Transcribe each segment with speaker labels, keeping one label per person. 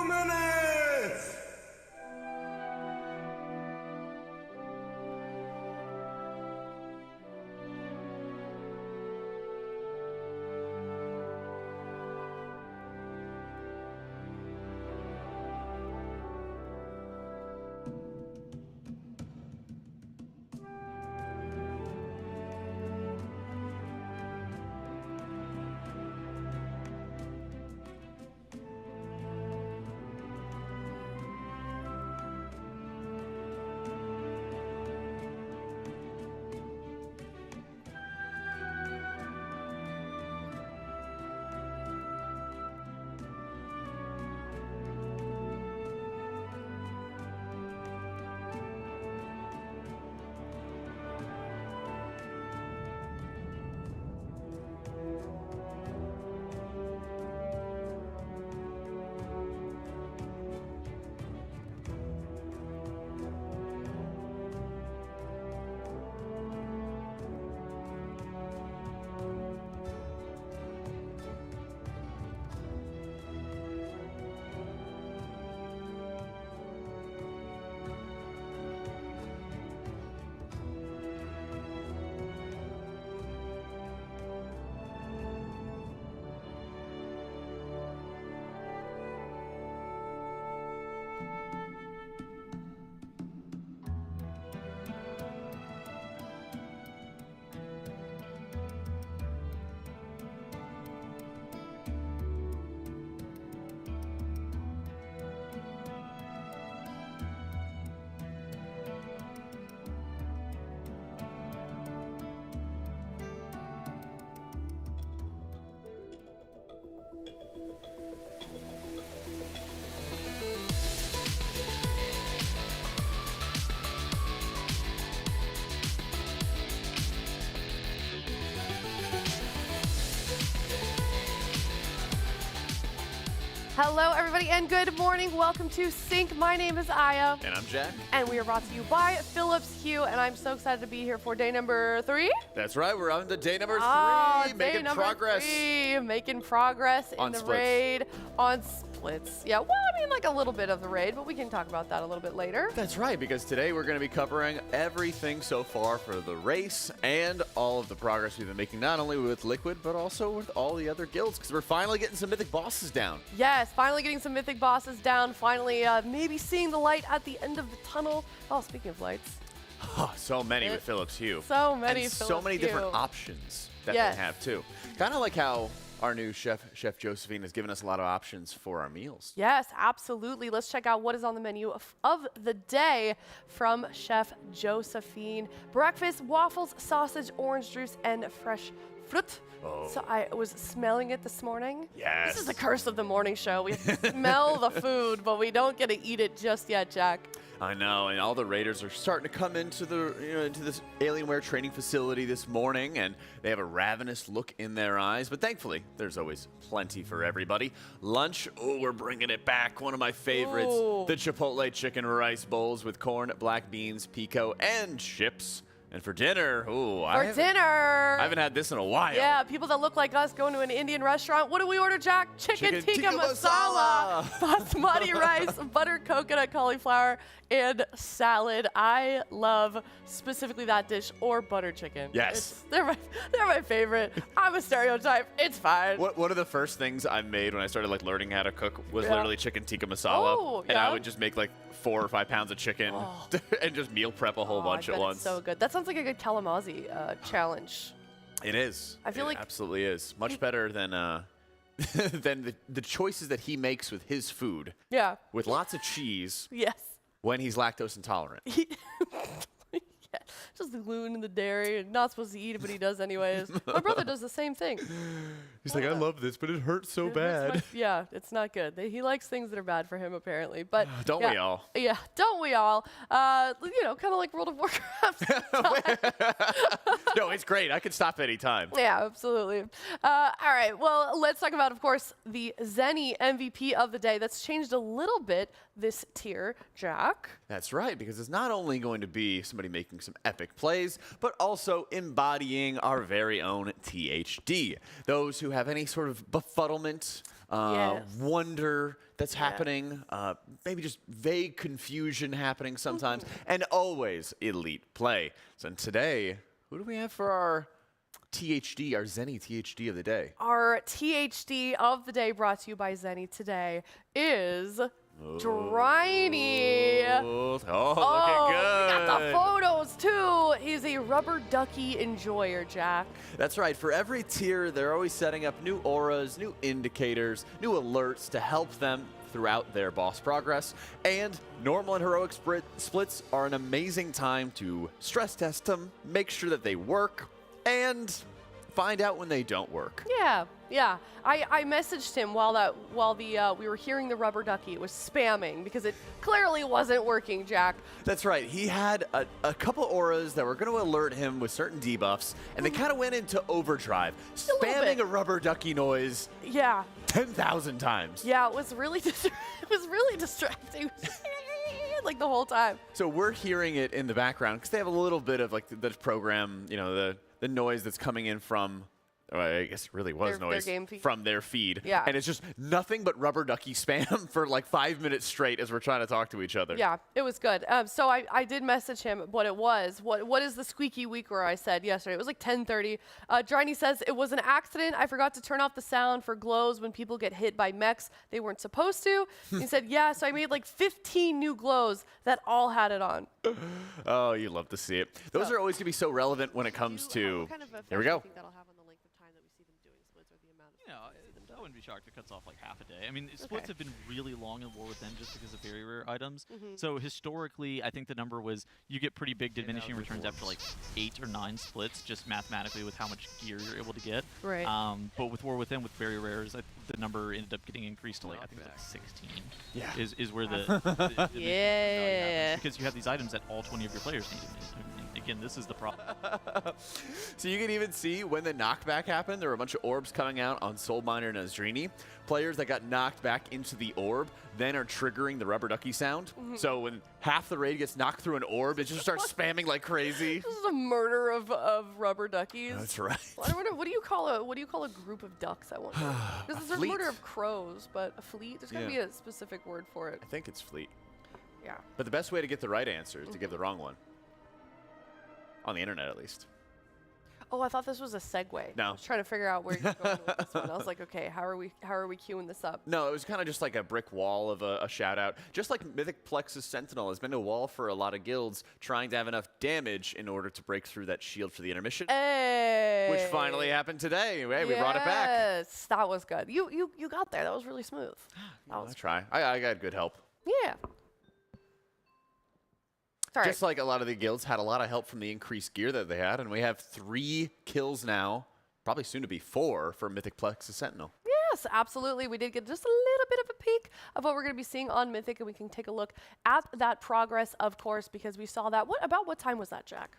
Speaker 1: minutes!
Speaker 2: Hello, everybody, and good morning. Welcome to Sync. My name is Aya.
Speaker 3: And I'm Jack.
Speaker 2: And we are brought to you by Philips Hue, and I'm so excited to be here for day number 3.
Speaker 3: That's right, we're on to day number 3,
Speaker 2: making progress. Making progress in the raid on splits. Yeah, well, I mean, like a little bit of the raid, but we can talk about that a little bit later.
Speaker 3: That's right, because today we're going to be covering everything so far for the race and all of the progress we've been making, not only with Liquid, but also with all the other guilds, because we're finally getting some Mythic bosses down.
Speaker 2: Yes, finally getting some Mythic bosses down, finally maybe seeing the light at the end of the tunnel. Oh, speaking of lights.
Speaker 3: Oh, so many with Philips Hue.
Speaker 2: So many
Speaker 3: and
Speaker 2: Philips
Speaker 3: so many
Speaker 2: Hue.
Speaker 3: different options that they have, too. Kind of like how our new chef Josephine, has given us a lot of options for our meals.
Speaker 2: Yes, absolutely. Let's check out what is on the menu of the day from Chef Josephine. Breakfast, waffles, sausage, orange juice, and fresh fruit.
Speaker 3: Oh.
Speaker 2: So I was smelling it this morning.
Speaker 3: Yes.
Speaker 2: This is the curse of the morning show. We smell the food, but we don't get to eat it just yet, Jack.
Speaker 3: I know, and all the raiders are starting to come into the into this Alienware training facility this morning, and they have a ravenous look in their eyes. But thankfully, there's always plenty for everybody. Lunch, oh, we're bringing it back. One of my favorites, the Chipotle chicken rice bowls with corn, black beans, pico, and chips. And for dinner, ooh, I haven't had this in a while.
Speaker 2: Yeah, people that look like us going to an Indian restaurant. What do we order, Jack? Chicken tikka masala, basmati rice, buttered coconut cauliflower, and salad. I love specifically that dish or butter chicken.
Speaker 3: Yes.
Speaker 2: They're my favorite. I'm a stereotype. It's fine.
Speaker 3: One of the first things I made when I started like learning how to cook was literally chicken tikka masala.
Speaker 2: Oh,
Speaker 3: and I would just make like 4 or 5 pounds of chicken and just meal prep a whole bunch at once.
Speaker 2: It's so good. That sounds like a good Kalamazoo challenge.
Speaker 3: It is.
Speaker 2: I feel like
Speaker 3: it absolutely is. Much better than than the choices that he makes with his food.
Speaker 2: Yeah.
Speaker 3: With lots of cheese.
Speaker 2: Yes.
Speaker 3: When he's lactose intolerant.
Speaker 2: Yeah, just the gluten and the dairy, and not supposed to eat it, but he does anyways. My brother does the same thing.
Speaker 3: He's like, I love this, but it hurts so bad.
Speaker 2: Yeah, it's not good. He likes things that are bad for him, apparently. But
Speaker 3: don't we all?
Speaker 2: Yeah, don't we all? You know, kind of like World of Warcraft.
Speaker 3: No, it's great. I can stop anytime.
Speaker 2: Yeah, absolutely. All right, well, let's talk about, of course, the Zeni MVP of the day. That's changed a little bit this tier, Jack.
Speaker 3: That's right, because it's not only going to be somebody making some epic magic plays, but also embodying our very own THD. Those who have any sort of befuddlement, wonder that's happening, maybe just vague confusion happening sometimes, and always elite play. So today, who do we have for our THD, our Zenni THD of the day?
Speaker 2: Our THD of the day, brought to you by Zenni today, is Dryny.
Speaker 3: Looking good.
Speaker 2: We got the photos too. He's a rubber ducky enjoyer, Jack.
Speaker 3: That's right. For every tier, they're always setting up new auras, new indicators, new alerts to help them throughout their boss progress. And normal and heroic splits are an amazing time to stress test them, make sure that they work, and find out when they don't work.
Speaker 2: Yeah. I messaged him while we were hearing the rubber ducky. It was spamming because it clearly wasn't working, Jack.
Speaker 3: That's right. He had a couple auras that were going to alert him with certain debuffs, and they kind of went into overdrive, spamming a rubber ducky noise. 10,000 times.
Speaker 2: Yeah, it was really distracting. Like the whole time.
Speaker 3: So we're hearing it in the background because they have a little bit of like the program, you know, the noise that's coming in from, I guess it really was noise from their feed.
Speaker 2: Yeah.
Speaker 3: And it's just nothing but rubber ducky spam for like 5 minutes straight as we're trying to talk to each other.
Speaker 2: Yeah, it was good. So I did message him what it was. What is the squeaky week where I said yesterday? It was like 10:30. Dryny says, it was an accident. I forgot to turn off the sound for glows when people get hit by mechs. They weren't supposed to. He said, yeah, so I made like 15 new glows that all had it on.
Speaker 1: Oh, you love to see it. Those are always going to be so relevant when it comes to... Here we go.
Speaker 4: I wouldn't be shocked if it cuts off like half a day. I mean, splits have been really long in War Within just because of very rare items. So historically, I think the number was you get pretty big diminishing returns after like 8 or 9 splits, just mathematically with how much gear you're able to get.
Speaker 2: Right.
Speaker 4: But with War Within, with very rares, the number ended up getting increased to like, I think like 16.
Speaker 3: Yeah.
Speaker 4: Is where the
Speaker 2: yeah.
Speaker 4: because you have these items that all 20 of your players need. And again, this is the problem.
Speaker 3: So you can even see when the knockback happened, there were a bunch of orbs coming out on Soulbinder and Azrini. Players that got knocked back into the orb then are triggering the rubber ducky sound. So when half the raid gets knocked through an orb, it just starts spamming like crazy.
Speaker 2: This is a murder of rubber duckies.
Speaker 3: That's right.
Speaker 2: I wonder, what do you call a group of ducks? I wonder. Because there's a murder of crows, but a fleet. There's got to be a specific word for it.
Speaker 3: I think it's fleet.
Speaker 2: Yeah.
Speaker 3: But the best way to get the right answer is to give the wrong one. On the internet, at least.
Speaker 2: Oh, I thought this was a segue.
Speaker 3: No.
Speaker 2: I was trying to figure out where you're going with this one. I was like, okay, how are we queuing this up?
Speaker 3: No, it was kind of just like a brick wall of a shout out. Just like Mythic Plexus Sentinel has been a wall for a lot of guilds trying to have enough damage in order to break through that shield for the intermission.
Speaker 2: Hey.
Speaker 3: Which finally happened today. Hey, we brought it back.
Speaker 2: Yes, that was good. You got there. That was really smooth.
Speaker 3: Let's try. I got good help.
Speaker 2: Yeah. Sorry.
Speaker 3: Just like a lot of the guilds had a lot of help from the increased gear that they had, and we have 3 kills now, probably soon to be 4 for Mythic Plexus Sentinel.
Speaker 2: Yes, absolutely. We did get just a little bit of a peek of what we're going to be seeing on Mythic, and we can take a look at that progress, of course, because we saw that. About what time was that, Jack?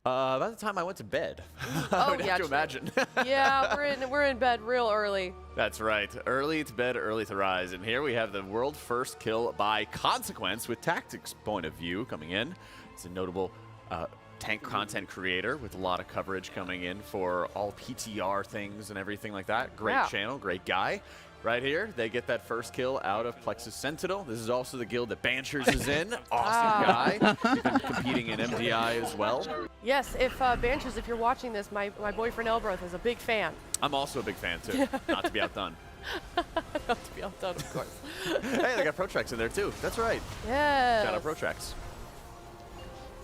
Speaker 3: About the time I went to bed.
Speaker 2: Oh,
Speaker 3: I would have to
Speaker 2: true.
Speaker 3: imagine.
Speaker 2: Yeah, we're in bed real early.
Speaker 3: That's right. Early to bed, early to rise. And here we have the world first kill by Consequence with Tactics point of view coming in. It's a notable tank content creator with a lot of coverage coming in for all PTR things and everything like that. Great channel, great guy. Right here, they get that first kill out of Plexus Sentinel. This is also the guild that Banchers is in. Awesome guy. He's been competing in MDI as well.
Speaker 2: Yes, if Banchers, if you're watching this, my boyfriend Elbroth is a big fan.
Speaker 3: I'm also a big fan, too. Not to be outdone.
Speaker 2: Not to be outdone, of course.
Speaker 3: Hey, they got Protrax in there, too. That's right.
Speaker 2: Yeah.
Speaker 3: Shout out Protrax.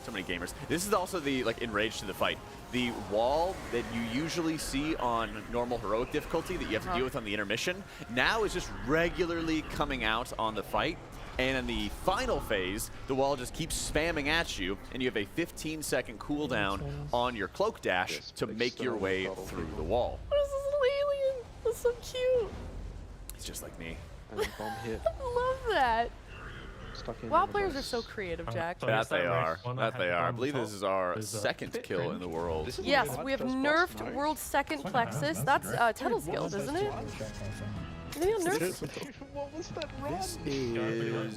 Speaker 3: So many gamers. This is also the, like, enraged to the fight. The wall that you usually see on normal heroic difficulty that you have to deal with on the intermission now is just regularly coming out on the fight. And in the final phase, the wall just keeps spamming at you, and you have a 15-second cooldown on your cloak dash to make your way through the wall.
Speaker 2: What is this little alien? That's so cute.
Speaker 3: It's just like me.
Speaker 2: I love that. WoW players are so creative, Jack.
Speaker 3: That they are. That they are. I believe this is our second kill in the world.
Speaker 2: Yes, we have nerfed world's second Plexus. That's Tettle's guild, isn't it? Maybe nerfed.
Speaker 5: What was that run?
Speaker 3: This is...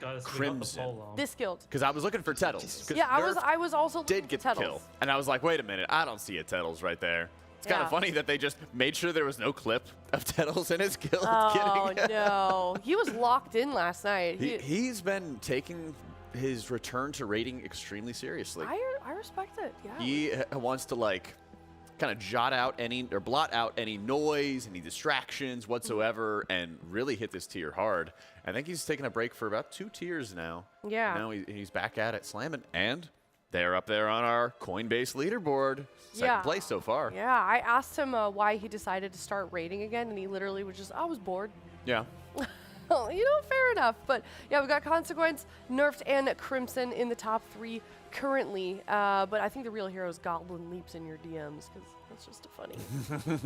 Speaker 5: Guys,
Speaker 3: Crimson.
Speaker 2: This guild.
Speaker 3: Because I was looking for Tettles.
Speaker 2: Yeah, I was also looking
Speaker 3: did get
Speaker 2: for
Speaker 3: the kill.
Speaker 2: Tettles.
Speaker 3: And I was like, wait a minute, I don't see a Tettles right there. It's kind of funny that they just made sure there was no clip of Tettles in his guild.
Speaker 2: Oh, no. He was locked in last night.
Speaker 3: He's been taking his return to raiding extremely seriously.
Speaker 2: I respect it, yeah.
Speaker 3: He wants to, like, kind of blot out any noise, any distractions whatsoever, and really hit this tier hard. I think he's taken a break for about 2 tiers now.
Speaker 2: Yeah.
Speaker 3: Now he's back at it, slamming, and they're up there on our Coinbase leaderboard. Second place so far.
Speaker 2: Yeah, I asked him why he decided to start raiding again, and he literally was just, I was bored.
Speaker 3: Yeah.
Speaker 2: Fair enough. But yeah, we got Consequence, Nerfed, and Crimson in the top 3 currently. But I think the real hero is Goblin Leaps in your DMs, because that's just funny.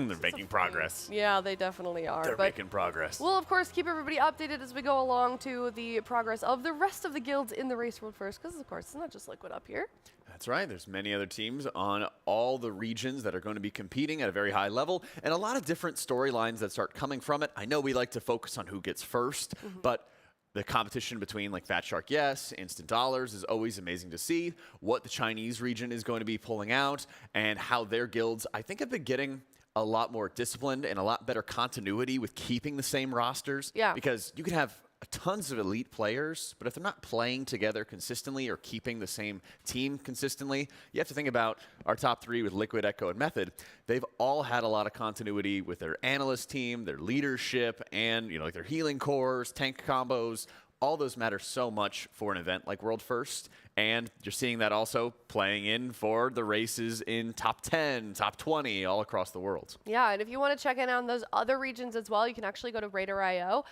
Speaker 3: They're making progress.
Speaker 2: Yeah, they definitely are.
Speaker 3: They're making progress.
Speaker 2: We'll, of course, keep everybody updated as we go along to the progress of the rest of the guilds in the race world first, because, of course, it's not just Liquid up here.
Speaker 3: That's right. There's many other teams on all the regions that are going to be competing at a very high level, and a lot of different storylines that start coming from it. I know we like to focus on who gets first, but the competition between like Fat Shark Yes, Instant Dollars is always amazing to see. What the Chinese region is going to be pulling out and how their guilds, I think, have been getting a lot more disciplined and a lot better continuity with keeping the same rosters.
Speaker 2: Yeah.
Speaker 3: Because you can have tons of elite players, but if they're not playing together consistently or keeping the same team consistently, you have to think about our top 3 with Liquid, Echo, and Method. They've all had a lot of continuity with their analyst team, their leadership, and like their healing cores, tank combos. All those matter so much for an event like World First, and you're seeing that also playing in for the races in top 10, top 20 all across the world. Yeah,
Speaker 2: and if you want to check in on those other regions as well, you can actually go to RaiderIO.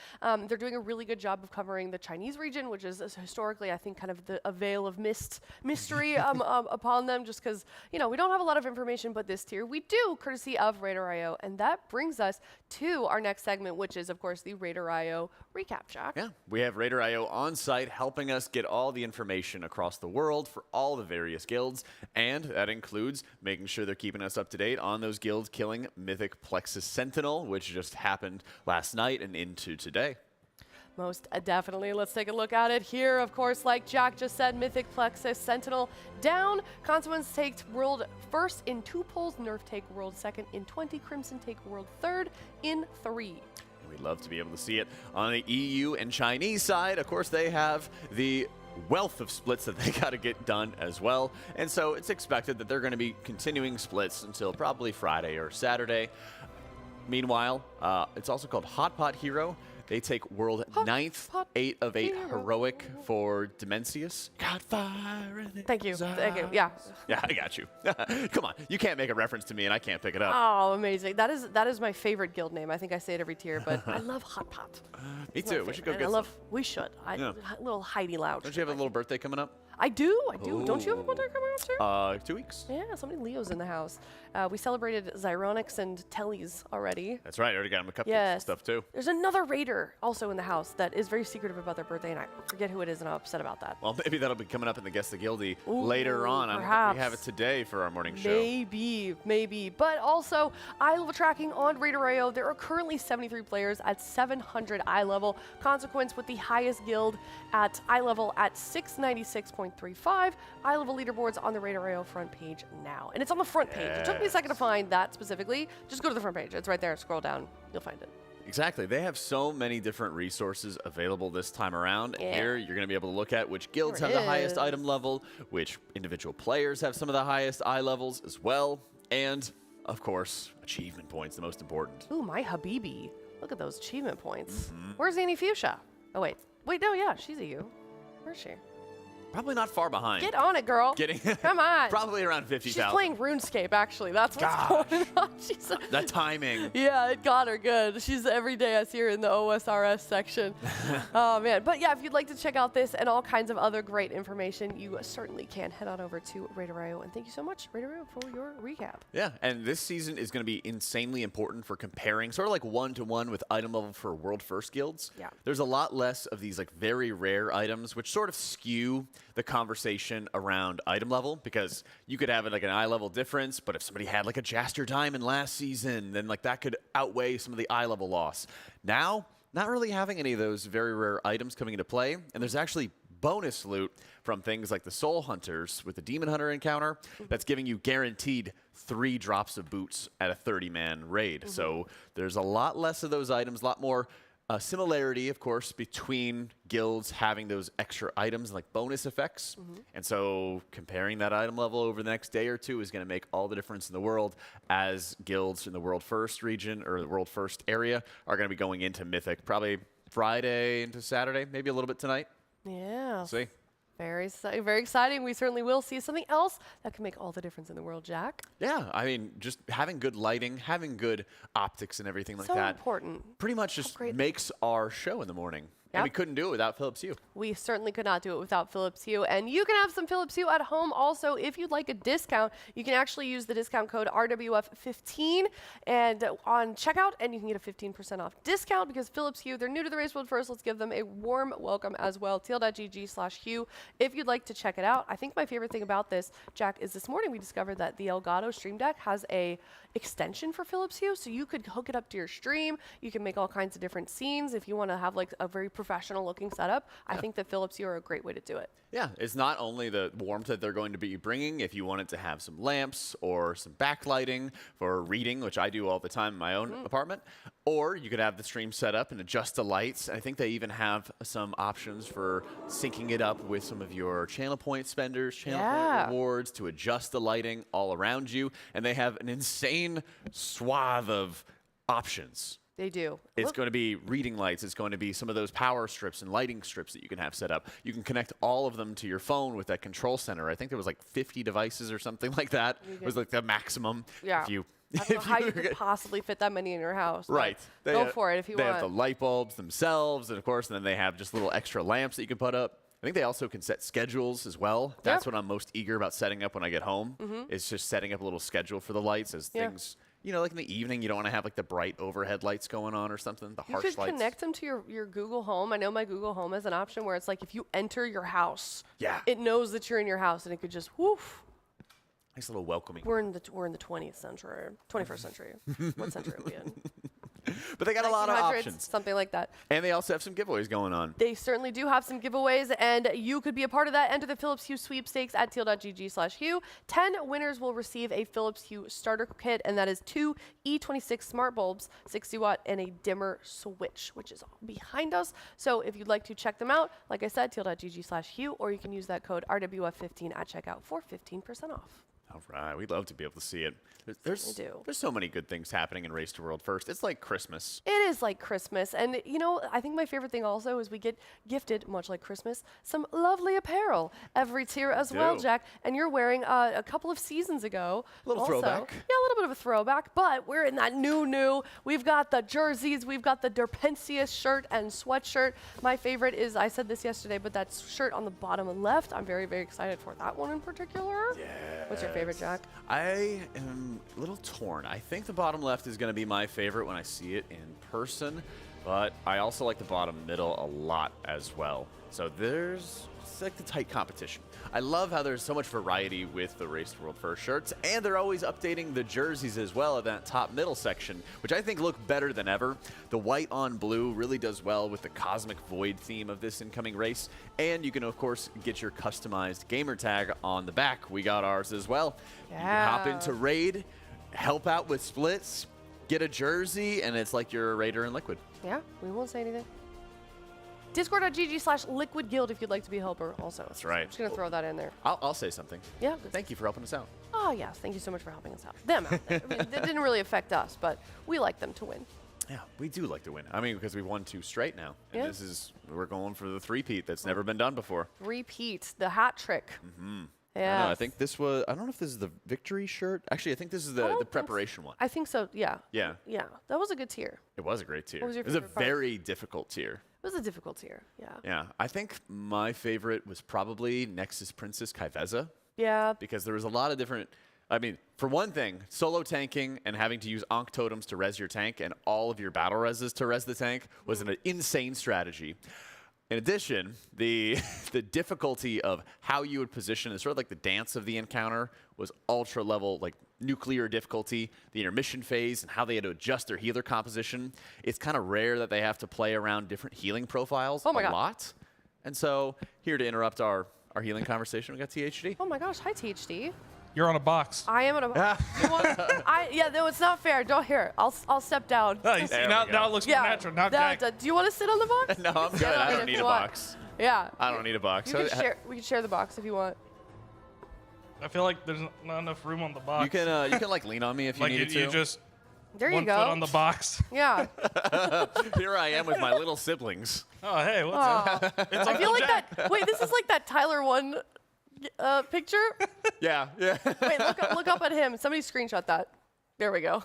Speaker 2: They're doing a really good job of covering the Chinese region, which is historically, I think, kind of a veil of mystery upon them, just because, we don't have a lot of information, but this tier we do, courtesy of RaiderIO. And that brings us to our next segment, which is, of course, the RaiderIO recap, Jack.
Speaker 3: Yeah, we have RaiderIO on site helping us get all the information across the world for all the various guilds, and that includes making sure they're keeping us up to date on those guilds killing Mythic Plexus Sentinel, which just happened last night and into today.
Speaker 2: Most definitely. Let's take a look at it here. Of course, like Jack just said, Mythic Plexus Sentinel down. Consequence takes world first in 2 polls. Nerf take world second in 20. Crimson take world third in 3.
Speaker 3: We'd love to be able to see it on the EU and Chinese side. Of course, they have the wealth of splits that they got to get done as well. And so it's expected that they're going to be continuing splits until probably Friday or Saturday. Meanwhile, it's also called Hot Pot Hero. They take world 9th, 8 of 8 heroic for Dimensius. Got fire in it.
Speaker 2: Thank you. Thank you. Yeah.
Speaker 3: Yeah, I got you. Come on. You can't make a reference to me and I can't pick it up.
Speaker 2: Oh, amazing. That is my favorite guild name. I think I say it every tier, but I love Hot Pot.
Speaker 3: Me too. We should go get some.
Speaker 2: We should. Little Heidi Loud.
Speaker 3: Don't you have a little birthday coming up?
Speaker 2: I do. Don't you have a birthday coming up too?
Speaker 3: 2 weeks.
Speaker 2: Yeah, so many Leos in the house. We celebrated Xyronics and Tellys already.
Speaker 3: That's right. I already got them a cupcake and stuff too.
Speaker 2: There's another Raider also in the house that is very secretive about their birthday, and I forget who it is, and I'm upset about that.
Speaker 3: Well, maybe that'll be coming up in the Guess the Guildie later on.
Speaker 2: Perhaps.
Speaker 3: I don't think we have it today for our morning show.
Speaker 2: Maybe. But also, eye level tracking on RaiderIO. There are currently 73 players at 700 eye level. Consequence with the highest guild at eye level at 696.35. Eye level leaderboards on the RaiderIO front page now. And it's on the front page. It took me a second to find that specifically. Just go to the front page. It's right there. Scroll down. You'll find it.
Speaker 3: Exactly. They have so many different resources available this time around. And here, you're going to be able to look at which guilds have the highest item level, which individual players have some of the highest eye levels as well, and, of course, achievement points, the most important.
Speaker 2: Ooh, my Habibi. Look at those achievement points. Where's Zeni Fuchsia? Oh, wait. Wait, no, yeah, she's a U. Where's she?
Speaker 3: Probably not far behind.
Speaker 2: Get on it, girl. Come on.
Speaker 3: Probably around 50,000.
Speaker 2: She's playing RuneScape, actually. That's what's going on.
Speaker 3: That timing.
Speaker 2: Yeah, it got her good. She's every day I see her in the OSRS section. Oh, man. But yeah, if you'd like to check out this and all kinds of other great information, you certainly can head on over to RaiderIO. And thank you so much, RaiderIO, for your recap.
Speaker 3: Yeah, and this season is going to be insanely important for comparing, sort of like one-to-one with item level for World First guilds.
Speaker 2: Yeah.
Speaker 3: There's a lot less of these like very rare items, which sort of skew the conversation around item level, because you could have like an eye level difference, but if somebody had like a Jaster Diamond last season, then like that could outweigh some of the eye level loss. Now, not really having any of those very rare items coming into play. And there's actually bonus loot from things like the Soul Hunters with the Demon Hunter encounter that's giving you guaranteed 3 drops of boots at a 30-man raid. So there's a lot less of those items, a lot more similarity, of course, between guilds having those extra items like bonus effects. And so comparing that item level over the next day or two is going to make all the difference in the world as guilds in the World First region or the World First area are going to be going into Mythic probably Friday into Saturday, maybe a little bit tonight.
Speaker 2: Yeah.
Speaker 3: We'll see.
Speaker 2: Very exciting. We certainly will see something else that can make all the difference in the world, Jack.
Speaker 3: Yeah, I mean, just having good lighting, having good optics and everything like that.
Speaker 2: So important.
Speaker 3: Pretty much just makes our show in the morning.
Speaker 2: Yep.
Speaker 3: And we couldn't do it without Philips Hue.
Speaker 2: We certainly could not do it without Philips Hue. And you can have some Philips Hue at home also. If you'd like a discount, you can actually use the discount code RWF15 and on checkout, and you can get a 15% off discount because Philips Hue, they're new to the race world first. Let's give them a warm welcome as well. TL.gg/Hue if you'd like to check it out. I think my favorite thing about this, Jack, is this morning we discovered that the Elgato Stream Deck has a extension for Philips Hue, so you could hook it up to your stream. You can make all kinds of different scenes if you want to have like a very professional looking setup. I think that Philips Hue are a great way to do it.
Speaker 3: Yeah, it's not only the warmth that they're going to be bringing. If you wanted to have some lamps or some backlighting for reading, which I do all the time in my own apartment, or you could have the stream set up and adjust the lights. I think they even have some options for syncing it up with some of your channel point spenders, channel point rewards to adjust the lighting all around you. And they have an insane swath of options.
Speaker 2: They do.
Speaker 3: It's going to be reading lights. It's going to be some of those power strips and lighting strips that you can have set up. You can connect all of them to your phone with that control center. I think there was like 50 devices or something like that. It was like the maximum.
Speaker 2: Yeah.
Speaker 3: If you,
Speaker 2: I don't know how you could possibly fit that many in your house.
Speaker 3: Right.
Speaker 2: Go for it if you want.
Speaker 3: They have the light bulbs themselves, and of course, then they have just little extra lamps that you can put up. I think they also can set schedules as well. That's what I'm most eager about setting up when I get home. It's just setting up a little schedule for the lights as things. You know, like in the evening, you don't want to have like the bright overhead lights going on or something, the harsh lights.
Speaker 2: You could connect them to your Google Home. I know my Google Home has an option where it's like if you enter your house, it knows that you're in your house and it could just woof.
Speaker 3: Nice little welcoming.
Speaker 2: We're in the 20th century, 21st century. What century are we in?
Speaker 3: But they got a lot of options.
Speaker 2: Something like that.
Speaker 3: And they also have some giveaways going on.
Speaker 2: They certainly do have some giveaways, and you could be a part of that. Enter the Philips Hue sweepstakes at teal.gg/Hue. 10 winners will receive a Philips Hue starter kit, and that is 2 E26 smart bulbs, 60 watt, and a dimmer switch, which is behind us. So if you'd like to check them out, like I said, teal.gg/Hue, or you can use that code RWF15 at checkout for 15% off.
Speaker 3: All right, we'd love to be able to see it. There's so many good things happening in Race to World First. It's like Christmas.
Speaker 2: It is like Christmas. And, you know, I think my favorite thing also is we get gifted, much like Christmas, some lovely apparel every tier as well, Jack. And you're wearing a couple of seasons ago.
Speaker 3: A little throwback.
Speaker 2: Yeah, a little bit of a throwback. But we're in that new. We've got the jerseys. We've got the Derpensius shirt and sweatshirt. My favorite is, I said this yesterday, but that shirt on the bottom left, I'm very, very excited for that one in particular.
Speaker 3: Yeah.
Speaker 2: What's your favorite, Jack?
Speaker 3: I am a little torn. I think the bottom left is going to be my favorite when I see it in person, but I also like the bottom middle a lot as well. So it's like the tight competition. I love how there's so much variety with the Race to World First shirts, and they're always updating the jerseys as well at that top middle section, which I think look better than ever. The white on blue really does well with the Cosmic Void theme of this incoming race, and you can, of course, get your customized gamer tag on the back. We got ours as well. You can hop into Raid, help out with splits, get a jersey, and it's like you're a Raider in Liquid.
Speaker 2: Yeah, we won't say anything. Discord.gg/Liquid Guild if you'd like to be a helper also.
Speaker 3: That's right.
Speaker 2: I'm just going to throw that in there.
Speaker 3: I'll say something.
Speaker 2: Yeah.
Speaker 3: Thank you for helping us out.
Speaker 2: Oh, yes. Thank you so much for helping us out. Them out there. I mean, it didn't really affect us, but we like them to win.
Speaker 3: Yeah, we do like to win. I mean, because we've won 2 straight now. And we're going for the three-peat that's never been done before.
Speaker 2: Repeat, the hat trick. Yeah.
Speaker 3: I think this was, I don't know if this is the victory shirt. Actually, I think this is the preparation one.
Speaker 2: I think so, yeah.
Speaker 3: Yeah.
Speaker 2: Yeah, that was a good tier.
Speaker 3: It was a great tier.
Speaker 2: What was your
Speaker 3: It was a
Speaker 2: favorite part?
Speaker 3: very difficult tier.
Speaker 2: It was a difficult tier, yeah.
Speaker 3: Yeah, I think my favorite was probably Nexus Princess Kaiveza.
Speaker 2: Yeah.
Speaker 3: Because there was a lot of different, I mean, for one thing, solo tanking and having to use Ankh Totems to res your tank and all of your battle reses to res the tank was an insane strategy. In addition, the difficulty of how you would position is sort of like the dance of the encounter was ultra level, like nuclear difficulty, the intermission phase, and how they had to adjust their healer composition. It's kind of rare that they have to play around different healing profiles a lot. And so here to interrupt our healing conversation, we got THD.
Speaker 2: Oh my gosh, hi THD.
Speaker 5: You're on a box.
Speaker 2: I am on a box. Yeah, no, it's not fair. Don't hear. I'll step down.
Speaker 5: Oh, you see, now it looks more natural. Now Jack.
Speaker 2: Do you want to sit on the box?
Speaker 3: No, I'm good. I don't need a box.
Speaker 2: Yeah.
Speaker 3: I don't need a box.
Speaker 2: We can share the box if you want.
Speaker 5: I feel like there's not enough room on the box.
Speaker 3: You can like lean on me if you needed to.
Speaker 5: You just
Speaker 2: there you
Speaker 5: one
Speaker 2: go.
Speaker 5: foot on the box.
Speaker 2: Yeah.
Speaker 3: Here I am with my little siblings.
Speaker 5: Oh, hey, what's up? It's
Speaker 2: I feel like
Speaker 5: Jack.
Speaker 2: that. Wait, this is like that Tyler one picture.
Speaker 3: Yeah.
Speaker 2: Wait, look up at him. Somebody screenshot that. There we go.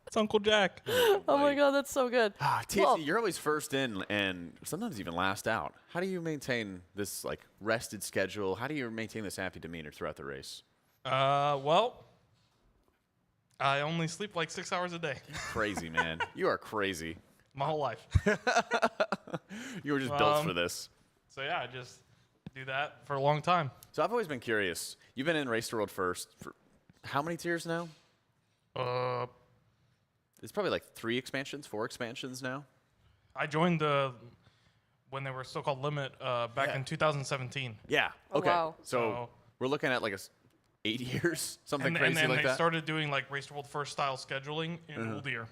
Speaker 5: It's Uncle Jack.
Speaker 2: Oh my God, that's so good.
Speaker 3: THC, you're always first in and sometimes even last out. How do you maintain this like rested schedule? How do you maintain this happy demeanor throughout the race?
Speaker 5: Well, I only sleep like 6 hours a day.
Speaker 3: Crazy, man. You are crazy.
Speaker 5: My whole life.
Speaker 3: You were just built for this.
Speaker 5: So yeah, I just do that for a long time.
Speaker 3: So I've always been curious. You've been in Race to World first for how many tiers now? It's probably like 4 expansions now.
Speaker 5: I joined when they were still called Limit back in 2017.
Speaker 3: Yeah. Okay.
Speaker 2: Oh, wow.
Speaker 3: So we're looking at like 8 years, something crazy
Speaker 5: and then
Speaker 3: like
Speaker 5: they
Speaker 3: that.
Speaker 5: started doing like Race to World first style scheduling in Old Year.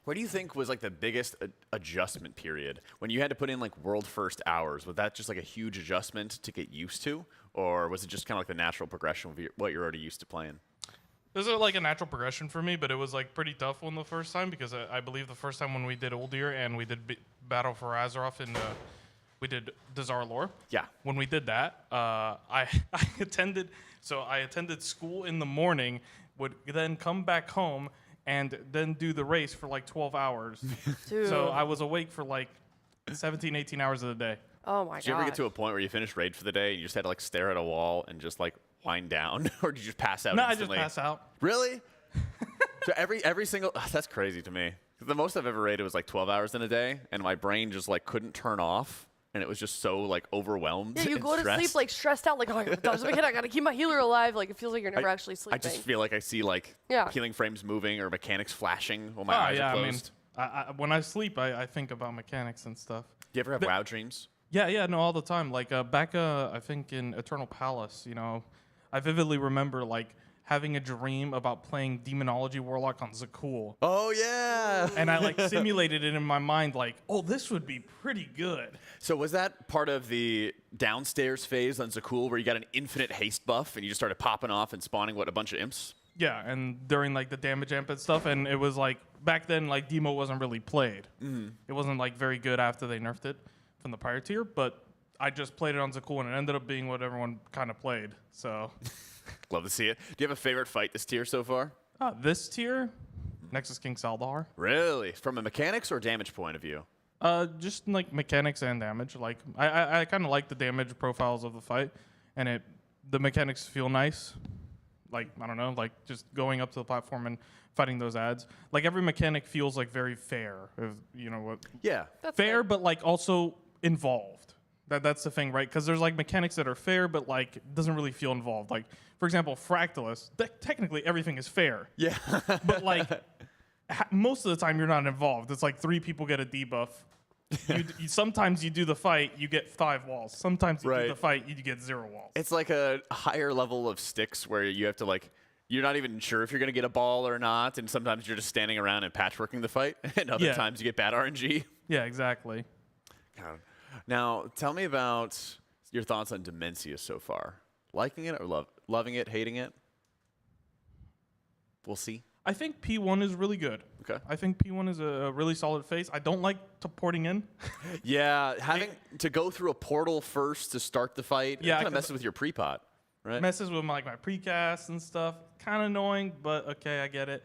Speaker 3: What do you think was like the biggest adjustment period when you had to put in like world first hours? Was that just like a huge adjustment to get used to, or was it just kind of like the natural progression of what you're already used to playing?
Speaker 5: This is like a natural progression for me, but it was like pretty tough one the first time because I believe the first time when we did Old Year and we did Battle for Azeroth and we did Dazar Lore.
Speaker 3: Yeah.
Speaker 5: When we did that, I attended school in the morning, would then come back home and then do the race for like 12 hours.
Speaker 2: Dude.
Speaker 5: So I was awake for like 17, 18 hours of the day.
Speaker 2: Oh my God.
Speaker 3: Did you ever get to a point where you finished raid for the day and you just had to like stare at a wall and just like wind down, or did you just pass out
Speaker 5: No,
Speaker 3: instantly?
Speaker 5: I just pass out.
Speaker 3: Really? So every single that's crazy to me. The most I've ever raided was like 12 hours in a day, and my brain just like couldn't turn off, and it was just so like overwhelmed.
Speaker 2: Yeah, you
Speaker 3: and
Speaker 2: go to
Speaker 3: stressed.
Speaker 2: sleep like stressed out, like, oh my gosh, I gotta keep my healer alive. Like it feels like you're never actually sleeping.
Speaker 3: I just feel like I see like healing frames moving or mechanics flashing while my eyes are closed.
Speaker 5: I mean, when I sleep, I think about mechanics and stuff.
Speaker 3: Do you ever have WoW dreams?
Speaker 5: Yeah, no, all the time. Like back, I think in Eternal Palace, I vividly remember like having a dream about playing Demonology Warlock on Zakul.
Speaker 3: Oh yeah.
Speaker 5: And I like simulated it in my mind, like, oh, this would be pretty good.
Speaker 3: So was that part of the downstairs phase on Zakul where you got an infinite haste buff and you just started popping off and spawning a bunch of imps?
Speaker 5: Yeah, and during like the damage amp and stuff, and it was like back then like Demo wasn't really played. It wasn't like very good after they nerfed it from the prior tier, but I just played it on Zakul and it ended up being what everyone kind of played. So
Speaker 3: love to see it. Do you have a favorite fight this tier so far?
Speaker 5: this tier, Nexus King Saldar.
Speaker 3: Really? From a mechanics or damage point of view?
Speaker 5: Just like mechanics and damage. Like I kind of like the damage profiles of the fight, and the mechanics feel nice. Like I don't know, like just going up to the platform and fighting those ads. Like every mechanic feels like very fair. If you know what?
Speaker 3: Yeah.
Speaker 2: That's
Speaker 5: Fair,
Speaker 2: good.
Speaker 5: but like also involved. That's the thing, right? Because there's like mechanics that are fair, but like it doesn't really feel involved. Like for example, Fractalus. Technically, everything is fair.
Speaker 3: Yeah.
Speaker 5: But like most of the time, you're not involved. It's like 3 people get a debuff. Sometimes you do the fight, you get 5 walls. Sometimes you do the fight, you get 0 walls.
Speaker 3: It's like a higher level of sticks where you have to like, you're not even sure if you're going to get a ball or not, and sometimes you're just standing around and patchworking the fight, and other times you get bad RNG.
Speaker 5: Yeah, exactly.
Speaker 3: God. Now, tell me about your thoughts on Demencia so far. Liking it or loving it, hating it? We'll see.
Speaker 5: I think P1 is really good.
Speaker 3: Okay.
Speaker 5: I think P1 is a really solid phase. I don't like porting in.
Speaker 3: Yeah, having to go through a portal first to start the fight,
Speaker 5: Yeah,
Speaker 3: it kind of messes with your pre-pot, right?
Speaker 5: Messes with my precast and stuff. Kind of annoying, but okay, I get it.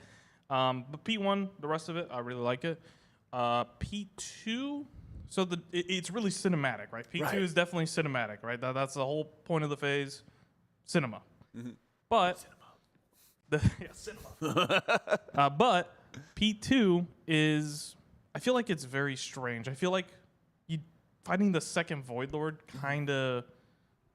Speaker 5: But P1, the rest of it, I really like it. P2, so it's really cinematic, right? P2 is definitely cinematic, right? That's the whole point of the phase, cinema. But cinema. But P2 is, I feel like it's very strange. I feel like fighting the second Void Lord kind of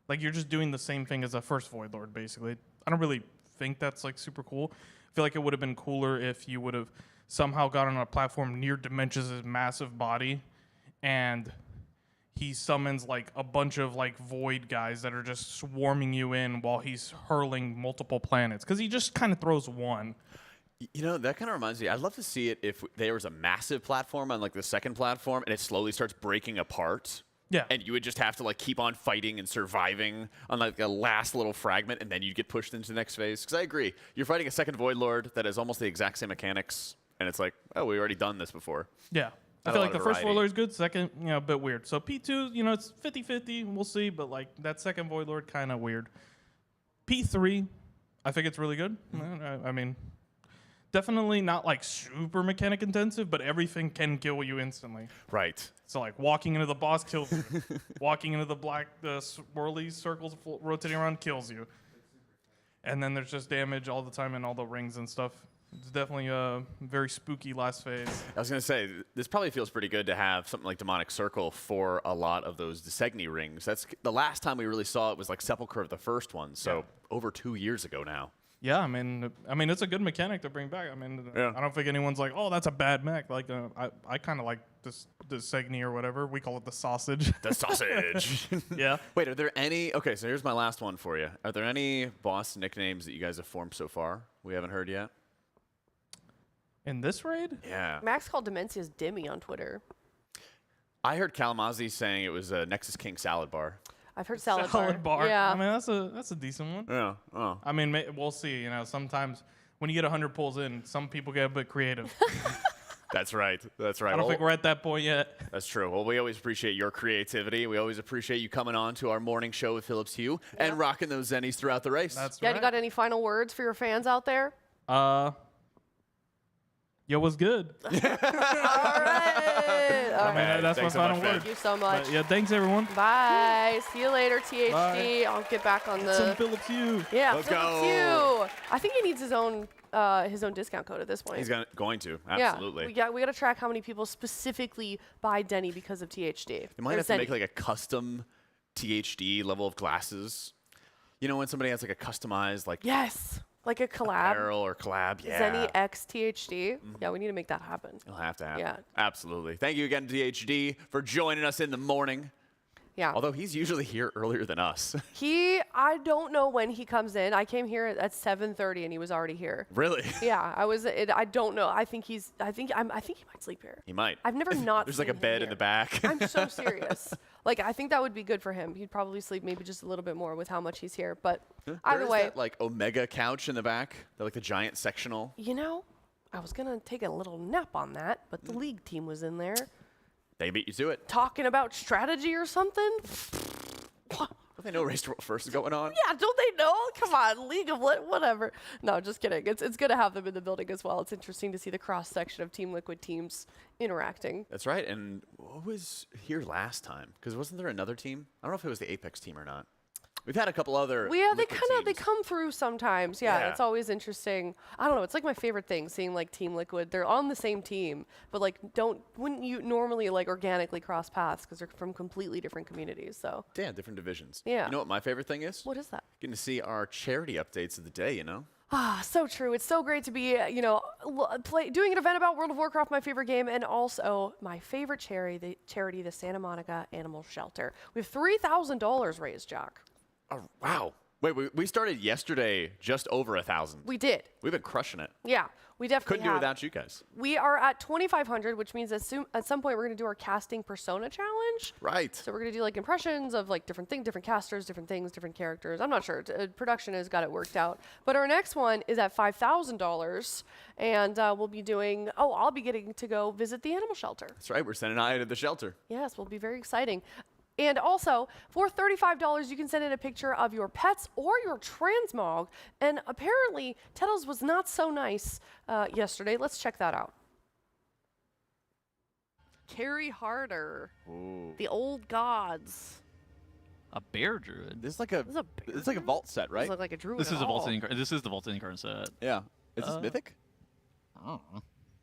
Speaker 5: like you're just doing the same thing as the first Void Lord, basically. I don't really think that's like super cool. I feel like it would have been cooler if you would have somehow gotten on a platform near Dementius' massive body, and he summons like a bunch of like void guys that are just swarming you in while he's hurling multiple planets, because he just kind of throws one.
Speaker 3: You know, that kind of reminds me, I'd love to see it if there was a massive platform on like the second platform and it slowly starts breaking apart.
Speaker 5: Yeah.
Speaker 3: And you would just have to like keep on fighting and surviving on like a last little fragment, and then you'd get pushed into the next phase. Because I agree, you're fighting a second Void Lord that has almost the exact same mechanics, and it's like, oh, we've already done this before.
Speaker 5: Yeah. I feel like the first Void Lord is good, second, you know, a bit weird. So P2, you know, it's 50-50, we'll see, but like that second Void Lord kind of weird. P3, I think it's really good. I mean, definitely not like super mechanic intensive, but everything can kill you instantly.
Speaker 3: Right.
Speaker 5: So like walking into the boss kills you. Walking into the swirly circles rotating around kills you. And then there's just damage all the time in all the rings and stuff. It's definitely a very spooky last phase.
Speaker 3: I was going to say, this probably feels pretty good to have something like Demonic Circle for a lot of those Zenni rings. That's the last time we really saw it was like Sepulchre of the first one, so over 2 years ago now.
Speaker 5: Yeah, I mean, it's a good mechanic to bring back. I mean, I don't think anyone's like, oh, that's a bad mech. Like, I kind of like this Zenni or whatever. We call it the sausage.
Speaker 3: The sausage.
Speaker 5: Yeah.
Speaker 3: Wait, are there any? Okay, so here's my last one for you. Are there any boss nicknames that you guys have formed so far we haven't heard yet?
Speaker 5: In this raid?
Speaker 3: Yeah.
Speaker 2: Max called Dementius Dimmy on Twitter.
Speaker 3: I heard Kalamazzi saying it was a Nexus King salad bar.
Speaker 2: I've heard salad
Speaker 5: bar.
Speaker 2: Yeah.
Speaker 5: I mean, that's a decent one.
Speaker 3: Yeah. Oh.
Speaker 5: I mean, we'll see. You know, sometimes when you get 100 pulls in, some people get a bit creative.
Speaker 3: That's right. That's right.
Speaker 5: I don't think we're at that point yet.
Speaker 3: That's true. Well, we always appreciate your creativity. We always appreciate you coming on to our morning show with Phillips Hue and rocking those Zennies throughout the race.
Speaker 5: That's
Speaker 2: Yeah,
Speaker 5: right.
Speaker 2: you got any final words for your fans out there?
Speaker 5: Yo, what's good?
Speaker 2: All right. All
Speaker 5: I mean,
Speaker 2: right.
Speaker 5: that's my
Speaker 3: Thanks so
Speaker 5: final
Speaker 3: much,
Speaker 5: word.
Speaker 2: Thank you so much.
Speaker 5: But yeah, thanks everyone.
Speaker 2: Bye. See you later, THD.
Speaker 5: Bye.
Speaker 2: I'll get back on
Speaker 5: Some
Speaker 2: the.
Speaker 5: Phillips Hue.
Speaker 2: Yeah,
Speaker 3: Let's
Speaker 2: Phillips
Speaker 3: go.
Speaker 2: Hue. I think he needs his own discount code at this point.
Speaker 3: He's going to. Absolutely.
Speaker 2: Yeah, we got to track how many people specifically buy Denny because of THD.
Speaker 3: You might have to make like a custom THD level of glasses. You know, when somebody has like a customized like
Speaker 2: like a collab.
Speaker 3: apparel or collab. Yeah.
Speaker 2: Zenni X THD. Yeah, we need to make that happen.
Speaker 3: It'll have to happen.
Speaker 2: Yeah.
Speaker 3: Absolutely. Thank you again to THD for joining us in the morning.
Speaker 2: Yeah.
Speaker 3: Although he's usually here earlier than us.
Speaker 2: I don't know when he comes in. I came here at 7:30 and he was already here.
Speaker 3: Really?
Speaker 2: Yeah, I don't know. I think he might sleep here.
Speaker 3: He might.
Speaker 2: I've never not
Speaker 3: There's like
Speaker 2: seen
Speaker 3: a
Speaker 2: him
Speaker 3: bed
Speaker 2: here.
Speaker 3: in the back.
Speaker 2: I'm so serious. Like, I think that would be good for him. He'd probably sleep maybe just a little bit more with how much he's here. But either
Speaker 3: There is
Speaker 2: way,
Speaker 3: that, like Omega couch in the back. They're like the giant sectional.
Speaker 2: you know, I was going to take a little nap on that, but the league team was in there
Speaker 3: They beat you to it.
Speaker 2: talking about strategy or something.
Speaker 3: Don't they know Race to World First is going on?
Speaker 2: Yeah, don't they know? Come on, League of whatever. No, just kidding. It's good to have them in the building as well. It's interesting to see the cross section of Team Liquid teams interacting.
Speaker 3: That's right. And what was here last time? Because wasn't there another team? I don't know if it was the Apex team or not. We've had a couple other.
Speaker 2: Well, yeah, they
Speaker 3: Liquid
Speaker 2: come through sometimes. Yeah,
Speaker 3: Yeah.
Speaker 2: it's always interesting. I don't know. It's like my favorite thing, seeing like Team Liquid. They're on the same team, but like wouldn't you normally like organically cross paths because they're from completely different communities? So
Speaker 3: Yeah, different divisions.
Speaker 2: Yeah.
Speaker 3: You know what my favorite thing is?
Speaker 2: what is that?
Speaker 3: Getting to see our charity updates of the day, you know?
Speaker 2: Ah, so true. It's so great to be, doing an event about World of Warcraft, my favorite game, and also my favorite charity, the Santa Monica Animal Shelter. We have $3,000 raised, Jack.
Speaker 3: Oh, wow. Wait, we started yesterday just over 1,000.
Speaker 2: We did.
Speaker 3: We've been crushing it.
Speaker 2: Yeah, we definitely
Speaker 3: Couldn't do it
Speaker 2: have.
Speaker 3: without you guys.
Speaker 2: We are at 2,500, which means at some point we're going to do our casting persona challenge.
Speaker 3: Right.
Speaker 2: So we're going to do like impressions of like different casters, different things, different characters. I'm not sure. Production has got it worked out. But our next one is at $5,000, and we'll be doing. Oh, I'll be getting to go visit the animal shelter.
Speaker 3: That's right. We're sending Aya to the shelter.
Speaker 2: Yes, will be very exciting. And also, for $35, you can send in a picture of your pets or your transmog. And apparently, Tettles was not so nice yesterday. Let's check that out. Carry harder.
Speaker 3: Ooh.
Speaker 2: The old gods.
Speaker 4: A bear druid.
Speaker 3: This is like a
Speaker 2: This is a bear
Speaker 3: it's like a vault set, right?
Speaker 2: Doesn't look like a druid
Speaker 4: This
Speaker 2: at
Speaker 4: is a
Speaker 2: all.
Speaker 4: vaulting card. This is the vaulting card set.
Speaker 3: Yeah. Is this mythic?
Speaker 4: Oh.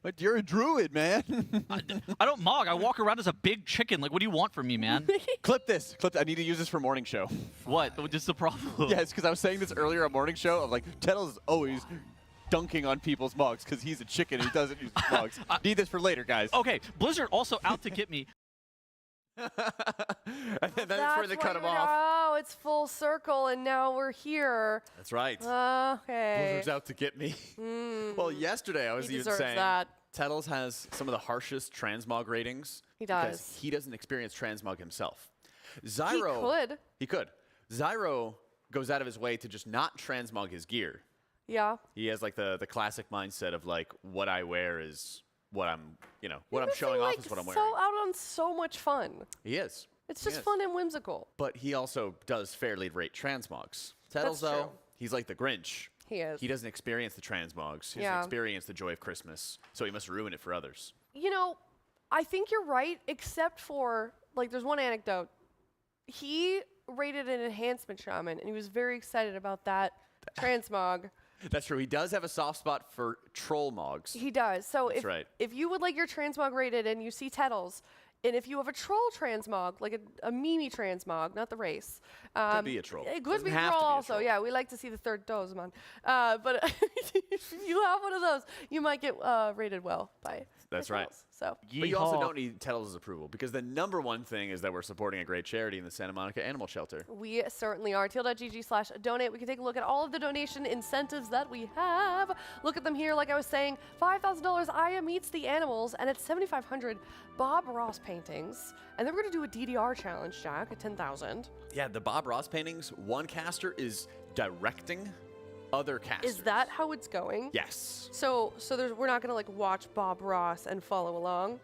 Speaker 3: But you're a druid, man.
Speaker 4: I don't mog. I walk around as a big chicken. Like, what do you want from me, man?
Speaker 3: Clip this. I need to use this for morning show.
Speaker 4: What? What's the problem?
Speaker 3: Yes, because I was saying this earlier on morning show. Of like, Tettles is always dunking on people's mugs because he's a chicken and he doesn't use mugs. Need this for later, guys.
Speaker 4: Okay, Blizzard also out to get me.
Speaker 3: And then that's where they cut him off.
Speaker 2: Oh, it's full circle, and now we're here.
Speaker 3: That's right.
Speaker 2: Okay.
Speaker 3: Blizzard's out to get me. Well, yesterday I was
Speaker 2: He
Speaker 3: even
Speaker 2: deserves
Speaker 3: saying
Speaker 2: that.
Speaker 3: Tettles has some of the harshest transmog ratings.
Speaker 2: He does.
Speaker 3: Because he doesn't experience transmog himself. Zyro.
Speaker 2: He could.
Speaker 3: He could. Zyro goes out of his way to just not transmog his gear.
Speaker 2: Yeah.
Speaker 3: He has like the classic mindset of like, what I wear is what I'm, what I'm
Speaker 2: This
Speaker 3: showing
Speaker 2: is,
Speaker 3: off
Speaker 2: like,
Speaker 3: is what I'm
Speaker 2: so
Speaker 3: wearing.
Speaker 2: out on so much fun.
Speaker 3: He is.
Speaker 2: It's
Speaker 3: He
Speaker 2: just
Speaker 3: is.
Speaker 2: fun and whimsical.
Speaker 3: But he also does fairly rate transmogs. Tettles,
Speaker 2: That's
Speaker 3: though,
Speaker 2: true.
Speaker 3: he's like the Grinch.
Speaker 2: He is.
Speaker 3: He doesn't experience the transmogs. He
Speaker 2: Yeah.
Speaker 3: doesn't experience the joy of Christmas, so he must ruin it for others.
Speaker 2: You know, I think you're right, except for, like, there's one anecdote. He rated an enhancement shaman, and he was very excited about that transmog.
Speaker 3: That's true. He does have a soft spot for troll mogs.
Speaker 2: He does. So
Speaker 3: That's right.
Speaker 2: if you would like your transmog rated and you see Tettles, and if you have a troll transmog, like a Mimi transmog, not the race.
Speaker 3: Could be a troll.
Speaker 2: It could
Speaker 3: Doesn't
Speaker 2: be a
Speaker 3: have
Speaker 2: troll
Speaker 3: to be a
Speaker 2: also.
Speaker 3: troll.
Speaker 2: Yeah, we like to see the third dose, man. But if you have one of those, you might get rated well by
Speaker 3: That's right.
Speaker 2: Tettles. So
Speaker 3: But you also don't need Tettles' approval, because the number one thing is that we're supporting a great charity in the Santa Monica Animal Shelter.
Speaker 2: we certainly are. Teal.gg/donate. We can take a look at all of the donation incentives that we have. Look at them here. Like I was saying, $5,000 Aya Meets the Animals, and it's 7,500 Bob Ross paintings. And then we're going to do a DDR challenge, Jack, at 10,000.
Speaker 3: Yeah, the Bob Ross paintings, one caster is directing other casters.
Speaker 2: Is that how it's going?
Speaker 3: Yes.
Speaker 2: So we're not going to like watch Bob Ross and follow along?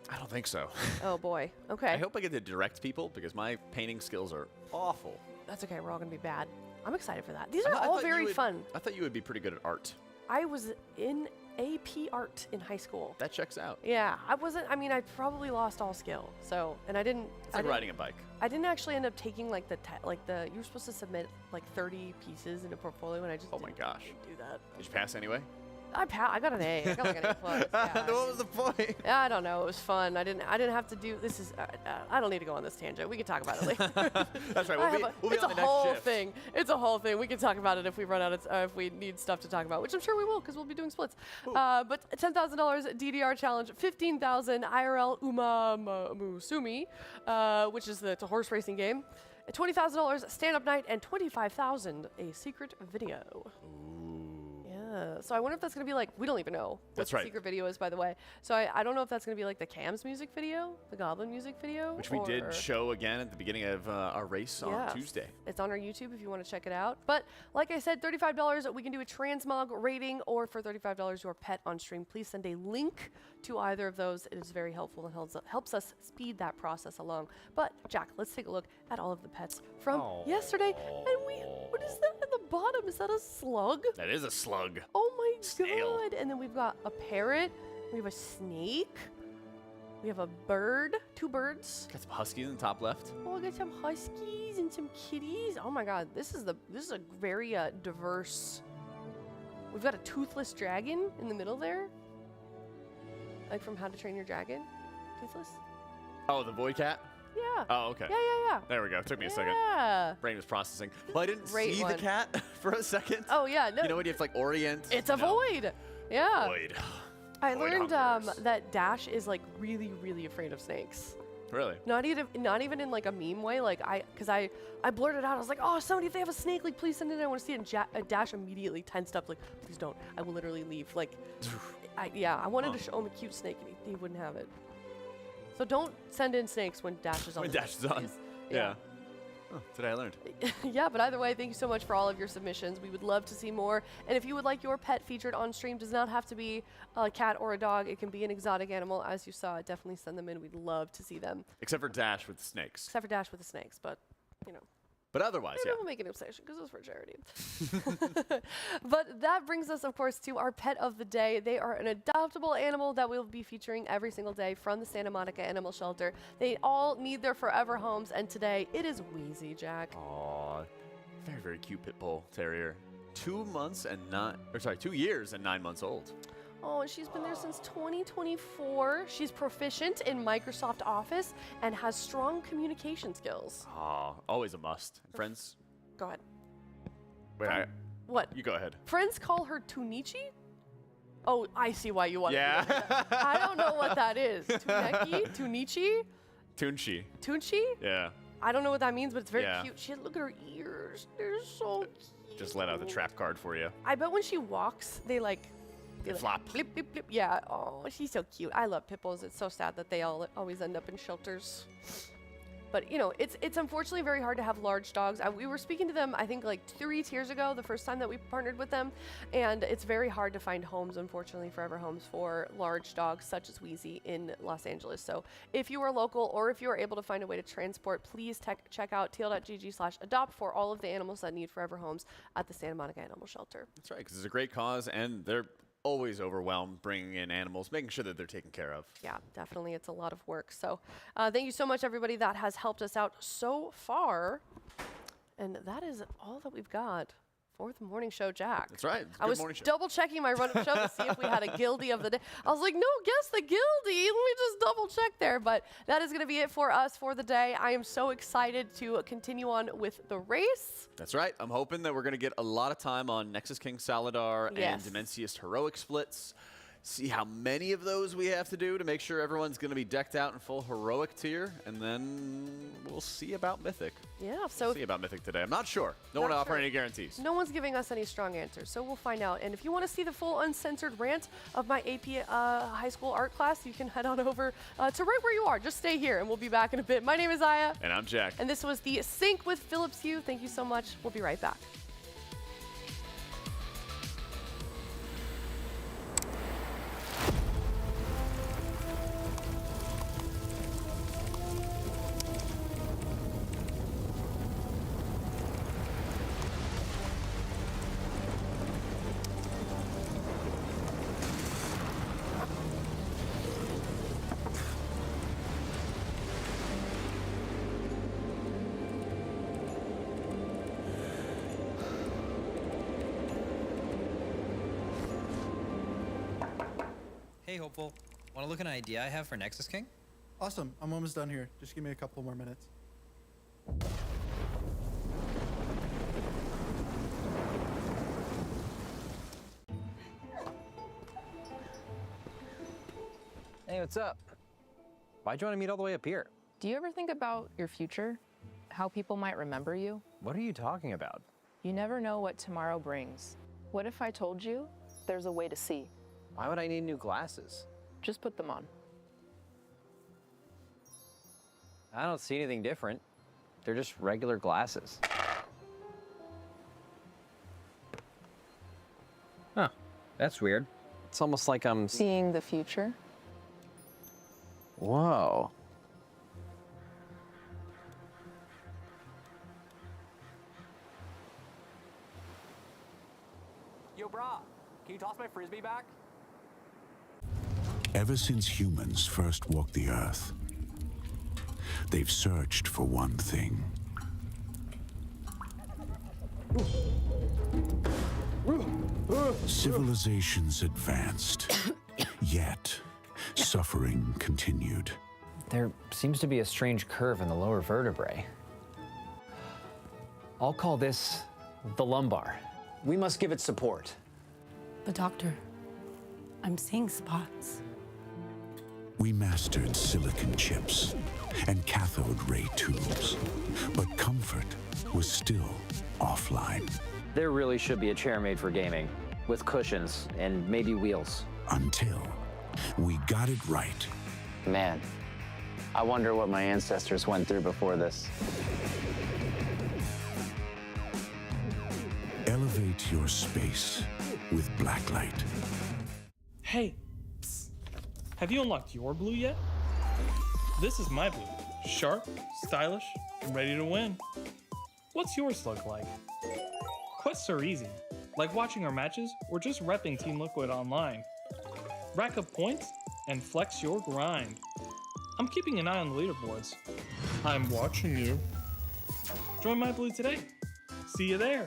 Speaker 3: I don't think so.
Speaker 2: Oh boy. Okay.
Speaker 3: I hope I get to direct people, because my painting skills are awful.
Speaker 2: That's okay. We're all going to be bad. I'm excited for that. These
Speaker 3: I
Speaker 2: are
Speaker 3: thought
Speaker 2: all
Speaker 3: you
Speaker 2: very
Speaker 3: would-
Speaker 2: fun.
Speaker 3: I thought you would be pretty good at art.
Speaker 2: I was in AP art in high school.
Speaker 3: That checks out.
Speaker 2: Yeah, I wasn't. I mean, I probably lost all skill. So, and I didn't.
Speaker 3: It's
Speaker 2: I
Speaker 3: like
Speaker 2: didn't,
Speaker 3: riding a bike.
Speaker 2: I didn't actually end up taking like you were supposed to submit like 30 pieces in a portfolio, and I just.
Speaker 3: Oh my gosh.
Speaker 2: Do that.
Speaker 3: Did you pass anyway?
Speaker 2: I got an A. I got like an A plus. Yeah.
Speaker 3: What was the point?
Speaker 2: I don't know. It was fun. I didn't have to do. This is. I don't need to go on this tangent. We can talk about it later.
Speaker 3: That's right. We'll be
Speaker 2: it's
Speaker 3: on
Speaker 2: a
Speaker 3: the
Speaker 2: whole
Speaker 3: next shift.
Speaker 2: thing. It's a whole thing. We can talk about it if we run out of if we need stuff to talk about, which I'm sure we will because we'll be doing splits. But $10,000 DDR challenge, 15,000 IRL Uma Musumi, which is the horse racing game, $20,000 stand-up night, and 25,000 a secret video. Yeah. So I wonder if that's gonna be like, we don't even know what
Speaker 3: That's
Speaker 2: the
Speaker 3: right.
Speaker 2: secret video is, by the way. So I don't know if that's gonna be like the Cam's music video, the Goblin music video,
Speaker 3: Which we did
Speaker 2: or-
Speaker 3: show again at the beginning of our race on
Speaker 2: Yeah.
Speaker 3: Tuesday.
Speaker 2: It's on our YouTube if you want to check it out. But like I said, $35, we can do a transmog rating, or for $35, your pet on stream. Please send a link to either of those. It is very helpful and helps us speed that process along. But Jack, let's take a look at all of the pets from yesterday. And what is that at the bottom? Is that a slug?
Speaker 3: That is a slug.
Speaker 2: Oh my
Speaker 3: Snail.
Speaker 2: god. And then we've got a parrot. We have a snake. We have a bird. 2 birds.
Speaker 3: Got some huskies in the top left.
Speaker 2: Oh, I got some huskies and some kitties. Oh my god, this is a very diverse. We've got a toothless dragon in the middle there, like from How to Train Your Dragon. Toothless.
Speaker 3: Oh, the void cat?
Speaker 2: Yeah.
Speaker 3: Oh, okay.
Speaker 2: Yeah.
Speaker 3: There we go. Took me a second.
Speaker 2: Yeah.
Speaker 3: Brain was processing. Well, I didn't
Speaker 2: Great
Speaker 3: see
Speaker 2: one.
Speaker 3: the cat for a second.
Speaker 2: Oh yeah. No.
Speaker 3: You know when you have to like orient?
Speaker 2: It's a void. Yeah.
Speaker 3: Void.
Speaker 2: I
Speaker 3: Void
Speaker 2: learned
Speaker 3: hunkers.
Speaker 2: that Dash is like really afraid of snakes.
Speaker 3: Really?
Speaker 2: Not even in like a meme way. Like because I blurted out. I was like, oh, somebody, if they have a snake, like please send it in. I want to see it. And Dash immediately tensed up. Like, please don't. I will literally leave. Like, I wanted to show him a cute snake, and he wouldn't have it. So don't send in snakes when Dash is on.
Speaker 3: When
Speaker 2: the
Speaker 3: Dash is on.
Speaker 2: please.
Speaker 3: Yeah. Oh, today I learned.
Speaker 2: Yeah, but either way, thank you so much for all of your submissions. We would love to see more. And if you would like your pet featured on stream, does not have to be a cat or a dog. It can be an exotic animal, as you saw. Definitely send them in. We'd love to see them.
Speaker 3: Except for Dash with the snakes.
Speaker 2: Except for Dash with the snakes, but you know.
Speaker 3: But otherwise,
Speaker 2: Maybe
Speaker 3: yeah.
Speaker 2: we'll make an obsession because it's for charity. But that brings us, of course, to our pet of the day. They are an adoptable animal that we'll be featuring every single day from the Santa Monica Animal Shelter. They all need their forever homes, and today it is Wheezy, Jack.
Speaker 3: Aw, very cute pit bull terrier. 2 years and 9 months old.
Speaker 2: Oh, and she's been there since 2024. She's proficient in Microsoft Office and has strong communication skills.
Speaker 3: Oh, always a must. Friends?
Speaker 2: Go ahead.
Speaker 3: Wait,
Speaker 2: What?
Speaker 3: you go ahead.
Speaker 2: Friends call her Tunichi? Oh, I see why you want
Speaker 3: Yeah.
Speaker 2: to. I don't know what that is. Tuneki? Tunichi?
Speaker 3: Tunchi.
Speaker 2: Tunchi?
Speaker 3: Yeah.
Speaker 2: I don't know what that means, but it's very
Speaker 3: Yeah.
Speaker 2: cute. Look at her ears. They're so cute.
Speaker 3: Just let out the trap card for you.
Speaker 2: I bet when she walks, they like
Speaker 3: flop.
Speaker 2: Blip, blip, blip. Yeah. Oh, she's so cute. I love pit bulls. It's so sad that they all always end up in shelters. But you know, it's unfortunately very hard to have large dogs. We were speaking to them, I think like 3 tiers ago, the first time that we partnered with them, and it's very hard to find homes, unfortunately, forever homes for large dogs such as Wheezy in Los Angeles. So if you are local or if you are able to find a way to transport, please check out tl.gg/adopt for all of the animals that need forever homes at the Santa Monica Animal Shelter.
Speaker 3: That's right, because it's a great cause, and they're always overwhelmed bringing in animals, making sure that they're taken care of.
Speaker 2: Yeah, definitely. It's a lot of work. So thank you so much, everybody that has helped us out so far. And that is all that we've got for the morning show, Jack.
Speaker 3: That's right.
Speaker 2: I was double checking my run-up show to see if we had a guildie of the day. I was like, no, guess the guildie. Let me just double check there. But that is going to be it for us for the day. I am so excited to continue on with the race.
Speaker 3: That's right. I'm hoping that we're going to get a lot of time on Nexus King Saladar
Speaker 2: Yes.
Speaker 3: and Dimensius Heroic splits. See how many of those we have to do to make sure everyone's going to be decked out in full Heroic tier. And then we'll see about Mythic.
Speaker 2: Yeah, so
Speaker 3: See about Mythic today. I'm not sure. Don't want to offer any guarantees.
Speaker 2: no one's giving us any strong answers, so we'll find out. And if you want to see the full uncensored rant of my AP high school art class, you can head on over to right where you are. Just stay here, and we'll be back in a bit. My name is Aya.
Speaker 3: And I'm Jack.
Speaker 2: And this was the Sync with Phillips Hue. Thank you so much. We'll be right back.
Speaker 6: Hey, Hopeful. Want to look at an idea I have for Nexus King?
Speaker 7: Awesome. I'm almost done here. Just give me a couple more minutes.
Speaker 8: Hey, what's up? Why'd you want to meet all the way up here?
Speaker 9: Do you ever think about your future? How people might remember you?
Speaker 8: What are you talking about?
Speaker 9: You never know what tomorrow brings. What if I told you there's a way to see?
Speaker 8: Why would I need new glasses?
Speaker 9: Just put them on.
Speaker 8: I don't see anything different. They're just regular glasses. Huh, that's weird. It's almost like I'm...
Speaker 9: Seeing the future?
Speaker 8: Whoa.
Speaker 10: Yo, brah, can you toss my frisbee back?
Speaker 11: Ever since humans first walked the Earth, they've searched for one thing. Civilizations advanced, yet suffering continued.
Speaker 8: There seems to be a strange curve in the lower vertebrae. I'll call this the lumbar.
Speaker 10: We must give it support.
Speaker 12: But doctor, I'm seeing spots.
Speaker 11: We mastered silicon chips and cathode ray tubes, but comfort was still offline.
Speaker 8: There really should be a chair made for gaming, with cushions and maybe wheels.
Speaker 11: Until we got it right.
Speaker 8: Man, I wonder what my ancestors went through before this.
Speaker 11: Elevate your space with Blacklyte.
Speaker 5: Hey, psst. Have you unlocked your blue yet? This is my blue. Sharp, stylish, and ready to win. What's yours look like? Quests are easy, like watching our matches or just repping Team Liquid online. Rack up points and flex your grind. I'm keeping an eye on the leaderboards. I'm watching you. Join my blue today. See you there.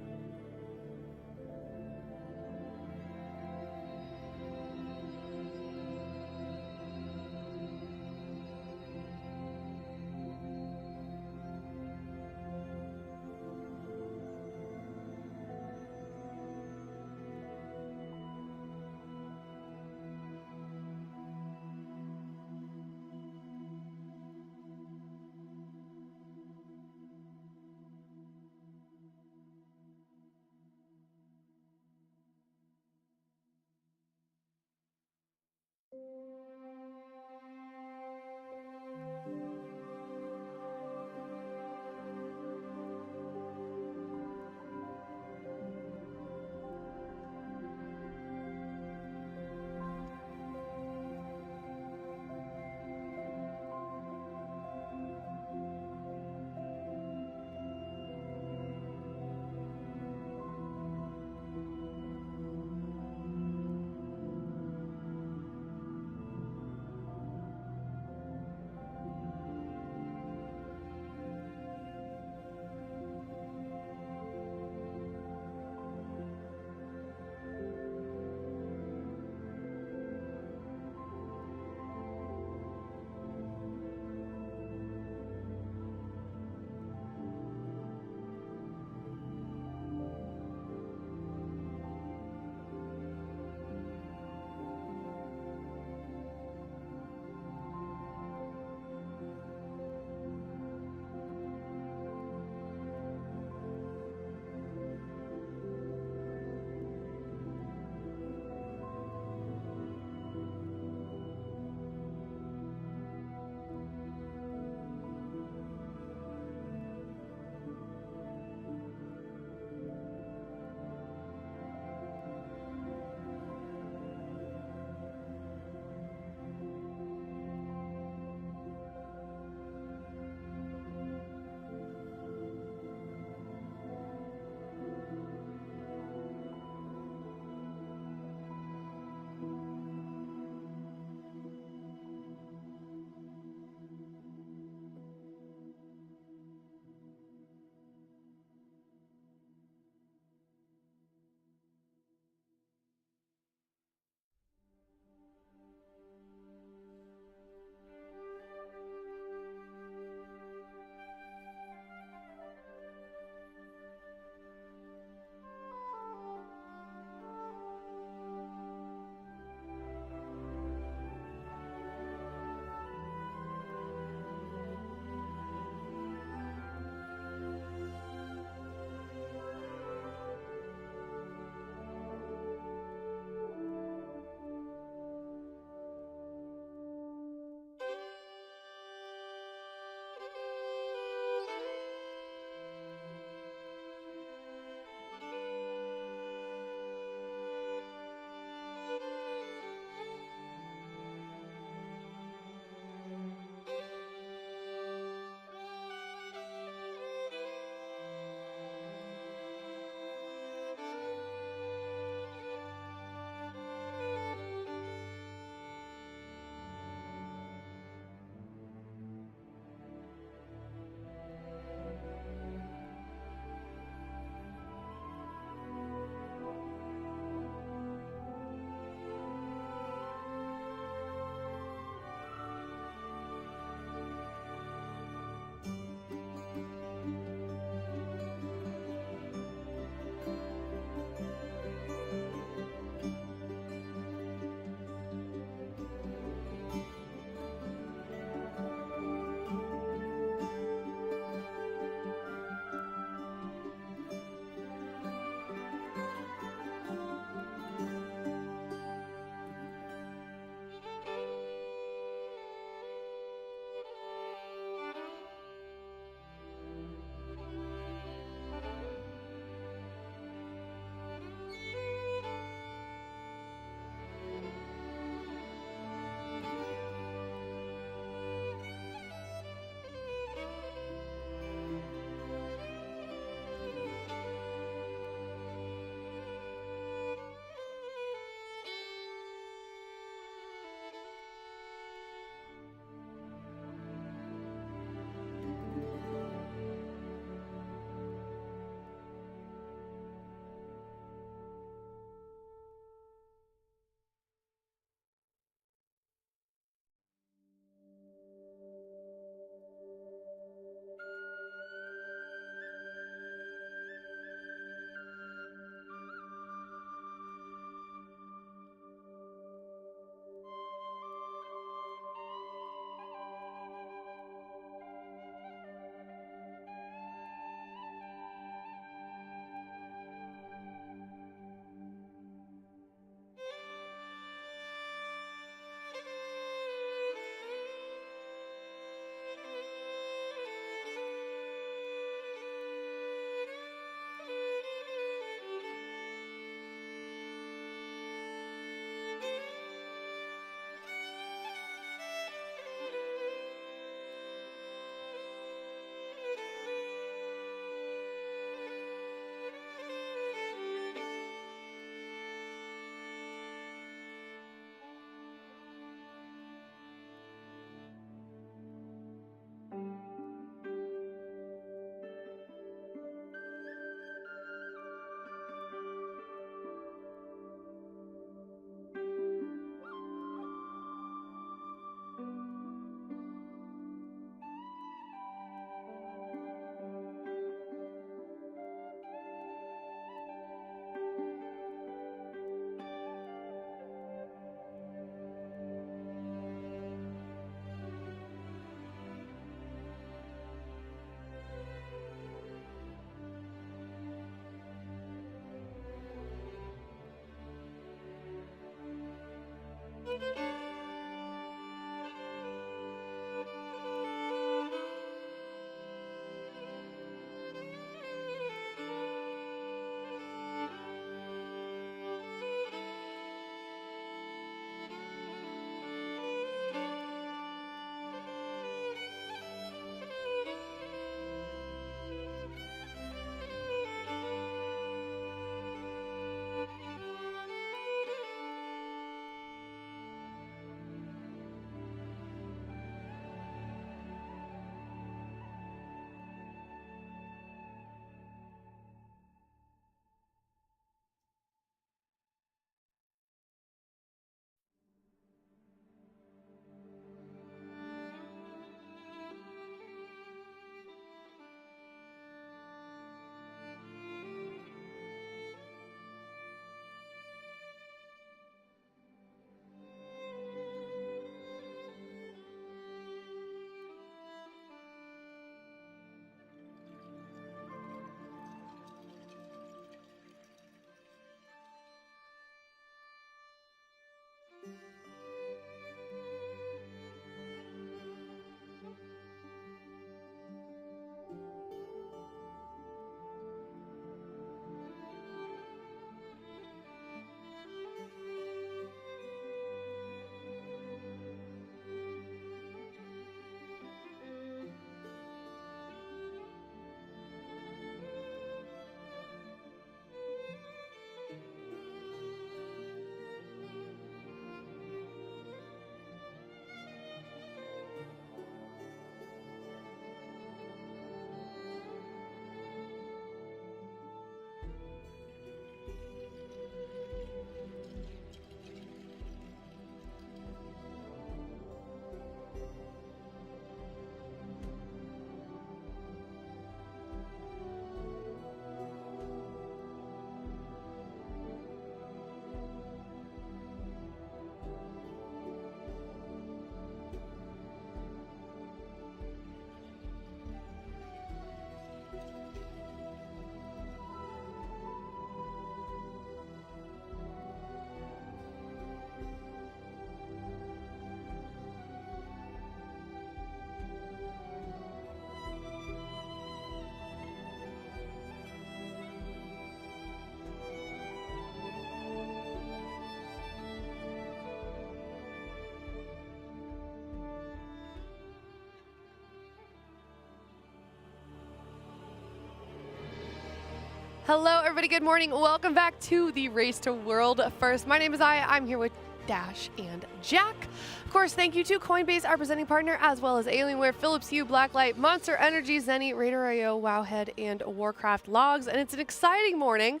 Speaker 2: Hello, everybody. Good morning. Welcome back to the Race to World First. My name is Aya. I'm here with Dash and Jack. Of course, thank you to Coinbase, our presenting partner, as well as Alienware, Philips Hue, Blacklyte, Monster Energy, Zenni, RaiderIO, Wowhead, and Warcraft Logs. And it's an exciting morning.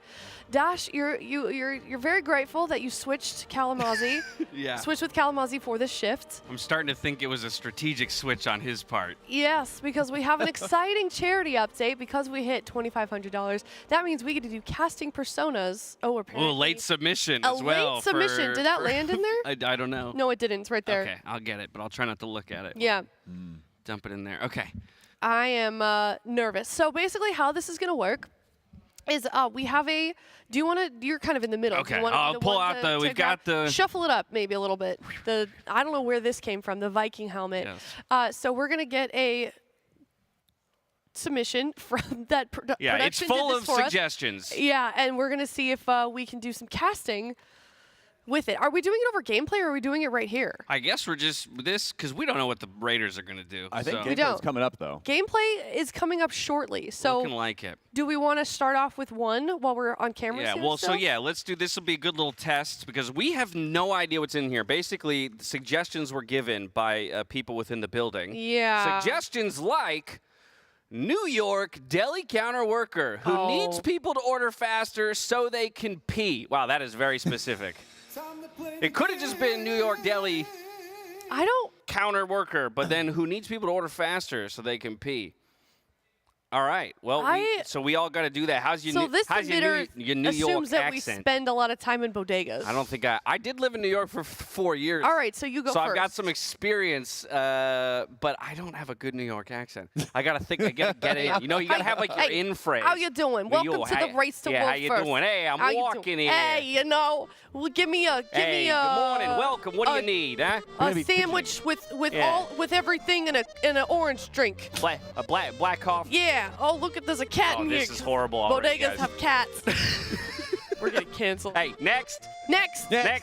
Speaker 2: Dash, you're very grateful that you switched Kalamazoo.
Speaker 13: Yeah.
Speaker 2: Switched with Kalamazoo for this shift.
Speaker 13: I'm starting to think it was a strategic switch on his part.
Speaker 2: Yes, because we have an exciting charity update because we hit $2,500. That means we get to do casting personas. Oh, apparently.
Speaker 13: Oh, late submission as well.
Speaker 2: A late submission. Did that land in there?
Speaker 13: I don't know.
Speaker 2: No, it didn't. It's right there.
Speaker 13: Okay, I'll get it, but I'll try not to look at it.
Speaker 2: Yeah.
Speaker 13: Dump it in there. Okay.
Speaker 2: I am nervous. So basically how this is going to work is we have a, do you want to, you're kind of in the middle.
Speaker 13: Okay,
Speaker 2: Do you wanna
Speaker 13: I'll
Speaker 2: be the
Speaker 13: pull
Speaker 2: one
Speaker 13: out
Speaker 2: to
Speaker 13: we've got the.
Speaker 2: Shuffle it up maybe a little bit. I don't know where this came from, the Viking helmet.
Speaker 13: Yes.
Speaker 2: So we're going to get a submission from that
Speaker 13: Yeah, it's
Speaker 2: production
Speaker 13: full
Speaker 2: did
Speaker 13: of
Speaker 2: this for us.
Speaker 13: suggestions.
Speaker 2: Yeah, and we're going to see if we can do some casting with it. Are we doing it over gameplay or are we doing it right here?
Speaker 13: I guess we're just this because we don't know what the Raiders are going to do.
Speaker 3: I think
Speaker 13: so.
Speaker 3: gameplay's coming up, though.
Speaker 2: Gameplay is coming up shortly. So
Speaker 13: Looking like it.
Speaker 2: do we want to start off with one while we're on camera?
Speaker 13: Yeah, well, so yeah, let's do this. Will be a good little test because we have no idea what's in here. Basically, the suggestions were given by people within the building.
Speaker 2: Yeah.
Speaker 13: Suggestions like New York deli counter worker who needs people to order faster so they can pee. Wow, that is very specific. It could have just been New York deli counter worker, but then who needs people to order faster so they can pee. All right. Well, so we all got to do that. How's your your New York
Speaker 2: assumes that
Speaker 13: accent?
Speaker 2: we spend a lot of time in bodegas.
Speaker 13: I don't think I did live in New York for 4 years.
Speaker 2: All right, so you go
Speaker 13: so
Speaker 2: first.
Speaker 13: I've got some experience, but I don't have a good New York accent. I got to think. I got to get in. You know, you got to have like your in phrase.
Speaker 2: How you doing? Welcome to the race to
Speaker 13: yeah,
Speaker 2: world
Speaker 13: how you
Speaker 2: first.
Speaker 13: doing? Hey, I'm walking here.
Speaker 2: Hey, you know, give me a
Speaker 13: good morning. Welcome. What do you need, huh?
Speaker 2: A sandwich with everything in an orange drink.
Speaker 13: Black coffee.
Speaker 2: Yeah. Oh, look at there's a cat in here.
Speaker 13: This is horrible already,
Speaker 2: Bodegas
Speaker 13: guys.
Speaker 2: have cats. We're getting canceled.
Speaker 13: Hey, next.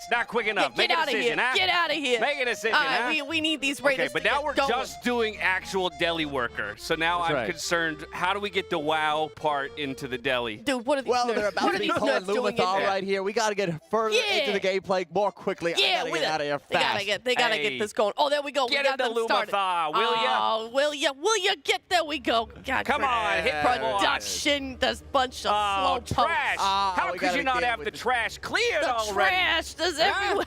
Speaker 13: Not quick enough.
Speaker 2: Get
Speaker 13: Make a
Speaker 2: out of
Speaker 13: decision,
Speaker 2: here.
Speaker 13: huh?
Speaker 2: Get out of here.
Speaker 13: Make a decision, huh?
Speaker 2: We need these raiders.
Speaker 13: Okay, but now we're just doing actual deli worker. So now I'm concerned. How do we get the WoW part into the deli?
Speaker 2: Dude, what are these
Speaker 1: Well, they're about to be pulling Lumathal right here. We got to get further into the gameplay more quickly.
Speaker 2: Yeah,
Speaker 1: I got to get out of here fast.
Speaker 2: They gotta get this going. Oh, there we go.
Speaker 13: Get
Speaker 2: we got
Speaker 13: into
Speaker 2: them started.
Speaker 13: Lumathal, will ya?
Speaker 2: Oh, will ya get there? We go. God,
Speaker 13: Come on, hit
Speaker 2: production. There's a bunch of slow
Speaker 13: trash. How could you not have the trash cleared already?
Speaker 2: Trash is everywhere.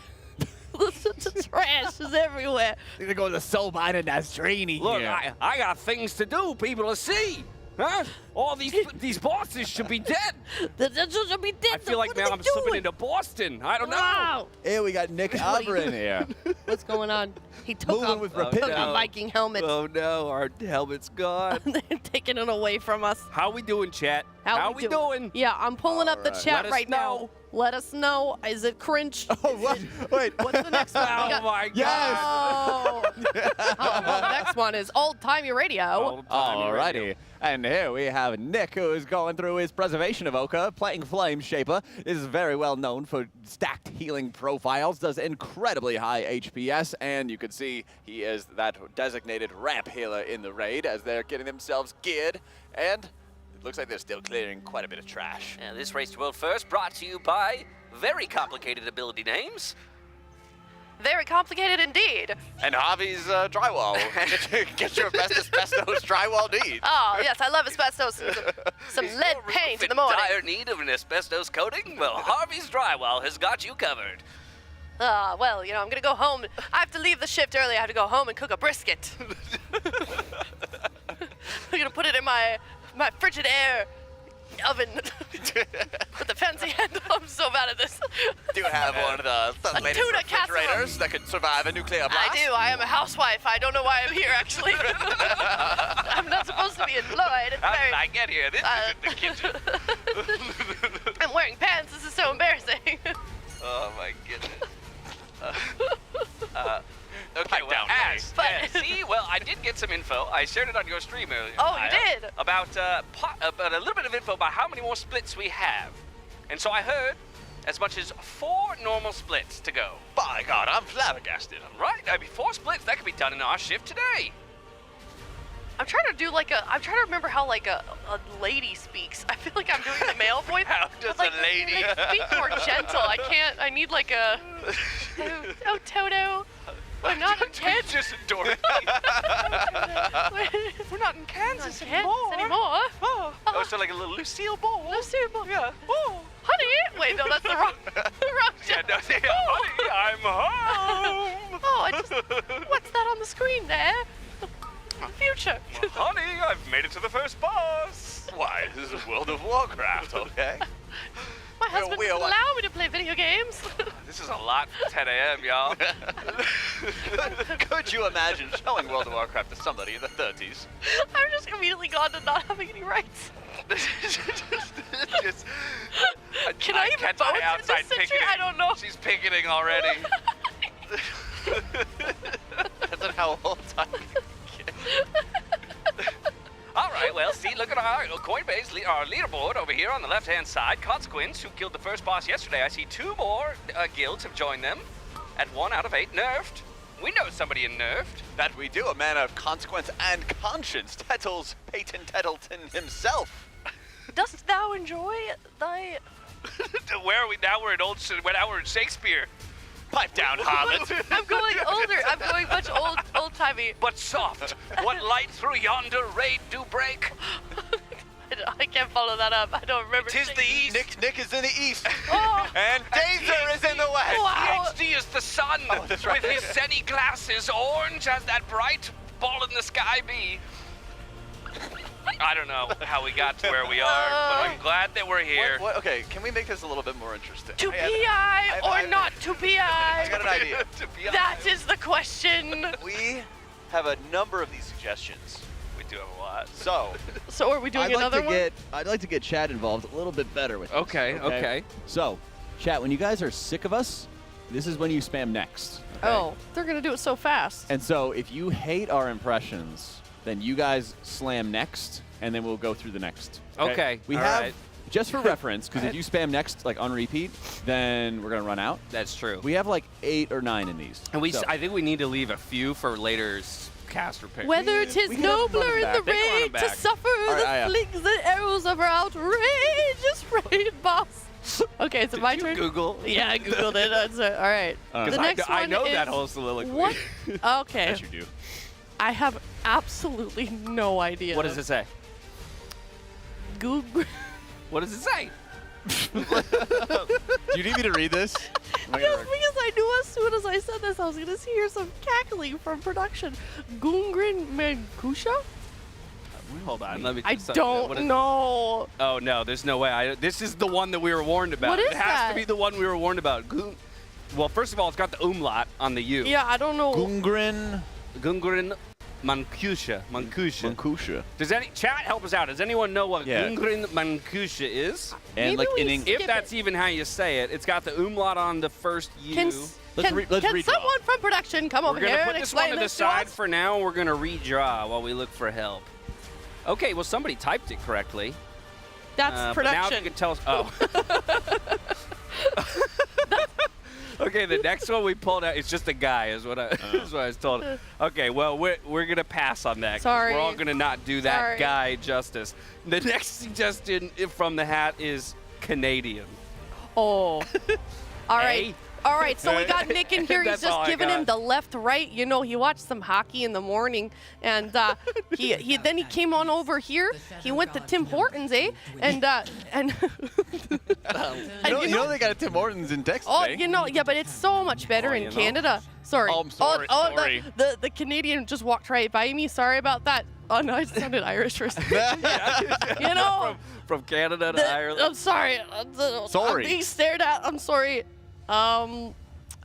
Speaker 2: The trash is everywhere.
Speaker 1: They're going to go to the soul mine and that's draining.
Speaker 13: Look, I got things to do, people to see. Huh? All these bosses should be dead.
Speaker 2: The should be dead.
Speaker 13: I feel like now I'm slipping into Boston. I don't know.
Speaker 1: Here we got Nick Albert in here.
Speaker 2: What's going on? He took off the Viking helmet.
Speaker 13: Oh no, our helmet's gone.
Speaker 2: They're taking it away from us.
Speaker 13: How we doing, chat? How we doing?
Speaker 2: Yeah, I'm pulling up the chat right now. Let us know. Is it cringe?
Speaker 1: Oh, what? Wait.
Speaker 2: What's the next one?
Speaker 13: Oh my God.
Speaker 1: Yes.
Speaker 2: Oh. Well, the next one is old-timey radio.
Speaker 1: Alrighty. And here we have Nick, who is going through his Preservation Evoker, playing Flame Shaper. Is very well known for stacked healing profiles, does incredibly high HPS, and you can see he is that designated ramp healer in the raid as they're getting themselves geared, and it looks like they're still clearing quite a bit of trash.
Speaker 14: And this Race to World First brought to you by very complicated ability names.
Speaker 2: Very complicated indeed.
Speaker 1: And Harvey's drywall. Get your best asbestos drywall needs.
Speaker 2: Oh, yes, I love asbestos. Some lead paint in the morning.
Speaker 14: Dire need of an asbestos coating? Well, Harvey's Drywall has got you covered.
Speaker 2: Well, you know, I'm going to go home. I have to leave the shift early. I have to go home and cook a brisket. I'm going to put it in my frigid air oven with the fancy handle. I'm so bad at this.
Speaker 1: Do you have one of the latest refrigerators that could survive a nuclear blast?
Speaker 2: I do. I am a housewife. I don't know why I'm here, actually. I'm not supposed to be employed.
Speaker 14: How did I get here? This isn't the kitchen.
Speaker 2: I'm wearing pants. This is so embarrassing.
Speaker 14: Oh, my goodness. Okay, well, see, well, I did get some info. I shared it on your stream earlier.
Speaker 2: Oh, you did?
Speaker 14: About a little bit of info about how many more splits we have. And so I heard as much as 4 normal splits to go.
Speaker 1: By God, I'm flabbergasted.
Speaker 14: Right? I mean, 4 splits, that could be done in our shift today.
Speaker 2: I'm trying to do I'm trying to remember how like a lady speaks. I feel like I'm doing the male voice.
Speaker 14: How does a lady?
Speaker 2: Speak more gentle. I need like a, oh Toto. We're not in Kansas.
Speaker 14: Just Dorothy.
Speaker 2: We're not in Kansas anymore. Oh,
Speaker 14: so like a little Lucille Ball.
Speaker 2: Lucille Ball.
Speaker 14: Yeah.
Speaker 2: Oh, honey. Wait, no, that's the wrong
Speaker 14: Yeah, no, honey, I'm home.
Speaker 2: Oh, what's that on the screen there? The future.
Speaker 14: Well, honey, I've made it to the first boss.
Speaker 1: Why, this is World of Warcraft, okay?
Speaker 2: My husband doesn't allow me to play video games.
Speaker 14: This is a lot for 10 a.m., y'all.
Speaker 1: Could you imagine showing World of Warcraft to somebody in the 30s?
Speaker 2: I'm just immediately gone to not having any rights. Can I even vote in this century? I don't know.
Speaker 14: She's picketing already.
Speaker 1: That's how old I get.
Speaker 14: All right, well, see, look at our Coinbase, our leaderboard over here on the left-hand side. Consequence, who killed the first boss yesterday. I see 2 more guilds have joined them at 1 out of 8 nerfed. We know somebody in nerfed.
Speaker 1: That we do, a man of consequence and conscience. Tettles Peyton Tettleton himself.
Speaker 2: Dost thou enjoy thy...
Speaker 14: Where are we now? We're in Shakespeare.
Speaker 1: Pipe down, harlot.
Speaker 2: I'm going older. I'm going much old-timey.
Speaker 14: But soft. What light through yonder raid do break?
Speaker 2: I can't follow that up. I don't remember.
Speaker 14: 'Tis the east.
Speaker 1: Nick is in the east.
Speaker 2: Oh.
Speaker 1: And Danger is in the west.
Speaker 2: Wow.
Speaker 14: PhD is the sun.
Speaker 1: Oh, that's right.
Speaker 14: With his Zenni glasses, orange as that bright ball in the sky be. I don't know how we got to where we are, but I'm glad that we're here.
Speaker 1: Okay, can we make this a little bit more interesting?
Speaker 2: To PI or not to PI?
Speaker 1: I got an idea.
Speaker 2: That is the question.
Speaker 1: We have a number of these suggestions.
Speaker 14: We do have a lot.
Speaker 2: So are we doing another one?
Speaker 1: I'd like to get chat involved a little bit better with this.
Speaker 13: Okay.
Speaker 1: So, chat, when you guys are sick of us, this is when you spam next. Okay?
Speaker 2: Oh, they're going to do it so fast.
Speaker 1: And so if you hate our impressions, then you guys slam next, and then we'll go through the next.
Speaker 13: Okay.
Speaker 1: We
Speaker 13: all
Speaker 1: have,
Speaker 13: right.
Speaker 1: just for reference, because if you spam next, like on repeat, then we're going to run out.
Speaker 13: That's true.
Speaker 1: We have like 8 or 9 in these.
Speaker 13: And
Speaker 1: So-
Speaker 13: I think we need to leave a few for later's caster pick.
Speaker 2: Whether it is nobler in the raid to suffer the slings and arrows of our outrageous raid boss. Okay, so my turn.
Speaker 13: Google?
Speaker 2: Yeah, I googled it. That's it. All right. The next
Speaker 13: I
Speaker 2: one
Speaker 13: know
Speaker 2: is
Speaker 13: that whole soliloquy.
Speaker 2: What? Okay.
Speaker 1: Yes, you do.
Speaker 2: I have absolutely no idea.
Speaker 13: What does it say?
Speaker 2: Google.
Speaker 13: What does it say?
Speaker 1: Do you need me to read this?
Speaker 2: Yes, because I knew as soon as I said this, I was going to hear some cackling from production. Gungrin Mankusha?
Speaker 13: Hold on, let me.
Speaker 2: I
Speaker 13: just
Speaker 2: don't know.
Speaker 13: Oh no, there's no way. This is the one that we were warned about.
Speaker 2: What is
Speaker 13: it has
Speaker 2: that?
Speaker 13: to be the one we were warned about. Well, first of all, it's got the umlaut on the U.
Speaker 2: Yeah, I don't know.
Speaker 13: Gungrin Mankusha. Does any chat help us out? Does anyone know what Gungrin Mankusha is?
Speaker 1: And
Speaker 2: Maybe we
Speaker 13: if that's even how you say it, it's got the umlaut on the first U.
Speaker 2: Can
Speaker 1: redraw.
Speaker 2: someone from production come over
Speaker 13: We're
Speaker 2: here
Speaker 13: gonna
Speaker 2: and
Speaker 13: put this one
Speaker 2: explain
Speaker 13: to the
Speaker 2: this to
Speaker 13: side
Speaker 2: us?
Speaker 13: for now. We're gonna redraw while we look for help. Okay, well somebody typed it correctly.
Speaker 2: That's
Speaker 13: But now
Speaker 2: production.
Speaker 13: you can tell us. Oh. Okay, the next one we pulled out, it's just a guy, is what I was told. Okay, well, we're going to pass on that. 'Cause
Speaker 2: Sorry.
Speaker 13: We're all going to not do that
Speaker 2: Sorry.
Speaker 13: guy justice. The next suggestion from the hat is Canadian.
Speaker 2: Oh. All right.
Speaker 13: Hey.
Speaker 2: All right, so we got Nick in here. He's
Speaker 13: That's all
Speaker 2: just
Speaker 13: I
Speaker 2: giving him
Speaker 13: got.
Speaker 2: the left-right. You know, he watched some hockey in the morning, and he then he came on over here. He went to Tim Hortons, eh? And
Speaker 1: You know they got a Tim Hortons in Texas,
Speaker 2: oh,
Speaker 1: eh?
Speaker 2: you know, yeah, but it's so much better in
Speaker 1: you know.
Speaker 2: Canada. Sorry.
Speaker 1: Oh, I'm sorry, sorry.
Speaker 2: The Canadian just walked right by me. Sorry about that. Oh no, I sounded Irish for a second. You know.
Speaker 13: From Canada to Ireland.
Speaker 2: I'm sorry.
Speaker 1: Sorry.
Speaker 2: I'm being stared at. I'm sorry.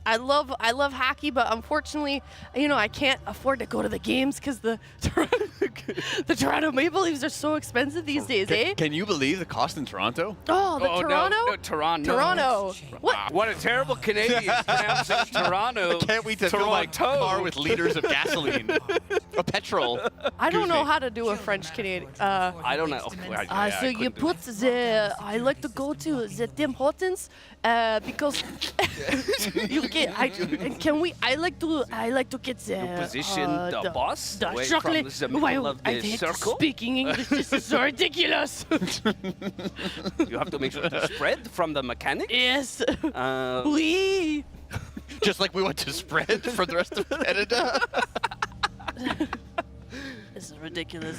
Speaker 2: I love hockey, but unfortunately, you know, I can't afford to go to the games because the Toronto Maple Leafs are so expensive these days, eh?
Speaker 1: Can you believe the cost in Toronto?
Speaker 2: Oh, the Toronto?
Speaker 13: No, Toronto.
Speaker 2: Toronto. What?
Speaker 13: What a terrible Canadian pronouncing Toronto.
Speaker 1: Can't wait to fill my car with liters of gasoline. Of petrol.
Speaker 2: I don't know how to do a French Canadian.
Speaker 13: I don't know.
Speaker 2: So you put the. I like to go to the Tim Hortons because you get. I like to get the.
Speaker 13: You position the boss
Speaker 2: The
Speaker 13: away
Speaker 2: chocolate.
Speaker 13: from the middle of
Speaker 2: I
Speaker 13: the
Speaker 2: hate
Speaker 13: circle.
Speaker 2: speaking English. This is so ridiculous.
Speaker 13: You have to make sure to spread from the mechanic.
Speaker 2: Yes.
Speaker 13: Uh,
Speaker 2: Oui.
Speaker 1: Just like we went to spread for the rest of Canada.
Speaker 2: This is ridiculous.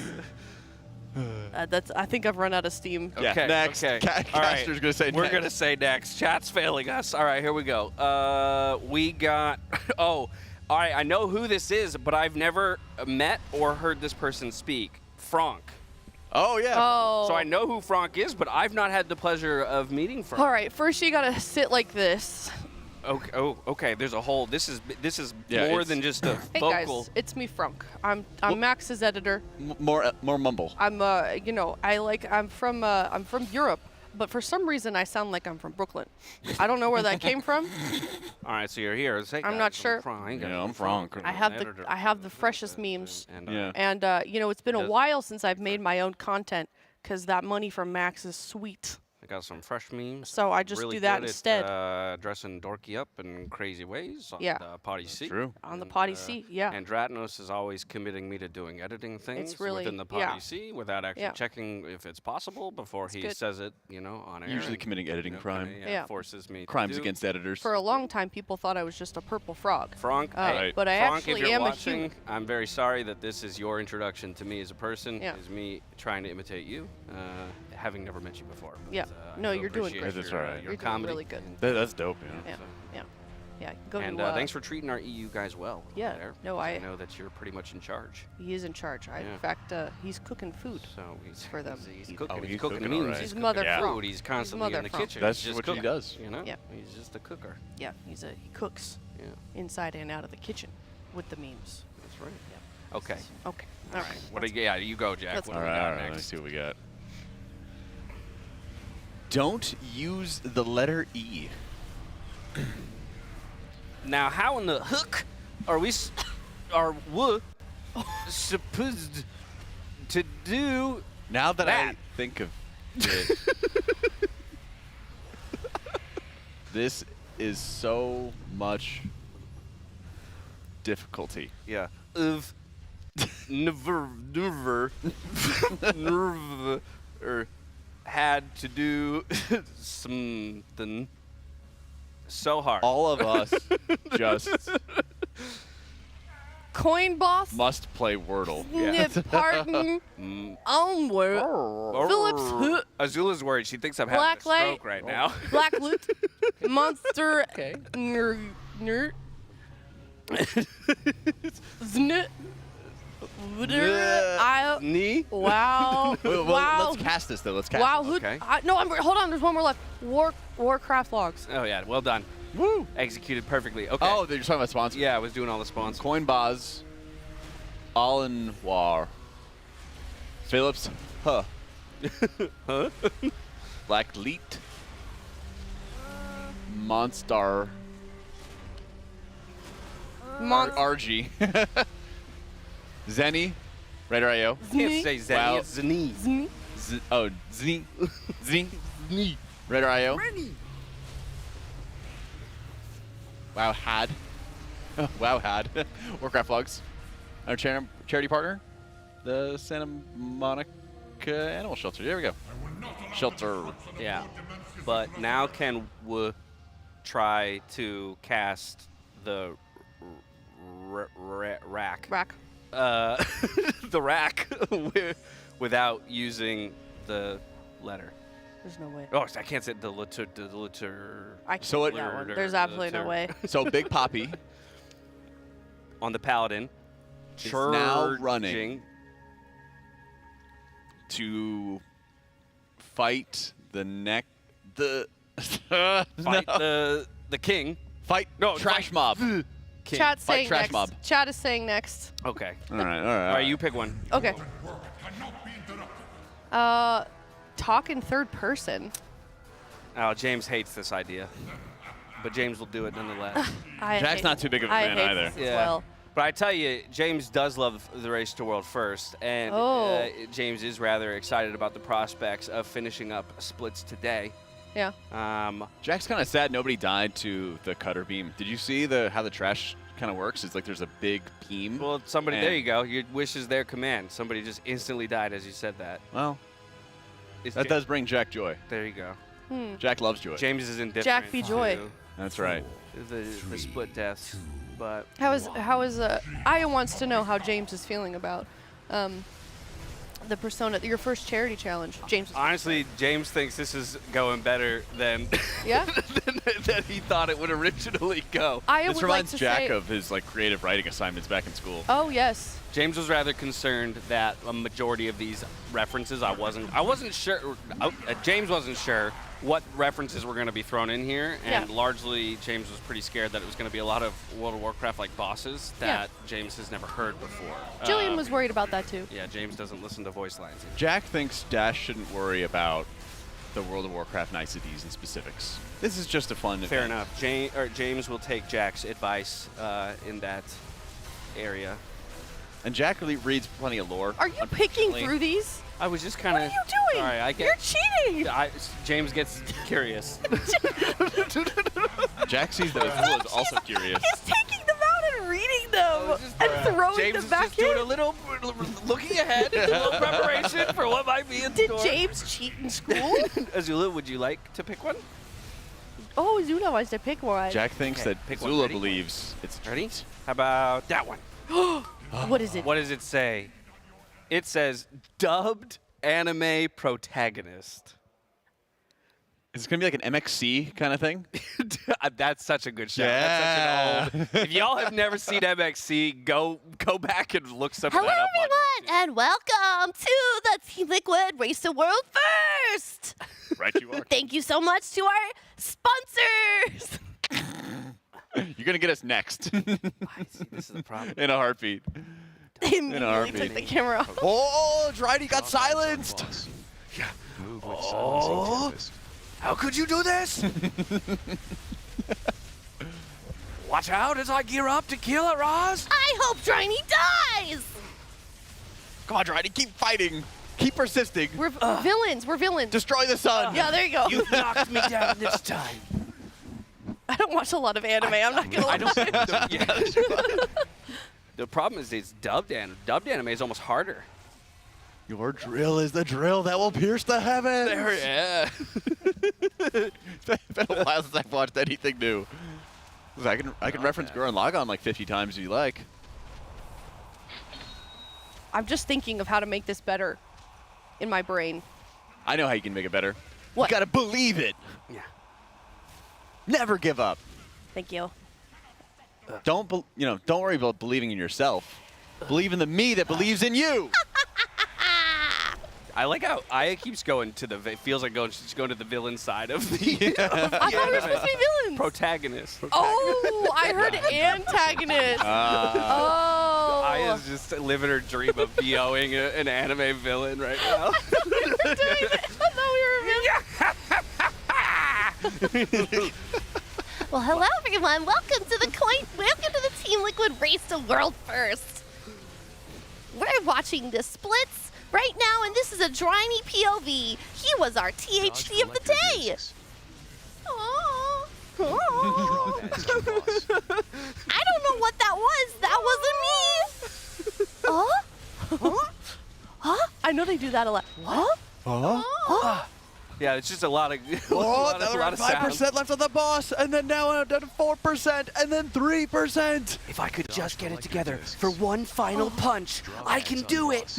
Speaker 2: I think I've run out of steam.
Speaker 1: Yeah,
Speaker 13: Okay.
Speaker 1: next.
Speaker 13: Okay.
Speaker 1: All right. Caster's gonna say
Speaker 13: We're
Speaker 1: next.
Speaker 13: gonna say next. Chat's failing us. All right, here we go. We got. Oh, all right. I know who this is, but I've never met or heard this person speak. Franck.
Speaker 1: Oh yeah.
Speaker 2: Oh.
Speaker 13: So I know who Franck is, but I've not had the pleasure of meeting Franck.
Speaker 2: All right. First, you gotta sit like this.
Speaker 13: Okay. Oh, okay. There's a whole. This is
Speaker 1: Yeah,
Speaker 13: more
Speaker 1: it's-
Speaker 13: than just a
Speaker 2: Hey
Speaker 13: vocal.
Speaker 2: guys, it's me, Franck. I'm Max's editor.
Speaker 1: More mumble.
Speaker 2: I'm you know, I'm from Europe, but for some reason I sound like I'm from Brooklyn. I don't know where that came from.
Speaker 13: All right, so you're here. Say,
Speaker 2: I'm
Speaker 13: guys,
Speaker 2: not sure.
Speaker 13: Franck.
Speaker 1: Yeah, I'm Franck.
Speaker 2: I have the freshest memes,
Speaker 1: Yeah.
Speaker 2: and you know, it's been a
Speaker 13: Yes.
Speaker 2: while since I've made my own content because that money from Max is sweet.
Speaker 13: I got some fresh memes.
Speaker 2: So I just
Speaker 13: really
Speaker 2: do that
Speaker 13: good
Speaker 2: instead.
Speaker 13: At, dressing dorky up in crazy ways on
Speaker 2: Yeah.
Speaker 13: the potty seat.
Speaker 1: True.
Speaker 2: On the potty seat, yeah.
Speaker 13: And Dratnos is always committing me to doing editing things
Speaker 2: really-
Speaker 13: within the potty
Speaker 2: yeah.
Speaker 13: seat without actually
Speaker 2: Yeah.
Speaker 13: checking if it's possible before he
Speaker 2: good.
Speaker 13: says it, you know, on air.
Speaker 1: Usually
Speaker 13: and,
Speaker 1: committing editing
Speaker 13: you know,
Speaker 1: crime.
Speaker 13: kinda,
Speaker 2: Yeah.
Speaker 13: forces me
Speaker 1: Crimes
Speaker 13: to do.
Speaker 1: against editors.
Speaker 2: For a long time, people thought I was just a purple frog.
Speaker 13: Franck,
Speaker 1: Right.
Speaker 2: But I
Speaker 13: Franck,
Speaker 2: actually
Speaker 13: if you're
Speaker 2: am
Speaker 13: watching,
Speaker 2: a human.
Speaker 13: I'm very sorry that this is your introduction to me as a person,
Speaker 2: Yeah.
Speaker 13: is me trying to imitate you, having never met you before. But,
Speaker 2: Yeah.
Speaker 13: I
Speaker 2: No,
Speaker 13: do
Speaker 2: you're doing
Speaker 13: appreciate
Speaker 2: great.
Speaker 1: That's
Speaker 13: your,
Speaker 1: all right.
Speaker 13: your
Speaker 2: You're doing
Speaker 13: comedy.
Speaker 2: really good.
Speaker 1: That's dope. Yeah.
Speaker 2: Yeah, yeah. Yeah, go
Speaker 13: and
Speaker 2: to.
Speaker 13: thanks for treating our EU guys well.
Speaker 2: Yeah,
Speaker 13: There,
Speaker 2: no,
Speaker 13: I know that you're pretty much in charge.
Speaker 2: He is in charge. In fact, he's cooking food for them.
Speaker 13: He's cooking.
Speaker 3: he's
Speaker 13: cooking
Speaker 3: cooking,
Speaker 13: means
Speaker 3: alright.
Speaker 13: he's
Speaker 2: His mother
Speaker 13: cooking
Speaker 2: from.
Speaker 13: food. He's constantly in the
Speaker 2: from.
Speaker 13: kitchen.
Speaker 3: That's
Speaker 13: He's just
Speaker 3: what he
Speaker 13: cooking,
Speaker 3: does.
Speaker 13: You know?
Speaker 2: Yeah.
Speaker 13: He's just a cooker.
Speaker 2: Yeah, he cooks inside and out of the kitchen with the memes.
Speaker 13: That's right.
Speaker 2: Yeah.
Speaker 13: Okay.
Speaker 2: Okay. All right.
Speaker 13: What do you go, Jack?
Speaker 2: Let's
Speaker 13: What
Speaker 2: go.
Speaker 13: do we
Speaker 3: All
Speaker 13: got
Speaker 3: right, let me
Speaker 13: next?
Speaker 3: see what we got. Don't use the letter E.
Speaker 13: Now, how in the hook are we supposed to do?
Speaker 3: Now that
Speaker 13: that?
Speaker 3: I think of it, this is so much difficulty.
Speaker 13: Yeah. Of never, or had to do something so hard.
Speaker 3: All of us just
Speaker 2: Coin boss.
Speaker 3: must play Wordle.
Speaker 2: Pardon. Onward. Phillips.
Speaker 13: Azula's worried. She thinks I'm having a
Speaker 2: Blacklight.
Speaker 13: stroke right now.
Speaker 2: Blacklyte. Monster. Nerd. Znit.
Speaker 13: Knee?
Speaker 2: Wow. Wow.
Speaker 1: Let's cast this though. Let's cast.
Speaker 2: Wow.
Speaker 1: it.
Speaker 13: Okay.
Speaker 2: No, hold on. There's one more left. Warcraft logs.
Speaker 13: Oh, yeah. Well done.
Speaker 3: Woo!
Speaker 13: Executed perfectly. Okay.
Speaker 3: Oh, you're talking about sponsors.
Speaker 13: Yeah, I was doing all the spawns.
Speaker 3: Coinbase, Alienware, Phillips, huh? Blacklyte, Monster, RG, Zenni, RaiderIO.
Speaker 13: Can't say Zenni.
Speaker 3: Wow.
Speaker 13: It's Zenni.
Speaker 3: Zenni, RaiderIO. Wowhead. Wowhead. Warcraft logs. Our charity partner, the Santa Monica Animal Shelter. There we go. Shelter.
Speaker 13: Yeah. But now can we try to cast the rack?
Speaker 2: Rack.
Speaker 13: The rack without using the letter.
Speaker 2: There's no way.
Speaker 13: Oh, I can't say the litter.
Speaker 2: I can't
Speaker 3: So it-
Speaker 2: do that one. There's absolutely no way.
Speaker 3: So Big Poppy
Speaker 13: on the Paladin
Speaker 3: is now
Speaker 13: charging.
Speaker 3: running to fight the
Speaker 13: Fight the king.
Speaker 3: Fight
Speaker 13: No,
Speaker 3: trash
Speaker 13: fight
Speaker 3: mob.
Speaker 13: King.
Speaker 2: Chat's
Speaker 3: Fight
Speaker 2: saying
Speaker 3: trash
Speaker 2: next.
Speaker 3: mob.
Speaker 2: Chat is saying next.
Speaker 13: Okay.
Speaker 3: All right.
Speaker 13: All right, you pick one.
Speaker 2: Okay. Talk in third person.
Speaker 13: Oh, James hates this idea, but James will do it nonetheless.
Speaker 3: Jack's not too big of a fan
Speaker 2: hate
Speaker 3: either.
Speaker 2: this as well.
Speaker 13: But I tell you, James does love the race to world first, and James is rather excited about the prospects of finishing up splits today.
Speaker 2: Yeah.
Speaker 3: Jack's kind of sad nobody died to the cutter beam. Did you see how the trash kind of works? It's like there's a big beam.
Speaker 13: Well, somebody, there you go. Your wish is their command. Somebody just instantly died as you said that.
Speaker 3: Well, that does bring Jack joy.
Speaker 13: There you go.
Speaker 3: Jack loves joy.
Speaker 13: James is indifferent.
Speaker 2: Jack be joy.
Speaker 13: to
Speaker 3: That's right.
Speaker 13: The split deaths, but
Speaker 2: How is Aya wants to know how James is feeling about the persona, your first charity challenge. James.
Speaker 13: Honestly, James thinks this is going better than
Speaker 2: Yeah?
Speaker 13: than he thought it would originally go.
Speaker 2: Aya
Speaker 3: This
Speaker 2: would
Speaker 3: reminds
Speaker 2: like to
Speaker 3: Jack
Speaker 2: say,
Speaker 3: of his creative writing assignments back in school.
Speaker 2: Oh yes.
Speaker 13: James was rather concerned that a majority of these references, I wasn't sure. James wasn't sure what references were going to be thrown in here, and largely James was pretty scared that it was going to be a lot of World of Warcraft like bosses that James has never heard before.
Speaker 2: Jillian was worried about that too.
Speaker 13: Yeah, James doesn't listen to voice lines.
Speaker 3: Jack thinks Dash shouldn't worry about the World of Warcraft niceties and specifics. This is just a fun
Speaker 13: Fair
Speaker 3: event.
Speaker 13: enough. James will take Jack's advice in that area.
Speaker 3: And Jack really reads plenty of lore.
Speaker 2: Are you picking through these?
Speaker 13: I was just kind of.
Speaker 2: What are you doing?
Speaker 13: Sorry,
Speaker 2: You're cheating.
Speaker 13: James gets curious.
Speaker 3: Jack sees that Azula is also curious.
Speaker 2: He's taking them out and reading them and throwing
Speaker 13: James
Speaker 2: them
Speaker 13: is
Speaker 2: back
Speaker 13: just
Speaker 2: in.
Speaker 13: doing a little looking ahead, a little preparation for what might be in
Speaker 2: Did
Speaker 13: store.
Speaker 2: James cheat in school?
Speaker 13: Azula, would you like to pick one?
Speaker 2: Oh, Zuna wants to pick one.
Speaker 3: Jack thinks that
Speaker 13: pick one.
Speaker 3: Azula
Speaker 13: Ready?
Speaker 3: believes it's
Speaker 13: Ready? How about that one?
Speaker 2: What is it?
Speaker 13: What does it say? It says dubbed anime protagonist.
Speaker 1: Is it going to be like an MXC kind of thing?
Speaker 13: That's such a good shout.
Speaker 1: Yeah.
Speaker 13: That's such an old. If y'all have never seen MXC, go back and look some of that up.
Speaker 15: Hello, everyone, and welcome to the Team Liquid Race to World First.
Speaker 1: Right, you are.
Speaker 15: Thank you so much to our sponsors.
Speaker 1: You're going to get us next.
Speaker 13: This is the problem.
Speaker 1: In a heartbeat.
Speaker 2: They
Speaker 1: In a
Speaker 2: immediately
Speaker 1: heartbeat.
Speaker 2: took the camera off.
Speaker 1: Oh, Drydy got silenced.
Speaker 11: Yeah. Move with silencing
Speaker 13: How could you do this? Watch out as I gear up to kill it, Roz.
Speaker 15: I hope Dryny dies.
Speaker 1: Come on, Drydy, keep fighting. Keep persisting.
Speaker 2: We're villains. We're villains.
Speaker 1: Destroy the sun.
Speaker 2: Yeah, there you go.
Speaker 13: You knocked me down this time.
Speaker 2: I don't watch a lot of anime. I'm not gonna lie.
Speaker 13: The problem is it's dubbed anime. Dubbed anime is almost harder.
Speaker 1: Your drill is the drill that will pierce the heavens.
Speaker 13: Yeah.
Speaker 1: It's been a while since I've watched anything new. I can reference Gurren Lagann like 50 times if you like.
Speaker 2: I'm just thinking of how to make this better in my brain.
Speaker 1: I know how you can make it better.
Speaker 2: What?
Speaker 1: You gotta believe it.
Speaker 13: Yeah.
Speaker 1: Never give up.
Speaker 2: Thank you.
Speaker 1: Don't worry about believing in yourself. Believe in the me that believes in you.
Speaker 13: I like how Aya keeps going to the. It feels like she's going to the villain side of the.
Speaker 2: I thought we were supposed to be villains.
Speaker 13: Protagonist.
Speaker 2: Oh, I heard antagonist. Oh.
Speaker 13: Aya's just living her dream of VOing an anime villain right now.
Speaker 2: I thought we were villains.
Speaker 15: Well, hello, everyone. Welcome to the Team Liquid Race to World First. We're watching the splits right now, and this is a Dryny POV. He was our THD of the day. Aww. Aww. I don't know what that was. That wasn't me. Huh? Huh?
Speaker 2: I know they do that a lot. Huh?
Speaker 15: Huh?
Speaker 13: Yeah, it's just a lot of.
Speaker 1: Oh,
Speaker 13: a lot of
Speaker 1: 5% left on the boss, and then now I'm down to 4%, and then 3%.
Speaker 13: If I could just get it together for one final punch, I can do it.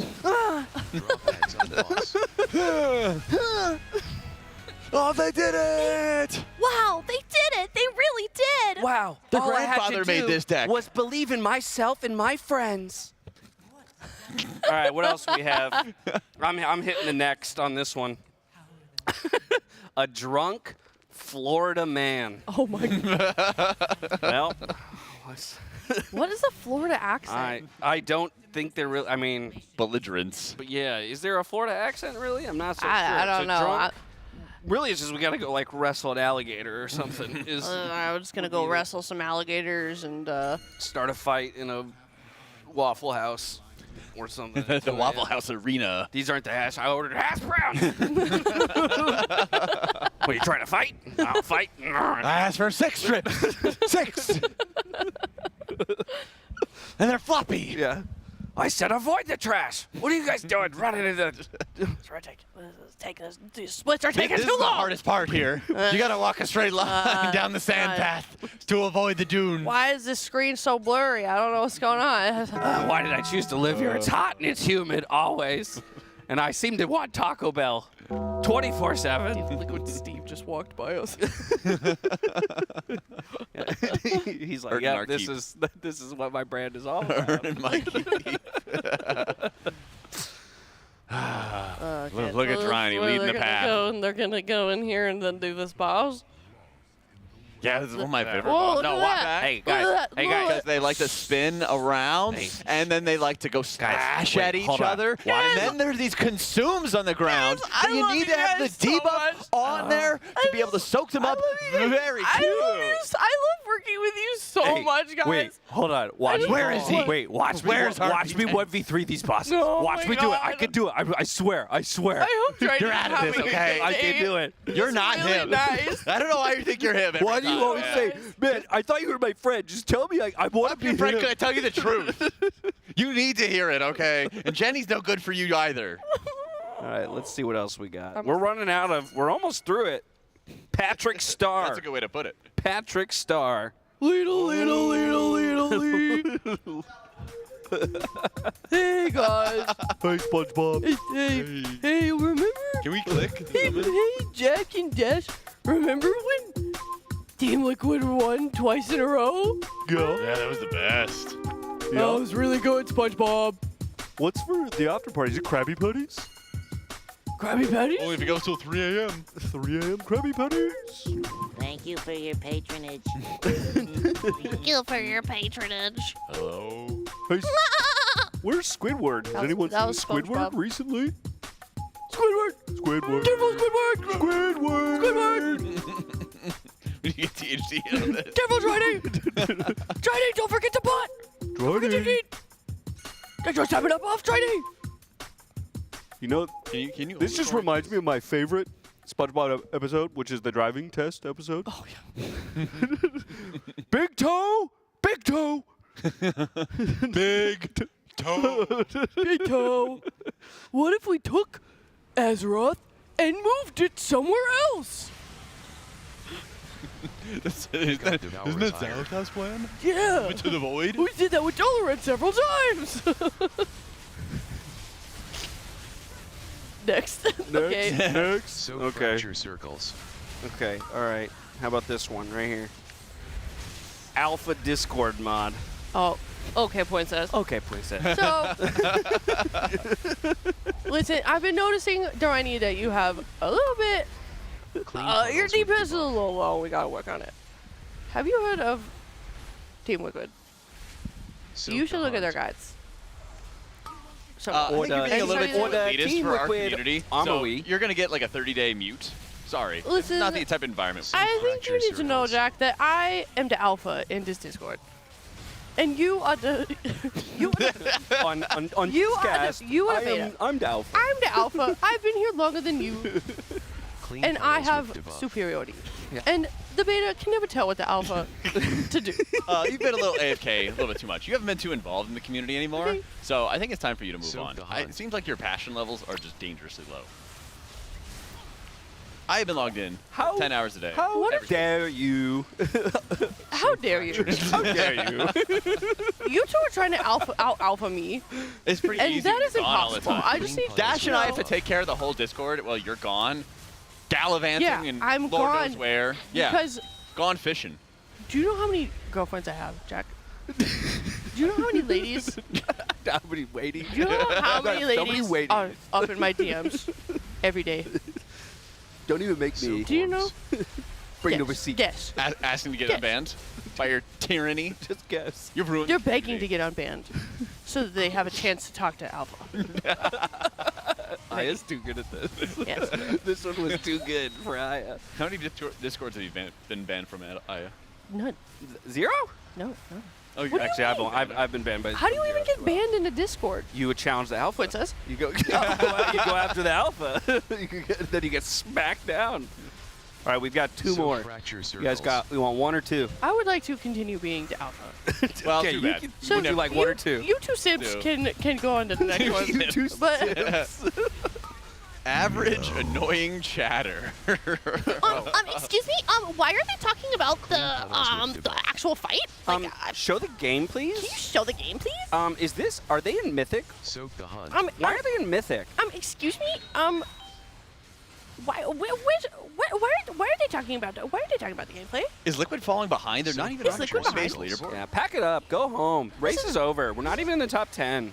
Speaker 1: Oh, they did it!
Speaker 15: Wow, they did it. They really did.
Speaker 13: Wow.
Speaker 1: The
Speaker 13: all I had
Speaker 1: grandfather
Speaker 13: to
Speaker 1: made
Speaker 13: do
Speaker 1: this deck.
Speaker 13: Was believe in myself and my friends. All right, what else do we have? I'm hitting the next on this one. A drunk Florida man.
Speaker 2: Oh my God.
Speaker 13: Well,
Speaker 2: What is a Florida accent?
Speaker 13: I don't think they're really. I mean,
Speaker 1: belligerents.
Speaker 13: But yeah, is there a Florida accent really? I'm not so sure.
Speaker 2: I don't know.
Speaker 13: Drunk, really, it's just we gotta go like wrestle an alligator or something.
Speaker 2: I'm just gonna go wrestle some alligators and
Speaker 13: start a fight in a Waffle House. Or something.
Speaker 1: The Waffle House arena.
Speaker 13: These aren't the hash. I ordered hash browns. What, you trying to fight? I'll fight.
Speaker 1: I asked for 6 strips. 6. And they're floppy.
Speaker 13: Yeah. I said avoid the trash. What are you guys doing? Running into the...
Speaker 2: these splits are taking
Speaker 1: This
Speaker 2: too
Speaker 1: is the
Speaker 2: long.
Speaker 1: hardest part here. You gotta walk a straight line down the sand path to avoid the dune.
Speaker 2: Why is this screen so blurry? I don't know what's going on.
Speaker 13: Why did I choose to live here? It's hot and it's humid always. And I seem to want Taco Bell 24/7.
Speaker 2: Liquid Steve just walked by us.
Speaker 13: He's like,
Speaker 1: Earning
Speaker 13: yeah,
Speaker 1: our
Speaker 13: this
Speaker 1: keep.
Speaker 13: is what my brand is all about.
Speaker 1: Earning my keep. Look at Dryny leading the path.
Speaker 2: They're gonna go in here and then do this boss.
Speaker 1: Yeah, this is one of my favorite
Speaker 2: Whoa,
Speaker 1: balls.
Speaker 2: look
Speaker 1: No,
Speaker 2: at
Speaker 1: walk
Speaker 2: that.
Speaker 1: back.
Speaker 13: Hey,
Speaker 2: Look
Speaker 13: guys.
Speaker 2: at that.
Speaker 13: Hey,
Speaker 2: Look.
Speaker 13: guys.
Speaker 1: Because they like to spin around,
Speaker 13: Hey.
Speaker 1: and then they like to go smash
Speaker 13: wait,
Speaker 1: at each
Speaker 13: hold on.
Speaker 1: other.
Speaker 13: Why
Speaker 1: And
Speaker 13: is
Speaker 1: then there's these consumes on the ground.
Speaker 2: I
Speaker 1: that you
Speaker 2: love
Speaker 1: need
Speaker 2: you
Speaker 1: to have the
Speaker 2: guys so
Speaker 1: debuff
Speaker 2: much.
Speaker 1: on there to be able to soak them up. Very
Speaker 2: I
Speaker 1: cute.
Speaker 2: love working with you so
Speaker 13: Hey,
Speaker 2: much, guys.
Speaker 13: Wait, hold on. Watch.
Speaker 1: Where is he?
Speaker 13: Wait, watch me.
Speaker 1: Where's
Speaker 13: Watch me
Speaker 1: RP10?
Speaker 13: 1v3 these bosses.
Speaker 2: No,
Speaker 13: watch
Speaker 2: my
Speaker 13: me do it. I
Speaker 2: God.
Speaker 13: can do it. I swear. I swear.
Speaker 2: I hope Dryny's
Speaker 1: You're out of this,
Speaker 2: having a
Speaker 1: okay?
Speaker 2: good
Speaker 13: I can
Speaker 2: day.
Speaker 13: do it.
Speaker 1: You're not
Speaker 2: really
Speaker 1: him.
Speaker 2: nice.
Speaker 1: I don't know why you think you're him.
Speaker 13: Why do you always say, man, I thought you were my friend. Just tell me I want to be
Speaker 1: Your friend
Speaker 13: him.
Speaker 1: gonna tell you the truth. You need to hear it, okay? And Jenny's no good for you either.
Speaker 13: All right, let's see what else we got. We're running out of. We're almost through it. Patrick Starr.
Speaker 1: That's a good way to put it.
Speaker 13: Patrick Starr.
Speaker 2: Little. Hey guys.
Speaker 13: Hey, SpongeBob.
Speaker 2: Hey, remember?
Speaker 1: Can we click?
Speaker 2: Hey, Jack and Dash. Remember when Team Liquid won twice in a row?
Speaker 16: Yeah, that was the best.
Speaker 2: That was really good, SpongeBob.
Speaker 16: What's for the after party? Is it Krabby Patties?
Speaker 2: Krabby Patties?
Speaker 16: Only if it goes till 3 a.m. 3 a.m. Krabby Patties.
Speaker 17: Thank you for your patronage.
Speaker 15: Thank you for your patronage.
Speaker 16: Hello. Hey, where's Squidward? Has anyone seen Squidward recently?
Speaker 2: Squidward!
Speaker 16: Squidward.
Speaker 2: Careful, Squidward!
Speaker 16: Squidward!
Speaker 2: Squidward!
Speaker 3: We get THC on this.
Speaker 2: Careful, Trident! Trident, don't forget the butt! Don't forget to eat! Get your 7-Up off, Trident!
Speaker 16: You know,
Speaker 3: can you
Speaker 16: this just reminds me of my favorite SpongeBob episode, which is the driving test episode.
Speaker 2: Oh, yeah.
Speaker 16: Big toe! Big toe! Big toe!
Speaker 2: Big toe! What if we took Azeroth and moved it somewhere else?
Speaker 16: Isn't that Zalak's plan?
Speaker 2: Yeah!
Speaker 16: Went to the void?
Speaker 2: We did that with Doloran several times! Next. Okay.
Speaker 16: Next.
Speaker 18: So
Speaker 16: Okay.
Speaker 18: fracture circles.
Speaker 13: Okay, all right. How about this one right here? Alpha Discord mod.
Speaker 2: Oh, okay, Princess.
Speaker 13: Okay, Princess.
Speaker 2: So, listen, I've been noticing, Durani, that you have a little bit. Your DPS is a little low. We gotta work on it. Have you heard of Team Liquid? You should look at their guides. So,
Speaker 3: I think you're being a little bit too
Speaker 2: Order,
Speaker 3: elitist
Speaker 13: Team
Speaker 3: for our
Speaker 13: Liquid,
Speaker 3: community. So
Speaker 13: Amui.
Speaker 3: you're going to get like a 30-day mute. Sorry.
Speaker 2: Listen,
Speaker 3: it's not the type of environment.
Speaker 2: I think you need to know, Jack, that I am the alpha in this Discord. And you are the... you are the,
Speaker 13: on
Speaker 2: you are
Speaker 13: Discast,
Speaker 2: the, you are the beta.
Speaker 13: I'm the alpha.
Speaker 2: I'm the alpha. I've been here longer than you.
Speaker 18: Clean
Speaker 2: And I
Speaker 18: funnels
Speaker 2: have
Speaker 18: with debuff.
Speaker 2: superiority.
Speaker 13: Yeah.
Speaker 2: And the beta can never tell what the alpha to do.
Speaker 3: You've been a little AFK, a little bit too much. You haven't been too involved in the community anymore.
Speaker 2: Okay.
Speaker 3: So I think it's time for you to move
Speaker 18: So
Speaker 3: on.
Speaker 18: the hunt.
Speaker 3: It seems like your passion levels are just dangerously low. I have been logged in 10 hours a day.
Speaker 13: How dare you?
Speaker 2: How dare you?
Speaker 13: How dare you?
Speaker 2: You two are trying to out-alpha me.
Speaker 3: It's pretty
Speaker 2: And
Speaker 3: easy.
Speaker 2: that
Speaker 3: when
Speaker 2: is
Speaker 3: you're gone all the
Speaker 2: impossible.
Speaker 3: time.
Speaker 2: I just need
Speaker 3: Dash
Speaker 2: to
Speaker 3: and I
Speaker 2: know.
Speaker 3: have to take care of the whole Discord while you're gone. Gallivanting
Speaker 2: Yeah,
Speaker 3: and
Speaker 2: I'm
Speaker 3: Lord
Speaker 2: gone
Speaker 3: knows where. Yeah.
Speaker 2: because-
Speaker 3: Gone fishing.
Speaker 2: Do you know how many girlfriends I have, Jack? Do you know how many ladies?
Speaker 13: How many waiting?
Speaker 2: Do you know how many
Speaker 13: So many
Speaker 2: ladies
Speaker 13: waiting.
Speaker 2: are up in my DMs every day?
Speaker 13: Don't even make me.
Speaker 2: Do you know?
Speaker 13: Bring
Speaker 2: Yes.
Speaker 13: over seat.
Speaker 2: Yes.
Speaker 3: Asking to get
Speaker 2: Yes.
Speaker 3: unbanned by your tyranny.
Speaker 13: Just guess.
Speaker 3: You've ruined
Speaker 2: They're
Speaker 3: the
Speaker 2: begging
Speaker 3: community.
Speaker 2: to get unbanned so that they have a chance to talk to Alpha.
Speaker 13: Aya's too good at this.
Speaker 2: Yes.
Speaker 13: This one was too good for Aya.
Speaker 3: How many Discords have you been banned from, Aya?
Speaker 2: None.
Speaker 13: 0?
Speaker 2: No.
Speaker 3: Oh,
Speaker 2: What do you
Speaker 13: Actually, I've been banned by.
Speaker 2: How do you even
Speaker 13: zero
Speaker 2: get
Speaker 13: as well.
Speaker 2: banned in a Discord?
Speaker 13: You would challenge the alpha.
Speaker 2: What's this?
Speaker 13: You go. You go after the alpha. Then you get smacked down. All right, we've got two
Speaker 18: So
Speaker 13: more.
Speaker 18: fracture
Speaker 13: You guys got. We want one or two.
Speaker 2: I would like to continue being the Alpha.
Speaker 3: Well,
Speaker 13: Okay,
Speaker 3: too
Speaker 13: you
Speaker 3: bad.
Speaker 13: can-
Speaker 2: So
Speaker 13: you can do like one or two.
Speaker 2: You two simps
Speaker 3: Two.
Speaker 2: can go on to the next one.
Speaker 13: You two
Speaker 2: But
Speaker 3: Average annoying chatter.
Speaker 15: Excuse me. Why are they talking about the actual fight? Like,
Speaker 13: Show the game, please.
Speaker 15: can you show the game, please?
Speaker 13: Is this? Are they in Mythic?
Speaker 18: Soak the hunt.
Speaker 13: Why are they in Mythic?
Speaker 15: Excuse me. Why are they talking about? Why are they talking about the gameplay?
Speaker 3: Is Liquid falling behind? They're not even
Speaker 15: Is
Speaker 3: on
Speaker 15: Liquid
Speaker 3: Coinbase
Speaker 15: behind?
Speaker 3: leaderboard.
Speaker 13: Yeah, pack it up. Go home. Race is over. We're not even in the top 10.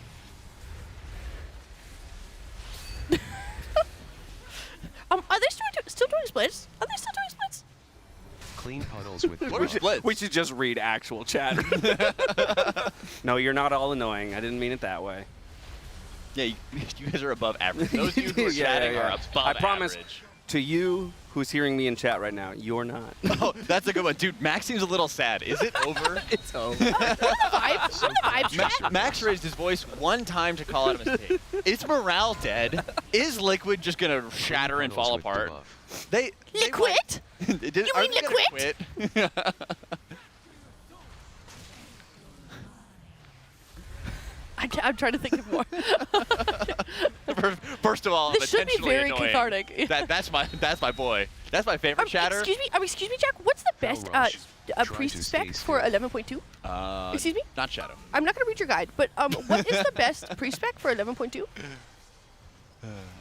Speaker 15: Are they still doing splits? Are they still doing splits?
Speaker 18: Clean puddles with
Speaker 3: What are splits?
Speaker 13: We should just read actual chat. No, you're not all annoying. I didn't mean it that way.
Speaker 3: Yeah, you guys are above average. Those of you who are chatting are above
Speaker 13: I promise
Speaker 3: average.
Speaker 13: to you who's hearing me in chat right now, you're not.
Speaker 3: Oh, that's a good one. Dude, Max seems a little sad. Is it over?
Speaker 13: It's over.
Speaker 15: What are the vibes?
Speaker 3: Max raised his voice one time to call out a mistake. Is morale dead? Is Liquid just going to shatter and fall apart?
Speaker 15: Liquid?
Speaker 3: You
Speaker 15: mean Liquid?
Speaker 3: Quit?
Speaker 2: I'm trying to think of more.
Speaker 3: First of all,
Speaker 2: This
Speaker 3: I'm
Speaker 2: should be
Speaker 3: intentionally
Speaker 2: very
Speaker 3: annoying.
Speaker 2: cathartic.
Speaker 3: That's my boy. That's my favorite chatter.
Speaker 15: Excuse me, Jack. What's the best
Speaker 18: rush. Try to
Speaker 15: priest
Speaker 18: stay
Speaker 15: spec for
Speaker 18: still.
Speaker 15: 11.2? Excuse me?
Speaker 3: Not Shadow.
Speaker 15: I'm not gonna read your guide, but what is the best priest spec for 11.2?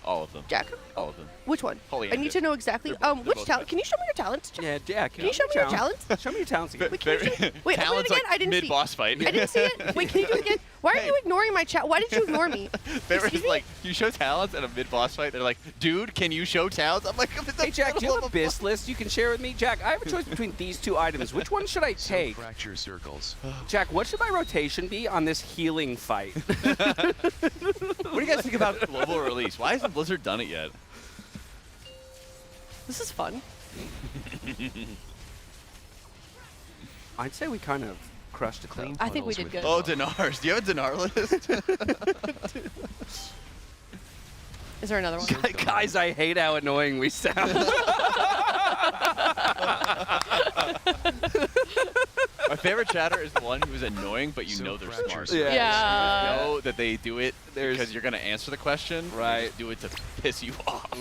Speaker 1: All of them.
Speaker 2: Jack?
Speaker 1: All of them.
Speaker 2: Which one?
Speaker 1: Holy
Speaker 2: I need to know exactly. Which
Speaker 1: both
Speaker 2: talent? Can you show me your talents?
Speaker 13: Yeah.
Speaker 2: Can you show me your talents?
Speaker 13: Show me your talents again.
Speaker 2: Wait, can you show, wait, open it again? I didn't see.
Speaker 1: Mid-boss fight.
Speaker 2: I didn't see it. Wait, can you do it again? Why are you ignoring my chat? Why did you ignore me?
Speaker 1: Favorite's like, you show talents at a mid-boss fight. They're like, dude, can you show talents? I'm like,
Speaker 13: Hey, Jack, do you have a BIS list you can share with me? Jack, I have a choice between these two items. Which one should I take?
Speaker 18: Fracture circles.
Speaker 13: Jack, what should my rotation be on this healing fight?
Speaker 1: What do you guys think about global release? Why hasn't Blizzard done it yet?
Speaker 2: This is fun.
Speaker 13: I'd say we kind of crushed it.
Speaker 18: Clean
Speaker 2: I think we
Speaker 18: puddles
Speaker 2: did
Speaker 18: with
Speaker 2: good.
Speaker 1: Oh, Dinars. Do you have a Dinar list?
Speaker 2: Is there another one?
Speaker 13: Guys, I hate how annoying we sound.
Speaker 1: My favorite chatter is the one who's annoying, but you know they're smart.
Speaker 13: Yeah.
Speaker 1: You know that they do it because you're going to answer the question.
Speaker 13: Right.
Speaker 1: They just do it to piss you off.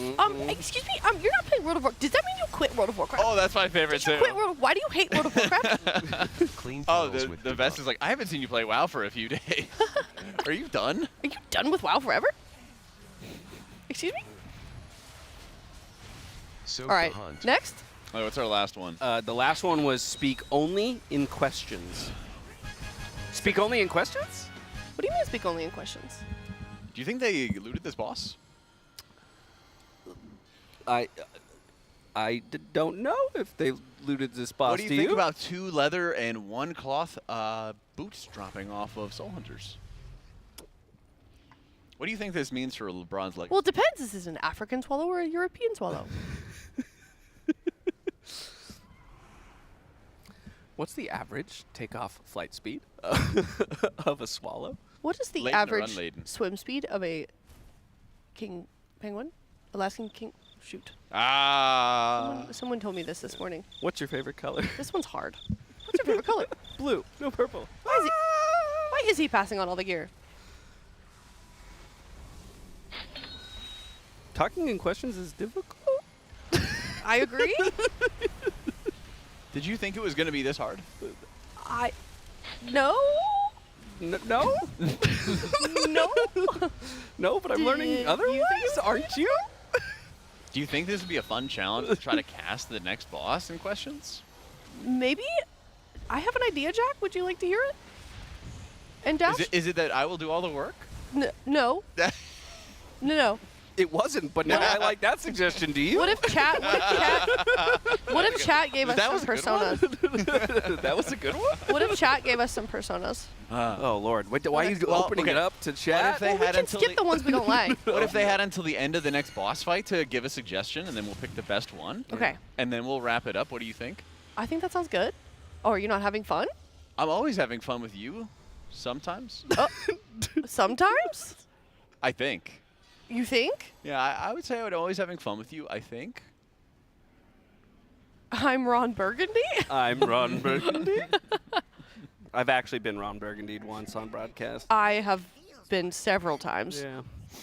Speaker 2: Excuse me. You're not playing World of Warcraft. Does that mean you quit World of Warcraft?
Speaker 1: Oh, that's my favorite
Speaker 2: Did you
Speaker 1: too.
Speaker 2: quit World of Why do you hate World of Warcraft?
Speaker 18: Clean
Speaker 1: Oh,
Speaker 18: puddles with
Speaker 1: the vest is like, I haven't seen you play WoW for a few days. Are you done?
Speaker 2: Are you done with WoW forever? Excuse me?
Speaker 18: Soak
Speaker 2: All right.
Speaker 18: the hunt.
Speaker 2: Next.
Speaker 1: Oh, what's our last one?
Speaker 13: The last one was speak only in questions. Speak only in questions?
Speaker 2: What do you mean speak only in questions?
Speaker 1: Do you think they looted this boss?
Speaker 13: Don't know if they looted this boss.
Speaker 1: What do you think about 2 leather and 1 cloth boots dropping off of Soul Hunters? What do you think this means for LeBron's legacy?
Speaker 2: Well, it depends. Is this an African swallow or a European swallow?
Speaker 13: What's the average takeoff flight speed of a swallow?
Speaker 2: What is the
Speaker 1: Laden or
Speaker 2: average
Speaker 1: unladen?
Speaker 2: swim speed of a king penguin? Alaskan king? Shoot. Someone told me this morning.
Speaker 13: What's your favorite color?
Speaker 2: This one's hard. What's your favorite color?
Speaker 13: Blue, no purple.
Speaker 2: Why is he passing on all the gear?
Speaker 13: Talking in questions is difficult.
Speaker 2: I agree.
Speaker 1: Did you think it was going to be this hard?
Speaker 2: No.
Speaker 13: No?
Speaker 2: No.
Speaker 13: No, but I'm learning otherwise, aren't you?
Speaker 1: Do you think this would be a fun challenge to try to cast the next boss in questions?
Speaker 2: Maybe. I have an idea, Jack. Would you like to hear it? And Dash?
Speaker 1: Is it that I will do all the work?
Speaker 2: No. No.
Speaker 13: It wasn't, but now I like that suggestion. Do you?
Speaker 2: What if chat gave us some personas?
Speaker 13: That was a good one.
Speaker 2: What if chat gave us some personas?
Speaker 13: Oh Lord! Wait, why are you opening it up to chat?
Speaker 1: What if they had
Speaker 2: we can skip the ones we don't like.
Speaker 1: What if they had until the end of the next boss fight to give a suggestion, and then we'll pick the best one?
Speaker 2: Okay.
Speaker 1: And then we'll wrap it up. What do you think?
Speaker 2: I think that sounds good. Oh, are you not having fun?
Speaker 1: I'm always having fun with you. Sometimes.
Speaker 2: Sometimes?
Speaker 1: I think.
Speaker 2: You think?
Speaker 1: Yeah, I would say I would always having fun with you. I think.
Speaker 2: I'm Ron Burgundy?
Speaker 13: I'm Ron Burgundy. I've actually been Ron Burgundied once on broadcast.
Speaker 2: I have been several times.
Speaker 13: Yeah.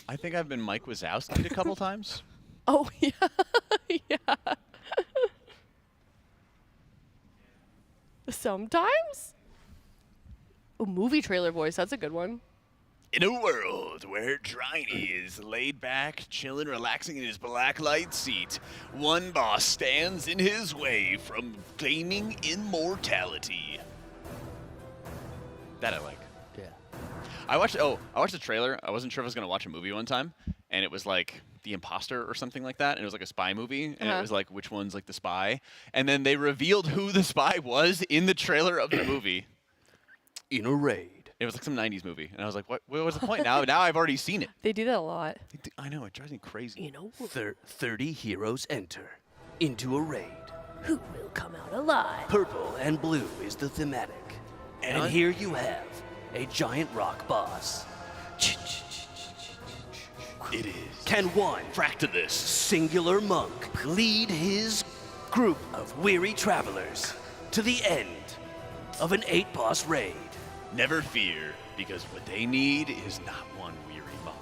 Speaker 1: I think I've been Mike Wazowski'd a couple times.
Speaker 2: Oh, yeah. Yeah. Sometimes? Oh, movie trailer voice. That's a good one.
Speaker 1: In a world where Driny is laid back, chilling, relaxing in his Blacklyte seat, one boss stands in his way from claiming immortality. That I like.
Speaker 13: Yeah.
Speaker 1: I watched the trailer. I wasn't sure if I was going to watch a movie one time, and it was like The Imposter or something like that, and it was like a spy movie, and it was like, which one's like the spy? And then they revealed who the spy was in the trailer of the movie.
Speaker 13: In a raid.
Speaker 1: It was like some 90s movie, and I was like, what was the point? Now I've already seen it.
Speaker 2: They do that a lot.
Speaker 1: I know, it drives me crazy.
Speaker 2: You know,
Speaker 13: 30 heroes enter into a raid.
Speaker 2: who will come out alive?
Speaker 13: Purple and blue is the thematic. And here you have a giant rock boss.
Speaker 1: It is.
Speaker 13: Can one
Speaker 1: Fractalus
Speaker 13: singular monk lead his group of weary travelers to the end of an 8-boss raid?
Speaker 1: Never fear, because what they need is not one weary monk.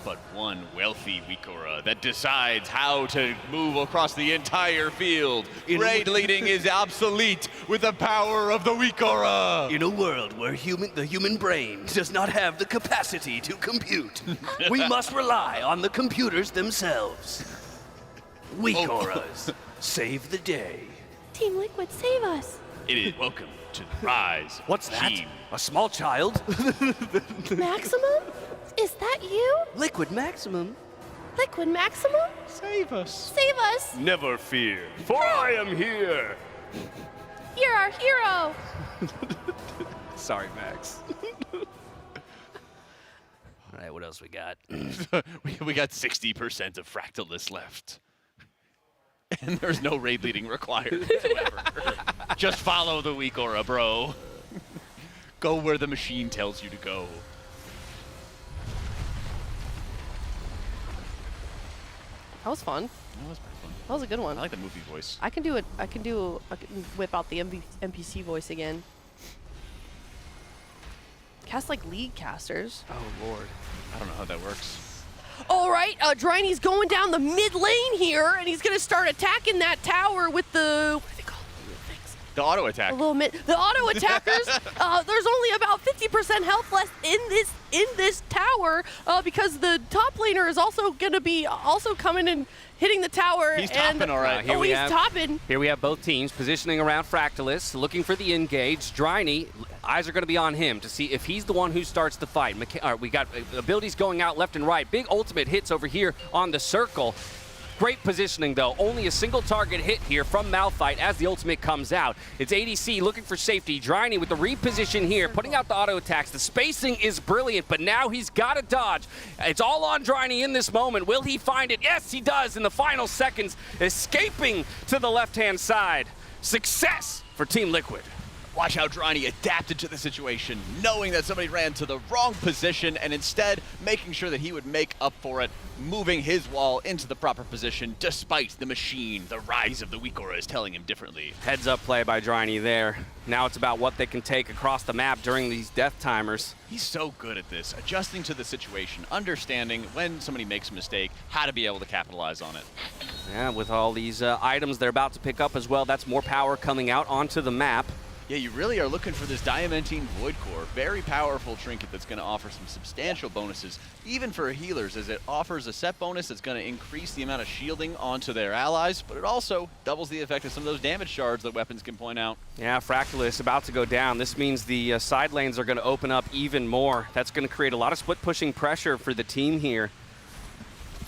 Speaker 1: but one wealthy Wikora that decides how to move across the entire field. Raid leading is obsolete with the power of the Wikora.
Speaker 19: In a world where the human brain does not have the capacity to compute, we must rely on the computers themselves. Wikoras, save the day.
Speaker 15: Team Liquid, save us.
Speaker 1: It is welcome to the rise.
Speaker 19: What's that? A small child?
Speaker 15: Maximum? Is that you?
Speaker 19: Liquid Maximum.
Speaker 15: Liquid Maximum?
Speaker 16: Save us.
Speaker 15: Save us.
Speaker 16: Never fear, for I am here.
Speaker 15: You're our hero.
Speaker 19: Sorry, Max. All right, what else we got?
Speaker 1: we got 60% of Fractalist left. And there's no raid leading required whatsoever. Just follow the Wikora, bro. Go where the machine tells you to go.
Speaker 2: That was fun.
Speaker 1: That was pretty fun.
Speaker 2: That was a good one.
Speaker 1: I like the movie voice.
Speaker 2: I can whip out the NPC voice again. Cast like lead casters.
Speaker 1: Oh, Lord. I don't know how that works.
Speaker 2: All right, Dryny's going down the mid lane here, and he's going to start attacking that tower with the, what do they call it?
Speaker 1: The auto attack.
Speaker 2: The auto attackers. There's only about 50% health left in this tower because the top laner is also going to be coming and hitting the tower.
Speaker 1: He's topping, all right.
Speaker 2: He's topping.
Speaker 13: Here we have both teams positioning around Fractalist, looking for the engage. Dryny, eyes are going to be on him to see if he's the one who starts the fight. We got abilities going out left and right. Big ultimate hits over here on the circle. Great positioning, though. Only a single target hit here from Malphite as the ultimate comes out. It's ADC looking for safety. Dryny with the reposition here, putting out the auto attacks. The spacing is brilliant, but now he's got to dodge. It's all on Dryny in this moment. Will he find it? Yes, he does in the final seconds, escaping to the left-hand side. Success for Team Liquid.
Speaker 1: Watch how Dryny adapted to the situation, knowing that somebody ran to the wrong position and instead making sure that he would make up for it, moving his wall into the proper position despite the machine. The rise of the Wikora is telling him differently.
Speaker 13: Heads up play by Dryny there. Now it's about what they can take across the map during these death timers.
Speaker 1: He's so good at this, adjusting to the situation, understanding when somebody makes a mistake, how to be able to capitalize on it.
Speaker 13: Yeah, with all these items they're about to pick up as well, that's more power coming out onto the map.
Speaker 1: Yeah, you really are looking for this Diamantine Void Core. Very powerful trinket that's going to offer some substantial bonuses, even for healers, as it offers a set bonus that's going to increase the amount of shielding onto their allies, but it also doubles the effect of some of those damage shards that weapons can point out.
Speaker 13: Yeah, Fractalist about to go down. This means the side lanes are going to open up even more. That's going to create a lot of split pushing pressure for the team here.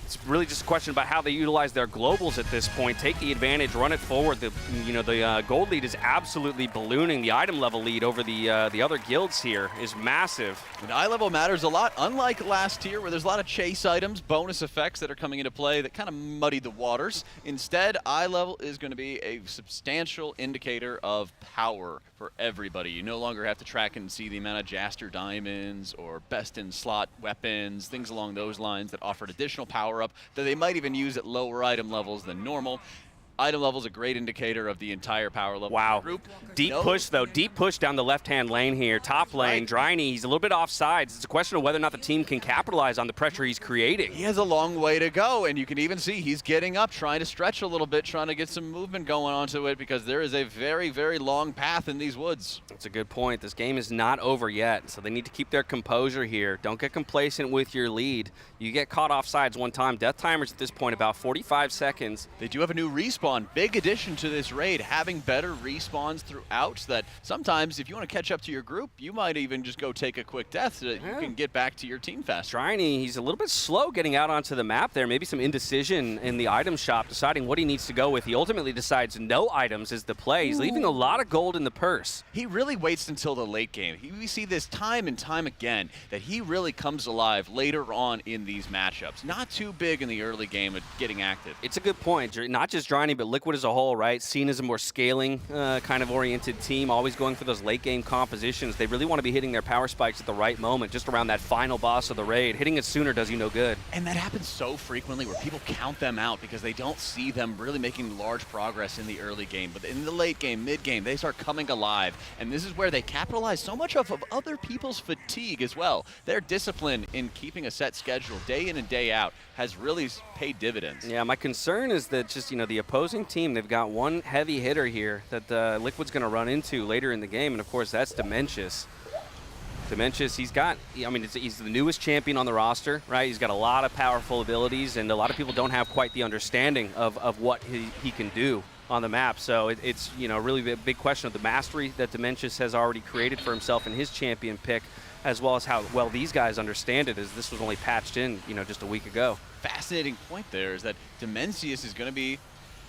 Speaker 13: It's really just a question about how they utilize their globals at this point. Take the advantage, run it forward. The gold lead is absolutely ballooning. The item level lead over the other guilds here is massive.
Speaker 1: And eye level matters a lot, unlike last tier where there's a lot of chase items, bonus effects that are coming into play that kind of muddy the waters. Instead, eye level is going to be a substantial indicator of power for everybody. You no longer have to track and see the amount of Jaster diamonds or best in slot weapons, things along those lines that offered additional power up that they might even use at lower item levels than normal. Item level is a great indicator of the entire power level of the group.
Speaker 13: Deep push, though. Deep push down the left-hand lane here. Top lane, Dryny, he's a little bit offsides. It's a question of whether or not the team can capitalize on the pressure he's creating.
Speaker 1: He has a long way to go, and you can even see he's getting up, trying to stretch a little bit, trying to get some movement going onto it, because there is a very, very long path in these woods.
Speaker 13: That's a good point. This game is not over yet, so they need to keep their composure here. Don't get complacent with your lead. You get caught offsides one time. Death timers at this point about 45 seconds.
Speaker 1: They do have a new respawn. Big addition to this raid, having better respawns throughout, so that sometimes if you want to catch up to your group, you might even just go take a quick death so that you can get back to your team faster.
Speaker 13: Dryny, he's a little bit slow getting out onto the map there. Maybe some indecision in the item shop, deciding what he needs to go with. He ultimately decides no items is the play. He's leaving a lot of gold in the purse.
Speaker 1: He really waits until the late game. We see this time and time again, that he really comes alive later on in these matchups. Not too big in the early game of getting active.
Speaker 13: It's a good point. Not just Dryny, Johnny, but Liquid as a whole, right, seen as a more scaling kind of oriented team, always going for those late game compositions. They really want to be hitting their power spikes at the right moment, just around that final boss of the raid. Hitting it sooner does you no good.
Speaker 1: And that happens so frequently where people count them out because they don't see them really making large progress in the early game. But in the late game, mid game, they start coming alive. And this is where they capitalize so much of other people's fatigue as well. Their discipline in keeping a set schedule day in and day out has really paid dividends.
Speaker 13: Yeah, my concern is that just, the opposing team, they've got one heavy hitter here that Liquid's going to run into later in the game, and of course that's Dementius. Dementius, he's the newest champion on the roster, right? He's got a lot of powerful abilities, and a lot of people don't have quite the understanding of what he can do on the map. So it's really a big question of the mastery that Dementius has already created for himself in his champion pick, as well as how well these guys understand it, as this was only patched in, just a week ago.
Speaker 1: Fascinating point there is that Dementius is going to be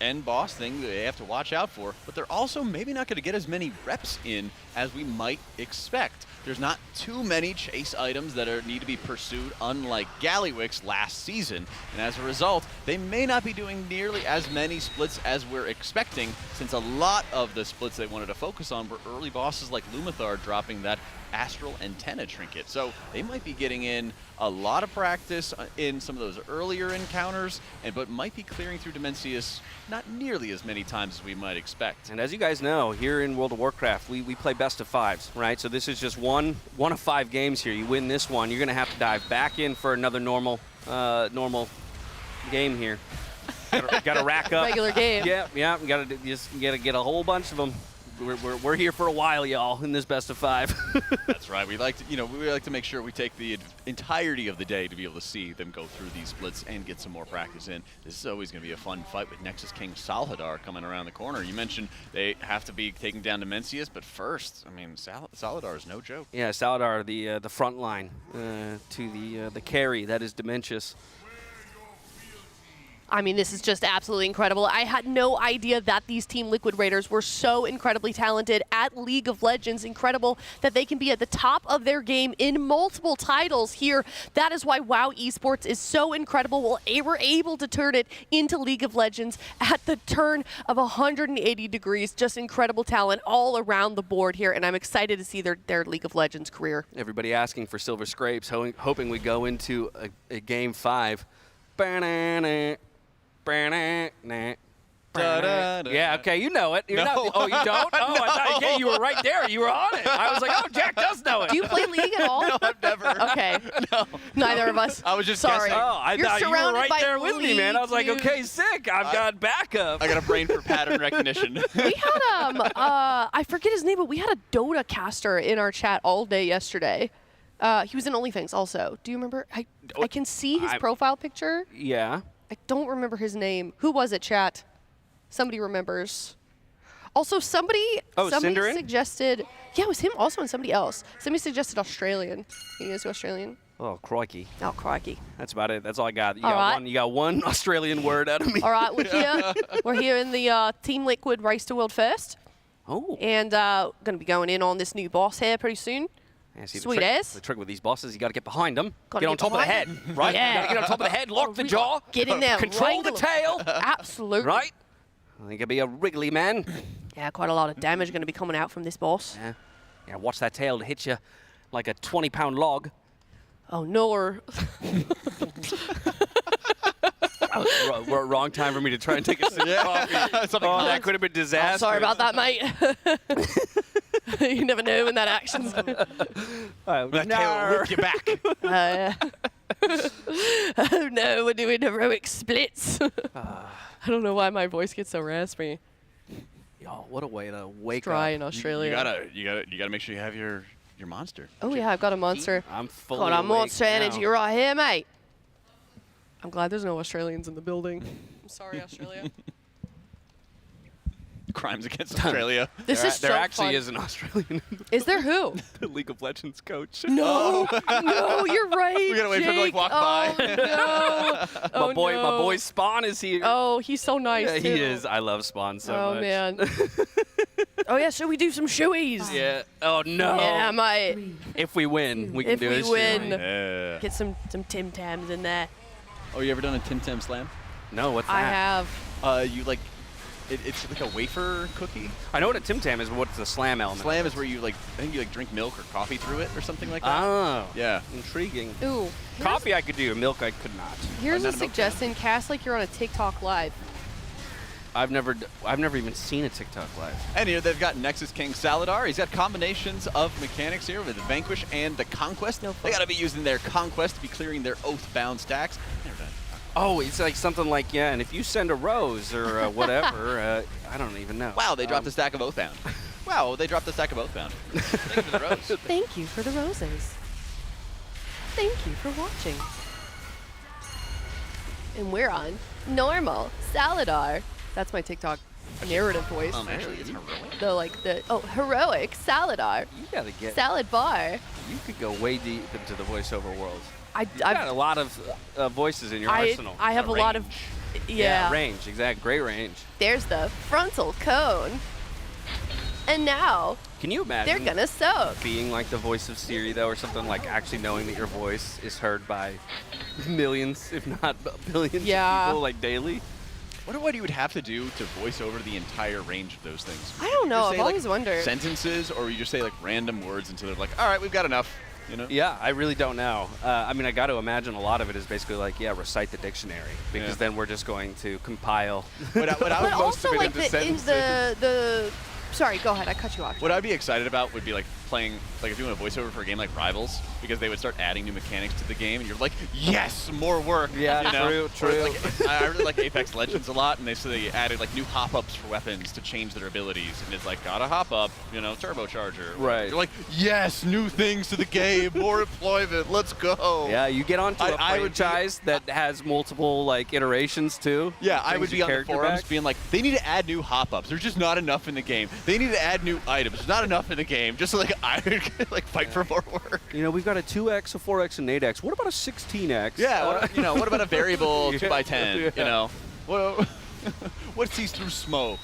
Speaker 1: end boss thing that they have to watch out for, but they're also maybe not going to get as many reps in as we might expect. There's not too many chase items that need to be pursued, unlike Gallywix last season, and as a result, they may not be doing nearly as many splits as we're expecting, since a lot of the splits they wanted to focus on were early bosses like Lumathar dropping that Astral Antenna trinket. So they might be getting in a lot of practice in some of those earlier encounters, but might be clearing through Dementius not nearly as many times as we might expect.
Speaker 13: And as you guys know, here in World of Warcraft, we play best of fives, right? So this is just one of 5 games here. You win this one, you're going to have to dive back in for another normal game here. Got to rack up.
Speaker 2: Regular game.
Speaker 13: Yeah. You got to get a whole bunch of them. We're here for a while, y'all, in this best of 5.
Speaker 1: That's right. We like to make sure we take the entirety of the day to be able to see them go through these splits and get some more practice in. This is always going to be a fun fight with Nexus King Salhadar coming around the corner. You mentioned they have to be taking down Dementius, but first, Salhadar is no joke.
Speaker 13: Yeah, Salhadar, the front line to the carry that is Dementius.
Speaker 2: This is just absolutely incredible. I had no idea that these Team Liquid Raiders were so incredibly talented at League of Legends. Incredible that they can be at the top of their game in multiple titles here. That is why WoW Esports is so incredible. Well, we're able to turn it into League of Legends at the turn of 180 degrees. Just incredible talent all around the board here, and I'm excited to see their League of Legends career.
Speaker 13: Everybody asking for Silver Scrapes, hoping we go into a Game 5. Yeah, okay, you know it. You're not, oh, you don't? Oh, no. I thought you were right there. You were on it. I was like, oh, Jack does know it.
Speaker 2: Do you play League at all?
Speaker 1: No, I've never.
Speaker 2: Okay.
Speaker 1: No.
Speaker 2: Neither of us.
Speaker 1: I was just
Speaker 2: sorry.
Speaker 1: guessing.
Speaker 13: Oh, I thought you were right there with me, man. I was like, okay, sick. I've got backup.
Speaker 1: I got a brain for pattern recognition.
Speaker 2: We had, I forget his name, but we had a Dota caster in our chat all day yesterday. He was in OnlyFans also. Do you remember? I can see his profile picture.
Speaker 13: Yeah.
Speaker 2: I don't remember his name. Who was it, chat? Somebody remembers. Also, somebody suggested. Yeah, it was him also and somebody else. Somebody suggested Australian. He is Australian.
Speaker 13: Oh, crikey.
Speaker 2: Oh, crikey.
Speaker 13: That's about it. That's all I got. You
Speaker 2: All
Speaker 13: got one Australian word out of me.
Speaker 2: All right, we're here. We're here in the Team Liquid Race to World First.
Speaker 13: Oh.
Speaker 2: And going to be going in on this new boss here pretty soon.
Speaker 13: Yeah, see,
Speaker 2: Sweet ass.
Speaker 13: The trick with these bosses, you got to get behind them.
Speaker 2: Gotta
Speaker 13: get on top of the head, right?
Speaker 2: Yeah.
Speaker 13: You got to get on top of the head, lock the jaw.
Speaker 2: Get in there.
Speaker 13: Control the tail.
Speaker 2: Absolutely.
Speaker 13: Right? I think it'll be a wriggly man.
Speaker 2: Yeah, quite a lot of damage going to be coming out from this boss.
Speaker 13: Yeah. Yeah, watch that tail to hit you like a 20-pound log.
Speaker 2: Oh, no.
Speaker 13: Wrong time for me to try and take a sip of coffee. That could have been disastrous.
Speaker 2: Sorry about that, mate. You never know when that action's
Speaker 1: that tail will whip you back.
Speaker 2: Oh no, we're doing heroic splits. I don't know why my voice gets so raspy.
Speaker 13: Yo, what a way to wake
Speaker 2: Dry
Speaker 13: up.
Speaker 2: in Australia.
Speaker 1: You gotta make sure you have your monster.
Speaker 2: Oh yeah, I've got a monster.
Speaker 13: I'm fully
Speaker 2: got a
Speaker 13: awake
Speaker 2: monster energy
Speaker 13: now.
Speaker 2: right here, mate. I'm glad there's no Australians in the building. I'm sorry, Australia.
Speaker 1: Crimes against Australia.
Speaker 2: This is so
Speaker 13: There actually
Speaker 2: fun.
Speaker 13: is an Australian.
Speaker 2: Is there who?
Speaker 13: The League of Legends coach.
Speaker 2: No, no, you're right.
Speaker 1: We gotta wait for him to like walk by.
Speaker 2: No.
Speaker 13: My boy Spawn is here.
Speaker 2: Oh, he's so nice.
Speaker 13: Yeah,
Speaker 2: too.
Speaker 13: he is. I love Spawn so much.
Speaker 2: Oh man. Oh yeah, should we do some shoeies?
Speaker 13: Yeah. Oh no.
Speaker 2: Yeah, mate.
Speaker 13: If we win, we can
Speaker 2: If
Speaker 13: do
Speaker 2: we
Speaker 13: this.
Speaker 2: win,
Speaker 1: Yeah.
Speaker 2: get some Tim Tams in there.
Speaker 1: Oh, you ever done a Tim Tam slam?
Speaker 13: No, what's that?
Speaker 2: I have.
Speaker 1: You like it's like a wafer cookie.
Speaker 13: I know what a Tim Tam is, but what's the slam element?
Speaker 1: Slam is where you like, I think you like drink milk or coffee through it or something like that.
Speaker 13: Oh,
Speaker 1: yeah,
Speaker 13: intriguing.
Speaker 2: Ooh,
Speaker 13: coffee I could do, milk I could not.
Speaker 2: Here's a suggestion: cast like you're on a TikTok live.
Speaker 13: I've never even seen a TikTok live.
Speaker 1: And here they've got Nexus King Saladar. He's got combinations of mechanics here with the Vanquish and the Conquest. They got to be using their Conquest to be clearing their Oath-bound stacks.
Speaker 13: Oh, it's like something like, yeah, and if you send a rose or whatever, I don't even know.
Speaker 1: Wow, they dropped a stack of Oathbound. Wow, they dropped a stack of Oathbound. Thank you for the rose.
Speaker 2: Thank you for the roses. Thank you for watching. And we're on normal Saladar. That's my TikTok narrative voice.
Speaker 1: Actually, it's heroic.
Speaker 2: Heroic Saladar.
Speaker 13: You gotta get
Speaker 2: Salad bar.
Speaker 13: You could go way deep into the voiceover world. You've
Speaker 2: I've
Speaker 13: got a lot of voices in your arsenal.
Speaker 2: I have a lot of, yeah.
Speaker 13: Range, exact, great range.
Speaker 2: There's the frontal cone. And now,
Speaker 13: can you imagine
Speaker 2: they're gonna soak.
Speaker 13: being like the voice of Siri though, or something, like actually knowing that your voice is heard by millions, if not billions of people, like daily?
Speaker 1: Wonder what you would have to do to voice over the entire range of those things.
Speaker 2: I don't know. I've always
Speaker 1: like
Speaker 2: wondered.
Speaker 1: Sentences, or you just say like random words until they're like, all right, we've got enough. You know?
Speaker 13: Yeah, I really don't know. I mean, I got to imagine a lot of it is basically like, yeah, recite the dictionary, because then we're just going to compile.
Speaker 1: What I would
Speaker 2: also, like sorry, go ahead. I cut you off.
Speaker 1: What I'd be excited about would be like playing, like if doing a voiceover for a game like Rivals, because they would start adding new mechanics to the game, and you're like, yes, more work.
Speaker 13: Yeah,
Speaker 1: you know?
Speaker 13: true.
Speaker 1: Like, I really like Apex Legends a lot, and they added like new hop-ups for weapons to change their abilities, and it's like, got a hop-up, you know, turbocharger.
Speaker 13: Right.
Speaker 1: You're like, yes, new things to the game, more employment, let's go.
Speaker 13: Yeah, you get onto a franchise that has multiple like iterations too.
Speaker 1: Yeah, I would be on the forums
Speaker 13: back.
Speaker 1: being like, they need to add new hop-ups. There's just not enough in the game. They need to add new items. There's not enough in the game. Just so like I would like fight for more work.
Speaker 13: You know, we've got a 2x, a 4x, and 8x. What about a 16x?
Speaker 1: Yeah, you know, what about a variable 2x10? You know, what sees through smoke?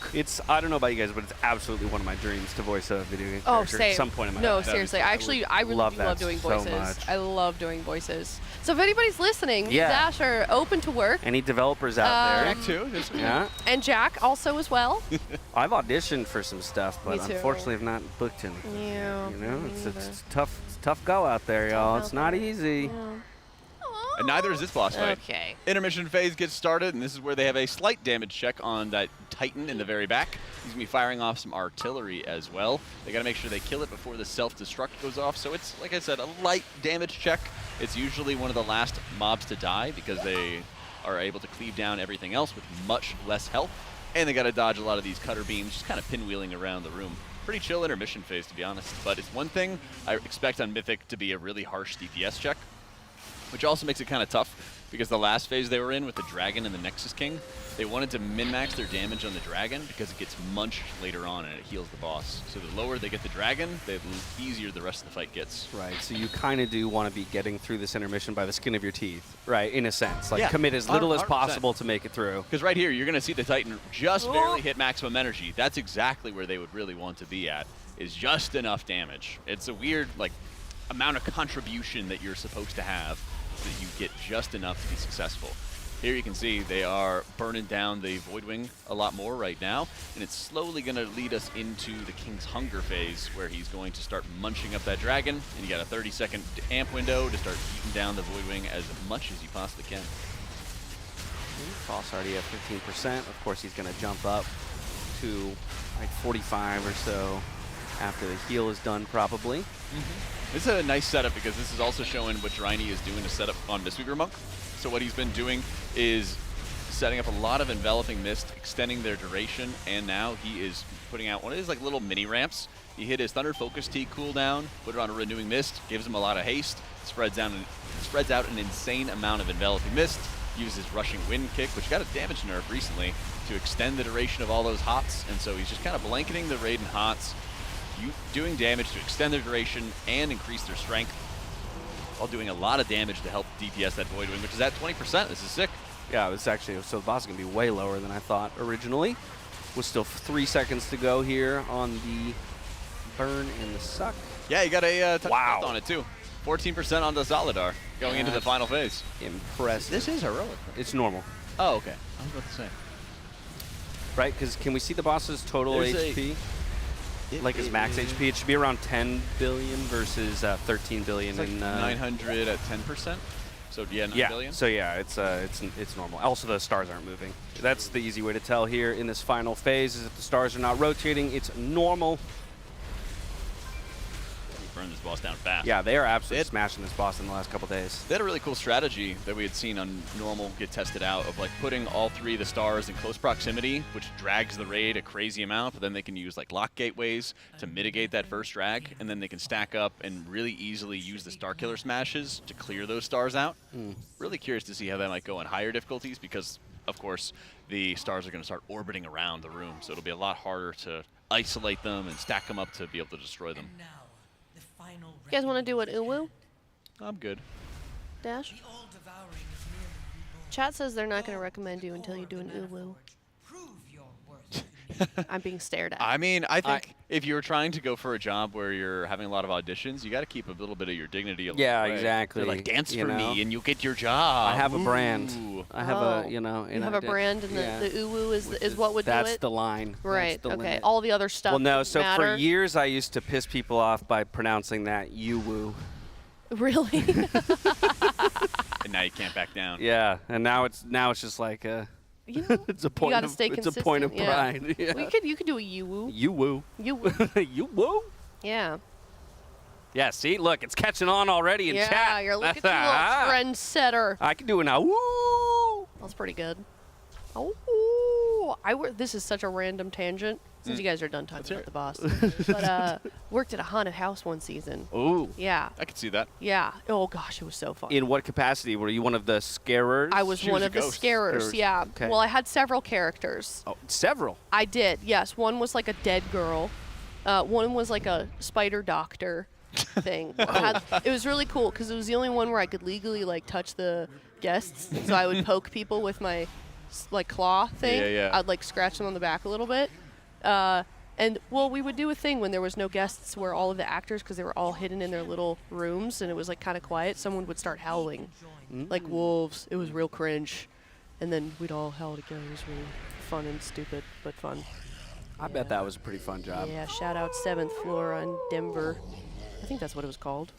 Speaker 13: I don't know about you guys, but it's absolutely one of my dreams to voice a video game
Speaker 2: Oh,
Speaker 13: character
Speaker 2: same.
Speaker 13: at some point in my
Speaker 2: No,
Speaker 13: life.
Speaker 2: seriously. I really
Speaker 13: love
Speaker 2: love
Speaker 13: that
Speaker 2: doing
Speaker 13: so
Speaker 2: voices.
Speaker 13: much.
Speaker 2: I love doing voices. So if anybody's listening,
Speaker 13: Yeah.
Speaker 2: Dash are open to work.
Speaker 13: Any developers out there?
Speaker 1: Jack too.
Speaker 13: Yeah.
Speaker 2: And Jack also as well.
Speaker 13: I've auditioned for some stuff, but
Speaker 2: Me too.
Speaker 13: unfortunately have not booked any.
Speaker 2: Yeah.
Speaker 13: You know, it's tough go out there, y'all. It's not easy.
Speaker 1: And neither is this boss fight.
Speaker 2: Okay.
Speaker 1: Intermission phase gets started, and this is where they have a slight damage check on that Titan in the very back. He's going to be firing off some artillery as well. They got to make sure they kill it before the self-destruct goes off. So it's, like I said, a light damage check. It's usually one of the last mobs to die because they are able to cleave down everything else with much less health. And they got to dodge a lot of these cutter beams, just kind of pinwheeling around the room. Pretty chill intermission phase, to be honest. But it's one thing I expect on Mythic to be a really harsh DPS check, which also makes it kind of tough because the last phase they were in with the Dragon and the Nexus King, they wanted to min-max their damage on the Dragon because it gets munched later on and it heals the boss. So the lower they get the Dragon, the easier the rest of the fight gets.
Speaker 13: Right, so you kind of do want to be getting through this intermission by the skin of your teeth, right, in a sense. Like,
Speaker 1: Yeah,
Speaker 13: commit as little as
Speaker 1: 100%.
Speaker 13: possible to make it through.
Speaker 1: Because right here, you're going to see the Titan just barely hit maximum energy. That's exactly where they would really want to be at, is just enough damage. It's a weird, like, amount of contribution that you're supposed to have that you get just enough to be successful. Here you can see they are burning down the Voidwing a lot more right now, and it's slowly going to lead us into the King's Hunger phase, where he's going to start munching up that Dragon, and you got a 30-second amp window to start eating down the Voidwing as much as you possibly can.
Speaker 13: Frost already at 15%. Of course, he's going to jump up to like 45 or so after the heal is done, probably.
Speaker 1: This is a nice setup because this is also showing what Draini is doing to set up on Mistweaver Monk. So what he's been doing is setting up a lot of Enveloping Mist, extending their duration, and now he is putting out one of his like little mini ramps. He hit his Thunder Focus Tea cooldown, put it on a Renewing Mist, gives him a lot of haste, spreads out an insane amount of Enveloping Mist, uses Rushing Wind Kick, which got a damage nerf recently, to extend the duration of all those hots, and so he's just kind of blanketing the Raiden hots, doing damage to extend their duration and increase their strength, while doing a lot of damage to help DPS that Voidwing, which is at 20%. This is sick.
Speaker 13: Yeah, it was actually, so the boss is going to be way lower than I thought originally. With still 3 seconds to go here on the burn and the suck.
Speaker 1: Yeah, you got a touch on it too. 14% on the Saladar going into the final phase.
Speaker 13: Impressive.
Speaker 1: This is heroic.
Speaker 13: It's normal.
Speaker 1: Oh, okay. I was about to say.
Speaker 13: right? Because can we see the boss's total HP? Like his max HP? It should be around 10 billion versus 13 billion.
Speaker 1: It's like
Speaker 13: in
Speaker 1: 900 at 10%. So yeah, 9 billion.
Speaker 13: So yeah, it's normal. Also, the stars aren't moving. That's the easy way to tell here in this final phase is if the stars are not rotating, it's normal.
Speaker 3: Burn this boss down fast.
Speaker 13: Yeah, they are absolutely smashing this boss in the last couple days.
Speaker 1: They had a really cool strategy that we had seen on normal get tested out of like putting all 3 of the stars in close proximity, which drags the raid a crazy amount, but then they can use like lock gateways to mitigate that first drag, and then they can stack up and really easily use the Star Killer smashes to clear those stars out. Really curious to see how that might go on higher difficulties because, of course, the stars are going to start orbiting around the room, so it'll be a lot harder to isolate them and stack them up to be able to destroy them.
Speaker 2: You guys want to do an uwu?
Speaker 1: I'm good.
Speaker 2: Dash? Chat says they're not going to recommend you until you do an uwu. I'm being stared at.
Speaker 1: I mean, I think if you're trying to go for a job where you're having a lot of auditions, you got to keep a little bit of your dignity along
Speaker 13: Yeah,
Speaker 1: the way.
Speaker 13: exactly.
Speaker 1: They're like, dance
Speaker 13: You
Speaker 1: for
Speaker 13: know?
Speaker 1: me and you'll get your job.
Speaker 13: I have a brand.
Speaker 1: Ooh.
Speaker 13: I have a, you know.
Speaker 2: You have a brand, and the uwu is what would do it?
Speaker 13: That's the line.
Speaker 2: Right,
Speaker 13: That's the
Speaker 2: okay.
Speaker 13: limit.
Speaker 2: All the other stuff
Speaker 13: Well, no, so
Speaker 2: matter.
Speaker 13: for years I used to piss people off by pronouncing that you-woo.
Speaker 2: Really?
Speaker 1: And now you can't back down.
Speaker 13: Yeah, and now it's just like
Speaker 2: you know,
Speaker 13: it's a point
Speaker 2: you gotta
Speaker 13: of
Speaker 2: stay
Speaker 13: it's
Speaker 2: consistent.
Speaker 13: a point of
Speaker 2: yeah.
Speaker 13: pride. Yeah.
Speaker 2: Well, you could do a uwu.
Speaker 13: You-woo.
Speaker 2: Uwu.
Speaker 13: You-woo.
Speaker 2: Yeah.
Speaker 13: Yeah, see, look, it's catching on already in chat.
Speaker 2: Yeah, you're looking at you, little trendsetter.
Speaker 13: I can do it now. Woo!
Speaker 2: That's pretty good. Oh, this is such a random tangent since you guys are done talking about the boss. But worked at a haunted house one season.
Speaker 13: Ooh.
Speaker 2: Yeah.
Speaker 1: I could see that.
Speaker 2: Yeah. Oh gosh, it was so fun.
Speaker 13: In what capacity? Were you one of the scarers?
Speaker 2: I was one of the scarers. Yeah.
Speaker 13: Okay.
Speaker 2: Well, I had several characters.
Speaker 13: Oh, several.
Speaker 2: I did. Yes. One was like a dead girl. One was like a spider doctor thing. It was really cool because it was the only one where I could legally like touch the guests. So I would poke people with my like claw thing.
Speaker 1: Yeah.
Speaker 2: I'd like scratch them on the back a little bit. And well, we would do a thing when there was no guests where all of the actors, because they were all hidden in their little rooms and it was like kind of quiet, someone would start howling like wolves. It was real cringe. And then we'd all howl together. It was really fun and stupid, but fun.
Speaker 13: I bet that was a pretty fun job.
Speaker 2: Yeah, shout out 7th floor on Denver. I think that's what it was called.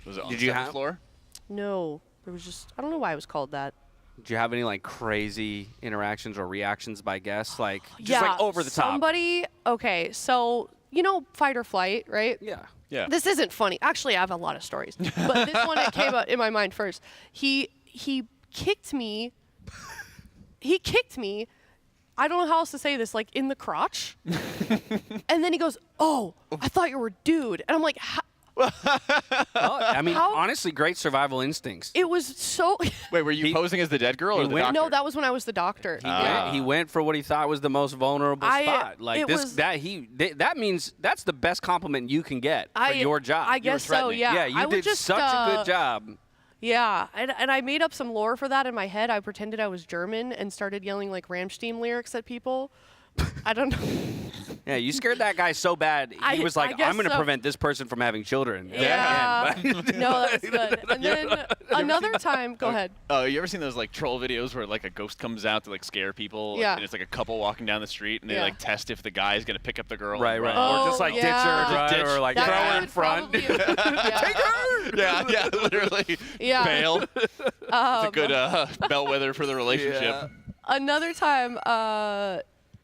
Speaker 1: Was it on
Speaker 13: Did
Speaker 1: the
Speaker 13: you
Speaker 1: 7th
Speaker 13: have
Speaker 1: floor?
Speaker 2: No, it was just, I don't know why it was called that.
Speaker 13: Did you have any like crazy interactions or reactions by guests, like just
Speaker 2: yeah,
Speaker 13: like over the top?
Speaker 2: Somebody, okay, so you know fight or flight, right?
Speaker 13: Yeah.
Speaker 1: Yeah.
Speaker 2: This isn't funny. Actually, I have a lot of stories, but this one it came up in my mind first. He kicked me. He kicked me. I don't know how else to say this, like in the crotch. And then he goes, "Oh, I thought you were a dude," and I'm like.
Speaker 13: I mean, honestly, great survival instincts.
Speaker 2: It was so.
Speaker 1: Wait, were you posing as the dead girl or the doctor?
Speaker 2: No, that was when I was the doctor.
Speaker 13: He went for what he thought was the most vulnerable spot. Like this, that means that's the best compliment you can get for your job.
Speaker 2: I guess so. Yeah.
Speaker 13: Yeah, you did such a good job.
Speaker 2: Yeah, and I made up some lore for that in my head. I pretended I was German and started yelling like Rammstein lyrics at people. I don't know.
Speaker 13: Yeah, you scared that guy so bad. He was like, I'm going to prevent this person from having children.
Speaker 2: Yeah. No, that's good. And then another time, go ahead.
Speaker 1: Oh, you ever seen those like troll videos where like a ghost comes out to like scare people?
Speaker 2: Yeah.
Speaker 1: And it's like a couple walking down the street and they like test if the guy is going to pick up the girl.
Speaker 13: Right,
Speaker 1: and
Speaker 13: right.
Speaker 1: run.
Speaker 13: Or just like ditch her, right? Or like throw her in front.
Speaker 1: Take her! Yeah, literally.
Speaker 2: Yeah.
Speaker 1: Bail. It's a good bellwether for the relationship.
Speaker 2: Yeah. Another time,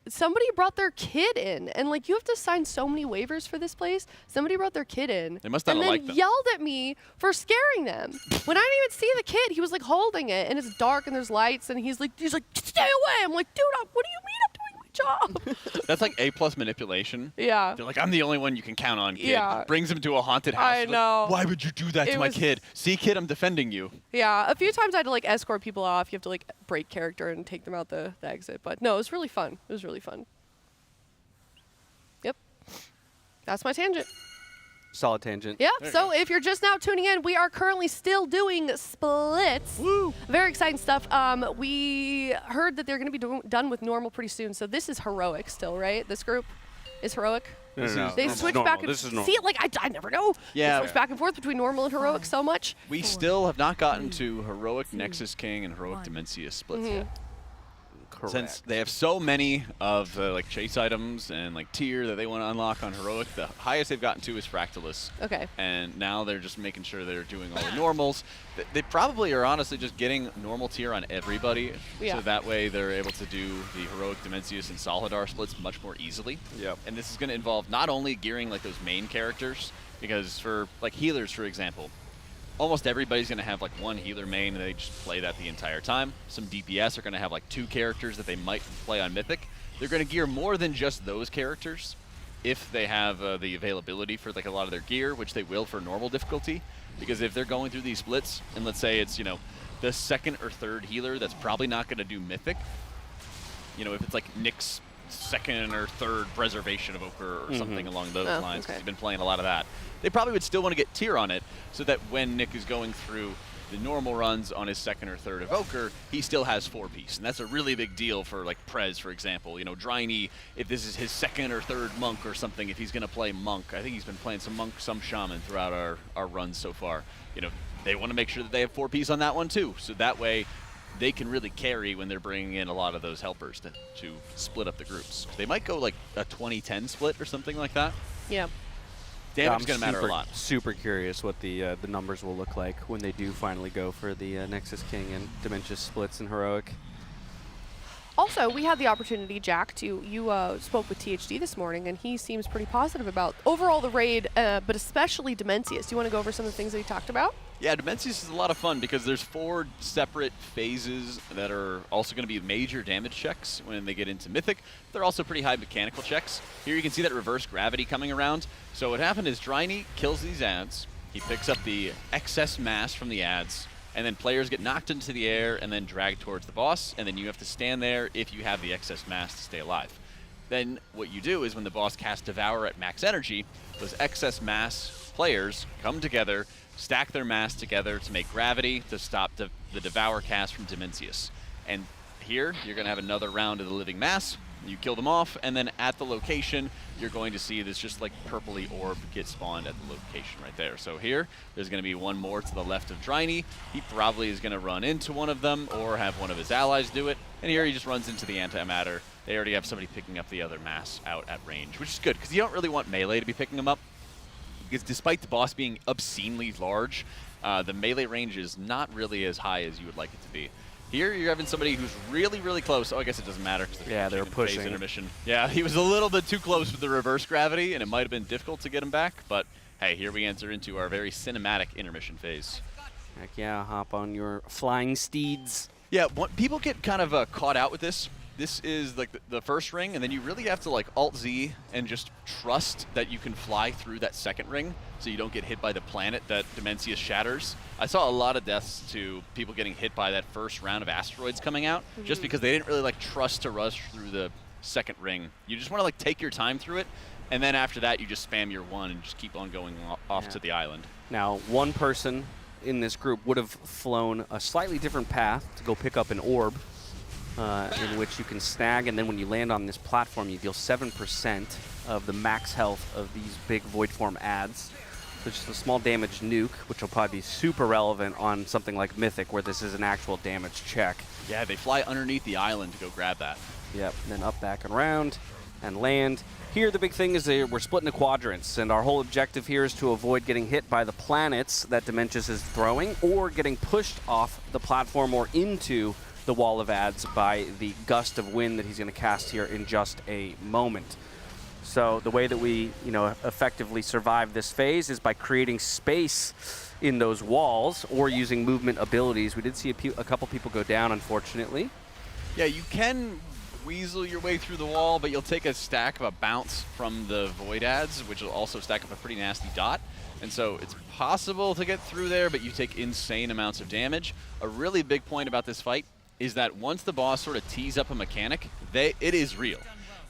Speaker 2: somebody brought their kid in, and like you have to sign so many waivers for this place. Somebody brought their kid in,
Speaker 1: They must not
Speaker 2: and
Speaker 1: have
Speaker 2: then
Speaker 1: liked them.
Speaker 2: yelled at me for scaring them. When I didn't even see the kid, he was like holding it, and it's dark and there's lights, and he's like, stay away. I'm like, dude, what do you mean I'm doing my job?
Speaker 1: That's like A+ manipulation.
Speaker 2: Yeah.
Speaker 1: They're like, I'm the only one you can count on, kid.
Speaker 2: Yeah.
Speaker 1: Brings him to a haunted house.
Speaker 2: I
Speaker 1: Like,
Speaker 2: know.
Speaker 1: why would you do that to
Speaker 2: It
Speaker 1: my
Speaker 2: was-
Speaker 1: kid? See, kid, I'm defending you.
Speaker 2: Yeah, a few times I had to like escort people off. You have to like break character and take them out the exit. But no, it was really fun. It was really fun. Yep. That's my tangent.
Speaker 13: Solid tangent.
Speaker 2: Yeah, so if you're just now tuning in, we are currently still doing splits. Woo! Very exciting stuff. We heard that they're going to be done with normal pretty soon, so this is heroic still, right? This group is heroic?
Speaker 13: No.
Speaker 2: They switch back and
Speaker 13: This is normal.
Speaker 2: see it like I never know.
Speaker 1: Yeah.
Speaker 2: They switch back and forth between normal and heroic so much.
Speaker 1: We still have not gotten to heroic Nexus King and heroic Demencia splits yet. Since they have so many of the like chase items and like tier that they want to unlock on heroic, the highest they've gotten to is Fractalus.
Speaker 2: Okay.
Speaker 1: And now they're just making sure they're doing all the normals. They probably are honestly just getting normal tier on everybody, so that way they're able to do the heroic Dimensius and Solidar splits much more easily.
Speaker 16: Yep.
Speaker 1: And this is going to involve not only gearing like those main characters, because for like healers, for example, almost everybody's going to have like one healer main and they just play that the entire time. Some DPS are going to have like 2 characters that they might play on Mythic. They're going to gear more than just those characters if they have the availability for like a lot of their gear, which they will for normal difficulty. Because if they're going through these splits, and let's say it's, you know, the 2nd or 3rd healer that's probably not going to do Mythic, you know, if it's like Nick's 2nd or 3rd Preservation of Ochre or something along those lines, because he's been playing a lot of that, they probably would still want to get tier on it so that when Nick is going through the normal runs on his 2nd or 3rd Evoker, he still has 4-piece. And that's a really big deal for like Prez, for example. You know, Dryny, if this is his 2nd or 3rd Monk or something, if he's going to play Monk, I think he's been playing some Monk, some Shaman throughout our runs so far. You know, they want to make sure that they have 4-piece on that one too. So that way they can really carry when they're bringing in a lot of those helpers to split up the groups. They might go like a 20-10 split or something like that.
Speaker 2: Yeah.
Speaker 1: Damage is going to matter a lot.
Speaker 20: Super curious what the numbers will look like when they do finally go for the Nexus King and Dimensius splits in Heroic.
Speaker 2: Also, we had the opportunity, Jack, you spoke with THD this morning, and he seems pretty positive about overall the raid, but especially Dimensius. Do you want to go over some of the things that he talked about?
Speaker 1: Yeah, Dimensius is a lot of fun because there's 4 separate phases that are also going to be major damage checks when they get into Mythic. They're also pretty high mechanical checks. Here you can see that reverse gravity coming around. So what happened is Dryny kills these ads. He picks up the excess mass from the ads, and then players get knocked into the air and then dragged towards the boss, and then you have to stand there if you have the excess mass to stay alive. Then what you do is when the boss casts Devour at max energy, those excess mass players come together, stack their mass together to make gravity to stop the Devour cast from Dimensius. And here, you're going to have another round of the living mass. You kill them off, and then at the location, you're going to see this just like purpley orb get spawned at the location right there. So here, there's going to be one more to the left of Dryny. He probably is going to run into one of them or have one of his allies do it. And here he just runs into the antimatter. They already have somebody picking up the other mass out at range, which is good because you don't really want melee to be picking them up. Because despite the boss being obscenely large, the melee range is not really as high as you would like it to be. Here you're having somebody who's really, really close. Oh, I guess it doesn't matter.
Speaker 20: Yeah, they're pushing.
Speaker 1: Intermission. Yeah, he was a little bit too close with the reverse gravity, and it might have been difficult to get him back. But hey, here we enter into our very cinematic intermission phase.
Speaker 20: Heck yeah, hop on your flying steeds.
Speaker 1: Yeah, people get kind of caught out with this. This is like the first ring, and then you really have to like Alt-Z and just trust that you can fly through that second ring so you don't get hit by the planet that Dimensius shatters. I saw a lot of deaths to people getting hit by that first round of asteroids coming out just because they didn't really like trust to rush through the second ring. You just want to like take your time through it, and then after that you just spam your 1 and just keep on going off to the island.
Speaker 20: Now, one person in this group would have flown a slightly different path to go pick up an orb, in which you can snag, and then when you land on this platform, you deal 7% of the max health of these big void form ads. So just a small damage nuke, which will probably be super relevant on something like Mythic, where this is an actual damage check.
Speaker 1: Yeah, they fly underneath the island to go grab that.
Speaker 20: Yep, and then up, back, and around, and land. Here, the big thing is we're split into quadrants, and our whole objective here is to avoid getting hit by the planets that Dimensius is throwing, or getting pushed off the platform or into the wall of ads by the gust of wind that he's going to cast here in just a moment. So the way that we, effectively survive this phase is by creating space in those walls or using movement abilities. We did see a couple people go down, unfortunately.
Speaker 1: Yeah, you can weasel your way through the wall, but you'll take a stack of a bounce from the void ads, which will also stack up a pretty nasty dot. And so it's possible to get through there, but you take insane amounts of damage. A really big point about this fight is that once the boss sort of tees up a mechanic, it is real.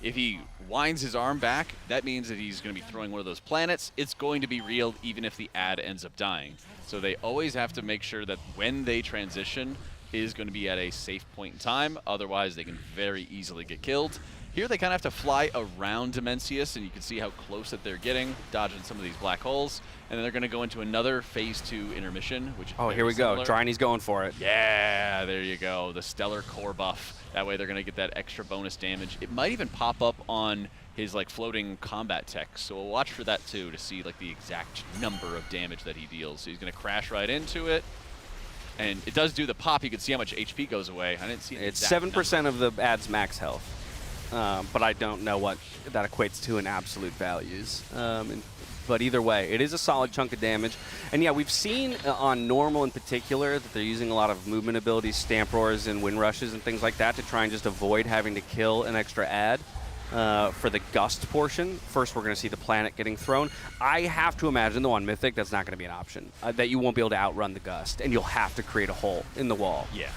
Speaker 1: If he winds his arm back, that means that he's going to be throwing one of those planets. It's going to be real even if the ad ends up dying. So they always have to make sure that when they transition is going to be at a safe point in time. Otherwise, they can very easily get killed. Here they kind of have to fly around Dimensius, and you can see how close that they're getting, dodging some of these black holes. And then they're going to go into another Phase 2 intermission, which is
Speaker 20: here we go. Dryny's going for it.
Speaker 1: Yeah, there you go. The Stellar Core buff. That way they're going to get that extra bonus damage. It might even pop up on his like floating combat tech, so we'll watch for that too to see like the exact number of damage that he deals. So he's going to crash right into it. And it does do the pop. You can see how much HP goes away. I didn't see the
Speaker 20: It's
Speaker 1: exact
Speaker 20: 7% of the ad's max health, but I don't know what that equates to in absolute values. But either way, it is a solid chunk of damage. And yeah, we've seen on normal in particular that they're using a lot of movement abilities, stamp roars, and wind rushes and things like that to try and just avoid having to kill an extra ad. For the gust portion, first we're going to see the planet getting thrown. I have to imagine, though, on Mythic, that's not going to be an option. That you won't be able to outrun the gust, and you'll have to create a hole in the wall.
Speaker 1: Yeah.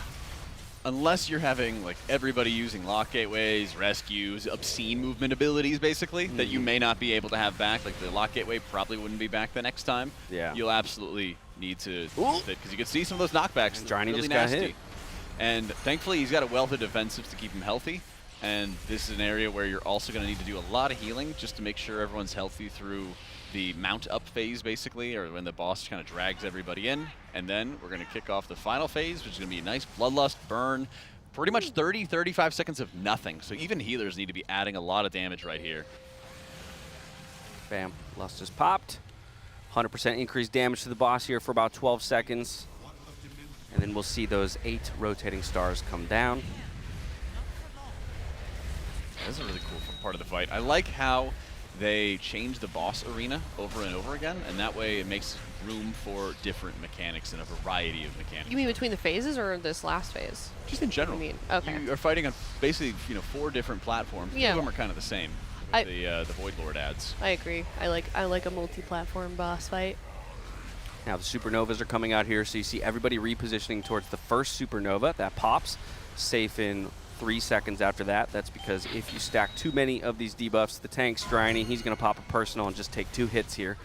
Speaker 1: Unless you're having like everybody using lock gateways, rescues, obscene movement abilities, basically, that you may not be able to have back. Like the lock gateway probably wouldn't be back the next time.
Speaker 20: Yeah.
Speaker 1: You'll absolutely need to use it, because you can see some of those knockbacks.
Speaker 20: Dryny
Speaker 1: really
Speaker 20: just
Speaker 1: nasty.
Speaker 20: got hit.
Speaker 1: And thankfully, he's got a wealth of defensives to keep him healthy. And this is an area where you're also going to need to do a lot of healing just to make sure everyone's healthy through the mount up phase, basically, or when the boss kind of drags everybody in. And then we're going to kick off the final phase, which is going to be a nice bloodlust burn. Pretty much 30, 35 seconds of nothing. So even healers need to be adding a lot of damage right here.
Speaker 20: Bam. Lust is popped. 100% increased damage to the boss here for about 12 seconds. And then we'll see those 8 rotating stars come down.
Speaker 1: This is a really cool part of the fight. I like how they change the boss arena over and over again, and that way it makes room for different mechanics and a variety of mechanics.
Speaker 2: You mean between the phases or this last phase?
Speaker 1: Just in general.
Speaker 2: I mean, okay.
Speaker 1: You are fighting on basically 4 different platforms.
Speaker 2: Yeah.
Speaker 1: 2 of them are kind of the same. With the Void Lord ads.
Speaker 2: I agree. I like a multi-platform boss fight.
Speaker 20: Now the supernovas are coming out here, so you see everybody repositioning towards the first supernova that pops, safe in 3 seconds after that. That's because if you stack too many of these debuffs, the tank's Dryny, he's going to pop a personal and just take 2 hits here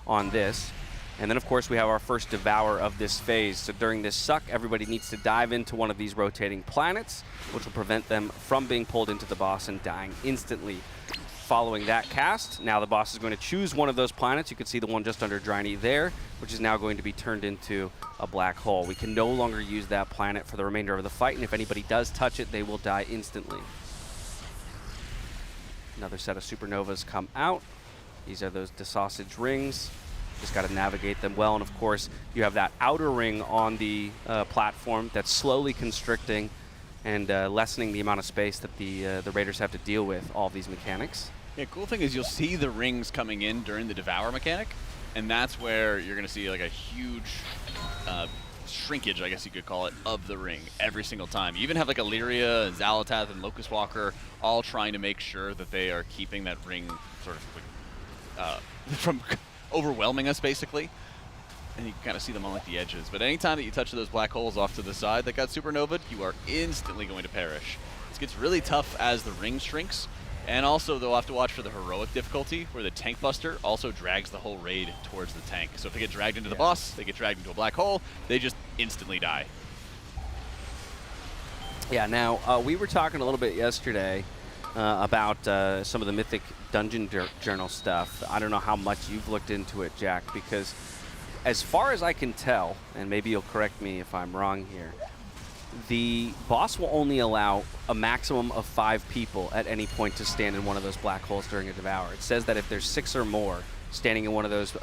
Speaker 20: on this. And then, of course, we have our first Devour of this phase. So during this suck, everybody needs to dive into one of these rotating planets, which will prevent them from being pulled into the boss and dying instantly. Following that cast, now the boss is going to choose one of those planets. You can see the one just under Dryny there, which is now going to be turned into a black hole. We can no longer use that planet for the remainder of the fight, and if anybody does touch it, they will die instantly. Another set of supernovas come out. These are those desausage rings. Just got to navigate them well, and of course, you have that outer ring on the platform that's slowly constricting and lessening the amount of space that the Raiders have to deal with all these mechanics.
Speaker 1: Yeah, cool thing is you'll see the rings coming in during the Devour mechanic, and that's where you're going to see like a huge shrinkage, I guess you could call it, of the ring every single time. You even have like Illyria, Xalatath, and Locust Walker all trying to make sure that they are keeping that ring sort of like, from overwhelming us, basically. And you can kind of see them on like the edges. But anytime that you touch those black holes off to the side that got supernovaed, you are instantly going to perish. This gets really tough as the ring shrinks. And also, they'll have to watch for the heroic difficulty, where the Tank Buster also drags the whole raid towards the tank. So if they get dragged into the boss, they get dragged into a black hole, they just instantly die.
Speaker 20: Yeah, now, we were talking a little bit yesterday about some of the Mythic Dungeon Journal stuff. I don't know how much you've looked into it, Jack, because as far as I can tell, and maybe you'll correct me if I'm wrong here, the boss will only allow a maximum of 5 people at any point to stand in one of those black holes during a Devour. It says that if there's 6 or more standing in one of those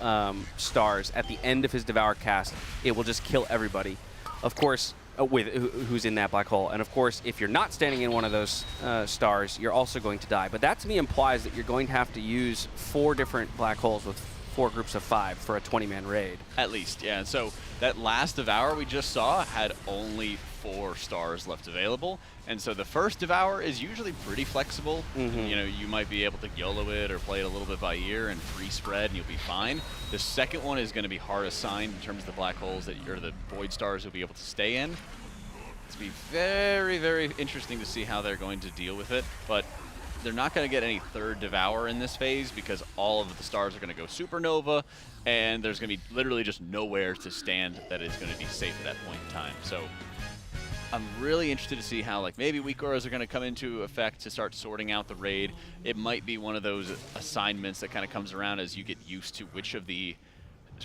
Speaker 20: stars at the end of his Devour cast, it will just kill everybody, of course, who's in that black hole. And of course, if you're not standing in one of those stars, you're also going to die. But that to me implies that you're going to have to use 4 different black holes with 4 groups of 5 for a 20-man raid.
Speaker 1: At least, yeah. And so that last Devour we just saw had only 4 stars left available. And so the first Devour is usually pretty flexible. You know, you might be able to YOLO it or play it a little bit by ear and free spread and you'll be fine. The second one is going to be hard assigned in terms of the black holes that or the void stars you'll be able to stay in. It's going to be very, very interesting to see how they're going to deal with it. But they're not going to get any third Devour in this phase because all of the stars are going to go supernova, and there's going to be literally just nowhere to stand that is going to be safe at that point in time. So I'm really interested to see how like maybe weak auras are going to come into effect to start sorting out the raid. It might be one of those assignments that kind of comes around as you get used to which of the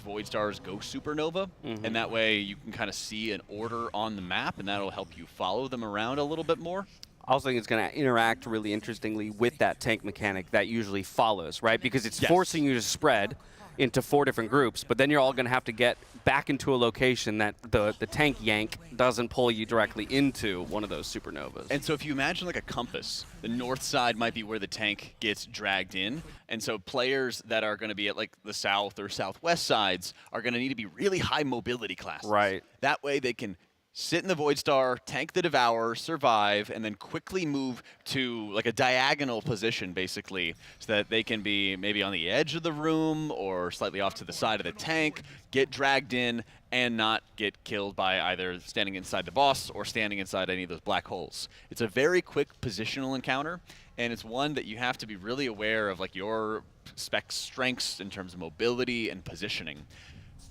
Speaker 1: Void Stars go supernova, and that way you can kind of see an order on the map, and that'll help you follow them around a little bit more.
Speaker 20: I also think it's going to interact really interestingly with that tank mechanic that usually follows, right? Because it's forcing you to spread into 4 different groups, but then you're all going to have to get back into a location that the tank yank doesn't pull you directly into one of those supernovas.
Speaker 1: And so if you imagine like a compass, the north side might be where the tank gets dragged in, and so players that are going to be at like the south or southwest sides are going to need to be really high mobility classes.
Speaker 20: Right.
Speaker 1: That way they can sit in the Void Star, tank the Devourer, survive, and then quickly move to like a diagonal position, basically, so that they can be maybe on the edge of the room or slightly off to the side of the tank, get dragged in, and not get killed by either standing inside the boss or standing inside any of those black holes. It's a very quick positional encounter, and it's one that you have to be really aware of like your spec strengths in terms of mobility and positioning.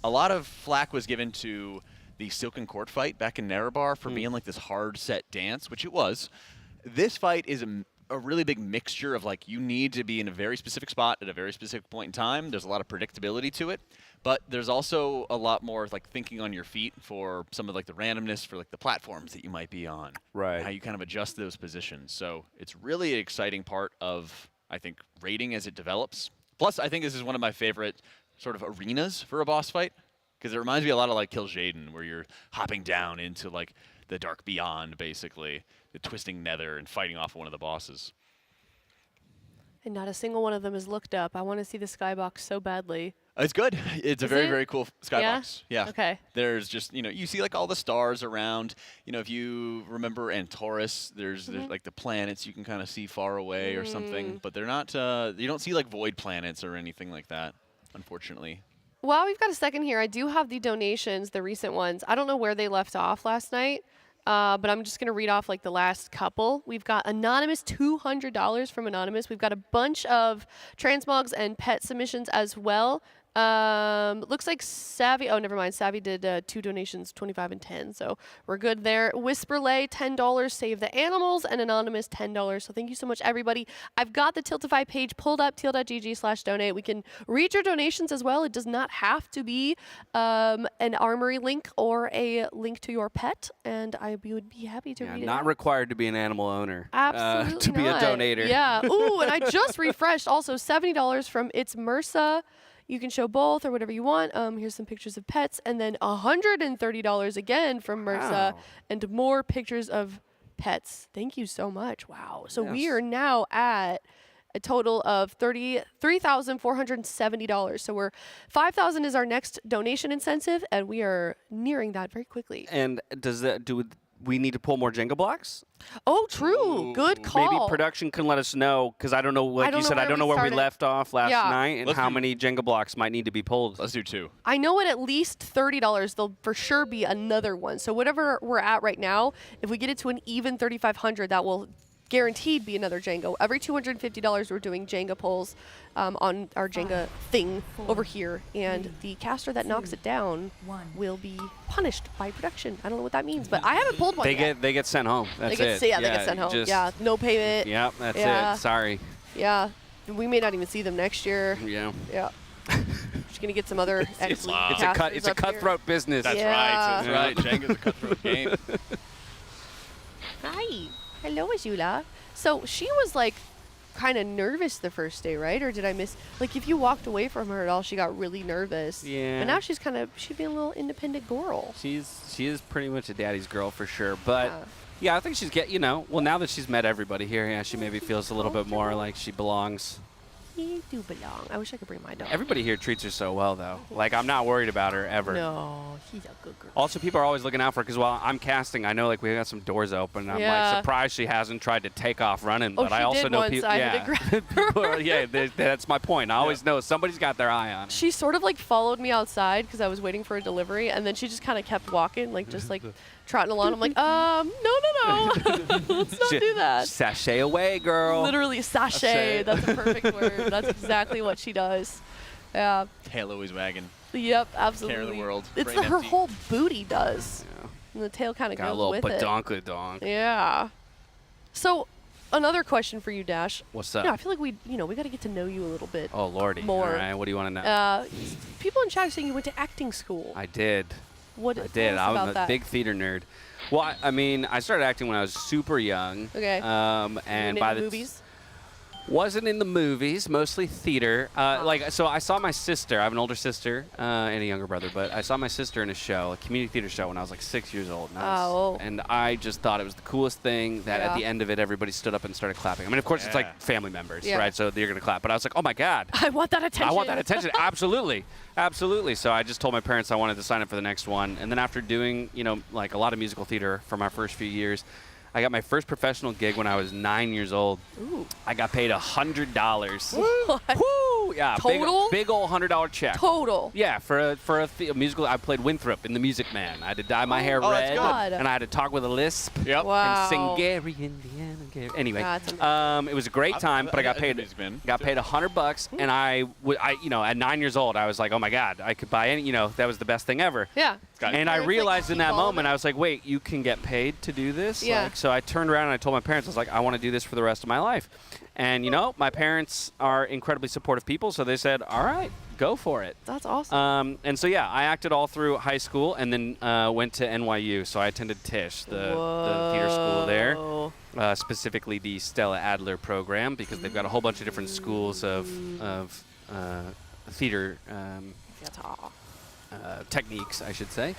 Speaker 1: A lot of flack was given to the Silken Court fight back in Nerebar for being like this hard set dance, which it was. This fight is a really big mixture of like you need to be in a very specific spot at a very specific point in time. There's a lot of predictability to it, but there's also a lot more like thinking on your feet for some of like the randomness for like the platforms that you might be on.
Speaker 20: Right.
Speaker 1: How you kind of adjust those positions. So it's really an exciting part of, I think, raiding as it develops. Plus, I think this is one of my favorite sort of arenas for a boss fight, because it reminds me a lot of like Kil'jaeden, where you're hopping down into like the dark beyond, basically, the twisting nether and fighting off one of the bosses.
Speaker 2: And not a single one of them is looked up. I want to see the skybox so badly.
Speaker 1: It's good. It's a very, very cool skybox. Yeah.
Speaker 2: Okay.
Speaker 1: There's just, you know, you see like all the stars around. You know, if you remember Antaurus, there's like the planets you can kind of see far away or something, but they're not, you don't see like void planets or anything like that, unfortunately.
Speaker 2: While we've got a second here, I do have the donations, the recent ones. I don't know where they left off last night, but I'm just going to read off like the last couple. We've got Anonymous, $200 from Anonymous. We've got a bunch of transmogs and pet submissions as well. Looks like Savvy, oh, never mind. Savvy did 2 donations, 25 and 10, so we're good there. Whisperlay, $10, Save the Animals, and Anonymous, $10. So thank you so much, everybody. I've got the Tiltify page pulled up, teal.gg/donate. We can read your donations as well. It does not have to be an armory link or a link to your pet, and I would be happy to read it.
Speaker 20: Not required to be an animal owner.
Speaker 2: Absolutely
Speaker 20: to be
Speaker 2: not.
Speaker 20: a donator.
Speaker 2: Yeah. Ooh, and I just refreshed also $70 from It's MRSA. You can show both or whatever you want. Here's some pictures of pets. And then $130 again from MRSA and more pictures of pets. Thank you so much. Wow. So we are now at a total of $3,470. So we're $5,000 is our next donation incentive, and we are nearing that very quickly.
Speaker 20: And does that we need to pull more Jenga blocks?
Speaker 2: Oh, true. Good call.
Speaker 20: Maybe production can let us know, because I don't know, like you said, I don't know where we left off last night and how many Jenga blocks might need to be pulled.
Speaker 1: Let's do 2.
Speaker 2: I know at least $30, there'll for sure be another one. So whatever we're at right now, if we get it to an even 3,500, that will guaranteed be another Jenga. Every $250, we're doing Jenga pulls on our Jenga thing over here, and the caster that knocks it down will be punished by production. I don't know what that means, but I haven't pulled one yet.
Speaker 20: They get sent home. That's it.
Speaker 2: Yeah, they get sent home. Yeah, no payment.
Speaker 20: Yep, that's it. Sorry.
Speaker 2: Yeah, we may not even see them next year.
Speaker 20: Yeah.
Speaker 2: Yeah. Just gonna get some other.
Speaker 20: It's a cutthroat business.
Speaker 1: That's right. That's right. Jenga's a cutthroat game.
Speaker 2: Hi. Hello, Azula. So she was like kind of nervous the first day, right? Or did I miss? Like, if you walked away from her at all, she got really nervous.
Speaker 20: Yeah.
Speaker 2: But now she's being a little independent girl.
Speaker 20: She is pretty much a daddy's girl for sure. But yeah, I think she's well, now that she's met everybody here, yeah, she maybe feels a little bit more like she belongs.
Speaker 2: You do belong. I wish I could bring my dog.
Speaker 20: Everybody here treats her so well, though. Like, I'm not worried about her ever.
Speaker 2: No, she's a good girl.
Speaker 20: Also, people are always looking out for her, because while I'm casting, I know like we got some doors open. I'm like surprised she hasn't tried to take off running. But I also know people. That's my point. I always know somebody's got their eye on her.
Speaker 2: She sort of like followed me outside because I was waiting for a delivery, and then she just kind of kept walking, like just like trotting along. I'm like, no. Let's not do that.
Speaker 20: Sashay away, girl.
Speaker 2: Literally, sashay. That's a perfect word. That's exactly what she does. Yeah.
Speaker 1: Tail always wagging.
Speaker 2: Yep, absolutely.
Speaker 1: Care of the world.
Speaker 2: It's her whole booty does. And the tail kind of
Speaker 20: Got
Speaker 2: goes
Speaker 20: a little
Speaker 2: with it.
Speaker 20: badonkadonk.
Speaker 2: Yeah. So, another question for you, Dash.
Speaker 20: What's up?
Speaker 2: Yeah, I feel like we got to get to know you a little bit.
Speaker 20: Oh, lordy.
Speaker 2: More.
Speaker 20: All right, what do you want to know?
Speaker 2: People in chat are saying you went to acting school.
Speaker 20: I did.
Speaker 2: What?
Speaker 20: I
Speaker 2: tell
Speaker 20: did.
Speaker 2: us
Speaker 20: I'm
Speaker 2: about
Speaker 20: a
Speaker 2: that.
Speaker 20: big theater nerd. Well, I mean, I started acting when I was super young.
Speaker 2: Okay.
Speaker 20: And by the
Speaker 2: movies.
Speaker 20: Wasn't in the movies, mostly theater. So I saw my sister. I have an older sister and a younger brother, but I saw my sister in a show, a community theater show, when I was like 6 years old. And I just thought it was the coolest thing that at the end of it, everybody stood up and started clapping. I mean, of course, it's like family members, right? So they're going to clap. But I was like, oh, my God.
Speaker 2: I want that attention.
Speaker 20: I want that attention. Absolutely. Absolutely. So I just told my parents I wanted to sign up for the next one. And then after doing, like a lot of musical theater for my first few years, I got my first professional gig when I was 9 years old.
Speaker 2: Ooh.
Speaker 20: I got paid $100.
Speaker 2: What?
Speaker 20: Woo! Yeah,
Speaker 2: Total?
Speaker 20: big old $100 check.
Speaker 2: Total.
Speaker 20: Yeah, for a musical. I played Winthrop in The Music Man. I had to dye my hair red, and I had to talk with a lisp.
Speaker 1: Yep.
Speaker 2: Wow.
Speaker 20: And sing Gary, Indiana, Gary. Anyway,
Speaker 2: That's
Speaker 20: it was a great time, but I got paid $100, and I at 9 years old, I was like, oh my God, I could buy any. That was the best thing ever.
Speaker 2: Yeah.
Speaker 20: And I realized in that moment, I was like, wait, you can get paid to do this?
Speaker 2: Yeah.
Speaker 20: So I turned around and I told my parents, I was like, I want to do this for the rest of my life. And, my parents are incredibly supportive people, so they said, all right, go for it.
Speaker 2: That's awesome.
Speaker 20: And so, yeah, I acted all through high school and then went to NYU. So I attended Tisch, the theater school there, specifically the Stella Adler program, because they've got a whole bunch of different schools of theater techniques, I should say.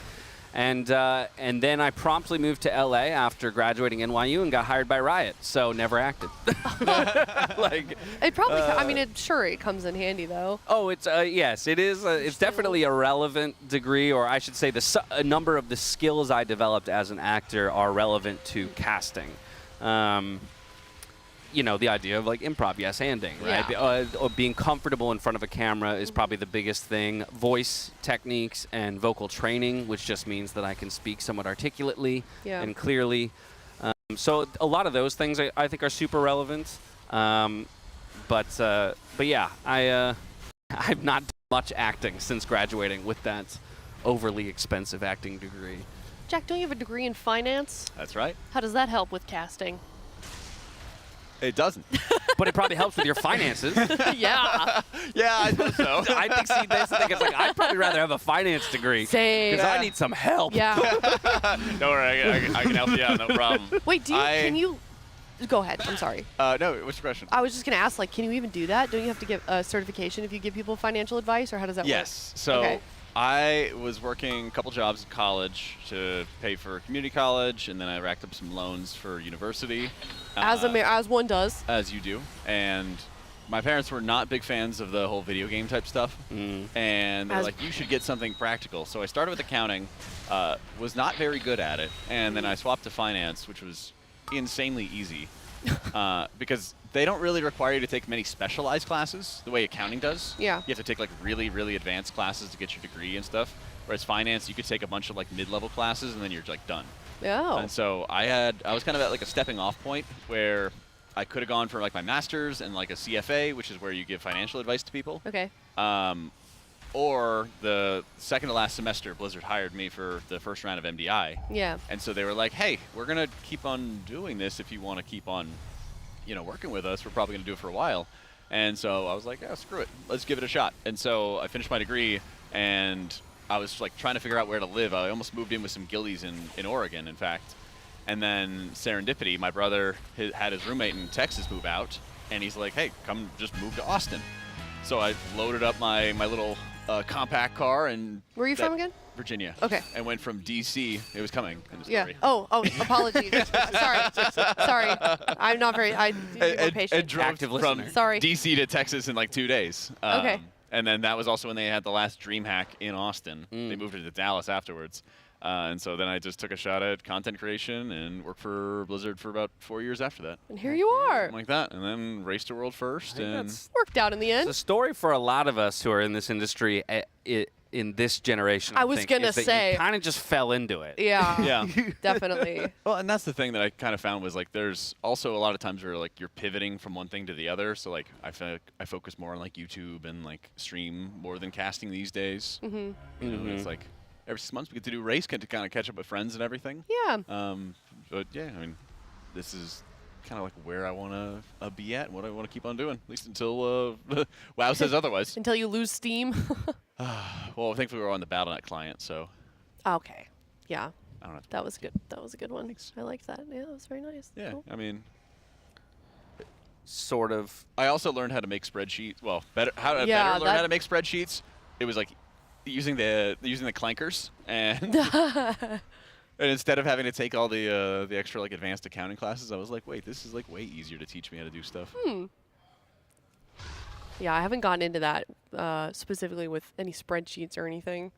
Speaker 20: And then I promptly moved to LA after graduating NYU and got hired by Riot. So never acted.
Speaker 2: It probably. Sure, it comes in handy though.
Speaker 20: Oh, it's yes, it is. It's definitely a relevant degree, or I should say, a number of the skills I developed as an actor are relevant to casting. The idea of like improv, yes-anding, right?
Speaker 2: Yeah.
Speaker 20: Or being comfortable in front of a camera is probably the biggest thing. Voice techniques and vocal training, which just means that I can speak somewhat articulately and clearly. So a lot of those things I think are super relevant. But yeah, I've not done much acting since graduating with that overly expensive acting degree.
Speaker 2: Jack, don't you have a degree in finance?
Speaker 1: That's right.
Speaker 2: How does that help with casting?
Speaker 1: It doesn't.
Speaker 20: But it probably helps with your finances.
Speaker 2: Yeah.
Speaker 1: Yeah, I suppose so.
Speaker 20: I think it's like, I'd probably rather have a finance degree.
Speaker 2: Same.
Speaker 20: Because I need some help.
Speaker 2: Yeah.
Speaker 1: Don't worry, I can help you out, no problem.
Speaker 2: Wait, can you... Go ahead. I'm sorry.
Speaker 1: No, what's your question?
Speaker 2: I was just going to ask, can you even do that? Don't you have to get a certification if you give people financial advice, or how does that work?
Speaker 1: Yes. So
Speaker 2: okay.
Speaker 1: I was working a couple jobs in college to pay for community college, and then I racked up some loans for university.
Speaker 2: As one does.
Speaker 1: As you do. And my parents were not big fans of the whole video game type stuff. And they're like, you should get something practical. So I started with accounting, was not very good at it, and then I swapped to finance, which was insanely easy. Because they don't really require you to take many specialized classes the way accounting does.
Speaker 2: Yeah.
Speaker 1: You have to take like really, really advanced classes to get your degree and stuff. Whereas finance, you could take a bunch of like mid-level classes and then you're like done.
Speaker 2: Oh.
Speaker 1: And so I was kind of at like a stepping off point where I could have gone for like my master's and like a CFA, which is where you give financial advice to people.
Speaker 2: Okay.
Speaker 1: Or the second to last semester, Blizzard hired me for the first round of MDI.
Speaker 2: Yeah.
Speaker 1: And so they were like, hey, we're going to keep on doing this if you want to keep on, working with us. We're probably going to do it for a while. And so I was like, yeah, screw it. Let's give it a shot. And so I finished my degree, and I was like trying to figure out where to live. I almost moved in with some guildies in Oregon, in fact. And then serendipity, my brother had his roommate in Texas move out, and he's like, hey, come just move to Austin. So I loaded up my little compact car and...
Speaker 2: Where are you from again?
Speaker 1: Virginia.
Speaker 2: Okay.
Speaker 1: And went from D.C. It was coming in the story.
Speaker 2: Yeah. Oh, apologies. Sorry. I'm not very... I need to be more patient.
Speaker 1: And drove from D.C. to Texas in like 2 days.
Speaker 2: Okay.
Speaker 1: And then that was also when they had the last DreamHack in Austin. They moved it to Dallas afterwards. And so then I just took a shot at content creation and worked for Blizzard for about 4 years after that.
Speaker 2: And here you are.
Speaker 1: Something like that. And then raced to world first. And
Speaker 2: worked out in the end.
Speaker 20: It's a story for a lot of us who are in this industry in this generation.
Speaker 2: I was going to say.
Speaker 20: You kind of just fell into it.
Speaker 2: Yeah.
Speaker 1: Yeah.
Speaker 2: Definitely.
Speaker 1: Well, and that's the thing that I kind of found was like there's also a lot of times where like you're pivoting from one thing to the other. So like I feel like I focus more on like YouTube and like stream more than casting these days.
Speaker 2: Mm-hmm.
Speaker 1: It's like every 6 months we get to do race to kind of catch up with friends and everything.
Speaker 2: Yeah.
Speaker 1: But yeah, I mean, this is kind of like where I want to be at and what I want to keep on doing, at least until WoW says otherwise.
Speaker 2: Until you lose steam.
Speaker 1: Well, thankfully we're on the Battle.net client, so.
Speaker 2: Okay. Yeah.
Speaker 1: I don't know.
Speaker 2: That was good. That was a good one. I liked that. Yeah, that was very nice.
Speaker 1: Yeah,
Speaker 2: Cool.
Speaker 1: I mean,
Speaker 20: sort of.
Speaker 1: I also learned how to make spreadsheets. Well, better learn how to make spreadsheets. It was like using the clankers and and instead of having to take all the extra like advanced accounting classes, I was like, wait, this is like way easier to teach me how to do stuff.
Speaker 2: Yeah, I haven't gotten into that specifically with any spreadsheets or anything.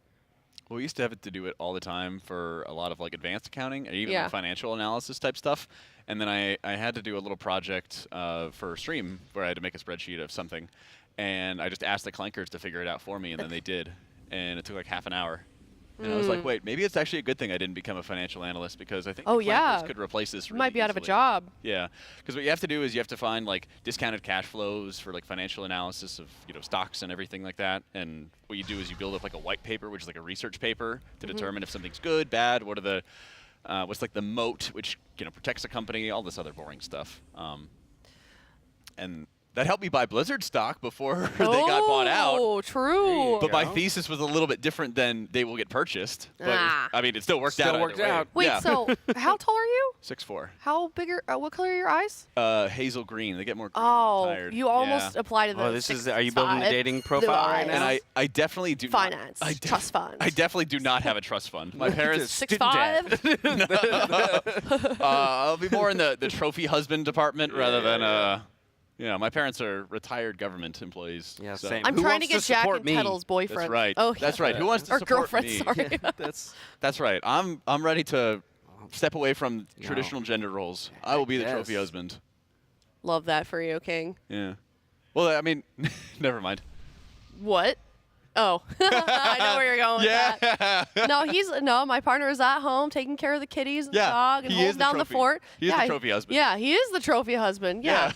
Speaker 1: Well, we used to have to do it all the time for a lot of like advanced accounting and even like financial analysis type stuff. And then I had to do a little project for stream where I had to make a spreadsheet of something. And I just asked the clankers to figure it out for me, and then they did. And it took like half an hour. And I was like, wait, maybe it's actually a good thing I didn't become a financial analyst, because I think the clankers could replace this really
Speaker 2: might be out of a
Speaker 1: easily.
Speaker 2: job.
Speaker 1: Yeah, because what you have to do is you have to find like discounted cash flows for like financial analysis of stocks and everything like that. And what you do is you build up like a white paper, which is like a research paper to determine if something's good, bad, what are the what's like the moat, which protects a company, all this other boring stuff. And that helped me buy Blizzard stock before they got bought out.
Speaker 2: Oh, true.
Speaker 1: But my thesis was a little bit different than they will get purchased. But I mean, it still worked out.
Speaker 20: Still worked out.
Speaker 2: Wait,
Speaker 1: yeah.
Speaker 2: so how tall are you?
Speaker 1: 6'4".
Speaker 2: How big are, what color are your eyes?
Speaker 1: Hazel green. They get more green tired.
Speaker 2: You almost apply to the
Speaker 20: Oh, this is, are you building the dating profile right now?
Speaker 1: And I definitely do
Speaker 2: Finance,
Speaker 1: not.
Speaker 2: trust funds.
Speaker 1: I definitely do not have a trust fund. My parents.
Speaker 2: 6'5".
Speaker 1: I'll be more in the trophy husband department rather than my parents are retired government employees.
Speaker 20: Yeah,
Speaker 1: so.
Speaker 20: same.
Speaker 2: I'm
Speaker 20: Who
Speaker 2: trying to
Speaker 20: wants
Speaker 2: get Jack
Speaker 20: support
Speaker 2: and
Speaker 20: me?
Speaker 2: Kettle's boyfriend.
Speaker 1: That's right.
Speaker 2: Oh,
Speaker 1: That's right. Who wants to
Speaker 2: or
Speaker 1: support
Speaker 2: girlfriend?
Speaker 1: me?
Speaker 2: Sorry.
Speaker 1: That's right. I'm ready to step away from traditional gender roles. I will be the trophy husband.
Speaker 2: Love that for you, King.
Speaker 1: Yeah. Well, I mean, never mind.
Speaker 2: What? Oh, I know where you're going with that. No, my partner is at home taking care of the kitties and the dog and holding down the fort.
Speaker 1: He is the trophy husband.
Speaker 2: Yeah, he is the trophy husband. Yeah.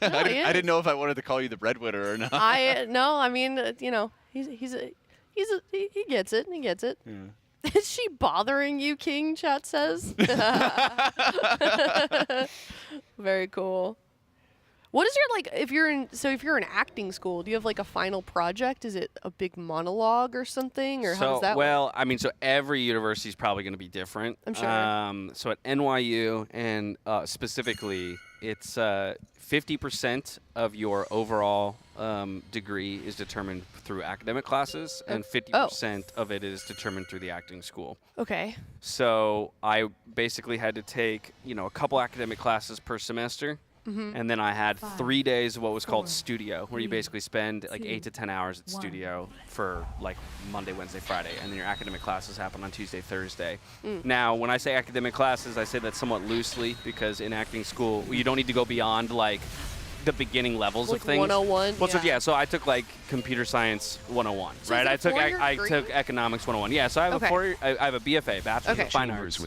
Speaker 1: I didn't know if I wanted to call you the breadwinner or not.
Speaker 2: I mean, he gets it. He gets it.
Speaker 1: Yeah.
Speaker 2: Is she bothering you, King? Chat says. Very cool. What is your if you're in acting school, do you have like a final project? Is it a big monologue or something, or how does that work?
Speaker 20: I mean, so every university is probably going to be different.
Speaker 2: I'm sure.
Speaker 20: So at NYU and specifically, it's 50% of your overall degree is determined through academic classes, and 50% of it is determined through the acting school.
Speaker 2: Okay.
Speaker 20: So I basically had to take a couple academic classes per semester. And then I had 3 days of what was called studio, where you basically spend like 8 to 10 hours at studio for like Monday, Wednesday, Friday, and then your academic classes happen on Tuesday, Thursday. Now, when I say academic classes, I say that somewhat loosely, because in acting school, you don't need to go beyond like the beginning levels
Speaker 2: like
Speaker 20: of things.
Speaker 2: 101.
Speaker 20: Well, so I took like computer science 101,
Speaker 2: So
Speaker 20: right?
Speaker 2: is it
Speaker 20: I
Speaker 2: degree?
Speaker 20: took economics 101. Yeah, so I have I have a BFA, Bachelor's of Fine Arts,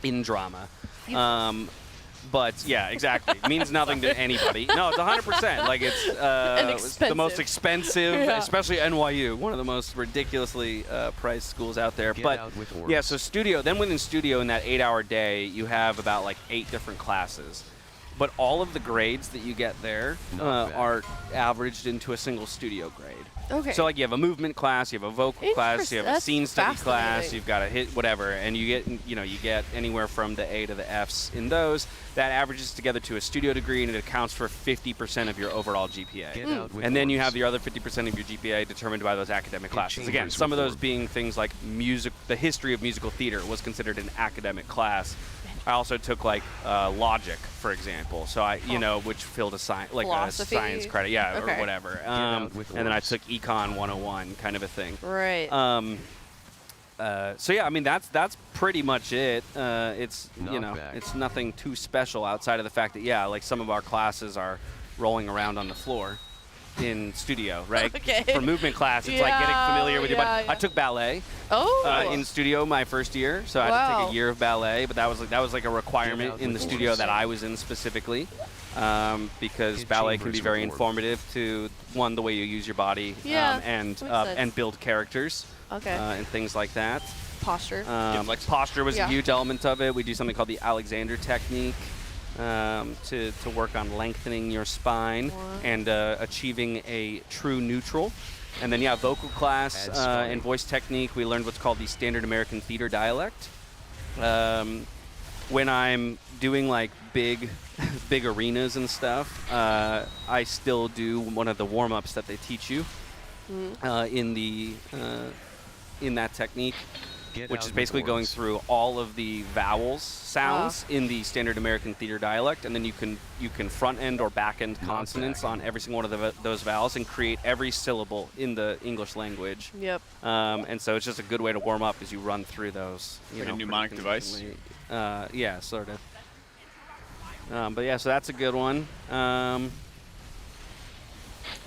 Speaker 20: in drama. But yeah, exactly. It means nothing to anybody. No, it's 100%. Like it's the most expensive, especially NYU, one of the most ridiculously priced schools out there. Yeah, so studio. Then within studio, in that 8-hour day, you have about like 8 different classes. But all of the grades that you get there are averaged into a single studio grade.
Speaker 2: Okay.
Speaker 20: So like you have a movement class, you have a vocal class, you have a scene study class, you've got a hit whatever, and you get anywhere from the A to the Fs in those. That averages together to a studio degree, and it accounts for 50% of your overall GPA. And then you have the other 50% of your GPA determined by those academic classes. Again, some of those being things like music. The history of musical theater was considered an academic class. I also took like logic, for example. So which filled a science science credit, or whatever. And then I took Econ 101, kind of a thing.
Speaker 2: Right.
Speaker 20: So yeah, I mean that's pretty much it. It's it's nothing too special outside of the fact that like some of our classes are rolling around on the floor in studio, right?
Speaker 2: Okay.
Speaker 20: For movement class, it's like getting familiar with your body.
Speaker 2: Yeah.
Speaker 20: I took ballet in studio my first year, so I had to take a year of ballet, but that was like a requirement in the studio that I was in specifically, because ballet can be very informative to the way you use your body, and build characters, and things like that.
Speaker 2: Posture.
Speaker 20: Posture was a
Speaker 2: Yeah.
Speaker 20: huge element of it. We do something called the Alexander technique to work on lengthening your spine and achieving a true neutral. And then, yeah, vocal class and voice technique, we learned what's called the Standard American Theater dialect. When I'm doing like big arenas and stuff, I still do one of the warm-ups that they teach you in that technique, which is basically going through all of the vowels sounds in the Standard American Theater dialect, and then you can front end or back end consonants on every single one of those vowels and create every syllable in the English language.
Speaker 2: Yep.
Speaker 20: And so it's just a good way to warm up as you run through those.
Speaker 3: Like a mnemonic device.
Speaker 20: Yeah, sort of. But yeah, so that's a good one.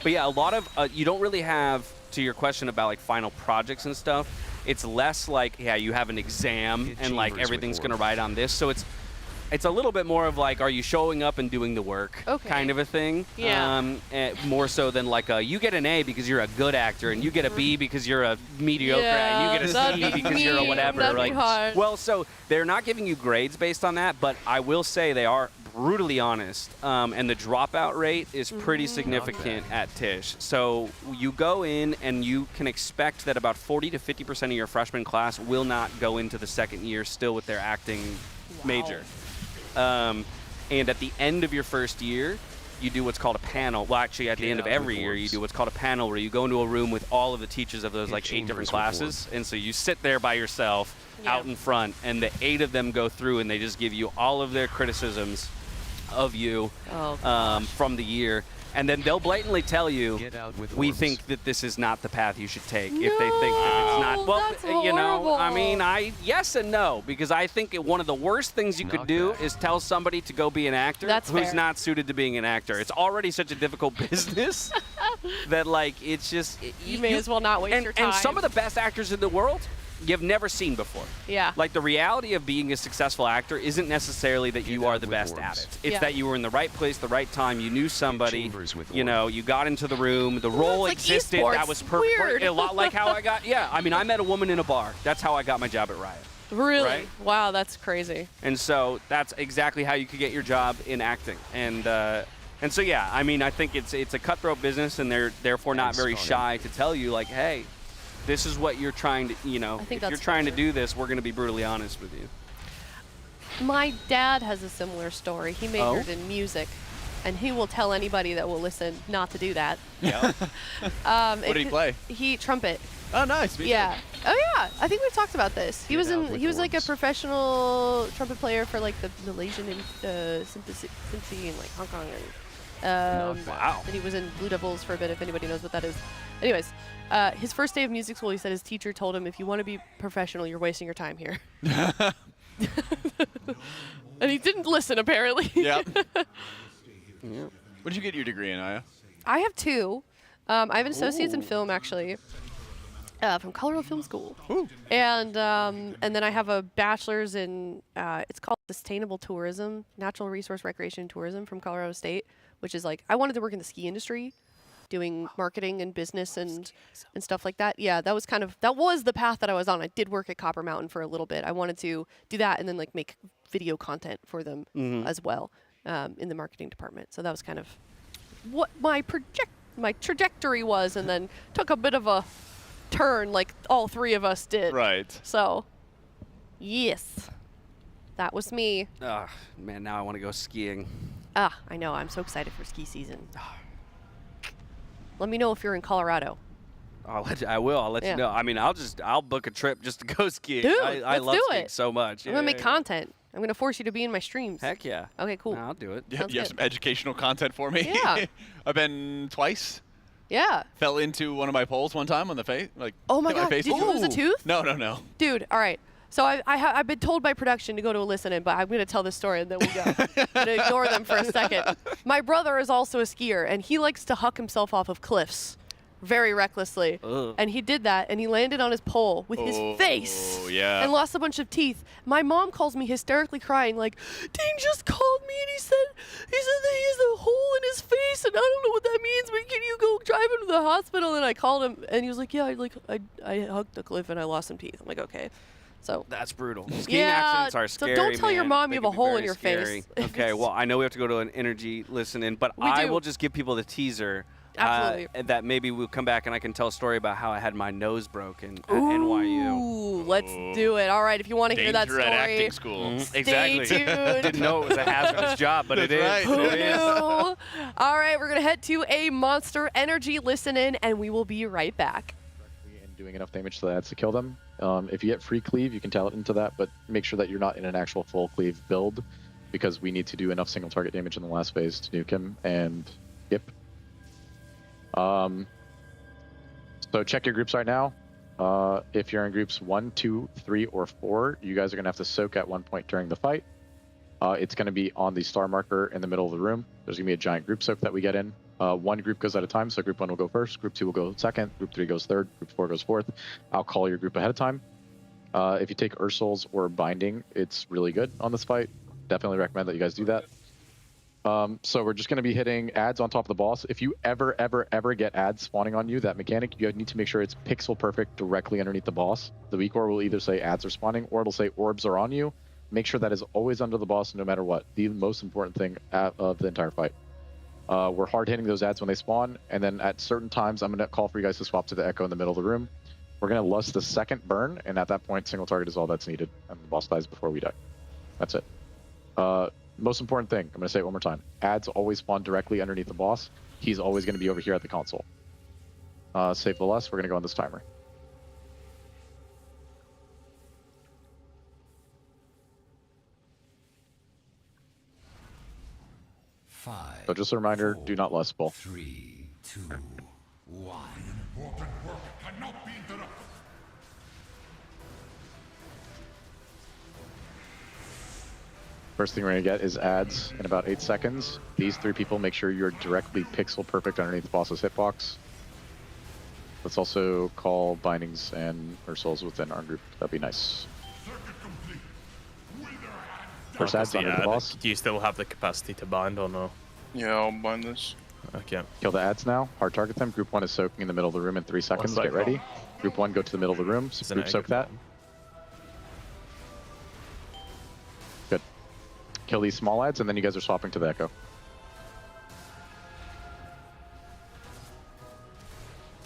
Speaker 20: But yeah, a lot of you don't really have, to your question about like final projects and stuff, it's less like, yeah, you have an exam and like everything's going to ride on this. So it's a little bit more of like, are you showing up and doing the work kind of a thing.
Speaker 2: Yeah.
Speaker 20: More so than like you get an A because you're a good actor and you get a B because you're a mediocre and you get a C because you're a whatever.
Speaker 2: That'd be hard.
Speaker 20: Well, so they're not giving you grades based on that, but I will say they are brutally honest, and the dropout rate is pretty significant at Tisch. So you go in and you can expect that about 40 to 50% of your freshman class will not go into the second year still with their acting major. And at the end of your first year, you do what's called a panel. Well, actually, at the end of every year, you do what's called a panel, where you go into a room with all of the teachers of those like 8 different classes. And so you sit there by yourself out in front, and the 8 of them go through, and they just give you all of their criticisms of you from the year. And then they'll blatantly tell you, we think that this is not the path you should take. If they think that it's not, well, you know, I mean, yes and no, because I think one of the worst things you could do is tell somebody to go be an actor who's not suited to being an actor. It's already such a difficult business that, like, it's just...
Speaker 2: You may as well not waste your time.
Speaker 20: And some of the best actors in the world you've never seen before.
Speaker 2: Yeah.
Speaker 20: Like, the reality of being a successful actor isn't necessarily that you are the best at it. It's that you were in the right place, the right time, you knew somebody, you know, you got into the room, the role existed, that was perfect.
Speaker 2: Weird.
Speaker 20: A lot like how I got, I mean, I met a woman in a bar. That's how I got my job at Riot.
Speaker 2: Really?
Speaker 20: Right?
Speaker 2: Wow, that's crazy.
Speaker 20: And so that's exactly how you could get your job in acting. And so, yeah, I mean, I think it's a cutthroat business, and they're therefore not very shy to tell you, like, hey, this is what you're trying to, you know, if you're trying to do this, we're going to be brutally honest with you.
Speaker 2: My dad has a similar story. He majored in music, and he will tell anybody that will listen not to do that.
Speaker 3: Yeah. What did he play?
Speaker 2: He trumpet.
Speaker 3: Oh, nice.
Speaker 2: Yeah. Oh, yeah. I think we've talked about this. He was like a professional trumpet player for like the Malaysian Symphony in like Hong Kong. And,
Speaker 20: wow.
Speaker 2: And he was in Blue Devils for a bit, if anybody knows what that is. Anyways, his first day of music school, he said his teacher told him, if you want to be professional, you're wasting your time here. And he didn't listen, apparently.
Speaker 3: Yep. What did you get your degree in, Aya?
Speaker 2: I have 2. I have an associate's in film, actually, from Colorado Film School.
Speaker 3: Ooh.
Speaker 2: And then I have a bachelor's in, it's called Sustainable Tourism, Natural Resource Recreation and Tourism from Colorado State, which is like, I wanted to work in the ski industry, doing marketing and business and stuff like that. Yeah, that was the path that I was on. I did work at Copper Mountain for a little bit. I wanted to do that and then like make video content for them as well in the marketing department. So that was kind of what my trajectory was, and then took a bit of a turn like all 3 of us did.
Speaker 3: Right.
Speaker 2: So, yes, that was me.
Speaker 20: Man, now I want to go skiing.
Speaker 2: I know. I'm so excited for ski season. Let me know if you're in Colorado.
Speaker 20: I will. I'll let you know. I mean, I'll book a trip just to go skiing.
Speaker 2: Dude,
Speaker 20: I love skiing so much.
Speaker 2: I'm going to make content. I'm going to force you to be in my streams.
Speaker 20: Heck yeah.
Speaker 2: Okay, cool.
Speaker 20: I'll do it.
Speaker 3: You have some educational content for me?
Speaker 2: Yeah.
Speaker 3: I've been twice.
Speaker 2: Yeah.
Speaker 3: Fell into one of my poles one time on the face. Like,
Speaker 2: oh my
Speaker 3: God,
Speaker 2: did you lose a tooth?
Speaker 3: No.
Speaker 2: Dude, all right. So I've been told by production to go to a listen-in, but I'm going to tell this story and then we'll go. I'm going to ignore them for a second. My brother is also a skier, and he likes to huck himself off of cliffs very recklessly.
Speaker 20: Ugh.
Speaker 2: And he did that, and he landed on his pole with his face and lost a bunch of teeth. My mom calls me hysterically crying, like, Dean just called me, and he said that he has a hole in his face, and I don't know what that means, but can you go drive him to the hospital? And I called him, and he was like, yeah, I hugged the cliff, and I lost some teeth. I'm like, okay. So
Speaker 20: that's brutal. Skiing accidents are scary.
Speaker 2: So don't tell your
Speaker 20: man.
Speaker 2: mom
Speaker 20: They
Speaker 2: you have
Speaker 20: can
Speaker 2: a
Speaker 20: be
Speaker 2: hole
Speaker 20: very
Speaker 2: in your
Speaker 20: scary.
Speaker 2: face.
Speaker 20: Okay, well, I know we have to go to an energy listen-in, but
Speaker 2: We
Speaker 20: I
Speaker 2: do.
Speaker 20: will just give people the teaser.
Speaker 2: Absolutely.
Speaker 20: That maybe we'll come back and I can tell a story about how I had my nose broken at NYU.
Speaker 2: Ooh, let's do it. All right, if you want to hear that
Speaker 3: Danger
Speaker 2: story,
Speaker 3: at acting school.
Speaker 2: stay
Speaker 20: Exactly.
Speaker 2: tuned.
Speaker 20: Didn't know it was a hazardous job, but it is.
Speaker 3: Right.
Speaker 2: Who
Speaker 20: It is.
Speaker 2: knew? All right, we're going to head to a Monster Energy listen-in, and we will be right back.
Speaker 21: And doing enough damage to the ads to kill them. If you get free cleave, you can tell it into that, but make sure that you're not in an actual full cleave build, because we need to do enough single target damage in the last phase to nuke him and skip. So check your groups right now. If you're in groups 1, 2, 3, or 4, you guys are going to have to soak at one point during the fight. It's going to be on the star marker in the middle of the room. There's going to be a giant group soak that we get in. One group goes at a time, so group 1 will go first, group 2 will go second, group 3 goes third, group 4 goes fourth. I'll call your group ahead of time. If you take Ursul's or Binding, it's really good on this fight. Definitely recommend that you guys do that. So we're just going to be hitting ads on top of the boss. If you ever get ads spawning on you, that mechanic, you need to make sure it's pixel perfect directly underneath the boss. The weak ore will either say ads are spawning, or it'll say orbs are on you. Make sure that is always under the boss no matter what. The most important thing of the entire fight. We're hard hitting those ads when they spawn, and then at certain times, I'm going to call for you guys to swap to the Echo in the middle of the room. We're going to lust the second burn, and at that point, single target is all that's needed, and the boss dies before we die. That's it. Most important thing, I'm going to say it one more time. Ads always spawn directly underneath the boss. He's always going to be over here at the console. Save the lust, we're going to go on this timer. So just a reminder, do not lust pull.
Speaker 11: 3, 2, 1. Important work cannot be interrupted.
Speaker 21: First thing we're going to get is ads in about 8 seconds. These 3 people, make sure you're directly pixel perfect underneath the boss's hitbox. Let's also call bindings and Ursul's within our group. That'd be nice. First ads under the boss.
Speaker 22: Do you still have the capacity to bind or no?
Speaker 23: Yeah, I'll bind this.
Speaker 22: Okay.
Speaker 21: Kill the ads now. Hard target them. Group 1 is soaking in the middle of the room in 3 seconds. Get ready. Group 1, go to the middle of the room. Group soak that. Good. Kill these small ads, and then you guys are swapping to the Echo.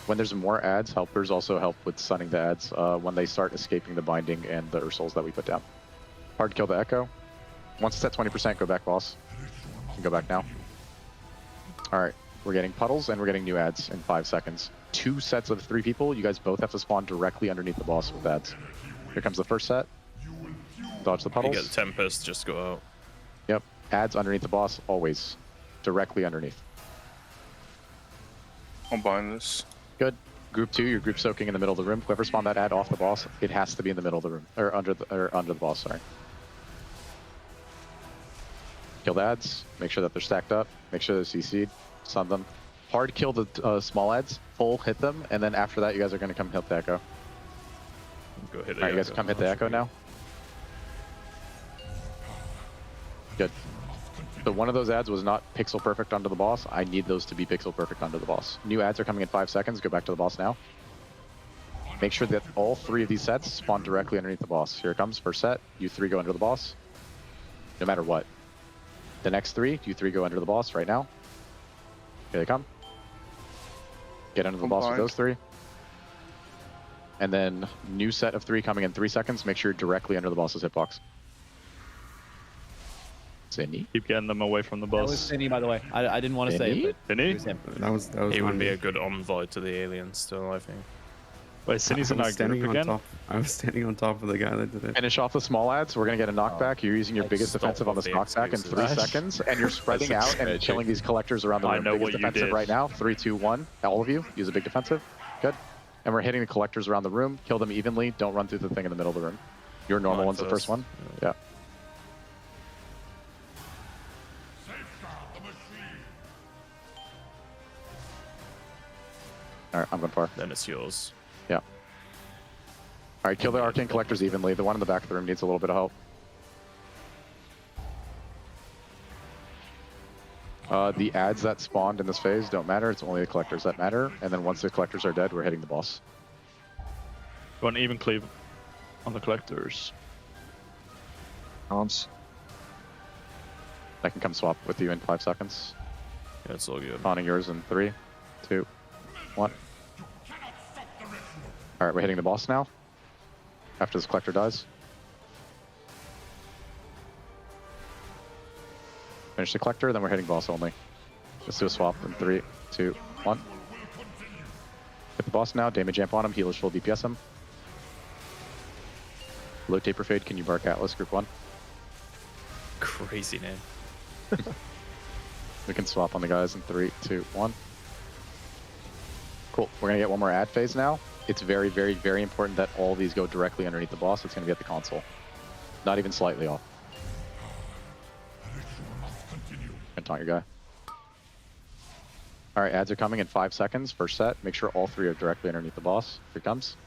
Speaker 21: When there's more ads, helpers also help with stunning the ads when they start escaping the binding and the Ursuls that we put down. Hard to kill the Echo. Once it's at 20%, go back, boss. You can go back now. All right, we're getting puddles and we're getting new ads in 5 seconds. 2 sets of 3 people. You guys both have to spawn directly underneath the boss with ads. Here comes the first set. Dodge the puddles.
Speaker 22: You get the Tempest, just go out.
Speaker 21: Yep, ads underneath the boss, always. Directly underneath.
Speaker 23: I'll bind this.
Speaker 21: Good. Group 2, you're group soaking in the middle of the room. Whoever spawned that ad off the boss, it has to be in the middle of the room. Or under the boss, sorry. Kill the ads. Make sure that they're stacked up. Make sure they're CC'd. Stun them. Hard kill the small ads. Full hit them. And then after that, you guys are going to come hit the Echo.
Speaker 22: Go hit the
Speaker 21: Alright, you guys come hit the Echo now. Good. So one of those ads was not pixel perfect under the boss. I need those to be pixel perfect under the boss. New ads are coming in 5 seconds. Go back to the boss now. Make sure that all 3 of these sets spawn directly underneath the boss. Here it comes. First set. You 3 go under the boss. No matter what. The next 3, you 3 go under the boss right now. Here they come. Get under the boss with those 3. And then new set of 3 coming in 3 seconds. Make sure you're directly under the boss's hitbox. Zenni.
Speaker 24: Keep getting them away from the boss.
Speaker 25: That was Zenni, by the way. I didn't want to say it, but
Speaker 24: Zenni?
Speaker 25: it was him.
Speaker 22: That was he would be a good envoy to the aliens still, I think.
Speaker 24: Wait, Zenni's in our group again?
Speaker 26: I was standing on top of the guy that did it.
Speaker 21: Finish off the small ads. We're going to get a knockback. You're using your biggest defensive on this knockback in 3 seconds, and you're spreading out and killing these collectors around the room.
Speaker 24: I know
Speaker 21: biggest
Speaker 24: what you
Speaker 21: defensive
Speaker 24: did.
Speaker 21: right now. 3, 2, 1. All of you, use a big defensive. Good. And we're hitting the collectors around the room. Kill them evenly. Don't run through the thing in the middle of the room. Your normal one's the first one. Yeah. Alright, I'm going far.
Speaker 22: Then it's yours.
Speaker 21: Yeah. Alright, kill the Arcane Collectors evenly. The one in the back of the room needs a little bit of help. The ads that spawned in this phase don't matter. It's only the collectors that matter. And then once the collectors are dead, we're hitting the boss.
Speaker 24: Go on even cleave. On the collectors.
Speaker 21: I can come swap with you in 5 seconds.
Speaker 22: Yeah, it's all good.
Speaker 21: Spawning yours in 3, 2, 1. All right, we're hitting the boss now. After this collector dies. Finish the collector, then we're hitting boss only. Let's do a swap in 3, 2, 1. Hit the boss now, damage amp on him, healers full DPS him. Low taper fade, can you bark Atlas, group 1?
Speaker 22: Crazy name.
Speaker 21: We can swap on the guys in 3, 2, 1. Cool, we're gonna get one more ad phase now. It's very, very, very important that all these go directly underneath the boss. It's gonna be at the console. Not even slightly off. Gonna taunt your guy. All right, ads are coming in 5 seconds. First set, make sure all 3 are directly underneath the boss. Here it comes.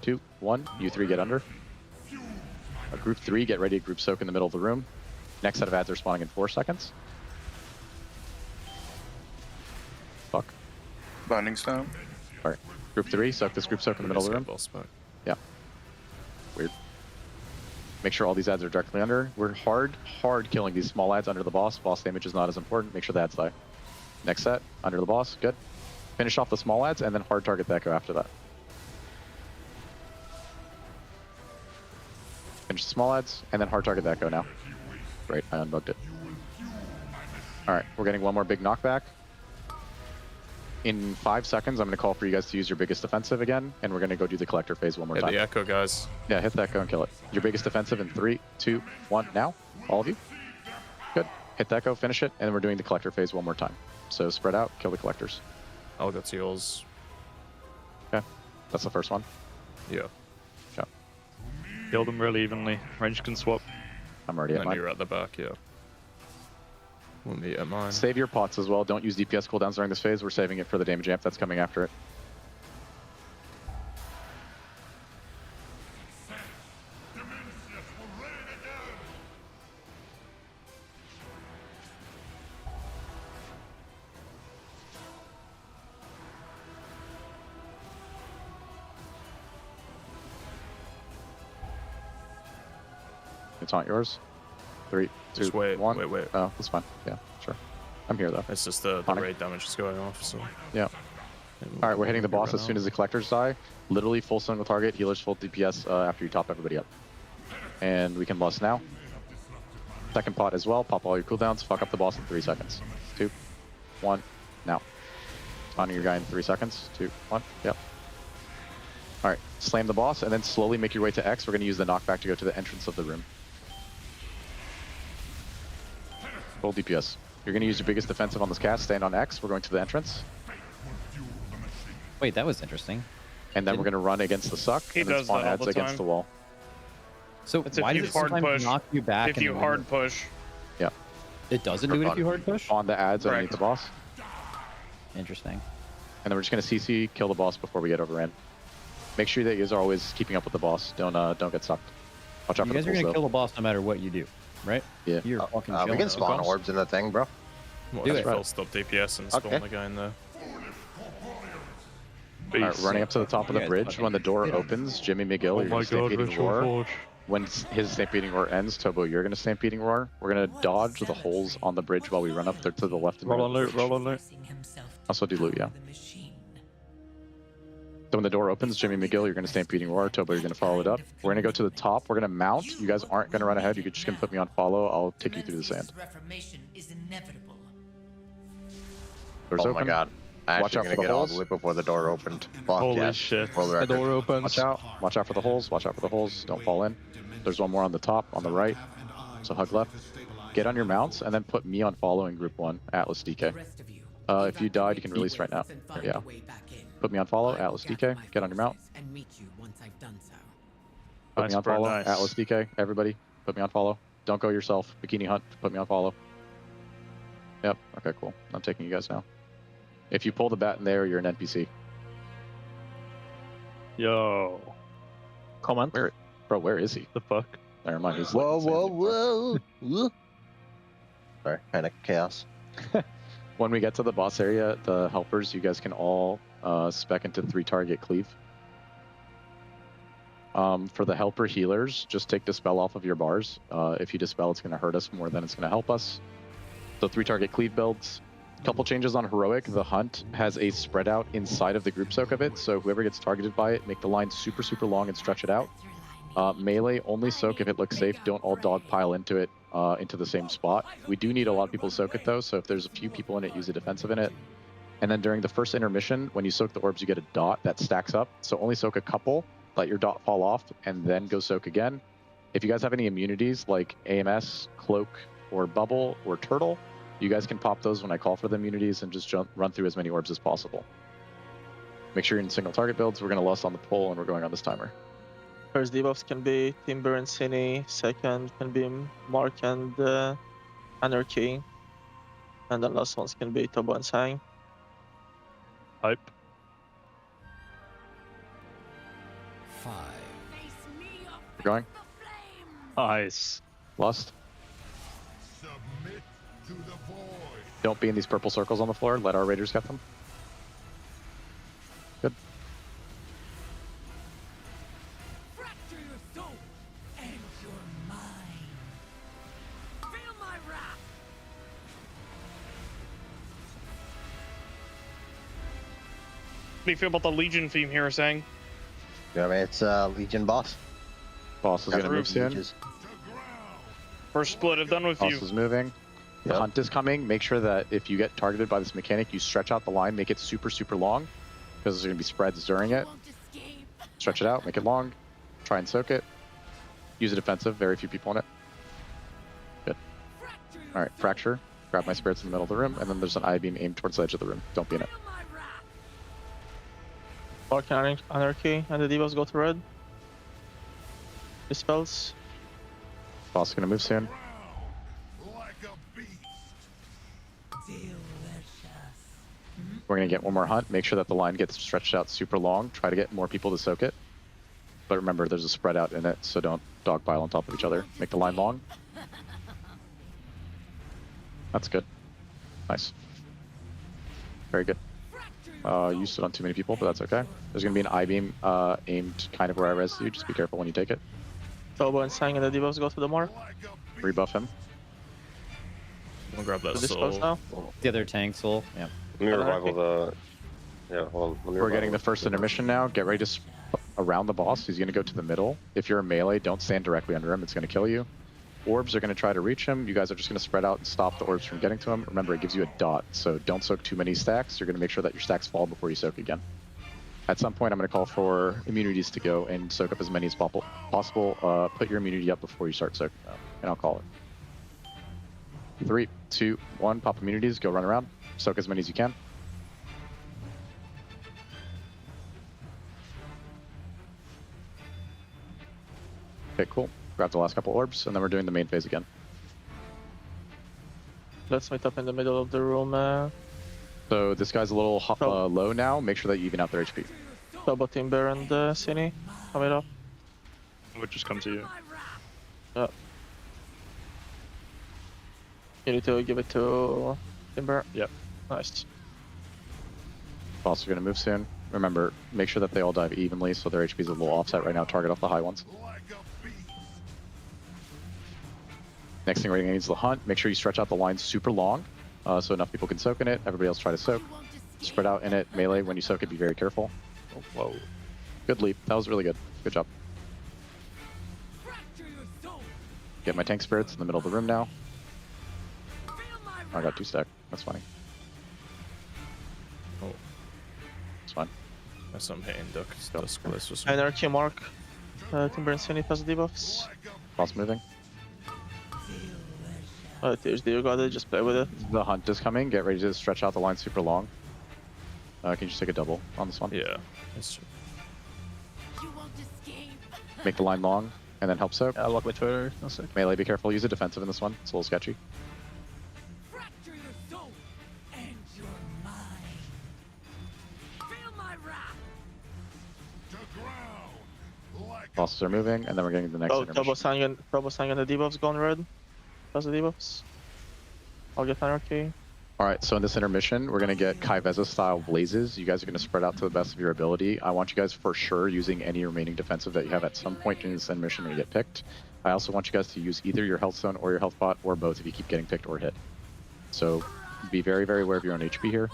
Speaker 21: 2, 1, you 3 get under. Group 3, get ready to group soak in the middle of the room. Next set of ads are spawning in 4 seconds. Fuck.
Speaker 23: Binding's down.
Speaker 21: All right, group 3, soak this group soak in the middle of the room. Yeah. Weird. Make sure all these ads are directly under. We're hard killing these small ads under the boss. Boss damage is not as important. Make sure the ads die. Next set, under the boss, good. Finish off the small ads and then hard target the echo after that. Finish the small ads and then hard target the echo now. Great, I unbugged it. All right, we're getting one more big knockback. In 5 seconds, I'm going to call for you guys to use your biggest defensive again, and we're going to go do the collector phase one more
Speaker 22: Hit
Speaker 21: time.
Speaker 22: the echo, guys.
Speaker 21: Yeah, hit the echo and kill it. Your biggest defensive in 3, 2, 1, now. All of you. Good. Hit the echo, finish it, and then we're doing the collector phase one more time. So spread out, kill the collectors.
Speaker 22: I'll go to yours.
Speaker 21: Okay, that's the first one.
Speaker 22: Yeah.
Speaker 21: Okay.
Speaker 24: Kill them really evenly. Range can swap.
Speaker 21: I'm already at
Speaker 22: And
Speaker 21: mine.
Speaker 22: you're at the back, yeah. We'll meet at mine.
Speaker 21: Save your pots as well. Don't use DPS cooldowns during this phase. We're saving it for the damage amp that's coming after it. It's not yours. 3, 2,
Speaker 22: Just wait,
Speaker 21: 1.
Speaker 22: wait.
Speaker 21: Oh, that's fine. Yeah, sure. I'm here though.
Speaker 22: It's just the raid damage is going off, so.
Speaker 21: Yeah. All right, we're hitting the boss as soon as the collectors die. Literally full single target, healers full DPS after you top everybody up. And we can lust now. Second pot as well. Pop all your cooldowns. Fuck up the boss in 3 seconds. 2, 1, now. Spawning your guy in 3 seconds. 2, 1. Yep. All right, slam the boss and then slowly make your way to X. We're going to use the knockback to go to the entrance of the room. Full DPS. You're going to use your biggest defensive on this cast. Stand on X. We're going to the entrance.
Speaker 25: Wait, that was interesting.
Speaker 21: And then we're going to run against the suck and then spawn ads against the wall.
Speaker 25: So
Speaker 4: It's
Speaker 25: why
Speaker 4: if you
Speaker 25: does it
Speaker 4: hard
Speaker 25: sometimes
Speaker 4: push.
Speaker 25: knock you back?
Speaker 4: If you hard push.
Speaker 21: Yeah.
Speaker 25: It doesn't do it if you hard push?
Speaker 21: On the ads underneath the boss.
Speaker 25: Interesting.
Speaker 21: And then we're just going to CC, kill the boss before we get overran. Make sure that you guys are always keeping up with the boss. Don't get sucked. Watch out
Speaker 25: You
Speaker 21: for
Speaker 25: guys
Speaker 21: the
Speaker 25: are
Speaker 21: pulls,
Speaker 25: gonna
Speaker 21: though.
Speaker 25: kill the boss no matter what you do, right?
Speaker 21: Yeah.
Speaker 25: You're fucking
Speaker 6: We
Speaker 25: chilling.
Speaker 6: can spawn orbs in the thing, bro.
Speaker 22: What
Speaker 25: Do
Speaker 22: if
Speaker 25: it.
Speaker 22: full stop DPS and spawn
Speaker 6: Okay.
Speaker 22: the guy in there?
Speaker 21: All right, running up to the top of the bridge. When the door opens, Jimmy McGill, you're going to stampeding roar. When his stampeding roar ends, Tobo, you're going to stampeding roar. We're going to dodge the holes on the bridge while we run up there to the left and right.
Speaker 24: Roll on loot, roll on loot.
Speaker 21: Also do loot, yeah. So when the door opens, Jimmy McGill, you're going to stampeding roar. Tobo, you're going to follow it up. We're going to go to the top. We're going to mount. You guys aren't going to run ahead. You're just going to put me on follow. I'll take you through the sand.
Speaker 7: Reformation is inevitable.
Speaker 21: Doors
Speaker 6: Oh
Speaker 21: open.
Speaker 6: my god. I'm
Speaker 21: Watch
Speaker 6: actually
Speaker 21: out
Speaker 6: gonna
Speaker 21: for the
Speaker 6: get all
Speaker 21: holes.
Speaker 6: the way before the door opened. Fuck
Speaker 24: Holy
Speaker 6: yes.
Speaker 24: shit.
Speaker 6: For the
Speaker 24: The
Speaker 6: record.
Speaker 24: door opens.
Speaker 21: Watch out. Watch out for the holes. Watch out for the holes. Don't fall in. There's one more on the top, on the right. So hug left. Get on your mounts and then put me on follow in group 1, Atlas DK. If you died, you can release right now. Yeah. Put me on follow, Atlas DK. Get on your mount.
Speaker 7: And meet you once I've done so.
Speaker 21: Put
Speaker 24: Nice,
Speaker 21: me on
Speaker 24: bro,
Speaker 21: follow,
Speaker 24: nice.
Speaker 21: Atlas DK. Everybody, put me on follow. Don't go yourself. Bikini Hunt, put me on follow. Yep. Okay, cool. I'm taking you guys now. If you pull the bat in there, you're an NPC.
Speaker 24: Yo.
Speaker 21: Comment. Where is he?
Speaker 24: The fuck?
Speaker 21: Never mind. He's
Speaker 6: Whoa,
Speaker 21: like insane.
Speaker 6: whoa. Sorry, kind of chaos.
Speaker 21: When we get to the boss area, the helpers, you guys can all spec into 3 target cleave. For the helper healers, just take Dispel off of your bars. If you Dispel, it's going to hurt us more than it's going to help us. So 3 target cleave builds. Couple changes on Heroic. The Hunt has a spread out inside of the group soak of it, so whoever gets targeted by it, make the line super, super long and stretch it out. Melee, only soak if it looks safe. Don't all dog pile into it, into the same spot. We do need a lot of people to soak it though, so if there's a few people in it, use a defensive in it. And then during the first intermission, when you soak the orbs, you get a dot that stacks up. So only soak a couple, let your dot fall off, and then go soak again. If you guys have any immunities like AMS, Cloak, or Bubble, or Turtle, you guys can pop those when I call for the immunities and just run through as many orbs as possible. Make sure you're in single target builds. We're going to lust on the pole, and we're going on this timer.
Speaker 4: First debuffs can be Timber and Zenni. Second can be Mark and Anarchy. And the last ones can be Tobo and Sang.
Speaker 24: Hype.
Speaker 7: 5.
Speaker 21: We're going.
Speaker 24: Nice.
Speaker 21: Lust. Don't be in these purple circles on the floor. Let our raiders get them. Good.
Speaker 22: What do you feel about the Legion theme here, Sang?
Speaker 6: Yeah, I mean, it's Legion boss.
Speaker 21: Boss is going to move soon.
Speaker 22: First split, I've done with
Speaker 21: Boss
Speaker 22: you.
Speaker 21: is moving. The Hunt is coming. Make sure that if you get targeted by this mechanic, you stretch out the line, make it super, super long, because there's going to be spreads during it. Stretch it out, make it long. Try and soak it. Use a defensive, very few people in it. Good. All right, Fracture. Grab my spirits in the middle of the room, and then there's an I-beam aimed towards the edge of the room. Don't be in it.
Speaker 4: Mark and Anarchy, and the debuffs go to red. Dispels.
Speaker 21: Boss is going to move soon. We're going to get one more Hunt. Make sure that the line gets stretched out super long. Try to get more people to soak it. But remember, there's a spread out in it, so don't dogpile on top of each other. Make the line long. That's good. Nice. Very good. You stood on too many people, but that's okay. There's going to be an I-beam aimed kind of where I res you. Just be careful when you take it.
Speaker 4: Tobo and Sang and the debuffs go to the Mark.
Speaker 21: Rebuff him.
Speaker 22: I'll grab that
Speaker 4: Dispels
Speaker 22: soul.
Speaker 4: now.
Speaker 25: The other tank soul. Yeah.
Speaker 5: Let me revival the... Yeah, hold on.
Speaker 21: We're getting the first intermission now. Get ready to around the boss. He's going to go to the middle. If you're a melee, don't stand directly under him. It's going to kill you. Orbs are going to try to reach him. You guys are just going to spread out and stop the orbs from getting to him. Remember, it gives you a dot, so don't soak too many stacks. You're going to make sure that your stacks fall before you soak again. At some point, I'm going to call for immunities to go and soak up as many as possible. Put your immunity up before you start soaking up, and I'll call it. 3, 2, 1, pop immunities, go run around. Soak as many as you can. Okay, cool. Grab the last couple orbs, and then we're doing the main phase again.
Speaker 4: Let's meet up in the middle of the room.
Speaker 21: So this guy's a little low now. Make sure that you even out their HP.
Speaker 4: Tobo, Timber, and Zenni. Coming up.
Speaker 24: I would just come to you.
Speaker 4: Yeah. You need to give it to Timber.
Speaker 24: Yep.
Speaker 4: Nice.
Speaker 21: Boss are going to move soon. Remember, make sure that they all dive evenly so their HP is a little offset right now. Target off the high ones. Next thing we're going to need is the Hunt. Make sure you stretch out the line super long so enough people can soak in it. Everybody else try to soak. Spread out in it. Melee, when you soak it, be very careful. Oh, whoa. Good leap. That was really good. Good job. Get my tank spirits in the middle of the room now. I got 2 stack. That's funny.
Speaker 22: Oh.
Speaker 21: It's fine.
Speaker 22: That's some hitting dusk bliss or something.
Speaker 4: Anarchy, Mark. Timber and Zenni pass the debuffs.
Speaker 21: Boss moving.
Speaker 4: There's the got it, just play with it.
Speaker 21: The Hunt is coming. Get ready to stretch out the line super long. Can you just take a double on this one?
Speaker 22: Yeah, that's true.
Speaker 21: Make the line long, and then help soak.
Speaker 24: I'll lock my Twitter. No sec.
Speaker 21: Melee, be careful. Use a defensive in this one. It's a little sketchy. Bosses are moving, and then we're getting the next intermission.
Speaker 4: Tobo, Sang, and the debuffs going red. Pass the debuffs. I'll get Anarchy.
Speaker 21: All right, so in this intermission, we're going to get Kaiveza style blazes. You guys are going to spread out to the best of your ability. I want you guys for sure using any remaining defensive that you have at some point during this intermission when you get picked. I also want you guys to use either your health zone or your health bot, or both if you keep getting picked or hit. So be very, very aware of your own HP here.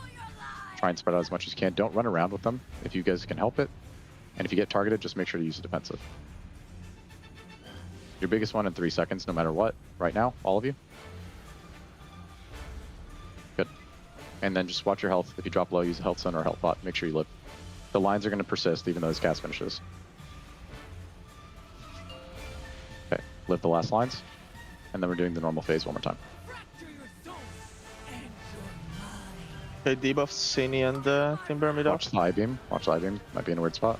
Speaker 21: Try and spread out as much as you can. Don't run around with them if you guys can help it. And if you get targeted, just make sure to use the defensive. Your biggest one in 3 seconds, no matter what, right now, all of you. Good. And then just watch your health. If you drop low, use a health zone or a health bot. Make sure you live. The lines are going to persist even though this cast finishes. Okay, live the last lines. And then we're doing the normal phase one more time.
Speaker 4: Okay, debuff Zenni and Timber mid up.
Speaker 21: Watch the high beam. Watch the high beam. Might be in a weird spot.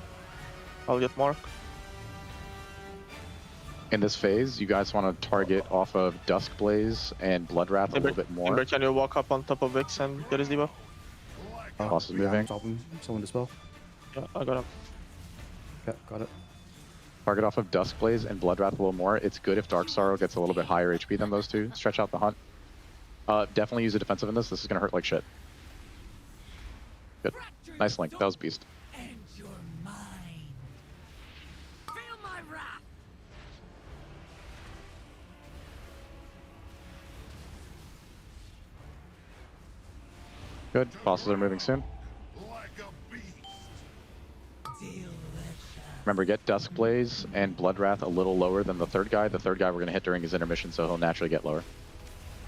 Speaker 4: I'll get Mark.
Speaker 21: In this phase, you guys want to target off of Dusk Blaze and Bloodwrath a little bit more.
Speaker 4: Timber, can you walk up on top of Vix and get his debuff?
Speaker 21: Boss is moving.
Speaker 26: Someone dispel.
Speaker 4: Yeah, I got him.
Speaker 26: Yeah, got it.
Speaker 21: Target off of Dusk Blaze and Bloodwrath a little more. It's good if Dark Sorrow gets a little bit higher HP than those two. Stretch out the hunt. Definitely use a defensive in this. This is going to hurt like shit. Good. Nice link. That was beast. Good. Bosses are moving soon. Remember, get Dusk Blaze and Bloodwrath a little lower than the third guy. The third guy we're going to hit during his intermission, so he'll naturally get lower.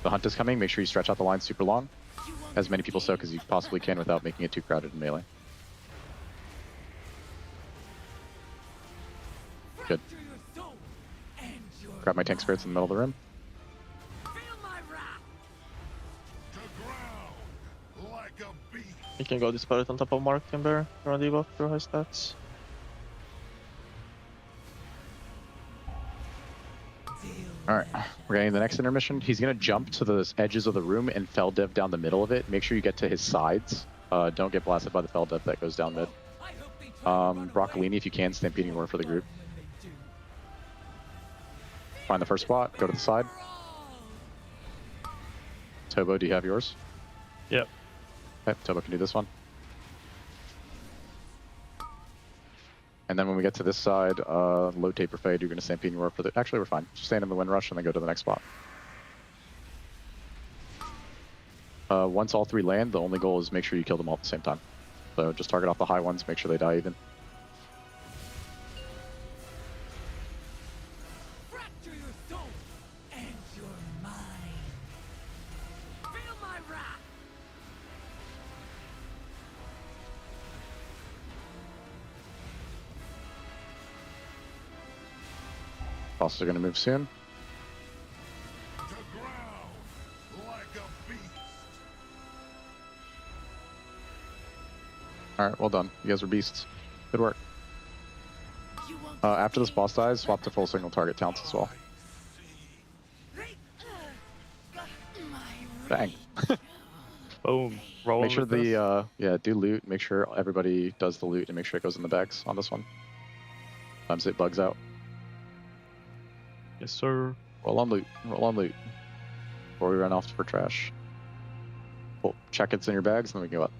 Speaker 21: The hunt is coming. Make sure you stretch out the line super long. As many people soak as you possibly can without making it too crowded in melee. Good. Grab my tank spirits in the middle of the room.
Speaker 4: You can go dispel it on top of Mark Timber. You're on debuff, your high stats.
Speaker 21: Alright, we're getting the next intermission. He's going to jump to the edges of the room and fell div down the middle of it. Make sure you get to his sides. Don't get blasted by the fell div that goes down mid. Broccolini, if you can, stampeding roar for the group. Find the first spot, go to the side. Tobo, do you have yours?
Speaker 24: Yep.
Speaker 21: Okay, Tobo can do this one. And then when we get to this side, low taper fade, you're going to stampede roar for the... Actually, we're fine. Just stand in the wind rush and then go to the next spot. Once all three land, the only goal is make sure you kill them all at the same time. So just target off the high ones, make sure they die even. Bosses are going to move soon. Alright, well done. You guys are beasts. Good work. After this boss dies, swap to full single target talents as well. Dang.
Speaker 24: Boom. Roll
Speaker 21: make sure the, yeah, do loot. Make sure everybody does the loot and make sure it goes in the bags on this one. Sometimes it bugs out.
Speaker 24: Yes, sir.
Speaker 21: Roll on loot. Roll on loot. Before we run off for trash. Cool. Check it's in your bags, and then we go up.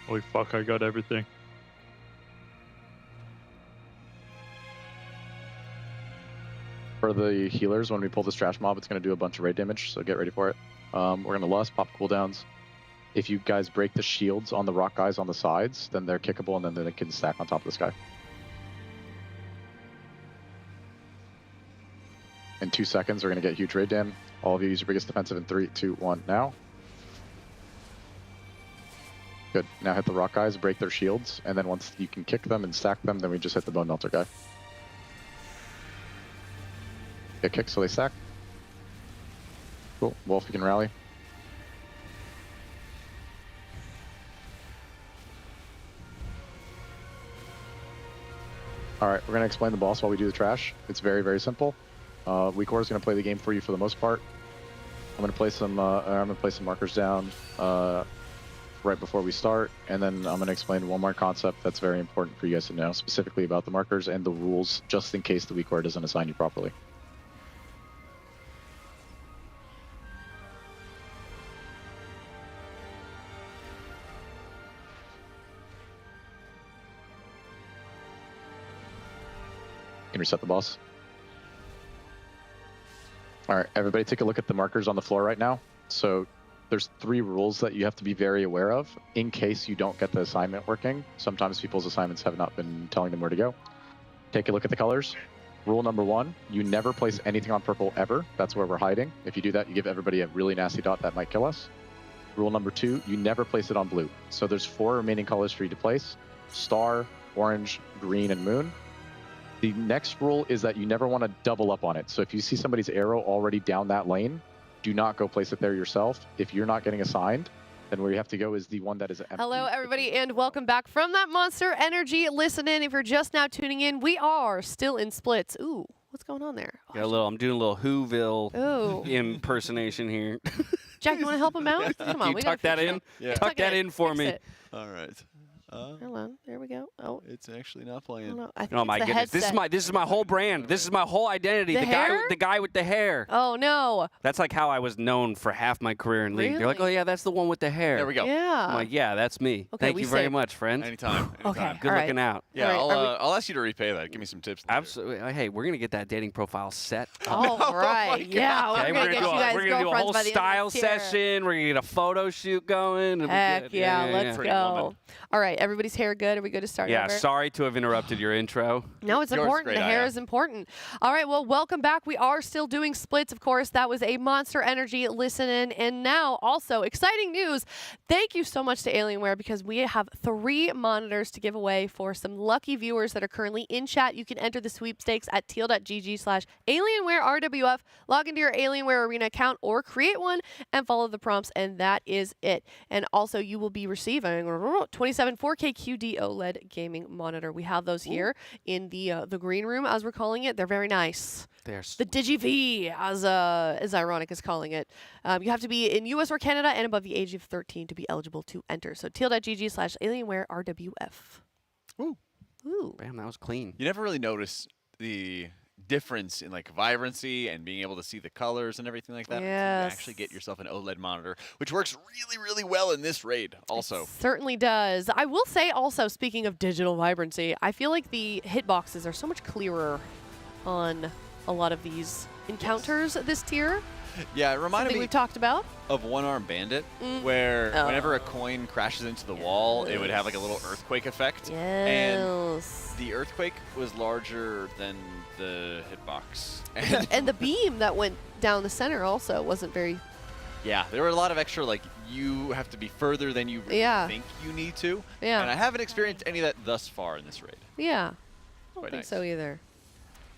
Speaker 24: Holy fuck, I got everything.
Speaker 21: For the healers, when we pull this trash mob, it's going to do a bunch of raid damage, so get ready for it. We're going to lust, pop cooldowns. If you guys break the shields on the rock guys on the sides, then they're kickable, and then they can stack on top of this guy. In 2 seconds, we're going to get huge raid dam. All of you use your biggest defensive in 3, 2, 1, now. Good. Now hit the rock guys, break their shields, and then once you can kick them and stack them, then we just hit the bone melter guy. Get kicked so they stack. Cool. Wolf, you can rally. Alright, we're going to explain the boss while we do the trash. It's very, very simple. Weakor is going to play the game for you for the most part. I'm going to play some markers down right before we start, and then I'm going to explain one more concept that's very important for you guys to know, specifically about the markers and the rules, just in case the Weakor doesn't assign you properly. can reset the boss. All right, everybody take a look at the markers on the floor right now. So there's 3 rules that you have to be very aware of in case you don't get the assignment working. Sometimes people's assignments have not been telling them where to go. Take a look at the colors. Rule number 1, you never place anything on purple ever. That's where we're hiding. If you do that, you give everybody a really nasty dot that might kill us. Rule number 2, you never place it on blue. So there's 4 remaining colors for you to place: star, orange, green, and moon. The next rule is that you never want to double up on it. So if you see somebody's arrow already down that lane, do not go place it there yourself. If you're not getting assigned, then where you have to go is the one that is empty.
Speaker 2: Hello, everybody, and welcome back from that Monster Energy. Listen in if you're just now tuning in. We are still in splits. Ooh, what's going on there?
Speaker 20: Got a little. I'm doing a little Whoville impersonation here.
Speaker 2: Jack, you want to help him out? Come on,
Speaker 20: you
Speaker 2: we
Speaker 20: tuck that in.
Speaker 1: Yeah.
Speaker 20: Tuck that in for me.
Speaker 1: All right.
Speaker 2: Hold on, there we go. Oh,
Speaker 1: it's actually not playing.
Speaker 20: Oh my goodness! This is my whole brand. This is my whole identity. The guy with the hair.
Speaker 2: Oh no!
Speaker 20: That's like how I was known for half my career in League. They're like, oh yeah, that's the one with the hair.
Speaker 1: There we go.
Speaker 2: Yeah.
Speaker 20: I'm like, yeah, that's me.
Speaker 2: Okay,
Speaker 20: Thank you very much, friend.
Speaker 1: Anytime.
Speaker 2: Okay.
Speaker 20: Good looking out.
Speaker 1: Yeah, I'll ask you to repay that. Give me some tips.
Speaker 20: Absolutely. Hey, we're gonna get that dating profile set.
Speaker 2: All right. Yeah,
Speaker 20: Okay,
Speaker 2: we're gonna get you guys
Speaker 20: we're gonna do a whole
Speaker 2: girlfriends by the
Speaker 20: style
Speaker 2: end of this year.
Speaker 20: session. We're gonna get a photo shoot going. It'll be
Speaker 2: Heck
Speaker 20: good.
Speaker 2: yeah, let's
Speaker 20: Pretty
Speaker 2: go.
Speaker 20: woman.
Speaker 2: All right, everybody's hair good? Are we good to start
Speaker 20: Yeah,
Speaker 2: over?
Speaker 20: sorry to have interrupted your intro.
Speaker 2: No, it's important.
Speaker 20: great,
Speaker 2: The hair
Speaker 20: Aya.
Speaker 2: is important. All right, well, welcome back. We are still doing splits, of course. That was a Monster Energy listen in. And now, also, exciting news. Thank you so much to Alienware because we have 3 monitors to give away for some lucky viewers that are currently in chat. You can enter the sweepstakes at teal.gg/AlienwareRWF. Log into your Alienware Arena account or create one and follow the prompts, and that is it. And also, you will be receiving 27 4K QD OLED gaming monitor. We have those here in the green room, as we're calling it. They're very nice.
Speaker 20: They're
Speaker 2: the DigiV, as Ironic is calling it. You have to be in US or Canada and above the age of 13 to be eligible to enter. So teal.gg/AlienwareRWF.
Speaker 1: Ooh.
Speaker 2: Ooh.
Speaker 20: Bam, that was clean.
Speaker 1: You never really notice the difference in like vibrancy and being able to see the colors and everything like that. Until you actually get yourself an OLED monitor, which works really, really well in this raid also.
Speaker 2: Certainly does. I will say also, speaking of digital vibrancy, I feel like the hitboxes are so much clearer on a lot of these encounters this tier.
Speaker 1: Yeah, it reminded me
Speaker 2: we've talked about
Speaker 1: of One Arm Bandit, where whenever a coin crashes into the wall, it would have like a little earthquake effect. And the earthquake was larger than the hitbox.
Speaker 2: And the beam that went down the center also wasn't very...
Speaker 1: Yeah, there were a lot of extra, like, you have to be further than you really think you need to.
Speaker 2: Yeah.
Speaker 1: And I haven't experienced any of that thus far in this raid.
Speaker 2: Yeah. I don't
Speaker 1: Quite
Speaker 2: think
Speaker 1: nice.
Speaker 2: so either.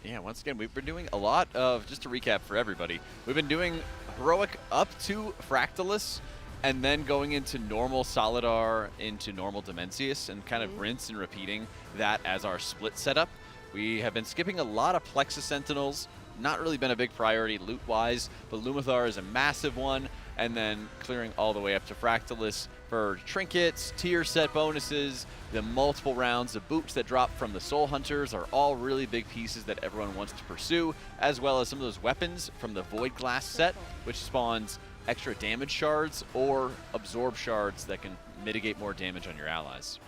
Speaker 1: Yeah, once again, we've been doing a lot of, just to recap for everybody, we've been doing Heroic up to Fractalus, and then going into normal Solidar into normal Dimensius, and kind of rinse and repeating that as our split setup. We have been skipping a lot of Plexus Sentinels, not really been a big priority loot-wise, but Lumathar is a massive one, and then clearing all the way up to Fractalus for trinkets, tier set bonuses, the multiple rounds of boots that drop from the Soul Hunters are all really big pieces that everyone wants to pursue, as well as some of those weapons from the Void Glass set, which spawns extra damage shards or absorb shards that can mitigate more damage on your allies.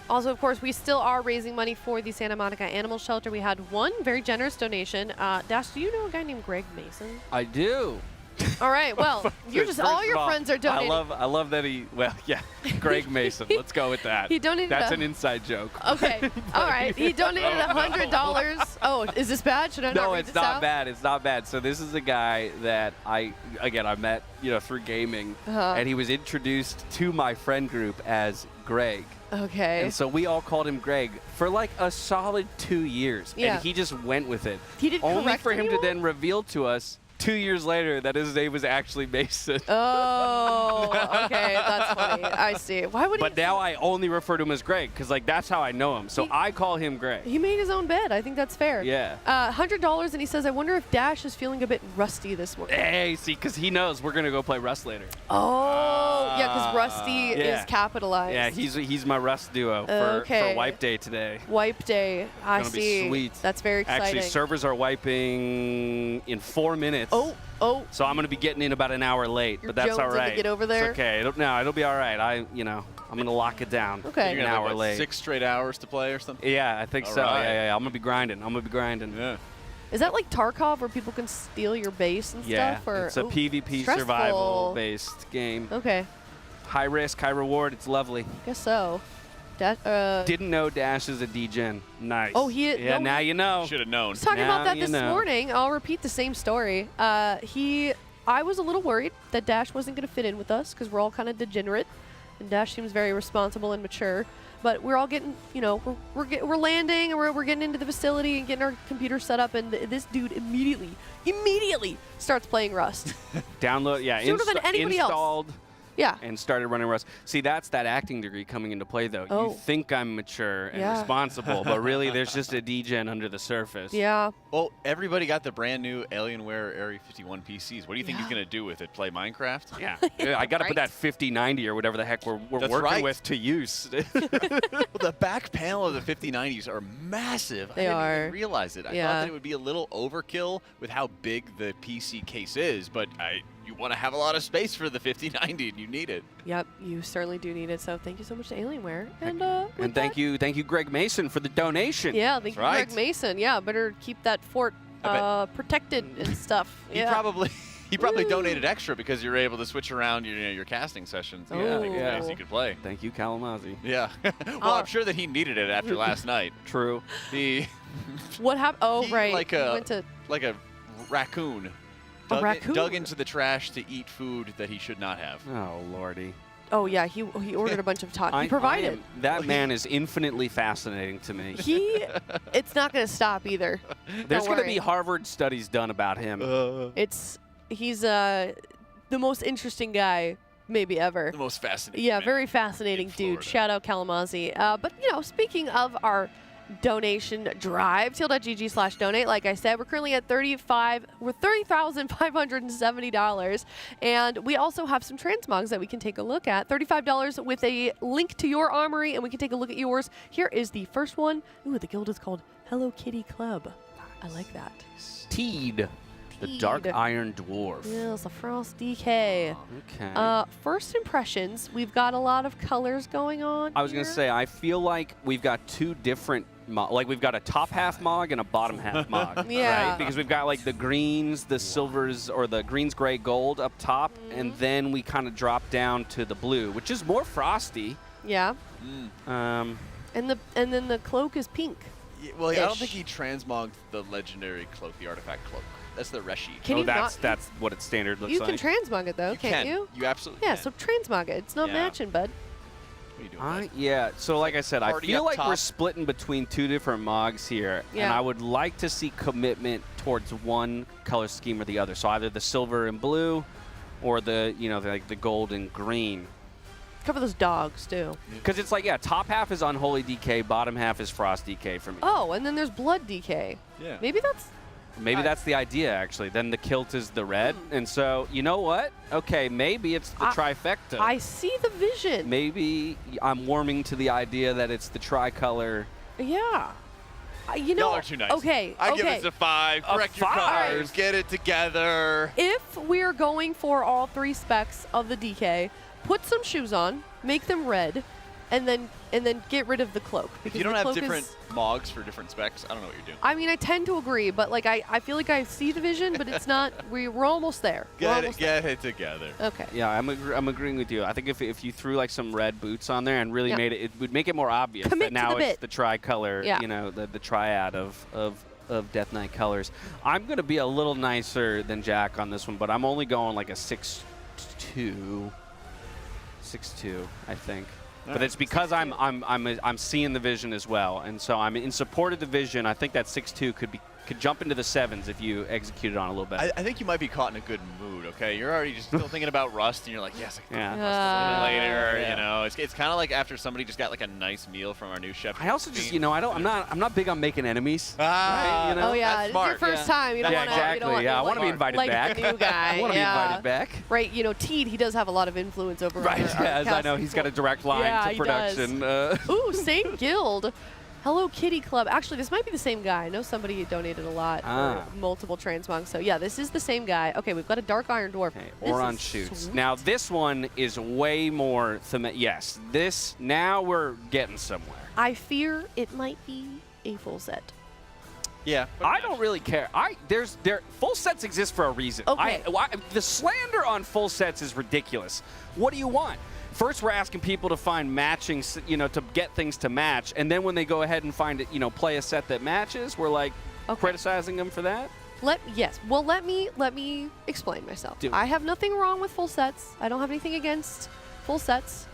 Speaker 2: Also, of course, we still are raising money for the Santa Monica Animal Shelter. We had one very generous donation. Dash, do you know a guy named Greg Mason?
Speaker 20: I do.
Speaker 2: All right, well, you're just all your friends are donating.
Speaker 20: I love that he, well, yeah, Greg Mason. Let's go with that.
Speaker 2: He donated
Speaker 20: That's an inside joke.
Speaker 2: Okay, all right. He donated $100. Oh, is this bad? Should I not
Speaker 20: No,
Speaker 2: read
Speaker 20: it's
Speaker 2: this
Speaker 20: not
Speaker 2: out?
Speaker 20: bad. It's not bad. So this is a guy that I met, through gaming, and he was introduced to my friend group as Greg.
Speaker 2: Okay.
Speaker 20: And so we all called him Greg for like a solid 2 years.
Speaker 2: Yeah.
Speaker 20: And he just went with it.
Speaker 2: He didn't
Speaker 20: Only
Speaker 2: correct
Speaker 20: for him
Speaker 2: anyone?
Speaker 20: to then reveal to us 2 years later that his name was actually Mason.
Speaker 2: Oh, okay. That's funny. I see. Why would
Speaker 20: But now I only refer to him as Greg because that's how I know him. So I call him Greg.
Speaker 2: he made his own bed. I think that's fair.
Speaker 20: Yeah.
Speaker 2: $100, and he says, I wonder if Dash is feeling a bit rusty this morning.
Speaker 20: Hey, see, because he knows we're going to go play Rust later.
Speaker 2: Oh, yeah, because rusty
Speaker 20: yeah.
Speaker 2: is capitalized.
Speaker 20: Yeah, he's my Rust duo for Wipe Day today.
Speaker 2: Wipe Day. I
Speaker 20: It's gonna
Speaker 2: see.
Speaker 20: be sweet.
Speaker 2: That's very exciting.
Speaker 20: Actually, servers are wiping in 4 minutes.
Speaker 2: Oh.
Speaker 20: So I'm going to be getting in about an hour late, but that's
Speaker 2: jonesing
Speaker 20: all right.
Speaker 2: to get over there?
Speaker 20: It's okay. It'll be all right. I'm going to lock it down.
Speaker 2: Okay.
Speaker 1: You're
Speaker 20: An
Speaker 1: gonna have,
Speaker 20: hour
Speaker 1: what,
Speaker 20: late.
Speaker 1: 6 straight hours to play or something?
Speaker 20: Yeah, I think
Speaker 1: All
Speaker 20: so.
Speaker 1: right.
Speaker 20: Yeah. I'm going to be grinding.
Speaker 1: Yeah.
Speaker 2: Is that like Tarkov where people can steal your base and
Speaker 20: Yeah,
Speaker 2: stuff? Or
Speaker 20: it's a PvP
Speaker 2: stressful.
Speaker 20: survival-based game.
Speaker 2: Okay.
Speaker 20: High risk, high reward. It's lovely.
Speaker 2: Guess so.
Speaker 20: Didn't know Dash is a degen. Nice.
Speaker 2: Oh, he.
Speaker 20: Yeah,
Speaker 2: no,
Speaker 20: now you know.
Speaker 1: Should have known.
Speaker 2: I was talking
Speaker 20: Now
Speaker 2: about that
Speaker 20: you
Speaker 2: this
Speaker 20: know.
Speaker 2: morning. I'll repeat the same story. I was a little worried that Dash wasn't going to fit in with us because we're all kind of degenerate, and Dash seems very responsible and mature. But we're all getting, you know, we're landing, and we're getting into the facility and getting our computer set up, and this dude immediately starts playing Rust.
Speaker 20: Download, yeah,
Speaker 2: Sooner than anybody else.
Speaker 20: installed.
Speaker 2: Yeah.
Speaker 20: And started running Rust. See, that's that acting degree coming into play, though.
Speaker 2: Oh.
Speaker 20: You think I'm mature and
Speaker 2: Yeah.
Speaker 20: responsible, but really there's just a degen under the surface.
Speaker 2: Yeah.
Speaker 1: Well, everybody got the brand new Alienware Area 51 PCs. What do you think he's going to do with it? Play Minecraft?
Speaker 20: Yeah. I got to put that 5090 or whatever the heck we're
Speaker 1: That's
Speaker 20: working
Speaker 1: right.
Speaker 20: with to use.
Speaker 1: Well, the back panel of the 5090s are massive.
Speaker 2: They
Speaker 1: I didn't
Speaker 2: are.
Speaker 1: even realize it. I thought
Speaker 2: Yeah.
Speaker 1: that it would be a little overkill with how big the PC case is, but you want to have a lot of space for the 5090 and you need it.
Speaker 2: Yep, you certainly do need it. So thank you so much to Alienware. And
Speaker 20: And thank you, Greg Mason, for the donation.
Speaker 2: yeah, thank you,
Speaker 1: right.
Speaker 2: Greg Mason. Yeah, better keep that fort protected and stuff.
Speaker 1: He
Speaker 2: Yeah.
Speaker 1: probably donated extra because you were able to switch around your casting sessions.
Speaker 2: Oh.
Speaker 1: So you could play.
Speaker 20: Thank you, Kalamazoo.
Speaker 1: Yeah. Well, I'm sure that he needed it after last night.
Speaker 20: True.
Speaker 2: What happened? Oh,
Speaker 1: He,
Speaker 2: right.
Speaker 1: Like
Speaker 2: He
Speaker 1: a
Speaker 2: went to
Speaker 1: raccoon.
Speaker 2: raccoon?
Speaker 1: Dug into the trash to eat food that he should not have.
Speaker 20: Oh, Lordy.
Speaker 2: Oh yeah, he ordered a bunch of He provided.
Speaker 20: That man is infinitely fascinating to me.
Speaker 2: It's not going to stop either.
Speaker 20: There's
Speaker 2: going to
Speaker 20: be Harvard studies done about him.
Speaker 2: He's the most interesting guy maybe ever.
Speaker 1: The most fascinating.
Speaker 2: Yeah,
Speaker 1: man.
Speaker 2: very fascinating dude. Shout out Kalamazoo. But you know, speaking of our donation drive, teal.gg/donate. Like I said, we're currently at $30,570, and we also have some transmogs that we can take a look at. $35 with a link to your armory, and we can take a look at yours. Here is the first one. Ooh, the guild is called Hello Kitty Club. I like that.
Speaker 20: Teed, the Dark Iron Dwarf.
Speaker 2: Yes, a Frost DK.
Speaker 20: Okay.
Speaker 2: First impressions, we've got a lot of colors going on.
Speaker 20: I was going to say, I feel like we've got two different, like we've got a top half mog and a bottom half mog.
Speaker 2: Yeah.
Speaker 20: Right? Because we've got like the greens, the silvers, or the greens, gray, gold up top, and then we kind of drop down to the blue, which is more frosty.
Speaker 2: Yeah.
Speaker 20: Um,
Speaker 2: And then the cloak is pink.
Speaker 1: Yeah, well, I don't think he transmogged the legendary cloak, the artifact cloak. That's the Reshi.
Speaker 2: Can you
Speaker 20: that's what its standard looks
Speaker 2: You
Speaker 20: like.
Speaker 2: can transmog it though, can't you?
Speaker 1: You absolutely
Speaker 2: Yeah,
Speaker 1: can.
Speaker 2: so transmog it. It's not
Speaker 1: Yeah.
Speaker 2: matching, bud.
Speaker 1: What are you doing, bud?
Speaker 20: Yeah, so like I said, I
Speaker 1: Party
Speaker 20: feel
Speaker 1: up
Speaker 20: like
Speaker 1: top.
Speaker 20: we're splitting between two different mogs here, and
Speaker 2: Yeah.
Speaker 20: I would like to see commitment towards one color scheme or the other. So either the silver and blue, or the the gold and green.
Speaker 2: Cover those dogs too.
Speaker 20: Because it's like, yeah, top half is Unholy DK, bottom half is Frost DK for me.
Speaker 2: Oh, and then there's blood DK.
Speaker 20: Yeah.
Speaker 2: Maybe that's.
Speaker 20: Maybe that's the idea, actually. Then the kilt is the red. And so, you know what? Okay, maybe it's the trifecta.
Speaker 2: I see the vision.
Speaker 20: Maybe I'm warming to the idea that it's the tricolor.
Speaker 2: Yeah. You know.
Speaker 1: Y'all are too nice.
Speaker 2: Okay.
Speaker 1: I
Speaker 2: okay.
Speaker 1: give it a 5. Correct your
Speaker 20: 5?
Speaker 1: colors. Get it together.
Speaker 2: If we're going for all 3 specs of the DK, put some shoes on, make them red, and then get rid of the cloak.
Speaker 1: If
Speaker 2: Because
Speaker 1: you don't
Speaker 2: the
Speaker 1: have
Speaker 2: cloak
Speaker 1: different
Speaker 2: is,
Speaker 1: mogs for different specs, I don't know what you're doing.
Speaker 2: I mean, I tend to agree, but like I feel like I see the vision, but it's not. We're almost there.
Speaker 1: Get it together.
Speaker 2: Okay.
Speaker 20: Yeah, I'm agreeing with you. I think if you threw like some red boots on there and really
Speaker 2: Yeah.
Speaker 20: made it would make it more obvious
Speaker 2: Commit
Speaker 20: that
Speaker 2: to
Speaker 20: now
Speaker 2: the
Speaker 20: it's
Speaker 2: bit.
Speaker 20: the tricolor,
Speaker 2: Yeah.
Speaker 20: you know, the triad of Death Knight colors. I'm going to be a little nicer than Jack on this one, but I'm only going like a 6'2", I think. But it's because I'm seeing the vision as well, and so I'm in support of the vision. I think that 6'2" could jump into the 7s if you execute it on a little bit.
Speaker 1: I think you might be caught in a good mood, okay? You're already just still thinking about Rust, and you're like, yes, I can
Speaker 20: Yeah.
Speaker 1: talk Rust a little later, you know? It's kind of like after somebody just got like a nice meal from our new chef.
Speaker 20: I also just, I'm not big on making enemies.
Speaker 1: Ah,
Speaker 20: right, you know?
Speaker 2: Oh yeah, it's your first time. You don't
Speaker 20: Yeah,
Speaker 2: want to.
Speaker 20: exactly. I want to be invited
Speaker 2: like
Speaker 20: back.
Speaker 2: the new guy.
Speaker 20: I want to
Speaker 2: yeah.
Speaker 20: be invited back.
Speaker 2: Right, you know, Teed, he does have a lot of influence over.
Speaker 20: Right,
Speaker 2: our
Speaker 20: as I know,
Speaker 2: casting
Speaker 20: he's got a
Speaker 2: pool.
Speaker 20: direct line
Speaker 2: Yeah,
Speaker 20: to
Speaker 2: he
Speaker 20: production.
Speaker 2: Ooh, same guild. Hello Kitty Club. Actually, this might be the same guy. I know somebody donated a lot for multiple transmogs. So yeah, this is the same guy. Okay, we've got a Dark Iron Dwarf.
Speaker 20: Okay, Oron shoots. Now this one is way more yes, this now we're getting somewhere.
Speaker 2: I fear it might be a full set.
Speaker 1: Yeah.
Speaker 20: I don't really care. Full sets exist for a reason.
Speaker 2: Okay.
Speaker 20: The slander on full sets is ridiculous. What do you want? First, we're asking people to find matching, to get things to match, and then when they go ahead and find it, play a set that matches, we're like criticizing them for that.
Speaker 2: Well, let me explain myself. I have nothing wrong with full sets. I don't have anything against full sets.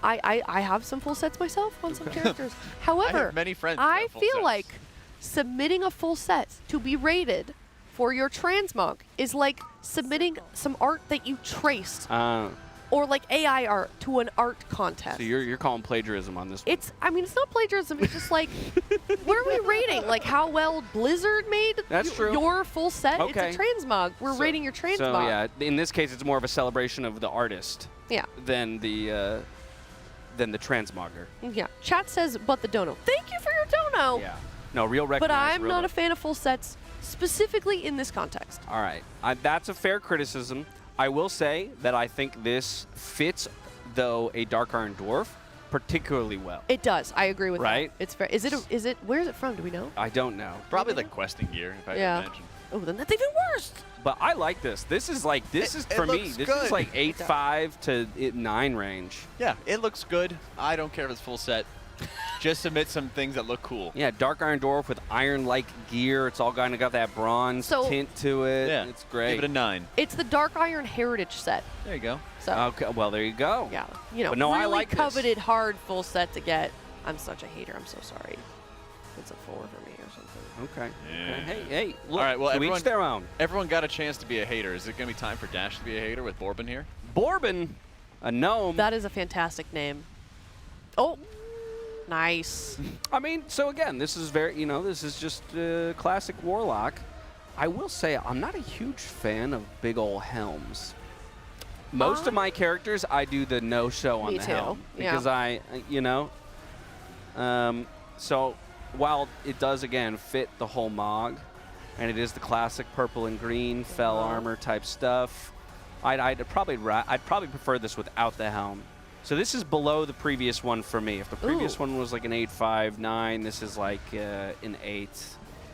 Speaker 2: I have some full sets myself on some characters. However,
Speaker 1: I have many friends
Speaker 2: I
Speaker 1: full
Speaker 2: feel
Speaker 1: sets.
Speaker 2: like submitting a full set to be rated for your transmog is like submitting some art that you traced. Or like AI art to an art contest.
Speaker 20: So you're calling plagiarism on this one.
Speaker 2: It's not plagiarism. It's just like, what are we rating? Like how well Blizzard made your full set?
Speaker 20: Okay.
Speaker 2: It's a transmog. We're rating your transmog.
Speaker 20: So yeah, in this case, it's more of a celebration of the artist.
Speaker 2: Yeah.
Speaker 20: Than the transmogger.
Speaker 2: Yeah. Chat says, but the dono. Thank you for your dono.
Speaker 20: Yeah. No, real
Speaker 2: But
Speaker 20: recognize.
Speaker 2: I'm not a fan of full sets, specifically in this context.
Speaker 20: All right. That's a fair criticism. I will say that I think this fits, though, a Dark Iron Dwarf particularly well.
Speaker 2: It does. I agree with
Speaker 20: right?
Speaker 2: that. It's fair. Is it? Where is it from? Do we know?
Speaker 20: I don't know.
Speaker 1: Probably like questing gear, if I imagine.
Speaker 2: Oh, then that's even worse.
Speaker 20: But I like this. This is for me. This is like 8.5 to 9 range.
Speaker 1: Yeah, it looks good. I don't care if it's full set. Just submit some things that look cool.
Speaker 20: Yeah, Dark Iron Dwarf with iron-like gear. It's all kind of got that bronze tint to it.
Speaker 1: Yeah,
Speaker 20: it's great.
Speaker 1: Give it a 9.
Speaker 2: It's the Dark Iron Heritage set.
Speaker 1: There you go.
Speaker 2: So
Speaker 20: okay, well there you go.
Speaker 2: Yeah,
Speaker 20: but no,
Speaker 2: really
Speaker 20: I like
Speaker 2: coveted hard full set to get. I'm such a hater. I'm so sorry. It's a 4 for me or something.
Speaker 20: Okay.
Speaker 1: Yeah.
Speaker 20: Hey, look,
Speaker 1: all right, well,
Speaker 20: to each their own.
Speaker 1: Everyone got a chance to be a hater. Is it going to be time for Dash to be a hater with Bourbon here?
Speaker 20: Bourbon, a gnome.
Speaker 2: That is a fantastic name. Oh. Nice.
Speaker 20: I mean, so again, this is this is just classic Warlock. I will say I'm not a huge fan of big ol' helms. Most of my characters, I do the no-show on the helm. Because so while it does, again, fit the whole Mog, and it is the classic purple and green fell armor type stuff, I'd probably prefer this without the helm. So this is below the previous one for me. If the previous one was like an 8.5, 9, this is like an 8,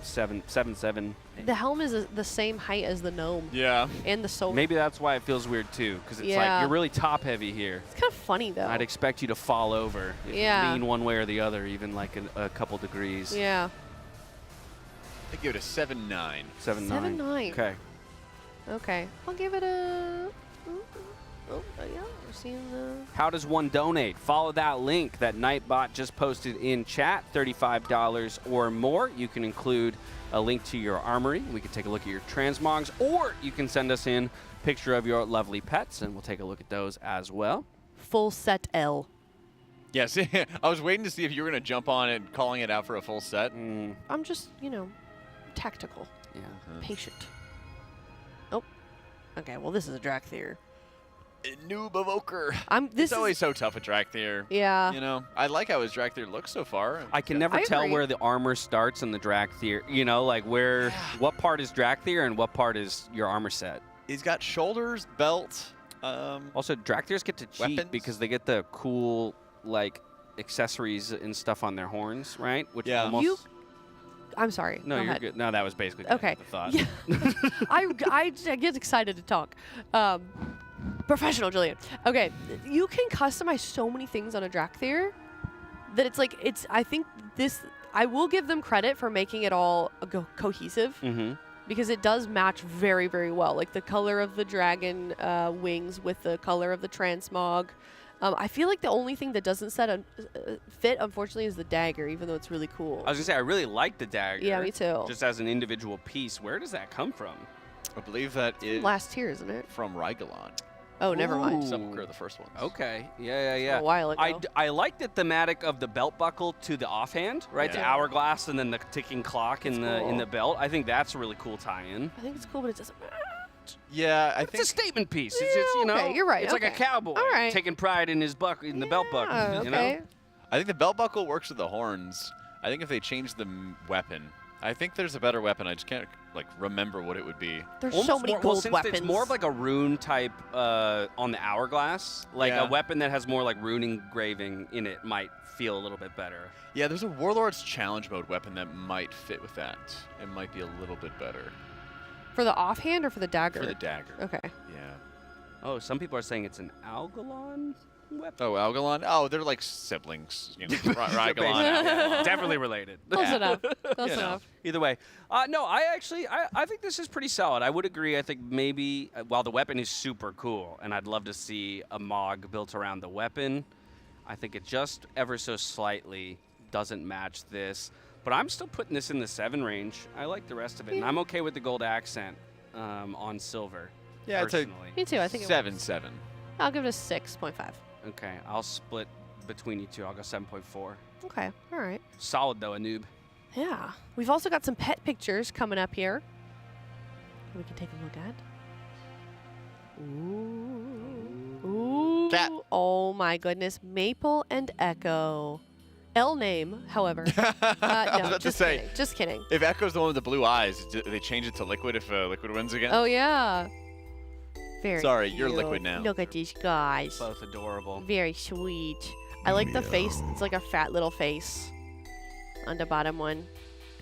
Speaker 20: 7, 7.
Speaker 2: The helm is the same height as the gnome.
Speaker 1: Yeah.
Speaker 2: And the soul.
Speaker 20: Maybe that's why it feels weird too, because it's like you're really top heavy here.
Speaker 2: It's kind of funny though.
Speaker 20: I'd expect you to fall over. If you lean one way or the other, even like a couple degrees.
Speaker 2: Yeah.
Speaker 1: I give it a 7.9.
Speaker 20: 7.9.
Speaker 2: 7.9.
Speaker 20: Okay.
Speaker 2: Okay. I'll give it a. Oh, yeah, we're seeing the...
Speaker 20: How does one donate? Follow that link that Nightbot just posted in chat, $35 or more. You can include a link to your armory. We can take a look at your transmogs, or you can send us in a picture of your lovely pets, and we'll take a look at those as well.
Speaker 2: Full set L.
Speaker 1: Yes, I was waiting to see if you were going to jump on it, calling it out for a full set.
Speaker 2: I'm just, tactical.
Speaker 20: Yeah.
Speaker 2: Patient. Oh. Okay, well, this is a Drakthir.
Speaker 1: Noob evoker.
Speaker 2: It's
Speaker 1: always so tough with Drakthir.
Speaker 2: Yeah.
Speaker 1: I like how his Drakthir looks so far.
Speaker 20: I can never tell where the armor starts in the Drakthir. What part is Drakthir and what part is your armor set?
Speaker 1: He's got shoulders, belt.
Speaker 20: Also, Drakthirs get to cheat
Speaker 1: weapons?
Speaker 20: because they get the cool, accessories and stuff on their horns, right? Which almost...
Speaker 2: I'm sorry.
Speaker 20: No,
Speaker 2: Go
Speaker 20: you're
Speaker 2: ahead.
Speaker 20: good. No, that was basically
Speaker 2: okay.
Speaker 20: the thought.
Speaker 2: Yeah. I get excited to talk. Professional, Julian. Okay, you can customize so many things on a Drakthir that I think I will give them credit for making it all cohesive because it does match very, very well. Like the color of the dragon wings with the color of the transmog. I feel like the only thing that doesn't fit, unfortunately, is the dagger, even though it's really cool.
Speaker 20: I was going to say, I really like the dagger.
Speaker 2: Yeah, me too.
Speaker 20: Just as an individual piece. Where does that come from?
Speaker 1: I believe that is
Speaker 2: last tier, isn't it?
Speaker 1: From Rygalon.
Speaker 2: Oh, never mind.
Speaker 1: Sepulchre, the first one.
Speaker 20: Okay. Yeah.
Speaker 2: A while ago.
Speaker 20: I like the thematic of the belt buckle to the offhand, right?
Speaker 1: Yeah.
Speaker 20: The hourglass and then the ticking clock in the belt. I think that's a really cool tie-in.
Speaker 2: I think it's cool, but it doesn't match.
Speaker 1: Yeah, I
Speaker 20: think
Speaker 1: it's
Speaker 20: a statement piece.
Speaker 2: Yeah,
Speaker 20: It's
Speaker 2: okay, you're right.
Speaker 20: It's like a cowboy taking pride in his the belt buckle.
Speaker 2: Okay.
Speaker 20: You know?
Speaker 1: I think the belt buckle works with the horns.
Speaker 3: I think if they change the weapon, I think there's a better weapon. I just can't like remember what it would be.
Speaker 2: There's
Speaker 13: Almost
Speaker 2: so many
Speaker 13: more,
Speaker 2: gold
Speaker 13: well, since
Speaker 2: weapons.
Speaker 13: It's more of like a rune type on the hourglass. Like a weapon that has more like rune engraving in it might feel a little bit better.
Speaker 3: Yeah, there's a Warlord's Challenge Mode weapon that might fit with that. It might be a little bit better.
Speaker 2: For the offhand or for the dagger?
Speaker 3: For the dagger.
Speaker 2: Okay.
Speaker 3: Yeah.
Speaker 13: Oh, some people are saying it's an Algalon weapon.
Speaker 3: Oh, Algalon? Oh, they're like siblings. You know, Rygalon.
Speaker 13: Definitely related.
Speaker 2: Close enough. Close
Speaker 3: You know.
Speaker 2: enough.
Speaker 13: Either way. No, I think this is pretty solid. I would agree. I think maybe, while the weapon is super cool, and I'd love to see a MOG built around the weapon, I think it just ever so slightly doesn't match this. But I'm still putting this in the 7 range. I like the rest of it, and I'm okay with the gold accent on silver.
Speaker 3: Yeah,
Speaker 13: personally.
Speaker 2: Me too. I think it
Speaker 3: 7-7.
Speaker 2: I'll give it a 6.5.
Speaker 13: Okay, I'll split between you two. I'll go 7.4.
Speaker 2: Okay. All right.
Speaker 13: Solid though, a noob.
Speaker 2: Yeah. We've also got some pet pictures coming up here. We can take a look at. Ooh. Ooh.
Speaker 3: Cat.
Speaker 2: Oh my goodness. Maple and Echo. L name, however.
Speaker 3: I was
Speaker 2: No,
Speaker 3: about to
Speaker 2: just
Speaker 3: say,
Speaker 2: kidding. Just kidding.
Speaker 3: if Echo's the one with the blue eyes, do they change it to Liquid if Liquid wins again?
Speaker 2: Oh yeah. Very
Speaker 3: Sorry, you're
Speaker 2: cute.
Speaker 3: Liquid now.
Speaker 2: Look at these guys.
Speaker 13: Both adorable.
Speaker 2: Very sweet. I like the face. It's like a fat little face on the bottom one.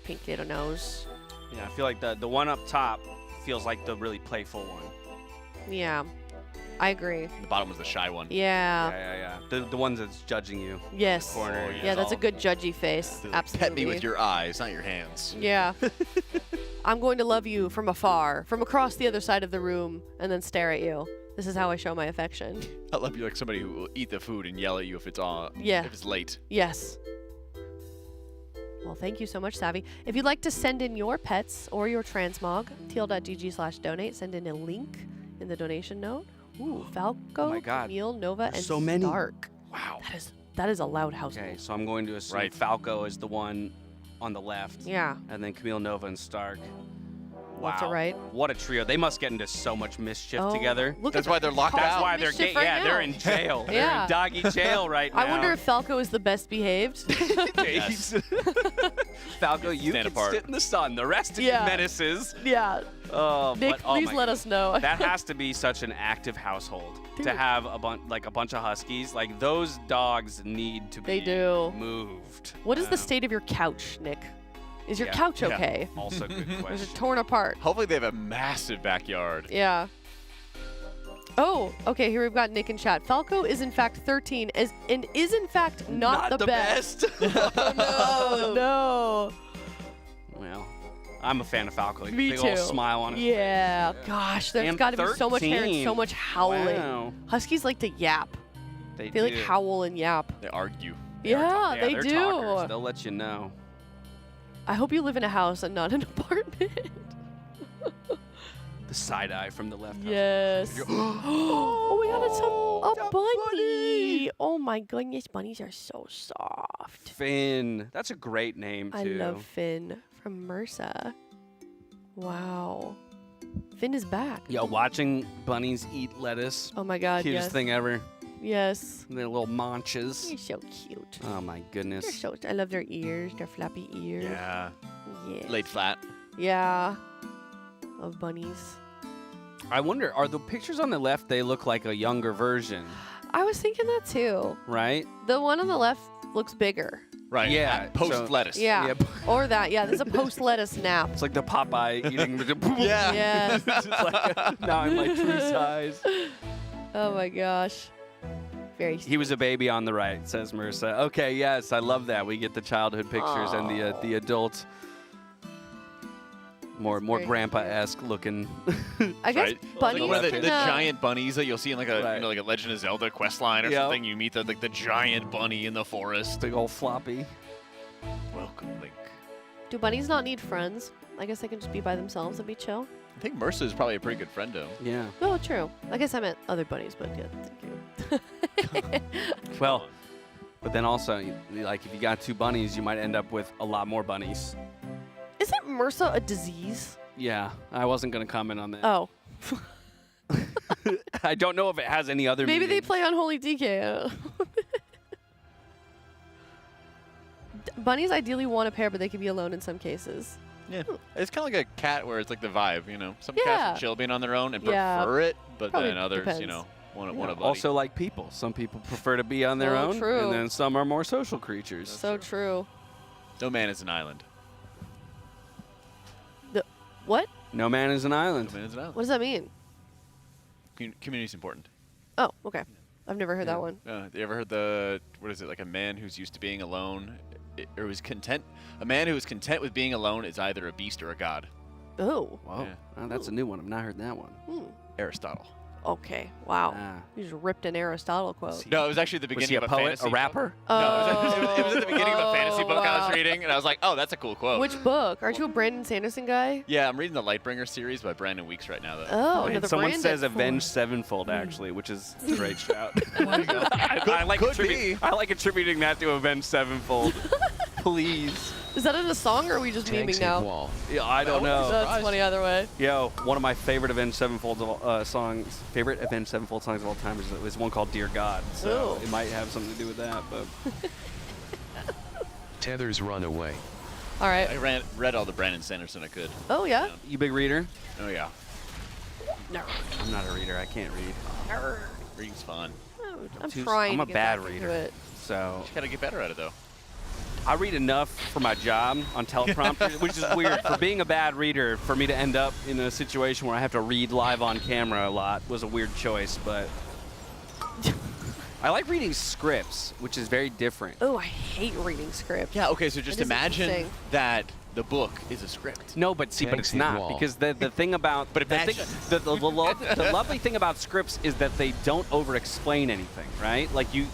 Speaker 2: Pink little nose.
Speaker 13: Yeah, I feel like the one up top feels like the really playful one.
Speaker 2: Yeah. I agree.
Speaker 3: The bottom was the shy one.
Speaker 2: Yeah.
Speaker 13: Yeah. The one that's judging you.
Speaker 2: Yes.
Speaker 13: In the corner.
Speaker 2: Yeah, that's a good judgy face. Absolutely.
Speaker 3: Pet me with your eyes, not your hands.
Speaker 2: Yeah. I'm going to love you from afar, from across the other side of the room, and then stare at you. This is how I show my affection.
Speaker 3: I love you like somebody who will eat the food and yell at you if it's
Speaker 2: Yeah.
Speaker 3: if it's late.
Speaker 2: Yes. Well, thank you so much, Savvy. If you'd like to send in your pets or your transmog, teal.gg/donate. Send in a link in the donation note. Ooh, Falco,
Speaker 13: Oh my God.
Speaker 2: Camille, Nova, and
Speaker 13: so many.
Speaker 2: Stark.
Speaker 3: Wow.
Speaker 2: That is a loud household.
Speaker 13: Okay, so I'm going to assume Falco is the one on the left.
Speaker 2: Yeah.
Speaker 13: And then Camille, Nova, and Stark.
Speaker 2: Left to right.
Speaker 13: What a trio. They must get into so much mischief
Speaker 2: Oh,
Speaker 13: together.
Speaker 2: look
Speaker 3: That's
Speaker 2: at
Speaker 3: why they're locked
Speaker 2: causing
Speaker 3: out.
Speaker 13: That's why they're
Speaker 2: mischief right now.
Speaker 13: they're in jail. They're
Speaker 2: Yeah.
Speaker 13: in doggy jail right now.
Speaker 2: I wonder if Falco is the best behaved.
Speaker 13: Yes. Falco, you
Speaker 3: Stand
Speaker 13: can
Speaker 3: apart.
Speaker 13: sit in the sun. The rest of you
Speaker 2: Yeah.
Speaker 13: menaces.
Speaker 2: Yeah.
Speaker 13: Oh,
Speaker 2: Nick,
Speaker 13: but, oh
Speaker 2: please
Speaker 13: my
Speaker 2: let us know.
Speaker 13: That has to be such an active household to
Speaker 2: Dude.
Speaker 13: have a bunch of huskies. Like those dogs need to
Speaker 2: They
Speaker 13: be
Speaker 2: do.
Speaker 13: moved.
Speaker 2: What is the state of your couch, Nick? Is your
Speaker 13: Yeah.
Speaker 2: couch
Speaker 3: Yeah.
Speaker 2: okay?
Speaker 13: Also good
Speaker 2: Is it
Speaker 13: question.
Speaker 2: torn apart?
Speaker 3: Hopefully they have a massive backyard.
Speaker 2: Yeah. Oh, okay, here we've got Nick in chat. Falco is in fact 13 and is in fact not the best. Oh, no.
Speaker 13: Well, I'm a fan of Falco.
Speaker 2: Me
Speaker 13: Big
Speaker 2: too.
Speaker 13: old smile on his
Speaker 2: Yeah. Gosh, there's
Speaker 13: And
Speaker 2: got to be so much hair and
Speaker 13: 13.
Speaker 2: so much howling.
Speaker 13: Wow.
Speaker 2: Huskies like to yap.
Speaker 13: They
Speaker 2: They like
Speaker 13: do.
Speaker 2: howl and yap.
Speaker 3: They argue.
Speaker 2: Yeah, they
Speaker 13: they're
Speaker 2: do.
Speaker 13: talkers. They'll let you know.
Speaker 2: I hope you live in a house and not an apartment.
Speaker 13: The side eye from the left.
Speaker 2: Yes. Oh, we got a bunny. Oh my goodness, bunnies are so soft.
Speaker 13: Finn. That's a great name, too.
Speaker 2: I love Finn from MRSA. Wow. Finn is back.
Speaker 13: Yo, watching bunnies eat lettuce.
Speaker 2: Oh my God,
Speaker 13: Cutest
Speaker 2: yes.
Speaker 13: thing ever.
Speaker 2: Yes.
Speaker 13: Their little maunches.
Speaker 2: You're so cute.
Speaker 13: Oh my goodness.
Speaker 2: They're so. I love their ears, their flappy ears.
Speaker 3: Yeah.
Speaker 2: Yeah.
Speaker 3: Laid flat.
Speaker 2: Yeah. Of bunnies.
Speaker 13: I wonder, are the pictures on the left, they look like a younger version,
Speaker 2: I was thinking that too.
Speaker 13: right?
Speaker 2: The one on the left looks bigger.
Speaker 3: Right.
Speaker 13: Yeah,
Speaker 3: Post
Speaker 13: so-
Speaker 3: lettuce.
Speaker 2: Yeah. Or that. Yeah, there's a post lettuce nap.
Speaker 13: It's like the Popeye eating.
Speaker 3: Yeah.
Speaker 2: Yes.
Speaker 13: It's like now I'm like true size.
Speaker 2: Oh my gosh. Very.
Speaker 13: He was a baby on the right, says Marissa. Okay, yes, I love that. We get the childhood pictures and the adult, more
Speaker 2: very
Speaker 13: grandpa-esque looking.
Speaker 2: I guess
Speaker 3: Right.
Speaker 2: bunnies.
Speaker 3: Like one of the
Speaker 2: can,
Speaker 3: giant bunnies that you'll see in like a
Speaker 13: Right.
Speaker 3: like a Legend of Zelda quest line or
Speaker 13: Yep.
Speaker 3: something. You meet the giant bunny in the forest.
Speaker 13: Big old floppy.
Speaker 3: Welcome, Link.
Speaker 2: Do bunnies not need friends? I guess they can just be by themselves and be chill.
Speaker 3: I think Mercer is probably a pretty good friend to him.
Speaker 13: Yeah.
Speaker 2: Oh, true. I guess I meant other bunnies, but yeah, thank you.
Speaker 13: Well, but then also, like, if you got two bunnies, you might end up with a lot more bunnies.
Speaker 2: Isn't MRSA a disease?
Speaker 13: Yeah, I wasn't going to comment on that.
Speaker 2: Oh.
Speaker 13: I don't know if it has any other
Speaker 2: Maybe they
Speaker 13: meaning.
Speaker 2: play Unholy DK. Bunnies ideally want a pair, but they can be alone in some cases.
Speaker 1: Yeah, it's kind of like a cat where it's like the vibe, you know. Some
Speaker 2: Yeah.
Speaker 1: cats will chill being on their own and
Speaker 2: Yeah.
Speaker 1: prefer it, but
Speaker 2: Probably
Speaker 1: then others,
Speaker 2: depends.
Speaker 1: you know, want a buddy.
Speaker 20: Also, like people, some people prefer to be on their
Speaker 2: So
Speaker 20: own,
Speaker 2: true.
Speaker 20: and then some are more social creatures.
Speaker 2: So true.
Speaker 1: No man is an island.
Speaker 2: What?
Speaker 20: No man is an island.
Speaker 1: No man is an island.
Speaker 2: What does that mean?
Speaker 1: Community's important.
Speaker 2: Oh, okay. I've never heard that one.
Speaker 1: You ever heard the, what is it, like a man who's used to being alone, or who's content? A man who is content with being alone is either a beast or a god.
Speaker 2: Oh.
Speaker 20: Whoa, that's a new one. I've not heard that one.
Speaker 1: Aristotle.
Speaker 2: Okay. Wow. You just ripped an Aristotle quote.
Speaker 1: No, it was actually the
Speaker 20: Was
Speaker 1: beginning
Speaker 20: he
Speaker 1: of
Speaker 20: a
Speaker 1: a
Speaker 20: poet,
Speaker 1: fantasy
Speaker 20: a rapper?
Speaker 1: book. No, it was at the beginning of a fantasy book I
Speaker 2: wow.
Speaker 1: was reading, and I was like, oh, that's a cool quote.
Speaker 2: Which book? Aren't you a Brandon Sanderson guy?
Speaker 1: Yeah, I'm reading the Lightbringer series by Brandon Weeks right now, though.
Speaker 2: Oh,
Speaker 20: And
Speaker 2: another
Speaker 20: someone
Speaker 2: Brandon
Speaker 20: says
Speaker 2: form.
Speaker 20: Avenged Sevenfold, actually, which is a great shout. I like attributing that to Avenged Sevenfold. Please.
Speaker 2: Is that in a song, or are we just memeing now?
Speaker 20: Wall. Yeah, I don't know.
Speaker 2: That's funny either way.
Speaker 20: Yo, one of my favorite Avenged Sevenfold songs, of all time is one called Dear God. So
Speaker 2: Ooh.
Speaker 20: it might have something to do with that, but.
Speaker 18: Tethers run away.
Speaker 2: All right.
Speaker 1: I read all the Brandon Sanderson I could.
Speaker 2: Oh, yeah?
Speaker 20: You big reader?
Speaker 1: Oh, yeah.
Speaker 2: No.
Speaker 20: I'm not a reader. I can't read.
Speaker 1: Reading's fun.
Speaker 2: I'm trying
Speaker 20: I'm
Speaker 2: to
Speaker 20: a
Speaker 2: get
Speaker 20: bad
Speaker 2: back into
Speaker 20: reader.
Speaker 2: it.
Speaker 20: So.
Speaker 1: You gotta get better at it, though.
Speaker 20: I read enough for my job on teleprompter, which is weird. For being a bad reader, for me to end up in a situation where I have to read live on camera a lot was a weird choice, but I like reading scripts, which is very different.
Speaker 2: Oh, I hate reading scripts.
Speaker 1: Yeah, okay, so just
Speaker 2: It is
Speaker 1: imagine
Speaker 2: interesting.
Speaker 1: that the book is a script.
Speaker 20: No, but see, but it's not, because the thing about the lovely thing about scripts is that they don't over-explain anything, right? Like you're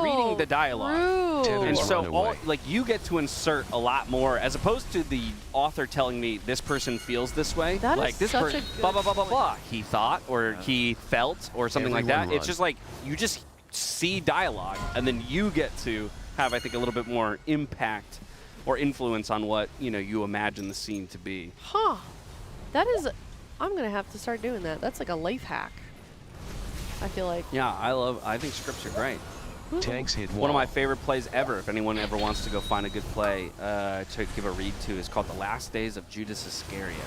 Speaker 20: reading the dialogue, and so you get to insert a lot more, as opposed to the author telling me this person feels this way,
Speaker 2: That
Speaker 20: like
Speaker 2: is
Speaker 20: this
Speaker 2: such
Speaker 20: person
Speaker 2: a good
Speaker 20: blah blah blah blah
Speaker 2: point.
Speaker 20: blah. He thought or he felt or something like that.
Speaker 18: Everyone
Speaker 20: It's
Speaker 18: run.
Speaker 20: just like you just see dialogue, and then you get to have, I think, a little bit more impact or influence on what you imagine the scene to be.
Speaker 2: Huh. That is, I'm going to have to start doing that. That's like a life hack. I feel like.
Speaker 20: Yeah, I think scripts are great.
Speaker 18: Tanks hit
Speaker 20: One of my favorite plays ever, if anyone ever wants to go find a good play to give a read to, is called The Last Days of Judas Iscariot.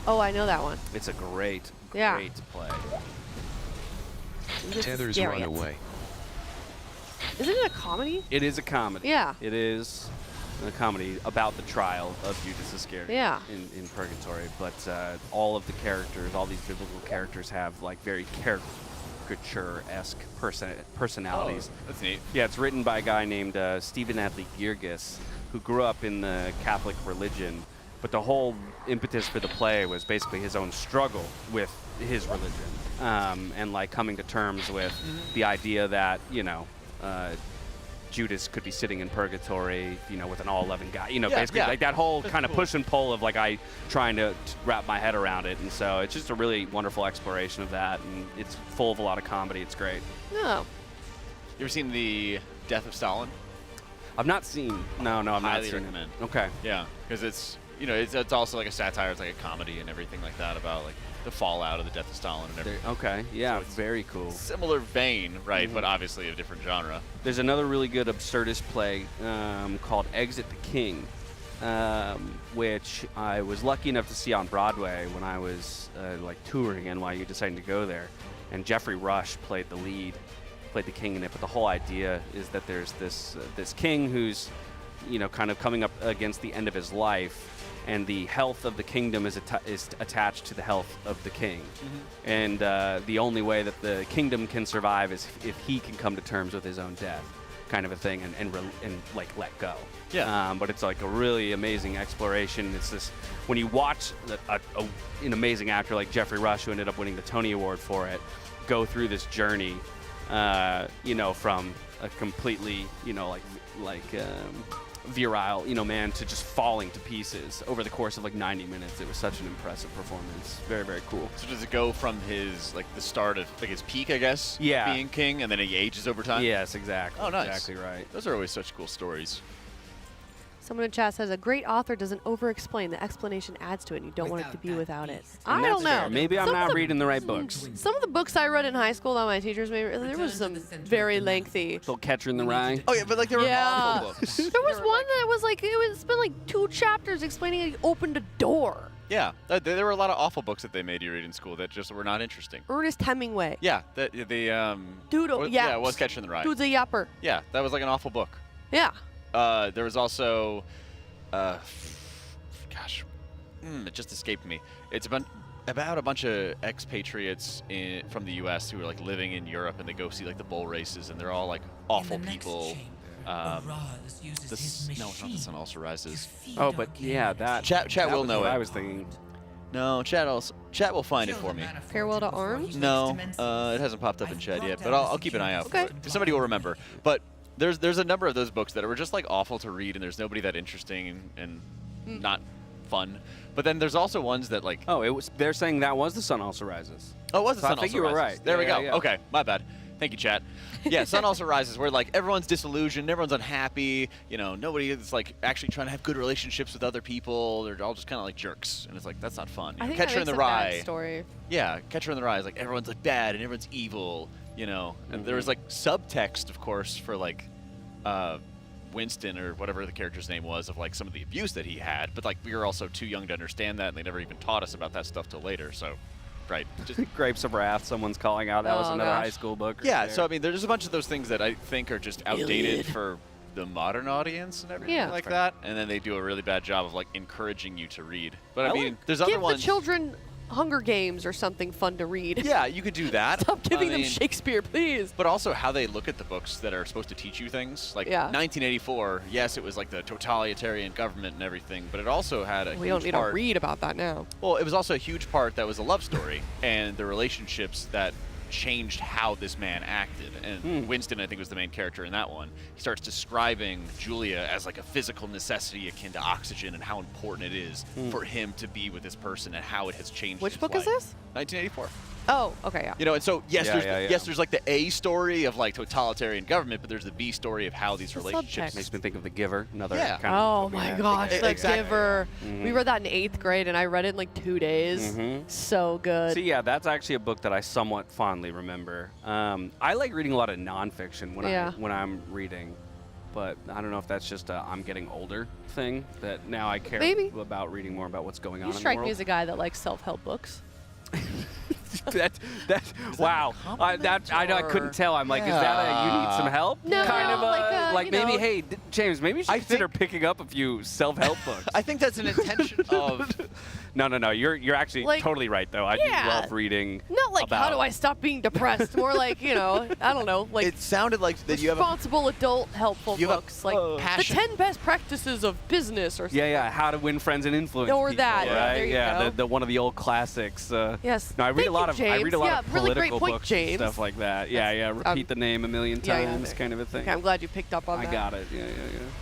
Speaker 2: Oh, I know that one.
Speaker 20: It's a great
Speaker 2: Yeah.
Speaker 20: play.
Speaker 18: Tethers run away.
Speaker 2: Isn't it a comedy?
Speaker 20: It is a comedy.
Speaker 2: Yeah.
Speaker 20: It is a comedy about the trial of Judas Iscariot
Speaker 2: Yeah.
Speaker 20: in Purgatory. But all of the characters, all these biblical characters have like very caricature-esque personalities.
Speaker 1: Oh, that's neat.
Speaker 20: Yeah, it's written by a guy named Stephen Adley Girgis, who grew up in the Catholic religion. But the whole impetus for the play was basically his own struggle with his religion, and like coming to terms with the idea that Judas could be sitting in purgatory, with an all loving guy, basically like that whole kind of push and pull of like trying to wrap my head around it. And so it's just a really wonderful exploration of that, and it's full of a lot of comedy. It's great.
Speaker 2: No.
Speaker 1: You ever seen The Death of Stalin?
Speaker 20: I've not seen. No, I've not
Speaker 1: Highly
Speaker 20: seen
Speaker 1: recommend.
Speaker 20: it. Okay.
Speaker 1: Yeah, because it's it's also like a satire. It's like a comedy and everything like that about like the fallout of the death of Stalin and everything.
Speaker 20: Okay. Yeah.
Speaker 1: So it's
Speaker 20: very cool.
Speaker 1: Similar vein, right? But obviously a different genre.
Speaker 20: There's another really good absurdist play called Exit the King, which I was lucky enough to see on Broadway when I was touring NYU, deciding to go there. And Jeffrey Rush played the lead, played the king in it. But the whole idea is that there's this king who's kind of coming up against the end of his life, and the health of the kingdom is attached to the health of the king. And the only way that the kingdom can survive is if he can come to terms with his own death, kind of a thing, and like let go.
Speaker 1: Yeah.
Speaker 20: But it's like a really amazing exploration. It's this, when you watch an amazing actor like Jeffrey Rush, who ended up winning the Tony Award for it, go through this journey, from a completely, virile, man, to just falling to pieces over the course of like 90 minutes. It was such an impressive performance. Very, very cool.
Speaker 1: So does it go from his the start of his peak, I guess,
Speaker 20: Yeah.
Speaker 1: being king, and then he ages over time?
Speaker 20: Yes, exactly.
Speaker 1: Oh, nice.
Speaker 20: Exactly right.
Speaker 1: Those are always such cool stories.
Speaker 2: Someone in chat says a great author doesn't over-explain. The explanation adds to it, and you don't want it to be without it.
Speaker 13: And
Speaker 2: I
Speaker 13: that's
Speaker 2: don't know.
Speaker 13: fair. Maybe I'm not reading the right books.
Speaker 2: Some of the books I read in high school that my teachers made, there was some very lengthy.
Speaker 13: Little Catcher in the Rye.
Speaker 1: Oh yeah, but like they were awful books.
Speaker 2: There was one that was like it spent like 2 chapters explaining how he opened a door.
Speaker 1: Yeah, there were a lot of awful books that they made you read in school that just were not interesting.
Speaker 2: Ernest Hemingway.
Speaker 1: Yeah,
Speaker 2: Doodle. Yeah.
Speaker 1: Yeah, it was Catcher in the Rye.
Speaker 2: Dude's a yapper.
Speaker 1: Yeah, that was like an awful book.
Speaker 2: Yeah.
Speaker 1: There was also, gosh, it just escaped me. It's about a bunch of expatriates from the U.S. who are like living in Europe, and they go see like the bull races, and they're all like awful people. No, it's not The Sun Also Rises.
Speaker 13: Oh, but yeah, that.
Speaker 1: Chat will know it.
Speaker 13: I was thinking.
Speaker 1: No, chat will find it for me.
Speaker 2: Farewell to Arms?
Speaker 1: No, it hasn't popped up in chat yet, but I'll keep an eye out for it. Somebody will remember. But there's a number of those books that were just like awful to read, and there's nobody that interesting and not fun. But then there's also ones that like.
Speaker 13: Oh, they're saying that was The Sun Also Rises.
Speaker 1: Oh, it was The Sun Also Rises.
Speaker 13: I think you were right.
Speaker 1: There we go.
Speaker 13: Yeah.
Speaker 1: Okay, my bad. Thank you, chat. Yeah, Sun Also Rises, where like everyone's disillusioned, everyone's unhappy. You know, nobody is like actually trying to have good relationships with other people. They're all just kind of like jerks, and it's like that's not fun. You know, Catcher in the Rye.
Speaker 2: Story.
Speaker 1: Yeah, Catcher in the Rye is like everyone's like bad and everyone's evil. You know, and there was like subtext, of course, for like Winston or whatever the character's name was of like some of the abuse that he had. But like we were also too young to understand that, and they never even taught us about that stuff till later. So. Right. Just
Speaker 13: Grapes of Wrath, someone's calling out. That was another high school book.
Speaker 1: Yeah, so I mean, there's a bunch of those things that I think are just outdated for the modern audience and everything like that. And then they do a really bad job of like encouraging you to read. But I mean, there's other ones.
Speaker 2: Give the children Hunger Games or something fun to read.
Speaker 1: Yeah, you could do that.
Speaker 2: Stop giving them Shakespeare, please.
Speaker 1: But also how they look at the books that are supposed to teach you things. Like 1984, yes, it was like the totalitarian government and everything, but it also had a
Speaker 2: We don't need to read about that now.
Speaker 1: Well, it was also a huge part that was a love story and the relationships that changed how this man acted. And Winston, I think, was the main character in that one. He starts describing Julia as like a physical necessity akin to oxygen and how important it is for him to be with this person and how it has changed
Speaker 2: Which
Speaker 1: his
Speaker 2: book
Speaker 1: life.
Speaker 2: is this?
Speaker 1: 1984.
Speaker 2: Oh, okay, yeah.
Speaker 1: You know, and so yes, there's like the A story of like totalitarian government, but there's the B story of how these relationships.
Speaker 13: Makes me think of The Giver, another kind
Speaker 2: Oh
Speaker 13: of
Speaker 2: my gosh, The Giver. We read that in 8th grade, and I read it in like 2 days. So good.
Speaker 13: See, yeah, that's actually a book that I somewhat fondly remember. I like reading a lot of nonfiction when I'm reading, but I don't know if that's just a I'm getting older thing that now I care about reading more about what's going on in the world.
Speaker 2: You strike me as a guy that likes self-help books.
Speaker 13: Wow. I couldn't tell. I'm like, is that a you need some help?
Speaker 2: No,
Speaker 13: kind of
Speaker 2: like
Speaker 13: maybe, hey, James, maybe you should consider picking up a few self-help books.
Speaker 1: I think that's an intention of.
Speaker 13: No. You're actually
Speaker 2: Like,
Speaker 13: totally right, though. I do love reading.
Speaker 2: Not like, how do I stop being depressed? More like, you know, I don't know. Like,
Speaker 1: it sounded like that you have
Speaker 2: responsible adult helpful books. Like, the 10 best practices of business or something.
Speaker 13: Yeah, how to win friends and influence
Speaker 2: Or
Speaker 13: people,
Speaker 2: that,
Speaker 13: right?
Speaker 2: there you go.
Speaker 13: The one of the old classics.
Speaker 2: Yes.
Speaker 13: No, I read a lot of
Speaker 2: really
Speaker 13: political
Speaker 2: great point,
Speaker 13: books
Speaker 2: James.
Speaker 13: and stuff like that. Yeah. Repeat the name a million times, kind of a thing.
Speaker 2: Okay, I'm glad you picked up on that.
Speaker 13: I got it. Yeah.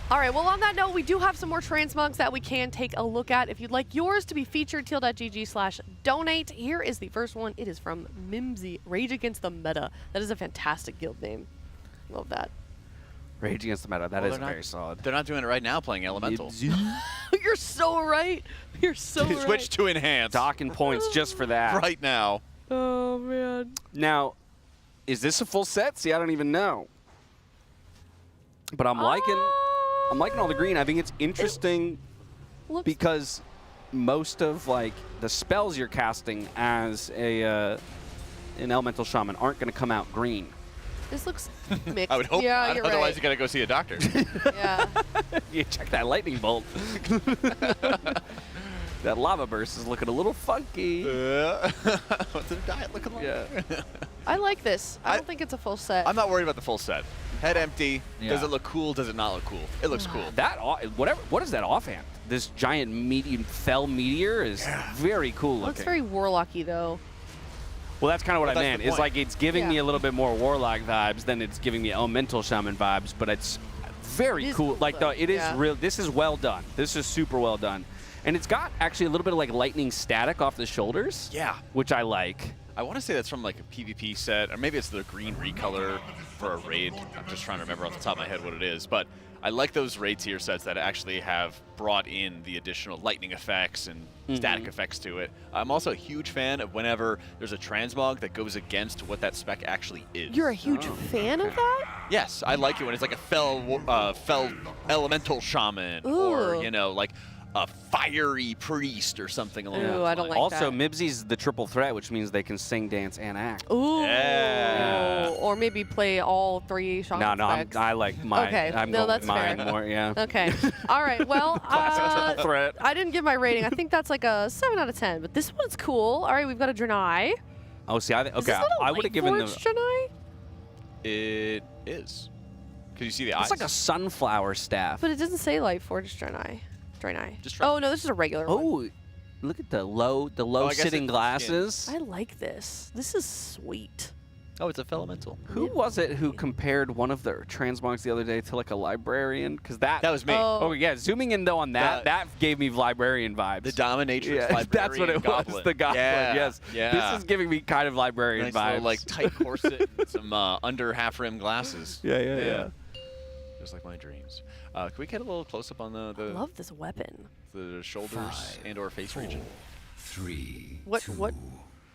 Speaker 2: All right, well, on that note, we do have some more transmugs that we can take a look at. If you'd like yours to be featured, teal.gg/donate. Here is the first one. It is from Mimsy, Rage Against the Meta. That is a fantastic guild name. Love that.
Speaker 13: Rage Against the Meta. That is very solid.
Speaker 1: They're not doing it right now playing Elemental.
Speaker 2: You're so right. You're so right.
Speaker 1: Switch to Enhance.
Speaker 13: Docking points just for that.
Speaker 1: Right now.
Speaker 2: Oh, man.
Speaker 13: Now, is this a full set? See, I don't even know. But I'm liking all the green. I think it's interesting because most of like the spells you're casting as an elemental shaman aren't going to come out green.
Speaker 2: This looks mixed.
Speaker 1: I would hope not.
Speaker 2: You're
Speaker 1: Otherwise,
Speaker 2: right.
Speaker 1: you got to go see a doctor.
Speaker 2: Yeah.
Speaker 13: You check that lightning bolt. That lava burst is looking a little funky.
Speaker 1: What's their diet looking like?
Speaker 13: Yeah.
Speaker 2: I like this. I don't think it's a full set.
Speaker 1: I'm not worried about the full set. Head empty. Does it look cool? Does it not look cool? It looks cool.
Speaker 13: What is that offhand? This giant fell meteor is very cool looking.
Speaker 2: Looks very warlocky, though.
Speaker 13: Well, that's kind of what I meant. It's like it's giving me
Speaker 2: Yeah.
Speaker 13: a little bit more warlock vibes than it's giving me elemental shaman vibes, but it's very cool. Like it is real. This is well done. This is super well done. And it's got actually a little bit of like lightning static off the shoulders.
Speaker 1: Yeah.
Speaker 13: Which I like.
Speaker 3: I want to say that's from like a PvP set, or maybe it's the green recolor for a raid. I'm just trying to remember off the top of my head what it is. But I like those raid tier sets that actually have brought in the additional lightning effects and static effects to it. I'm also a huge fan of whenever there's a transmog that goes against what that spec actually is.
Speaker 2: You're a huge fan of that?
Speaker 3: Yes, I like it when it's like a fell elemental shaman, or
Speaker 2: Ooh.
Speaker 3: you know, like a fiery priest or something along those
Speaker 2: I don't
Speaker 3: lines.
Speaker 2: like
Speaker 20: Also,
Speaker 2: that.
Speaker 20: Mibsy's the triple threat, which means they can sing, dance, and act.
Speaker 2: Ooh.
Speaker 3: Yeah.
Speaker 2: Or maybe play all 3 shots.
Speaker 20: No, I like mine.
Speaker 2: Okay,
Speaker 20: I'm
Speaker 2: no,
Speaker 20: going
Speaker 2: that's
Speaker 20: with mine
Speaker 2: fair.
Speaker 20: more, yeah.
Speaker 2: Okay. All right. Well,
Speaker 20: Triple threat.
Speaker 2: I didn't give my rating. I think that's like a 7 out of 10. But this one's cool. All right, we've got a Draenei.
Speaker 20: Oh, see,
Speaker 2: Is this not a
Speaker 20: I would have given the.
Speaker 2: Lightforged Draenei?
Speaker 3: It is. Because you see the eyes.
Speaker 20: It's like a sunflower staff.
Speaker 2: But it doesn't say Lightforged Draenei.
Speaker 3: Just
Speaker 2: Oh no, this is a regular one.
Speaker 20: Oh, look at the low
Speaker 3: I guess
Speaker 20: sitting
Speaker 3: it's
Speaker 20: glasses.
Speaker 2: I like this. This is sweet.
Speaker 3: Oh, it's a elemental.
Speaker 20: Who was it who compared one of their transmogs the other day to like a librarian? Because that
Speaker 3: was me.
Speaker 20: Oh yeah, zooming in though on that gave me librarian vibes.
Speaker 3: The dominatrix librarian.
Speaker 20: That's what it
Speaker 3: goblin.
Speaker 20: was. The goblin.
Speaker 3: Yeah,
Speaker 20: Yes.
Speaker 3: yeah.
Speaker 20: This is giving me kind of librarian
Speaker 3: Nice
Speaker 20: vibes.
Speaker 3: little, like tight corset and some under half rim glasses.
Speaker 20: Yeah.
Speaker 3: Just like my dreams. Can we get a little close up on
Speaker 2: I love this weapon.
Speaker 3: the shoulders and or face region?
Speaker 11: 3,
Speaker 2: What?
Speaker 11: 2,
Speaker 2: What?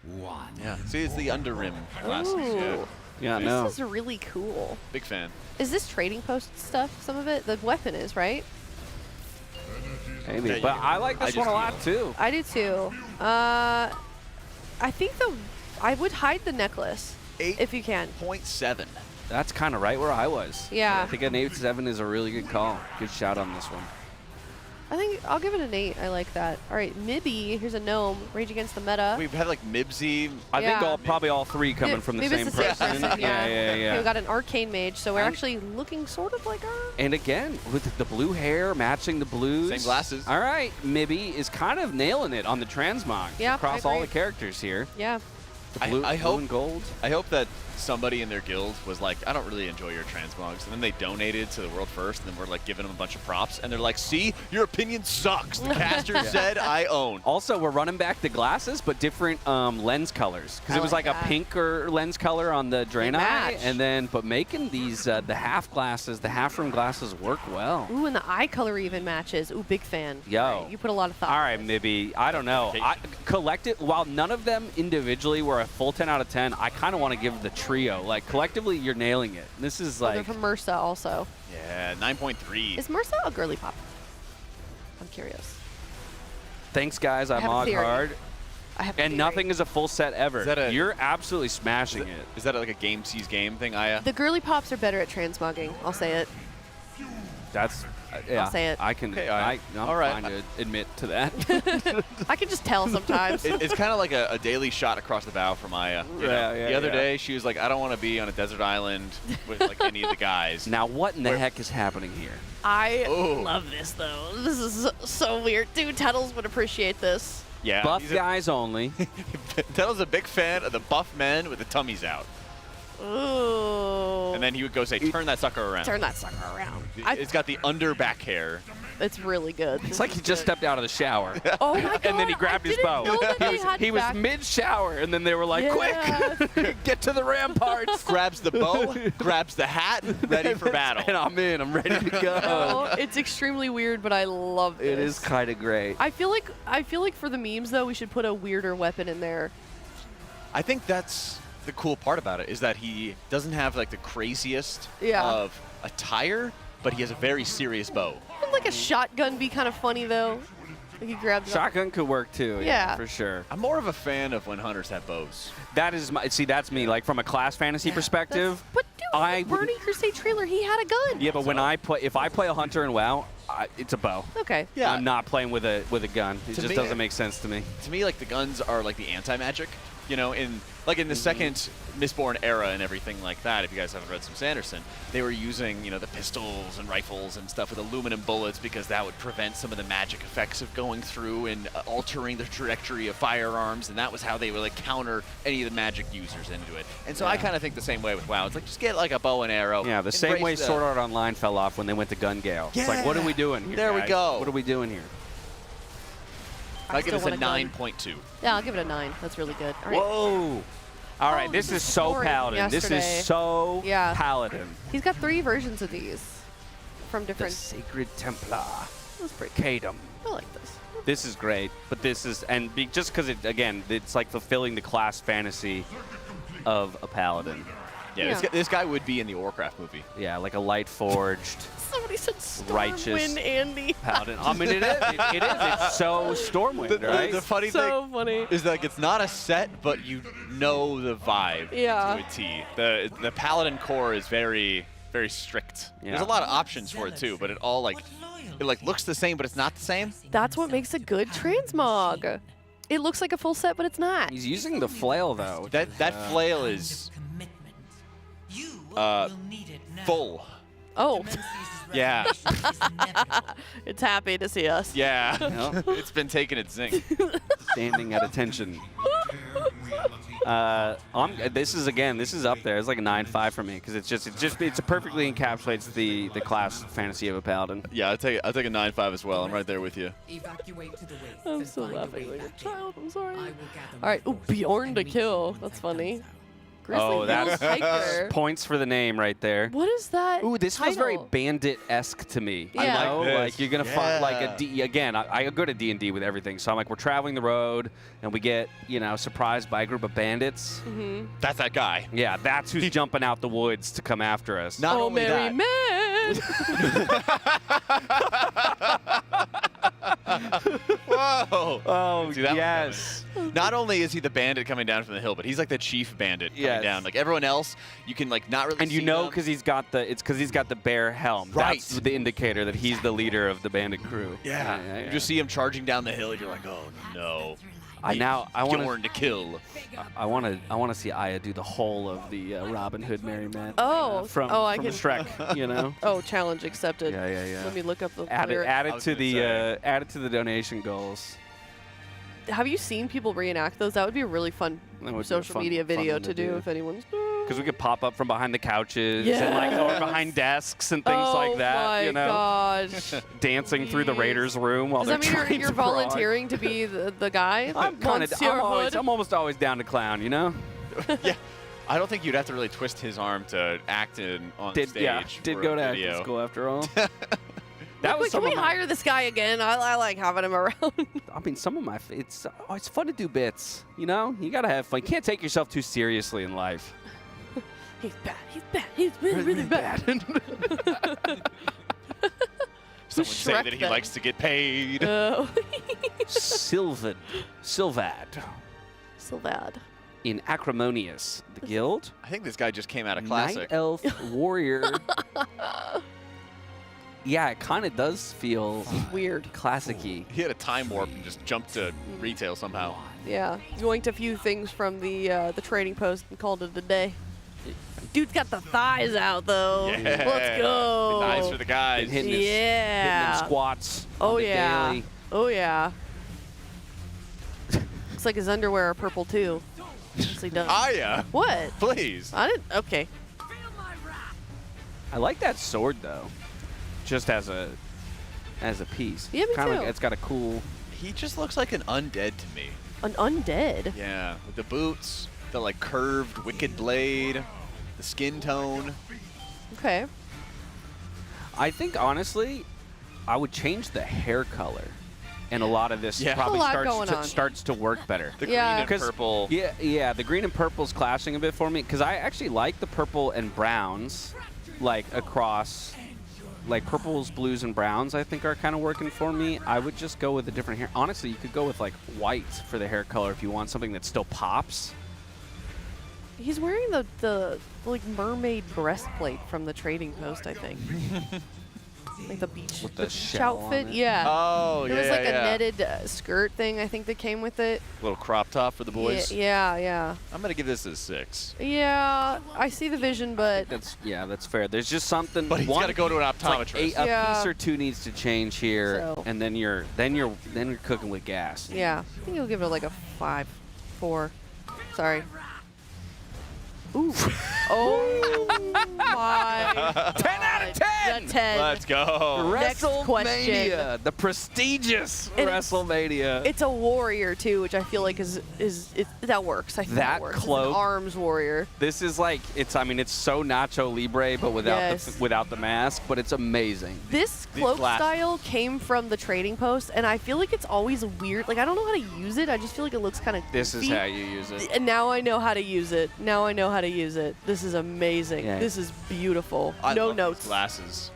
Speaker 11: 1.
Speaker 3: Yeah. See, it's the under rim glasses.
Speaker 2: Ooh.
Speaker 20: Yeah,
Speaker 2: This
Speaker 20: no.
Speaker 2: is really cool.
Speaker 3: Big fan.
Speaker 2: Is this trading post stuff? Some of it? The weapon is, right?
Speaker 20: Maybe,
Speaker 3: Yeah,
Speaker 20: but
Speaker 3: you-
Speaker 20: I like
Speaker 3: I
Speaker 20: this
Speaker 3: just
Speaker 20: one a lot too.
Speaker 2: I do too. I think I would hide the necklace if you can.
Speaker 3: 8.7.
Speaker 20: That's kind of right where I was.
Speaker 2: Yeah.
Speaker 20: I think an 8-7 is a really good call. Good shout on this one.
Speaker 2: I think I'll give it an 8. I like that. All right, Mibby. Here's a gnome. Rage Against the Meta.
Speaker 3: We've had like Mibsy.
Speaker 20: I
Speaker 2: Yeah.
Speaker 20: think probably all three coming from the
Speaker 2: Maybe
Speaker 20: same
Speaker 2: it's the
Speaker 20: person.
Speaker 2: same person. Yeah. Okay, we got an arcane mage, so we're
Speaker 20: I'm-
Speaker 2: actually looking sort of like her.
Speaker 20: And again, with the blue hair matching the blues.
Speaker 3: Same glasses.
Speaker 20: All right, Mibby is kind of nailing it on the transmog
Speaker 2: Yeah, I
Speaker 20: across all
Speaker 2: agree.
Speaker 20: the characters here.
Speaker 2: Yeah.
Speaker 20: The blue,
Speaker 3: I
Speaker 20: blue
Speaker 3: hope
Speaker 20: and gold.
Speaker 3: I hope that somebody in their guild was like, I don't really enjoy your transmogs, and then they donated to the world first, and then we're like giving them a bunch of props, and they're like, see, your opinion sucks. The caster said I own.
Speaker 20: Also, we're running back the glasses, but different lens colors. Because
Speaker 2: I
Speaker 20: it was
Speaker 2: like
Speaker 20: like
Speaker 2: that.
Speaker 20: a pinker lens color on the Draenei,
Speaker 2: match.
Speaker 20: and then, but making these, the half glasses, the half room glasses work well.
Speaker 2: Ooh, and the eye color even matches. Ooh, big fan.
Speaker 20: Yo.
Speaker 2: All right, you put a lot of thought.
Speaker 20: All right, Mibby. I don't know. Collected, while none of them individually were a full 10 out of 10, I kind of want to give the trio. Like, collectively, you're nailing it. This is
Speaker 2: Oh, they're
Speaker 20: like.
Speaker 2: from MRSA also.
Speaker 3: Yeah, 9.3.
Speaker 2: Is MRSA a girly pop? I'm curious.
Speaker 20: Thanks, guys. I
Speaker 2: have a
Speaker 20: mod
Speaker 2: theory.
Speaker 20: hard.
Speaker 2: I have a
Speaker 20: And
Speaker 2: theory.
Speaker 20: nothing is a full set ever.
Speaker 3: Is that a-
Speaker 20: You're absolutely smashing it.
Speaker 3: Is that like a game sees game thing, Aya?
Speaker 2: The girly pops are better at transmogging. I'll say it.
Speaker 20: That's. Yeah,
Speaker 2: say it.
Speaker 20: I can.
Speaker 3: Okay,
Speaker 20: I'm
Speaker 3: all right.
Speaker 20: fine to admit to that.
Speaker 2: I can just tell sometimes.
Speaker 3: It's kind of like a daily shot across the bow from Aya. you know?
Speaker 20: Yeah,
Speaker 3: The other
Speaker 20: yeah.
Speaker 3: day, she was like, I don't want to be on a desert island with like any of the guys.
Speaker 20: Now, what in the heck is happening here?
Speaker 2: I
Speaker 3: Ooh.
Speaker 2: love this though. This is so weird. Dude, Tuttles would appreciate this.
Speaker 3: Yeah,
Speaker 20: Buff
Speaker 3: he's a-
Speaker 20: guys only.
Speaker 3: Tettle's a big fan of the buff men with the tummies out.
Speaker 2: Ooh.
Speaker 3: And then he would go say, turn that sucker around.
Speaker 2: Turn that sucker around.
Speaker 3: It's got the under back hair.
Speaker 2: It's really good.
Speaker 20: It's like he just stepped out of the shower.
Speaker 2: Oh my god.
Speaker 20: And then he grabbed his bow. He was mid-shower, and then they were like, quick, get to the ramparts.
Speaker 3: Grabs the bow, grabs the hat, ready for battle.
Speaker 20: And I'm in. I'm ready to go.
Speaker 2: Oh, it's extremely weird, but I love this.
Speaker 20: It is kind of great.
Speaker 2: I feel like for the memes though, we should put a weirder weapon in there.
Speaker 3: I think that's the cool part about it, is that he doesn't have like the craziest
Speaker 2: Yeah.
Speaker 3: of attire, but he has a very serious bow.
Speaker 2: Wouldn't like a shotgun be kind of funny though? Like he grabs
Speaker 20: Shotgun could work too.
Speaker 2: Yeah.
Speaker 20: For sure.
Speaker 3: I'm more of a fan of when hunters have bows.
Speaker 20: That is my. See, that's me. Like from a class fantasy perspective.
Speaker 2: But dude, in the Burning Crusade trailer, he had a gun.
Speaker 20: Yeah, but when if I play a hunter in WoW, it's a bow.
Speaker 2: Okay.
Speaker 3: Yeah.
Speaker 20: I'm not playing with a gun. It
Speaker 3: To
Speaker 20: just
Speaker 3: me-
Speaker 20: doesn't make sense to me.
Speaker 3: To me, like the guns are like the anti-magic. You know, in the second Mistborn era and everything like that, if you guys haven't read some Sanderson, they were using, the pistols and rifles and stuff with aluminum bullets because that would prevent some of the magic effects of going through and altering the trajectory of firearms, and that was how they would like counter any of the magic users into it. And so I kind of think the same way with WoW. It's like, just get like a bow and arrow.
Speaker 20: Yeah, the same way
Speaker 3: embrace
Speaker 20: Sword Art Online fell off when they went to Gun Gale. It's like, what are we doing here?
Speaker 3: There we
Speaker 20: guys?
Speaker 3: go.
Speaker 20: What are we doing here?
Speaker 1: I'll give
Speaker 2: still
Speaker 1: this a
Speaker 2: want a
Speaker 1: 9.2.
Speaker 2: Yeah, I'll give it a 9. That's really good. All right.
Speaker 20: Whoa. All right, this is so
Speaker 2: story
Speaker 20: Paladin. This
Speaker 2: yesterday.
Speaker 20: is so
Speaker 2: Yeah.
Speaker 20: Paladin.
Speaker 2: He's got 3 versions of these from different.
Speaker 20: The Sacred Templar.
Speaker 2: That's pretty
Speaker 20: Kadum.
Speaker 2: I like this.
Speaker 20: This is great, but this is, and just because it, again, it's like fulfilling the class fantasy of a Paladin.
Speaker 1: Yeah, this guy would be in the Warcraft movie.
Speaker 20: Yeah, like a light forged,
Speaker 2: Somebody said
Speaker 20: righteous
Speaker 2: Stormwind, Andy.
Speaker 20: Paladin. I mean, it is. It is. It's so Stormwind, right?
Speaker 1: The funny
Speaker 2: So funny.
Speaker 1: is like it's not a set, but you know the vibe
Speaker 2: Yeah.
Speaker 1: to a T. The Paladin core is very, very strict.
Speaker 20: Yeah.
Speaker 1: There's a lot of options for it too, but it all like looks the same, but it's not the same.
Speaker 2: That's what makes a good transmog. It looks like a full set, but it's not.
Speaker 20: He's using the flail though.
Speaker 1: That flail is full.
Speaker 2: Oh.
Speaker 1: Yeah.
Speaker 2: It's happy to see us.
Speaker 1: Yeah.
Speaker 20: Yep.
Speaker 1: It's been taking its zinc.
Speaker 20: Standing at attention. This is up there. It's like a 9.5 for me because it perfectly encapsulates the class fantasy of a Paladin.
Speaker 1: Yeah, I'll take a 9.5 as well. I'm right there with you.
Speaker 2: I'm so laughing like a child. I'm sorry. All right. Ooh, Bjorn to kill. That's funny. Grizzly
Speaker 20: that's
Speaker 2: Hiker.
Speaker 20: points for the name right there.
Speaker 2: What is that?
Speaker 20: Ooh, this feels very
Speaker 2: title?
Speaker 20: bandit-esque to me.
Speaker 2: Yeah.
Speaker 20: You know?
Speaker 1: I like this.
Speaker 20: Like you're gonna find like a D. Again, I go to D&D with everything, so I'm like we're traveling the road and we get surprised by a group of bandits.
Speaker 2: Mm-hmm.
Speaker 1: That's that guy.
Speaker 20: Yeah, that's who's jumping out the woods to come after us.
Speaker 1: Not
Speaker 2: Oh,
Speaker 1: only
Speaker 2: merry
Speaker 1: Whoa!
Speaker 20: Oh,
Speaker 1: See, that was
Speaker 20: yes.
Speaker 1: coming. Not only is he the bandit coming down from the hill, but he's like the chief bandit coming
Speaker 20: Yes.
Speaker 1: down. Like everyone else, you can like not really.
Speaker 20: And you
Speaker 1: see
Speaker 20: know
Speaker 1: them.
Speaker 20: because he's got the bear helm.
Speaker 1: Right.
Speaker 20: That's the indicator that he's the leader of the bandit crew.
Speaker 1: Yeah. You just see him charging down the hill, and you're like, oh no.
Speaker 20: I want
Speaker 1: Bjorn to kill.
Speaker 20: I want to see Aya do the whole of the Robin Hood Merry Men.
Speaker 2: Oh.
Speaker 20: From
Speaker 2: I can.
Speaker 20: Shrek, you know.
Speaker 2: Oh, challenge accepted.
Speaker 20: Yeah.
Speaker 2: Let me look up the.
Speaker 20: Add
Speaker 2: lyric.
Speaker 20: it to the donation goals.
Speaker 2: Have you seen people reenact those? That would be a really fun
Speaker 20: That would be a
Speaker 2: social
Speaker 20: fun-
Speaker 2: media
Speaker 20: fun
Speaker 2: video
Speaker 20: one
Speaker 2: to
Speaker 20: to
Speaker 2: do
Speaker 20: do.
Speaker 2: if anyone's.
Speaker 20: Because we could pop up from behind the couches and or behind desks and things like that.
Speaker 2: Oh
Speaker 20: You know,
Speaker 2: my gosh.
Speaker 20: dancing through the Raiders room while
Speaker 2: Does
Speaker 20: they're
Speaker 2: that mean
Speaker 20: trying
Speaker 2: you're
Speaker 20: to grog.
Speaker 2: volunteering to be the guy?
Speaker 20: I'm almost always down to clown. You know.
Speaker 1: Yeah. I don't think you'd have to really twist his arm to act on stage.
Speaker 20: Did
Speaker 1: for
Speaker 20: go
Speaker 1: a
Speaker 20: to acting
Speaker 1: video.
Speaker 20: school after all.
Speaker 2: That was can we hire this guy again? I like having him around.
Speaker 20: I mean, some of my it's fun to do bits. You know, you gotta have fun. You can't take yourself too seriously in life.
Speaker 2: He's bad. He's bad. He's really bad.
Speaker 1: Someone say that he likes to get paid.
Speaker 20: Silvad. In Acrimonious, the guild.
Speaker 1: I think this guy just came out of Classic.
Speaker 20: Night Elf Warrior. Yeah, it kind of does feel
Speaker 2: weird,
Speaker 20: classic-y.
Speaker 1: He had a time warp and just jumped to retail somehow.
Speaker 2: Yeah, yoinked a few things from the trading post and called it a day. Dude's got the thighs out though.
Speaker 1: Yeah.
Speaker 2: Let's go.
Speaker 1: The thighs for the guys.
Speaker 20: Hitting
Speaker 2: Yeah.
Speaker 20: them squats.
Speaker 2: Oh
Speaker 20: on the
Speaker 2: yeah.
Speaker 20: daily.
Speaker 2: Oh yeah. Looks like his underwear are purple too. Yes, he does.
Speaker 1: Aya.
Speaker 2: What?
Speaker 1: Please.
Speaker 2: I didn't. Okay.
Speaker 20: I like that sword though, just as a piece.
Speaker 2: Yeah, me
Speaker 20: Kinda
Speaker 2: too.
Speaker 20: Like, it's got a cool.
Speaker 1: He just looks like an undead to me.
Speaker 2: An undead?
Speaker 1: Yeah, with the boots, the like curved wicked blade, the skin tone.
Speaker 2: Okay.
Speaker 20: I think honestly, I would change the hair color, and a lot of this
Speaker 1: Yeah.
Speaker 20: probably
Speaker 2: A lot going on.
Speaker 20: starts to work better.
Speaker 1: The
Speaker 2: Yeah.
Speaker 1: green and purple.
Speaker 20: Yeah, the green and purple's clashing a bit for me because I actually like the purple and browns, like across, like purples, blues, and browns. I think are kind of working for me. I would just go with a different hair. Honestly, you could go with like white for the hair color if you want something that still pops.
Speaker 2: He's wearing the like mermaid breastplate from the trading post, I think. Like the beach,
Speaker 20: With the
Speaker 2: beach
Speaker 20: shell on
Speaker 2: outfit.
Speaker 20: it.
Speaker 2: Yeah.
Speaker 1: Oh,
Speaker 2: There was
Speaker 1: yeah,
Speaker 2: like
Speaker 1: yeah.
Speaker 2: a netted skirt thing, I think, that came with it.
Speaker 1: Little crop top for the boys.
Speaker 2: Yeah.
Speaker 1: I'm gonna give this a 6.
Speaker 2: Yeah, I see the vision, but
Speaker 20: That's fair. There's just something.
Speaker 1: But he's got to go to an
Speaker 20: it's like
Speaker 1: optometrist.
Speaker 20: a
Speaker 2: Yeah.
Speaker 20: piece or two needs to change here,
Speaker 2: So-
Speaker 20: and then you're cooking with gas.
Speaker 2: yeah, I think you'll give it like a 5, 4. Sorry. Ooh. Oh my.
Speaker 20: 10 out of 10.
Speaker 2: a 10.
Speaker 1: Let's go.
Speaker 2: Next question.
Speaker 13: WrestleMania, the prestigious
Speaker 2: And
Speaker 13: WrestleMania.
Speaker 2: It's a warrior too, which I feel like that works. I think
Speaker 13: That
Speaker 2: works.
Speaker 13: cloak-
Speaker 2: It's an arms warrior.
Speaker 13: This is like I mean, it's so Nacho Libre, but without
Speaker 2: Yes.
Speaker 13: without the mask. But it's amazing.
Speaker 2: This
Speaker 13: These
Speaker 2: cloak
Speaker 13: glasses.
Speaker 2: style came from the trading post, and I feel like it's always weird. Like I don't know how to use it. I just feel like it looks kind of.
Speaker 13: This is how you use it.
Speaker 2: And now I know how to use it. Now I know how to use it. This is amazing.
Speaker 13: Yeah.
Speaker 2: This is beautiful.
Speaker 1: I
Speaker 2: No
Speaker 1: love
Speaker 2: notes.
Speaker 1: these glasses.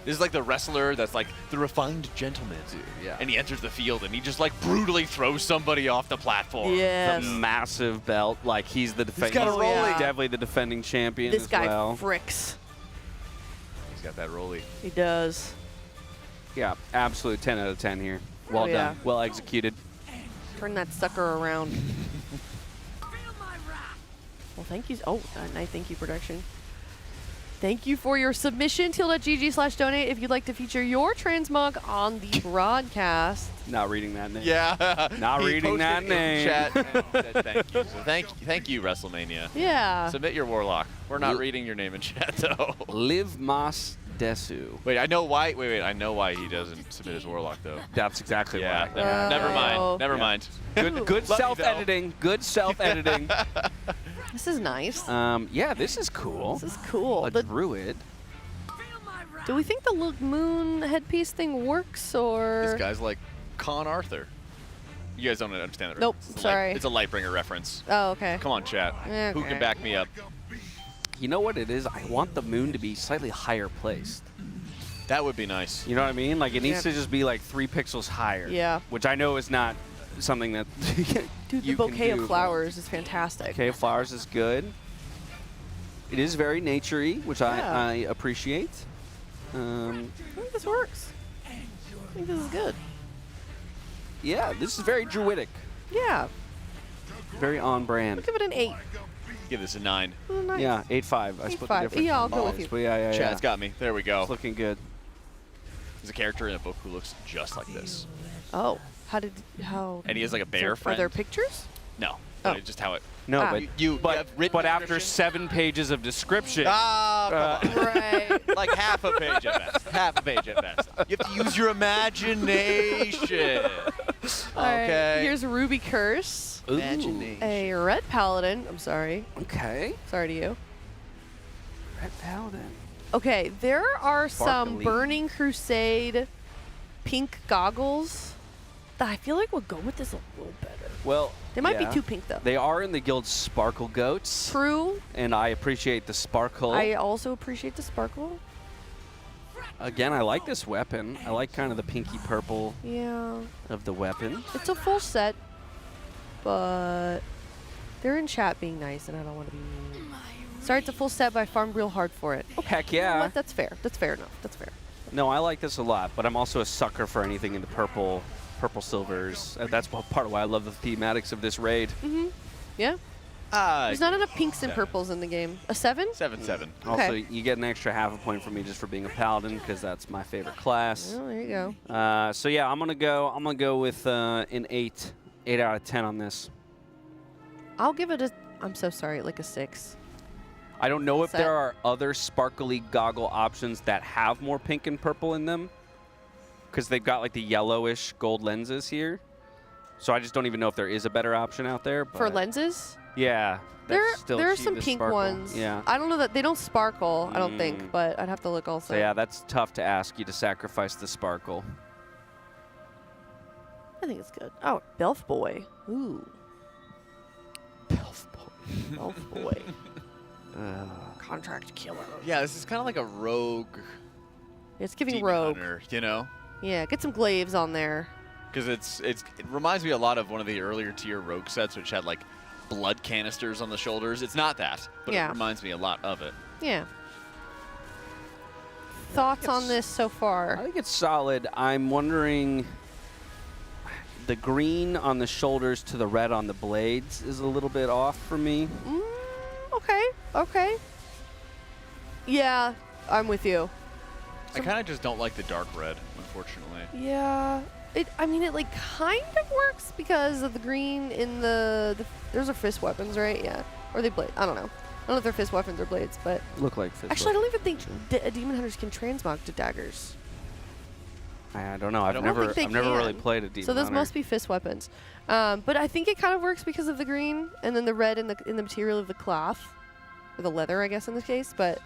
Speaker 1: This is like the wrestler that's like the refined gentleman.
Speaker 13: Yeah.
Speaker 1: And he enters the field and he just like brutally throws somebody off the platform.
Speaker 2: Yes.
Speaker 13: The massive belt, like he's the defending.
Speaker 1: got a rollie.
Speaker 13: Definitely the defending champion
Speaker 2: This
Speaker 13: as
Speaker 2: guy
Speaker 13: well.
Speaker 2: fricks.
Speaker 1: He's got that rollie.
Speaker 2: He does.
Speaker 13: Yeah, absolute 10 out of 10 here. Well
Speaker 2: yeah.
Speaker 13: done. Well executed.
Speaker 2: Turn that sucker around. Well, thank you. Oh, nice. Thank you, production. Thank you for your submission. Teal.gg/donate if you'd like to feature your transmog on the broadcast.
Speaker 13: Not reading that name.
Speaker 1: Yeah.
Speaker 13: Not
Speaker 1: He
Speaker 13: reading
Speaker 1: posted
Speaker 13: that
Speaker 1: in
Speaker 13: name.
Speaker 1: Chat and said thank you. So thank you, WrestleMania.
Speaker 2: Yeah.
Speaker 1: Submit your Warlock. We're not reading your name in chat though.
Speaker 13: Liv Mas Desu.
Speaker 1: Wait, I know why. Wait. I know why he doesn't submit his Warlock though.
Speaker 13: That's exactly
Speaker 1: Yeah.
Speaker 13: why.
Speaker 1: Never mind. Never
Speaker 13: Yeah.
Speaker 1: mind.
Speaker 13: Good
Speaker 1: Love you,
Speaker 13: self-editing. Good self-editing.
Speaker 2: This is nice.
Speaker 13: Yeah, this is cool.
Speaker 2: This is cool.
Speaker 13: A druid.
Speaker 2: Do we think the Look Moon headpiece thing works, or?
Speaker 1: This guy's like Con Arthur. You guys don't understand that.
Speaker 2: Nope,
Speaker 1: It's a
Speaker 2: sorry.
Speaker 1: It's a Lightbringer reference.
Speaker 2: Oh, okay.
Speaker 1: Come on, chat. Who
Speaker 2: Okay.
Speaker 1: can back me up?
Speaker 13: You know what it is? I want the moon to be slightly higher placed.
Speaker 1: That would be nice.
Speaker 13: You know what I mean? Like it needs
Speaker 2: Yeah.
Speaker 13: to just be like 3 pixels higher.
Speaker 2: Yeah.
Speaker 13: Which I know is not something that
Speaker 2: Dude, the
Speaker 13: you can
Speaker 2: bouquet
Speaker 13: do,
Speaker 2: of flowers is fantastic.
Speaker 13: Bouquet of flowers is good. It is very naturey, which
Speaker 2: Yeah.
Speaker 13: I appreciate.
Speaker 2: I think this works. I think this is good.
Speaker 13: Yeah, this is very druidic.
Speaker 2: Yeah.
Speaker 13: Very on brand.
Speaker 2: I'll give it an 8.
Speaker 1: Give this a 9.
Speaker 2: Nice.
Speaker 13: Yeah, 8.5. I split the
Speaker 2: 8.5.
Speaker 13: difference.
Speaker 2: Yeah, I'll go with you.
Speaker 13: But yeah.
Speaker 1: Chat's got me. There we go.
Speaker 13: It's looking good.
Speaker 1: There's a character in a book who looks just like this.
Speaker 2: Oh, how?
Speaker 1: And he has like a bear
Speaker 2: Are
Speaker 1: friend.
Speaker 2: there pictures?
Speaker 1: No.
Speaker 2: Oh.
Speaker 1: It's just how it.
Speaker 13: No,
Speaker 2: Ah.
Speaker 13: but
Speaker 1: you have written
Speaker 13: but after
Speaker 1: description?
Speaker 13: 7 pages of description.
Speaker 1: Ah, come on.
Speaker 2: Right.
Speaker 1: Like half a page at best. Half a page at best. You have to use your imagination.
Speaker 2: All right,
Speaker 1: Okay.
Speaker 2: here's Ruby Curse.
Speaker 1: Imagination.
Speaker 2: A red paladin. I'm sorry.
Speaker 13: Okay.
Speaker 2: Sorry to you.
Speaker 13: Red Paladin.
Speaker 2: Okay, there are some
Speaker 13: Sparkly.
Speaker 2: Burning Crusade pink goggles that I feel like would go with this a little better.
Speaker 13: Well,
Speaker 2: They might
Speaker 13: yeah.
Speaker 2: be too pink though.
Speaker 13: They are in the guild Sparkle Goats.
Speaker 2: True.
Speaker 13: And I appreciate the sparkle.
Speaker 2: I also appreciate the sparkle.
Speaker 13: Again, I like this weapon. I like kind of the pinky purple
Speaker 2: Yeah.
Speaker 13: of the weapon.
Speaker 2: It's a full set, but they're in chat being nice, and I don't want to be mean. Sorry, it's a full set, but I farmed real hard for it. Okay.
Speaker 13: Heck
Speaker 2: You know
Speaker 13: yeah.
Speaker 2: what? That's fair. That's fair enough. That's fair.
Speaker 13: No, I like this a lot, but I'm also a sucker for anything in the purple silvers. That's part of why I love the thematics of this raid.
Speaker 2: Mm-hmm. Yeah. There's not enough pinks and purples in the game. A 7?
Speaker 1: 7/7.
Speaker 13: Also,
Speaker 2: Okay.
Speaker 13: you get an extra half a point for me just for being a paladin because that's my favorite class.
Speaker 2: Oh, there you go.
Speaker 13: So yeah, I'm gonna go with an 8 out of 10 on this.
Speaker 2: I'll give it a. I'm so sorry, like a 6.
Speaker 13: I don't know if
Speaker 2: Set.
Speaker 13: there are other sparkly goggle options that have more pink and purple in them because they've got like the yellowish gold lenses here. So I just don't even know if there is a better option out there.
Speaker 2: For
Speaker 13: but
Speaker 2: lenses?
Speaker 13: yeah,
Speaker 2: There
Speaker 13: that's still
Speaker 2: are
Speaker 13: achieve
Speaker 2: some
Speaker 13: the
Speaker 2: pink
Speaker 13: sparkle.
Speaker 2: ones.
Speaker 13: Yeah.
Speaker 2: I don't know that they don't sparkle, I don't
Speaker 13: Mm.
Speaker 2: think, but I'd have to look also.
Speaker 13: So yeah, that's tough to ask you to sacrifice the sparkle.
Speaker 2: I think it's good. Oh, Belf Boy. Ooh.
Speaker 1: Belf boy.
Speaker 2: Belf Boy. Contract killer.
Speaker 1: Yeah, this is kind of like a rogue.
Speaker 2: It's giving
Speaker 1: demon
Speaker 2: rogue.
Speaker 1: hunter, you know?
Speaker 2: Yeah, get some glaives on there.
Speaker 1: Because it reminds me a lot of one of the earlier tier rogue sets, which had like blood canisters on the shoulders. It's not that, but
Speaker 2: Yeah.
Speaker 1: it reminds me a lot of it.
Speaker 2: Yeah. Thoughts on this so far?
Speaker 13: I think it's solid. I'm wondering, the green on the shoulders to the red on the blades is a little bit off for me.
Speaker 2: Okay, okay. Yeah, I'm with you.
Speaker 1: I kind of just don't like the dark red, unfortunately.
Speaker 2: Yeah. I mean, it like kind of works because of the green in the those are fist weapons, right? Yeah. Or they blade. I don't know. I don't know if they're fist weapons or blades, but
Speaker 20: Look like fist
Speaker 2: actually, I don't even think demon hunters can transmog to daggers.
Speaker 20: I don't know. I've
Speaker 2: don't
Speaker 20: never
Speaker 2: think they
Speaker 20: really
Speaker 2: can.
Speaker 20: played a demon
Speaker 2: So those
Speaker 20: hunter.
Speaker 2: must be fist weapons. But I think it kind of works because of the green and then the red in the material of the cloth, or the leather, I guess in this case. But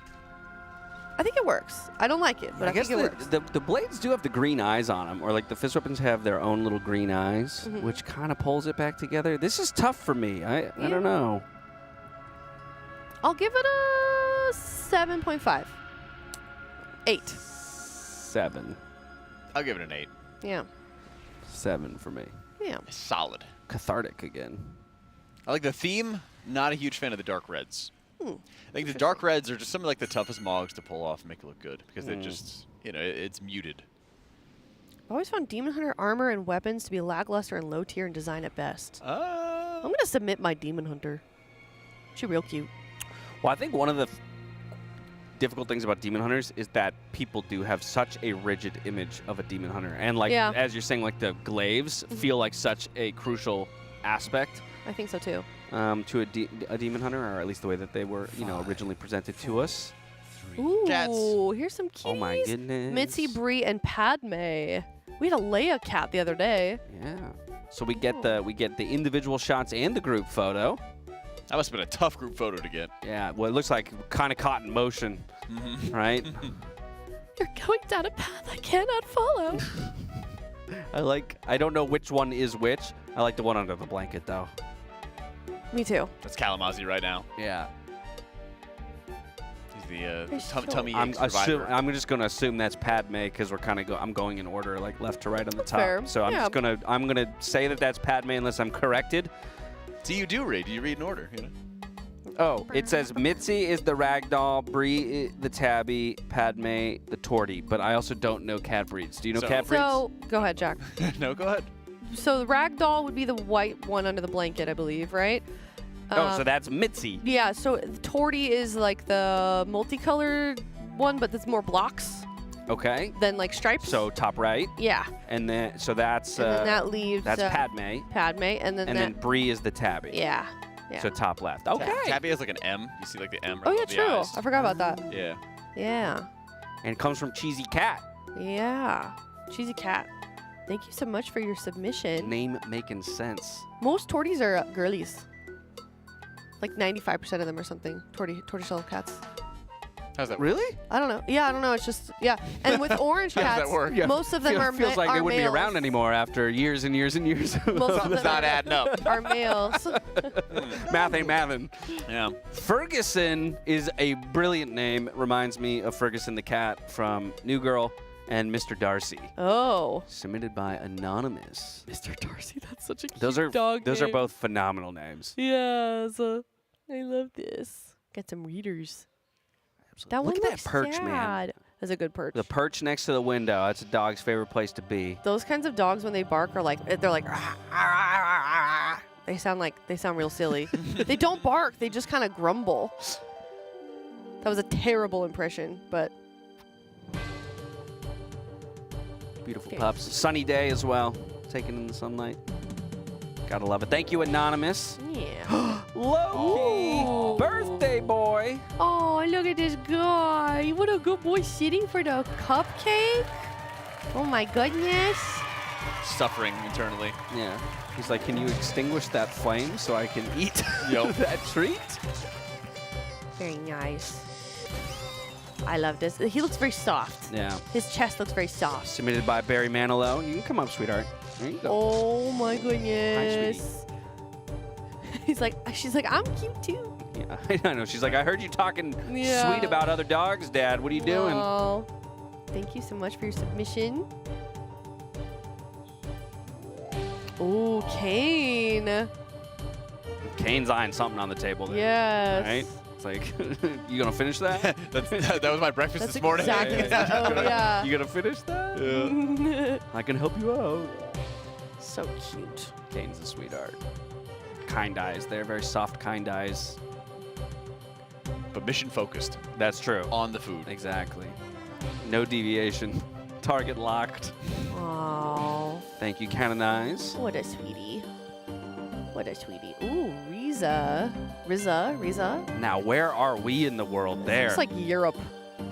Speaker 2: I think it works. I don't like it, but I
Speaker 20: guess
Speaker 2: think it works.
Speaker 20: the blades do have the green eyes on them, or like the fist weapons have their own little green eyes,
Speaker 2: Mhm.
Speaker 20: which kind of pulls it back together. This is tough for me. I don't know.
Speaker 2: I'll give it a 7.5. 8.
Speaker 20: 7.
Speaker 1: I'll give it an 8.
Speaker 2: Yeah.
Speaker 20: 7 for me.
Speaker 2: Yeah.
Speaker 1: Solid.
Speaker 20: Cathartic again.
Speaker 1: I like the theme. Not a huge fan of the dark reds.
Speaker 2: Hmm.
Speaker 1: I think the dark reds are just some of like the toughest mogs to pull off and make it look good because they're
Speaker 20: Mm.
Speaker 1: just, it's muted.
Speaker 2: I've always found Demon Hunter armor and weapons to be lackluster and low tier in design at best. I'm going to submit my Demon Hunter. She's real cute.
Speaker 20: Well, I think one of the difficult things about demon hunters is that people do have such a rigid image of a demon hunter, and like as you're saying, like the glaives feel like such a crucial aspect.
Speaker 2: I think so too.
Speaker 20: To a demon hunter, or at least the way that they were, originally presented to us.
Speaker 2: Ooh, here's some kitties.
Speaker 20: Oh my goodness.
Speaker 2: Mitzi, Bree, and Padme. We had a Leia cat the other day.
Speaker 20: Yeah. So we get the individual shots and the group photo.
Speaker 1: That must have been a tough group photo to get.
Speaker 20: Yeah. Well, it looks like kind of caught in motion, right?
Speaker 2: You're going down a path I cannot follow.
Speaker 20: I don't know which one is which. I like the one under the blanket though.
Speaker 2: Me too.
Speaker 1: That's Kalamazoo right now.
Speaker 20: Yeah.
Speaker 1: He's the
Speaker 2: He's
Speaker 1: tummy
Speaker 20: I'm
Speaker 1: ache survivor.
Speaker 20: I'm just gonna assume that's Padme because we're kind of I'm going in order like left to right on the top.
Speaker 2: fair.
Speaker 20: So I'm gonna say that that's Padme unless I'm corrected.
Speaker 1: So you do read. You read in order,
Speaker 20: Oh, it says Mitzi is the ragdoll, Bree the tabby, Padme the tortie, but I also don't know cat breeds. Do you know cat breeds?
Speaker 2: So, go ahead, Jack.
Speaker 1: No, go ahead.
Speaker 2: So the ragdoll would be the white one under the blanket, I believe, right?
Speaker 20: So that's Mitzi.
Speaker 2: Yeah, so Tortie is like the multicolored one, but that's more blocks
Speaker 20: Okay.
Speaker 2: than like stripes.
Speaker 20: So top right.
Speaker 2: Yeah.
Speaker 20: And then that's
Speaker 2: And then that leaves
Speaker 20: that's Padme.
Speaker 2: Padme, and then
Speaker 20: then Bree is the tabby.
Speaker 2: yeah. Yeah.
Speaker 20: So top left. Okay.
Speaker 1: Tabby has like an M. You see like the M right
Speaker 2: Oh yeah,
Speaker 1: above the
Speaker 2: true.
Speaker 1: eyes.
Speaker 2: I forgot about that.
Speaker 1: Yeah.
Speaker 2: Yeah.
Speaker 20: And it comes from Cheesy Cat.
Speaker 2: Yeah. She's a cat. Thank you so much for your submission.
Speaker 20: Name making sense.
Speaker 2: Most torties are girlies. Like 95% of them or something. Tortoiseshell cats.
Speaker 1: How's that?
Speaker 20: Really?
Speaker 2: I don't know. Yeah, I don't know. It's just And with orange
Speaker 1: How does
Speaker 2: cats,
Speaker 1: that work? Yeah.
Speaker 2: most of them are
Speaker 20: feels like
Speaker 2: are
Speaker 20: they wouldn't
Speaker 2: males.
Speaker 20: be around anymore after years and years and years.
Speaker 2: Most of
Speaker 1: Something's
Speaker 2: them
Speaker 1: not adding up.
Speaker 2: are males.
Speaker 20: Math ain't mathin'.
Speaker 1: Yeah.
Speaker 20: Ferguson is a brilliant name. It reminds me of Ferguson the cat from New Girl and Mr. Darcy.
Speaker 2: Oh.
Speaker 20: Submitted by Anonymous.
Speaker 2: Mr. Darcy, that's such a cute
Speaker 20: Those are
Speaker 2: dog
Speaker 20: those are
Speaker 2: name.
Speaker 20: both phenomenal names.
Speaker 2: Yes. I love this. Got some readers. That
Speaker 20: Look
Speaker 2: one
Speaker 20: at that
Speaker 2: looks
Speaker 20: perch, man.
Speaker 2: sad. That's a good perch.
Speaker 20: The perch next to the window. That's a dog's favorite place to be.
Speaker 2: Those kinds of dogs, when they bark, are like they're like. "Rah, rah, rah, rah, rah." They sound real silly. They don't bark. They just kind of grumble. That was a terrible impression, but
Speaker 20: Beautiful
Speaker 2: Okay.
Speaker 20: pups. Sunny day as well. Taken in the sunlight. Gotta love it. Thank you, Anonymous.
Speaker 2: yeah.
Speaker 20: Loki! Birthday boy!
Speaker 2: Oh, look at this guy! What a good boy sitting for the cupcake. Oh my goodness!
Speaker 1: Suffering internally.
Speaker 20: Yeah. He's like, can you extinguish that flame so I can eat
Speaker 1: Yup.
Speaker 20: that treat?
Speaker 2: Very nice. I love this. He looks very soft.
Speaker 20: Yeah.
Speaker 2: His chest looks very soft.
Speaker 20: Submitted by Barry Manilow. You can come up, sweetheart. There you go.
Speaker 2: Oh my
Speaker 20: Hi,
Speaker 2: goodness. She's like, I'm cute too.
Speaker 20: Yeah, I know. She's like, I heard you talking
Speaker 2: Yeah.
Speaker 20: sweet about other dogs, Dad. What are you doing?
Speaker 2: Oh, thank you so much for your submission. Oh, Kane.
Speaker 20: Kane's eyeing something on the table there.
Speaker 2: Yes.
Speaker 20: Right? It's like, you gonna finish that?
Speaker 1: that was my breakfast
Speaker 2: That's
Speaker 1: this morning.
Speaker 2: exactly oh, yeah.
Speaker 20: You gonna finish that?
Speaker 1: Yeah.
Speaker 20: I can help you out.
Speaker 2: So cute.
Speaker 20: Kane's a sweetheart. Kind eyes. They're very soft, kind eyes.
Speaker 1: But mission focused.
Speaker 20: That's true.
Speaker 1: On the food.
Speaker 20: Exactly. No deviation. Target locked.
Speaker 2: Oh,
Speaker 20: Thank you, Canonize.
Speaker 2: what a sweetie. What a sweetie. Ooh, Riza.
Speaker 20: Now, where are we in the world there?
Speaker 2: It's like Europe.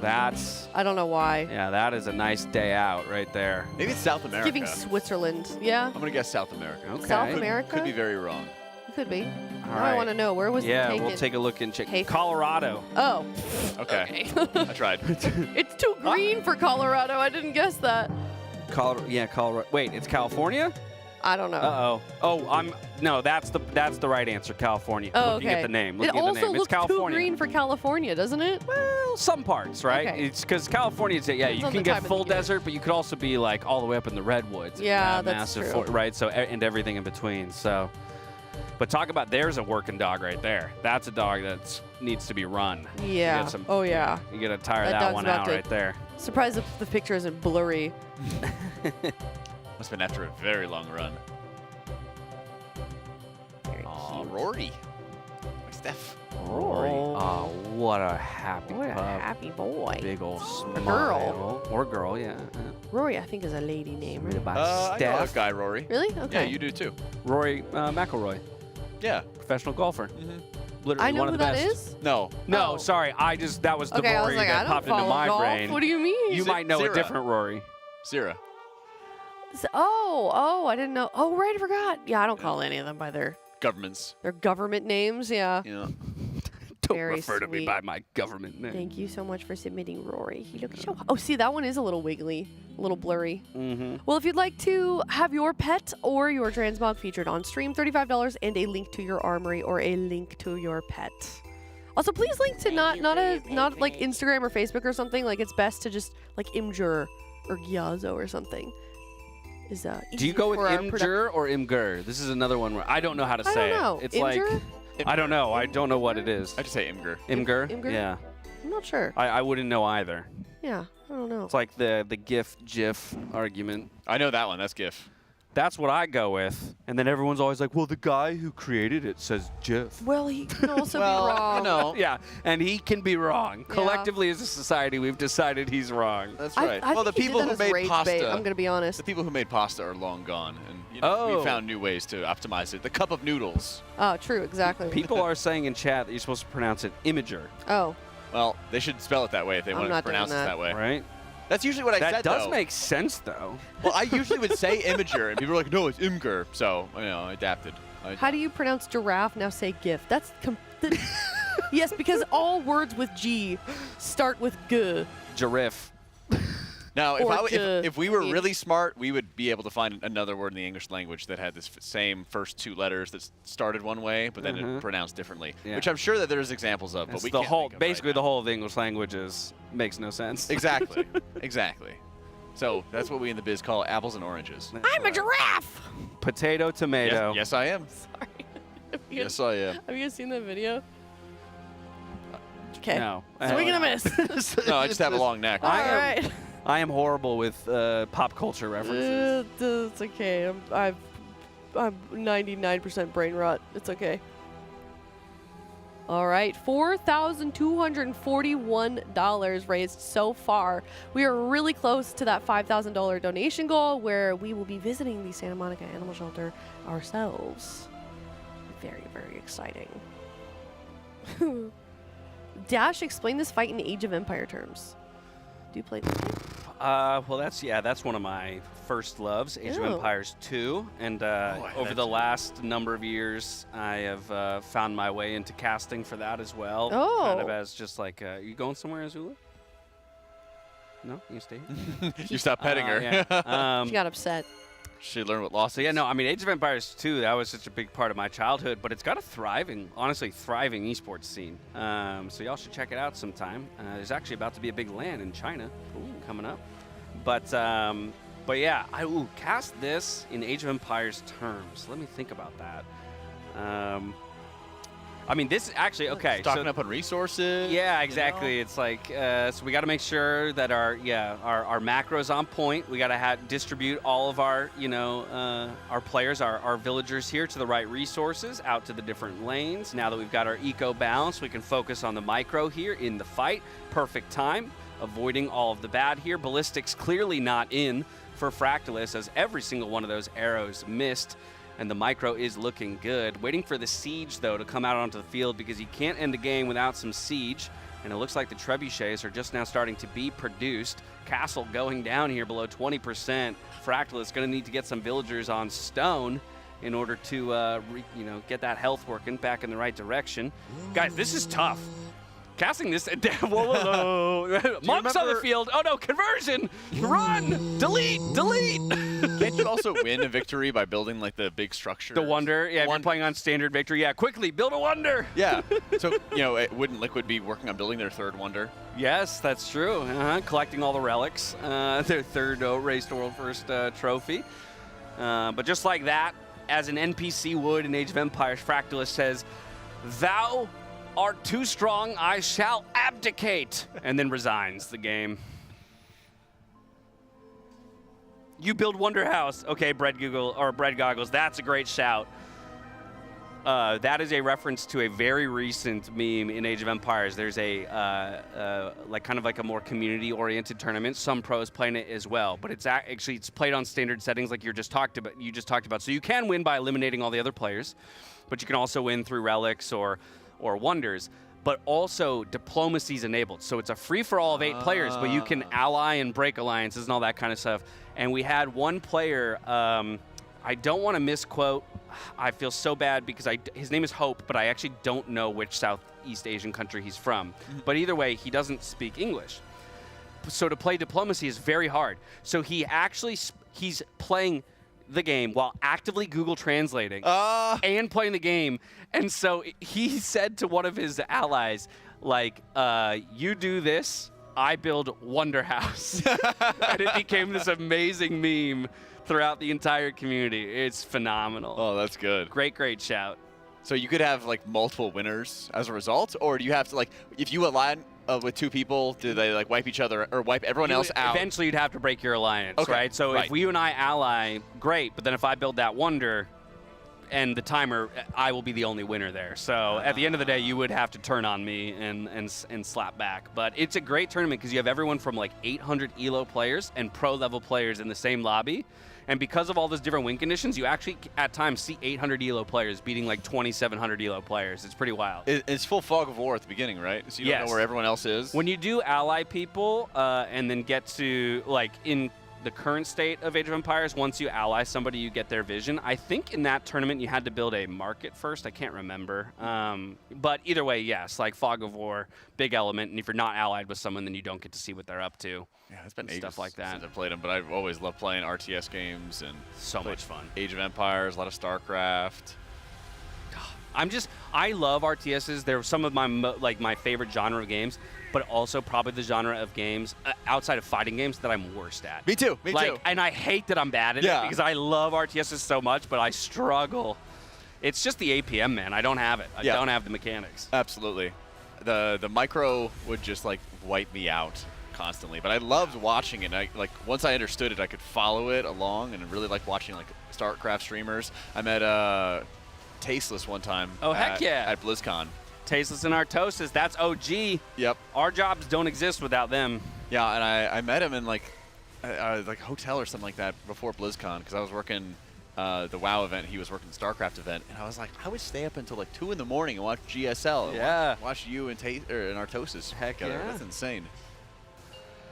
Speaker 20: That's...
Speaker 2: I don't know why.
Speaker 20: Yeah, that is a nice day out right there.
Speaker 1: Maybe it's South America.
Speaker 2: Giving Switzerland. Yeah.
Speaker 1: I'm going to guess South America.
Speaker 20: Okay.
Speaker 2: South America?
Speaker 1: Could be very wrong.
Speaker 2: Could be. Now
Speaker 20: right.
Speaker 2: I want to know. Where was it taken?
Speaker 20: Yeah, we'll take a look and check.
Speaker 2: Hey.
Speaker 20: Colorado.
Speaker 2: Oh.
Speaker 1: Okay. I tried.
Speaker 2: It's too green for Colorado. I didn't guess that.
Speaker 20: Colorado. Wait, it's California?
Speaker 2: I don't know.
Speaker 20: No, that's the right answer, California.
Speaker 2: Oh,
Speaker 20: Looking
Speaker 2: okay.
Speaker 20: at the name.
Speaker 2: It
Speaker 20: Looking at the
Speaker 2: also
Speaker 20: name. It's
Speaker 2: looks too
Speaker 20: California.
Speaker 2: green for California, doesn't it?
Speaker 20: Well, some parts, right?
Speaker 2: Okay.
Speaker 20: It's because California, you
Speaker 2: Depends on
Speaker 20: can
Speaker 2: the
Speaker 20: get
Speaker 2: time of
Speaker 20: full
Speaker 2: the year.
Speaker 20: desert, but you could also be like all the way up in the redwoods. and
Speaker 2: Yeah,
Speaker 20: have
Speaker 2: that's
Speaker 20: massive
Speaker 2: true.
Speaker 20: right? So and everything in between. So, but talk about there's a working dog right there. That's a dog that needs to be run.
Speaker 2: Yeah. Oh, yeah.
Speaker 20: You gotta tire
Speaker 2: That
Speaker 20: that
Speaker 2: dog's
Speaker 20: one
Speaker 2: about
Speaker 20: out
Speaker 2: to-
Speaker 20: right there.
Speaker 2: Surprised if the picture isn't blurry.
Speaker 1: Must have been after a very long run. Aw, Rory. Steph.
Speaker 20: Rory. Oh, what a happy
Speaker 2: What a
Speaker 20: pup.
Speaker 2: happy boy.
Speaker 20: Big old smile.
Speaker 2: girl.
Speaker 20: Or girl, yeah.
Speaker 2: Rory, I think, is a lady name, right?
Speaker 20: About
Speaker 1: I know a
Speaker 20: Steph.
Speaker 1: guy, Rory.
Speaker 2: Really?
Speaker 1: Yeah,
Speaker 2: Okay.
Speaker 1: you do too.
Speaker 20: Rory McIlroy.
Speaker 1: Yeah.
Speaker 20: Professional golfer. Literally
Speaker 2: I know
Speaker 20: one
Speaker 2: who
Speaker 20: of the
Speaker 2: that
Speaker 20: best.
Speaker 2: is?
Speaker 1: No.
Speaker 20: No,
Speaker 2: Oh.
Speaker 20: sorry. That was the
Speaker 2: Okay, I was
Speaker 20: Rory
Speaker 2: like, I
Speaker 20: that
Speaker 2: don't
Speaker 20: popped into
Speaker 2: follow
Speaker 20: my
Speaker 2: golf.
Speaker 20: brain.
Speaker 2: What do you mean?
Speaker 20: You might know
Speaker 1: Zira.
Speaker 20: a different Rory.
Speaker 1: Zira.
Speaker 2: Oh, I didn't know. Oh, right, I forgot. Yeah, I don't call any of them by their
Speaker 1: Governments.
Speaker 2: government names. Yeah.
Speaker 1: Yeah.
Speaker 20: Don't
Speaker 2: Very
Speaker 20: refer to me
Speaker 2: sweet.
Speaker 20: by my government name.
Speaker 2: Thank you so much for submitting, Rory. He looks so. Oh, see, that one is a little wiggly, a little blurry.
Speaker 20: Mm-hmm.
Speaker 2: Well, if you'd like to have your pet or your transmog featured on stream, $35 and a link to your armory or a link to your pet. Also, please link to not like Instagram or Facebook or something. Like it's best to just like Imgur or Gyazo or something. Is
Speaker 20: Do you go with Imgur or Imgur? This is another one where I don't know how to say
Speaker 2: I don't know.
Speaker 20: it. It's
Speaker 2: Imgur?
Speaker 20: like I don't know. I don't know what it is.
Speaker 1: I just say Imgur.
Speaker 20: Imgur?
Speaker 2: Imgur?
Speaker 20: Yeah.
Speaker 2: I'm not sure.
Speaker 20: I wouldn't know either.
Speaker 2: Yeah, I don't know.
Speaker 20: It's like the GIF argument.
Speaker 1: I know that one. That's GIF.
Speaker 20: That's what I go with. And then everyone's always like, well, the guy who created it says GIF.
Speaker 2: Well, he can also
Speaker 1: Well,
Speaker 2: be wrong.
Speaker 1: no.
Speaker 20: Yeah, and he can be wrong.
Speaker 2: Yeah.
Speaker 20: Collectively as a society, we've decided he's wrong.
Speaker 1: That's
Speaker 2: I-
Speaker 1: right.
Speaker 2: I
Speaker 1: well, the
Speaker 2: think he did
Speaker 1: people
Speaker 2: that
Speaker 1: who
Speaker 2: as
Speaker 1: made
Speaker 2: rage
Speaker 1: pasta.
Speaker 2: bait, I'm gonna be honest.
Speaker 1: The people who made pasta are long gone, and you know,
Speaker 20: Oh.
Speaker 1: we found new ways to optimize it. The cup of noodles.
Speaker 2: Oh, true, exactly.
Speaker 20: People are saying in chat that you're supposed to pronounce it Imager,
Speaker 2: Oh,
Speaker 1: Well, they should spell it that way if they
Speaker 2: I'm
Speaker 1: want to
Speaker 2: not doing
Speaker 1: pronounce it
Speaker 2: that.
Speaker 1: that way.
Speaker 20: right?
Speaker 1: That's usually what I
Speaker 20: That
Speaker 1: said.
Speaker 20: does
Speaker 1: though.
Speaker 20: make sense, though.
Speaker 1: Well, I usually would say Imager, and people are like, "No, it's Imgur." So you know, I adapted.
Speaker 2: how do you pronounce giraffe? Now say GIF. That's yes, because all words with G start with G.
Speaker 20: Giraffe.
Speaker 1: Now,
Speaker 2: Or
Speaker 1: if we were
Speaker 2: G.
Speaker 1: really smart, we would be able to find another word in the English language that had this same first two letters that started one way, but then it pronounced differently.
Speaker 20: Yeah.
Speaker 1: Which I'm sure that there's examples of, but
Speaker 20: It's
Speaker 1: we
Speaker 20: the
Speaker 1: can't
Speaker 20: whole,
Speaker 1: think of
Speaker 20: basically
Speaker 1: right
Speaker 20: the whole of the English language makes no sense.
Speaker 1: now. Exactly. Exactly. So that's what we in the biz call apples and oranges.
Speaker 2: I'm a giraffe.
Speaker 20: Potato, tomato.
Speaker 1: Yes, I am.
Speaker 2: Sorry.
Speaker 1: Yes, I am.
Speaker 2: Have you guys seen that video? Okay.
Speaker 20: No.
Speaker 2: Swing and a miss.
Speaker 1: No, I just have a long neck.
Speaker 2: All right.
Speaker 20: I am horrible with pop culture references.
Speaker 2: It's okay. I'm 99% brain rot. It's okay. All right, $4,241 raised so far. We are really close to that $5,000 donation goal where we will be visiting the Santa Monica Animal Shelter ourselves. Very, very exciting. Dash, explain this fight in Age of Empire terms. Do you play this game?
Speaker 20: Well, that's one of my first loves, Age of
Speaker 2: Ew.
Speaker 20: Empires 2. And over the last number of years, I have found my way into casting for that as well. Kind of
Speaker 2: Oh.
Speaker 20: as just like, you going somewhere, Azula? No? You stay here?
Speaker 1: You stopped petting her.
Speaker 20: Yeah.
Speaker 2: She got upset.
Speaker 1: She learned what loss.
Speaker 20: So yeah, no, I mean, Age of Empires 2, that was such a big part of my childhood, but it's got a honestly thriving esports scene. So y'all should check it out sometime. There's actually about to be a big LAN in China coming up. But yeah, I will cast this in Age of Empires terms. Let me think about that. I mean, this is actually, okay.
Speaker 1: Stocking up on resources.
Speaker 20: Yeah, exactly. It's like, so we got to make sure that our macro's on point. We got to distribute all of our, our players, our villagers here to the right resources, out to the different lanes. Now that we've got our eco balance, we can focus on the micro here in the fight. Perfect time, avoiding all of the bad here. Ballistics clearly not in for Fractalus, as every single one of those arrows missed.
Speaker 13: And the micro is looking good. Waiting for the siege, though, to come out onto the field because you can't end a game without some siege. And it looks like the trebuchets are just now starting to be produced. Castle going down here below 20%. Fractal is going to need to get some villagers on stone in order to get that health working back in the right direction. Guys, this is tough. Casting this, whoa. Monks on the field. Oh no, conversion! Run! Delete!
Speaker 3: Can't you also win a victory by building like the big structure?
Speaker 13: The wonder, yeah, if you're playing on standard victory, yeah, quickly, build a wonder!
Speaker 3: Yeah, so, wouldn't Liquid be working on building their third wonder?
Speaker 13: Yes, that's true. Collecting all the relics, their third Race to World First trophy. But just like that, as an NPC would in Age of Empires, Fractalist says, "Thou art too strong, I shall abdicate," and then resigns the game. You build Wonder House. Okay, Bread Goggles, that's a great shout. That is a reference to a very recent meme in Age of Empires. There's a kind of like a more community-oriented tournament. Some pros playing it as well, but it's played on standard settings like you just talked about. So you can win by eliminating all the other players, but you can also win through relics or wonders, but also diplomacy's enabled. So it's a free-for-all of 8 players, but you can ally and break alliances and all that kind of stuff. And we had one player, I don't want to misquote, I feel so bad because his name is Hope, but I actually don't know which Southeast Asian country he's from. But either way, he doesn't speak English. So to play diplomacy is very hard. So he's playing the game while actively Google translating and playing the game. And so he said to one of his allies, like, you do this, I build Wonder House. And it became this amazing meme throughout the entire community. It's phenomenal.
Speaker 3: Oh, that's good.
Speaker 13: Great shout.
Speaker 3: So you could have like multiple winners as a result, or do you have to like, if you align with 2 people, do they like wipe each other or wipe everyone else out?
Speaker 13: Eventually you'd have to break your alliance,
Speaker 3: okay,
Speaker 13: right? So if you and I ally, great, but then if I build that wonder and the timer, I will be the only winner there. So at the end of the day, you would have to turn on me and slap back. But it's a great tournament because you have everyone from like 800 ELO players and pro level players in the same lobby. And because of all those different win conditions, you actually at times see 800 ELO players beating like 2,700 ELO players. It's pretty wild.
Speaker 3: It's full fog of war at the beginning, right? So you don't know where everyone else is.
Speaker 13: When you do ally people and then get to like in the current state of Age of Empires, once you ally somebody, you get their vision. I think in that tournament you had to build a market first. I can't remember. But either way, yes, like fog of war, big element. And if you're not allied with someone, then you don't get to see what they're up to.
Speaker 3: Yeah, it's been
Speaker 13: stuff like that.
Speaker 3: Since I've played them, but I've always loved playing RTS games and
Speaker 13: so much fun.
Speaker 3: Age of Empires, a lot of StarCraft.
Speaker 13: I love RTSs. They're some of my favorite genre of games, but also probably the genre of games outside of fighting games that I'm worst at.
Speaker 3: Me too.
Speaker 13: And I hate that I'm bad at it because I love RTSs so much, but I struggle. It's just the APM, man. I don't have it. I don't have the mechanics.
Speaker 3: Absolutely. The micro would just like wipe me out constantly, but I loved watching it. Once I understood it, I could follow it along, and I really like watching like StarCraft streamers. I met Tasteless one time.
Speaker 13: Oh, heck yeah.
Speaker 3: At BlizzCon.
Speaker 13: Tasteless and Artosis, that's OG.
Speaker 3: Yep.
Speaker 13: Our jobs don't exist without them.
Speaker 3: Yeah, and I met him in like a hotel or something like that before BlizzCon because I was working the WoW event. He was working the StarCraft event, and I was like, I would stay up until like 2 in the morning and watch GSL.
Speaker 13: Yeah.
Speaker 3: Watch you and Artosis together.
Speaker 13: Yeah.
Speaker 3: That's insane.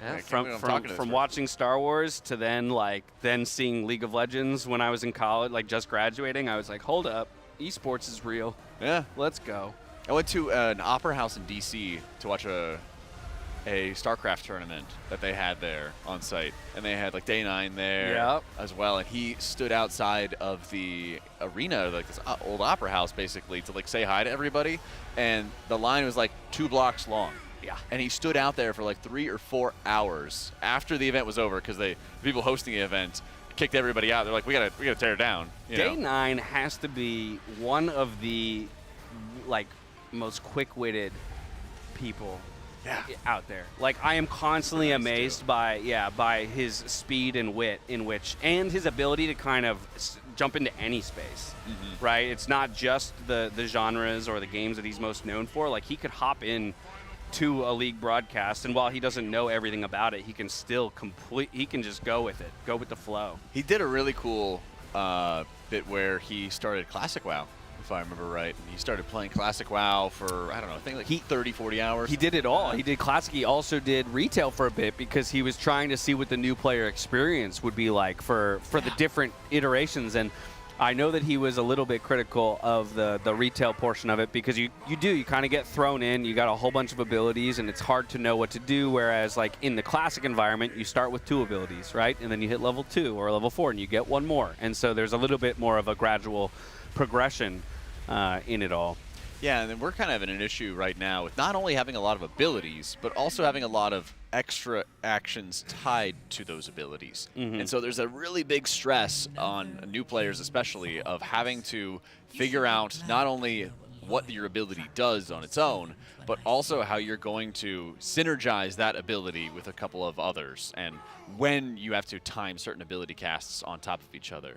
Speaker 13: Yeah, from watching Star Wars to then seeing League of Legends when I was in college, like just graduating, I was like, hold up, esports is real.
Speaker 3: Yeah.
Speaker 13: Let's go.
Speaker 3: I went to an opera house in DC to watch a StarCraft tournament that they had there on site, and they had like Day 9 there as well, and he stood outside of the arena, like this old opera house basically, to like say hi to everybody, and the line was like 2 blocks long.
Speaker 13: Yeah.
Speaker 3: And he stood out there for like 3 or 4 hours after the event was over because the people hosting the event kicked everybody out. They're like, we gotta tear it down.
Speaker 13: Day 9 has to be one of the like most quick-witted people out there. Like, I am constantly amazed by his speed and wit and his ability to kind of jump into any space, right? It's not just the genres or the games that he's most known for. Like, he could hop in to a league broadcast, and while he doesn't know everything about it, he can still he can just go with it, go with the flow.
Speaker 3: He did a really cool bit where he started Classic WoW, if I remember right. He started playing Classic WoW for, I don't know, I think like 30, 40 hours.
Speaker 20: He did it all. He did Classic. He also did retail for a bit because he was trying to see what the new player experience would be like for the different iterations. And I know that he was a little bit critical of the retail portion of it because you kind of get thrown in. You got a whole bunch of abilities, and it's hard to know what to do, whereas like in the Classic environment, you start with 2 abilities, right? And then you hit level 2 or level 4, and you get 1 more. And so there's a little bit more of a gradual progression in it all.
Speaker 3: Yeah, and then we're kind of in an issue right now with not only having a lot of abilities, but also having a lot of extra actions tied to those abilities. And so there's a really big stress on new players especially of having to figure out not only what your ability does on its own, but also how you're going to synergize that ability with a couple of others, and when you have to time certain ability casts on top of each other.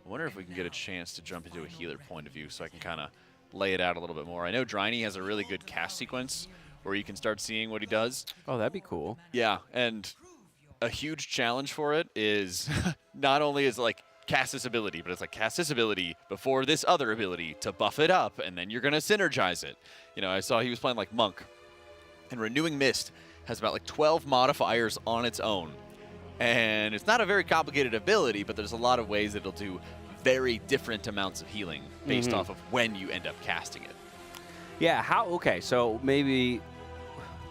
Speaker 3: I wonder if we can get a chance to jump into a healer point of view so I can kind of lay it out a little bit more. I know Dryny has a really good cast sequence where you can start seeing what he does.
Speaker 20: Oh, that'd be cool.
Speaker 3: Yeah, and a huge challenge for it is not only is it like cast this ability, but it's like cast this ability before this other ability to buff it up, and then you're going to synergize it. You know, I saw he was playing like Monk, and Renewing Mist has about like 12 modifiers on its own. And it's not a very complicated ability, but there's a lot of ways that it'll do very different amounts of healing based off of when you end up casting it.
Speaker 20: Yeah, okay, so maybe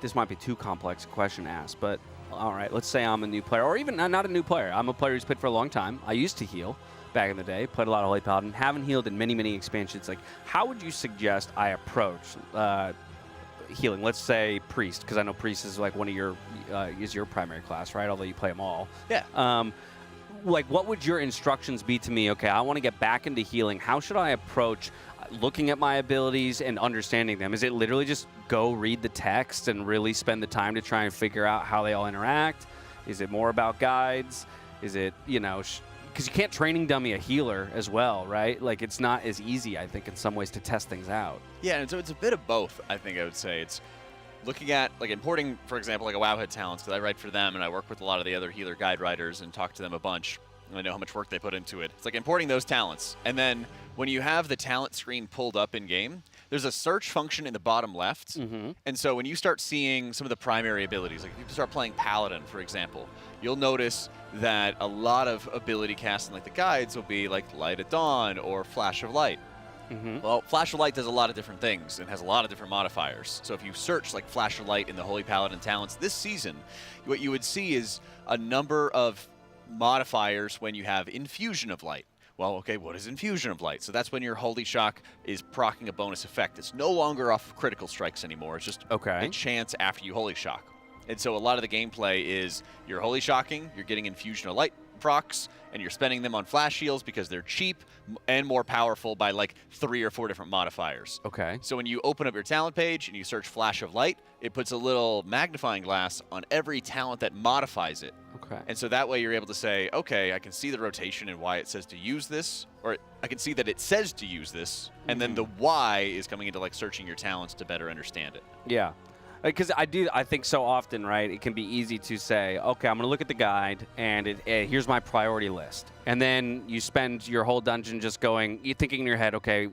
Speaker 20: this might be too complex a question to ask, but all right, let's say I'm a new player, or even not a new player. I'm a player who's played for a long time. I used to heal back in the day, played a lot of Holy Paladin, haven't healed in many, many expansions. Like, how would you suggest I approach healing? Let's say Priest, because I know Priest is like one of your, is your primary class, right? Although you play them all.
Speaker 3: Yeah.
Speaker 20: Like, what would your instructions be to me? Okay, I want to get back into healing. How should I approach looking at my abilities and understanding them? Is it literally just go read the text and really spend the time to try and figure out how they all interact? Is it more about guides? Is it, you know, because you can't training dummy a healer as well, right? Like, it's not as easy, I think, in some ways to test things out.
Speaker 3: Yeah, and so it's a bit of both, I think I would say. It's looking at, like, importing, for example, like a Wowhead talents, because I write for them and I work with a lot of the other healer guide writers and talk to them a bunch. And I know how much work they put into it. It's like importing those talents. And then when you have the talent screen pulled up in game, there's a search function in the bottom left. And so when you start seeing some of the primary abilities, like if you start playing Paladin, for example, you'll notice that a lot of ability casting, like the guides, will be like Light at Dawn or Flash of Light. Well, Flash of Light does a lot of different things and has a lot of different modifiers. So if you search like Flash of Light in the Holy Paladin talents this season, what you would see is a number of modifiers when you have Infusion of Light. Well, okay, what is Infusion of Light? So that's when your Holy Shock is proccing a bonus effect. It's no longer off of critical strikes anymore. It's just a chance after you Holy Shock. And so a lot of the gameplay is you're Holy Shocking, you're getting Infusion of Light procs, and you're spending them on flash heals because they're cheap and more powerful by like 3 or 4 different modifiers.
Speaker 20: Okay.
Speaker 3: So when you open up your talent page and you search Flash of Light, it puts a little magnifying glass on every talent that modifies it.
Speaker 20: Okay.
Speaker 3: And so that way you're able to say, okay, I can see the rotation and why it says to use this, or I can see that it says to use this, and then the why is coming into like searching your talents to better understand it.
Speaker 20: Yeah. Because I think so often, right, it can be easy to say, okay, I'm going to look at the guide, and here's my priority list. And then you spend your whole dungeon just you're thinking in your head, okay,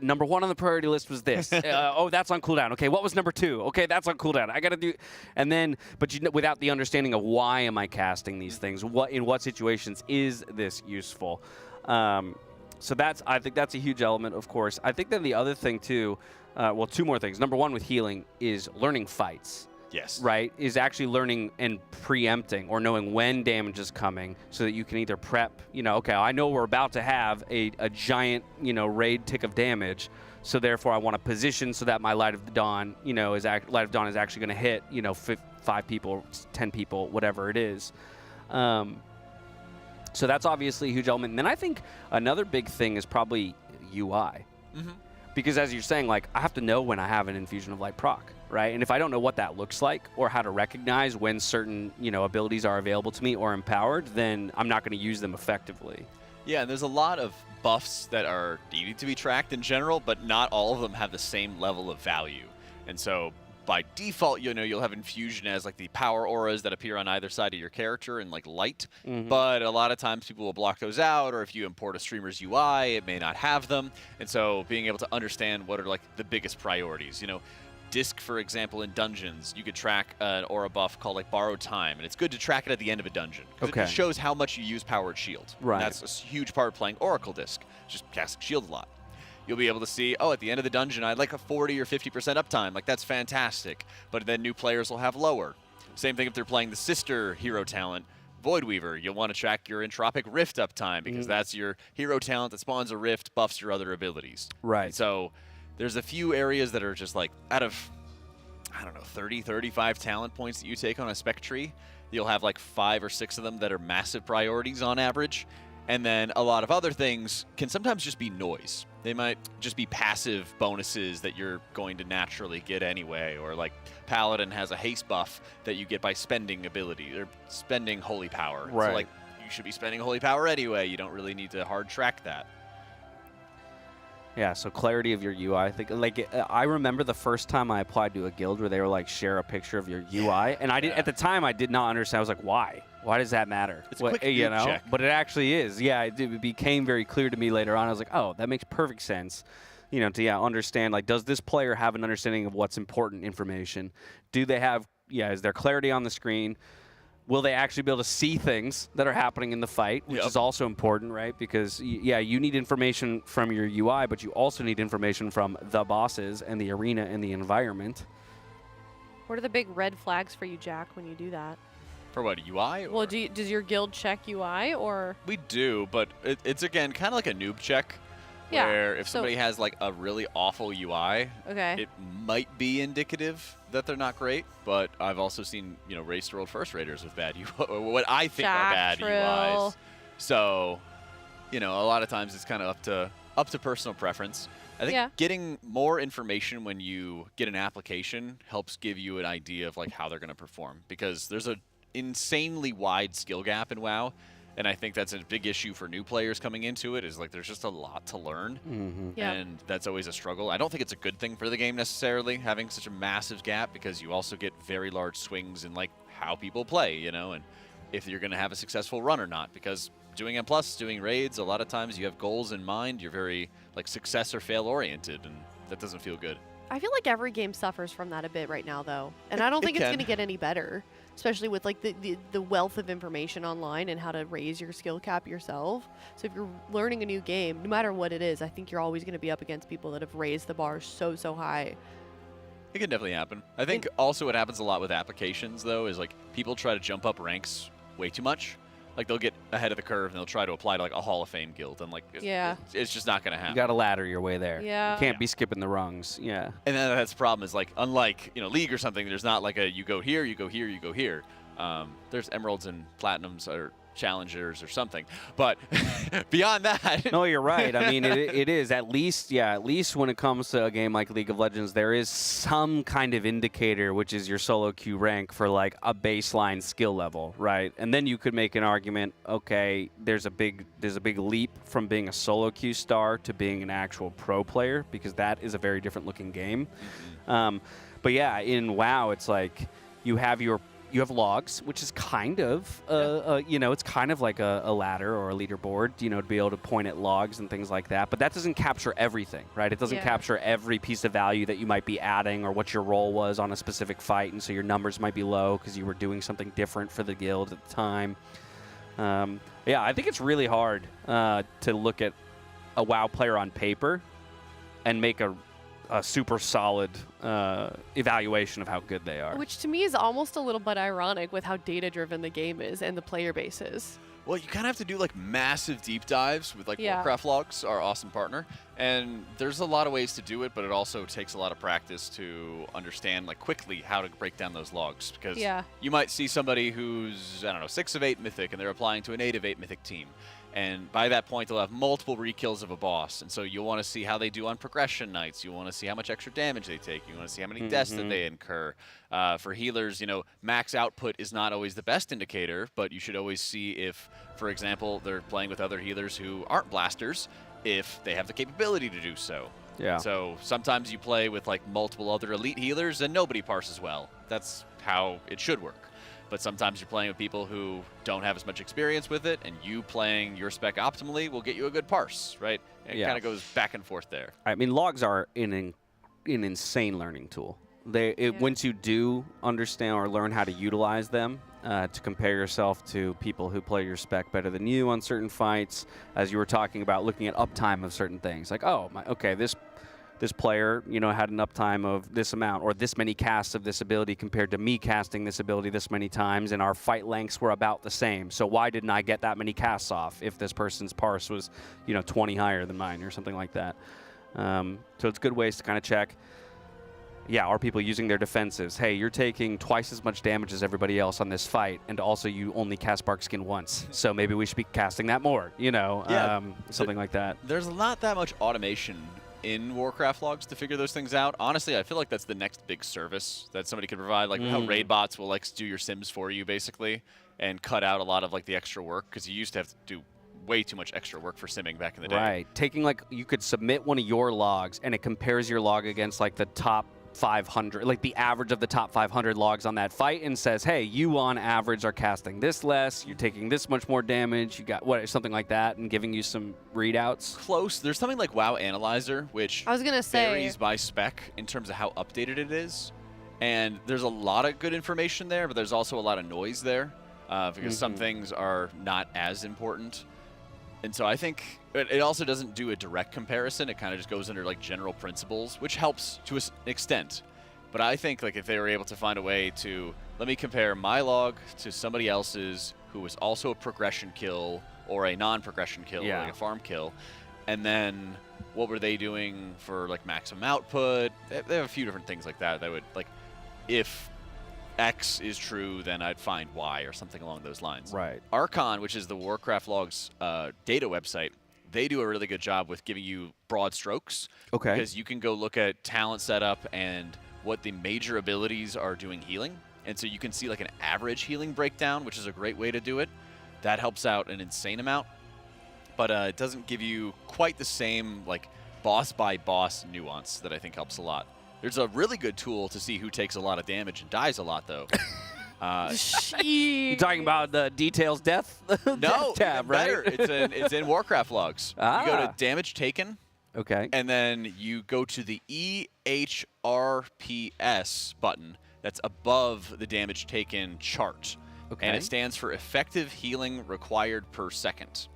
Speaker 20: number 1 on the priority list was this. Oh, that's on cooldown. Okay, what was number 2? Okay, that's on cooldown. I got to do, and then, but without the understanding of why am I casting these things? In what situations is this useful? So I think that's a huge element, of course. I think then the other thing too, well, 2 more things. Number 1 with healing is learning fights.
Speaker 3: Yes.
Speaker 20: Right? Is actually learning and preempting or knowing when damage is coming so that you can either prep, okay, I know we're about to have a giant, raid tick of damage. So therefore I want to position so that my Light of Dawn, Light of Dawn is actually going to hit, 5 people, 10 people, whatever it is. So that's obviously a huge element. And then I think another big thing is probably UI. Because as you're saying, like, I have to know when I have an Infusion of Light proc, right? And if I don't know what that looks like or how to recognize when certain, abilities are available to me or empowered, then I'm not going to use them effectively.
Speaker 3: Yeah, and there's a lot of buffs that are needing to be tracked in general, but not all of them have the same level of value. And so by default, you'll have infusion as like the power auras that appear on either side of your character in like light. But a lot of times people will block those out, or if you import a streamer's UI, it may not have them. And so being able to understand what are like the biggest priorities, Disc, for example, in dungeons, you could track an aura buff called like Borrowed Time, and it's good to track it at the end of a dungeon. It shows how much you use Powered Shield.
Speaker 20: Right.
Speaker 3: And that's a huge part of playing Oracle Disc, just casting Shield a lot. You'll be able to see, oh, at the end of the dungeon, I'd like a 40 or 50% uptime. Like, that's fantastic. But then new players will have lower. Same thing if they're playing the sister hero talent, Voidweaver. You'll want to track your Entropic Rift uptime because that's your hero talent that spawns a rift, buffs your other abilities.
Speaker 20: Right.
Speaker 3: And so there's a few areas that are just like out of, I don't know, 30, 35 talent points that you take on a spec tree. You'll have like 5 or 6 of them that are massive priorities on average. And then a lot of other things can sometimes just be noise. They might just be passive bonuses that you're going to naturally get anyway, or like Paladin has a haste buff that you get by spending ability or spending holy power.
Speaker 20: Right.
Speaker 3: So like you should be spending holy power anyway. You don't really need to hard track that.
Speaker 20: Yeah, so clarity of your UI. I think, I remember the first time I applied to a guild where they were like, share a picture of your UI, and I did at the time I did not understand. I was like, why? Why does that matter?
Speaker 3: It's a quick noob check.
Speaker 20: But it actually is. Yeah, it became very clear to me later on. I was like, oh, that makes perfect sense. To understand, like, does this player have an understanding of what's important information? Do they have, is there clarity on the screen? Will they actually be able to see things that are happening in the fight, which is also important, right? Because, you need information from your UI, but you also need information from the bosses and the arena and the environment.
Speaker 2: What are the big red flags for you, Jack, when you do that?
Speaker 3: For what, UI?
Speaker 2: Well, does your guild check UI, or?
Speaker 3: We do, but it's, again, kind of like a noob check.
Speaker 2: Yeah,
Speaker 3: where if somebody has like a really awful UI, it might be indicative that they're not great. But I've also seen, Race to World First Raiders with bad UI, what I think are bad UIs. So, a lot of times it's kind of up to personal preference. I think getting more information when you get an application helps give you an idea of like how they're going to perform, because there's a insanely wide skill gap in WoW. And I think that's a big issue for new players coming into it, is like there's just a lot to learn. And that's always a struggle. I don't think it's a good thing for the game necessarily, having such a massive gap, because you also get very large swings in like how people play, and if you're going to have a successful run or not. Because doing M+, doing raids, a lot of times you have goals in mind. You're very like success or fail oriented, and that doesn't feel good.
Speaker 2: I feel like every game suffers from that a bit right now, though. And I don't think it's going to get any better, especially with like the wealth of information online and how to raise your skill cap yourself. So if you're learning a new game, no matter what it is, I think you're always going to be up against people that have raised the bar so high.
Speaker 3: It can definitely happen. I think also what happens a lot with applications, though, is like people try to jump up ranks way too much. Like they'll get ahead of the curve and they'll try to apply to like a Hall of Fame guild, and like it's just not going to happen.
Speaker 20: You got to ladder your way there.
Speaker 2: Yeah.
Speaker 20: You can't be skipping the rungs. Yeah.
Speaker 3: And then that's the problem, is like, unlike League or something, there's not like a you go here, you go here, you go here. There's emeralds and platinums or challengers or something, but beyond that.
Speaker 20: No, you're right. I mean, it is at least when it comes to a game like League of Legends, there is some kind of indicator, which is your solo queue rank for like a baseline skill level, right? And then you could make an argument, okay, there's a big leap from being a solo queue star to being an actual pro player, because that is a very different looking game. But yeah, in WoW, it's like you have logs, which is kind of, it's kind of like a ladder or a leaderboard, to be able to point at logs and things like that. But that doesn't capture everything, right? It doesn't capture every piece of value that you might be adding or what your role was on a specific fight. And so your numbers might be low because you were doing something different for the guild at the time. I think it's really hard to look at a WoW player on paper and make a super solid evaluation of how good they are.
Speaker 2: Which to me is almost a little bit ironic with how data-driven the game is and the player base is.
Speaker 3: Well, you kind of have to do like massive deep dives with like Warcraft Logs, our awesome partner. And there's a lot of ways to do it, but it also takes a lot of practice to understand like quickly how to break down those logs. Because you might see somebody who's, 6 of 8 Mythic, and they're applying to an 8 of 8 Mythic team. And by that point, they'll have multiple rekills of a boss. And so you'll want to see how they do on progression nights. You want to see how much extra damage they take. You want to see how many deaths that they incur. For healers, max output is not always the best indicator, but you should always see if, for example, they're playing with other healers who aren't blasters, if they have the capability to do so.
Speaker 20: Yeah.
Speaker 1: So sometimes you play with like multiple other elite healers and nobody parses well. That's how it should work. But sometimes you're playing with people who don't have as much experience with it, and you playing your spec optimally will get you a good parse, right? It kind of goes back and forth there.
Speaker 20: I mean, logs are an insane learning tool. Once you do understand or learn how to utilize them, to compare yourself to people who play your spec better than you on certain fights, as you were talking about looking at uptime of certain things. Like, okay, this player, had an uptime of this amount or this many casts of this ability compared to me casting this ability this many times, and our fight lengths were about the same. So why didn't I get that many casts off if this person's parse was, 20 higher than mine or something like that? So it's good ways to kind of check. Yeah, are people using their defensives? Hey, you're taking twice as much damage as everybody else on this fight, and also you only cast Bark Skin once, so maybe we should be casting that more, something like that.
Speaker 1: There's not that much automation in Warcraft logs to figure those things out. Honestly, I feel like that's the next big service that somebody could provide, like how raid bots will do your sims for you, basically, and cut out a lot of the extra work, because you used to have to do way too much extra work for simming back in the day.
Speaker 20: Right. Taking, you could submit one of your logs, and it compares your log against, the top 500, the average of the top 500 logs on that fight, and says, hey, you on average are casting this less, you're taking this much more damage, you got something like that, and giving you some readouts.
Speaker 1: Close. There's something like WoW Analyzer, which varies by spec in terms of how updated it is. And there's a lot of good information there, but there's also a lot of noise there, because some things are not as important. And so I think it also doesn't do a direct comparison. It kind of just goes under general principles, which helps to an extent. But I think if they were able to find a way to, let me compare my log to somebody else's who was also a progression kill or a non-progression kill, or a farm kill, and then what were they doing for maximum output? They have a few different things like that. That would if X is true, then I'd find Y or something along those lines.
Speaker 20: Right.
Speaker 1: Archon, which is the Warcraft logs data website, they do a really good job with giving you broad strokes.
Speaker 20: Okay.
Speaker 1: Because you can go look at talent setup and what the major abilities are doing healing. And so you can see an average healing breakdown, which is a great way to do it. That helps out an insane amount. But it doesn't give you quite the same boss by boss nuance that I think helps a lot. There's a really good tool to see who takes a lot of damage and dies a lot, though.
Speaker 20: You talking about the details death?
Speaker 1: No,
Speaker 20: death tab, right?
Speaker 1: It's in Warcraft logs. You go to damage taken.
Speaker 20: Okay.
Speaker 1: And then you go to the EHRPS button that's above the damage taken chart.
Speaker 20: Okay.
Speaker 1: And it stands for effective healing required per second.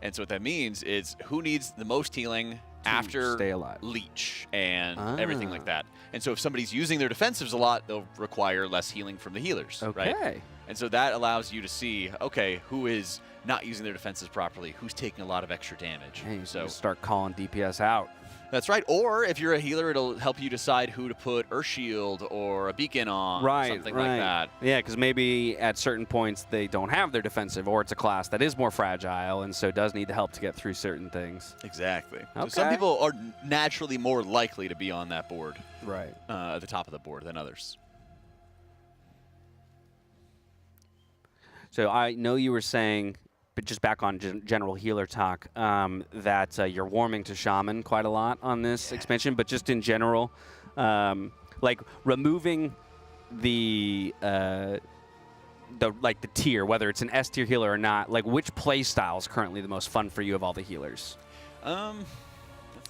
Speaker 1: And so what that means is who needs the most healing after
Speaker 20: stay alive.
Speaker 1: leech and everything like that. And so if somebody's using their defensives a lot, they'll require less healing from the healers, right? And so that allows you to see, okay, who is not using their defenses properly, who's taking a lot of extra damage.
Speaker 20: Hey,
Speaker 1: so
Speaker 20: start calling DPS out.
Speaker 1: That's right. Or if you're a healer, it'll help you decide who to put Earth Shield or a Beacon on, something like that.
Speaker 20: Yeah, because maybe at certain points they don't have their defensive, or it's a class that is more fragile and so does need the help to get through certain things.
Speaker 1: Exactly.
Speaker 20: Okay.
Speaker 1: So some people are naturally more likely to be on that board,
Speaker 20: right,
Speaker 1: at the top of the board than others.
Speaker 20: So I know you were saying, but just back on general healer talk, that you're warming to Shaman quite a lot on this expansion, but just in general, removing the tier, whether it's an S tier healer or not, which play style is currently the most fun for you of all the healers?
Speaker 1: That's a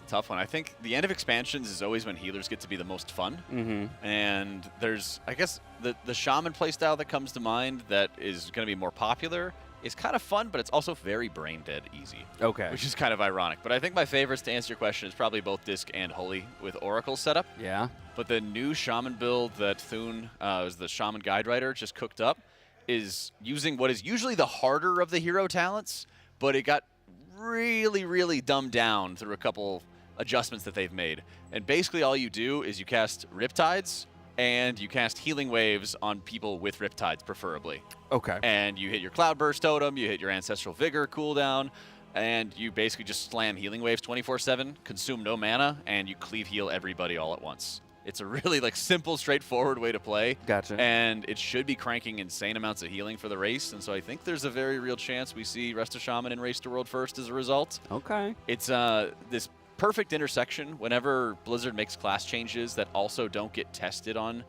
Speaker 1: tough one. I think the end of expansions is always when healers get to be the most fun. And there's, I guess, the Shaman playstyle that comes to mind that is going to be more popular is kind of fun, but it's also very brain dead easy.
Speaker 20: Okay.
Speaker 1: Which is kind of ironic. But I think my favorites, to answer your question, is probably both Disc and Holy with Oracle setup.
Speaker 20: Yeah.
Speaker 1: But the new Shaman build that Thune, is the Shaman Guide Writer, just cooked up, is using what is usually the harder of the hero talents, but it got really, really dumbed down through a couple adjustments that they've made. And basically all you do is you cast Riptides, and you cast Healing Waves on people with Riptides, preferably.
Speaker 20: Okay.
Speaker 1: And you hit your Cloudburst Totem, you hit your Ancestral Vigor cooldown, and you basically just slam Healing Waves 24/7, consume no mana, and you cleave heal everybody all at once. It's a really simple, straightforward way to play.
Speaker 20: Gotcha.
Speaker 1: And it should be cranking insane amounts of healing for the race, and so I think there's a very real chance we see Rest of Shaman and Race to World first as a result.
Speaker 20: Okay.
Speaker 1: It's this perfect intersection. Whenever Blizzard makes class changes that also don't get tested on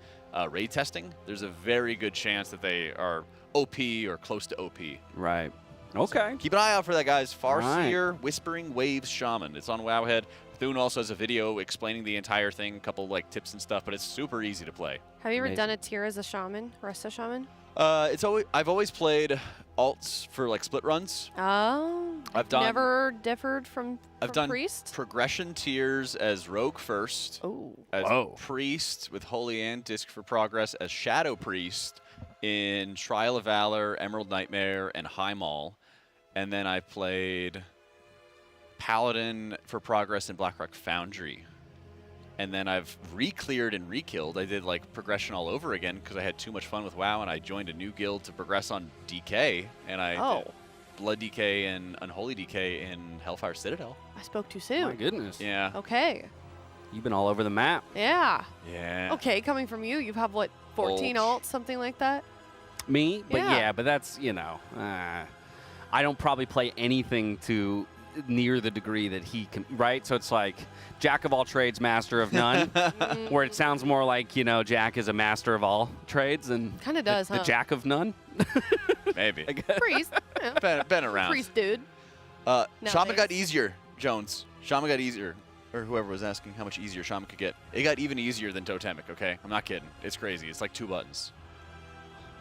Speaker 1: raid testing, there's a very good chance that they are OP or close to OP.
Speaker 20: Right. Okay.
Speaker 1: So keep an eye out for that, guys. Farseer Whispering Waves Shaman. It's on Wowhead. Thune also has a video explaining the entire thing, a couple like tips and stuff, but it's super easy to play.
Speaker 2: Have you ever done a tier as a shaman, Resta shaman?
Speaker 1: I've always played alts for like split runs.
Speaker 2: Oh.
Speaker 1: I've done
Speaker 2: never differed from
Speaker 1: done
Speaker 2: priest?
Speaker 1: progression tiers as rogue first.
Speaker 2: Oh.
Speaker 1: As priest with Holy and Disc for progress as shadow priest in Trial of Valor, Emerald Nightmare, and High Maul. And then I played Paladin for progress in Blackrock Foundry. And then I've re-cleared and re-killed. I did like progression all over again because I had too much fun with WoW, and I joined a new guild to progress on DK, and I did Blood DK and Unholy DK in Hellfire Citadel.
Speaker 2: I spoke too soon.
Speaker 20: My goodness.
Speaker 1: Yeah.
Speaker 2: Okay.
Speaker 20: You've been all over the map.
Speaker 2: Yeah.
Speaker 1: Yeah.
Speaker 2: Okay, coming from you, you have what, 14 alts, something like that?
Speaker 20: Me? But
Speaker 2: Yeah.
Speaker 20: yeah, but that's, you know, I don't probably play anything to near the degree that he can, right? So it's like jack of all trades, master of none, where it sounds more like, you know, Jack is a master of all trades and
Speaker 2: kind of does,
Speaker 20: the
Speaker 2: huh?
Speaker 20: jack of none.
Speaker 1: Maybe.
Speaker 2: Priest. Yeah.
Speaker 1: Been around.
Speaker 2: Priest dude.
Speaker 1: Shaman
Speaker 2: Nowadays.
Speaker 1: got easier, Jones. Shaman got easier. Or whoever was asking how much easier Shaman could get. It got even easier than Totemic, okay? I'm not kidding. It's crazy. It's like 2 buttons.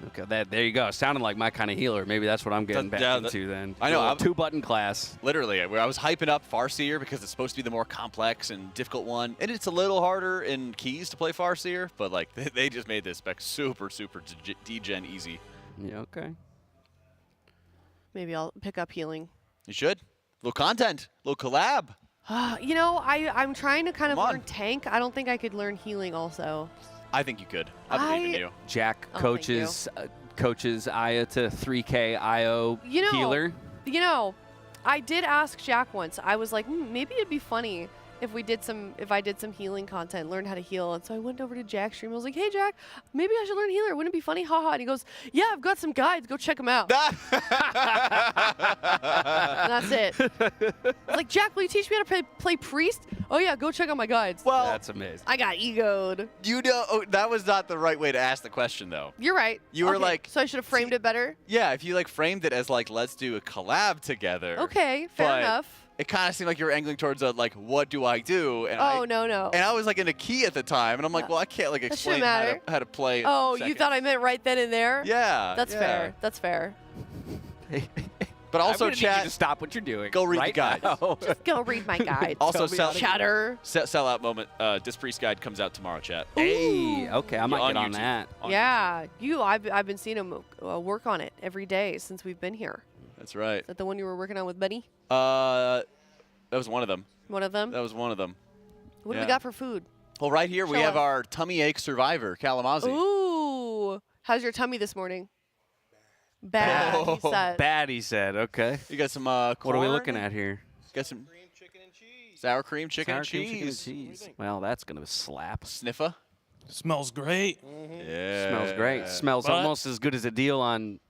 Speaker 20: Okay, there you go. Sounded like my kind of healer. Maybe that's what I'm getting back into then.
Speaker 1: I know.
Speaker 20: 2-button class.
Speaker 1: Literally, I was hyping up Farseer because it's supposed to be the more complex and difficult one. And it's a little harder in keys to play Farseer, but like they just made this spec super, super degen easy.
Speaker 20: Yeah, okay.
Speaker 2: Maybe I'll pick up healing.
Speaker 1: You should. Little content, little collab.
Speaker 2: You know, I'm trying to kind of learn tank. I don't think I could learn healing also.
Speaker 1: I think you could. I believe in you.
Speaker 20: Jack
Speaker 2: Oh,
Speaker 20: coaches Aya to 3K IO healer.
Speaker 2: You know, I did ask Jack once. I was like, maybe it'd be funny if I did some healing content, learn how to heal. And so I went over to Jack's stream. I was like, hey Jack, maybe I should learn healer. Wouldn't it be funny? Haha. And he goes, yeah, I've got some guides. Go check them out. And that's it. I was like, Jack, will you teach me how to play priest? Oh yeah, go check out my guides.
Speaker 1: Well,
Speaker 20: that's amazing.
Speaker 2: I got egoed.
Speaker 1: You know, that was not the right way to ask the question though.
Speaker 2: You're right.
Speaker 1: You were like,
Speaker 2: so I should have framed it better.
Speaker 1: Yeah, if you like framed it as like, let's do a collab together.
Speaker 2: Okay, fair enough.
Speaker 1: It kind of seemed like you were angling towards a, like, what do I do? And
Speaker 2: no.
Speaker 1: And I was like in a key at the time, and I'm like, well, I can't like explain how to play.
Speaker 2: Oh, you thought I meant right then and there?
Speaker 1: Yeah.
Speaker 2: That's fair. That's fair.
Speaker 1: But also,
Speaker 20: I'm gonna need
Speaker 1: chat.
Speaker 20: you to stop what you're doing.
Speaker 1: Go read
Speaker 20: right
Speaker 1: the guide.
Speaker 2: Just go read my guide.
Speaker 1: Also,
Speaker 2: chatter.
Speaker 1: Sellout moment. Dispriest guide comes out tomorrow, chat.
Speaker 20: Hey, okay, I might get on
Speaker 1: YouTube.
Speaker 20: that.
Speaker 2: Yeah, I've been seeing him work on it every day since we've been here.
Speaker 1: That's right.
Speaker 2: Is that the one you were working on with Benny?
Speaker 1: That was one of them.
Speaker 2: One of them?
Speaker 1: That was one of them.
Speaker 2: What do we got for food?
Speaker 1: Well, right here we have our tummy ache survivor, Kalamazoo.
Speaker 2: Ooh. How's your tummy this morning? Bad, he said.
Speaker 20: Bad, he said. Okay.
Speaker 1: You got some corn?
Speaker 20: What are we looking at here?
Speaker 1: Got some sour cream, chicken,
Speaker 20: Sour
Speaker 1: and
Speaker 20: cream,
Speaker 1: cheese.
Speaker 20: chicken and cheese. Well, that's going to slap.
Speaker 1: Sniffa?
Speaker 22: Smells great.
Speaker 1: Yeah.
Speaker 20: Smells great. Smells almost as good as a deal on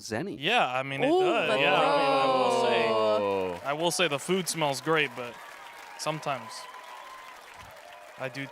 Speaker 20: Zenni.
Speaker 22: Yeah, I mean, it
Speaker 2: Ooh,
Speaker 22: does. Yeah,
Speaker 2: let's
Speaker 22: I mean,
Speaker 1: go.
Speaker 22: I will say the food smells great, but sometimes I do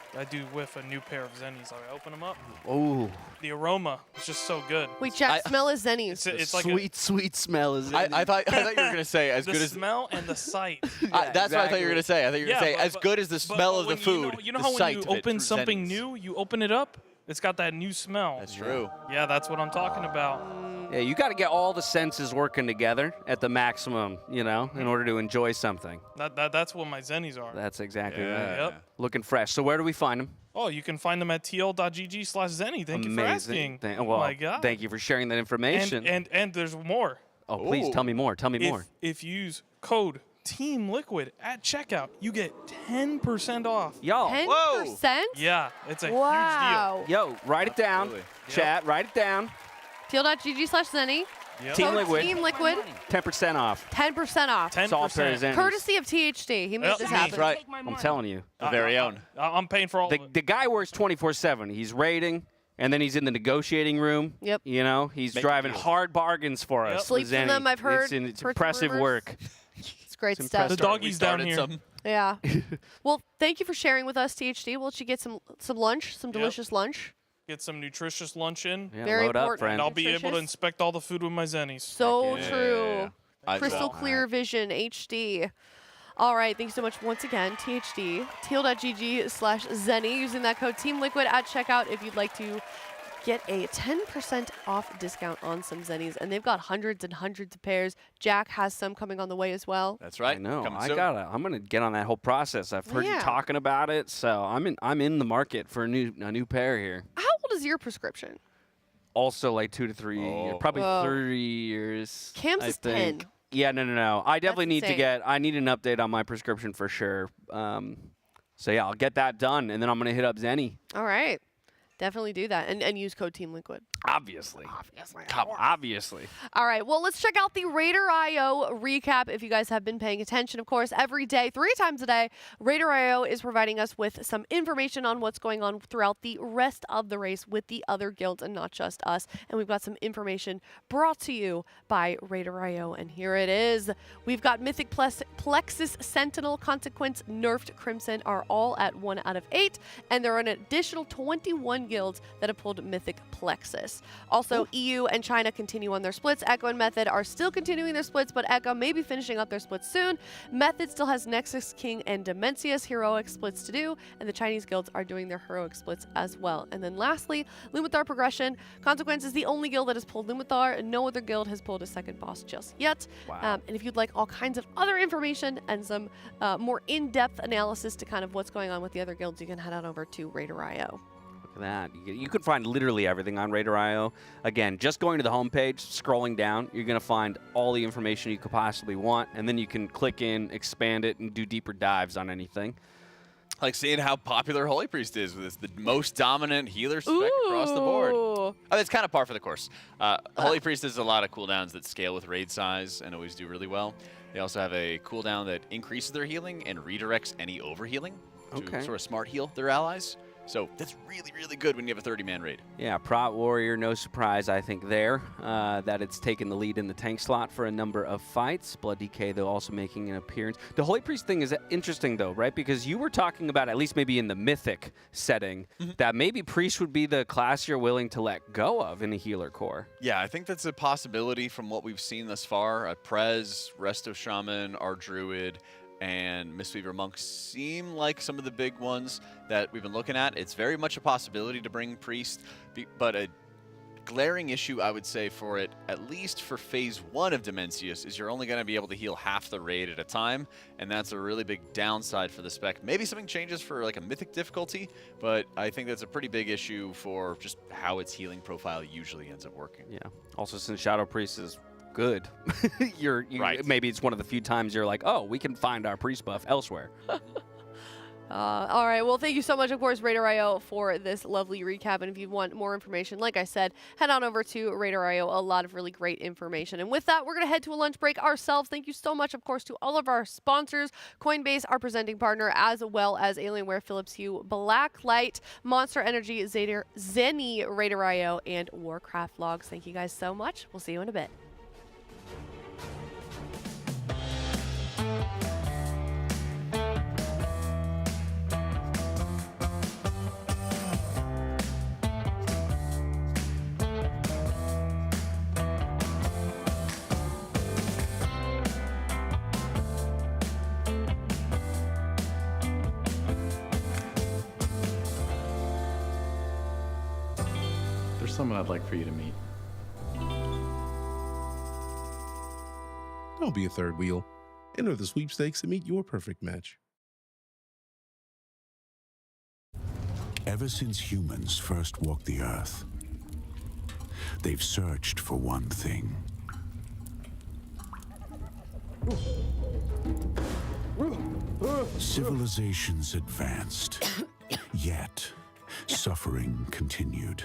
Speaker 22: whiff a new pair of Zennis. I open them up.
Speaker 20: Oh.
Speaker 22: The aroma is just so good.
Speaker 2: Wait, Jack, smell is Zenni's.
Speaker 22: It's like
Speaker 20: sweet smell is Zenni.
Speaker 1: I thought you were going to say as
Speaker 22: the
Speaker 1: good as...
Speaker 22: smell and the sight.
Speaker 1: That's what I thought you were going to say. I thought you were going to say as good as the smell of the food.
Speaker 22: You know
Speaker 1: the
Speaker 22: how when
Speaker 1: sight
Speaker 22: you
Speaker 1: of it
Speaker 22: open
Speaker 1: through
Speaker 22: something
Speaker 1: Zenni's.
Speaker 22: new, you open it up, it's got that new smell.
Speaker 1: That's true.
Speaker 22: Yeah, that's what I'm talking about.
Speaker 20: Yeah, you got to get all the senses working together at the maximum, you know, in order to enjoy something.
Speaker 22: That's what my Zennis are.
Speaker 20: That's exactly right.
Speaker 22: Yep.
Speaker 20: Looking fresh. So where do we find them?
Speaker 22: Oh, you can find them at tl.gg/Zenni. Thank you for asking.
Speaker 20: Well,
Speaker 22: my God.
Speaker 20: Thank you for sharing that information.
Speaker 22: And there's more.
Speaker 20: Oh, please tell me more. Tell me more.
Speaker 22: If you use code Team Liquid at checkout, you get 10% off.
Speaker 20: Yo.
Speaker 2: 10%?
Speaker 22: Yeah, it's a
Speaker 2: Wow.
Speaker 22: huge deal.
Speaker 20: Yo, write it down. Chat, write it down.
Speaker 2: TL.gg/Zenni.
Speaker 22: Yep.
Speaker 20: Team Liquid.
Speaker 2: Team Liquid.
Speaker 20: 10% off.
Speaker 2: 10% off.
Speaker 22: 10%.
Speaker 20: It's all pairs Zennis.
Speaker 2: Courtesy of THD. He made
Speaker 22: Yep.
Speaker 2: this
Speaker 22: That's
Speaker 2: happen.
Speaker 1: right.
Speaker 20: I'm telling you.
Speaker 1: The very own.
Speaker 22: I'm paying for all of it.
Speaker 20: The guy works 24/7. He's raiding, and then he's in the negotiating room.
Speaker 2: Yep.
Speaker 20: You know, he's driving hard bargains for us.
Speaker 2: Sleeps
Speaker 20: with
Speaker 2: in
Speaker 20: Zenni.
Speaker 2: them, I've heard.
Speaker 20: It's
Speaker 2: Heard
Speaker 20: impressive
Speaker 2: rumors.
Speaker 20: work.
Speaker 2: It's great
Speaker 20: It's
Speaker 2: stuff.
Speaker 22: The doggy's down here.
Speaker 2: Yeah. Well, thank you for sharing with us, THD. We'll let you get some lunch, some delicious lunch.
Speaker 22: Get some nutritious lunch in.
Speaker 20: Yeah,
Speaker 2: Very
Speaker 20: load up,
Speaker 2: important.
Speaker 20: friend.
Speaker 22: And I'll be able to inspect all the food with my Zennies.
Speaker 2: So
Speaker 3: Yeah.
Speaker 2: true.
Speaker 3: I
Speaker 2: Crystal
Speaker 3: bet.
Speaker 2: clear vision, HD. All right, thanks so much once again, THD. Teal.gg/Zenni, using that code TEAMLIQUID at checkout if you'd like to get a 10% off discount on some Zennies. And they've got hundreds and hundreds of pairs. Jack has some coming on the way as well.
Speaker 3: That's right.
Speaker 20: I know.
Speaker 3: Coming
Speaker 20: I'm
Speaker 3: soon.
Speaker 20: gonna get on that whole process. I've heard you talking about it, so I'm in the market for a new pair here.
Speaker 2: How old is your prescription?
Speaker 20: Also like 2 to 3 years, probably
Speaker 2: Whoa.
Speaker 20: 3 years.
Speaker 2: Cam's
Speaker 20: I
Speaker 2: is
Speaker 20: think.
Speaker 2: 10.
Speaker 20: Yeah, no. I definitely need
Speaker 2: insane.
Speaker 20: to get. I need an update on my prescription for sure. So yeah, I'll get that done, and then I'm gonna hit up Zenni.
Speaker 2: All right. Definitely do that and use code TEAMLIQUID.
Speaker 20: Obviously. Obviously.
Speaker 2: All right, well, let's check out the RaiderIO recap. If you guys have been paying attention, of course, every day, 3 times a day, RaiderIO is providing us with some information on what's going on throughout the rest of the race with the other guilds and not just us. And we've got some information brought to you by RaiderIO, and here it is. We've got Mythic Plexus, Sentinel, Consequence, Nerfed, Crimson are all at 1 out of 8, and there are an additional 21 guilds that have pulled Mythic Plexus. Also, EU and China continue on their splits. Echo and Method are still continuing their splits, but Echo may be finishing up their splits soon. Method still has Nexus King and Dimensius heroic splits to do, and the Chinese guilds are doing their heroic splits as well. And then lastly, Lumathar progression. Consequence is the only guild that has pulled Lumathar, and no other guild has pulled a second boss just yet.
Speaker 20: Wow.
Speaker 2: And if you'd like all kinds of other information and some more in-depth analysis to kind of what's going on with the other guilds, you can head on over to RaiderIO.
Speaker 20: Look at that. You can find literally everything on RaiderIO. Again, just going to the homepage, scrolling down, you're going to find all the information you could possibly want, and then you can click in, expand it, and do deeper dives on anything.
Speaker 3: Like seeing how popular Holy Priest is with the most dominant healer spec across the board. Oh, it's kind of par for the course. Holy Priest has a lot of cooldowns that scale with raid size and always do really well. They also have a cooldown that increases their healing and redirects any overhealing to sort of smart heal their allies. So that's really, really good when you have a 30-man raid.
Speaker 20: Yeah, Prot Warrior, no surprise, I think, there, that it's taken the lead in the tank slot for a number of fights. Blood DK, though, also making an appearance. The Holy Priest thing is interesting, though, right? Because you were talking about, at least maybe in the Mythic setting, that maybe Priest would be the class you're willing to let go of in a healer core.
Speaker 3: Yeah, I think that's a possibility from what we've seen thus far. Prez, Resto Shaman, our Druid, and Mistweaver Monk seem like some of the big ones that we've been looking at. It's very much a possibility to bring Priest, but a glaring issue, I would say, for it, at least for phase 1 of Dimensius, is you're only going to be able to heal half the raid at a time, and that's a really big downside for the spec. Maybe something changes for like a Mythic difficulty, but I think that's a pretty big issue for just how its healing profile usually ends up working.
Speaker 20: Yeah. Also, since Shadow Priest is good,
Speaker 3: right.
Speaker 20: Maybe it's one of the few times you're like, oh, we can find our Priest buff elsewhere.
Speaker 2: All right, well, thank you so much, of course, RaiderIO, for this lovely recap. And if you want more information, like I said, head on over to RaiderIO. A lot of really great information. And with that, we're going to head to a lunch break ourselves. Thank you so much, of course, to all of our sponsors, Coinbase, our presenting partner, as well as Alienware, Philips Hue, Blacklyte, Monster Energy, Zenni, RaiderIO, and Warcraft Logs. Thank you guys so much. We'll see you in a bit.
Speaker 8: There's someone I'd like for you to meet.
Speaker 9: Don't be a third wheel. Enter the sweepstakes and meet your perfect match.
Speaker 11: Ever since humans first walked the earth, they've searched for one thing. Civilizations advanced, yet suffering continued.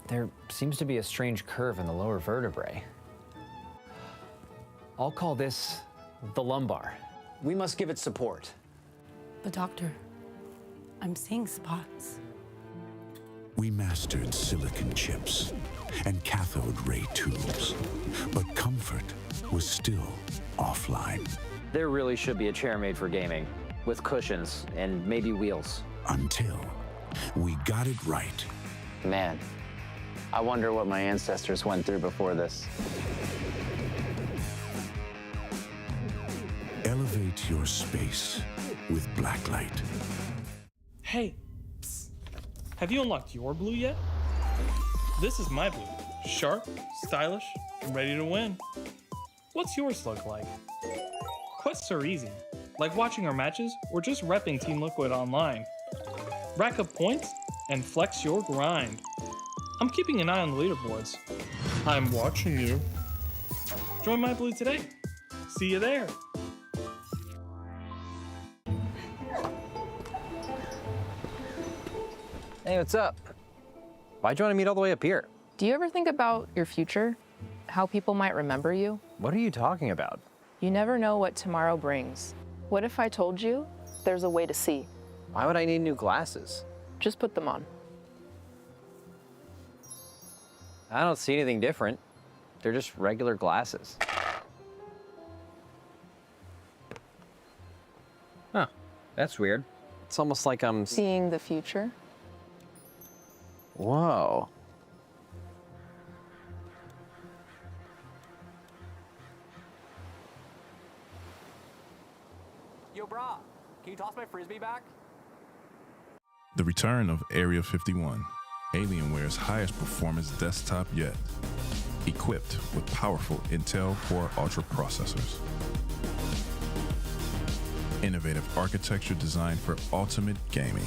Speaker 10: There seems to be a strange curve in the lower vertebrae. I'll call this the lumbar. We must give it support.
Speaker 12: But doctor, I'm seeing spots.
Speaker 11: We mastered silicon chips and cathode ray tubes, but comfort was still offline.
Speaker 10: There really should be a chair made for gaming. with cushions and maybe wheels.
Speaker 11: Until we got it right.
Speaker 10: Man, I wonder what my ancestors went through before this.
Speaker 11: Elevate your space with Blacklyte.
Speaker 22: Hey, psst. Have you unlocked your blue yet? This is my blue. Sharp, stylish, and ready to win. What's yours look like? Quests are easy, like watching our matches or just repping Team Liquid online. Rack up points and flex your grind. I'm keeping an eye on the leaderboards. I'm watching you. Join my blue today. See you there.
Speaker 10: Hey, what's up? Why'd you want to meet all the way up here?
Speaker 14: Do you ever think about your future? How people might remember you?
Speaker 10: What are you talking about?
Speaker 14: You never know what tomorrow brings. What if I told you there's a way to see?
Speaker 10: Why would I need new glasses?
Speaker 14: Just put them on.
Speaker 10: I don't see anything different. They're just regular glasses. Huh, that's weird. It's almost like I'm
Speaker 14: Seeing the future?
Speaker 10: Whoa.
Speaker 15: Yo, brah, can you toss my frisbee back?
Speaker 9: The return of Area 51, Alienware's highest performance desktop yet, equipped with powerful Intel Core Ultra processors. Innovative architecture designed for ultimate gaming.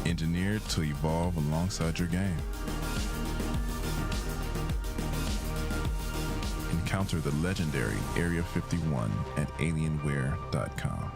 Speaker 9: Engineered to evolve alongside your game. Encounter the legendary Area 51 at Alienware.com.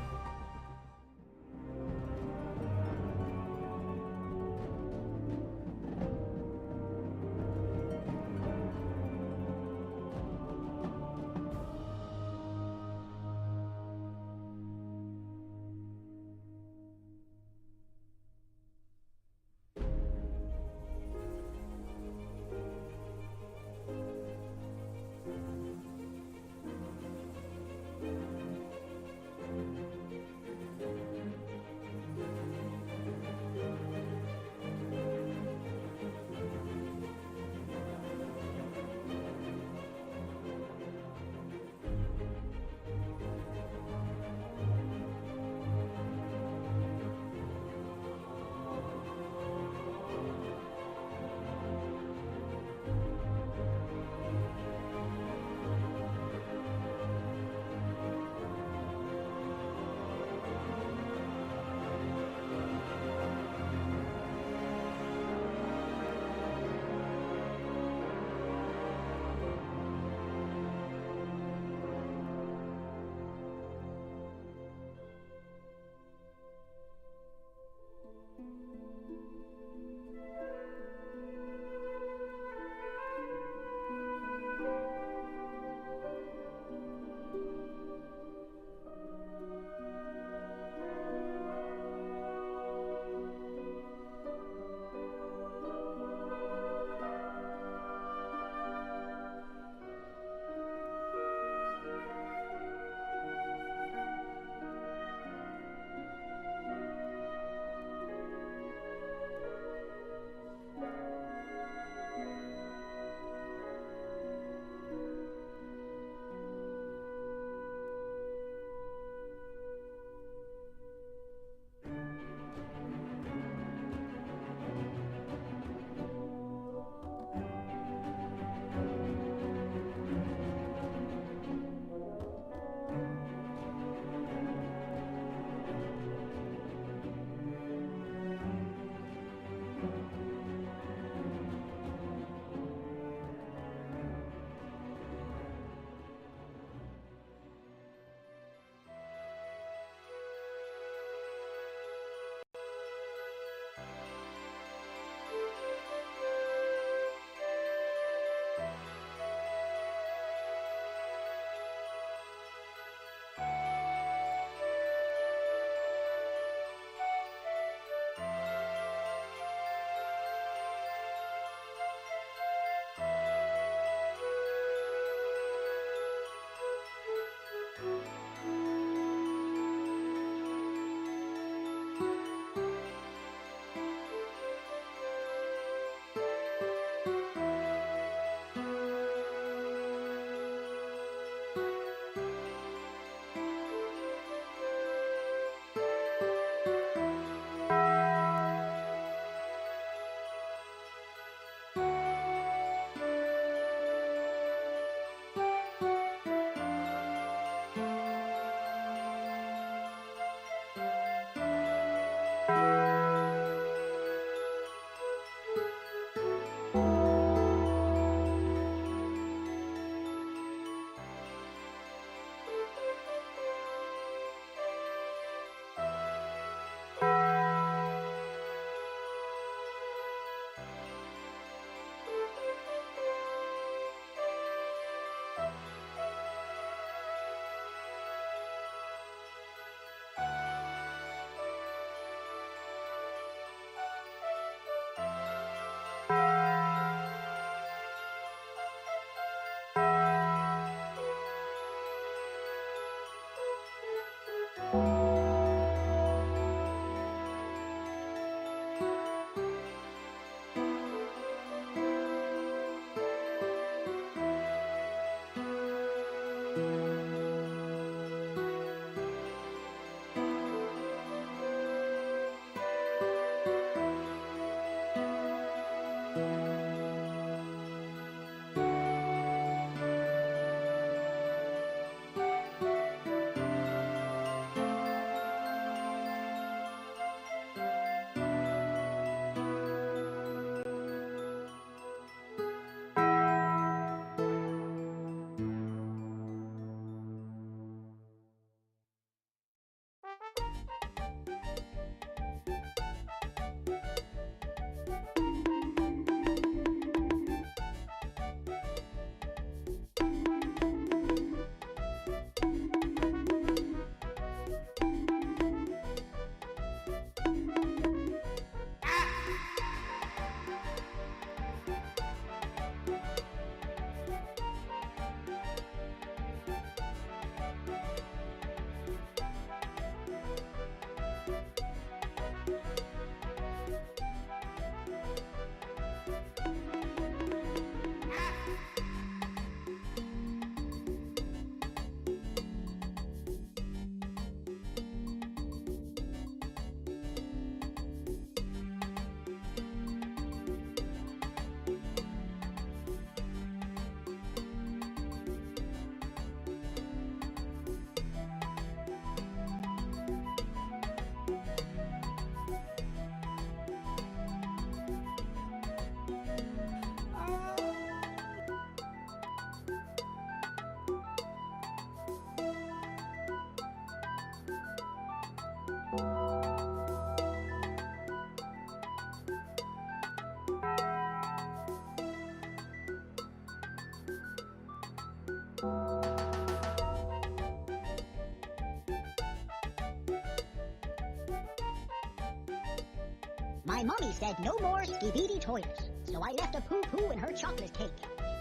Speaker 6: My mommy said no more skibidi toilets, so I left a poo-poo in her chocolate cake.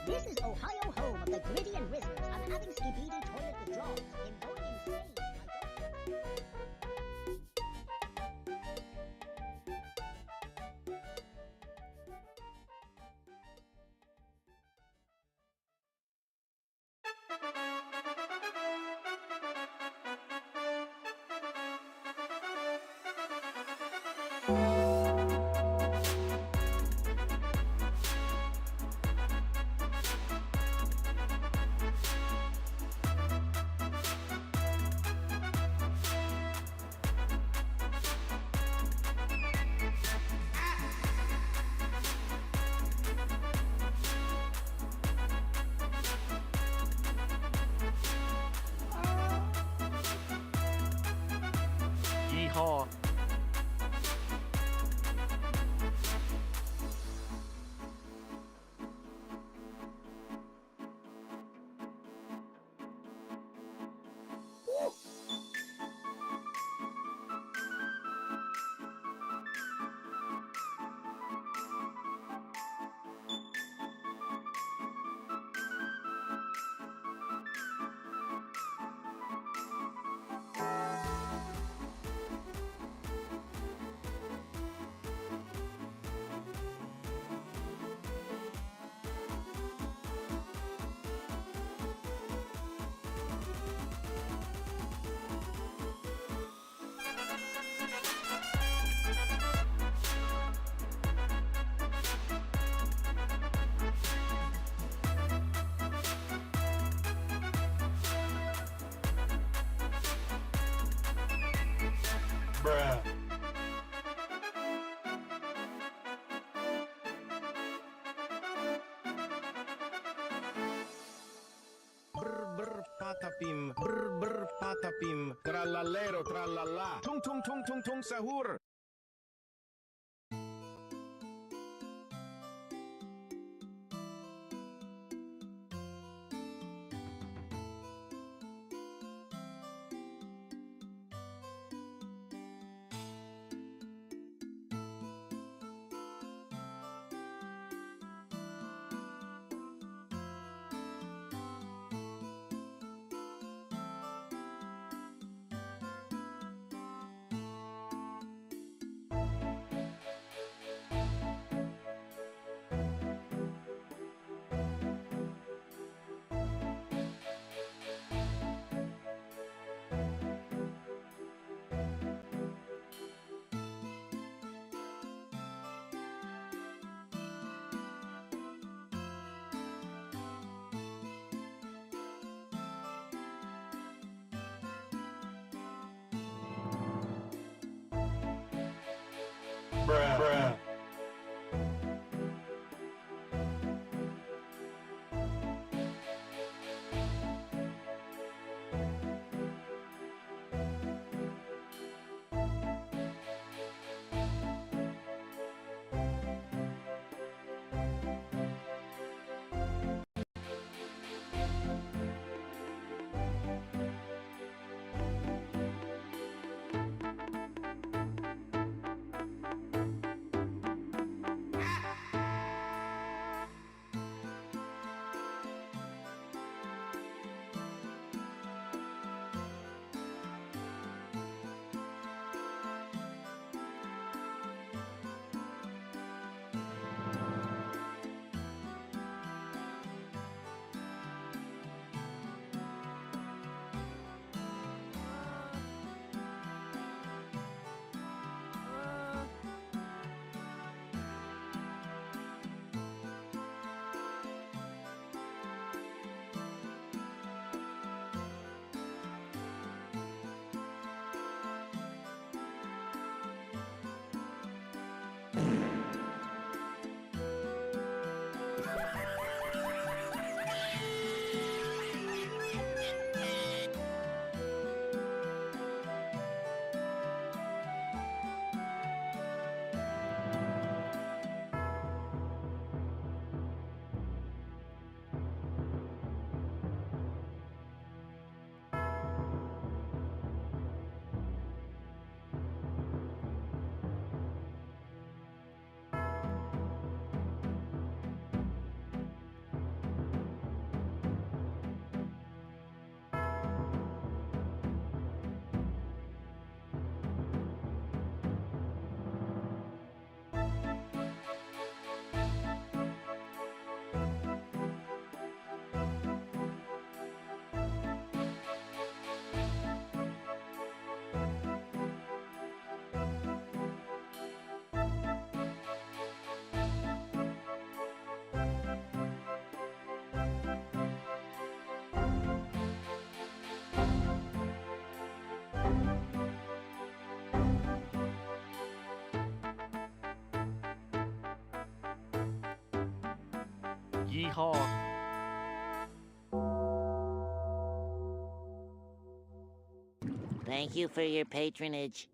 Speaker 6: This is Ohio, home of the Gritty and Rizzlers. I'm having skibidi toilet withdrawals. I'm going insane.
Speaker 22: Yeehaw. Bruh.
Speaker 7: Brr patapim, brr patapim, trallallero trallallà, tung tung tung tung tung sahur.
Speaker 20: Yeehaw.
Speaker 5: Thank you for your patronage.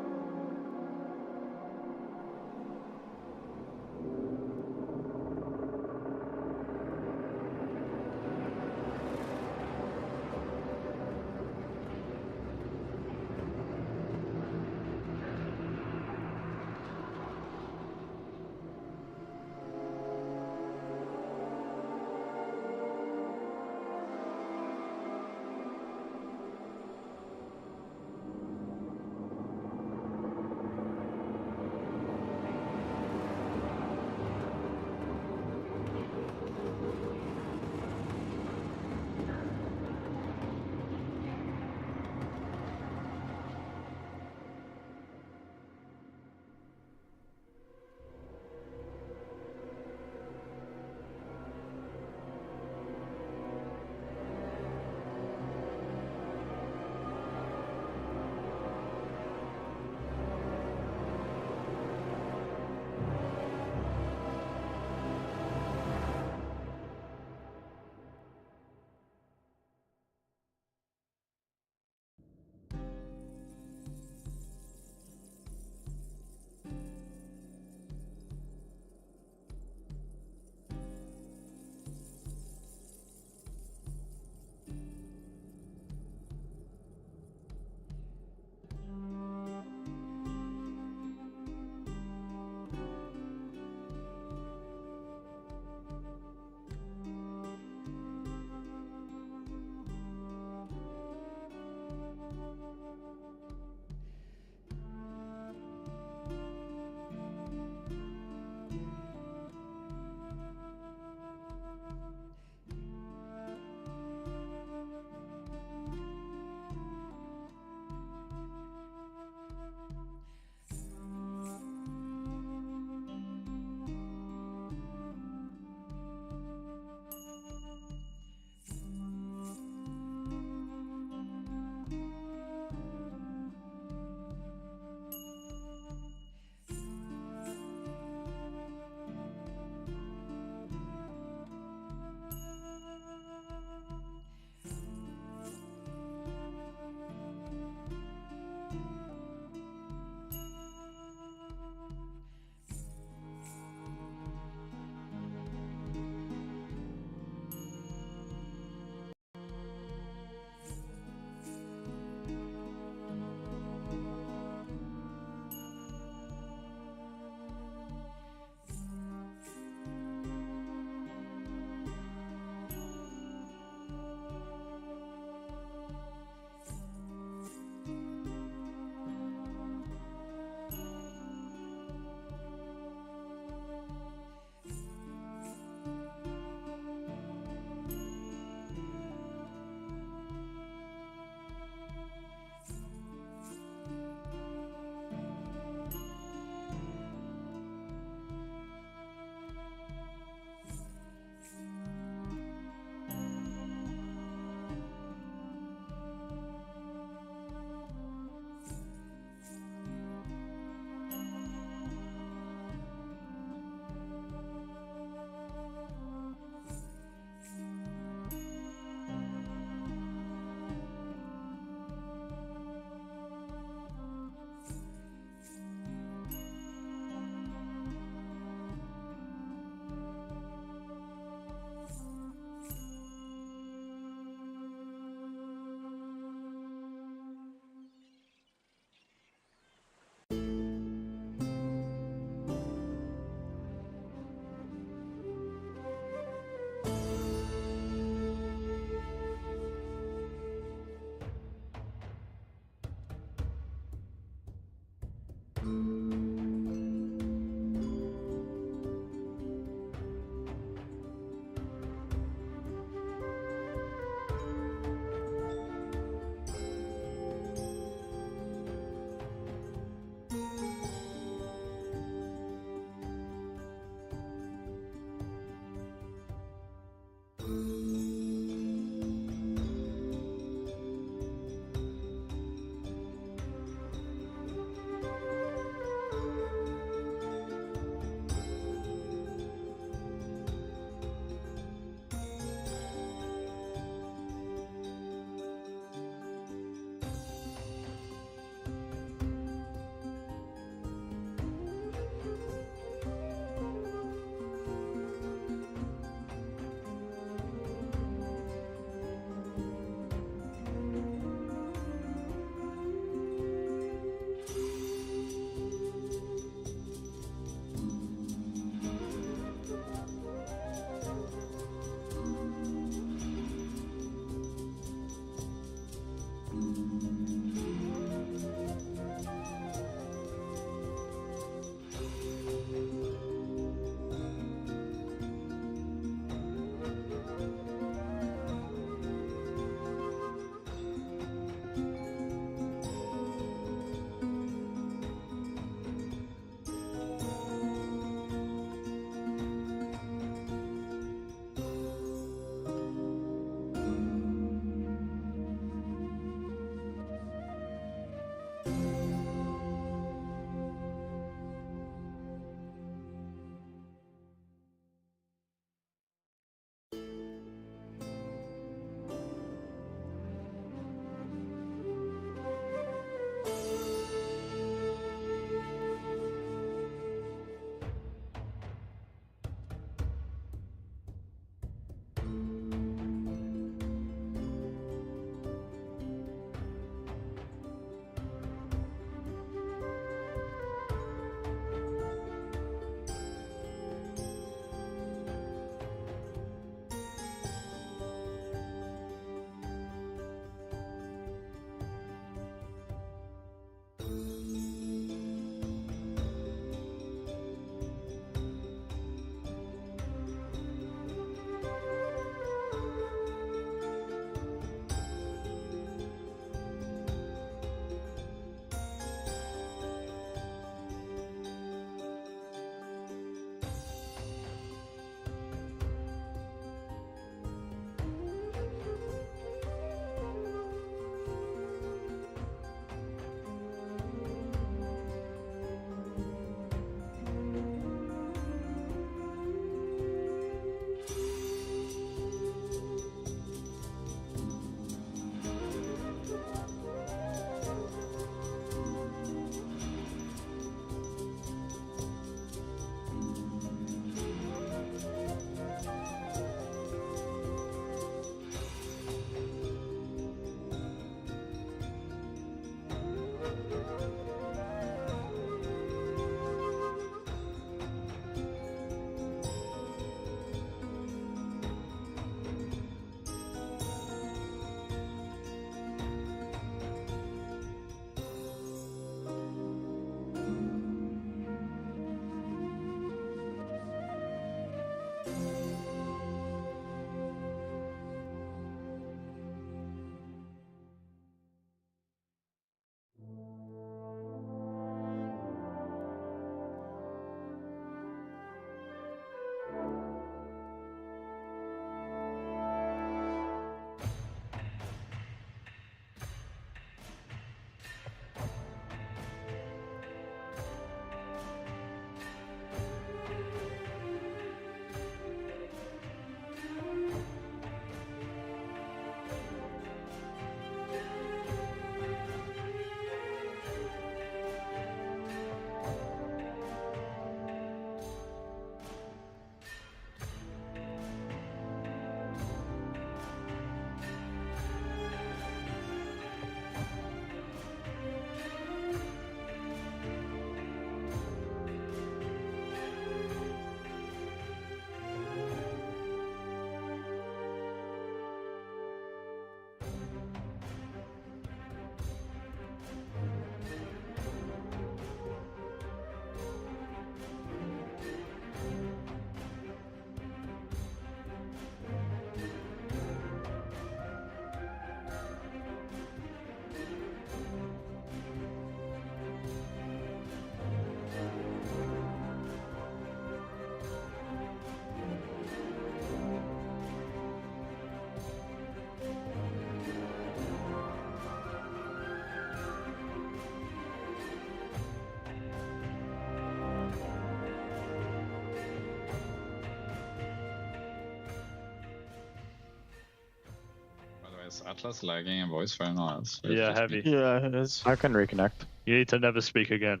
Speaker 16: Is Atlas lagging in voice for anyone else?
Speaker 24: Yeah, heavy.
Speaker 4: Yeah, it is.
Speaker 21: I can reconnect.
Speaker 24: You need to never speak again.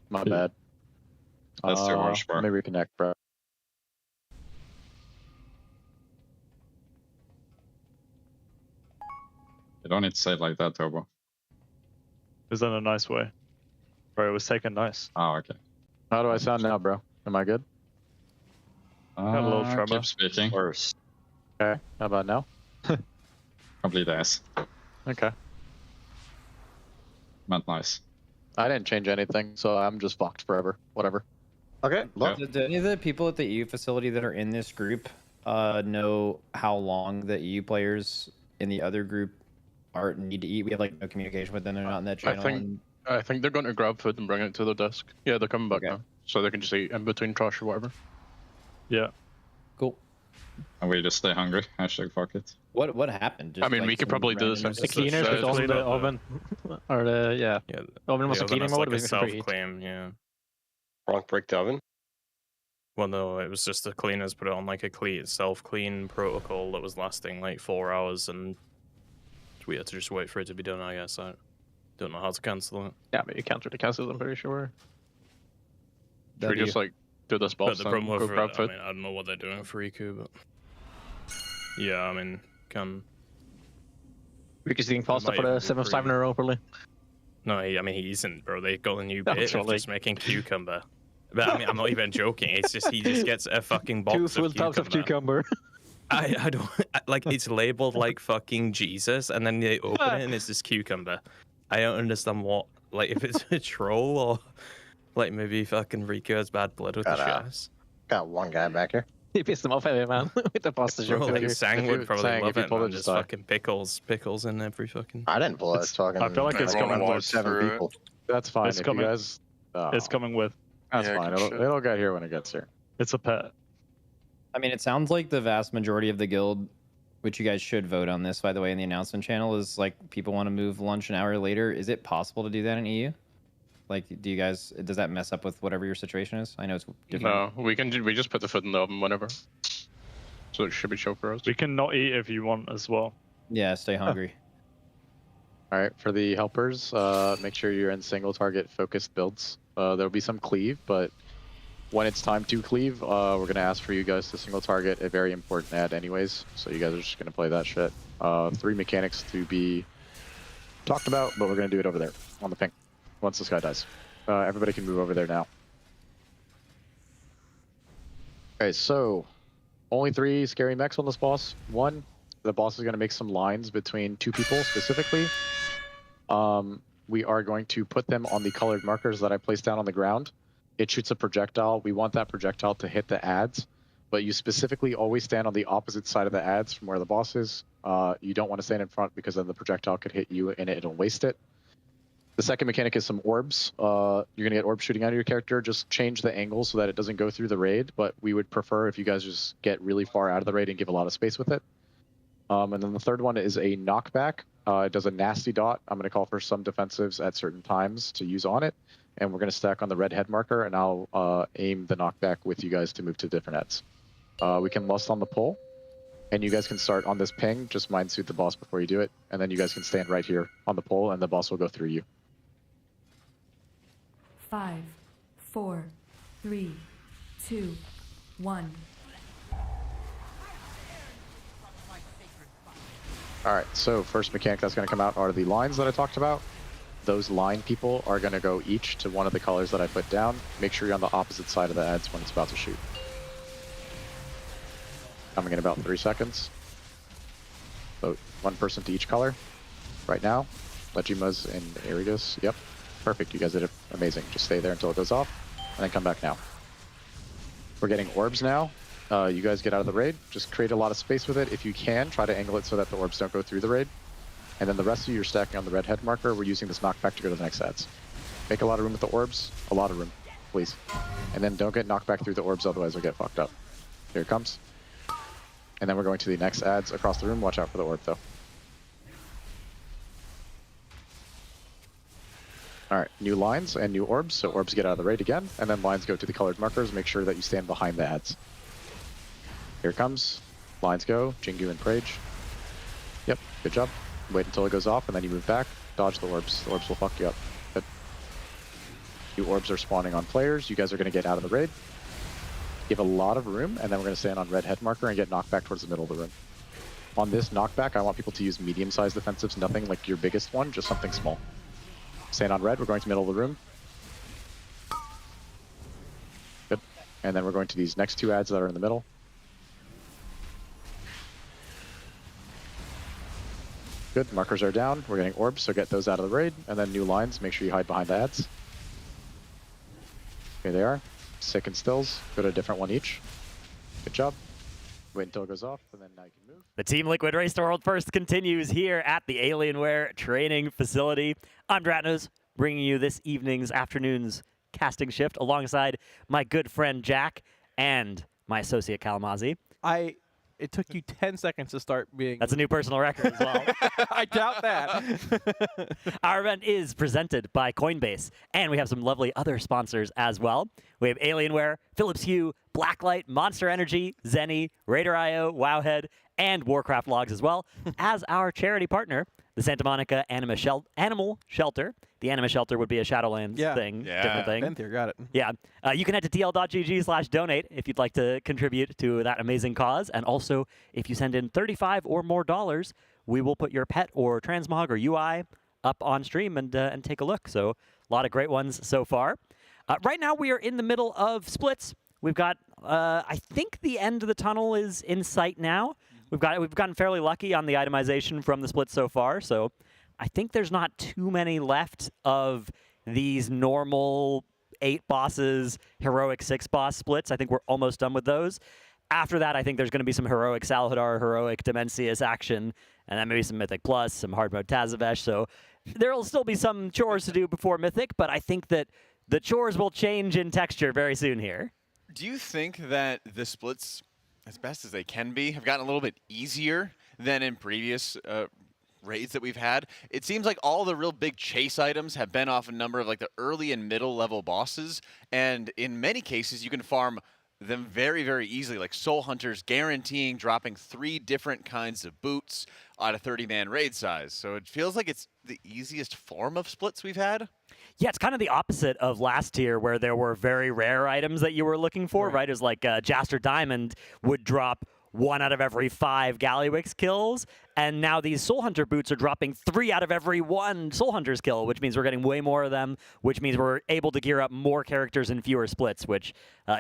Speaker 21: My bad.
Speaker 16: That's too harsh, bro.
Speaker 21: Let me reconnect, bro.
Speaker 16: You don't need to say it like that, Turbo.
Speaker 24: It was in a nice way. Bro, it was taken nice.
Speaker 16: Oh, okay.
Speaker 21: How do I sound now, bro? Am I good?
Speaker 24: Got a little tremor.
Speaker 16: Keep speaking.
Speaker 21: Worse. Okay, how about now?
Speaker 16: Complete ass.
Speaker 21: Okay.
Speaker 16: Meant nice.
Speaker 21: I didn't change anything, so I'm just fucked forever. Whatever.
Speaker 10: Okay,
Speaker 16: look.
Speaker 10: Do any of the people at the EU facility that are in this group know how long the EU players in the other group need to eat? We have like no communication with them. They're not in that channel.
Speaker 17: I think they're going to grab food and bring it to the desk. Yeah, they're coming back now, so they can just eat in between trash or whatever.
Speaker 24: Yeah.
Speaker 10: Cool.
Speaker 16: And we just stay hungry. Hashtag fuck it.
Speaker 10: What happened?
Speaker 17: I mean, we could probably do the same.
Speaker 19: The cleaners was on the oven, or the oven was a cleaning mode.
Speaker 23: Like a self-clean, yeah.
Speaker 25: Bronk break the oven?
Speaker 23: Well, no, it was just the cleaners put it on like a self-clean protocol that was lasting like 4 hours, and we had to just wait for it to be done. I guess I don't know how to cancel it.
Speaker 19: Yeah, but you can't really cancel it, I'm pretty sure.
Speaker 17: Should we just like do this boss
Speaker 23: But the
Speaker 17: and
Speaker 23: problem
Speaker 17: go
Speaker 23: with
Speaker 17: grab
Speaker 23: I
Speaker 17: food?
Speaker 23: mean, I don't know what they're doing for Riku, but yeah, I mean, can.
Speaker 19: Riku's eating pasta for the 7th time in a row, probably.
Speaker 23: No, I mean he isn't, bro. They got a new bit of
Speaker 19: Actually.
Speaker 23: just making cucumber. But I mean, I'm not even joking. It's just he just gets a fucking box
Speaker 19: 2
Speaker 23: of
Speaker 19: full tubs of cucumber.
Speaker 23: I don't like it's labeled like fucking Jesus, and then they open it and it's this cucumber. I don't understand what, like, if it's a troll or like maybe fucking Riku has bad blood with the chefs.
Speaker 25: Got one guy back here.
Speaker 19: He pissed him off, heavy man, with the pasta
Speaker 23: Bro,
Speaker 19: joke.
Speaker 23: like Sang would probably love it.
Speaker 21: pull it,
Speaker 23: Man, just
Speaker 21: just
Speaker 23: fucking pickles in every fucking.
Speaker 25: I didn't pull it. It's fucking.
Speaker 24: I feel like it's coming with
Speaker 25: 7 people.
Speaker 21: That's fine.
Speaker 24: It's
Speaker 21: if
Speaker 24: coming.
Speaker 21: You guys,
Speaker 24: It's coming with.
Speaker 21: That's fine. It'll get here when it gets here.
Speaker 24: It's a pet.
Speaker 10: I mean, it sounds like the vast majority of the guild, which you guys should vote on this, by the way, in the announcement channel, is like people want to move lunch an hour later. Is it possible to do that in EU? Like, does that mess up with whatever your situation is? I know it's different.
Speaker 17: No, we just put the food in the oven whenever. So it should be chill for us.
Speaker 24: We can not eat if you want as well.
Speaker 10: Yeah, stay hungry.
Speaker 21: All right, for the helpers, make sure you're in single target focused builds. There'll be some cleave, but when it's time to cleave, we're going to ask for you guys to single target a very important ad anyways. So you guys are just going to play that shit. 3 mechanics to be talked about, but we're going to do it over there on the ping once this guy dies. Everybody can move over there now. Okay, so only 3 scary mechs on this boss. 1, the boss is going to make some lines between 2 people specifically. We are going to put them on the colored markers that I placed down on the ground. It shoots a projectile. We want that projectile to hit the ads, but you specifically always stand on the opposite side of the ads from where the boss is. You don't want to stand in front because then the projectile could hit you and it'll waste it. The second mechanic is some orbs. You're going to get orbs shooting out of your character. Just change the angle so that it doesn't go through the raid, but we would prefer if you guys just get really far out of the raid and give a lot of space with it. And then the third one is a knockback. It does a nasty dot. I'm going to call for some defensives at certain times to use on it. And we're going to stack on the red head marker, and I'll aim the knockback with you guys to move to different heads. We can lust on the pull, and you guys can start on this ping. Just mind suit the boss before you do it, and then you guys can stand right here on the pull, and the boss will go through you.
Speaker 12: 5, 4, 3, 2, 1.
Speaker 21: All right, so first mechanic that's going to come out are the lines that I talked about. Those line people are going to go each to one of the colors that I put down. Make sure you're on the opposite side of the ads when it's about to shoot. Coming in about 3 seconds. So 1 person to each color. Right now, Legimas and Arigus. Yep, perfect. You guys did it amazing. Just stay there until it goes off, and then come back now. We're getting orbs now. You guys get out of the raid. Just create a lot of space with it. If you can, try to angle it so that the orbs don't go through the raid. And then the rest of you are stacking on the red head marker. We're using this knockback to go to the next ads. Make a lot of room with the orbs. A lot of room, please. And then don't get knocked back through the orbs, otherwise you'll get fucked up. Here it comes. And then we're going to the next ads across the room. Watch out for the orb, though. All right, new lines and new orbs. So orbs get out of the raid again, and then lines go to the colored markers. Make sure that you stand behind the ads. Here it comes. Lines go. Jingu and Prage. Yep, good job. Wait until it goes off, and then you move back. Dodge the orbs. The orbs will fuck you up. Good. New orbs are spawning on players. You guys are going to get out of the raid. Give a lot of room, and then we're going to stand on red head marker and get knocked back towards the middle of the room. On this knockback, I want people to use medium-sized defensives, nothing like your biggest one, just something small. Stand on red, we're going to middle of the room. Good. And then we're going to these next 2 adds that are in the middle. Good, markers are down, we're getting orbs, so get those out of the raid, and then new lines, make sure you hide behind the adds. Here they are, sick and stills, go to a different one each. Good job. Wait until it goes off, and then now you can move.
Speaker 1: The Team Liquid Race to World First continues here at the Alienware training facility. I'm Dratnos, bringing you this afternoon's casting shift alongside my good friend Jack and my associate Kalamazzi.
Speaker 2: It took you 10 seconds to start being...
Speaker 1: That's a new personal record as well.
Speaker 2: I doubt that.
Speaker 1: Our event is presented by Coinbase, and we have some lovely other sponsors as well. We have Alienware, Philips Hue, Blacklyte, Monster Energy, Zenni, RaiderIO, Wowhead, and Warcraft Logs as well as our charity partner, the Santa Monica Animal Shelter. The Anima Shelter would be a Shadowlands thing, different thing.
Speaker 2: Been there, got it.
Speaker 1: Yeah. You can head to tl.gg/donate if you'd like to contribute to that amazing cause. And also, if you send in $35 or more, we will put your pet or transmog or UI up on stream and take a look. So a lot of great ones so far. Right now, we are in the middle of splits. We've got, I think the end of the tunnel is in sight now. We've gotten fairly lucky on the itemization from the splits so far. So I think there's not too many left of these normal 8 bosses, heroic 6 boss splits. I think we're almost done with those. After that, I think there's going to be some heroic Salhadar, heroic Demencius action, and then maybe some Mythic Plus, some hard mode Tazavesh. So there will still be some chores to do before Mythic, but I think that the chores will change in texture very soon here.
Speaker 3: Do you think that the splits, as best as they can be, have gotten a little bit easier than in previous raids that we've had? It seems like all the real big chase items have been off a number of like the early and middle level bosses, and in many cases you can farm them very, very easily, like Soul Hunters guaranteeing dropping 3 different kinds of boots at a 30-man raid size. So it feels like it's the easiest form of splits we've had.
Speaker 1: Yeah, it's kind of the opposite of last tier where there were very rare items that you were looking for, right? It was like Jaster Diamond would drop 1 out of every 5 Gallywix kills, and now these Soul Hunter boots are dropping 3 out of every 1 Soul Hunter's kill, which means we're getting way more of them, which means we're able to gear up more characters in fewer splits, which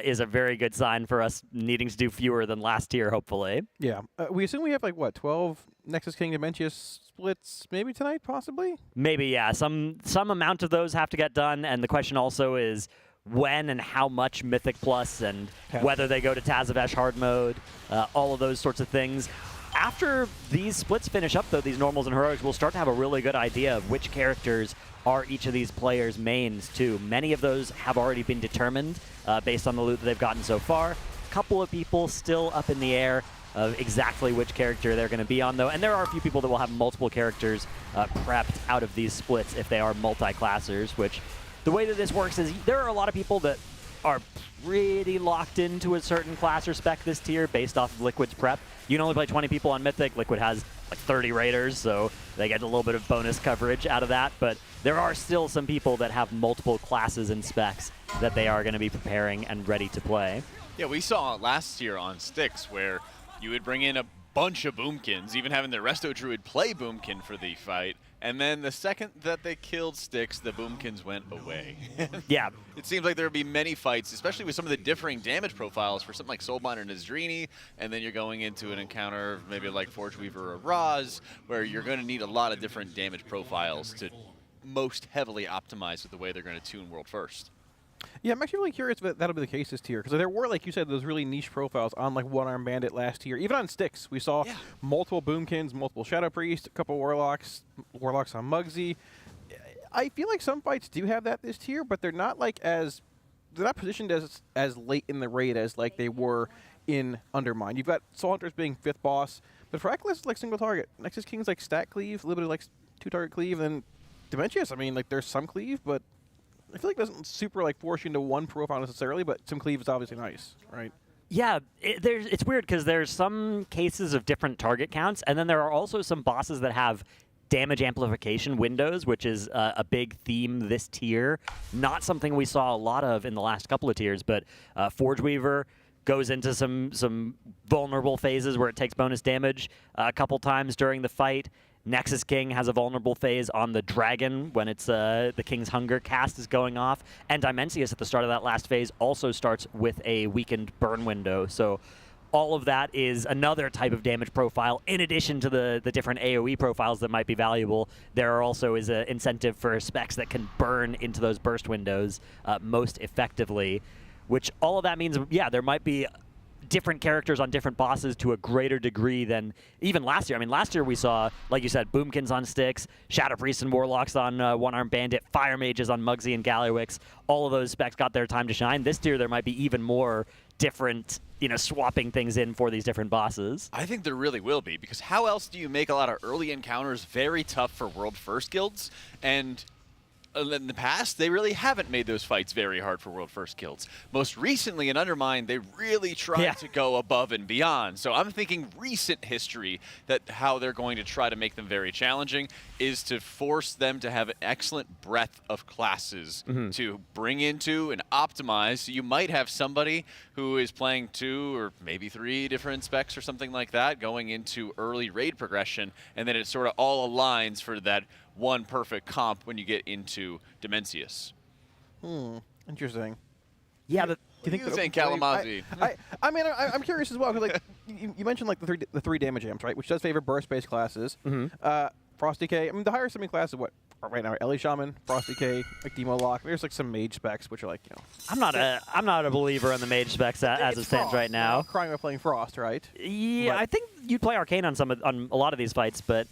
Speaker 1: is a very good sign for us needing to do fewer than last tier, hopefully.
Speaker 2: Yeah. We assume we have, like, what, 12 Nexus King Demencius splits maybe tonight, possibly?
Speaker 1: Maybe, yeah. Some amount of those have to get done, and the question also is when and how much Mythic Plus and whether they go to Tazavesh hard mode, all of those sorts of things. After these splits finish up, though, these normals and heroics, we'll start to have a really good idea of which characters are each of these players' mains, too. Many of those have already been determined based on the loot that they've gotten so far. A couple of people still up in the air of exactly which character they're going to be on, though. And there are a few people that will have multiple characters prepped out of these splits if they are multi-classers, which the way that this works is there are a lot of people that are pretty locked into a certain class or spec this tier based off of Liquid's prep. You can only play 20 people on Mythic. Liquid has like 30 Raiders, so they get a little bit of bonus coverage out of that. But there are still some people that have multiple classes and specs that they are going to be preparing and ready to play.
Speaker 3: Yeah, we saw last year on Styx where you would bring in a bunch of Boomkins, even having the Resto Druid play Boomkin for the fight. And then the second that they killed Styx, the Boomkins went away.
Speaker 1: Yeah.
Speaker 3: It seems like there would be many fights, especially with some of the differing damage profiles for something like Soulbinder and Nazrini, and then you're going into an encounter maybe like Forge Weaver or Raz, where you're going to need a lot of different damage profiles to most heavily optimize with the way they're going to tune World First.
Speaker 2: Yeah, I'm actually really curious if that'll be the case this tier, because there were, like you said, those really niche profiles on like One Arm Bandit last year. Even on Styx, we saw multiple Boomkins, multiple Shadow Priest, a couple Warlocks on Muggsy. I feel like some fights do have that this tier, but they're not like they're not positioned as late in the raid as like they were in Undermine. You've got Soul Hunters being 5th boss, but for Reckless, it's like single target. Nexus King's like stat cleave, a little bit of like 2-target cleave, and then Demencius, I mean, like there's some cleave, but I feel like it doesn't super like force you into one profile necessarily, but some cleave is obviously nice, right?
Speaker 1: Yeah, it's weird because there's some cases of different target counts, and then there are also some bosses that have damage amplification windows, which is a big theme this tier. Not something we saw a lot of in the last couple of tiers, but Forge Weaver goes into some vulnerable phases where it takes bonus damage a couple times during the fight. Nexus King has a vulnerable phase on the Dragon when it's the King's Hunger cast is going off. And Dimensius at the start of that last phase also starts with a weakened burn window. So all of that is another type of damage profile. In addition to the different AoE profiles that might be valuable, there also is an incentive for specs that can burn into those burst windows most effectively, which all of that means, yeah, there might be different characters on different bosses to a greater degree than even last year. I mean, last year we saw, like you said, Boomkins on Styx, Shadow Priests and Warlocks on One-Armed Bandit, Fire Mages on Muggsy and Gallywix. All of those specs got their time to shine. This year there might be even more different, swapping things in for these different bosses.
Speaker 3: I think there really will be, because how else do you make a lot of early encounters very tough for World First guilds? And in the past, they really haven't made those fights very hard for World First guilds. Most recently in Undermine, they really tried to go above and beyond. So I'm thinking recent history that how they're going to try to make them very challenging is to force them to have an excellent breadth of classes to bring into and optimize. So you might have somebody who is playing 2 or maybe 3 different specs or something like that going into early raid progression, and then it sort of all aligns for that one perfect comp when you get into Dimensius.
Speaker 2: Interesting.
Speaker 1: Yeah,
Speaker 2: but
Speaker 3: What do you think, Kalamazoo?
Speaker 2: I mean, I'm curious as well, because like you mentioned like the three damage amps, right? Which does favor burst-based classes. Frosty K. I mean, the higher summon classes, what right now? Ellie Shaman, Frosty K, like Demo Lock. There's like some mage specs which are like,
Speaker 1: I'm not a believer in the mage specs as it stands right now.
Speaker 2: I'm crying about playing Frost, right?
Speaker 1: Yeah, I think you'd play Arcane on a lot of these fights, but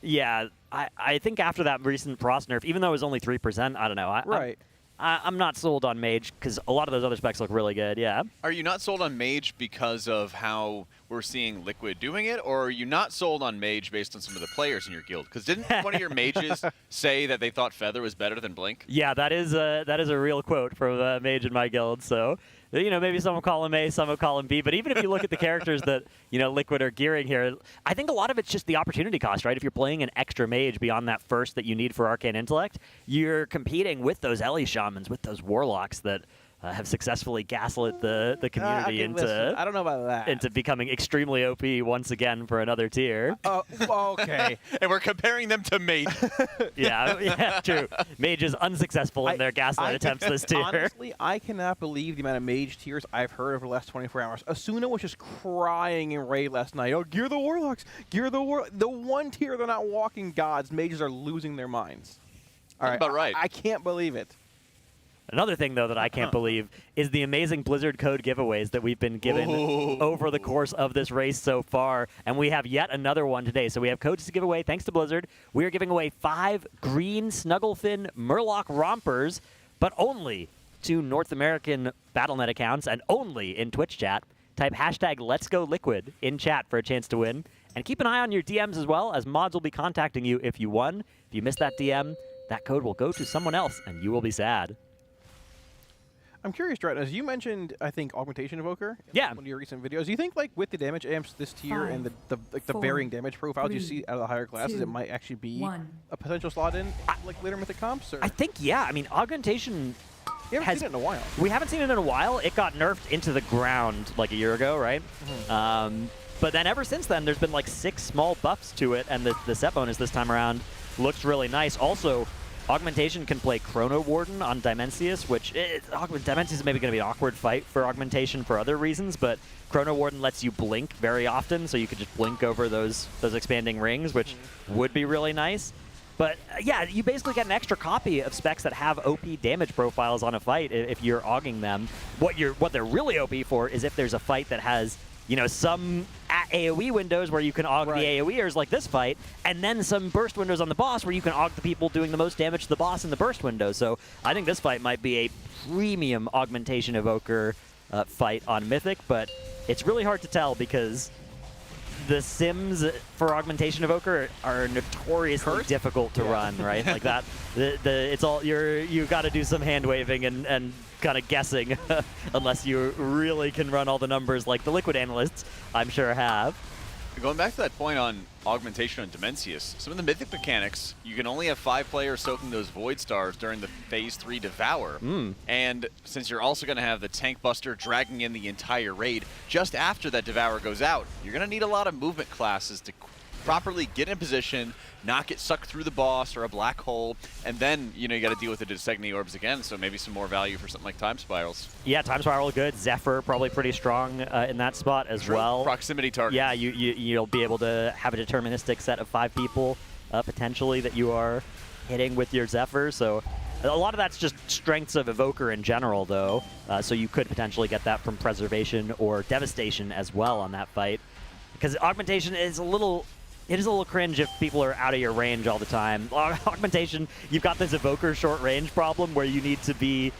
Speaker 1: yeah, I think after that recent Frost nerf, even though it was only 3%, I don't know. I'm not sold on Mage because a lot of those other specs look really good, yeah.
Speaker 3: Are you not sold on Mage because of how we're seeing Liquid doing it, or are you not sold on Mage based on some of the players in your guild? Because didn't one of your mages say that they thought Feather was better than Blink?
Speaker 1: Yeah, that is a real quote from a mage in my guild, so maybe some will call him A, some will call him B, but even if you look at the characters that, Liquid are gearing here, I think a lot of it's just the opportunity cost, right? If you're playing an extra mage beyond that first that you need for Arcane Intellect, you're competing with those Ellie Shamans, with those Warlocks that have successfully gaslit the community
Speaker 2: I don't know about that.
Speaker 1: into becoming extremely OP once again for another tier.
Speaker 2: Okay.
Speaker 3: And we're comparing them to Mage.
Speaker 1: yeah, true. Mage is unsuccessful in their gaslight attempts this tier.
Speaker 2: Honestly, I cannot believe the amount of mage tiers I've heard over the last 24 hours. Asuna was just crying in raid last night. Oh, gear the Warlocks. Gear the The one tier they're not walking gods. Mages are losing their minds. All right.
Speaker 3: About right.
Speaker 2: I can't believe it.
Speaker 1: Another thing, though, that I can't believe is the amazing Blizzard code giveaways that we've been given over the course of this race so far. And we have yet another one today. So we have codes to give away thanks to Blizzard. We are giving away 5 green Snugglefin Murloc Rompers, but only to North American Battle.net accounts and only in Twitch chat. Type hashtag Let's Go Liquid in chat for a chance to win. And keep an eye on your DMs as well, as mods will be contacting you if you won. If you missed that DM, that code will go to someone else, and you will be sad.
Speaker 2: I'm curious, Drat, as you mentioned, I think, Augmentation Evoker in one of your recent videos. Do you think, like, with the damage amps this tier and the varying damage profiles you see out of the higher classes, it might actually be a potential slot in, like, later Mythic comps? Or?
Speaker 1: I think, yeah. I mean, Augmentation
Speaker 2: We haven't seen it in a while.
Speaker 1: We haven't seen it in a while. It got nerfed into the ground, like, a year ago, right? But then ever since then, there's been, like, 6 small buffs to it, and the set bonus this time around looks really nice. Also, Augmentation can play Chrono Warden on Dimensius, which Dimensius is maybe going to be an awkward fight for Augmentation for other reasons, but Chrono Warden lets you blink very often, so you could just blink over those expanding rings, which would be really nice. But yeah, you basically get an extra copy of specs that have OP damage profiles on a fight if you're auging them. What they're really OP for is if there's a fight that has some AoE windows where you can aug the AoEers like this fight, and then some burst windows on the boss where you can aug the people doing the most damage to the boss in the burst window. So I think this fight might be a premium Augmentation Evoker fight on Mythic, but it's really hard to tell because the sims for Augmentation Evoker are notoriously difficult to run, right? Like that, it's all you got to do some hand waving and kind of guessing, unless you really can run all the numbers like the Liquid analysts, I'm sure, have.
Speaker 3: Going back to that point on Augmentation and Dimensius, some of the Mythic mechanics, you can only have 5 players soaking those Void Stars during the Phase 3 Devour. And since you're also going to have the Tank Buster dragging in the entire raid, just after that Devour goes out, you're going to need a lot of movement classes to properly get in position, not get sucked through the boss or a black hole, and then, you know, you got to deal with the Dissecting Orbs again, so maybe some more value for something like Time Spirals.
Speaker 1: Yeah, Time Spiral good. Zephyr probably pretty strong in that spot as well.
Speaker 3: Proximity target.
Speaker 1: Yeah, you'll be able to have a deterministic set of 5 people potentially that you are hitting with your Zephyr, so a lot of that's just strengths of Evoker in general, though, so you could potentially get that from Preservation or Devastation as well on that fight, because Augmentation is a little... It is a little cringe if people are out of your range all the time. Augmentation, you've got this Evoker short range problem where you need to be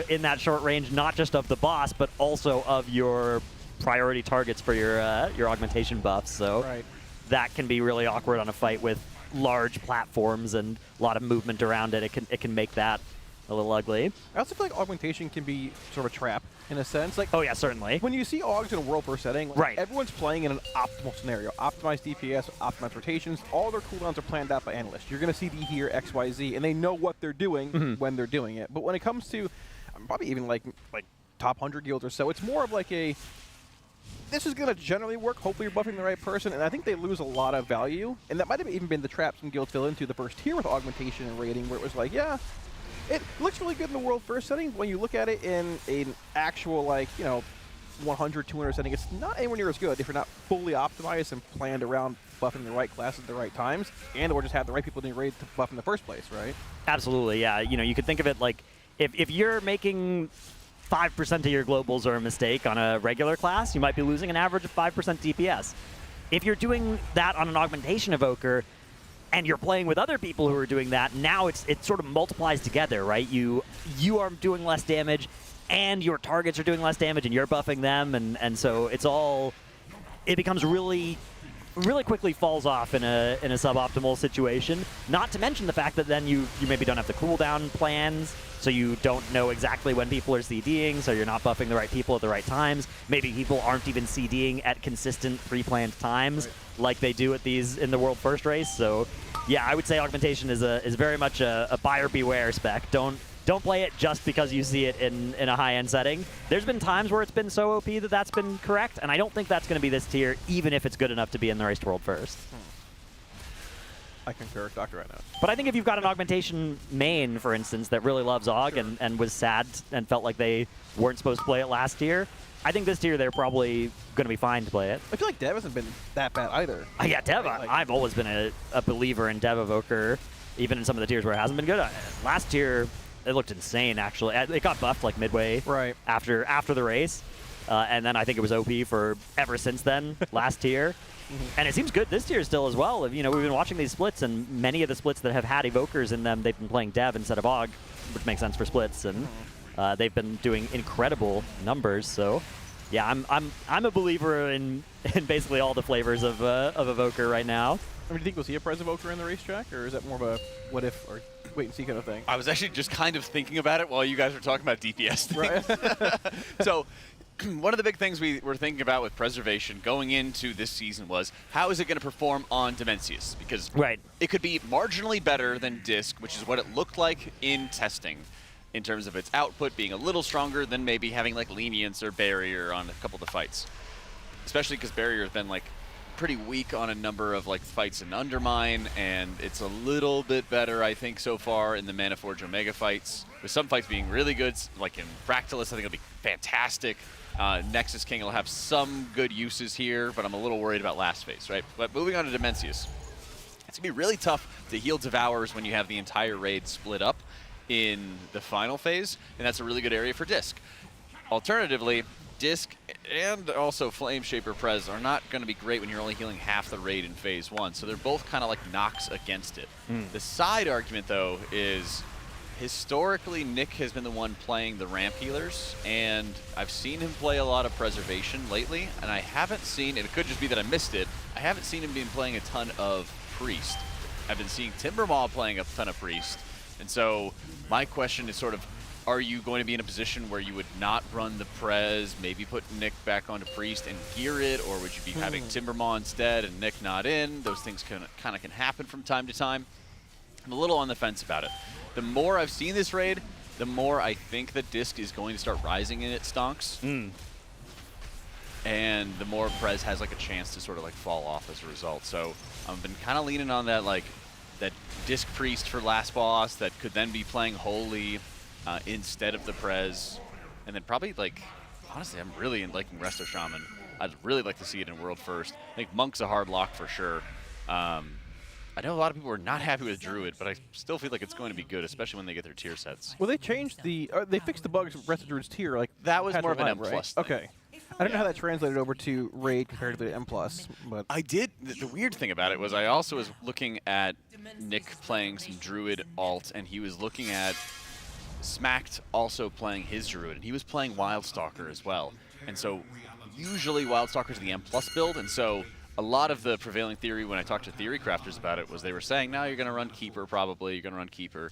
Speaker 1: in that short range, not just of the boss, but also of your priority targets for your Augmentation buffs. So that can be really awkward on a fight with large platforms and a lot of movement around it. It can make that a little ugly.
Speaker 2: I also feel like Augmentation can be sort of a trap in a sense. Like,
Speaker 1: oh yeah, certainly.
Speaker 2: When you see Augs in a World First setting, like everyone's playing in an optimal scenario. Optimized DPS, optimized rotations, all their cooldowns are planned out by analysts. You're going to CD here, X, Y, Z, and they know what they're doing when they're doing it. But when it comes to probably even like top 100 guilds or so, it's more of like a, this is going to generally work. Hopefully you're buffing the right person, and I think they lose a lot of value. And that might have even been the trap some guilds fell into the first tier with Augmentation and raiding, where it was like, yeah, it looks really good in the World First setting. When you look at it in an actual, like, you know, 100, 200 setting, it's not anywhere near as good if you're not fully optimized and planned around buffing the right classes at the right times, and or just have the right people in your raid to buff in the first place, right?
Speaker 1: Absolutely, yeah. You know, you could think of it like if you're making 5% of your globals are a mistake on a regular class, you might be losing an average of 5% DPS. If you're doing that on an Augmentation Evoker, and you're playing with other people who are doing that, now it sort of multiplies together, right? You are doing less damage, and your targets are doing less damage, and you're buffing them, and so it becomes really quickly falls off in a suboptimal situation. Not to mention the fact that then you maybe don't have the cooldown plans, so you don't know exactly when people are CDing, so you're not buffing the right people at the right times. Maybe people aren't even CDing at consistent pre-planned times like they do at these in the World First race. So yeah, I would say Augmentation is very much a buyer beware spec. Don't play it just because you see it in a high-end setting. There's been times where it's been so OP that that's been correct, and I don't think that's going to be this tier, even if it's good enough to be in the race to World First.
Speaker 2: I concur with Dr. right now.
Speaker 1: But I think if you've got an Augmentation main, for instance, that really loves Aug and was sad and felt like they weren't supposed to play it last year, I think this tier they're probably going to be fine to play it.
Speaker 2: I feel like Dev hasn't been that bad either.
Speaker 1: Yeah, Dev, I've always been a believer in Dev Evoker, even in some of the tiers where it hasn't been good. Last tier, it looked insane, actually. It got buffed like midway after the race, and then I think it was OP for ever since then, last tier. And it seems good this tier still as well. You know, we've been watching these splits, and many of the splits that have had Evokers in them, they've been playing Dev instead of Aug, which makes sense for splits, and they've been doing incredible numbers. So, yeah, I'm a believer in basically all the flavors of Evoker right now.
Speaker 2: I mean, do you think we'll see a Pres Evoker in the racetrack, or is that more of a what if or wait and see kind of thing?
Speaker 3: I was actually just kind of thinking about it while you guys were talking about DPS things. Right. So one of the big things we were thinking about with Preservation going into this season was how is it going to perform on Dimensius? Because it could be marginally better than Disc, which is what it looked like in testing, in terms of its output being a little stronger than maybe having like Lenience or Barrier on a couple of the fights. Especially because Barrier has been like pretty weak on a number of like fights in Undermine, and it's a little bit better, I think, so far in the Manaforge Omega fights, with some fights being really good, like in Fractalus. I think it'll be fantastic. Nexus King will have some good uses here, but I'm a little worried about last phase, right? But moving on to Dimensius, it's gonna be really tough to heal Devours when you have the entire raid split up in the final phase, and that's a really good area for Disc. Alternatively, Disc and also Flame Shaper Prez are not going to be great when you're only healing half the raid in phase 1, so they're both kind of like knocks against it. The side argument, though, is historically, Nick has been the one playing the ramp healers, and I've seen him play a lot of preservation lately, and I haven't seen, and it could just be that I missed it, I haven't seen him playing a ton of priest. I've been seeing Timbermaw playing a ton of priest, and so my question is sort of, are you going to be in a position where you would not run the prez, maybe put Nick back onto priest and gear it, or would you be having Timbermaw instead and Nick not in? Those things kind of can happen from time to time. I'm a little on the fence about it. The more I've seen this raid, the more I think that Disc is going to start rising in its stonks. And the more Prez has like a chance to sort of like fall off as a result. So I've been kind of leaning on that like that Disc Priest for last boss that could then be playing Holy instead of the Prez. And then probably like, honestly, I'm really liking Resto Shaman. I'd really like to see it in World first. I think Monk's a hard lock for sure. I know a lot of people are not happy with Druid, but I still feel like it's going to be good, especially when they get their tier sets.
Speaker 2: Well, they changed the, they fixed the bugs with Rest of Druid's tier. Like
Speaker 3: that was
Speaker 2: patch
Speaker 3: more of an
Speaker 2: one,
Speaker 3: M+.
Speaker 2: right?
Speaker 3: Thing.
Speaker 2: Okay. I don't know how that translated over to Raid comparatively to M+, but
Speaker 3: I did. The weird thing about it was I also was looking at Nick playing some Druid alt, and he was looking at Smacked also playing his Druid, and he was playing Wildstalker as well. And so usually Wildstalker's the M+ build, and so a lot of the prevailing theory when I talked to theory crafters about it was they were saying, no, you're going to run Keeper probably, you're going to run Keeper.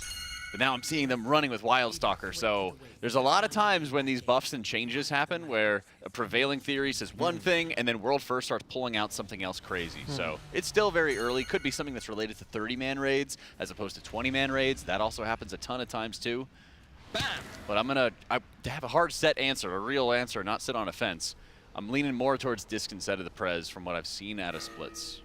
Speaker 3: But now I'm seeing them running with Wildstalker, so there's a lot of times when these buffs and changes happen where a prevailing theory says one thing and then World First starts pulling out something else crazy. So it's still very early. Could be something that's related to 30-man raids as opposed to 20-man raids. That also happens a ton of times too. But I'm going to have a hard set answer, a real answer, not sit on a fence. I'm leaning more towards Disc instead of the Prez from what I've seen out of splits.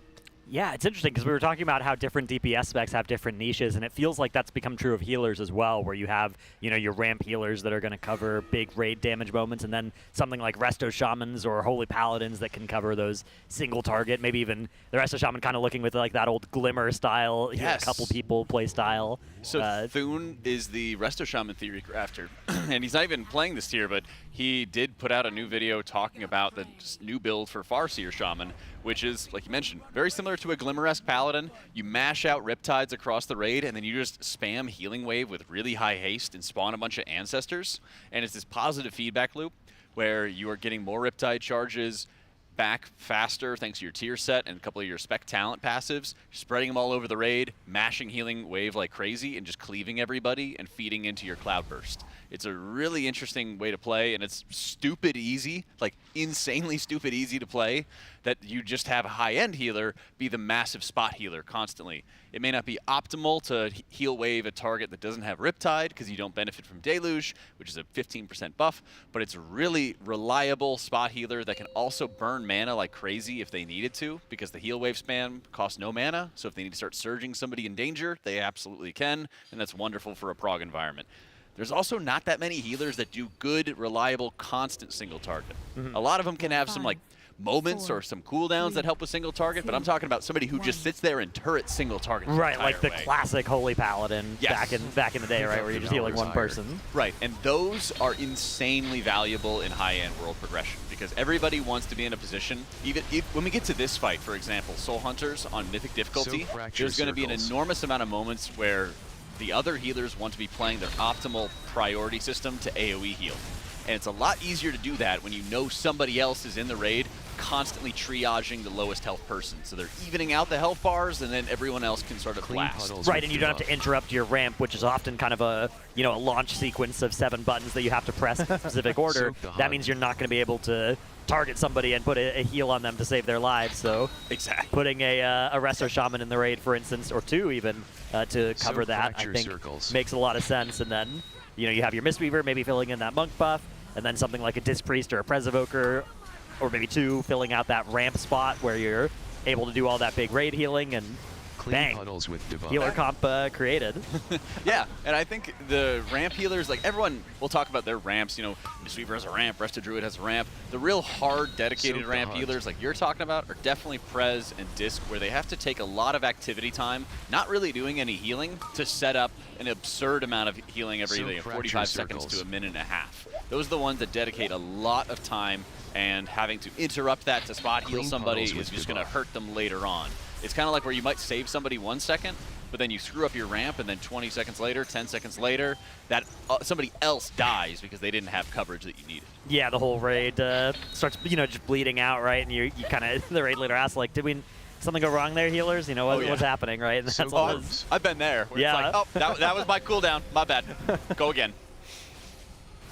Speaker 1: Yeah, it's interesting because we were talking about how different DPS specs have different niches, and it feels like that's become true of healers as well, where you have, you know, your ramp healers that are going to cover big raid damage moments, and then something like Resto Shamans or Holy Paladins that can cover those single target, maybe even the Resto Shaman kind of looking with like that old Glimmer style, you know, a couple people play style.
Speaker 3: So Thune is the Resto Shaman theory crafter, and he's not even playing this tier, but he did put out a new video talking about the new build for Farseer Shaman, which is, like you mentioned, very similar to a Glimmer-esque Paladin. You mash out Riptides across the raid, and then you just spam Healing Wave with really high haste and spawn a bunch of Ancestors. And it's this positive feedback loop where you are getting more Riptide charges back faster thanks to your tier set and a couple of your spec talent passives, spreading them all over the raid, mashing Healing Wave like crazy, and just cleaving everybody and feeding into your Cloudburst. It's a really interesting way to play, and it's stupid easy, like insanely stupid easy to play, that you just have a high-end healer be the massive spot healer constantly. It may not be optimal to heal wave a target that doesn't have Riptide because you don't benefit from Deluge, which is a 15% buff, but it's a really reliable spot healer that can also burn mana like crazy if they needed to, because the heal wave spam costs no mana, so if they need to start surging somebody in danger, they absolutely can, and that's wonderful for a prog environment. There's also not that many healers that do good, reliable, constant single target. A lot of them can have some like moments or some cooldowns that help with single target, but I'm talking about somebody who just sits there and turret single target.
Speaker 1: Right, like the classic Holy Paladin back in the day, right, where you're just healing one person.
Speaker 3: Right, and those are insanely valuable in high-end world progression because everybody wants to be in a position, even when we get to this fight, for example, Soul Hunters on Mythic difficulty, there's going to be an enormous amount of moments where the other healers want to be playing their optimal priority system to AoE heal. And it's a lot easier to do that when you know somebody else is in the raid constantly triaging the lowest health person. So they're evening out the health bars and then everyone else can sort of blast.
Speaker 1: Right, and you don't have to interrupt your ramp, which is often kind of a, you know, a launch sequence of 7 buttons that you have to press in a specific order. That means you're not going to be able to target somebody and put a heal on them to save their lives. So putting a Resto Shaman in the raid, for instance, or 2 even, to cover that, I think makes a lot of sense. And then, you know, you have your Mistweaver maybe filling in that monk buff, and then something like a Disc Priest or a Prez Evoker, or maybe 2 filling out that ramp spot where you're able to do all that big raid healing, and bang, healer comp created.
Speaker 3: Yeah, and I think the ramp healers, like everyone will talk about their ramps, you know, Mistweaver has a ramp, Resto Druid has a ramp. The real hard, dedicated ramp healers like you're talking about are definitely Prez and Disc, where they have to take a lot of activity time, not really doing any healing, to set up an absurd amount of healing every 45 seconds to a minute and a half. Those are the ones that dedicate a lot of time, and having to interrupt that to spot heal somebody is just going to hurt them later on. It's kind of like where you might save somebody 1 second, but then you screw up your ramp, and then 20 seconds later, 10 seconds later, that somebody else dies because they didn't have coverage that you needed.
Speaker 1: Yeah, the whole raid starts, just bleeding out, right? And you kind of, the raid leader asks, like, did something go wrong there, healers? What's happening, right? And that's all
Speaker 3: I've been there. Where
Speaker 1: yeah.
Speaker 3: It's like, that was my cooldown. My bad. Go again.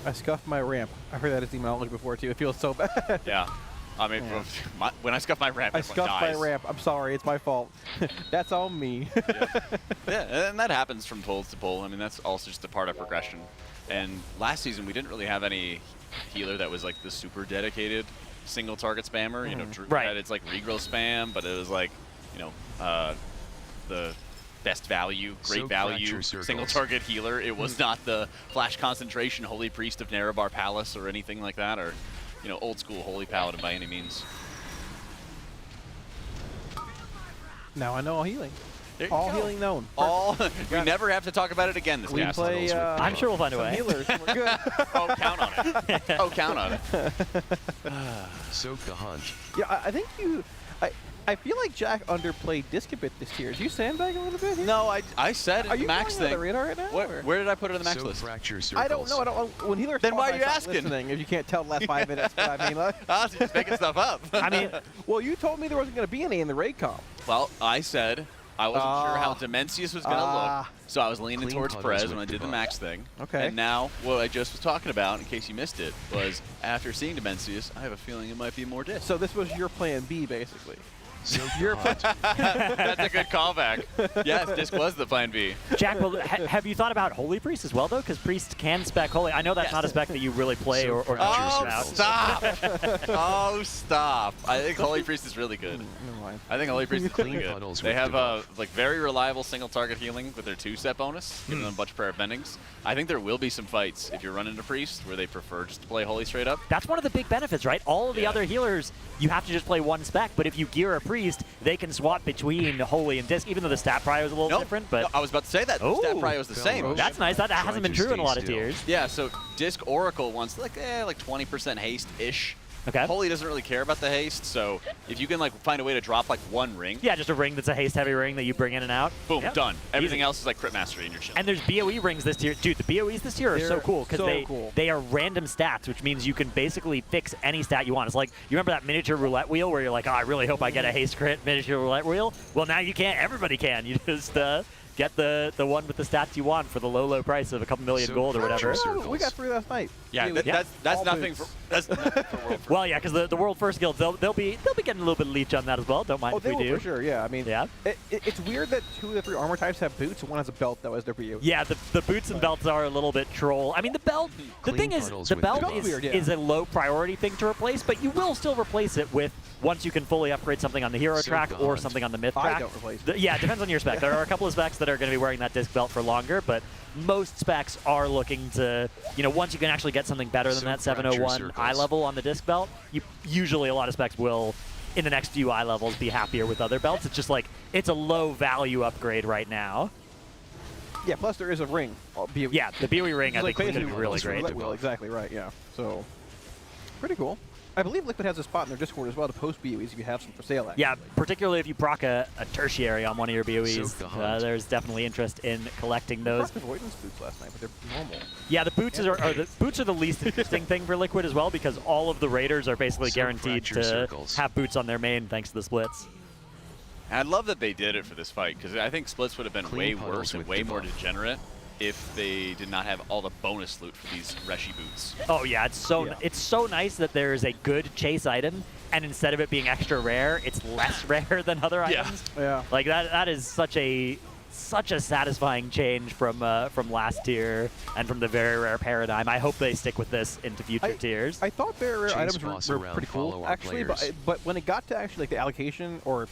Speaker 2: I scuffed my ramp. I've heard that as demonology before, too. It feels so bad.
Speaker 3: Yeah. I mean, when I scuff my ramp,
Speaker 2: I scuffed my ramp. I'm sorry. It's my fault. That's on me.
Speaker 3: Yeah, and that happens from pull to pull. I mean, that's also just a part of progression. And last season, we didn't really have any healer that was like the super dedicated single target spammer. Drew had its like regrowth spam, but it was like, the best value, great value single target healer. It was not the flash concentration Holy Priest of Nerebar Palace or anything like that, or old school Holy Paladin by any means.
Speaker 2: Now I know all healing. All healing known.
Speaker 3: We never have to talk about it again this game.
Speaker 1: I'm sure we'll find a way.
Speaker 2: Healers, and we're good.
Speaker 3: Oh, count on it. Oh, count on it.
Speaker 8: Soak the hunt.
Speaker 2: Yeah, I think I feel like Jack underplayed Disc a bit this year. Did you sandbag a little bit here?
Speaker 3: No, I said it.
Speaker 2: Are you
Speaker 3: max
Speaker 2: playing
Speaker 3: thing.
Speaker 2: on the radar right now?
Speaker 3: Where did I put it on the max list?
Speaker 2: I don't know. When healers
Speaker 3: then
Speaker 2: talk,
Speaker 3: why are you
Speaker 2: I stop
Speaker 3: asking?
Speaker 2: listening if you can't tell the last 5 minutes? But I mean,
Speaker 3: I was just making stuff up.
Speaker 2: I mean, well, you told me there wasn't going to be any in the raid comp.
Speaker 3: Well, I said I wasn't sure how Dimensius was going to look, so I was leaning towards Perez when I did the max thing.
Speaker 2: Okay.
Speaker 3: And now, what I just was talking about, in case you missed it, was after seeing Dimensius, I have a feeling it might be more Disc.
Speaker 2: So this was your plan B, basically.
Speaker 3: That's a good callback. Yes, Disc was the plan B.
Speaker 1: Jack, well, have you thought about Holy Priest as well, though? Because Priest can spec Holy. I know that's not a spec that you really play or
Speaker 3: Oh, stop! Oh, stop! I think Holy Priest is really good. I think Holy Priest is really good. They have like very reliable single target healing with their 2-step bonus, giving them a bunch of prayer bendings. I think there will be some fights if you're running a Priest where they prefer just to play Holy straight up.
Speaker 1: That's one of the big benefits, right? All of the other healers, you have to just play one spec, but if you gear a Priest, they can swap between Holy and Disc, even though the stat prio is a little different. But
Speaker 3: I was about to say that. The stat prio is the same.
Speaker 1: That's nice. That hasn't been true in a lot of tiers.
Speaker 3: Yeah, so Disc Oracle wants like 20% haste-ish.
Speaker 1: Okay.
Speaker 3: Holy doesn't really care about the haste, so if you can like find a way to drop like one ring.
Speaker 1: Yeah, just a ring that's a haste-heavy ring that you bring in and out.
Speaker 3: Boom, done. Everything else is like crit mastery in your chill.
Speaker 1: And there's BOE rings this tier. Dude, the BOEs this year are so cool because they are random stats, which means you can basically fix any stat you want. It's like, you remember that miniature roulette wheel where you're like, oh, I really hope I get a haste crit miniature roulette wheel? Well, now you can't. Everybody can. You just get the one with the stats you want for the low price of a couple million gold or whatever.
Speaker 2: We got 3 last night.
Speaker 3: Yeah, that's nothing for World First.
Speaker 1: Well, yeah, because the World First Guild, they'll be getting a little bit of leech on that as well. Don't mind if we do.
Speaker 2: For sure, yeah. I mean, it's weird that 2 of the 3 armor types have boots and one has a belt though as their BOE.
Speaker 1: Yeah, the boots and belts are a little bit troll. I mean, the belt. The thing is, the belt is a low priority thing to replace, but you will still replace it with once you can fully upgrade something on the hero track or something on the myth track.
Speaker 2: I don't replace it.
Speaker 1: Yeah, it depends on your spec. There are a couple of specs that are going to be wearing that disc belt for longer, but most specs are looking to, once you can actually get something better than that 701 eye level on the disc belt, usually a lot of specs will, in the next few eye levels, be happier with other belts. It's just like, it's a low value upgrade right now.
Speaker 2: Yeah, plus there is a ring.
Speaker 1: Yeah, the BOE ring I think is going to be really great.
Speaker 2: Exactly right, yeah. So, pretty cool. I believe Liquid has a spot in their Discord as well to post BOEs if you have some for sale. Actually.
Speaker 1: Yeah, particularly if you proc a tertiary on one of your BOEs. There's definitely interest in collecting those.
Speaker 2: I avoidance boots last night, but they're normal.
Speaker 1: Yeah, the boots are the least interesting thing for Liquid as well because all of the Raiders are basically guaranteed to have boots on their main thanks to the splits.
Speaker 3: And I love that they did it for this fight because I think splits would have been way worse and way more degenerate if they did not have all the bonus loot for these Reshi boots.
Speaker 1: Oh yeah, it's so nice that there is a good chase item, and instead of it being extra rare, it's less rare than other items.
Speaker 2: Yeah.
Speaker 1: Like that is such a satisfying change from last tier and from the very rare paradigm. I hope they stick with this into future tiers.
Speaker 2: I thought very rare items were pretty cool, actually, but when it got to actually like the allocation or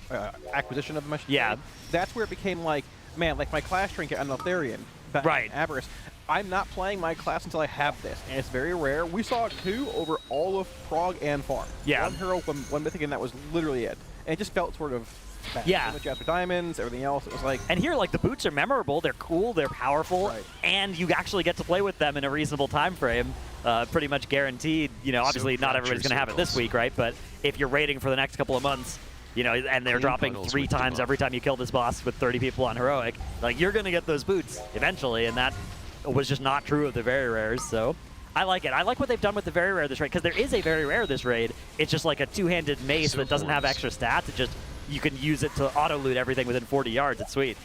Speaker 2: acquisition of them, that's where it became like, man, like my class trinket on Eltharion.
Speaker 1: Right.
Speaker 2: Avarice. I'm not playing my class until I have this, and it's very rare. We saw 2 over all of Prague and Farm.
Speaker 1: Yeah.
Speaker 2: 1 hero, 1 mythic, and that was literally it. And it just felt sort of bad.
Speaker 1: Yeah.
Speaker 2: So much diamonds, everything else. It was like.
Speaker 1: And here, like the boots are memorable. They're cool. They're powerful, and you actually get to play with them in a reasonable time frame. Pretty much guaranteed. Obviously not everybody's going to have it this week, right? But if you're raiding for the next couple of months, you know, and they're dropping 3 times every time you kill this boss with 30 people on heroic. Like, you're gonna get those boots eventually, and that was just not true of the very rares. So I like it. I like what they've done with the very rare this raid, because there is a very rare this raid. It's just like a 2-handed mace that doesn't have extra stats. It just, you can use it to auto loot everything within 40 yards. It's sweet.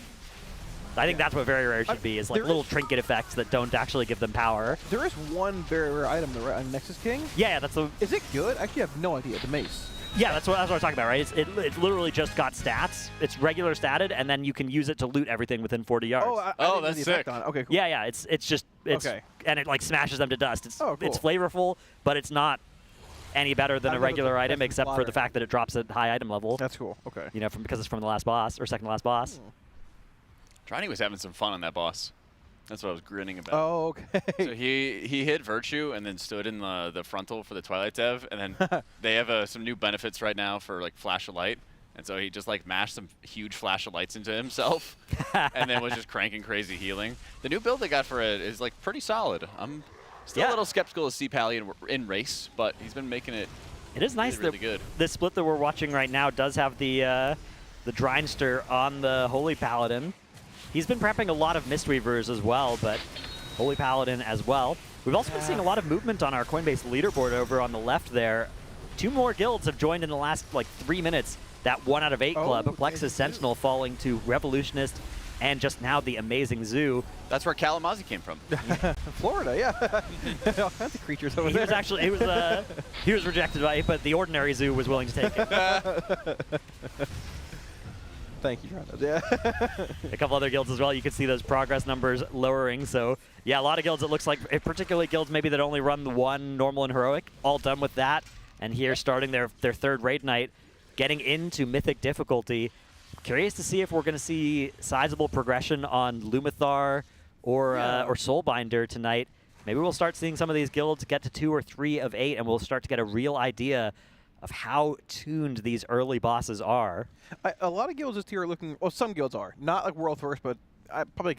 Speaker 1: I think that's what very rare should be, is like little trinket effects that don't actually give them power.
Speaker 2: There is one very rare item, the Nexus King.
Speaker 1: Yeah, that's the.
Speaker 2: Is it good? Actually, I have no idea. The mace.
Speaker 1: Yeah, that's what I'm talking about, right? It literally just got stats. It's regular statted, and then you can use it to loot everything within 40 yards.
Speaker 2: Oh, that's sick. Okay, cool.
Speaker 1: Yeah, it's just okay, and it like smashes them to dust. It's
Speaker 2: cool.
Speaker 1: It's flavorful, but it's not any better than a regular item, except for the fact that it drops at high item level.
Speaker 2: That's cool. Okay.
Speaker 1: You know, because it's from the last boss or second to last boss.
Speaker 3: Trini was having some fun on that boss. That's what I was grinning about.
Speaker 2: Oh, okay.
Speaker 3: So he hit Virtue and then stood in the frontal for the Twilight Dev, and then they have some new benefits right now for like Flash of Light, and so he just like mashed some huge Flash of Lights into himself, and then was just cranking crazy healing. The new build they got for it is like pretty solid. I'm still a little skeptical of C-Pally in race, but he's been making it.
Speaker 1: It is nice
Speaker 3: really
Speaker 1: that
Speaker 3: good.
Speaker 1: This split that we're watching right now does have the Drinester on the Holy Paladin. He's been prepping a lot of Mistweavers as well, but Holy Paladin as well. We've also been seeing a lot of movement on our Coinbase leaderboard over on the left there. 2 more guilds have joined in the last like 3 minutes. That 1 out of 8 club, Plexus Sentinel falling to Revolutionist, and just now the amazing Zoo.
Speaker 3: That's where Kalamazoo came from.
Speaker 2: Florida, yeah. All kinds of creatures over there.
Speaker 1: Was actually he was rejected by it, but the ordinary Zoo was willing to take it.
Speaker 2: Thank you, Ron. Yeah.
Speaker 1: A couple other guilds as well. You can see those progress numbers lowering. So, yeah, a lot of guilds, it looks like, particularly guilds maybe that only run the 1 normal and heroic, all done with that. And here, starting their 3rd raid night, getting into Mythic difficulty. Curious to see if we're going to see sizable progression on Lumathar or Soulbinder tonight. Maybe we'll start seeing some of these guilds get to 2 or 3 of 8, and we'll start to get a real idea of how tuned these early bosses are.
Speaker 2: A lot of guilds this tier are looking, well, some guilds are, not like World First, but probably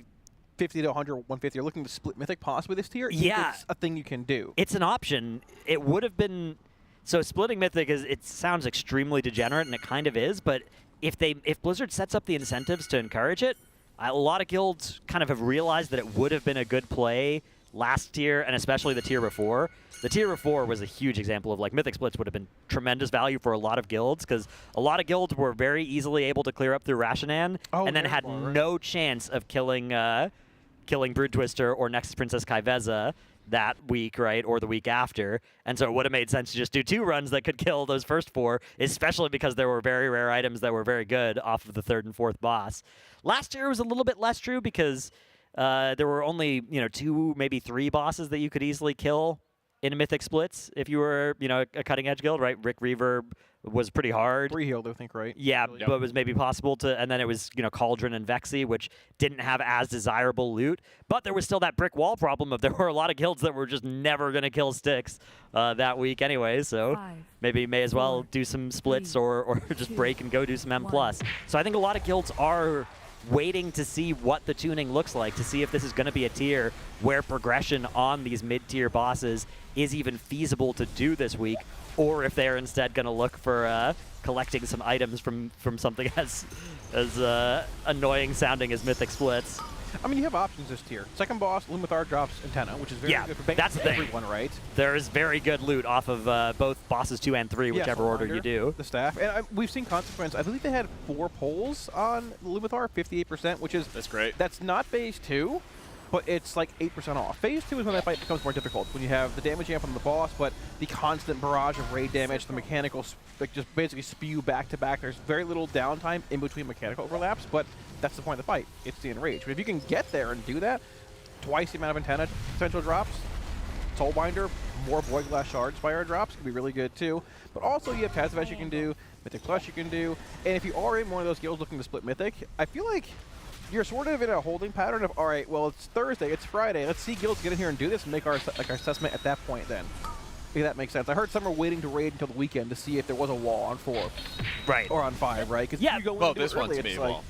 Speaker 2: 50 to 100, 150 are looking to split Mythic possibly this tier.
Speaker 1: Yeah.
Speaker 2: It's a thing you can do.
Speaker 1: It's an option. It would have been, so splitting Mythic, it sounds extremely degenerate, and it kind of is, but if Blizzard sets up the incentives to encourage it, a lot of guilds kind of have realized that it would have been a good play last tier, and especially the tier before. The tier before was a huge example of like Mythic splits would have been tremendous value for a lot of guilds, because a lot of guilds were very easily able to clear up through Rashinan, and then had no chance of killing Brood Twister or Nexus Princess Kaiveza that week, right, or the week after. And so it would have made sense to just do 2 runs that could kill those first 4, especially because there were very rare items that were very good off of the 3rd and 4th boss. Last year was a little bit less true because there were only 2, maybe 3 bosses that you could easily kill in Mythic splits if you were, a cutting edge guild, right? Rick Reverb was pretty hard.
Speaker 2: 3 healed, I think, right?
Speaker 1: Yeah, but it was maybe possible to, and then it was, Cauldron and Vexy, which didn't have as desirable loot, but there was still that brick wall problem of there were a lot of guilds that were just never going to kill Styx that week anyway, so maybe may as well do some splits or just break and go do some M+. So I think a lot of guilds are waiting to see what the tuning looks like, to see if this is going to be a tier where progression on these mid-tier bosses is even feasible to do this week, or if they're instead going to look for collecting some items from something as annoying sounding as Mythic splits.
Speaker 2: I mean, you have options this tier. Second boss, Lumathar drops Antenna, which is very good for
Speaker 1: that's the thing.
Speaker 2: Everyone, right?
Speaker 1: There is very good loot off of both bosses 2 and 3, whichever order you do.
Speaker 2: The staff. And we've seen Consequence. I believe they had 4 pulls on Lumathar, 58%, which is...
Speaker 3: That's great.
Speaker 2: That's not phase 2, but it's like 8% off. Phase 2 is when that fight becomes more difficult, when you have the damage amp on the boss, but the constant barrage of raid damage, the mechanical, like just basically spew back to back. There's very little downtime in between mechanical overlaps, but that's the point of the fight. It's the enrage. But if you can get there and do that, twice the amount of antenna potential drops, Soulbinder, more Void Glass Shard Spire drops can be really good too. But also you have Tazavesh you can do, Mythic Plus you can do, and if you are in one of those guilds looking to split Mythic, I feel like you're sort of in a holding pattern of, all right, well, it's Thursday, it's Friday, let's see guilds get in here and do this and make our assessment at that point then. If that makes sense. I heard some are waiting to raid until the weekend to see if there was a wall on 4.
Speaker 1: Right.
Speaker 2: Or on 5, right? Because
Speaker 1: yeah.
Speaker 2: you go
Speaker 3: Well, this one's me a wall.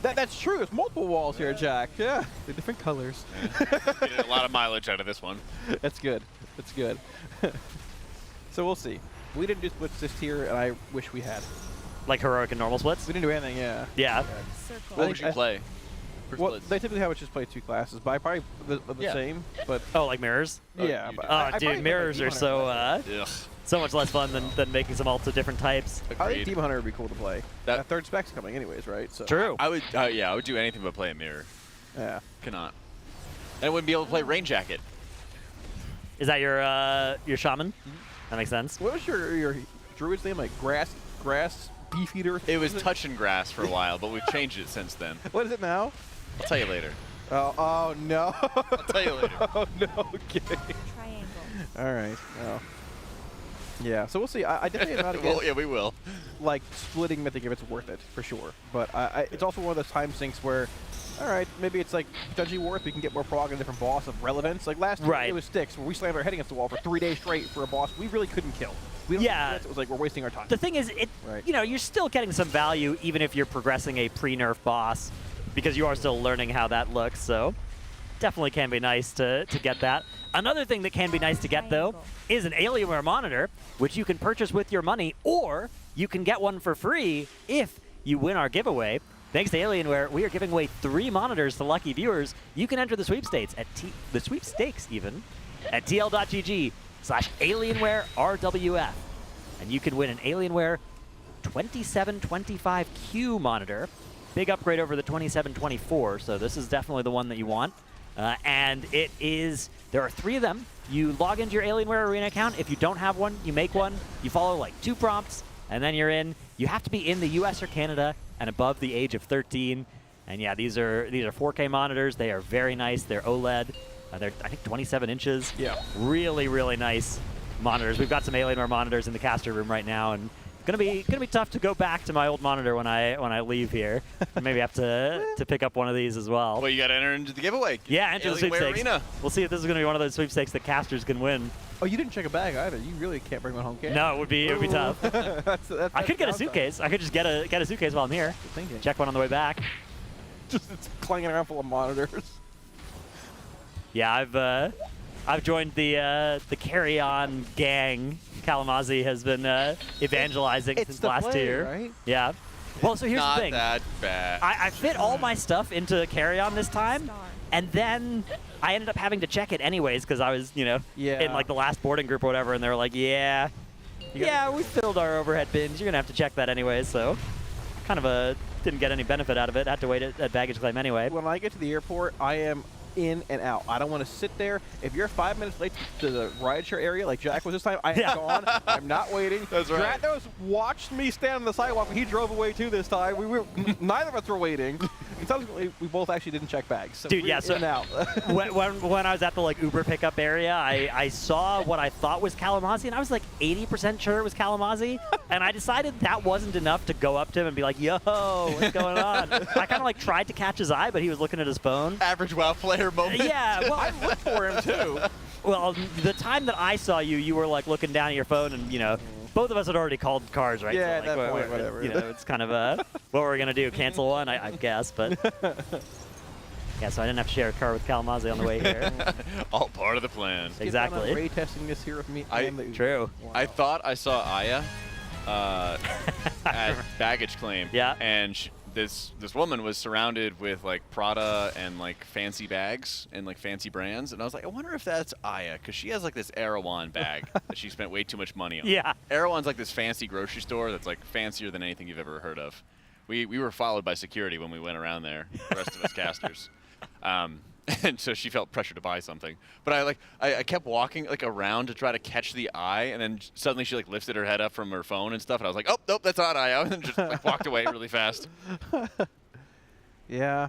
Speaker 2: That's true. There's multiple walls here, Jack. Yeah. They're different colors.
Speaker 3: Getting a lot of mileage out of this one.
Speaker 2: That's good. That's good. So we'll see. We didn't do splits this tier, and I wish we had.
Speaker 1: Like heroic and normal splits?
Speaker 2: We didn't do anything, yeah.
Speaker 1: Yeah.
Speaker 3: What would you play?
Speaker 2: Well, they typically have us just play 2 classes, but I probably the same. But
Speaker 1: oh, like mirrors?
Speaker 2: Yeah. But
Speaker 1: oh, dude, mirrors are so so much less fun than making some ults of different types.
Speaker 2: I think Demon Hunter would be cool to play. That third spec's coming anyways, right? So
Speaker 1: True.
Speaker 3: I would, yeah, I would do anything but play a mirror.
Speaker 2: Yeah.
Speaker 3: Cannot. And I wouldn't be able to play Rain Jacket.
Speaker 1: Is that your shaman? That makes sense.
Speaker 2: What was your druid's name? Like grass beefeater?
Speaker 3: It was touch and grass for a while, but we've changed it since then.
Speaker 2: What is it now?
Speaker 3: I'll tell you later.
Speaker 2: Oh no.
Speaker 3: I'll tell you later.
Speaker 2: Oh no. Okay.
Speaker 12: Triangle.
Speaker 2: All right. Well. Yeah. So we'll see. I definitely am not against.
Speaker 3: Well, yeah, we will.
Speaker 2: Like splitting Mythic if it's worth it for sure. But it's also one of those time sinks where. All right, maybe it's like potentially worth. We can get more prog on a different boss of relevance. Like last year, it was Styx, where we slammed our head against the wall for 3 days straight for a boss we really couldn't kill. We don't it was like we're wasting our time.
Speaker 1: The thing is, you know, you're still getting some value even if you're progressing a pre-nerf boss, because you are still learning how that looks. So definitely can be nice to get that. Another thing that can be nice to get though is an Alienware monitor, which you can purchase with your money, or you can get one for free if you win our giveaway. Thanks to Alienware, we are giving away 3 monitors to lucky viewers. You can enter the sweepstakes at TL.gg/AlienwareRWF, and you can win an Alienware 2725Q monitor. Big upgrade over the 2724, so this is definitely the one that you want. And there are 3 of them. You log into your Alienware Arena account. If you don't have one, you make one. You follow like 2 prompts, and then you're in. You have to be in the US or Canada and above the age of 13. And yeah, these are 4K monitors. They are very nice. They're OLED. They're, I think, 27 inches.
Speaker 2: Yeah.
Speaker 1: Really, really nice monitors. We've got some Alienware monitors in the caster room right now, and gonna be tough to go back to my old monitor when I leave here. Maybe have to pick up one of these as well.
Speaker 3: Well, you got to enter into the giveaway.
Speaker 1: Yeah, enter the sweepstakes.
Speaker 3: Arena.
Speaker 1: We'll see if this is gonna be one of those sweepstakes that casters can win.
Speaker 2: Oh, you didn't check a bag either. You really can't bring one home, can you?
Speaker 1: No, it would be tough.
Speaker 2: that's
Speaker 1: I could get a suitcase. I could just get a suitcase while I'm here.
Speaker 2: Good thinking.
Speaker 1: Check one on the way back.
Speaker 2: Just it's clanging around full of monitors.
Speaker 1: Yeah, I've joined the Carry On gang. Kalamazoo has been evangelizing since last year.
Speaker 2: Right?
Speaker 1: Yeah. Well, so here's the thing.
Speaker 3: Not that bad.
Speaker 1: I fit all my stuff into Carry On this time, and then I ended up having to check it anyways because I was, in like the last boarding group or whatever, and they were like, yeah, we filled our overhead bins. You're gonna have to check that anyways. So, kind of didn't get any benefit out of it. Had to wait at baggage claim anyway.
Speaker 2: When I get to the airport, I am in and out. I don't want to sit there. If you're 5 minutes late to the rideshare area like Jack was this time, I am gone. I'm not waiting.
Speaker 3: That's right.
Speaker 2: Stratos watched me stand on the sidewalk when he drove away too this time. Neither of us were waiting. And subsequently, we both actually didn't check bags. So
Speaker 1: dude, yeah,
Speaker 2: in
Speaker 1: so
Speaker 2: and out.
Speaker 1: when I was at the Uber pickup area, I saw what I thought was Kalamazoo, and I was like 80% sure it was Kalamazoo, and I decided that wasn't enough to go up to him and be like, yo, what's going on? I kind of tried to catch his eye, but he was looking at his phone.
Speaker 3: Average WoW player moment.
Speaker 1: Yeah, well,
Speaker 2: I looked for him too.
Speaker 1: Well, the time that I saw you, you were looking down at your phone, and both of us had already called cars, right?
Speaker 2: Yeah,
Speaker 1: so,
Speaker 2: at that point, whatever.
Speaker 1: It's kind of what we're gonna do, cancel one, I guess, but yeah, so I didn't have to share a car with Kalamazoo on the way here.
Speaker 3: All part of the plan.
Speaker 1: Exactly.
Speaker 2: Ray testing this here with me.
Speaker 1: True.
Speaker 3: Wow. I thought I saw Aya at baggage claim.
Speaker 1: Yeah.
Speaker 3: And this woman was surrounded with Prada and fancy bags and fancy brands, and I was like, I wonder if that's Aya, because she has this Erewhon bag that she spent way too much money on.
Speaker 1: Yeah.
Speaker 3: Erewhon's this fancy grocery store that's fancier than anything you've ever heard of. We were followed by security when we went around there, the rest of us casters. And so she felt pressure to buy something. But I kept walking around to try to catch the eye, and then suddenly she lifted her head up from her phone and stuff, and I was like, oh, nope, that's not Aya, and just walked away really fast.
Speaker 2: Yeah.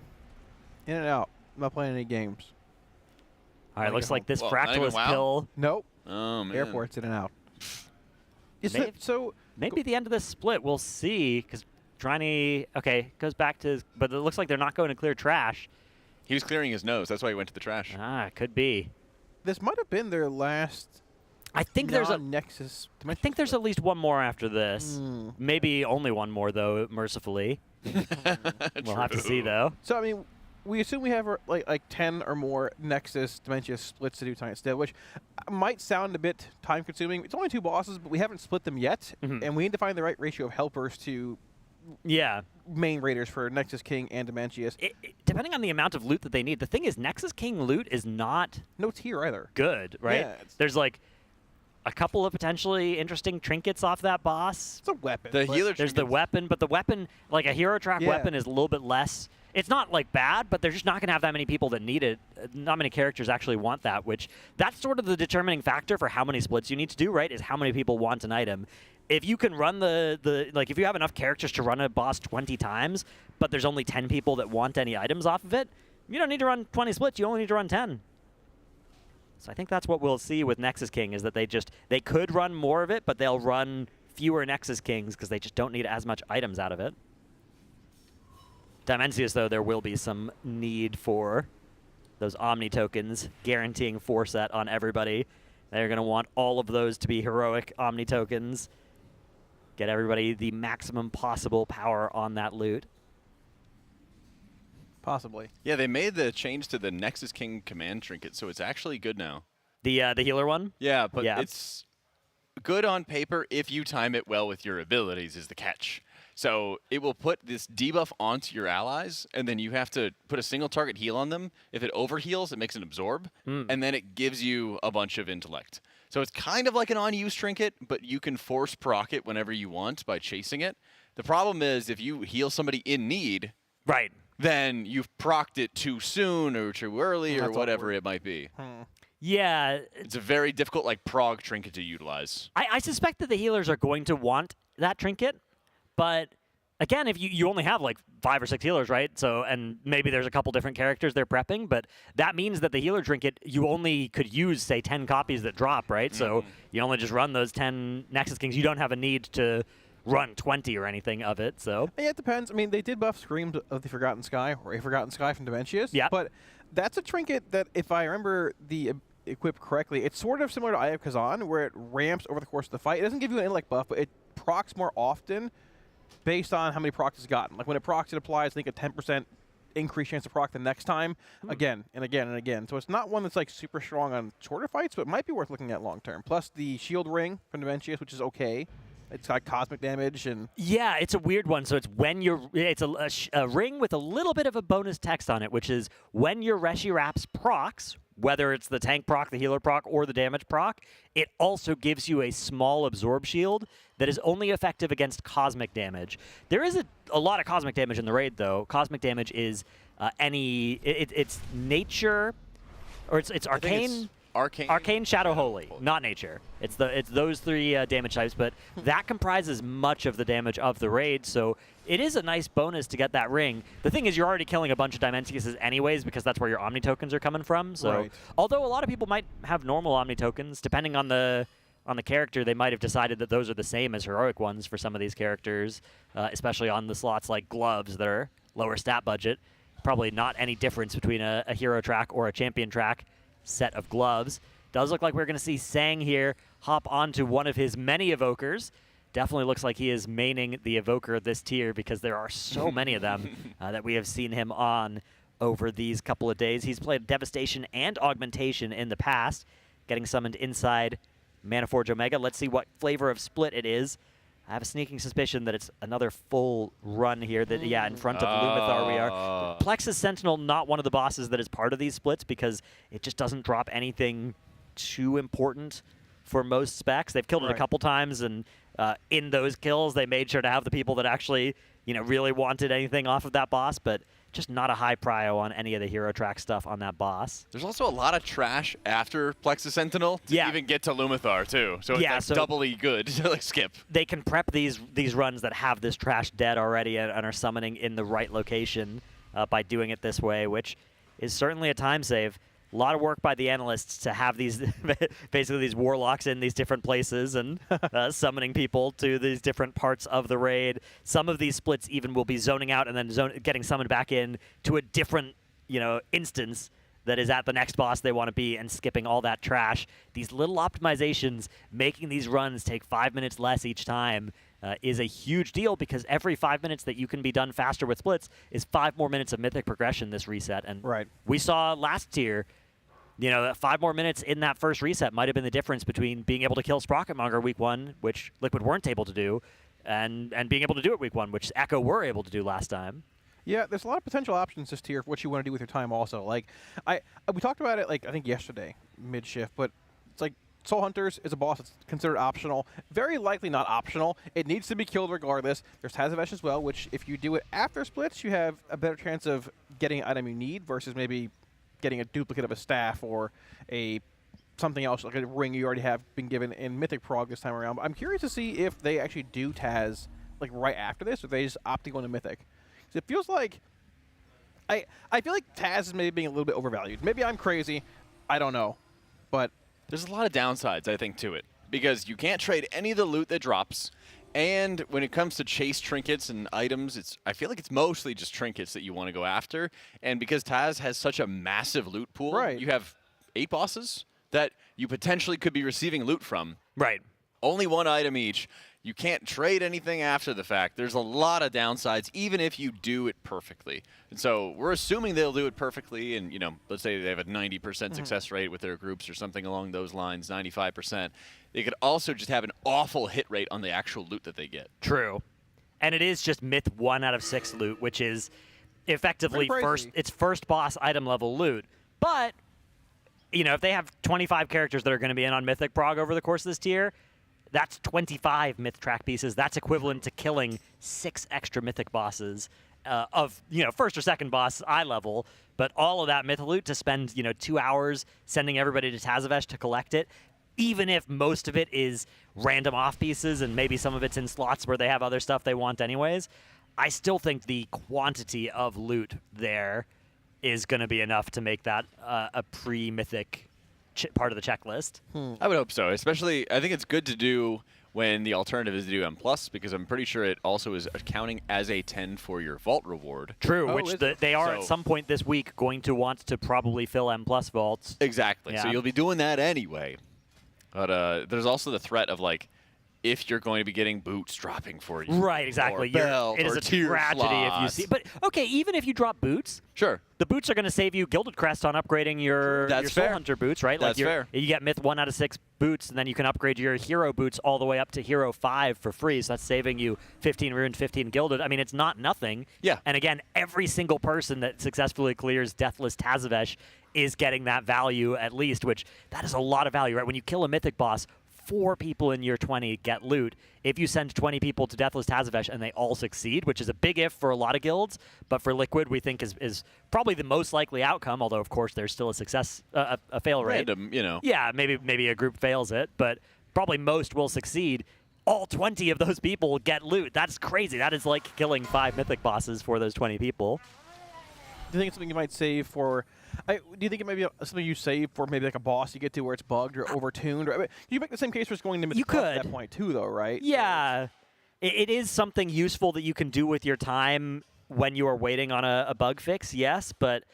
Speaker 2: In and out. I'm not playing any games.
Speaker 1: All right, looks like this Fractalist pill.
Speaker 2: Nope.
Speaker 3: Oh, man.
Speaker 2: Airport's in and out.
Speaker 1: Maybe the end of this split, we'll see, because Driny, goes back to his, but it looks like they're not going to clear trash.
Speaker 3: He was clearing his nose. That's why he went to the trash.
Speaker 1: Ah, could be.
Speaker 2: This might have been their last.
Speaker 1: I think there's a
Speaker 2: Nexus.
Speaker 1: I think there's at least one more after this. Maybe only one more though, mercifully. We'll have to see though.
Speaker 2: So I mean, we assume we have like 10 or more Nexus Dementia splits to do tonight still, which might sound a bit time consuming. It's only 2 bosses, but we haven't split them yet, and we need to find the right ratio of helpers to main raiders for Nexus King and Dementius.
Speaker 1: Depending on the amount of loot that they need. The thing is, Nexus King loot is not
Speaker 2: no tier either.
Speaker 1: Good, right?
Speaker 2: Yeah,
Speaker 1: there's like a couple of potentially interesting trinkets off that boss.
Speaker 2: It's a weapon.
Speaker 3: The healer
Speaker 1: There's the weapon, but the weapon, like a hero track weapon, is a little bit less. It's not like bad, but they're just not going to have that many people that need it. Not many characters actually want that, which that's sort of the determining factor for how many splits you need to do, right? Is how many people want an item. If you can run like if you have enough characters to run a boss 20 times, but there's only 10 people that want any items off of it, you don't need to run 20 splits. You only need to run 10. So I think that's what we'll see with Nexus King is that they could run more of it, but they'll run fewer Nexus Kings because they just don't need as much items out of it. Dimensius, though, there will be some need for those Omni tokens, guaranteeing 4-set on everybody. They're going to want all of those to be heroic Omni tokens. Get everybody the maximum possible power on that loot.
Speaker 2: Possibly.
Speaker 3: Yeah, they made the change to the Nexus King command trinket, so it's actually good now.
Speaker 1: The healer one?
Speaker 3: Yeah, but it's good on paper if you time it well with your abilities is the catch. So it will put this debuff onto your allies, and then you have to put a single target heal on them. If it overheals, it makes it absorb, and then it gives you a bunch of intellect. So it's kind of like an on-use trinket, but you can force proc it whenever you want by chasing it. The problem is if you heal somebody in need,
Speaker 1: right,
Speaker 3: then you've procced it too soon or too early or whatever it might be.
Speaker 1: Yeah.
Speaker 3: It's a very difficult like prog trinket to utilize.
Speaker 1: I suspect that the healers are going to want that trinket, but again, if you only have like 5 or 6 healers, right? So, and maybe there's a couple different characters they're prepping, but that means that the healer trinket, you only could use, say, 10 copies that drop, right? So you only just run those 10 Nexus Kings. You don't have a need to run 20 or anything of it, so.
Speaker 2: Yeah, it depends. I mean, they did buff Screams of the Forgotten Sky, or A Forgotten Sky from Dementius.
Speaker 1: Yeah.
Speaker 2: But that's a trinket that, if I remember the equip correctly, it's sort of similar to Eye of Kazan, where it ramps over the course of the fight. It doesn't give you an intellect buff, but it procs more often based on how many procs it's gotten. Like when it procs, it applies, I think, a 10% increased chance to proc the next time, again and again and again. So it's not one that's like super strong on shorter fights, but it might be worth looking at long term. Plus the shield ring from Dementius, which is okay. It's got cosmic damage and
Speaker 1: yeah, it's a weird one. So it's when it's a ring with a little bit of a bonus text on it, which is when your Reshiwraps procs, whether it's the tank proc, the healer proc, or the damage proc, it also gives you a small absorb shield that is only effective against cosmic damage. There is a lot of cosmic damage in the raid, though. Cosmic damage is it's nature, or it's arcane. Arcane, Shadow, Holy, not nature. It's those 3 damage types, but that comprises much of the damage of the raid, so it is a nice bonus to get that ring. The thing is, you're already killing a bunch of Dimensiuses anyways, because that's where your Omni tokens are coming from. So, although a lot of people might have normal Omni tokens, depending on the character, they might have decided that those are the same as heroic ones for some of these characters, especially on the slots like gloves that are lower stat budget. Probably not any difference between a hero track or a champion track set of gloves. Does look like we're going to see Sang here hop onto one of his many evokers. Definitely looks like he is maining the evoker this tier because there are so many of them that we have seen him on over these couple of days. He's played Devastation and Augmentation in the past, getting summoned inside Manaforge Omega. Let's see what flavor of split it is. I have a sneaking suspicion that it's another full run here. That in front of Lumathar we are. Plexus Sentinel, not one of the bosses that is part of these splits because it just doesn't drop anything too important for most specs. They've killed it a couple times, and in those kills they made sure to have the people that actually really wanted anything off of that boss, but just not a high prio on any of the hero track stuff on that boss.
Speaker 3: There's also a lot of trash after Plexus Sentinel to even get to Lumathar too. So it's like doubly good to like skip.
Speaker 1: They can prep these runs that have this trash dead already and are summoning in the right location by doing it this way, which is certainly a time save. A lot of work by the analysts to have these basically these warlocks in these different places and summoning people to these different parts of the raid. Some of these splits even will be zoning out and then getting summoned back in to a different instance that is at the next boss they want to be and skipping all that trash. These little optimizations making these runs take 5 minutes less each time is a huge deal because every 5 minutes that you can be done faster with splits is 5 more minutes of Mythic progression this reset. And we saw last tier, you know, that 5 more minutes in that first reset might have been the difference between being able to kill Sprocketmonger week 1, which Liquid weren't able to do, and being able to do it week 1, which Echo were able to do last time.
Speaker 2: Yeah, there's a lot of potential options this tier for what you want to do with your time also. Like, we talked about it, like, I think yesterday, mid-shift, but it's like Soul Hunters is a boss that's considered optional. Very likely not optional. It needs to be killed regardless. There's Tazavesh as well, which if you do it after splits, you have a better chance of getting an item you need versus maybe getting a duplicate of a staff or something else, like a ring you already have been given in Mythic Prog this time around. But I'm curious to see if they actually do Taz like right after this, or they just opt to go into Mythic. It feels like I feel like Taz is maybe being a little bit overvalued. Maybe I'm crazy. I don't know. But
Speaker 3: there's a lot of downsides, I think, to it. Because you can't trade any of the loot that drops. And when it comes to chase trinkets and items, I feel like it's mostly just trinkets that you want to go after. And because Taz has such a massive loot pool, you have 8 bosses that you potentially could be receiving loot from.
Speaker 1: Right.
Speaker 3: Only 1 item each. You can't trade anything after the fact. There's a lot of downsides, even if you do it perfectly. And so we're assuming they'll do it perfectly, and, you know, let's say they have a 90% success rate with their groups or something along those lines, 95%. They could also just have an awful hit rate on the actual loot that they get.
Speaker 1: True. And it is just myth 1 out of 6 loot, which is effectively first boss item level loot. But, you know, if they have 25 characters that are going to be in on Mythic Prog over the course of this tier, that's 25 myth track pieces. That's equivalent to killing 6 extra mythic bosses of, you know, first or second boss eye level. But all of that myth loot to spend, you know, 2 hours sending everybody to Tazavesh to collect it, even if most of it is random off pieces and maybe some of it's in slots where they have other stuff they want anyways, I still think the quantity of loot there is going to be enough to make that a pre-mythic part of the checklist.
Speaker 3: I would hope so. Especially, I think it's good to do when the alternative is to do M+, because I'm pretty sure it also is accounting as a 10 for your vault reward.
Speaker 1: True, which they are at some point this week going to want to probably fill M+ vaults.
Speaker 3: Exactly.
Speaker 1: Yeah.
Speaker 3: So you'll be doing that anyway. But there's also the threat of, like, if you're going to be getting boots dropping for you.
Speaker 1: Right, exactly. It is a tragedy if you see. But, okay, even if you drop boots, the boots are going to save you Gilded Crest on upgrading your Soul Hunter boots, right?
Speaker 3: That's fair.
Speaker 1: You get myth 1 out of 6 boots, and then you can upgrade your hero boots all the way up to hero 5 for free. So that's saving you 15 ruined, 15 gilded. I mean, it's not nothing.
Speaker 3: Yeah.
Speaker 1: And again, every single person that successfully clears Deathless Tazavesh is getting that value at least, which that is a lot of value, right? When you kill a mythic boss, 4 people in year 20 get loot. If you send 20 people to Deathless Tazavesh and they all succeed, which is a big if for a lot of guilds, but for Liquid we think is probably the most likely outcome, although of course there's still a success, a fail rate.
Speaker 3: Random, you know.
Speaker 1: Yeah, maybe a group fails it, but probably most will succeed. All 20 of those people get loot. That's crazy. That is like killing 5 mythic bosses for those 20 people.
Speaker 2: Do you think it's something you might save for? Do you think it might be something you save for maybe like a boss you get to where it's bugged or overtuned? Or, I mean, you make the same case for just going to Mythic at that point too, though, right?
Speaker 1: Yeah, it is something useful that you can do with your time when you are waiting on a bug fix. Yes, but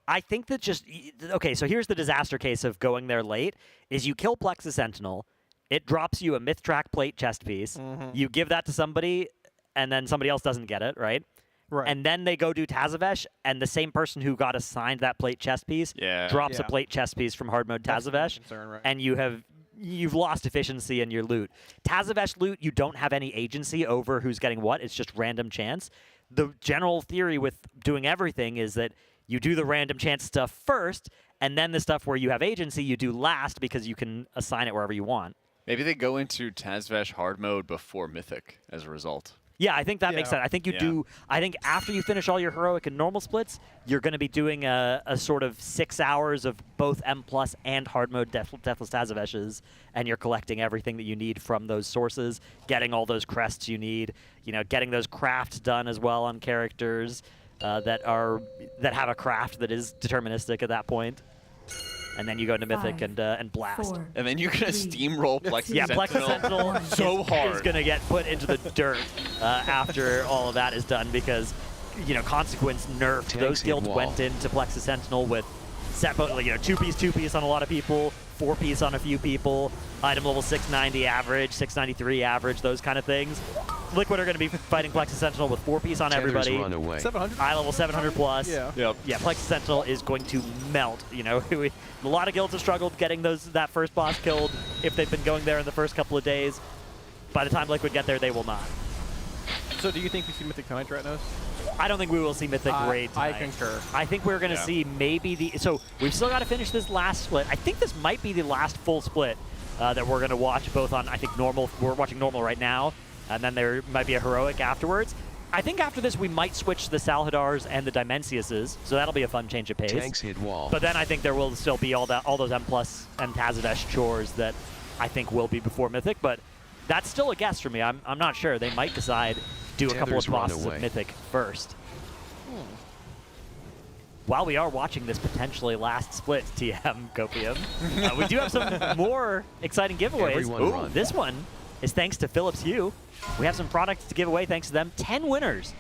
Speaker 1: I think that so here's the disaster case of going there late: is you kill Plexus Sentinel, it drops you a myth track plate chest piece. You give that to somebody, and then somebody else doesn't get it, right?
Speaker 2: Right.
Speaker 1: And then they go do Tazavesh, and the same person who got assigned that plate chest piece drops a plate chest piece from hard mode Tazavesh, and you've lost efficiency in your loot. Tazavesh loot, you don't have any agency over who's getting what. It's just random chance. The general theory with doing everything is that you do the random chance stuff first, and then the stuff where you have agency you do last because you can assign it wherever you want.
Speaker 3: Maybe they go into Tazavesh hard mode before Mythic as a result.
Speaker 1: Yeah, I think that makes sense. I think you do. I think after you finish all your heroic and normal splits, you're going to be doing a sort of 6 hours of both M+ and hard mode Deathless Tazaveshes, and you're collecting everything that you need from those sources, getting all those crests you need, you know, getting those crafts done as well on characters that have a craft that is deterministic at that point. And then you go into Mythic and blast.
Speaker 3: 4, and then you're going to steamroll Plexus Sentinel.
Speaker 1: Plexus Sentinel
Speaker 3: so hard.
Speaker 1: is going to get put into the dirt after all of that is done because, you know, Consequence nerfed. Those guilds went into Plexus Sentinel with 2-piece on a lot of people, 4-piece on a few people, item level 690 average, 693 average, those kind of things. Liquid are going to be fighting Plexus Sentinel with 4-piece on everybody.
Speaker 8: Run away.
Speaker 2: 700.
Speaker 1: Eye level 700 plus.
Speaker 2: Yeah.
Speaker 3: Yep.
Speaker 1: Yeah, Plexus Sentinel is going to melt. You know, a lot of guilds have struggled getting that first boss killed if they've been going there in the first couple of days. By the time Liquid get there, they will not.
Speaker 2: So do you think we see Mythic tonight, Ratnos?
Speaker 1: I don't think we will see Mythic raid tonight.
Speaker 2: I concur.
Speaker 1: I think we're going to see maybe so we've still got to finish this last split. I think this might be the last full split that we're going to watch both on, I think, normal. We're watching normal right now, and then there might be a heroic afterwards. I think after this we might switch the Salhadars and the Dimensiuses, so that'll be a fun change of pace.
Speaker 8: Tanks hit wall.
Speaker 1: But then I think there will still be all those M+ and Tazavesh chores that I think will be before Mythic, but that's still a guess for me. I'm not sure. They might decide do a couple of bosses of Mythic first. While we are watching this potentially last split, TM Copium, we do have some more exciting giveaways. Ooh, this one is thanks to Philips Hue. We have some products to give away thanks to them. 10 winners.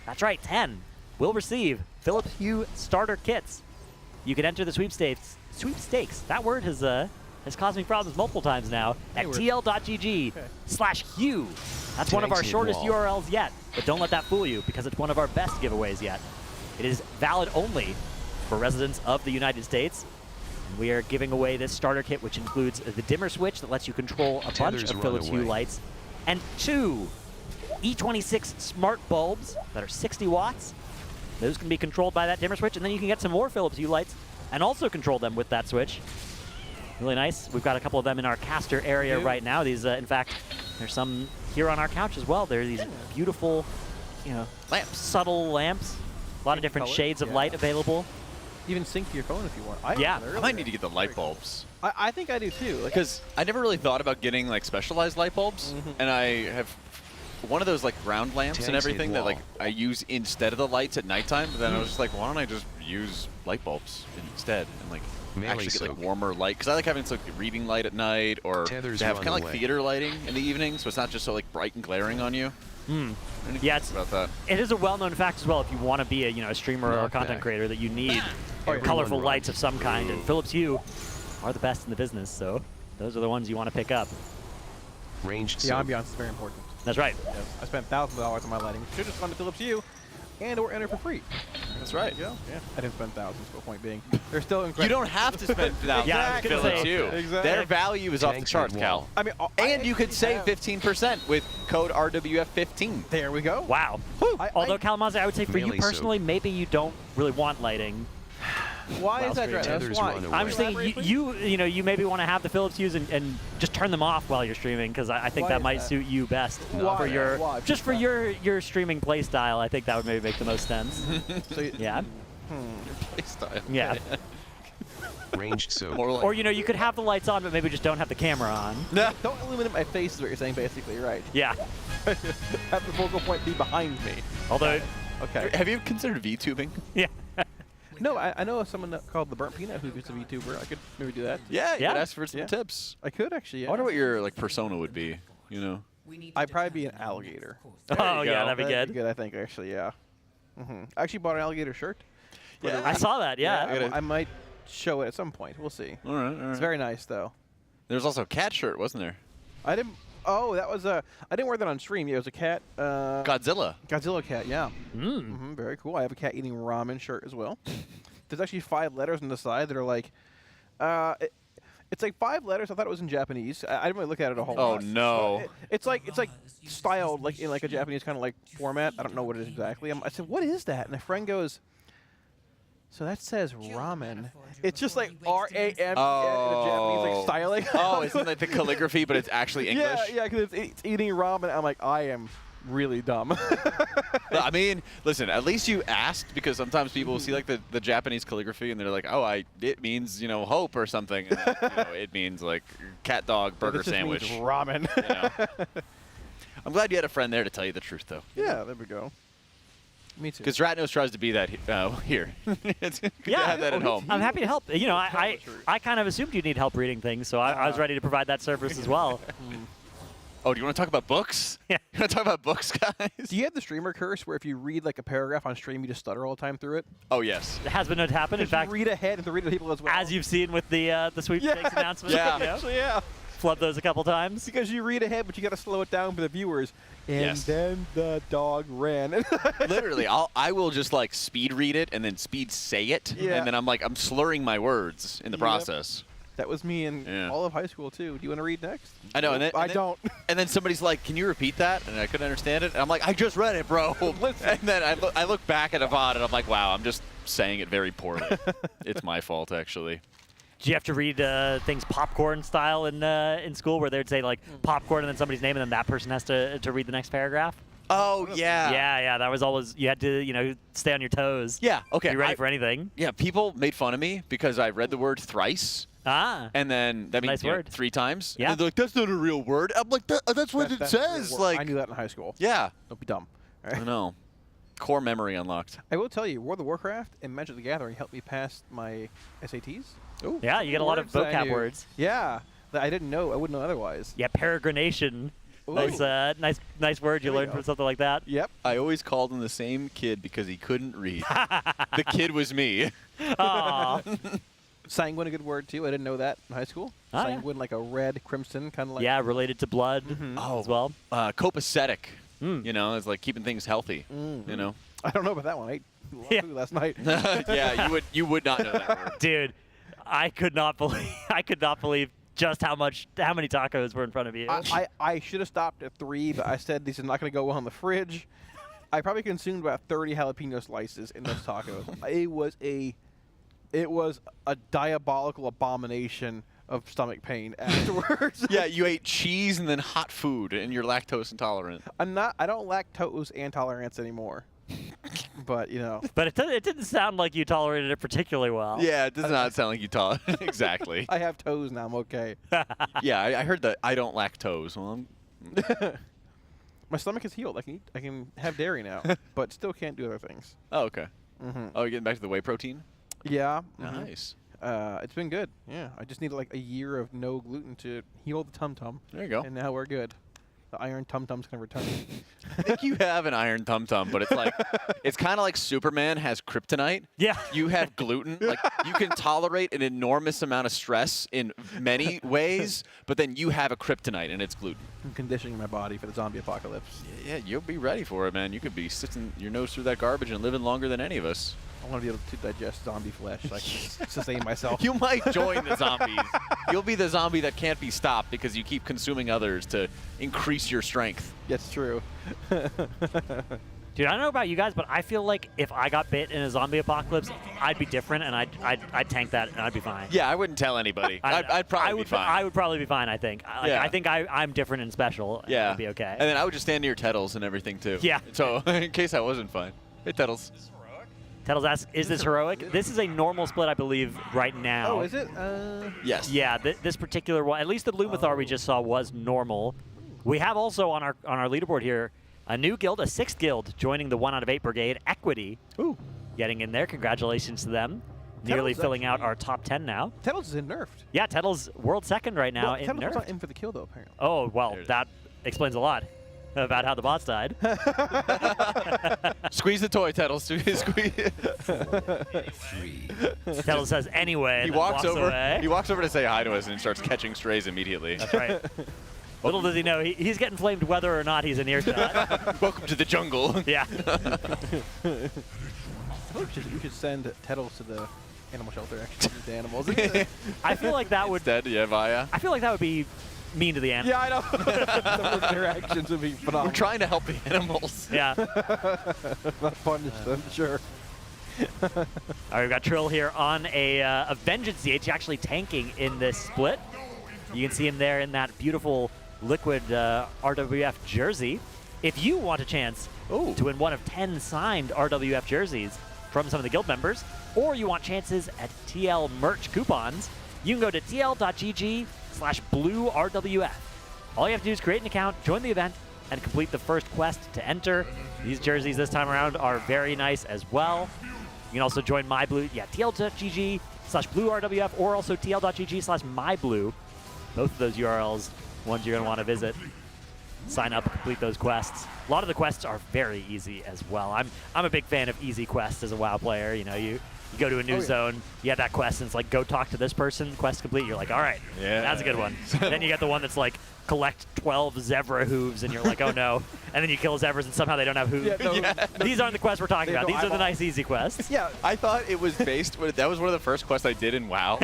Speaker 1: That's right, 10 will receive Philips Hue starter kits. You can enter the sweepstakes. That word has caused me problems multiple times now at tl.gg/Hue. That's one of our shortest URLs yet, but don't let that fool you because it's one of our best giveaways yet. It is valid only for residents of the United States. And we are giving away this starter kit, which includes the dimmer switch that lets you control a bunch of Philips Hue lights, and 2 E26 smart bulbs that are 60 watts. Those can be controlled by that dimmer switch, and then you can get some more Philips Hue lights and also control them with that switch. Really nice. We've got a couple of them in our caster area right now. These, in fact, there's some here on our couch as well. There are these beautiful, lamps, subtle lamps. A lot of different shades of light available.
Speaker 2: Even sync to your phone if you want.
Speaker 3: I might need to get the light bulbs.
Speaker 2: I think I do too.
Speaker 3: Because I never really thought about getting like specialized light bulbs, and I have one of those like ground lamps and everything that like I use instead of the lights at nighttime. But then I was just like, why don't I just use light bulbs instead and like actually get like warmer light? Because I like having like reading light at night, or to have kind of like theater lighting in the evening, so it's not just so like bright and glaring on you.
Speaker 1: Yeah, it is a well-known fact as well. If you want to be a streamer or a content creator, that you need colorful lights of some kind, and Philips Hue are the best in the business. So those are the ones you want to pick up.
Speaker 8: Ranged.
Speaker 2: The ambiance is very important.
Speaker 1: That's right.
Speaker 2: Yes. I spent thousands of dollars on my lighting. Should just gone to Philips Hue, and/or enter for free.
Speaker 3: That's right.
Speaker 2: Yeah. I didn't spend thousands. But point being, they're still incredible.
Speaker 3: You don't have to spend thousands on Philips Hue.
Speaker 2: Exactly.
Speaker 3: Their value is off the charts, Cal. I mean, and you could save 15% with code RWF15.
Speaker 2: There we go.
Speaker 1: Wow. Although Kalamazoo, I would say for you personally, maybe you don't really want lighting.
Speaker 2: Why is that, Why?
Speaker 1: I'm just thinking you maybe want to have the Philips Hues and just turn them off while you're streaming, because I think that might suit you best for your for your streaming play style. I think that would maybe make the most sense. Yeah.
Speaker 3: Play style.
Speaker 1: Yeah.
Speaker 8: Ranged so.
Speaker 1: Or you could have the lights on, but maybe just don't have the camera on.
Speaker 2: No, don't illuminate my face is what you're saying. Basically, right?
Speaker 1: Yeah.
Speaker 2: Have the focal point be behind me.
Speaker 1: Although,
Speaker 3: okay. Have you considered VTubing?
Speaker 1: Yeah.
Speaker 2: No, I know someone called the Burnt Peanut who's a VTuber. I could maybe do that.
Speaker 3: Yeah, you could ask for some tips.
Speaker 2: I could actually. Yeah.
Speaker 3: I wonder what your like persona would be.
Speaker 2: I'd probably be an alligator.
Speaker 1: Oh yeah, that'd be good.
Speaker 2: That'd be good, I think. Actually, yeah. I actually bought an alligator shirt.
Speaker 1: Yeah, I saw that. Yeah.
Speaker 2: I might show it at some point. We'll see.
Speaker 3: All right.
Speaker 2: It's very nice though.
Speaker 3: There's also a cat shirt, wasn't there?
Speaker 2: I didn't. Oh, that was a. I didn't wear that on stream. Yeah, it was a cat.
Speaker 3: Godzilla.
Speaker 2: Godzilla cat. Yeah. Very cool. I have a cat eating ramen shirt as well. There's actually 5 letters on the side that are like, it's like 5 letters. I thought it was in Japanese. I didn't really look at it a whole lot.
Speaker 3: Oh no!
Speaker 2: It's like styled like in like a Japanese kind of like format. I don't know what it is exactly. I said, what is that? And a friend goes, so that says ramen. It's just like R-A-M in a Japanese like styling.
Speaker 3: Oh, isn't like the calligraphy, but it's actually English?
Speaker 2: Yeah, because it's eating ramen. I'm like, I am really dumb.
Speaker 3: I mean, listen, at least you asked, because sometimes people see like the Japanese calligraphy and they're like, oh, it means, hope or something. And then, it means like cat dog burger sandwich.
Speaker 2: Means ramen.
Speaker 3: I'm glad you had a friend there to tell you the truth, though.
Speaker 2: Yeah, there we go. Me too.
Speaker 3: Because Ratnos tries to be that here. It's good to have that at home.
Speaker 1: I'm happy to help. I kind of assumed you'd need help reading things, so I was ready to provide that service as well.
Speaker 3: Oh, do you want to talk about books?
Speaker 1: Yeah.
Speaker 3: You want to talk about books, guys?
Speaker 2: Do you have the streamer curse where if you read like a paragraph on stream, you just stutter all the time through it?
Speaker 3: Oh, yes.
Speaker 1: It has been known to happen. In fact,
Speaker 2: read ahead and to read the people as well.
Speaker 1: As you've seen with the sweepstakes announcement.
Speaker 3: Yeah.
Speaker 2: Actually, yeah.
Speaker 1: flub those a couple times?
Speaker 2: Because you read ahead, but you got to slow it down for the viewers. And
Speaker 3: Yes.
Speaker 2: then the dog ran.
Speaker 3: Literally, I will just like speed read it and then speed say it,
Speaker 2: Yeah.
Speaker 3: and then I'm slurring my words in the
Speaker 2: Yep.
Speaker 3: process.
Speaker 2: That was me in all of high school too. Do you want to read next?
Speaker 3: I know,
Speaker 2: Nope, I don't.
Speaker 3: And then somebody's like, "Can you repeat that?" And I couldn't understand it. And I'm like, "I just read it, bro." And then I look back at a VOD and I'm like, "Wow, I'm just saying it very poorly." It's my fault, actually.
Speaker 1: Do you have to read things popcorn style in school, where they'd say like popcorn and then somebody's name, and then that person has to read the next paragraph?
Speaker 3: Oh yeah.
Speaker 1: Yeah. That was always, you had to stay on your toes.
Speaker 3: Yeah. Okay.
Speaker 1: Be ready for anything.
Speaker 3: Yeah. People made fun of me because I read the word thrice. And then that means
Speaker 1: Nice word.
Speaker 3: 3 times.
Speaker 1: Yeah.
Speaker 3: And they're like, "That's not a real word." I'm like, "That's what it
Speaker 2: That's
Speaker 3: says."
Speaker 2: weird.
Speaker 3: Like,
Speaker 2: I knew that in high school.
Speaker 3: yeah.
Speaker 2: Don't be dumb.
Speaker 3: I know. Core memory unlocked.
Speaker 2: I will tell you, World of Warcraft and Magic the Gathering helped me pass my SATs.
Speaker 3: Ooh.
Speaker 1: Yeah, you get a lot of
Speaker 2: Words that I
Speaker 1: vocab
Speaker 2: knew.
Speaker 1: words.
Speaker 2: Yeah, that I didn't know. I wouldn't know otherwise.
Speaker 1: Yeah, peregrination.
Speaker 2: Ooh.
Speaker 1: Nice word you
Speaker 2: There we
Speaker 1: learned
Speaker 2: go.
Speaker 1: from something like that.
Speaker 2: Yep.
Speaker 3: I always called him the same kid because he couldn't read. The kid was me.
Speaker 1: Aw.
Speaker 2: Sanguine, a good word too. I didn't know that in high school.
Speaker 1: Ah, yeah.
Speaker 2: Sanguine, like a red crimson, kind of like.
Speaker 1: Yeah, related to blood as well.
Speaker 3: Copacetic. You know, it's like keeping things healthy. You know.
Speaker 2: I don't know about that one. I ate a lot of food last night.
Speaker 3: Yeah, you would not know that word.
Speaker 1: Dude, I could not believe just how many tacos were in front of you.
Speaker 2: I should have stopped at 3, but I said these are not going to go well in the fridge. I probably consumed about 30 jalapeno slices in those tacos. It was a diabolical abomination of stomach pain afterwards.
Speaker 3: Yeah, you ate cheese and then hot food, and you're lactose intolerant.
Speaker 2: I don't lactose intolerance anymore. But
Speaker 1: But it didn't sound like you tolerated it particularly well.
Speaker 3: Yeah, it does not sound like you taught. Exactly.
Speaker 2: I have toes now. I'm okay.
Speaker 3: Yeah, I heard that I don't lactose. Well,
Speaker 2: My stomach is healed. I can have dairy now, but still can't do other things.
Speaker 3: Oh, okay.
Speaker 2: Mhm.
Speaker 3: Oh, you're getting back to the whey protein?
Speaker 2: Yeah.
Speaker 3: Nice.
Speaker 2: It's been good. Yeah. I just needed like a year of no gluten to heal the tum-tum.
Speaker 3: There you go.
Speaker 2: And now we're good. The iron tum-tum's going to return.
Speaker 3: I think you have an iron tum-tum, but it's like it's kind of like Superman has kryptonite.
Speaker 1: Yeah.
Speaker 3: You have gluten. Like you can tolerate an enormous amount of stress in many ways, but then you have a kryptonite and it's gluten.
Speaker 2: I'm conditioning my body for the zombie apocalypse.
Speaker 3: Yeah, you'll be ready for it, man. You could be sitting your nose through that garbage and living longer than any of us.
Speaker 2: I want to be able to digest zombie flesh so I can sustain myself.
Speaker 3: You might join the zombies. You'll be the zombie that can't be stopped because you keep consuming others to increase your strength.
Speaker 2: That's true.
Speaker 1: Dude, I don't know about you guys, but I feel like if I got bit in a zombie apocalypse, I'd be different, and I'd tank that, and I'd be fine.
Speaker 3: Yeah, I wouldn't tell anybody. I'd probably be fine.
Speaker 1: I would probably be fine, I think.
Speaker 3: Yeah.
Speaker 1: I think I'm different and special. And
Speaker 3: Yeah.
Speaker 1: I'd be okay.
Speaker 3: And then I would just stand near Tettles and everything, too.
Speaker 1: Yeah.
Speaker 3: So, in case I wasn't fine. Hey, Tettles.
Speaker 1: Tettles asks, is this heroic? This is a normal split, I believe, right now.
Speaker 2: Oh, is it?
Speaker 3: Yes.
Speaker 1: Yeah, this particular one, at least the Lumathar we just saw was normal. We have also on our leaderboard here a new guild, a 6th guild, joining the 1 out of 8 brigade, Equity.
Speaker 2: Ooh.
Speaker 1: Getting in there. Congratulations to them. Nearly
Speaker 2: Tettles
Speaker 1: filling out our top 10 now.
Speaker 2: Tettles is in nerfed.
Speaker 1: Yeah, Tettles world 2nd right now in
Speaker 2: Tettles was
Speaker 1: nerfed.
Speaker 2: not in for the kill, though, apparently.
Speaker 1: Oh, well, that explains a lot about how the bots died.
Speaker 3: Squeeze the toy, Tettles. Squeeze.
Speaker 1: Tettles says anyway.
Speaker 3: He
Speaker 1: and then
Speaker 3: walks over.
Speaker 1: Away.
Speaker 3: He walks over to say hi to us and starts catching strays immediately.
Speaker 1: That's right. Little does he know, he's getting flamed whether or not he's in earshot.
Speaker 3: Welcome to the jungle.
Speaker 1: Yeah.
Speaker 2: I think we should send Tettles to the animal shelter, actually, with the animals.
Speaker 1: I feel like that would.
Speaker 3: Dead, yeah, Vaya.
Speaker 1: I feel like that would be mean to the animals.
Speaker 2: Yeah, I know. Some of their actions would be phenomenal.
Speaker 3: We're trying to help the animals.
Speaker 1: Yeah.
Speaker 2: Not punish them, sure.
Speaker 1: All right, we've got Trill here on a Vengeance DH, actually tanking in this split. You can see him there in that beautiful liquid RWF jersey. If you want a chance to win one of 10 signed RWF jerseys from some of the guild members, or you want chances at TL merch coupons, you can go to tl.gg/bluerwf. All you have to do is create an account, join the event, and complete the first quest to enter. These jerseys this time around are very nice as well. You can also join MyBlue, tl.gg/bluerwf, or also tl.gg/myblue. Both of those URLs, ones you're going to want to visit. Sign up, complete those quests. A lot of the quests are very easy as well. I'm a big fan of easy quests as a WoW player. You know, you You go to a new zone, you have that quest, and it's like, go talk to this person, quest complete. You're like, all right, that's a good one. Then you get the one that's like, collect 12 zebra hooves, and you're like, oh no. And then you kill zebras, and somehow they don't have hooves. These aren't the quests we're talking about. These are the nice, easy quests.
Speaker 3: Yeah, I thought it was based, that was one of the first quests I did in WoW.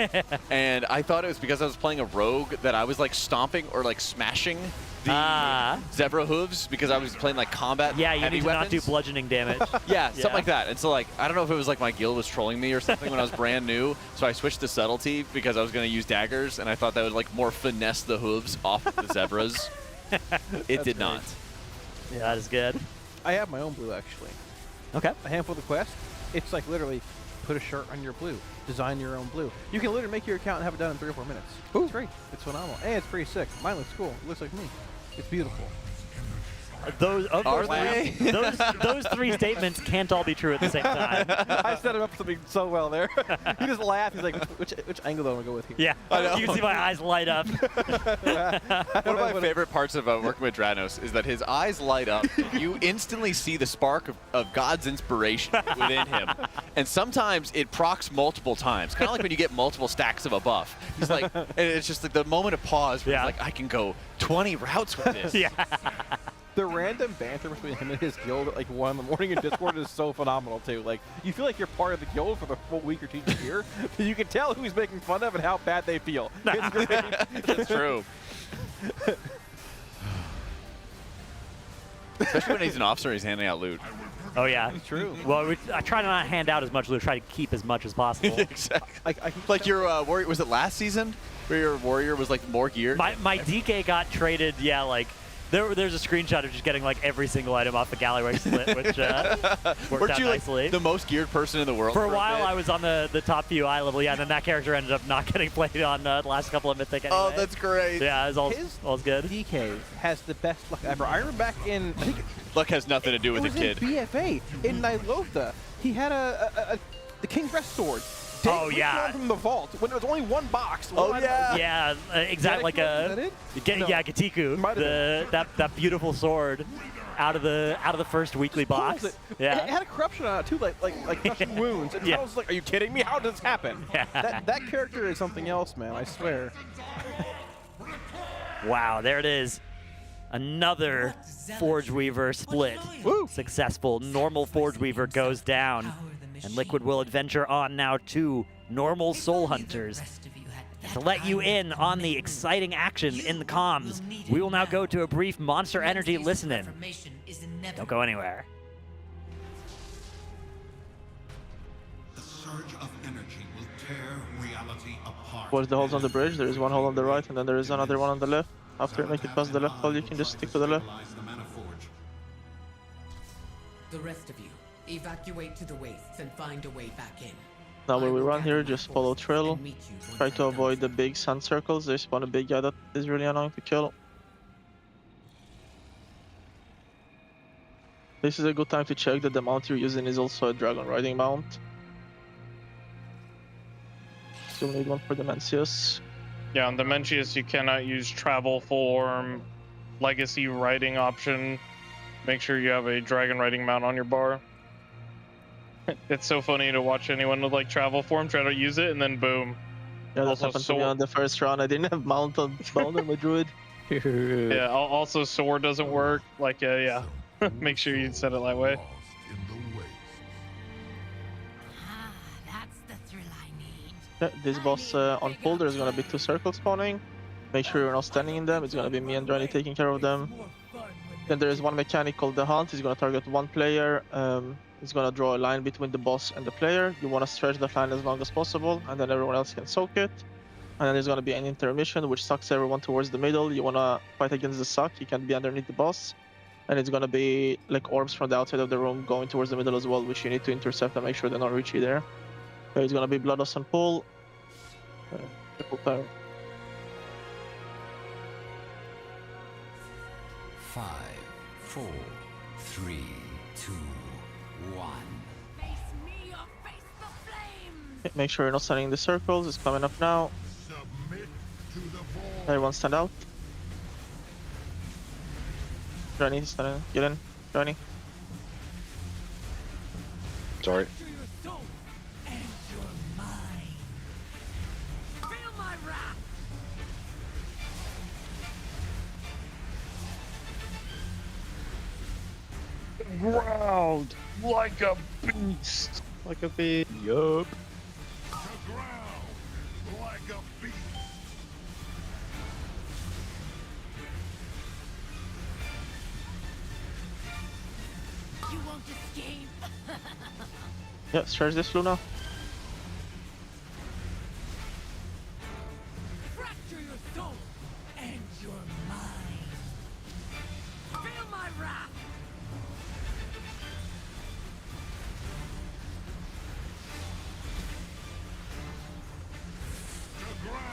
Speaker 3: And I thought it was because I was playing a rogue that I was like stomping or like smashing the zebra hooves because I was playing like combat
Speaker 1: Yeah, you
Speaker 3: heavy
Speaker 1: need to
Speaker 3: weapons.
Speaker 1: not do bludgeoning damage.
Speaker 3: Yeah, something like that. And so like, I don't know if it was like my guild was trolling me or something when I was brand new. So I switched to subtlety because I was going to use daggers, and I thought that would like more finesse the hooves off the zebras. It did not.
Speaker 1: Yeah, that is good.
Speaker 2: I have my own blue, actually.
Speaker 1: Okay.
Speaker 2: A handful of the quest. It's like literally put a shirt on your blue. Design your own blue. You can literally make your account and have it done in 3 or 4 minutes. Ooh. It's great. It's phenomenal. And it's pretty sick. Mine looks cool. It looks like me. It's beautiful.
Speaker 1: Those 3 statements can't all be true at the same time.
Speaker 2: I set him up something so well there. He just laughed. He's like, which angle do I want to go with here?
Speaker 1: Yeah, you can see my eyes light up.
Speaker 3: One of my favorite parts of working with Dranos is that his eyes light up. You instantly see the spark of God's inspiration within him. And sometimes it procs multiple times, kind of like when you get multiple stacks of a buff. He's like, and it's just like the moment of pause where he's like, I can go 20 routes with this.
Speaker 1: Yeah.
Speaker 2: The random banter between him and his guild at like 1 in the morning in Discord is so phenomenal too. Like, you feel like you're part of the guild for the full week or 2 here. You can tell who he's making fun of and how bad they feel. It's great.
Speaker 3: That's true. Especially when he's an officer, he's handing out loot.
Speaker 1: Oh yeah,
Speaker 2: true.
Speaker 1: Well, I try to not hand out as much loot. Try to keep as much as possible.
Speaker 3: Exactly. Like your warrior, was it last season where your warrior was like more geared?
Speaker 1: My DK got traded. Yeah, like. There's a screenshot of just getting like every single item off the Gallyway split, which worked out
Speaker 3: you
Speaker 1: nicely.
Speaker 3: Like the most geared person in the world?
Speaker 1: For a while, I was on the top few eye level, yeah, and then that character ended up not getting played on the last couple of Mythic anyway.
Speaker 3: Oh, that's great.
Speaker 1: Yeah, it was all good.
Speaker 2: DK has the best luck ever. I remember back in, I think
Speaker 3: luck has nothing to do with
Speaker 2: the
Speaker 3: kid.
Speaker 2: BFA in Nilotha, he had the King Breast Sword.
Speaker 1: Oh yeah,
Speaker 2: from the vault when there was only 1 box.
Speaker 1: Yeah, exactly. Like Gatiku, that beautiful sword out of the first weekly box.
Speaker 2: Yeah, it had a corruption on it too, like crushing wounds. And I was like, are you kidding me? How does this happen? That character is something else, man. I swear.
Speaker 1: Wow, there it is. Another Forge Weaver split. Woo! Successful. Normal Forge Weaver goes down. And Liquid will adventure on now to normal Soul Hunters. And to let you in on the exciting action in the comms, we will now go to a brief Monster Energy listen-in. Don't go anywhere.
Speaker 7: The surge of energy will tear reality apart.
Speaker 4: Watch the holes on the bridge. There is 1 hole on the right, and then there is another one on the left. After you make it past the left hole, you can just stick to the left.
Speaker 11: The rest of you, evacuate to the wastes and find a way back in.
Speaker 4: Now where we run here, just follow trail. Try to avoid the big sun circles. They spawn a big guy that is really annoying to kill. This is a good time to check that the mount you're using is also a dragon riding mount. Still need one for the Mencius.
Speaker 22: Yeah, on the Mencius you cannot use travel form, legacy riding option. Make sure you have a dragon riding mount on your bar. It's so funny to watch anyone with like travel form try to use it and then boom.
Speaker 4: Yeah, that happened to me on the first round. I didn't have mount on bound on my druid.
Speaker 22: Yeah, also sword doesn't work. Like yeah. Make sure you set it that way.
Speaker 4: Yeah, this boss on pull, there's gonna be 2 circles spawning. Make sure you're not standing in them. It's gonna be me and Johnny taking care of them. Then there is one mechanic called the Hunt. He's gonna target 1 player. He's gonna draw a line between the boss and the player. You wanna stretch that line as long as possible, and then everyone else can soak it. And then there's gonna be an intermission, which sucks everyone towards the middle. You wanna fight against the suck. You can't be underneath the boss. And it's gonna be like orbs from the outside of the room going towards the middle as well, which you need to intercept and make sure they're not reach you there. So it's gonna be Bloodlust and pull. Triple power.
Speaker 7: 5, 4, 3, 2, 1.
Speaker 4: Make sure you're not standing in the circles. It's coming up now. Everyone stand out. Johnny, stand in. Get in. Johnny.
Speaker 25: Sorry.
Speaker 23: ground like a beast.
Speaker 19: Like a beast.
Speaker 23: Yup.
Speaker 5: You won't escape.
Speaker 4: Yeah, charge this Luna.
Speaker 11: Fracture your soul and your mind. Feel my wrath.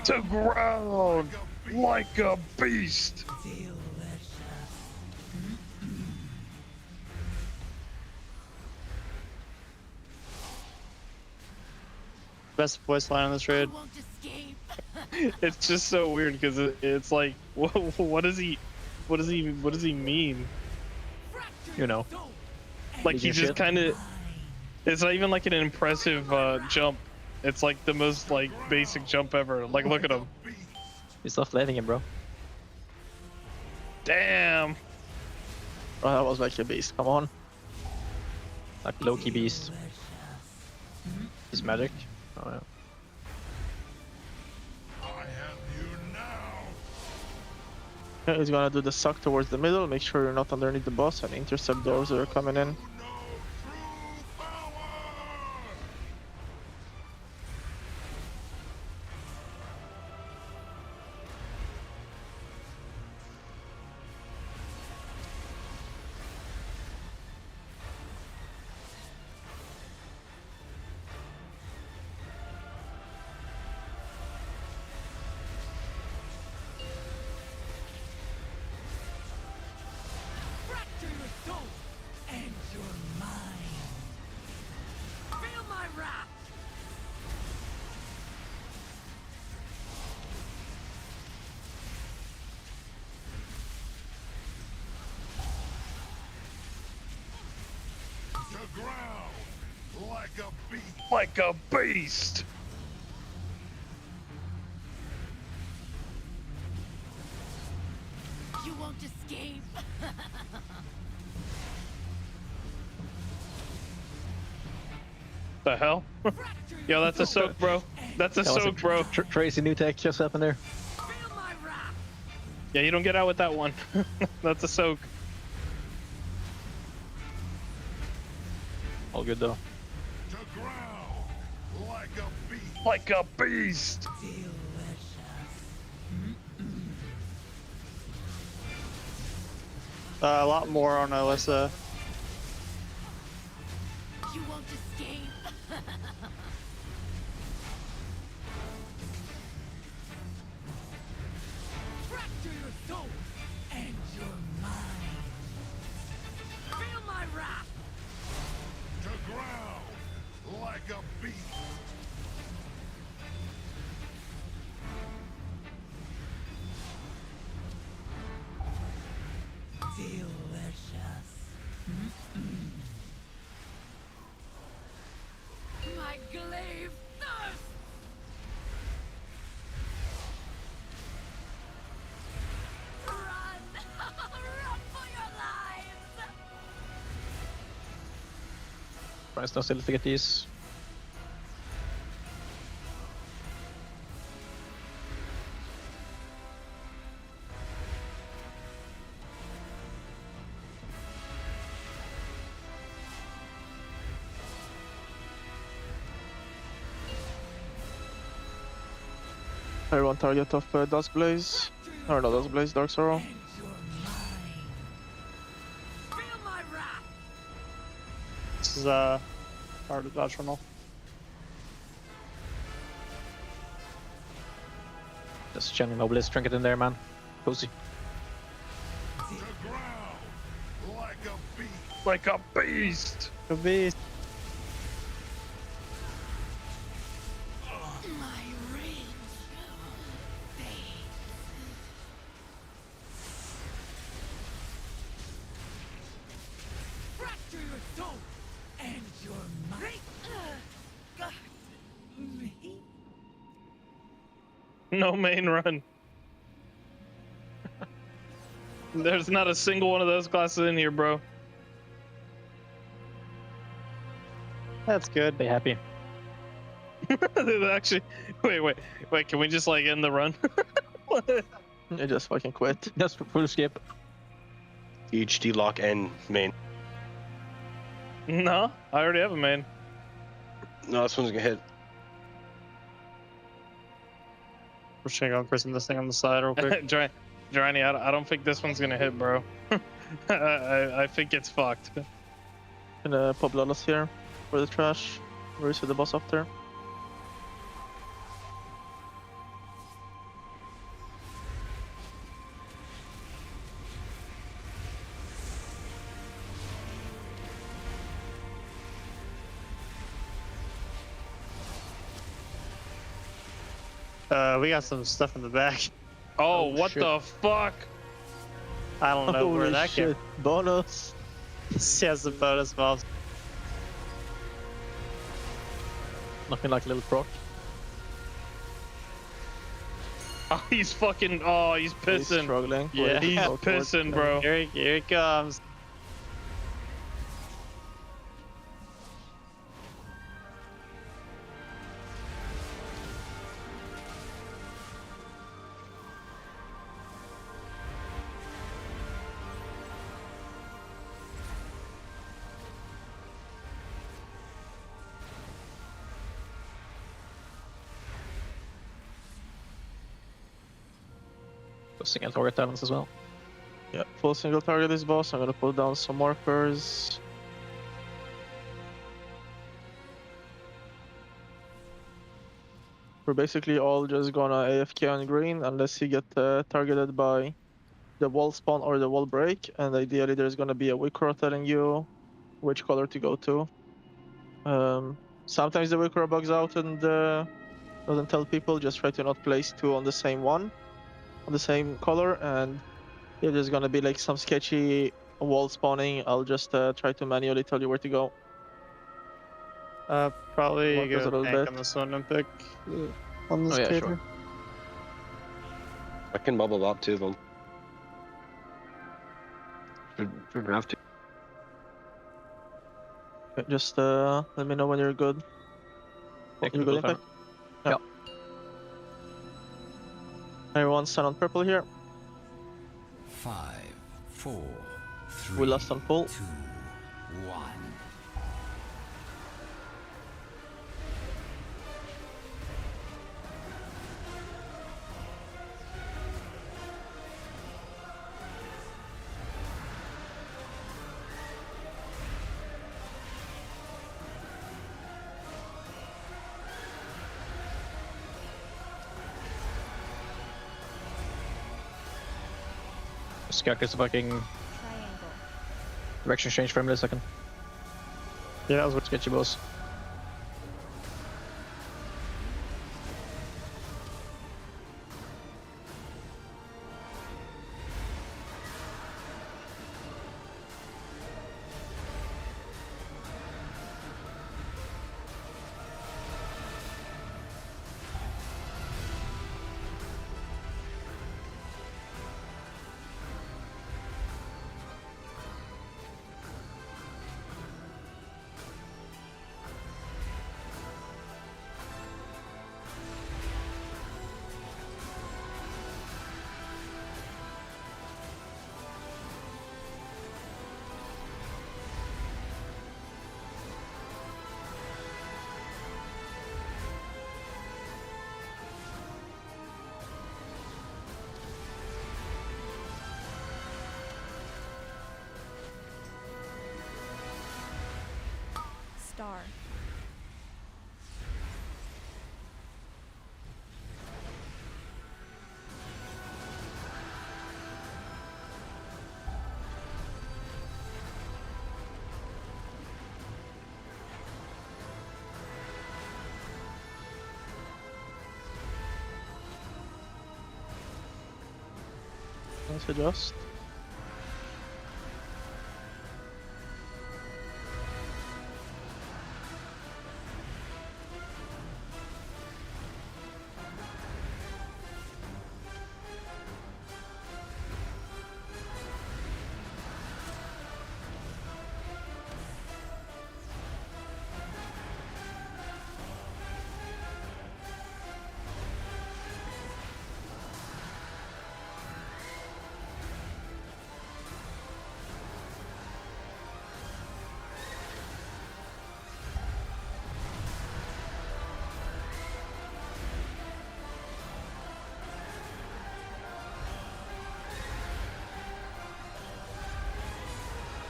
Speaker 23: To ground like a beast.
Speaker 19: Best voice line on this raid.
Speaker 22: It's just so weird because it's like, what does he mean?
Speaker 19: You know.
Speaker 22: Like he
Speaker 19: Losing
Speaker 22: just
Speaker 19: shit.
Speaker 22: kind of. It's not even like an impressive jump. It's like the most like basic jump ever. Like look at him.
Speaker 19: He's not letting him, bro.
Speaker 22: Damn.
Speaker 4: Oh, that was like a beast. Come on.
Speaker 19: Like low-key beast. He's magic. Oh yeah.
Speaker 4: Yeah, he's gonna do the suck towards the middle. Make sure you're not underneath the boss and intercept those that are coming in.
Speaker 11: Fracture your soul and your mind. Feel my wrath.
Speaker 23: To ground like a beast. Like a beast.
Speaker 5: You won't escape.
Speaker 22: The hell? Yo, that's a soak, bro. That's a soak, bro.
Speaker 19: Tracy new tech just happened there.
Speaker 22: Yeah, you don't get out with that one. That's a soak.
Speaker 19: All good though.
Speaker 23: Like a beast.
Speaker 19: A lot more on Alyssa.
Speaker 5: You won't escape.
Speaker 11: Fracture your soul and your mind. Feel my wrath.
Speaker 23: To ground like a beast.
Speaker 11: Delicious. My glaive thirst. Run! Run for your lives!
Speaker 19: Price no still to get these.
Speaker 4: Everyone target of Dusk Blaze. Or not Dusk Blaze, Dark Sorrow.
Speaker 19: This is hard to dodge from all. Just channeling Obelisk trinket in there, man. Cozy.
Speaker 23: Like a beast.
Speaker 19: A beast.
Speaker 11: My rage fades. Fracture your soul and your mind.
Speaker 22: No main run. There's not a single one of those classes in here, bro.
Speaker 19: That's good. Be happy.
Speaker 22: Actually, wait. Can we just like end the run?
Speaker 4: You just fucking quit.
Speaker 19: Just full skip.
Speaker 25: Huge D-lock and main.
Speaker 22: No, I already have a main.
Speaker 25: No, this one's gonna hit.
Speaker 19: We're just gonna go christen this thing on the side real quick.
Speaker 22: Johnny, I don't think this one's gonna hit, bro. I think it's fucked.
Speaker 4: Gonna pop Lawless here for the trash. Where is the boss after?
Speaker 19: We got some stuff in the back.
Speaker 22: Oh, what
Speaker 19: shit.
Speaker 22: the fuck?
Speaker 19: I don't know where
Speaker 4: Holy
Speaker 19: that came.
Speaker 4: shit. Bonus.
Speaker 19: She has the bonus mobs. Nothing like a little proc.
Speaker 22: Oh, he's fucking. Oh, he's
Speaker 4: He's
Speaker 22: pissing.
Speaker 4: struggling.
Speaker 22: Yeah,
Speaker 4: Wait,
Speaker 22: he's
Speaker 4: oh,
Speaker 22: pissing, bro.
Speaker 19: Here he comes. Single target talents as well.
Speaker 4: Yeah, full single target this boss. I'm gonna put down some markers. We're basically all just gonna AFK on green unless you get targeted by the wall spawn or the wall break, and ideally there's gonna be a Wicro telling you which color to go to. Sometimes the Wicro bugs out and doesn't tell people. Just try to not place two on the same one, on the same color, and if there's gonna be like some sketchy wall spawning, I'll just try to manually tell you where to go.
Speaker 19: Probably
Speaker 4: Markers a
Speaker 19: go
Speaker 4: little
Speaker 19: tank
Speaker 4: bit.
Speaker 19: on this one and pick on this
Speaker 4: Oh, yeah,
Speaker 19: cater.
Speaker 4: sure.
Speaker 25: I can bubble up two of them. Should have to.
Speaker 4: Okay, just let me know when you're good. You're good, Impact? Yep. Everyone stand on purple here.
Speaker 11: 5, 4, 3,
Speaker 4: We lost on full.
Speaker 11: 2, 1.
Speaker 19: Skak is fucking direction change for a millisecond. Yeah, that was what sketchy boss.
Speaker 9: Star.
Speaker 4: Let's adjust.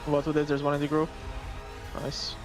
Speaker 4: What with it? There's one in the group. Nice.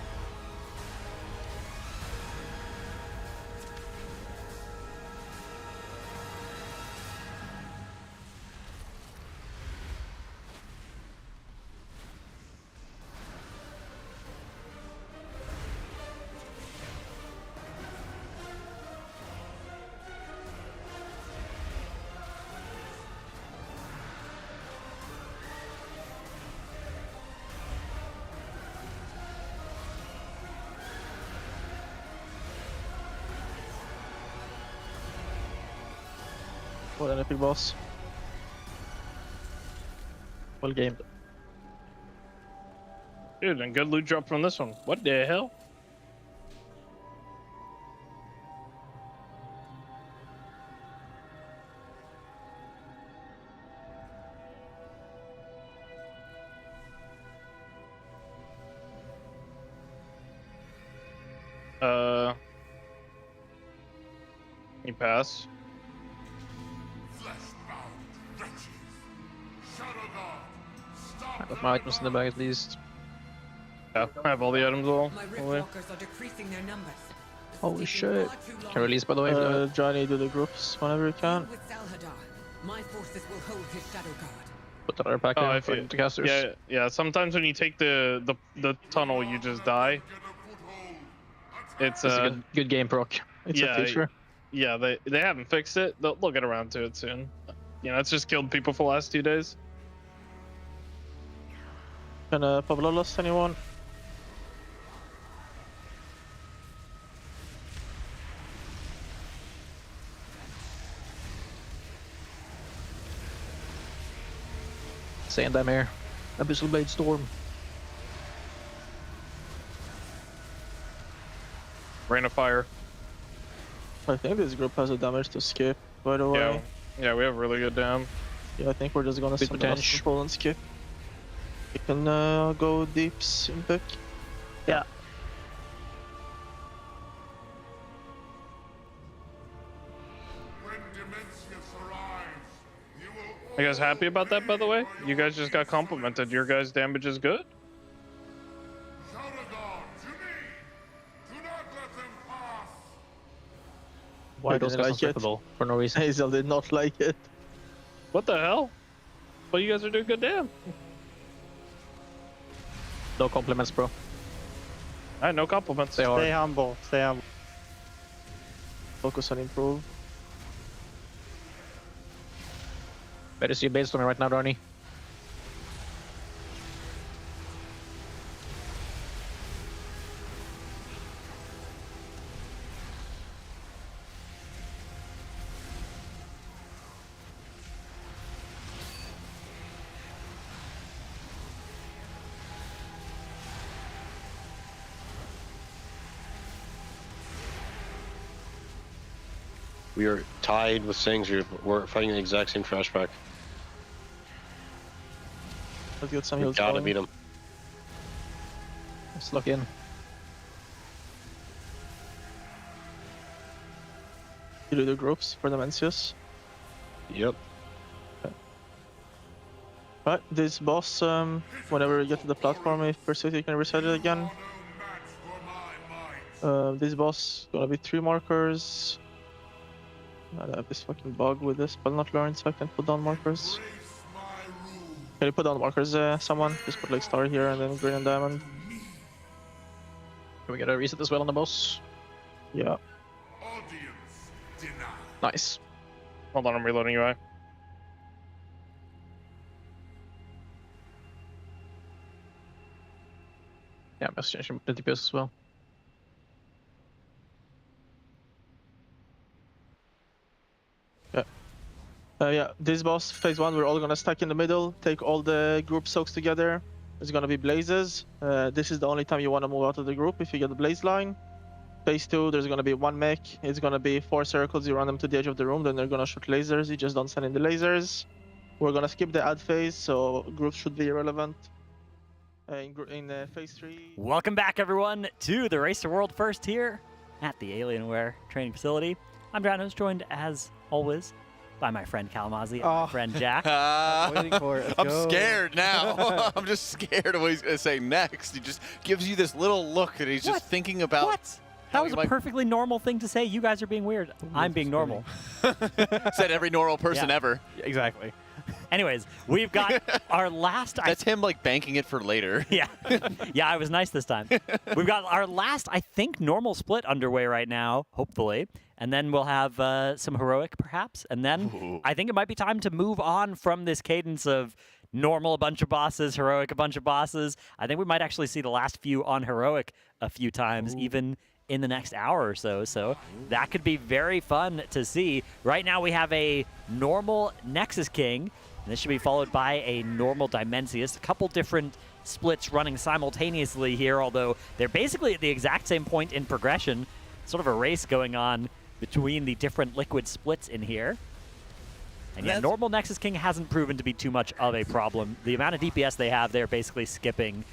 Speaker 4: What an epic boss. Well gamed.
Speaker 22: Dude, and good loot drop from this one. What the hell? You pass.
Speaker 19: I got my items in the bag at least.
Speaker 22: Yeah, I have all the items all.
Speaker 11: My riftwalkers are decreasing their numbers.
Speaker 19: Holy shit. Can release by the way.
Speaker 4: Johnny, do the groups whenever you can.
Speaker 11: With Salhadar, my forces will hold his shadow guard.
Speaker 19: Put that other pack in for the casters.
Speaker 22: Yeah. Sometimes when you take the tunnel, you just die. It's
Speaker 19: a good game proc. It's a feature.
Speaker 22: Yeah, they haven't fixed it. They'll get around to it soon. You know, it's just killed people for the last 2 days.
Speaker 4: Can Pablo lost anyone?
Speaker 19: Sand them here. Abyssal Blade Storm.
Speaker 22: Rain of Fire.
Speaker 4: I think this group has a damage to skip, by the way.
Speaker 22: Yeah, we have really good dam.
Speaker 4: Yeah, I think we're just gonna summon us and skip. You can go deeps in pick.
Speaker 19: Yeah.
Speaker 22: You guys happy about that, by the way? You guys just got complimented. Your guys' damage is good?
Speaker 19: Why those guys unskippable for no reason?
Speaker 4: Hazel did not like it.
Speaker 22: What the hell? But you guys are doing good damn.
Speaker 19: No compliments, bro.
Speaker 22: Alright, no compliments.
Speaker 19: Stay humble. Stay humble.
Speaker 4: Focus on improve.
Speaker 19: Better see you based right now, Ronnie.
Speaker 25: We are tied with Sings. We're fighting the exact same trash pack.
Speaker 4: Let's get some
Speaker 25: We
Speaker 4: heals
Speaker 25: gotta
Speaker 4: going.
Speaker 25: beat him.
Speaker 19: Let's lock in.
Speaker 4: You do the groups for the Mencius.
Speaker 25: Yep.
Speaker 4: Right, this boss, whenever you get to the platform, if pursued, you can reset it again. This boss gonna be 3 markers. I have this fucking bug with this, but not learned, so I can put down markers. Can you put down markers, someone? Just put like star here and then green and diamond.
Speaker 19: Can we get a reset as well on the boss?
Speaker 4: Yeah.
Speaker 19: Nice.
Speaker 22: Hold on, I'm reloading UI.
Speaker 19: Yeah, I'm changing the DPS as well.
Speaker 4: Yeah, this boss, phase 1, we're all gonna stack in the middle, take all the group soaks together. There's gonna be blazes. This is the only time you wanna move out of the group if you get the blaze line. Phase 2, there's gonna be 1 mech. It's gonna be 4 circles, you run them to the edge of the room, then they're gonna shoot lasers, you just don't send in the lasers. We're gonna skip the ad phase, so groups should be irrelevant. In phase 3...
Speaker 1: Welcome back, everyone, to the Race to World First here at the Alienware training facility. I'm Dranos, joined as always by my friend Kalamazi and my friend Jack.
Speaker 2: Waiting for it.
Speaker 3: I'm scared now. I'm just scared of what he's going to say next. He just gives you this little look that he's just thinking about.
Speaker 1: What? That was a perfectly normal thing to say. You guys are being weird. I'm being normal.
Speaker 3: Said every normal person ever.
Speaker 2: Exactly.
Speaker 1: Anyways, we've got our last...
Speaker 3: That's him, like, banking it for later.
Speaker 1: Yeah. Yeah, I was nice this time. We've got our last, I think, normal split underway right now, hopefully. And then we'll have some heroic, perhaps. And then I think it might be time to move on from this cadence of normal, a bunch of bosses, heroic, a bunch of bosses. I think we might actually see the last few on heroic a few times, even in the next hour or so. So that could be very fun to see. Right now we have a normal Nexus King. And this should be followed by a normal Dimensius. A couple different splits running simultaneously here, although they're basically at the exact same point in progression. Sort of a race going on between the different liquid splits in here. And yeah, normal Nexus King hasn't proven to be too much of a problem. The amount of DPS they have, they're basically skipping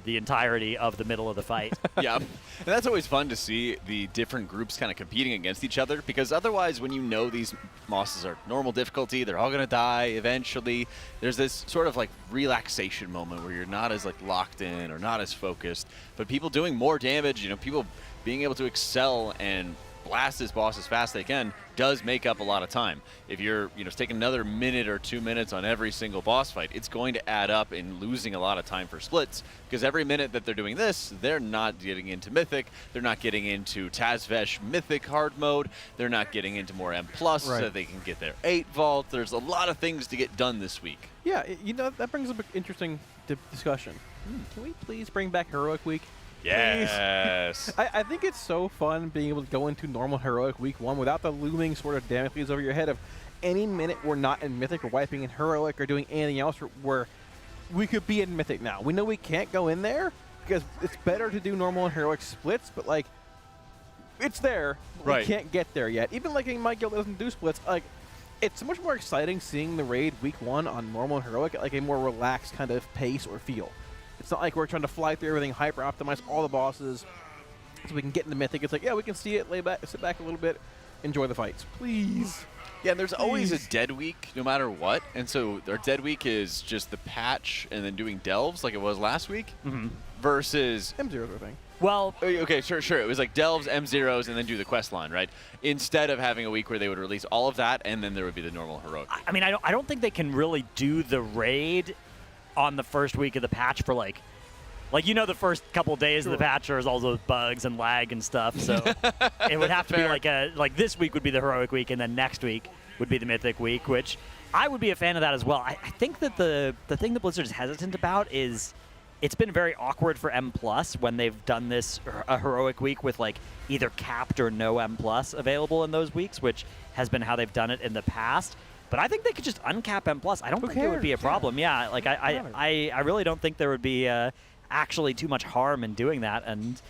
Speaker 1: the entirety of the middle of the fight.
Speaker 3: Yeah, and that's always fun to see the different groups kind of competing against each other, because otherwise when you know these bosses are normal difficulty, they're all going to die eventually, there's this sort of like relaxation moment where you're not as like locked in or not as focused, but people doing more damage, you know, people being able to excel and blast this boss as fast as they can does make up a lot of time. If you're, you know, taking another minute or 2 minutes on every single boss fight, it's going to add up in losing a lot of time for splits, because every minute that they're doing this, they're not getting into Mythic, they're not getting into Tazvesh Mythic hard mode, they're not getting into more M+, so that they can get their 8 vault. There's a lot of things to get done this week.
Speaker 2: Yeah, you know, that brings up an interesting discussion. Can we please bring back Heroic Week?
Speaker 3: Yes.
Speaker 2: I think it's so fun being able to go into normal Heroic Week 1 without the looming sort of Damocles over your head of any minute we're not in Mythic or wiping in Heroic or doing anything else where we could be in Mythic now. We know we can't go in there because it's better to do normal and Heroic splits, but like, it's there. But we can't get there yet. Even like in my guild that doesn't do splits, like, it's so much more exciting seeing the raid week 1 on normal and Heroic at like a more relaxed kind of pace or feel. It's not like we're trying to fly through everything, hyper-optimize all the bosses so we can get into Mythic. It's like, yeah, we can see it, sit back a little bit, enjoy the fights. Please.
Speaker 3: Yeah, there's always a dead week no matter what. And so our dead week is just the patch and then doing delves like it was last week versus...
Speaker 2: M0 thing.
Speaker 1: Well...
Speaker 3: Okay, sure. It was like delves, M0s, and then do the quest line, right? Instead of having a week where they would release all of that and then there would be the normal heroic.
Speaker 1: I mean, I don't think they can really do the raid on the first week of the patch for like you know, the first couple days of the patch there's all those bugs and lag and stuff, so it would have to be like this week would be the heroic week and then next week would be the mythic week, which I would be a fan of that as well. I think that the thing that Blizzard is hesitant about is it's been very awkward for M+ when they've done this a heroic week with like either capped or no M+ available in those weeks, which has been how they've done it in the past. But I think they could just uncap M+. I don't think it would be a problem. Yeah, like I really don't think there would be actually too much harm in doing that. And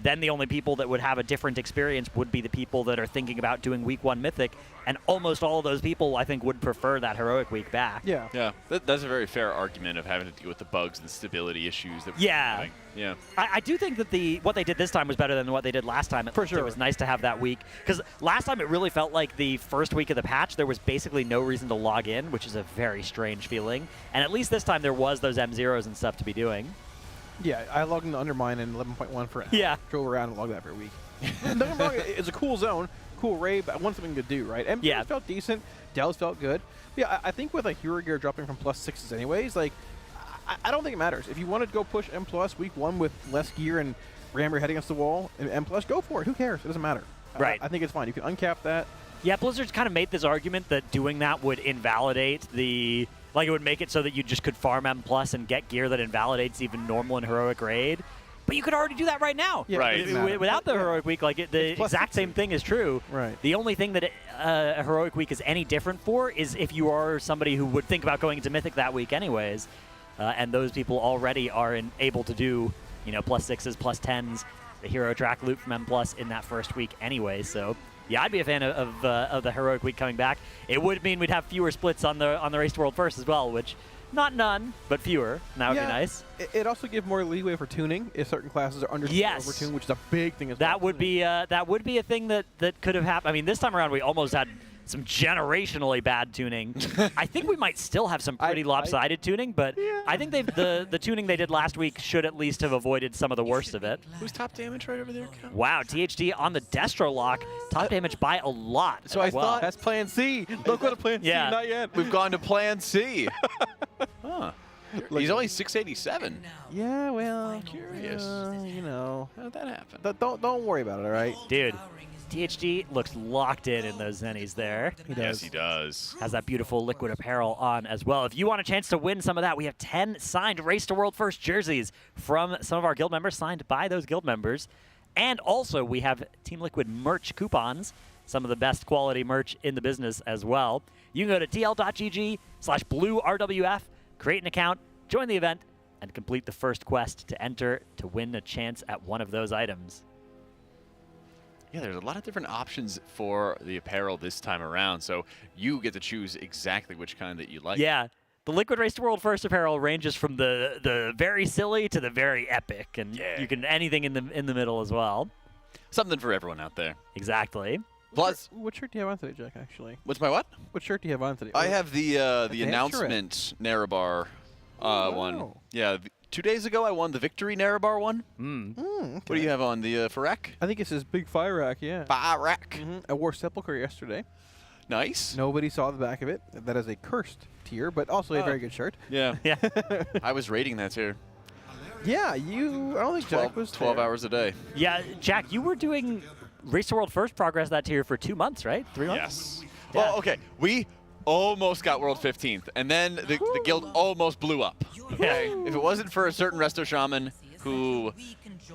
Speaker 1: then the only people that would have a different experience would be the people that are thinking about doing week 1 Mythic. And almost all of those people, I think, would prefer that heroic week back.
Speaker 2: Yeah.
Speaker 3: Yeah, that's a very fair argument of having to deal with the bugs and stability issues that we're having. Yeah.
Speaker 1: I do think that what they did this time was better than what they did last time. For sure. It was nice to have that week. Because last time it really felt like the first week of the patch, there was basically no reason to log in, which is a very strange feeling. And at least this time there was those M0s and stuff to be doing.
Speaker 2: Yeah, I logged into Undermine in 11.1 for drove around and logged that for a week. Don't get me wrong, it's a cool zone, cool raid, but I want something to do, right? M0s felt decent, Dells felt good. But yeah, I think with like hero gear dropping from +6s anyways, like, I don't think it matters. If you want to go push M+ week 1 with less gear and ram your head against the wall and M+, go for it. Who cares? It doesn't matter.
Speaker 1: Right.
Speaker 2: I think it's fine. You can uncap that.
Speaker 1: Yeah, Blizzard's kind of made this argument that doing that would invalidate the... Like, it would make it so that you just could farm M+ and get gear that invalidates even normal and heroic raid. But you could already do that right now.
Speaker 2: Yeah,
Speaker 3: right.
Speaker 1: Without the heroic week, like the exact same thing is true.
Speaker 2: Right.
Speaker 1: The only thing that a heroic week is any different for is if you are somebody who would think about going into Mythic that week anyways. And those people already are able to do, you know, +6s, +10s, the hero track loop from M+ in that first week anyway. So... Yeah, I'd be a fan of the heroic week coming back. It would mean we'd have fewer splits on the Race to World first as well, which not none, but fewer. And that would be nice.
Speaker 2: It also gives more leeway for tuning if certain classes are over tuned, which is a big thing as well.
Speaker 1: That would be a thing that could have happened. I mean, this time around we almost had some generationally bad tuning. I think we might still have some pretty lopsided tuning, but I think the tuning they did last week should at least have avoided some of the worst of it.
Speaker 3: Who's top damage right over there, Cal?
Speaker 1: Wow, THD on the Destro lock, top damage by a lot.
Speaker 3: So I thought
Speaker 2: that's Plan C. Don't go to Plan C, not yet.
Speaker 3: We've gone to Plan C. Huh. He's only 687.
Speaker 2: Yeah, well,
Speaker 3: I'm curious.
Speaker 2: you know,
Speaker 3: how'd that happen?
Speaker 2: Don't worry about it, all right?
Speaker 1: Dude, THD looks locked in those Zennies there.
Speaker 2: He does.
Speaker 3: Yes, he does.
Speaker 1: Has that beautiful liquid apparel on as well. If you want a chance to win some of that, we have 10 signed Race to World First jerseys from some of our guild members, signed by those guild members. And also, we have Team Liquid merch coupons, some of the best quality merch in the business as well. You can go to tl.gg/bluerwf, create an account, join the event, and complete the first quest to enter to win a chance at one of those items.
Speaker 3: Yeah, there's a lot of different options for the apparel this time around, so you get to choose exactly which kind that you like.
Speaker 1: Yeah, the Liquid Race to World First apparel ranges from the very silly to the very epic, and you can anything in the middle as well.
Speaker 3: Something for everyone out there.
Speaker 1: Exactly.
Speaker 3: Plus,
Speaker 2: what shirt do you have on today, Jack? Actually,
Speaker 3: what's my what?
Speaker 2: What shirt do you have on today?
Speaker 3: I have the
Speaker 2: the
Speaker 3: announcement Narabar one. Yeah, 2 days ago I won the Victory Narabar one.
Speaker 2: Okay.
Speaker 3: What do you have on, the Farak?
Speaker 2: I think it's his big fire rack, yeah.
Speaker 3: Fire rack.
Speaker 2: I wore Sepulchre yesterday.
Speaker 3: Nice.
Speaker 2: Nobody saw the back of it. That is a cursed tier, but also a very good shirt.
Speaker 3: Yeah.
Speaker 1: Yeah.
Speaker 3: I was rating that too.
Speaker 2: Yeah, I don't think Jack was
Speaker 3: 12
Speaker 2: there.
Speaker 3: hours a day.
Speaker 1: Yeah, Jack, you were doing Race to World First progress that tier for 2 months, right? 3 months?
Speaker 3: Yes. Well, okay. We almost got World 15th, and then the guild almost blew up. Okay. If it wasn't for a certain Resto Shaman who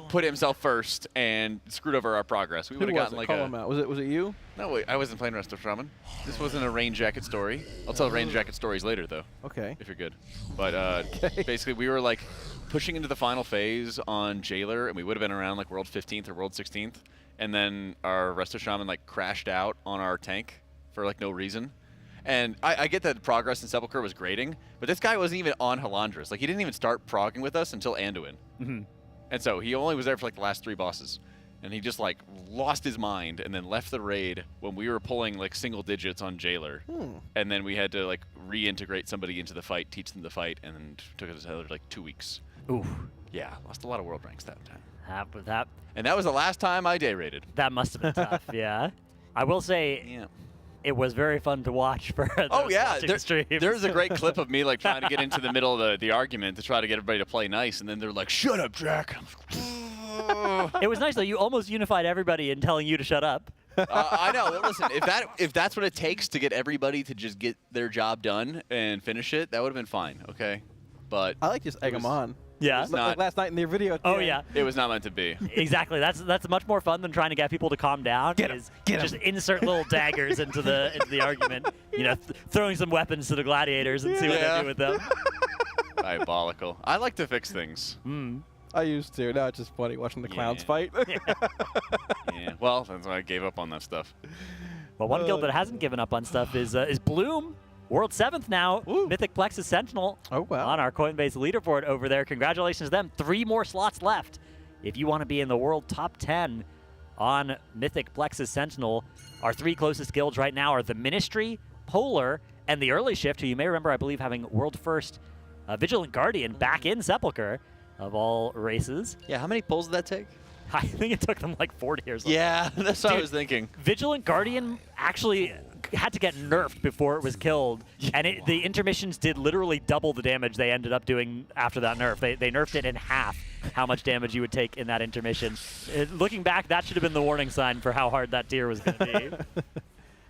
Speaker 3: put himself first and screwed over our progress, we would have gotten like
Speaker 2: Call him out. Was it you?
Speaker 3: No, wait, I wasn't playing Resto Shaman. This wasn't a Rain Jacket story. I'll tell Rain Jacket stories later, though.
Speaker 2: Okay.
Speaker 3: If you're good. But basically, we were like pushing into the final phase on Jailer, and we would have been around like World 15th or World 16th. And then our Resto Shaman like crashed out on our tank for like no reason. And I get that progress in Sepulchre was grading, but this guy wasn't even on Halandras. Like, he didn't even start progging with us until Anduin. And so he only was there for like the last 3 bosses. And he just like lost his mind and then left the raid when we were pulling like single digits on Jailer. And then we had to like reintegrate somebody into the fight, teach them the fight, and then took us another like 2 weeks.
Speaker 1: Ooh.
Speaker 3: Yeah, lost a lot of world ranks that time.
Speaker 1: And
Speaker 3: that was the last time I day raided.
Speaker 1: That must have been tough, yeah. I will say, it was very fun to watch for those streams.
Speaker 3: There's a great clip of me like trying to get into the middle of the argument to try to get everybody to play nice, and then they're like, "Shut up, Jack."
Speaker 1: It was nice though. You almost unified everybody in telling you to shut up.
Speaker 3: I know. Listen, if that's what it takes to get everybody to just get their job done and finish it, that would have been fine. Okay, but
Speaker 2: I like just egg them on.
Speaker 1: Yeah.
Speaker 2: Like last night in their video.
Speaker 1: Oh yeah.
Speaker 3: It was not meant to be.
Speaker 1: Exactly. That's much more fun than trying to get people to calm down. Just insert little daggers into the argument. You know, throwing some weapons to the gladiators and see what they do with them.
Speaker 3: Diabolical. I like to fix things.
Speaker 2: I used to. Now it's just funny watching the clowns fight.
Speaker 3: Yeah. Well, that's why I gave up on that stuff.
Speaker 1: Well, one guild that hasn't given up on stuff is Bloom. World 7th now. Mythic Plexus Sentinel on our Coinbase leaderboard over there. Congratulations to them. 3 more slots left. If you want to be in the world top 10 on Mythic Plexus Sentinel, our 3 closest guilds right now are the Ministry, Polar, and the Early Shift, who you may remember, I believe, having world first Vigilant Guardian back in Sepulchre of all races.
Speaker 3: Yeah, how many pulls did that take?
Speaker 1: I think it took them like 40 or something.
Speaker 3: Yeah, that's what I was thinking.
Speaker 1: Vigilant Guardian actually had to get nerfed before it was killed, and the intermissions did literally double the damage they ended up doing after that nerf. They nerfed it in half how much damage you would take in that intermission. Looking back, that should have been the warning sign for how hard that tier was going to be.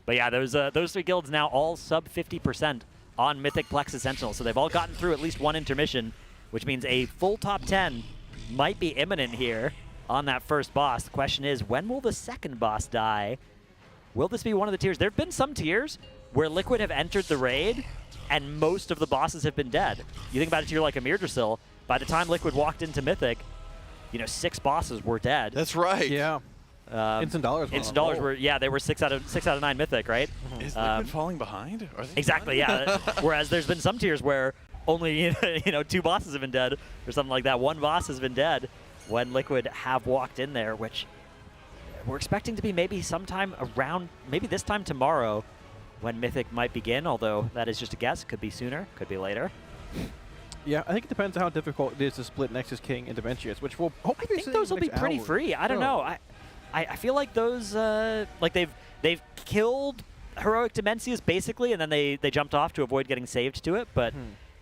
Speaker 1: But yeah, those 3 guilds now all sub 50% on Mythic Plexus Sentinel, so they've all gotten through at least 1 intermission, which means a full top 10 might be imminent here on that first boss. The question is, when will the second boss die? Will this be one of the tiers? There have been some tiers where Liquid have entered the raid and most of the bosses have been dead. You think about a tier like Amirdrasil, by the time Liquid walked into Mythic, 6 bosses were dead.
Speaker 3: That's right.
Speaker 2: Yeah. Instant Dollars.
Speaker 1: Instant Dollars were, they were 6 out of 9 Mythic, right?
Speaker 3: Is Liquid falling behind? Are they
Speaker 1: exactly, yeah. Whereas there's been some tiers where only 2 bosses have been dead or something like that. 1 boss has been dead when Liquid have walked in there, which we're expecting to be maybe sometime around, maybe this time tomorrow, when Mythic might begin, although that is just a guess. Could be sooner, could be later.
Speaker 2: Yeah, I think it depends on how difficult it is to split Nexus King into Dementius, which will hopefully
Speaker 1: I think those will be pretty free. I don't know. I feel like those like they've killed Heroic Demencius basically, and then they jumped off to avoid getting saved to it. But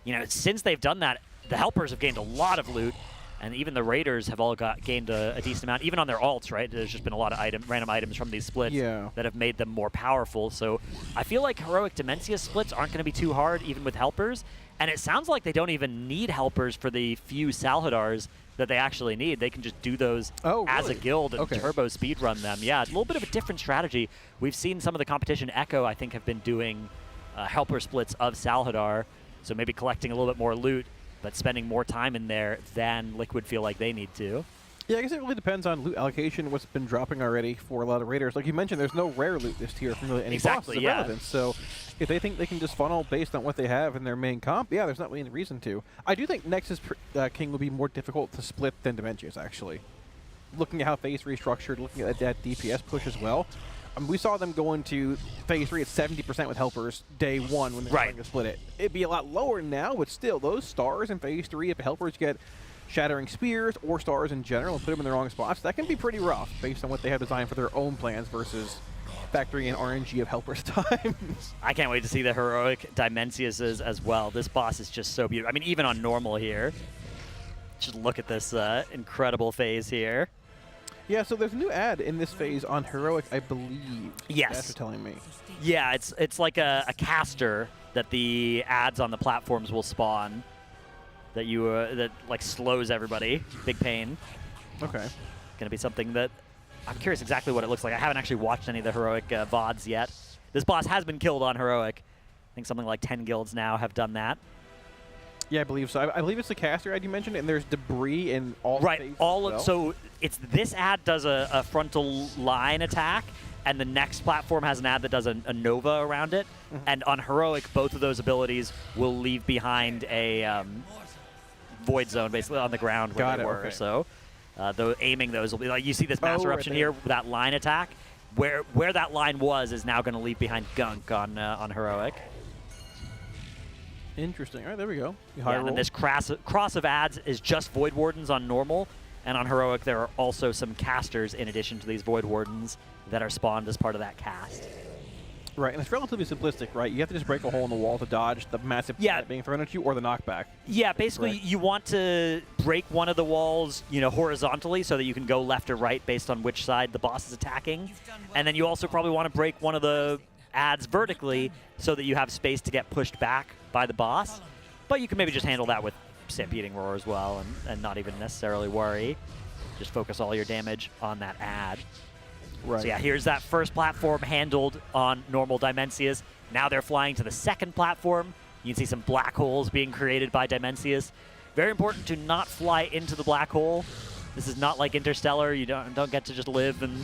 Speaker 1: you know, since they've done that, the helpers have gained a lot of loot, and even the raiders have all gained a decent amount, even on their alts. Right, there's just been a lot of random items from these splits that have made them more powerful. So I feel like Heroic Demencius splits aren't going to be too hard, even with helpers. And it sounds like they don't even need helpers for the few Salhadars that they actually need. They can just do those as a guild and turbo speed run them. Yeah, it's a little bit of a different strategy. We've seen some of the competition, Echo, I think, have been doing helper splits of Salhadar, so maybe collecting a little bit more loot, but spending more time in there than Liquid feel like they need to.
Speaker 2: Yeah, I guess it really depends on loot allocation, what's been dropping already for a lot of raiders. Like you mentioned, there's no rare loot this tier from really any bosses of relevance. So if they think they can just funnel based on what they have in their main comp, yeah, there's not really any reason to. I do think Nexus King will be more difficult to split than Dementius, actually. Looking at how Phase 3 structured, looking at that DPS push as well. We saw them go into Phase 3 at 70% with helpers day 1 when they're trying to split it. It'd be a lot lower now, but still, those stars in Phase 3, if helpers get Shattering Spears or stars in general and put them in the wrong spots, that can be pretty rough based on what they have designed for their own plans versus factoring in RNG of helpers times.
Speaker 1: I can't wait to see the Heroic Dimensiuses as well. This boss is just so beautiful. I mean, even on normal here. Just look at this incredible phase here.
Speaker 2: Yeah, so there's a new ad in this phase on Heroic, I believe.
Speaker 1: Yes.
Speaker 2: That's what you're telling me.
Speaker 1: Yeah, it's like a caster that the ads on the platforms will spawn. That that like slows everybody. Big pain.
Speaker 2: Okay.
Speaker 1: Gonna be something that I'm curious exactly what it looks like. I haven't actually watched any of the Heroic VODs yet. This boss has been killed on Heroic. I think something like 10 guilds now have done that.
Speaker 2: Yeah, I believe so. I believe it's the caster ad you mentioned, and there's debris in all
Speaker 1: right. So it's this ad does a frontal line attack, and the next platform has an ad that does a nova around it. And on Heroic, both of those abilities will leave behind a void zone basically on the ground where they were. Okay. So aiming those will be like, you see this mass eruption here, that line attack, where that line was is now going to leave behind gunk on Heroic.
Speaker 2: Interesting. All right, there we go.
Speaker 1: Yeah, and then this cross of ads is just Void Wardens on normal, and on Heroic there are also some casters in addition to these Void Wardens that are spawned as part of that cast.
Speaker 2: Right, and it's relatively simplistic, right? You have to just break a hole in the wall to dodge the massive threat being thrown at you or the knockback.
Speaker 1: Yeah, basically you want to break one of the walls, horizontally so that you can go left or right based on which side the boss is attacking. And then you also probably want to break one of the ads vertically so that you have space to get pushed back by the boss. But you can maybe just handle that with Stampeding Roar as well and not even necessarily worry. Just focus all your damage on that ad.
Speaker 2: Right.
Speaker 1: So yeah, here's that first platform handled on normal Dimensius. Now they're flying to the second platform. You can see some black holes being created by Dimensius. Very important to not fly into the black hole. This is not like Interstellar. You don't get to just live and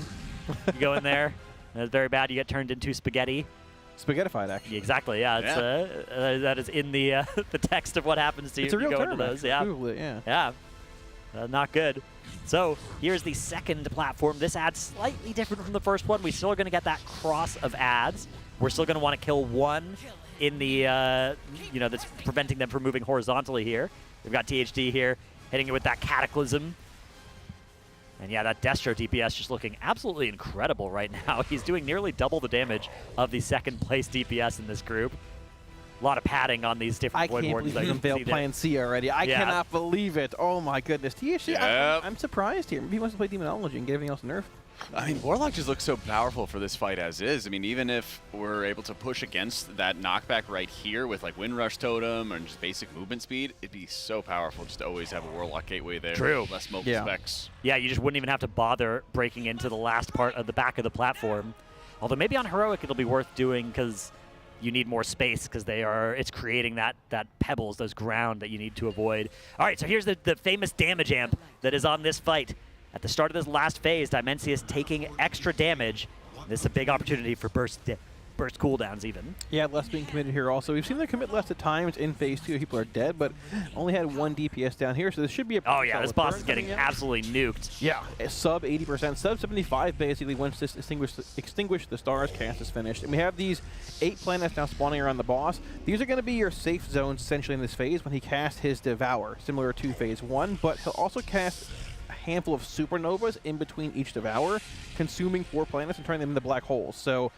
Speaker 1: you go in there. It's very bad. You get turned into spaghetti.
Speaker 2: Spaghettified, actually.
Speaker 1: Exactly. Yeah. It's, that is in the the text of what happens to you if you go into those. Yeah.
Speaker 2: Google it, yeah.
Speaker 1: Yeah. Not good. So here's the second platform. This ad's slightly different from the first one. We still are going to get that cross of ads. We're still going to want to kill one in the, that's preventing them from moving horizontally here. We've got THD here hitting it with that Cataclysm. And yeah, that Destro DPS just looking absolutely incredible right now. He's doing nearly double the damage of the second place DPS in this group. A lot of padding on these different Void Wardens.
Speaker 2: I can't believe he Plan C already. I cannot believe it. Oh my goodness. THC, I'm surprised here. Maybe he wants to play Demonology and get everything else nerfed.
Speaker 3: I mean, Warlock just looks so powerful for this fight as is. I mean, even if we're able to push against that knockback right here with like Windrush Totem and just basic movement speed, it'd be so powerful just to always have a Warlock gateway there.
Speaker 1: True.
Speaker 3: Less mobile specs.
Speaker 1: Yeah, you just wouldn't even have to bother breaking into the last part of the back of the platform. Although maybe on Heroic it'll be worth doing because you need more space because it's creating that pebbles, those ground that you need to avoid. All right, so here's the famous damage amp that is on this fight. At the start of this last phase, Dimensius taking extra damage. This is a big opportunity for burst burst cooldowns even.
Speaker 2: Yeah, less being committed here also. We've seen them commit less at times in phase 2. People are dead, but only had 1 DPS down here, so this should be a...
Speaker 1: Oh yeah, this boss is getting absolutely nuked.
Speaker 2: Yeah, sub 80%, sub 75 basically once this extinguish the stars cast is finished. And we have these 8 planets now spawning around the boss. These are going to be your safe zones essentially in this phase when he casts his Devour, similar to phase 1, but he'll also cast a handful of supernovas in between each Devour, consuming 4 planets and turning them into black holes. So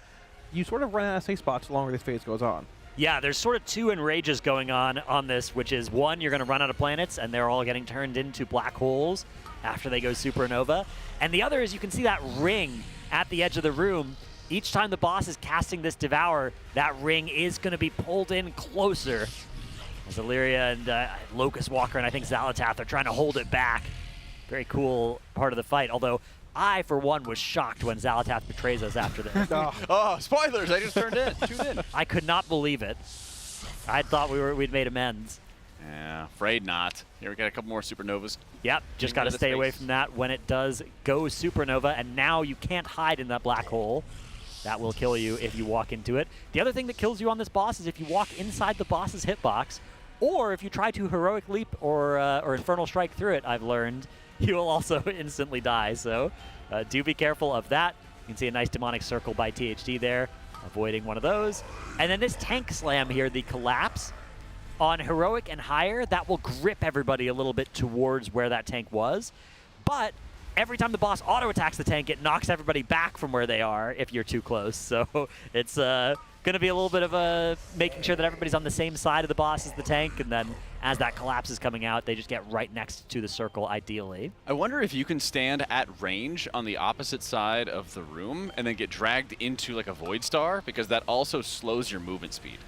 Speaker 2: you sort of run out of safe spots the longer this phase goes on.
Speaker 1: Yeah, there's sort of 2 enrages going on this, which is 1, you're going to run out of planets, and they're all getting turned into black holes after they go supernova. And the other is you can see that ring at the edge of the room. Each time the boss is casting this Devour, that ring is going to be pulled in closer. As Illyria and Locust Walker and I think Xalatath are trying to hold it back. Very cool part of the fight, although I, for one, was shocked when Xalatath betrays us after this.
Speaker 3: Oh, spoilers! I just tuned in.
Speaker 1: I could not believe it. I thought we'd made amends.
Speaker 3: Yeah, afraid not. Here we got a couple more supernovas.
Speaker 1: Yep, just got to stay away from that when it does go supernova, and now you can't hide in that black hole. That will kill you if you walk into it. The other thing that kills you on this boss is if you walk inside the boss's hitbox, or if you try to heroic leap or infernal strike through it, I've learned. You will also instantly die, so do be careful of that. You can see a nice demonic circle by THD there, avoiding one of those. And then this tank slam here, the collapse, on heroic and higher, that will grip everybody a little bit towards where that tank was. But every time the boss auto-attacks the tank, it knocks everybody back from where they are if you're too close. So it's going to be a little bit of making sure that everybody's on the same side of the boss as the tank, and then as that collapse is coming out, they just get right next to the circle, ideally.
Speaker 3: I wonder if you can stand at range on the opposite side of the room and then get dragged into like a Void Star, because that also slows your movement speed.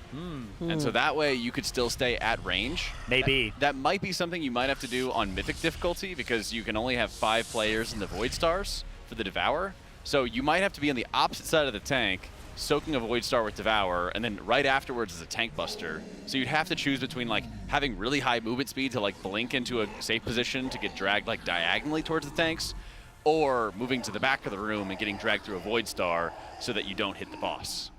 Speaker 3: And so that way you could still stay at range.
Speaker 1: Maybe.
Speaker 3: That might be something you might have to do on Mythic difficulty, because you can only have 5 players in the Void Stars for the Devour. So you might have to be on the opposite side of the tank, soaking a Void Star with Devour, and then right afterwards is a Tank Buster. So you'd have to choose between like having really high movement speed to like blink into a safe position to get dragged like diagonally towards the tanks, or moving to the back of the room and getting dragged through a Void Star so that you don't hit the boss.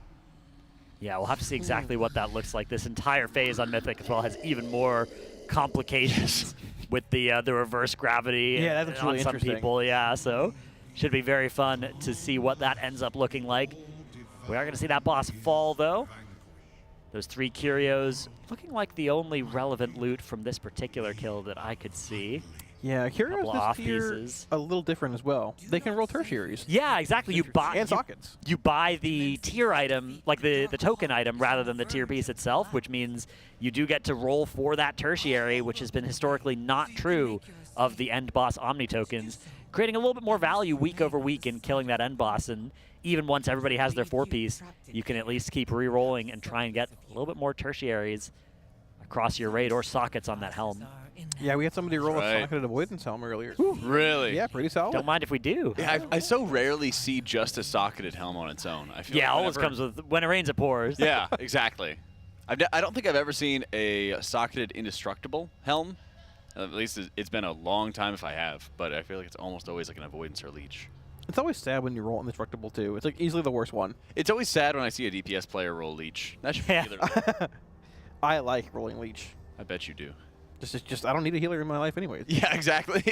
Speaker 1: Yeah, we'll have to see exactly what that looks like. This entire phase on Mythic as well has even more complications with the reverse gravity
Speaker 2: that's really
Speaker 1: on some
Speaker 2: interesting.
Speaker 1: people. Yeah, so should be very fun to see what that ends up looking like. We are going to see that boss fall, though. Those 3 Curios looking like the only relevant loot from this particular kill that I could see.
Speaker 2: Yeah, Curios
Speaker 1: off
Speaker 2: this tier
Speaker 1: pieces.
Speaker 2: a little different as well. They can roll tertiaries.
Speaker 1: Yeah, exactly. You buy
Speaker 2: and sockets.
Speaker 1: You buy the tier item, like the token item, rather than the tier piece itself, which means you do get to roll for that tertiary, which has been historically not true of the end boss Omni tokens, creating a little bit more value week over week in killing that end boss. And even once everybody has their 4-piece, you can at least keep re-rolling and try and get a little bit more tertiaries across your raid or sockets on that helm.
Speaker 2: Yeah, we had somebody roll a socketed avoidance helm earlier.
Speaker 3: Really?
Speaker 2: Yeah, pretty solid.
Speaker 1: Don't mind if we do.
Speaker 3: Yeah, I so rarely see just a socketed helm on its own. I feel
Speaker 1: Yeah,
Speaker 3: like
Speaker 1: always comes with, when it rains, it pours.
Speaker 3: Yeah, exactly. I don't think I've ever seen a socketed indestructible helm. At least it's been a long time if I have, but I feel like it's almost always like an avoidance or leech.
Speaker 2: It's always sad when you roll indestructible too. It's like easily the worst one.
Speaker 3: It's always sad when I see a DPS player roll leech. That should be healer.
Speaker 2: I like rolling leech.
Speaker 3: I bet you do.
Speaker 2: Just I don't need a healer in my life anyways.
Speaker 3: Yeah, exactly.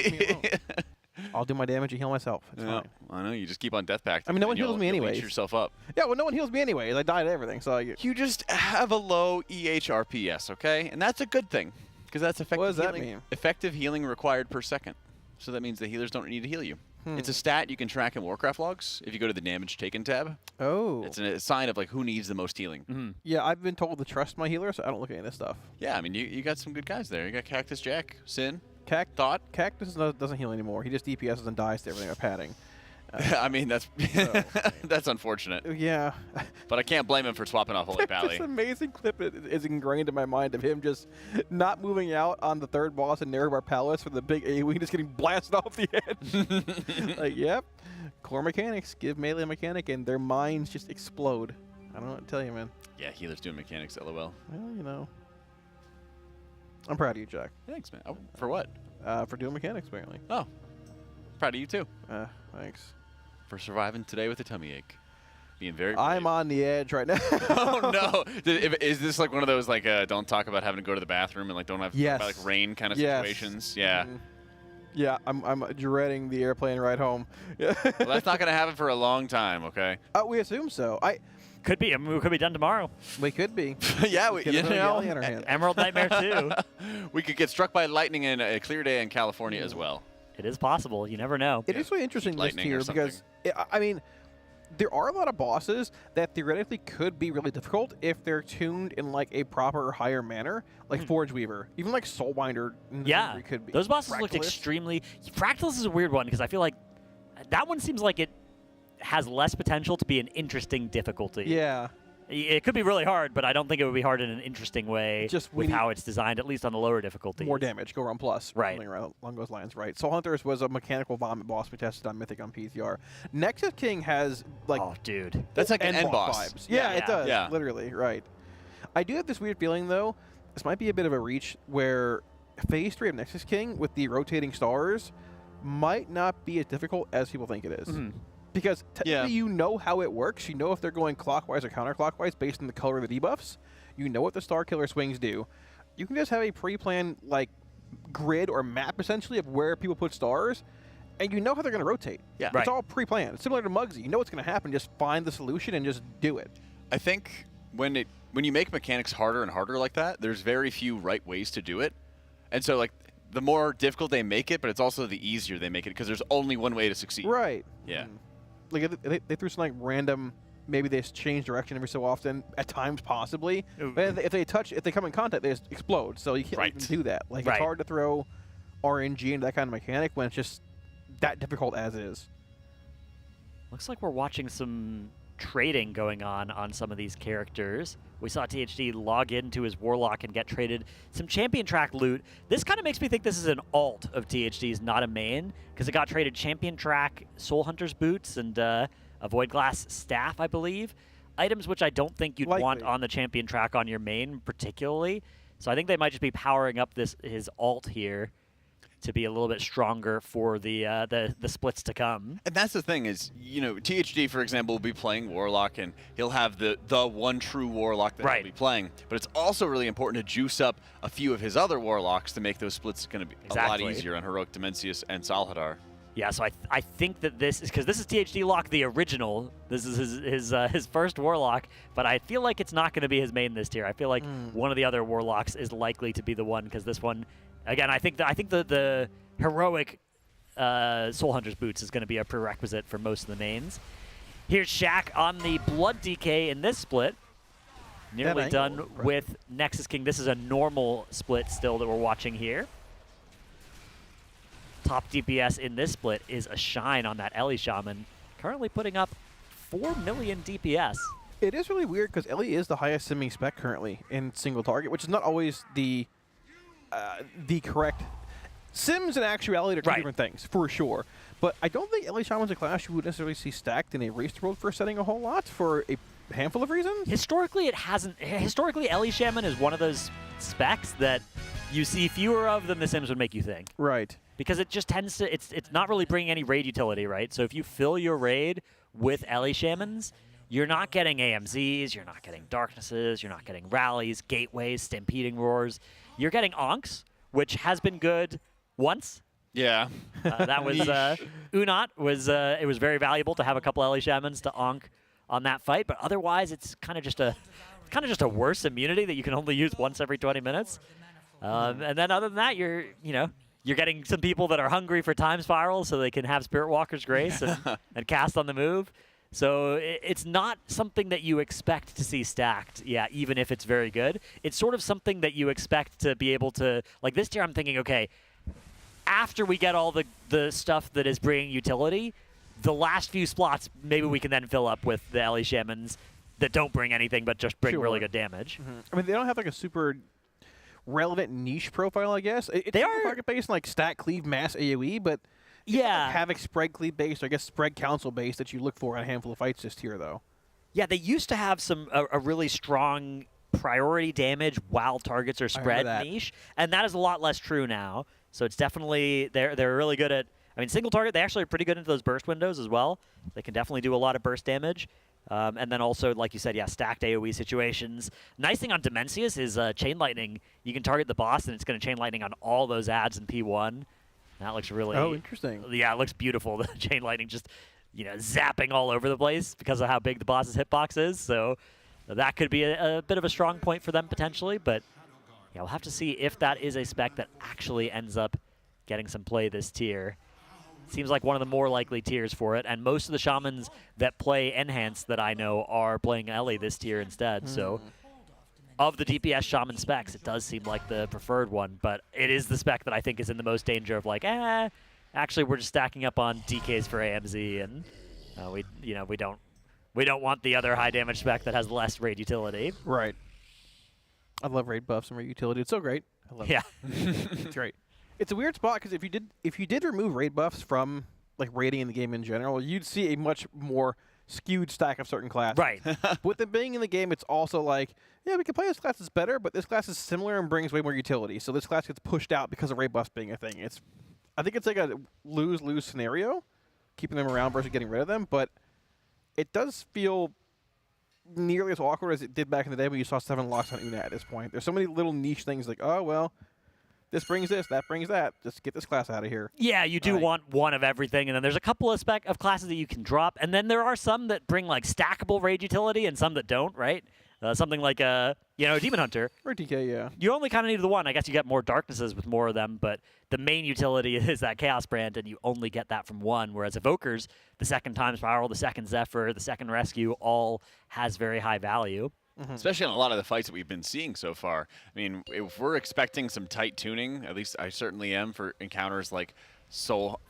Speaker 2: I'll do my damage and heal myself. It's
Speaker 3: Yeah,
Speaker 2: fine.
Speaker 3: I know, you just keep on death pact.
Speaker 2: I mean, no one
Speaker 3: and you'll-
Speaker 2: heals me
Speaker 3: you'll
Speaker 2: anyways.
Speaker 3: leech yourself up.
Speaker 2: Yeah, well, no one heals me anyways. I died at everything, so
Speaker 3: You just have a low EHRPS, okay? And that's a good thing, because that's effective
Speaker 2: What does that
Speaker 3: healing.
Speaker 2: mean?
Speaker 3: Effective healing required per second. So that means the healers don't need to heal you. It's a stat you can track in Warcraft logs if you go to the damage taken tab.
Speaker 2: Oh.
Speaker 3: It's a sign of like who needs the most healing.
Speaker 2: Yeah, I've been told to trust my healer, so I don't look at any of this stuff.
Speaker 3: Yeah, I mean, you got some good guys there. You got Cactus Jack, Sin,
Speaker 2: Thought. Cactus doesn't heal anymore. He just DPSs and dies to everything with padding.
Speaker 3: I mean, that's that's unfortunate.
Speaker 2: Yeah.
Speaker 3: But I can't blame him for swapping off Holy Pally.
Speaker 2: This amazing clip is ingrained in my mind of him just not moving out on the 3rd boss in Nerevar Palace for the big AoE, just getting blasted off the edge. Like, yep. Core mechanics give melee a mechanic, and their minds just explode. I don't know what to tell you, man.
Speaker 3: Yeah, healers doing mechanics, lol.
Speaker 2: Well, you know. I'm proud of you, Jack.
Speaker 3: Thanks, man. Oh, for what?
Speaker 2: For doing mechanics, apparently.
Speaker 3: Oh, proud of you too.
Speaker 2: Thanks.
Speaker 3: For surviving today with a tummy ache. Being very
Speaker 2: I'm on the edge right now.
Speaker 3: Oh no! Is this like one of those like don't talk about having to go to the bathroom and like don't have to talk about like rain kind of situations? Yeah.
Speaker 2: Yeah, I'm dreading the airplane ride home.
Speaker 3: Well, that's not gonna happen for a long time. Okay.
Speaker 2: We assume so.
Speaker 1: Could be. I mean, we could be done tomorrow.
Speaker 2: We could be.
Speaker 3: Yeah, you know,
Speaker 1: Emerald Nightmare 2.
Speaker 3: We could get struck by lightning in a clear day in California as well.
Speaker 1: It is possible. You never know.
Speaker 2: It is really interesting list here because, I mean, there are a lot of bosses that theoretically could be really difficult if they're tuned in like a proper higher manner, like Forge Weaver, even like Soulbinder.
Speaker 1: Yeah,
Speaker 2: could be.
Speaker 1: Those bosses look extremely. Fractalus is a weird one because I feel like that one seems like it has less potential to be an interesting difficulty.
Speaker 2: Yeah.
Speaker 1: It could be really hard, but I don't think it would be hard in an interesting way with how it's designed, at least on the lower difficulty.
Speaker 2: More damage, go around plus.
Speaker 1: Right.
Speaker 2: Something along those lines, right. Soul Hunters was a mechanical vomit boss we tested on Mythic on PTR. Nexus King has, like...
Speaker 1: Oh, dude.
Speaker 3: That's like an end boss.
Speaker 2: Vibes. Yeah, it does, literally, right. I do have this weird feeling, though, this might be a bit of a reach, where Phase 3 of Nexus King with the rotating stars might not be as difficult as people think it is. Because technically you know how it works. You know if they're going clockwise or counterclockwise based on the color of the debuffs. You know what the Star Killer swings do. You can just have a pre-planned like grid or map essentially of where people put stars, and you know how they're going to rotate.
Speaker 3: Yeah,
Speaker 2: It's all pre-planned. It's similar to Muggsy. You know what's going to happen. Just find the solution and just do it.
Speaker 3: I think when you make mechanics harder and harder like that, there's very few right ways to do it, and so like the more difficult they make it, but it's also the easier they make it because there's only one way to succeed.
Speaker 2: Right.
Speaker 3: Yeah.
Speaker 2: Like they threw some like random. Maybe they change direction every so often. At times, possibly. But if they come in contact, they just explode. So you can't even do that. Like it's hard to throw RNG into that kind of mechanic when it's just that difficult as is.
Speaker 1: Looks like we're watching some trading going on some of these characters. We saw THD log into his Warlock and get traded some Champion Track loot. This kind of makes me think this is an alt of THD's, not a main, because it got traded Champion Track, Soul Hunter's boots, and a Void Glass staff, I believe. Items which I don't think you'd want on the Champion Track on your main particularly. So I think they might just be powering up his alt here to be a little bit stronger for the splits to come.
Speaker 3: And that's the thing is, you know, THD, for example, will be playing Warlock, and he'll have the one true Warlock that he'll be playing. But it's also really important to juice up a few of his other Warlocks to make those splits going to be a lot easier on Heroic Dimensius and Salhadar.
Speaker 1: Yeah, so I think that this is, because this is THD Lock, the original. This is his first Warlock, but I feel like it's not going to be his main this tier. I feel like one of the other Warlocks is likely to be the one, because this one, again, I think the heroic Soul Hunter's boots is going to be a prerequisite for most of the mains. Here's Shaq on the Blood DK in this split. Nearly done with Nexus King. This is a normal split still that we're watching here. Top DPS in this split is a Shine on that Ellie Shaman, currently putting up 4 million DPS.
Speaker 2: It is really weird because Ellie is the highest simming spec currently in single target, which is not always the correct. Sims and actuality are two different things, for sure. But I don't think Ellie Shaman's a class you would necessarily see stacked in a race world for setting a whole lot for a handful of reasons.
Speaker 1: Historically, it hasn't. Historically, Ellie Shaman is one of those specs that you see fewer of than the Sims would make you think.
Speaker 2: Right.
Speaker 1: Because it just tends to, it's not really bringing any raid utility, right? So if you fill your raid with Ellie Shamans, you're not getting AMZs, you're not getting Darknesses, you're not getting Rallies, Gateways, Stampeding Roars. You're getting Onks, which has been good once.
Speaker 3: Yeah.
Speaker 1: That was, Unot was, it was very valuable to have a couple Ellie Shamans to Onk on that fight, but otherwise it's kind of just a worse immunity that you can only use once every 20 minutes. And then other than that, you're getting some people that are hungry for Time Spiral so they can have Spirit Walker's Grace and cast on the move. So it's not something that you expect to see stacked, even if it's very good. It's sort of something that you expect to be able to, like this tier I'm thinking, okay, after we get all the stuff that is bringing utility, the last few slots, maybe we can then fill up with the Ellie Shamans that don't bring anything but just bring really good damage.
Speaker 2: I mean, they don't have like a super relevant niche profile, I guess. They are target based, like stack, cleave, mass, AoE, but like Havoc spread cleave based, or I guess spread council based that you look for in a handful of fights this tier, though.
Speaker 1: Yeah, they used to have a really strong priority damage while targets are spread niche, and that is a lot less true now. So it's definitely they're really good at. I mean, single target, they actually are pretty good into those burst windows as well. They can definitely do a lot of burst damage. And then also, like you said, yeah, stacked AoE situations. Nice thing on Dimensius is Chain Lightning. You can target the boss, and it's going to Chain Lightning on all those ads in P1. That looks really...
Speaker 2: Oh, interesting.
Speaker 1: Yeah, it looks beautiful. The Chain Lightning just, zapping all over the place because of how big the boss's hitbox is. So that could be a bit of a strong point for them potentially. But yeah, we'll have to see if that is a spec that actually ends up getting some play this tier. Seems like one of the more likely tiers for it, and most of the shamans that play Enhance that I know are playing Ellie this tier instead. So, of the DPS shaman specs, it does seem like the preferred one, but it is the spec that I think is in the most danger of like, actually we're just stacking up on DKs for AMZ, and we don't want the other high damage spec that has less raid utility.
Speaker 2: Right. I love raid buffs and raid utility. It's so great. I love it. It's great. It's a weird spot because if you did remove raid buffs from like raiding in the game in general, you'd see a much more skewed stack of certain classes.
Speaker 1: Right.
Speaker 2: With it being in the game, it's also like, yeah, we can play this class is better, but this class is similar and brings way more utility. So this class gets pushed out because of raid buffs being a thing. I think it's like a lose-lose scenario, keeping them around versus getting rid of them. But it does feel nearly as awkward as it did back in the day when you saw 7 locks on Una at this point. There's so many little niche things like, oh well. This brings this, that brings that. Just get this class out of here.
Speaker 1: Yeah, you do want one of everything, and then there's a couple of classes that you can drop, and then there are some that bring like stackable raid utility and some that don't, right? Something like Demon Hunter.
Speaker 2: Or DK, yeah.
Speaker 1: You only kind of need the one. I guess you get more darknesses with more of them, but the main utility is that Chaos Brand, and you only get that from one, whereas Evokers, the second Time Spiral, the second Zephyr, the second Rescue, all has very high value.
Speaker 3: Especially on a lot of the fights that we've been seeing so far. I mean, if we're expecting some tight tuning, at least I certainly am for encounters like Soul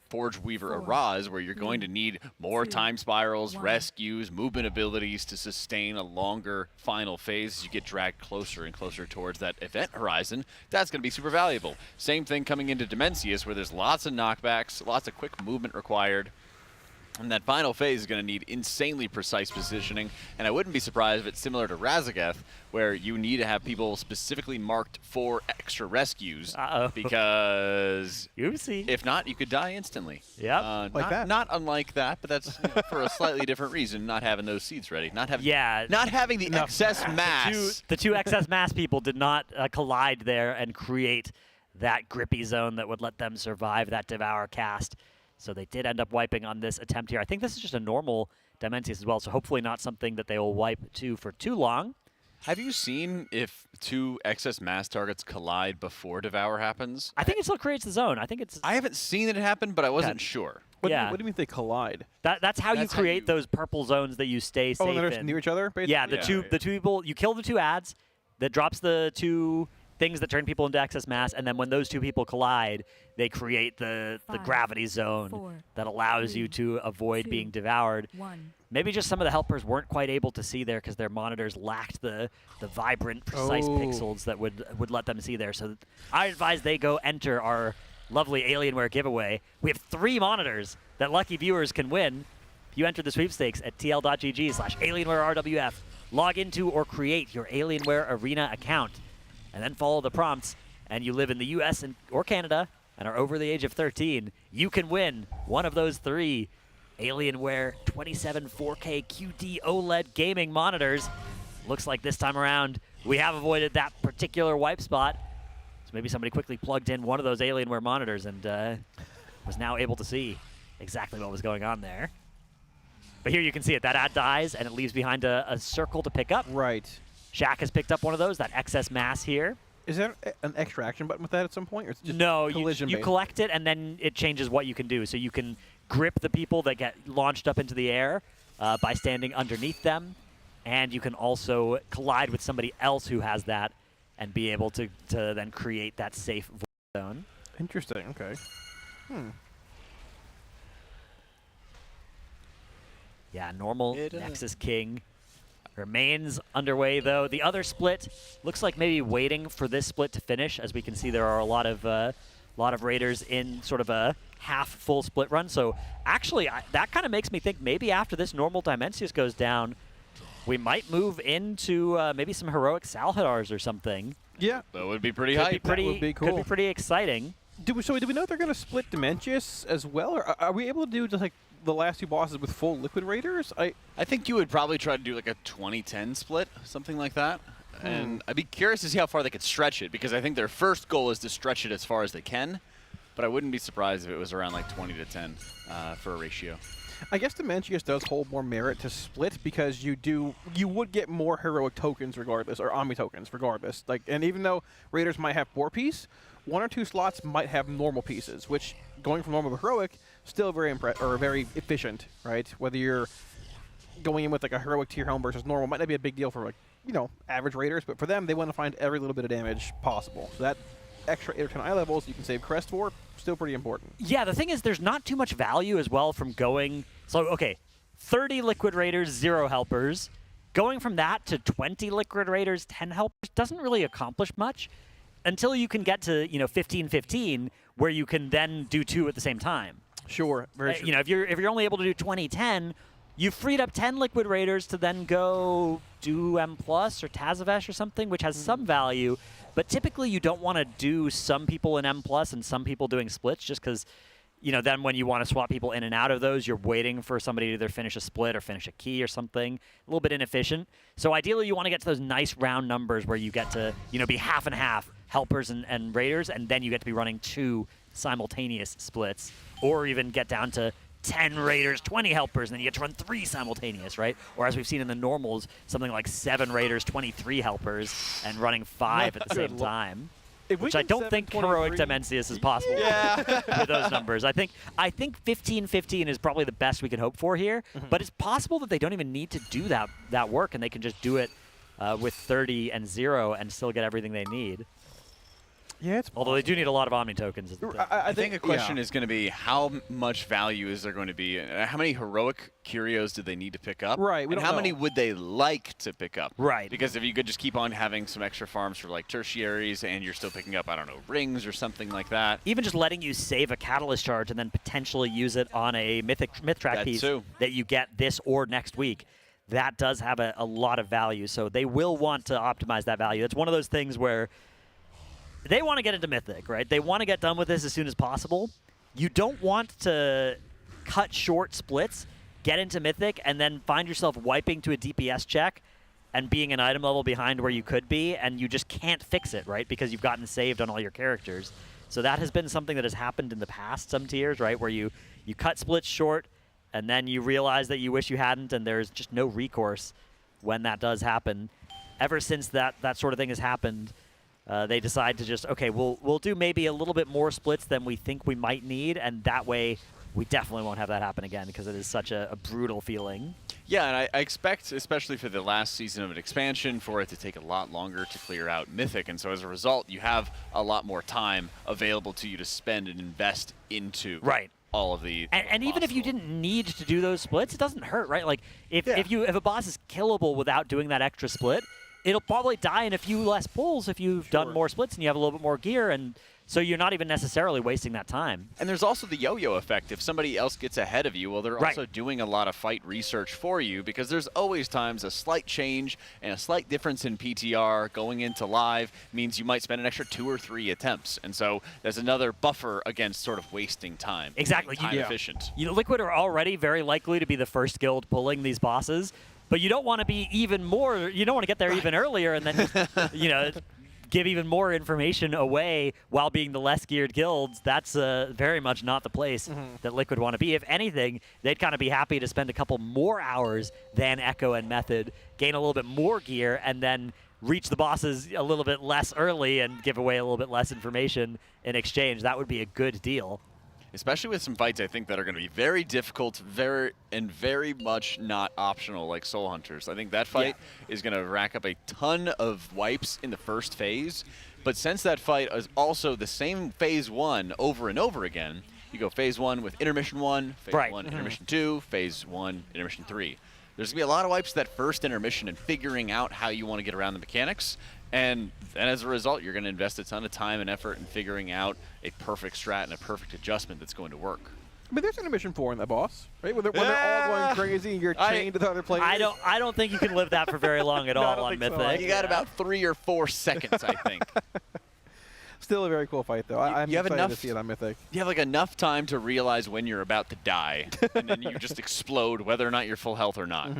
Speaker 3: Forge Weaver Araz, where you're going to need more time spirals, rescues, movement abilities to sustain a longer final phase as you get dragged closer and closer towards that event horizon. That's going to be super valuable. Same thing coming into Dimensius, where there's lots of knockbacks, lots of quick movement required. And that final phase is going to need insanely precise positioning, and I wouldn't be surprised if it's similar to Razageth, where you need to have people specifically marked for extra rescues, because if not, you could die instantly.
Speaker 1: Yeah,
Speaker 3: not unlike that, but that's for a slightly different reason. Not having those seeds ready, not having the excess mass.
Speaker 1: The two excess mass people did not collide there and create that grippy zone that would let them survive that Devour cast. So they did end up wiping on this attempt here. I think this is just a normal Dimensius as well, so hopefully not something that they will wipe to for too long.
Speaker 3: Have you seen if 2 excess mass targets collide before Devour happens?
Speaker 1: I think it still creates the zone. I
Speaker 3: haven't seen it happen, but I wasn't sure.
Speaker 2: What do you mean they collide?
Speaker 1: That's how you create those purple zones that you stay safe
Speaker 2: and they're
Speaker 1: in.
Speaker 2: near each other, basically?
Speaker 1: Yeah, the two people, you kill the 2 ads, that drops the 2 things that turn people into excess mass, and then when those 2 people collide, they create the gravity zone that allows you to avoid being devoured. Maybe just some of the helpers weren't quite able to see there because their monitors lacked the vibrant, precise pixels that would let them see there. So I advise they go enter our lovely Alienware giveaway. We have 3 monitors that lucky viewers can win. If you enter the sweepstakes at tl.gg/AlienwareRWF, log into or create your Alienware Arena account, and then follow the prompts, and you live in the US or Canada and are over the age of 13, you can win one of those 3 Alienware 27 4K QD OLED gaming monitors. Looks like this time around we have avoided that particular wipe spot. So maybe somebody quickly plugged in one of those Alienware monitors and was now able to see exactly what was going on there. But here you can see it. That ad dies, and it leaves behind a circle to pick up.
Speaker 2: Right.
Speaker 1: Shaq has picked up one of those, that excess mass here.
Speaker 2: Is there an extraction button with that at some point? Or is it just
Speaker 1: no,
Speaker 2: collision
Speaker 1: you collect it, and then it changes what you can do. So you can grip the people that get launched up into the air by standing underneath them, and you can also collide with somebody else who has that and be able to then create that safe void zone.
Speaker 2: Interesting, okay.
Speaker 1: Yeah, normal Nexus King remains underway, though. The other split looks like maybe waiting for this split to finish. As we can see, there are a lot of Raiders in sort of a half-full split run. So actually, that kind of makes me think maybe after this normal Dimensius goes down, we might move into maybe some heroic Salhadars or something.
Speaker 2: Yeah.
Speaker 3: That would be pretty hype.
Speaker 2: That would be cool.
Speaker 1: Could be pretty exciting.
Speaker 2: Do we know they're going to split Dimensius as well? Or are we able to do just like the last two bosses with full Liquid Raiders.
Speaker 3: I think you would probably try to do like a 20-10 split, something like that. And I'd be curious to see how far they could stretch it, because I think their first goal is to stretch it as far as they can. But I wouldn't be surprised if it was around like 20-10 for a ratio.
Speaker 2: I guess Dimensius does hold more merit to split, because you would get more heroic tokens regardless, or Omni tokens regardless. Like, and even though Raiders might have 4 piece, 1 or 2 slots might have normal pieces, which going from normal to heroic still very very efficient, right? Whether you're going in with like a heroic tier helm versus normal might not be a big deal for like average Raiders, but for them they want to find every little bit of damage possible. So that extra 8 or 10 eye levels you can save crest for, still pretty important.
Speaker 1: Yeah, the thing is there's not too much value as well from going, so okay, 30 Liquid Raiders, 0 helpers. Going from that to 20 Liquid Raiders, 10 helpers doesn't really accomplish much until you can get to 15-15, where you can then do 2 at the same time.
Speaker 2: Sure, very true.
Speaker 1: If you're only able to do 20-10, you've freed up 10 Liquid Raiders to then go do M+ or Tazavesh or something, which has some value. But typically you don't want to do some people in M+ and some people doing splits, just because then when you want to swap people in and out of those, you're waiting for somebody to either finish a split or finish a key or something. A little bit inefficient. So ideally you want to get to those nice round numbers where you get to be half and half helpers and raiders, and then you get to be running 2 simultaneous splits, or even get down to 10 raiders, 20 helpers, and then you get to run 3 simultaneous, right? Or as we've seen in the normals, something like 7 raiders, 23 helpers, and running 5 at the same time. Which I don't think heroic Dimensius is possible with those numbers. I think 15-15 is probably the best we can hope for here, but it's possible that they don't even need to do that work, and they can just do it with 30 and 0 and still get everything they need.
Speaker 2: Yeah,
Speaker 1: although they do need a lot of Omni tokens.
Speaker 3: I think a question is going to be how much value is there going to be? How many heroic curios do they need to pick up?
Speaker 2: Right.
Speaker 3: And how many would they like to pick up?
Speaker 1: Right.
Speaker 3: Because if you could just keep on having some extra farms for like tertiaries, and you're still picking up, I don't know, rings or something like that.
Speaker 1: Even just letting you save a catalyst charge and then potentially use it on a myth track piece that you get this or next week. That does have a lot of value. So they will want to optimize that value. It's one of those things where they want to get into Mythic, right? They want to get done with this as soon as possible. You don't want to cut short splits, get into Mythic, and then find yourself wiping to a DPS check and being an item level behind where you could be, and you just can't fix it, right? Because you've gotten saved on all your characters. So that has been something that has happened in the past, some tiers, right? Where you cut splits short, and then you realize that you wish you hadn't, and there's just no recourse when that does happen. Ever since that sort of thing has happened, they decide to just, okay, we'll do maybe a little bit more splits than we think we might need, and that way we definitely won't have that happen again, because it is such a brutal feeling.
Speaker 3: Yeah, and I expect, especially for the last season of an expansion, for it to take a lot longer to clear out Mythic, and so as a result, you have a lot more time available to you to spend and invest into all of the
Speaker 1: and even if you didn't need to do those splits, it doesn't hurt, right? Like if a boss is killable without doing that extra split, it'll probably die in a few less pulls if you've done more splits and you have a little bit more gear, and so you're not even necessarily wasting that time.
Speaker 3: And there's also the yo-yo effect. If somebody else gets ahead of you, well, they're also doing a lot of fight research for you, because there's always times a slight change and a slight difference in PTR going into live means you might spend an extra 2 or 3 attempts. And so there's another buffer against sort of wasting time.
Speaker 1: Exactly.
Speaker 3: Time efficient.
Speaker 1: Liquid are already very likely to be the first guild pulling these bosses, but you don't want to be even more, you don't want to get there even earlier and then just, give even more information away while being the less geared guilds. That's very much not the place that Liquid want to be. If anything, they'd kind of be happy to spend a couple more hours than Echo and Method, gain a little bit more gear, and then reach the bosses a little bit less early and give away a little bit less information in exchange. That would be a good deal.
Speaker 3: Especially with some fights, I think, that are going to be very difficult, very much not optional, like Soul Hunters. I think that fight is going to rack up a ton of wipes in the first phase. But since that fight is also the same phase 1 over and over again, you go phase 1 with intermission 1, phase 1, intermission 2, phase 1, intermission 3. There's going to be a lot of wipes that first intermission and figuring out how you want to get around the mechanics. And as a result, you're going to invest a ton of time and effort in figuring out a perfect strat and a perfect adjustment that's going to work.
Speaker 2: But there's intermission 4 in that boss, right? When they're all going crazy and you're chained to the other players.
Speaker 1: I don't think you can live that for very long at all on Mythic.
Speaker 3: You got about 3 or 4 seconds, I think.
Speaker 2: Still a very cool fight, though. I'm
Speaker 3: you have
Speaker 2: excited to
Speaker 3: enough-
Speaker 2: see it on Mythic.
Speaker 3: You have like enough time to realize when you're about to die, and then you just explode, whether or not you're full health or not.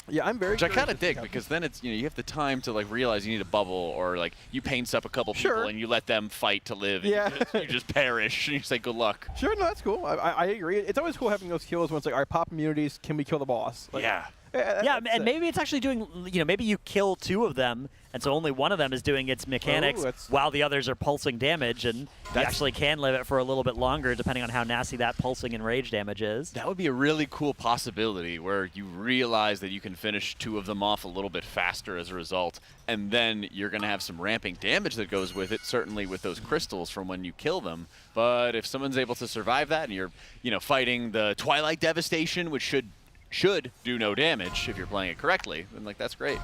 Speaker 2: Yeah, I'm very.
Speaker 3: Which I
Speaker 2: curious
Speaker 3: kind of
Speaker 2: to see
Speaker 3: dig
Speaker 2: how-
Speaker 3: because then it's you have the time to like realize you need a bubble or like you paints up a couple people and you let them fight to live.
Speaker 2: Yeah.
Speaker 3: And you just perish and you say good luck.
Speaker 2: Sure, no, that's cool. I agree. It's always cool having those kills when it's like, all right, pop immunities, can we kill the boss? Like,
Speaker 3: Yeah.
Speaker 1: Yeah, and maybe it's actually doing, maybe you kill 2 of them, and so only one of them is doing its mechanics while the others are pulsing damage, and you actually can live it for a little bit longer depending on how nasty that pulsing and rage damage is.
Speaker 3: That would be a really cool possibility where you realize that you can finish 2 of them off a little bit faster as a result, and then you're going to have some ramping damage that goes with it, certainly with those crystals from when you kill them. But if someone's able to survive that and you're, fighting the Twilight Devastation, which should do no damage if you're playing it correctly, then like that's great.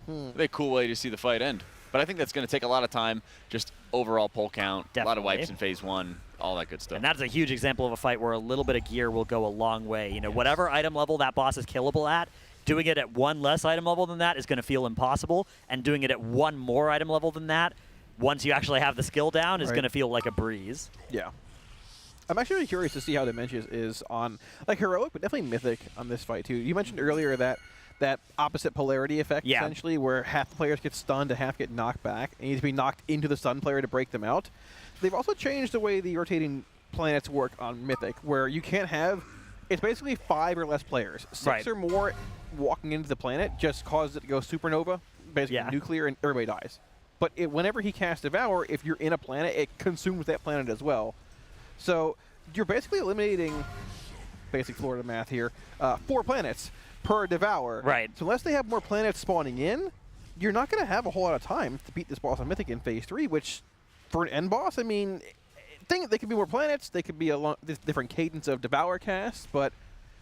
Speaker 3: It'd be a cool way to see the fight end. But I think that's going to take a lot of time, just overall pull count, a lot of wipes in phase 1, all that good stuff.
Speaker 1: And that's a huge example of a fight where a little bit of gear will go a long way. Whatever item level that boss is killable at, doing it at 1 less item level than that is going to feel impossible, and doing it at 1 more item level than that, once you actually have the skill down, is going to feel like a breeze.
Speaker 2: Yeah. I'm actually really curious to see how Dimensions is on, like, Heroic, but definitely Mythic on this fight, too. You mentioned earlier that opposite polarity effect, essentially, where half the players get stunned and half get knocked back, and you need to be knocked into the stun player to break them out. They've also changed the way the rotating planets work on Mythic, where you can't have, it's basically 5 or less players. 6 or more walking into the planet just causes it to go supernova, basically nuclear, and everybody dies. But whenever he casts Devour, if you're in a planet, it consumes that planet as well. So you're basically eliminating, basic Florida math here, 4 planets per Devour.
Speaker 1: Right.
Speaker 2: So unless they have more planets spawning in, you're not going to have a whole lot of time to beat this boss on Mythic in phase 3, which for an end boss, I mean, they could be more planets, they could be a different cadence of Devour casts, but...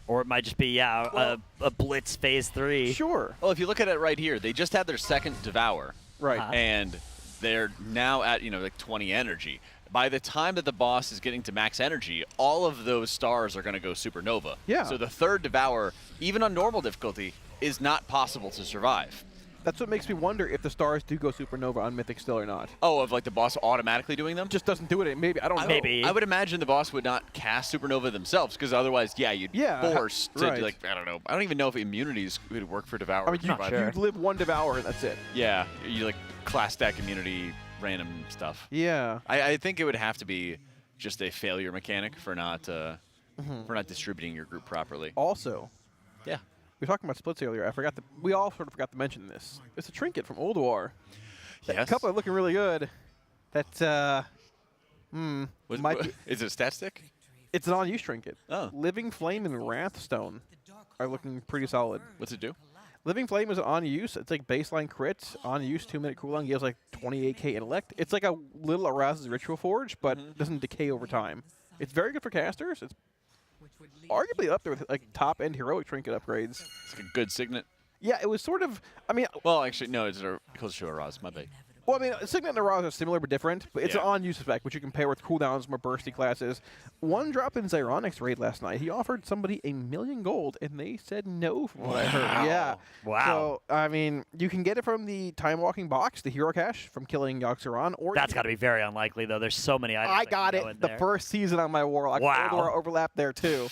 Speaker 1: Or it might just be, a Blitz phase 3.
Speaker 2: Sure.
Speaker 3: Well, if you look at it right here, they just had their second Devour.
Speaker 2: Right.
Speaker 3: And they're now at, like 20 energy. By the time that the boss is getting to max energy, all of those stars are going to go supernova.
Speaker 2: Yeah.
Speaker 3: So the third Devour, even on normal difficulty, is not possible to survive.
Speaker 2: That's what makes me wonder if the stars do go supernova on Mythic still or not.
Speaker 3: Oh, of like the boss automatically doing them?
Speaker 2: Just doesn't do it. Maybe. I don't know.
Speaker 1: Maybe.
Speaker 3: I would imagine the boss would not cast supernova themselves, because otherwise, you'd be forced to, like, I don't know. I don't even know if immunities would work for Devour.
Speaker 2: I mean, you'd live 1 Devour and that's it.
Speaker 3: Yeah, you like class stack immunity, random stuff.
Speaker 2: Yeah.
Speaker 3: I think it would have to be just a failure mechanic for not distributing your group properly.
Speaker 2: Also,
Speaker 3: yeah,
Speaker 2: we were talking about splits earlier. We all sort of forgot to mention this. It's a trinket from Old War.
Speaker 3: Yes.
Speaker 2: A couple are looking really good. That's
Speaker 3: is it a stat stick?
Speaker 2: It's an on-use trinket.
Speaker 3: Oh.
Speaker 2: Living Flame and Wrathstone are looking pretty solid.
Speaker 3: What's it do?
Speaker 2: Living Flame is on use. It's like baseline crit, on use, 2-minute cooldown, gives like 28k intellect. It's like a little Arouse's Ritual Forge, but doesn't decay over time. It's very good for casters. It's arguably up there with like top-end heroic trinket upgrades.
Speaker 3: It's like a good signet.
Speaker 2: Yeah, it was sort of. I mean,
Speaker 3: well, actually, no, it's close to Arouse. My bad.
Speaker 2: Well, I mean, Signet and Arouse are similar but different, but it's an on-use effect, which you can pair with cooldowns, more bursty classes. One drop in Zyronic's raid last night, he offered somebody $1 million gold, and they said no from what I heard. Yeah.
Speaker 1: Wow.
Speaker 2: So, I mean, you can get it from the time-walking box, the hero cache, from killing Yoxeron, or...
Speaker 1: That's got to be very unlikely, though. There's so many items.
Speaker 2: I got it the first season on my Warlock.
Speaker 1: Wow.
Speaker 2: Or overlap there, too.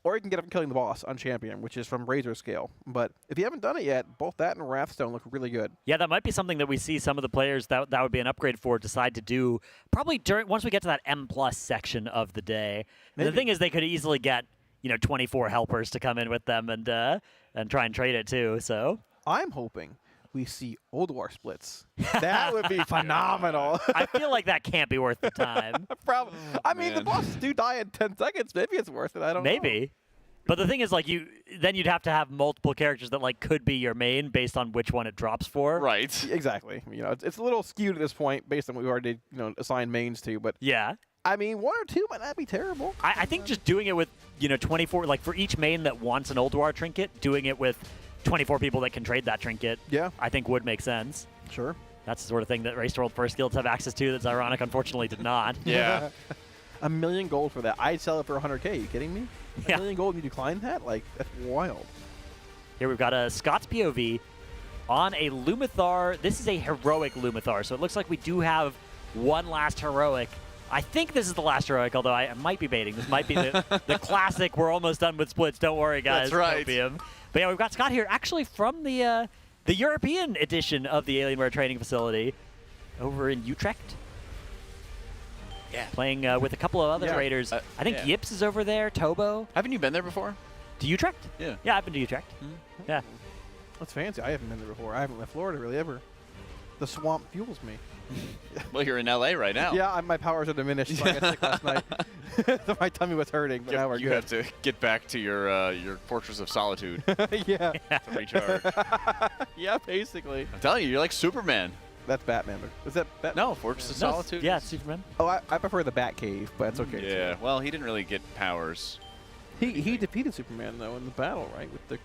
Speaker 2: Or you can get it from killing the boss on Champion, which is from Razor Scale. But if you haven't done it yet, both that and Wrathstone look really good.
Speaker 1: Yeah, that might be something that we see some of the players that would be an upgrade for decide to do probably once we get to that M+ section of the day. And the thing is, they could easily get 24 helpers to come in with them and try and trade it too. So
Speaker 2: I'm hoping we see Old War splits. That would be phenomenal.
Speaker 1: I feel like that can't be worth the time.
Speaker 2: Probably. I mean, the bosses do die in 10 seconds. Maybe it's worth it. I don't know.
Speaker 1: Maybe. But the thing is, like, then you'd have to have multiple characters that could be your main based on which one it drops for.
Speaker 3: Right.
Speaker 2: Exactly. It's a little skewed at this point based on what we already assigned mains to. But
Speaker 1: yeah.
Speaker 2: I mean, 1 or 2 might not be terrible.
Speaker 1: I think just doing it with 24, like for each main that wants an Old War trinket, doing it with 24 people that can trade that trinket, I think would make sense.
Speaker 2: Sure.
Speaker 1: That's the sort of thing that Race to World First Guilds have access to that Zyronic unfortunately did not.
Speaker 3: Yeah.
Speaker 2: $1 million gold for that. I'd sell it for 100K. Are you kidding me? $1 million gold and you decline that? Like, that's wild.
Speaker 1: Here we've got a Scott's POV on a Lumathar. This is a heroic Lumathar, so it looks like we do have one last heroic. I think this is the last heroic, although I might be baiting. This might be the classic. We're almost done with splits. Don't worry, guys.
Speaker 3: That's right.
Speaker 1: Copium. But yeah, we've got Scott here, actually from the European edition of the Alienware training facility over in Utrecht.
Speaker 3: Yeah.
Speaker 1: Playing with a couple of other Raiders. I think Yips is over there, Tobo.
Speaker 3: Haven't you been there before?
Speaker 1: To Utrecht?
Speaker 3: Yeah.
Speaker 1: Yeah, I've been to Utrecht. Yeah.
Speaker 2: That's fancy. I haven't been there before. I haven't left Florida really ever. The swamp fuels me.
Speaker 3: Well, you're in LA right now.
Speaker 2: Yeah, my powers are diminished. So I got sick last night. My tummy was hurting, but now we're
Speaker 3: you
Speaker 2: good.
Speaker 3: have to get back to your fortress of solitude.
Speaker 2: Yeah.
Speaker 3: To recharge.
Speaker 2: Yeah, basically.
Speaker 3: I'm telling you, you're like Superman.
Speaker 2: That's Batman. Is that Batman?
Speaker 3: No, Fortress of Solitude.
Speaker 1: Yeah, it's Superman.
Speaker 2: Oh, I prefer the Batcave, but that's okay.
Speaker 3: Yeah,
Speaker 2: too.
Speaker 3: well, he didn't really get powers.
Speaker 2: He defeated Superman though in the battle, right? With the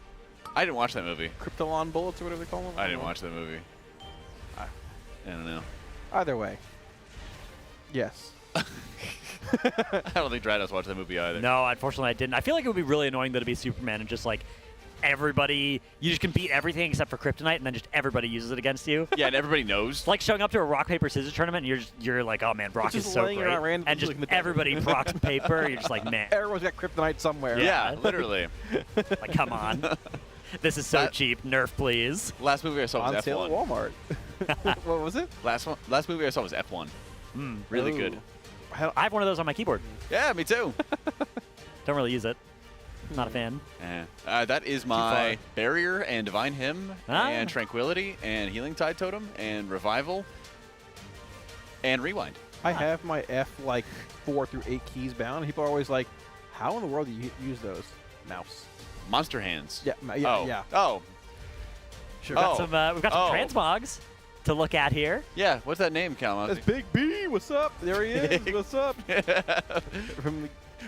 Speaker 3: I didn't watch that movie.
Speaker 2: Krypton bullets or whatever they call them.
Speaker 3: I didn't watch that movie. I don't know.
Speaker 2: Either way. Yes.
Speaker 3: I don't think Drados watched that movie either.
Speaker 1: No, unfortunately I didn't. I feel like it would be really annoying though to be Superman and just like everybody, you just can beat everything except for Kryptonite, and then just everybody uses it against you.
Speaker 3: Yeah, and everybody knows.
Speaker 1: It's like showing up to a rock paper scissors tournament, and you're like, oh man, Brock is so great, and just everybody rocks paper. You're just like, man,
Speaker 2: everyone's got Kryptonite somewhere.
Speaker 3: Yeah, literally.
Speaker 1: Like, come on, this is so cheap. Nerf, please.
Speaker 3: Last movie I saw was
Speaker 2: on
Speaker 3: F1.
Speaker 2: sale at Walmart. What was it?
Speaker 3: Last movie I saw was F1. Really good.
Speaker 1: I have one of those on my keyboard.
Speaker 3: Yeah, me too.
Speaker 1: Don't really use it. Not a fan.
Speaker 3: That is my Barrier and Divine Hymn and Tranquility and Healing Tide Totem and Revival and Rewind.
Speaker 2: I have my F like 4 through 8 keys bound. People are always like, how in the world do you use those? Mouse.
Speaker 3: Monster Hands.
Speaker 2: Yeah, yeah.
Speaker 3: Oh.
Speaker 1: Sure. We've got some transmogs to look at here.
Speaker 3: Yeah, what's that name, Cal?
Speaker 2: That's Big B. What's up? There he is. What's up?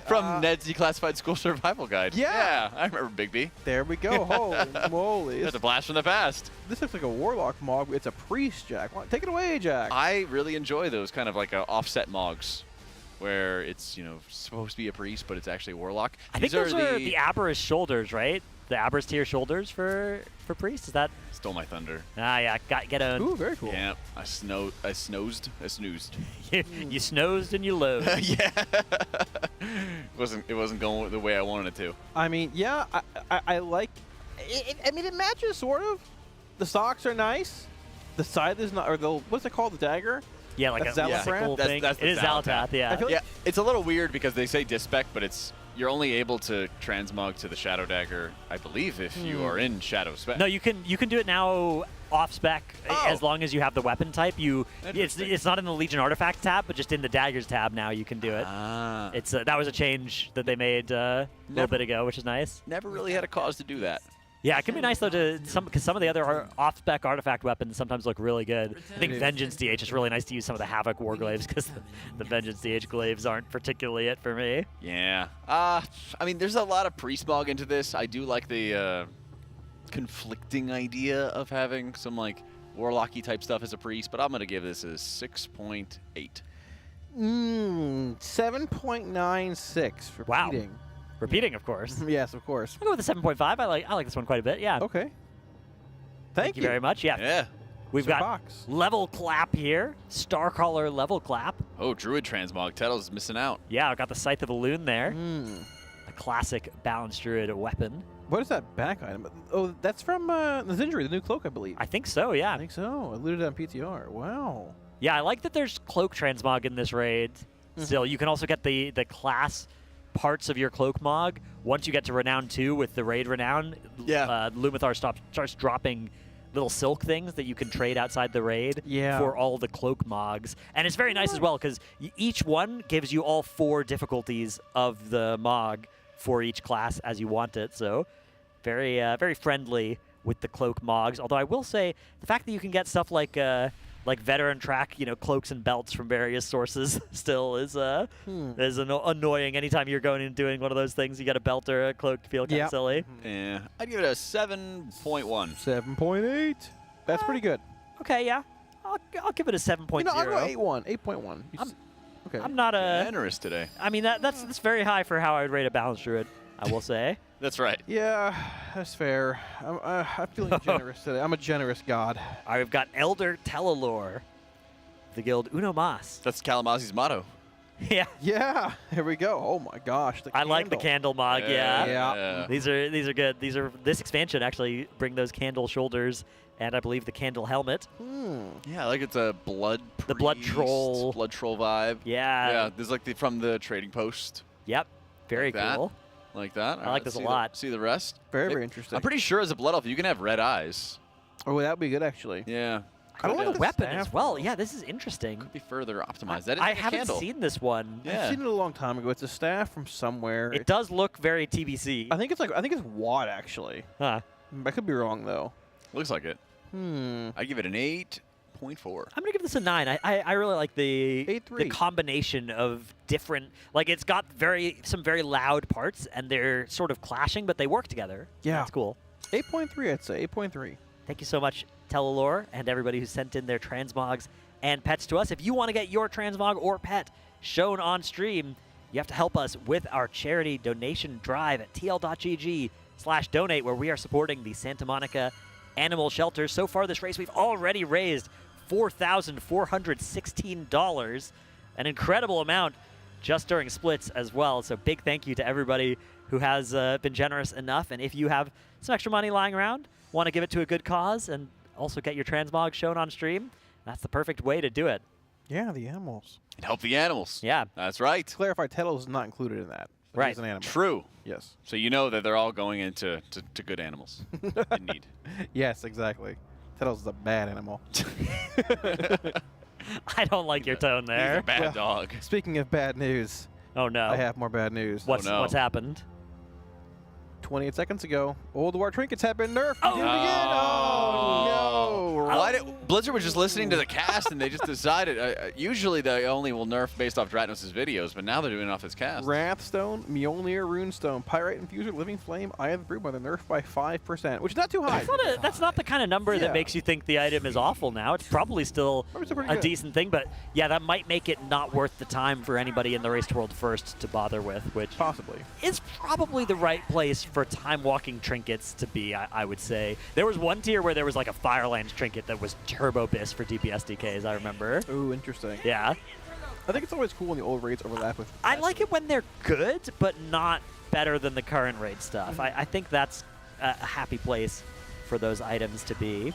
Speaker 3: From Ned's Declassified School Survival Guide.
Speaker 2: Yeah.
Speaker 3: I remember Big B.
Speaker 2: There we go. Holy moly.
Speaker 3: That's a blast from the past.
Speaker 2: This looks like a Warlock Mog. It's a Priest, Jack. Take it away, Jack.
Speaker 3: I really enjoy those kind of like offset Mogs where it's, supposed to be a Priest, but it's actually a Warlock.
Speaker 1: I think those are the Aberrus shoulders, right? The Aberrus tier shoulders for Priest. Is that?
Speaker 3: Stole my thunder.
Speaker 1: Ah, yeah. Get owned.
Speaker 2: Ooh, very cool.
Speaker 3: Yeah, I snoozed.
Speaker 1: You snoozed and you loathed.
Speaker 3: Yeah. It wasn't going the way I wanted it to.
Speaker 2: I mean, yeah, I like it. I mean, it matches sort of. The socks are nice. The scythe is not, or what's it called? The dagger.
Speaker 1: Yeah, like
Speaker 2: that's
Speaker 1: a sickle thing. It is Zalatath, yeah.
Speaker 3: Yeah, it's a little weird because they say dispec, but you're only able to transmog to the Shadow Dagger, I believe, if you are in Shadow Spec.
Speaker 1: No, you can do it now off spec as long as you have the weapon type. It's not in the Legion Artifact tab, but just in the Daggers tab now you can do it. It's that was a change that they made a little bit ago, which is nice.
Speaker 3: Never really had a cause to do that.
Speaker 1: Yeah, it can be nice though because some of the other off-spec artifact weapons sometimes look really good. I think Vengeance DH is really nice to use some of the Havoc Warglaives because the Vengeance DH glaives aren't particularly it for me.
Speaker 3: Yeah. I mean, there's a lot of pre-smog into this. I do like the conflicting idea of having some like Warlocky type stuff as a priest, but I'm gonna give this a 6.8.
Speaker 2: 7.96 for repeating.
Speaker 1: Wow. Repeating, of course.
Speaker 2: Yes, of course.
Speaker 1: I'll go with the 7.5. I like this one quite a bit. Yeah.
Speaker 2: Okay.
Speaker 1: Thank you very much. Yeah.
Speaker 3: Yeah.
Speaker 1: We've got level clap here. Starcaller level clap.
Speaker 3: Oh, Druid Transmog. Tettle's missing out.
Speaker 1: Yeah, I've got the Scythe of the Loon there. A classic balanced Druid weapon.
Speaker 2: What is that back item? Oh, that's from the Zindri, the new cloak, I believe.
Speaker 1: I think so, yeah.
Speaker 2: I think so. I looted it on PTR. Wow.
Speaker 1: Yeah, I like that there's cloak transmog in this raid. Still, you can also get the class parts of your cloak mog. Once you get to Renown 2 with the raid Renown, Lumathar starts dropping little silk things that you can trade outside the raid for all the cloak mogs. And it's very nice as well because each one gives you all 4 difficulties of the mog for each class as you want it. So very very friendly with the cloak mogs. Although I will say the fact that you can get stuff like veteran track, cloaks and belts from various sources still is annoying. Anytime you're going and doing one of those things, you get a belt or a cloak to feel kind of silly.
Speaker 3: Yeah, I'd give it a 7.1.
Speaker 2: 7.8. That's pretty good.
Speaker 1: Okay, yeah. I'll give it a 7.0.
Speaker 2: I'll go 8.1. 8.1. Okay.
Speaker 1: I'm not
Speaker 3: generous today.
Speaker 1: I mean, that's very high for how I would rate a balanced druid, I will say.
Speaker 3: That's right.
Speaker 2: Yeah, that's fair. I'm feeling generous today. I'm a generous god.
Speaker 1: All right, we've got Elder Tellalore. the guild Uno Mas.
Speaker 3: That's Kalamazi's motto.
Speaker 1: Yeah.
Speaker 2: Yeah, here we go. Oh my gosh,
Speaker 1: I like the candle mug. Yeah.
Speaker 2: Yeah.
Speaker 1: These are good. This expansion actually bring those candle shoulders and I believe the candle helmet.
Speaker 3: Yeah, like it's a blood.
Speaker 1: The blood troll.
Speaker 3: Blood troll vibe.
Speaker 1: Yeah.
Speaker 3: Yeah, this is like from the trading post.
Speaker 1: Yep. Very
Speaker 3: like
Speaker 1: cool.
Speaker 3: That. Like that.
Speaker 1: I like this a lot.
Speaker 3: See the rest.
Speaker 2: Very interesting.
Speaker 3: I'm pretty sure as a blood elf you can have red eyes.
Speaker 2: Oh, that would be good actually.
Speaker 3: Yeah.
Speaker 1: I don't like the weapon as well. Yeah, this is interesting.
Speaker 3: Could be further optimized.
Speaker 1: I haven't seen this one.
Speaker 2: I've seen it a long time ago. It's a staff from somewhere.
Speaker 1: It does look very TBC.
Speaker 2: I think it's Watt actually.
Speaker 1: Huh.
Speaker 2: I could be wrong though.
Speaker 3: Looks like it. I give it an 8.4.
Speaker 1: I'm gonna give this a 9. I really like the combination of different. Like it's got some very loud parts and they're sort of clashing, but they work together.
Speaker 2: Yeah,
Speaker 1: that's cool.
Speaker 2: 8.3, I'd say 8.3.
Speaker 1: Thank you so much, Telelore, and everybody who sent in their transmogs and pets to us. If you want to get your transmog or pet shown on stream, you have to help us with our charity donation drive at tl.gg/donate, where we are supporting the Santa Monica Animal Shelter. So far this race, we've already raised $4,416, an incredible amount just during splits as well. So big thank you to everybody who has been generous enough. And if you have some extra money lying around, want to give it to a good cause, and also get your transmog shown on stream, that's the perfect way to do it.
Speaker 2: Yeah, the animals.
Speaker 3: And help the animals.
Speaker 1: Yeah.
Speaker 3: That's right.
Speaker 2: To clarify, Tettle is not included in that.
Speaker 1: Right.
Speaker 2: He's an animal.
Speaker 3: True.
Speaker 2: Yes.
Speaker 3: So you know that they're all going into to good animals in need.
Speaker 2: Yes, exactly. Tettle's a bad animal.
Speaker 1: I don't like your tone there.
Speaker 3: He's a bad dog.
Speaker 2: Speaking of bad news.
Speaker 1: Oh, no.
Speaker 2: I have more bad news.
Speaker 1: What's happened?
Speaker 2: 28 seconds ago, Old War trinkets have been nerfed.
Speaker 1: Oh,
Speaker 2: again. Oh no!
Speaker 3: Why did, Blizzard was just listening to the cast and they just decided. Usually they only will nerf based off Dratnos' videos, but now they're doing it off his cast.
Speaker 2: Wrathstone, Mjolnir, Runestone, Pyrite Infuser, Living Flame, Eye of the Broodmother nerfed by 5%, which is not too high.
Speaker 1: That's not the kind of number that makes you think the item is awful now. It's probably still a decent thing, but yeah, that might make it not worth the time for anybody in the Race to World First to bother with, which
Speaker 2: possibly
Speaker 1: is probably the right place for time-walking trinkets to be, I would say. There was one tier where there was like a Firelands trinket that was turbo bis for DPS DKs, I remember.
Speaker 2: Ooh, interesting.
Speaker 1: Yeah.
Speaker 2: I think it's always cool when the old raids overlap with...
Speaker 1: I like it when they're good, but not better than the current raid stuff. I think that's a happy place for those items to be.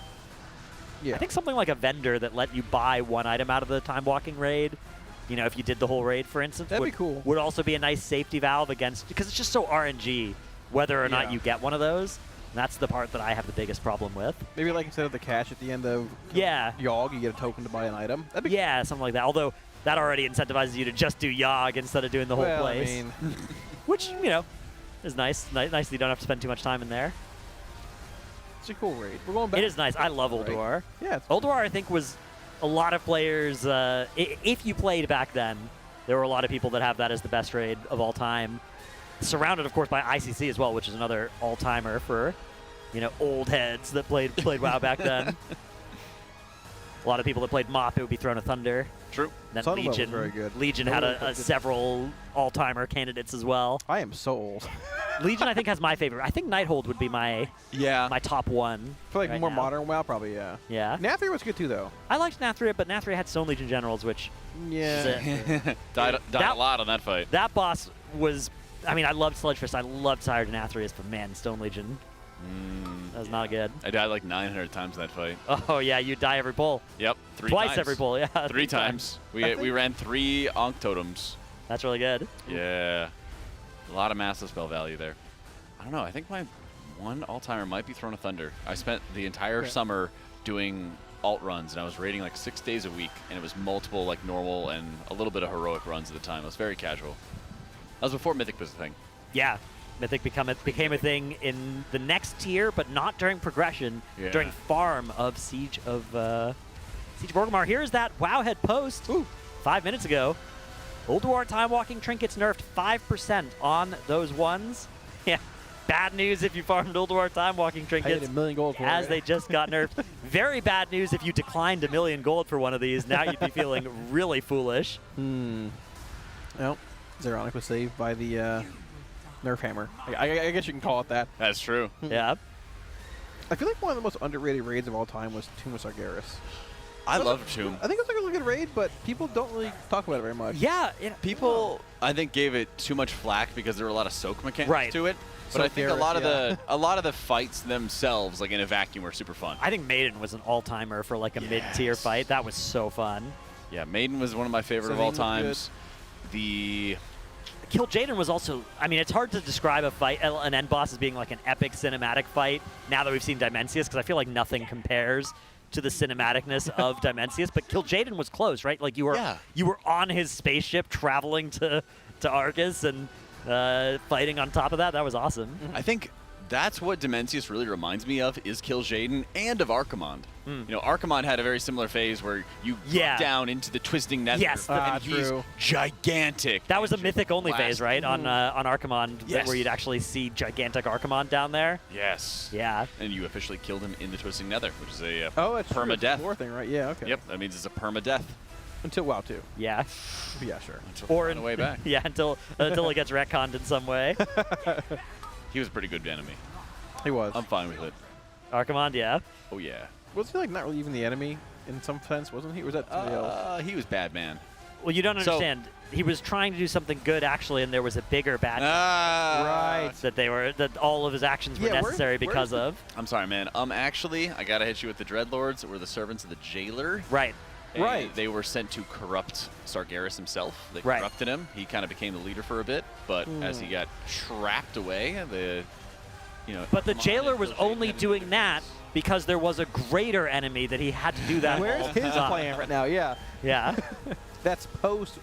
Speaker 2: Yeah.
Speaker 1: I think something like a vendor that let you buy one item out of the time-walking raid, you know, if you did the whole raid, for instance,
Speaker 2: that'd be cool.
Speaker 1: Would also be a nice safety valve against, because it's just so RNG whether or not you get one of those. That's the part that I have the biggest problem with.
Speaker 2: Maybe like instead of the cash at the end of Yogg, you get a token to buy an item.
Speaker 1: That'd be something like that. Although that already incentivizes you to just do Yogg instead of doing the whole place.
Speaker 2: I mean,
Speaker 1: which, you know, is nice. Nice that you don't have to spend too much time in there.
Speaker 2: It's a cool raid. We're going back.
Speaker 1: It is nice. I love Ulduar.
Speaker 2: Yeah.
Speaker 1: Ulduar, I think, was a lot of players. If you played back then, there were a lot of people that have that as the best raid of all time. Surrounded, of course, by ICC as well, which is another all-timer for, you know, old heads that played WoW back then. A lot of people that played Moth, it would be Throne of Thunder.
Speaker 3: True.
Speaker 1: Then
Speaker 2: Sunwell was
Speaker 1: Legion.
Speaker 2: very good.
Speaker 1: Legion had several all-timer candidates as well.
Speaker 2: I am so old.
Speaker 1: Legion, I think, has my favorite. I think Nighthold would be my top one.
Speaker 2: For like
Speaker 1: right
Speaker 2: more
Speaker 1: now.
Speaker 2: modern WoW, probably, yeah.
Speaker 1: Yeah.
Speaker 2: Nathria was good too, though.
Speaker 1: I liked Nathria, but Nathria had Stone Legion Generals, which
Speaker 3: died a lot on that fight.
Speaker 1: That boss was. I mean, I loved Sludgefist. I loved Sire Denathrius, but man, Stone Legion. That was not good.
Speaker 3: I died like 900 times in that fight.
Speaker 1: Oh, yeah, you die every pull.
Speaker 3: Yep,
Speaker 1: Twice
Speaker 3: times.
Speaker 1: every pull, yeah.
Speaker 3: 3 times. We ran 3 Ankh Totems.
Speaker 1: That's really good.
Speaker 3: Yeah. A lot of massive spell value there. I don't know. I think my one all-timer might be Throne of Thunder. I spent the entire summer doing alt runs, and I was raiding like 6 days a week, and it was multiple like normal and a little bit of heroic runs at the time. It was very casual. That was before Mythic was a thing.
Speaker 1: Yeah. Mythic became a thing in the next tier, but not during progression, during farm of Siege of Orgrimmar. Here's that Wowhead post 5 minutes ago. Ulduar Time Walking Trinkets nerfed 5% on those ones. Yeah, bad news if you farmed Ulduar Time Walking Trinkets.
Speaker 2: I paid $1 million gold for
Speaker 1: as they just got nerfed. Very bad news if you declined $1 million gold for one of these. Now you'd be feeling really foolish.
Speaker 2: Well, Zeronic was saved by the Nerf Hammer. I guess you can call it that.
Speaker 3: That's true.
Speaker 1: Yeah.
Speaker 2: I feel like one of the most underrated raids of all time was Tomb of Sargeras.
Speaker 3: I love Tomb.
Speaker 2: I think it's like a really good raid, but people don't really talk about it very much.
Speaker 1: Yeah.
Speaker 3: People, I think, gave it too much flack because there were a lot of soak mechanics to it. But I think a lot of the fights themselves, like in a vacuum, were super fun.
Speaker 1: I think Maiden was an all-timer for like a mid-tier fight. That was so fun.
Speaker 3: Yeah, Maiden was one of my favorite of all times. The
Speaker 1: Kill Jaden was also, I mean, it's hard to describe a fight, an end boss as being like an epic cinematic fight now that we've seen Dimensius, because I feel like nothing compares to the cinematicness of Dimensius. But Kill Jaden was close, right? Like you were on his spaceship traveling to Argus and fighting on top of that. That was awesome.
Speaker 3: I think that's what Dimensius really reminds me of, is Kill Jaden and of Archimond. You know, Archimond had a very similar phase where you drop down into the twisting nether.
Speaker 1: Yes,
Speaker 3: and he's gigantic.
Speaker 1: That was a mythic only phase, right? On Archimond,
Speaker 3: Yes.
Speaker 1: where you'd actually see gigantic Archimond down there.
Speaker 3: Yes.
Speaker 1: Yeah.
Speaker 3: And you officially killed him in the twisting nether, which is a
Speaker 2: it's
Speaker 3: permadeath.
Speaker 2: War thing, right? Yeah. Okay.
Speaker 3: Yep, that means it's a permadeath.
Speaker 2: Until WoW 2.
Speaker 1: Yeah.
Speaker 2: Yeah, sure.
Speaker 1: Or
Speaker 3: on the way back.
Speaker 1: Yeah, until it gets retconned in some way.
Speaker 3: He was a pretty good enemy.
Speaker 2: He was.
Speaker 3: I'm fine with it.
Speaker 1: Archimond, yeah.
Speaker 3: Oh yeah.
Speaker 2: Was he like not really even the enemy in some sense, wasn't he? Or was that somebody else?
Speaker 3: He was bad man.
Speaker 1: Well, you don't understand. He was trying to do something good actually, and there was a bigger bad guy.
Speaker 2: Right.
Speaker 1: That all of his actions were necessary because of.
Speaker 3: I'm sorry, man. Actually, I gotta hit you with the Dreadlords, that were the servants of the Jailer.
Speaker 1: Right.
Speaker 3: And they were sent to corrupt Sargeras himself. They corrupted him. He kind of became the leader for a bit, but as he got trapped away,
Speaker 1: But the Jailer was only doing that because there was a greater enemy that he had to do that.
Speaker 2: Where's
Speaker 1: all
Speaker 2: his
Speaker 1: the time.
Speaker 2: plan right now? Yeah.
Speaker 1: Yeah.
Speaker 2: That's post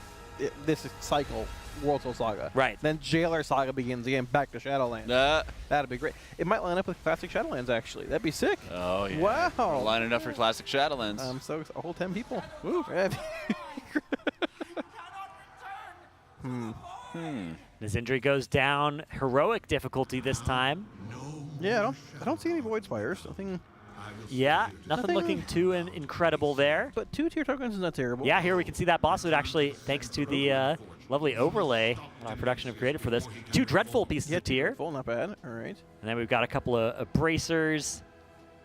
Speaker 2: this cycle, World Soul Saga.
Speaker 1: Right.
Speaker 2: Then Jailer Saga begins again, back to Shadowlands. That'd be great. It might line up with classic Shadowlands, actually. That'd be sick.
Speaker 3: Oh, yeah.
Speaker 2: Wow.
Speaker 3: We're lining up for classic Shadowlands.
Speaker 2: So a whole 10 people. Woo.
Speaker 1: His injury goes down. Heroic difficulty this time.
Speaker 2: Yeah, I don't see any Void Spires. Nothing.
Speaker 1: Yeah, nothing looking too incredible there.
Speaker 2: But 2-tier tokens is not terrible.
Speaker 1: Yeah, here we can see that boss loot actually, thanks to the lovely overlay our production have created for this. 2 Dreadful pieces of tier.
Speaker 2: Dreadful, not bad. All right.
Speaker 1: And then we've got a couple of bracers,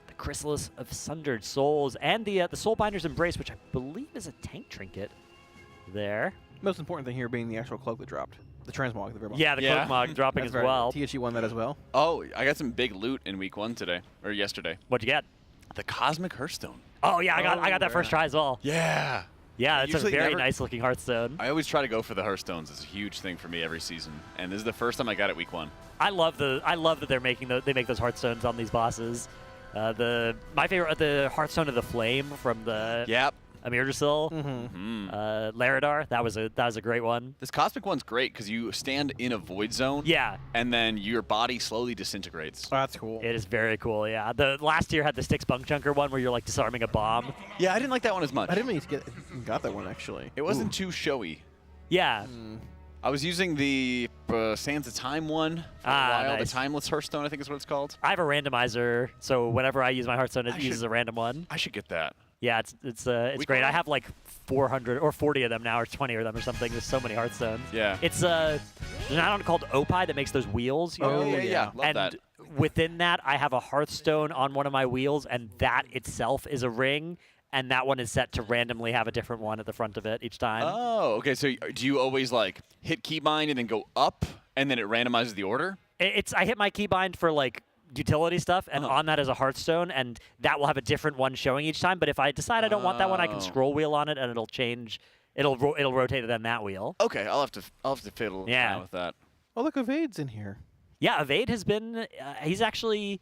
Speaker 1: the Chrysalis of Sundered Souls, and the Soulbinder's Embrace, which I believe is a tank trinket there.
Speaker 2: Most important thing here being the actual cloak that dropped. The transmog.
Speaker 1: Yeah, the cloak mog dropping as well.
Speaker 2: THG won that as well.
Speaker 3: Oh, I got some big loot in week 1 today, or yesterday.
Speaker 1: What'd you get?
Speaker 3: The Cosmic Hearthstone.
Speaker 1: Oh yeah, I got that first try as well.
Speaker 3: Yeah.
Speaker 1: Yeah, it's a very nice looking Hearthstone.
Speaker 3: I always try to go for the Hearthstones. It's a huge thing for me every season, and this is the first time I got it week 1.
Speaker 1: I love that they're making they make those Hearthstones on these bosses. My favorite, the Hearthstone of the Flame from the Amir Drasil, Laridar. That was a great one.
Speaker 3: This Cosmic one's great because you stand in a void zone.
Speaker 1: Yeah.
Speaker 3: And then your body slowly disintegrates.
Speaker 2: Oh, that's cool.
Speaker 1: It is very cool. Yeah. The last year had the Styx Bunk Junker one where you're like disarming a bomb.
Speaker 3: Yeah, I didn't like that one as much.
Speaker 2: I didn't really got that one actually.
Speaker 3: It wasn't too showy.
Speaker 1: Yeah.
Speaker 3: I was using the Sands of Time one for a while.
Speaker 1: Nice.
Speaker 3: The Timeless Hearthstone, I think is what it's called.
Speaker 1: I have a randomizer, so whenever I use my Hearthstone, it uses a random one.
Speaker 3: I should get that.
Speaker 1: Yeah, it's great. I have like 400 or 40 of them now, or 20 of them or something. There's so many Hearthstones.
Speaker 3: Yeah.
Speaker 1: It's there's an add-on called Opie that makes those wheels. You know?
Speaker 3: Yeah. Love
Speaker 1: and
Speaker 3: that.
Speaker 1: within that, I have a Hearthstone on one of my wheels, and that itself is a ring. And that one is set to randomly have a different one at the front of it each time.
Speaker 3: Oh, okay. So do you always like hit keybind and then go up, and then it randomizes the order?
Speaker 1: I hit my keybind for like utility stuff, and on that is a Hearthstone, and that will have a different one showing each time. But if I decide I don't want that one, I can scroll wheel on it, and it'll change. It'll rotate it on that wheel.
Speaker 3: Okay, I'll have to fiddle around with that.
Speaker 2: Oh, look, Evade's in here.
Speaker 1: Yeah, Evade has been. He's actually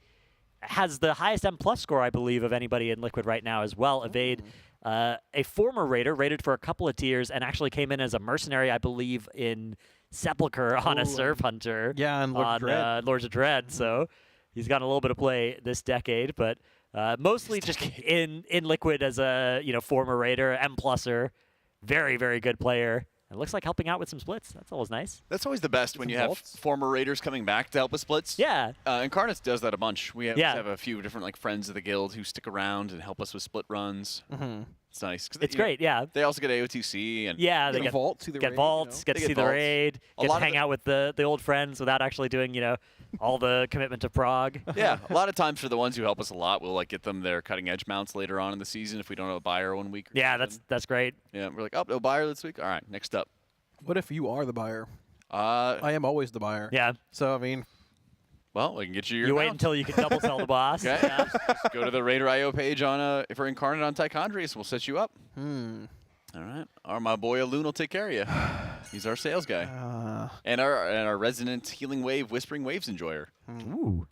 Speaker 1: has the highest M+ score, I believe, of anybody in Liquid right now as well. Evade, a former Raider, raided for a couple of tiers, and actually came in as a mercenary, I believe, in Sepulcher on a Surf Hunter.
Speaker 2: Yeah, and
Speaker 1: Lords of Dread. So he's gotten a little bit of play this decade, but mostly just in Liquid as a former Raider, M+er, very, very good player. It looks like helping out with some splits. That's always nice.
Speaker 3: That's always the best when you have former Raiders coming back to help with splits.
Speaker 1: Yeah.
Speaker 3: Incarnates does that a bunch. We have a few different friends of the guild who stick around and help us with split runs. It's nice.
Speaker 1: It's great, yeah.
Speaker 3: They also get AOTC and
Speaker 1: yeah, they
Speaker 2: get
Speaker 1: get
Speaker 2: vaults, see the
Speaker 1: get
Speaker 2: raid,
Speaker 1: vaults, get to see the
Speaker 3: vaults.
Speaker 1: raid, get to hang out with the old friends without actually doing all the commitment to Prague.
Speaker 3: Yeah, a lot of times for the ones who help us a lot, we'll like get them their cutting edge mounts later on in the season if we don't have a buyer 1 week.
Speaker 1: Yeah, that's great.
Speaker 3: Yeah, we're like, oh, no buyer this week. All right, next up.
Speaker 2: What if you are the buyer? I am always the buyer.
Speaker 1: Yeah.
Speaker 2: So I mean,
Speaker 3: well, we can get you your
Speaker 1: You wait
Speaker 3: mount.
Speaker 1: until you can double sell the boss.
Speaker 3: Okay.
Speaker 1: Yeah.
Speaker 3: Just go to the RaiderIO page on if we're incarnate on Tichondrius, we'll set you up. All right. Or my boy Alun will take care of you. He's our sales guy. And our resident healing wave, whispering waves enjoyer.
Speaker 1: Ooh.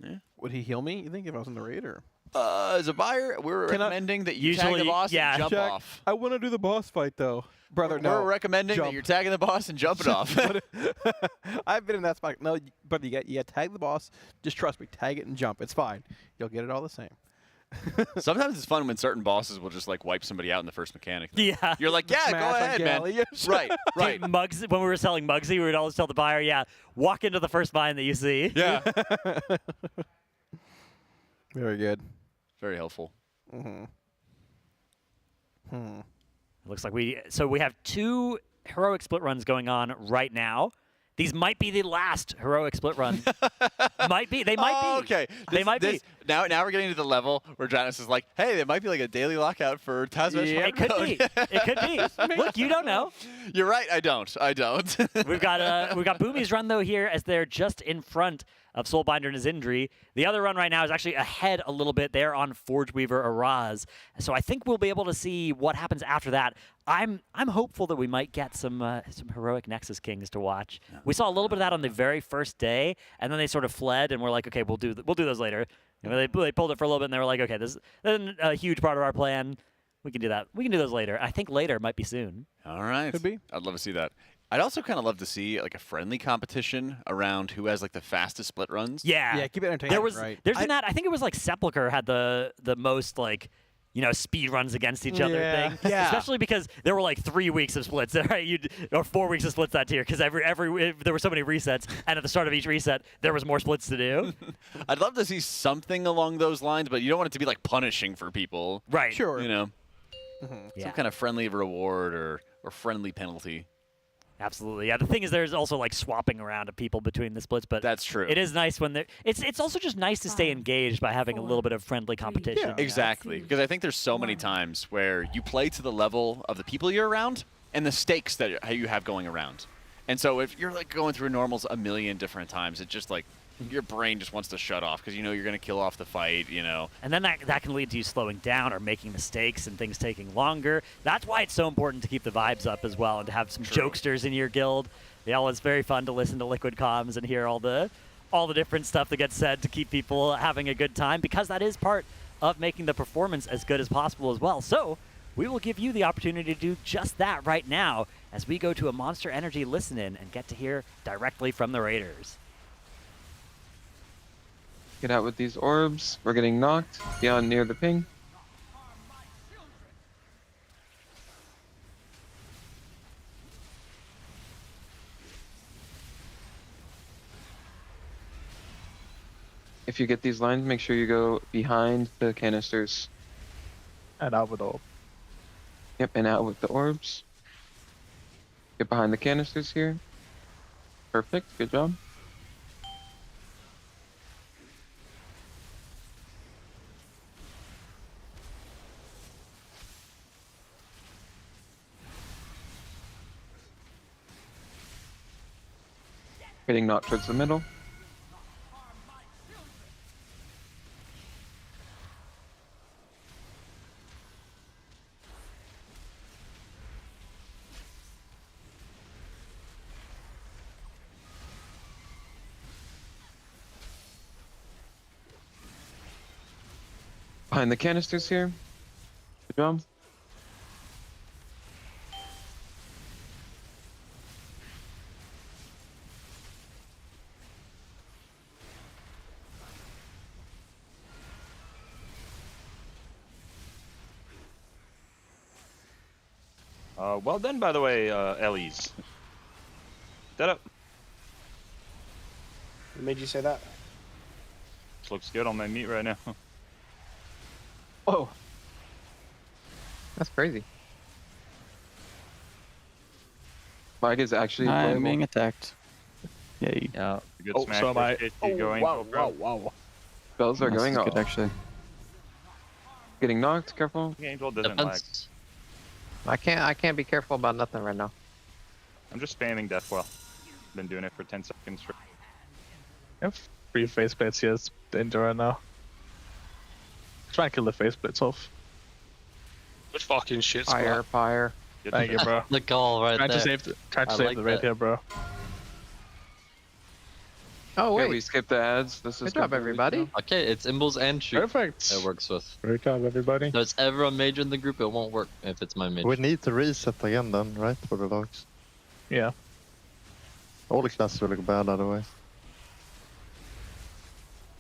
Speaker 2: Yeah. Would he heal me? You think if I was in the raider?
Speaker 3: As a buyer, we're recommending that you tag the boss and jump off.
Speaker 2: I want to do the boss fight though, brother.
Speaker 3: We're recommending that you're tagging the boss and jumping off.
Speaker 2: I've been in that spot. No, but you tag the boss. Just trust me, tag it and jump. It's fine. You'll get it all the same.
Speaker 3: Sometimes it's fun when certain bosses will just like wipe somebody out in the first mechanic. Though.
Speaker 1: Yeah.
Speaker 3: You're like, yeah, go ahead, man. Right, right.
Speaker 1: Dude, Muggsy, when we were selling Muggsy, we would always tell the buyer, yeah, walk into the first vine that you see.
Speaker 3: Yeah.
Speaker 2: Very good.
Speaker 3: Very helpful.
Speaker 1: Looks like we have 2 heroic split runs going on right now. These might be the last heroic split run. Might be. They might be.
Speaker 3: Okay.
Speaker 1: They might be.
Speaker 3: Now we're getting to the level where Janus is like, hey, there might be like a daily lockout for Tasmash.
Speaker 1: Yeah, it could be. It could be. Look, you don't know.
Speaker 3: You're right. I don't.
Speaker 1: We've got Boomy's run though here as they're just in front of Soulbinder and Zindri. The other run right now is actually ahead a little bit. They're on Forgeweaver Araz. So I think we'll be able to see what happens after that. I'm hopeful that we might get some heroic Nexus Kings to watch. We saw a little bit of that on the very first day, and then they sort of fled, and we're like, okay, we'll do those later. They pulled it for a little bit, and they were like, okay, this isn't a huge part of our plan. We can do that. We can do those later. I think later might be soon.
Speaker 3: All right.
Speaker 2: Could be.
Speaker 3: I'd love to see that. I'd also kind of love to see like a friendly competition around who has like the fastest split runs.
Speaker 1: Yeah.
Speaker 2: Yeah, keep it entertaining.
Speaker 1: There's been that. I think it was like Sepulcher had the most like speed runs against each other thing.
Speaker 3: Yeah.
Speaker 1: Especially because there were like 3 weeks of splits, right? Or 4 weeks of splits that tier because every there were so many resets, and at the start of each reset there was more splits to do.
Speaker 3: I'd love to see something along those lines, but you don't want it to be like punishing for people.
Speaker 1: Right.
Speaker 2: Sure.
Speaker 3: Some kind of friendly reward or friendly penalty.
Speaker 1: Absolutely. Yeah, the thing is there's also like swapping around of people between the splits, but
Speaker 3: that's true.
Speaker 1: It is nice when it's also just nice to stay engaged by having a little bit of friendly competition.
Speaker 3: Yeah. Exactly. Because I think there's so many times where you play to the level of the people you're around and the stakes that you have going around. And so if you're like going through normals a million different times, it just like your brain just wants to shut off because you're going to kill off the fight,
Speaker 1: And then that can lead to you slowing down or making mistakes and things taking longer. That's why it's so important to keep the vibes up as well and to have some jokesters in your guild. It's very fun to listen to Liquid Comms and hear all the different stuff that gets said to keep people having a good time, because that is part of making the performance as good as possible as well. So we will give you the opportunity to do just that right now as we go to a Monster Energy listen-in and get to hear directly from the Raiders.
Speaker 6: Get out with these orbs. We're getting knocked beyond near the ping. If you get these lines, make sure you go behind the canisters.
Speaker 19: And out with the orb.
Speaker 6: Yep, and out with the orbs. Get behind the canisters here. Perfect, good job. Getting knocked towards the middle. Behind the canisters here. Good job.
Speaker 24: Well done, by the way, Ellies. That up.
Speaker 13: What made you say that?
Speaker 24: This looks good on my meat right now.
Speaker 13: Oh. That's crazy.
Speaker 6: Flag is actually
Speaker 14: I'm
Speaker 6: playable.
Speaker 14: being attacked. Yay.
Speaker 10: Yeah.
Speaker 24: Good
Speaker 21: Oh,
Speaker 24: smash.
Speaker 21: so am I.
Speaker 24: Case
Speaker 21: Oh,
Speaker 24: you going,
Speaker 21: wow,
Speaker 24: bro.
Speaker 21: wow.
Speaker 6: Spells are
Speaker 14: This
Speaker 6: going
Speaker 14: is
Speaker 6: off.
Speaker 14: good, actually.
Speaker 6: Getting knocked, careful.
Speaker 24: Angel doesn't lag.
Speaker 13: I can't be careful about nothing right now.
Speaker 24: I'm just spamming Deathwell. Been doing it for 10 seconds.
Speaker 21: I have 3 face plates here. It's danger right now. Try and kill the face plates off.
Speaker 15: Good fucking shit,
Speaker 13: Fire, fire.
Speaker 21: Thank you, bro.
Speaker 15: The call right
Speaker 21: Trying
Speaker 15: there.
Speaker 21: to save the, trying to
Speaker 15: I
Speaker 21: save
Speaker 15: like
Speaker 21: the raid
Speaker 15: that.
Speaker 21: here, bro.
Speaker 13: Oh,
Speaker 6: Okay,
Speaker 13: wait.
Speaker 6: we skipped the ads. This is
Speaker 13: Good job,
Speaker 6: completely
Speaker 13: everybody.
Speaker 6: chill.
Speaker 15: Okay, it's Imbles and Shoot.
Speaker 21: Perfect.
Speaker 15: It works with.
Speaker 21: Great job, everybody.
Speaker 15: So it's ever a major in the group, it won't work if it's my mage.
Speaker 18: We need to reset again then, right, for the dogs?
Speaker 21: Yeah.
Speaker 18: All the classes will look bad otherwise.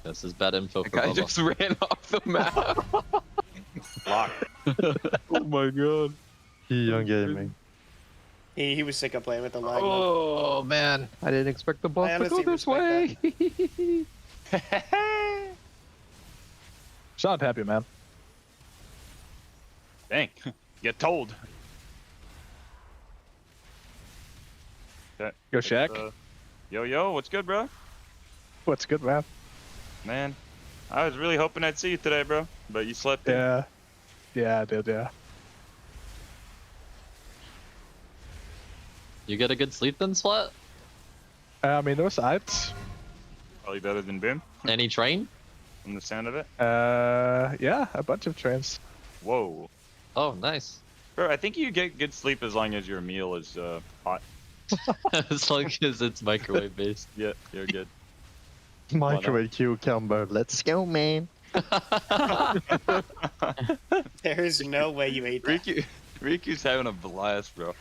Speaker 15: This is bad info
Speaker 6: The
Speaker 15: for
Speaker 6: guy
Speaker 15: Bubba.
Speaker 6: just ran off the map.
Speaker 24: Lock.
Speaker 21: Oh my god.
Speaker 18: Young gaming.
Speaker 20: He was sick of playing with the lag.
Speaker 13: Oh, man. I didn't expect the boss
Speaker 20: I
Speaker 13: to go
Speaker 20: honestly
Speaker 13: this way.
Speaker 21: Not happy, man.
Speaker 24: Dang. Get told.
Speaker 21: Yo, Shaq.
Speaker 24: Yo, what's good, bro?
Speaker 21: What's good, man?
Speaker 24: Man, I was really hoping I'd see you today, bro. But you slept in.
Speaker 21: Yeah. Yeah, I did, yeah.
Speaker 15: You get a good sleep then, Splat?
Speaker 21: I mean, there was sides.
Speaker 24: Probably better than Boom.
Speaker 15: Any train?
Speaker 24: From the sound of it.
Speaker 21: Yeah, a bunch of trains.
Speaker 24: Whoa.
Speaker 15: Oh, nice.
Speaker 24: Bro, I think you get good sleep as long as your meal is hot.
Speaker 15: As long as it's microwave based.
Speaker 24: Yeah, you're good.
Speaker 18: Microwave cucumber. Let's go, man.
Speaker 20: There's no way you ate that.
Speaker 24: Riku's having a blast, bro.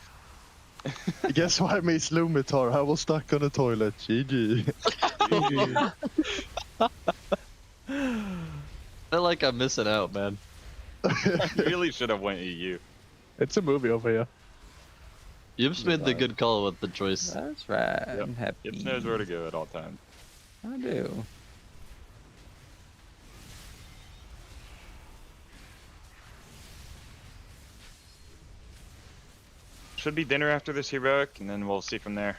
Speaker 18: Guess why Miss Lumitar? I was stuck on the toilet. GG.
Speaker 15: I feel like I'm missing out, man.
Speaker 24: You really should have went EU.
Speaker 21: It's a movie over here.
Speaker 15: You've made the good call with the choice.
Speaker 10: That's right.
Speaker 24: Yep.
Speaker 10: I'm happy.
Speaker 24: Yips knows where to go at all times.
Speaker 10: I do.
Speaker 24: Should be dinner after this heroic, and then we'll see from there.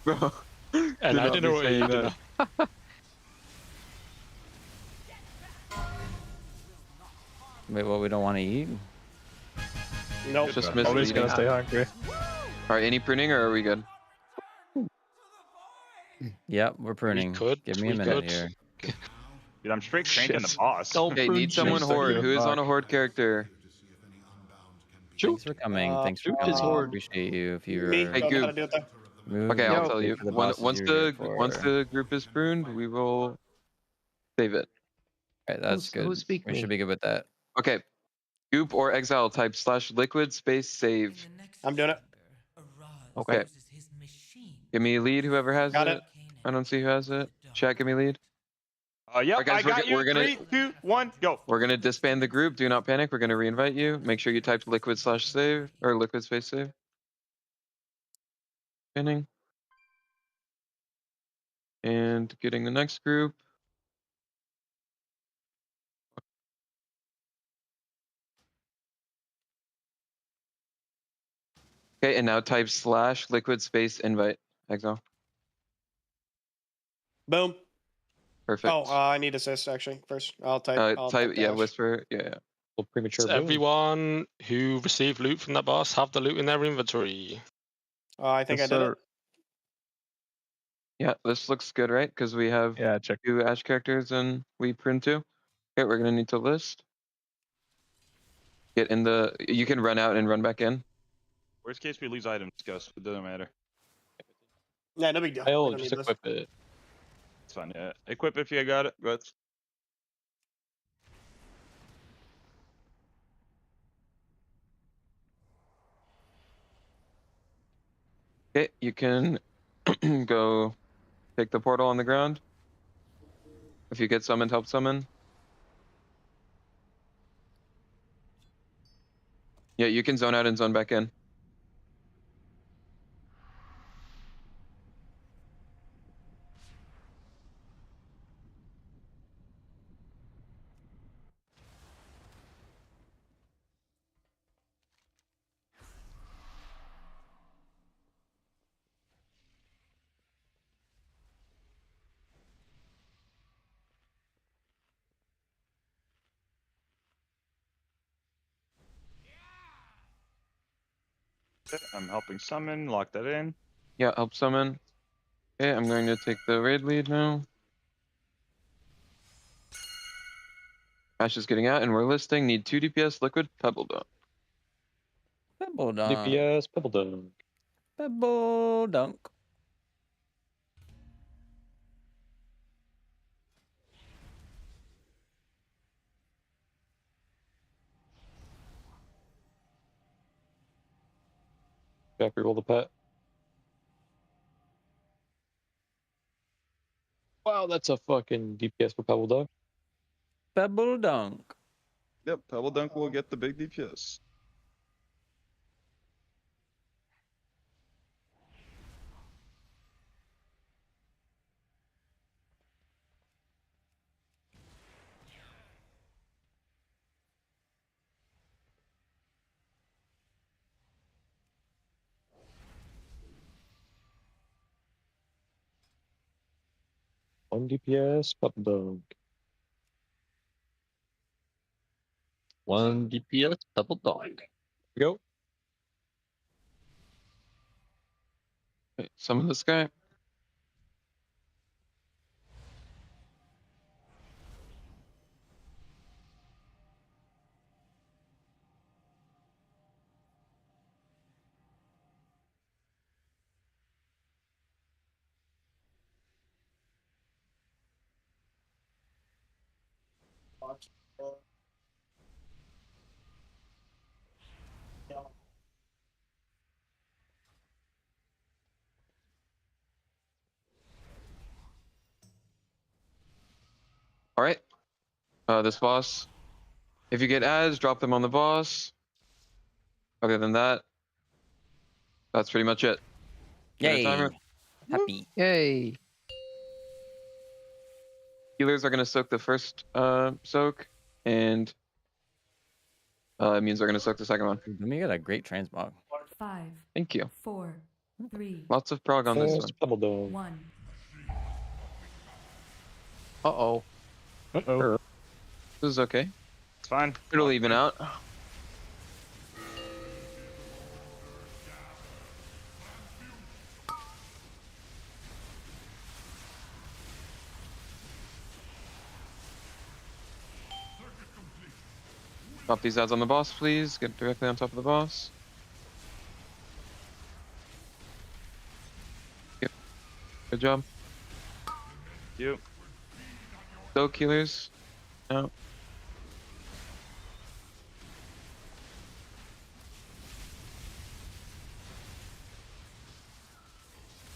Speaker 6: Bro.
Speaker 15: And I didn't know what you did.
Speaker 10: Wait, what? We don't want to eat?
Speaker 20: Nope.
Speaker 6: Just
Speaker 21: Always
Speaker 6: misleading.
Speaker 21: gonna stay hungry.
Speaker 6: Alright, any pruning or are we good?
Speaker 10: Yep, we're pruning.
Speaker 15: could,
Speaker 10: Give me a
Speaker 15: we
Speaker 10: minute
Speaker 15: could.
Speaker 10: here.
Speaker 24: Dude, I'm straight cranking the boss.
Speaker 6: Okay, need someone horde. Who is on a horde character?
Speaker 10: Thanks for coming. Thanks for
Speaker 15: Shoot
Speaker 10: coming.
Speaker 15: is horde.
Speaker 10: Appreciate you. If you're
Speaker 20: Me,
Speaker 6: Hey,
Speaker 20: don't know how to
Speaker 6: Goop.
Speaker 20: do it though.
Speaker 10: move,
Speaker 6: Okay, I'll
Speaker 10: wait
Speaker 6: tell you.
Speaker 10: for the bosses
Speaker 6: Once
Speaker 10: you're
Speaker 6: the
Speaker 10: here for.
Speaker 6: once the group is pruned, we will save it.
Speaker 10: Alright, that's
Speaker 13: Who's-
Speaker 10: good.
Speaker 13: who's speak
Speaker 10: We
Speaker 13: me?
Speaker 10: should be good with that.
Speaker 6: Okay. Goop or exile type /liquid space save.
Speaker 20: I'm doing it.
Speaker 6: Okay. Give me a lead, whoever has
Speaker 20: Got
Speaker 6: it.
Speaker 20: it.
Speaker 6: I don't see who has it. Chat, give me a lead.
Speaker 24: Yep,
Speaker 6: Alright, guys,
Speaker 24: I got you.
Speaker 6: we're gonna
Speaker 24: 3, 2, 1, go.
Speaker 6: we're gonna disband the group. Do not panic. We're gonna reinvite you. Make sure you type liquid/save or liquid space save. Pinning. And getting the next group. Okay, and now type /liquid space invite. Exile.
Speaker 20: Boom.
Speaker 6: Perfect.
Speaker 20: Oh, I need assist actually first. I'll type. I'll
Speaker 6: type yeah,
Speaker 20: dash.
Speaker 6: whisper. Yeah.
Speaker 21: Premature
Speaker 15: Does
Speaker 21: boom.
Speaker 15: everyone who received loot from that boss have the loot in their inventory?
Speaker 20: I think I did it.
Speaker 6: Yeah, this looks good, right? Because we have
Speaker 21: check.
Speaker 6: 2 Ash characters and we print 2. Okay, we're gonna need to list. Get in the. You can run out and run back in.
Speaker 24: Worst case, we lose items, Gus. It doesn't matter.
Speaker 20: Yeah, no big deal.
Speaker 15: I'll
Speaker 20: I don't
Speaker 15: just
Speaker 20: need this.
Speaker 15: equip it.
Speaker 24: It's fine, yeah. Equip if you got it. Go ahead.
Speaker 6: Okay, you can go take the portal on the ground. If you get summoned, help summon. Yeah, you can zone out and zone back in.
Speaker 24: I'm helping summon, lock that in.
Speaker 6: Yeah, help summon. Okay, I'm going to take the raid lead now. Ash is getting out, and we're listing. Need 2 DPS liquid pebble dunk.
Speaker 10: Pebble dunk.
Speaker 21: DPS, pebble dunk.
Speaker 10: Pebble dunk.
Speaker 21: Jack, roll the pet. Wow, that's a fucking DPS for pebble dunk.
Speaker 10: Pebble dunk.
Speaker 24: Yep, pebble dunk will get the big DPS.
Speaker 21: One DPS, pebble dunk.
Speaker 14: 1 DPS, pebble dunk.
Speaker 21: Go.
Speaker 6: Okay, summon this guy. All right. This boss. If you get ads, drop them on the boss. Other than that, that's pretty much it.
Speaker 10: Yay.
Speaker 6: Timer.
Speaker 10: Happy.
Speaker 13: Yay.
Speaker 6: Healers are going to soak the first soak, and immunes are going to soak the second one.
Speaker 10: Let me get a great transmog.
Speaker 9: 5,
Speaker 6: Thank you.
Speaker 9: 4, 3,
Speaker 6: Lots of prog on this one.
Speaker 21: Pebble dunk.
Speaker 9: 1.
Speaker 13: Uh-oh.
Speaker 24: Uh-oh.
Speaker 6: This is okay.
Speaker 24: It's fine.
Speaker 6: It'll even out. Drop these ads on the boss, please. Get directly on top of the boss. Yep. Good job.
Speaker 24: You.
Speaker 6: Soak healers. No.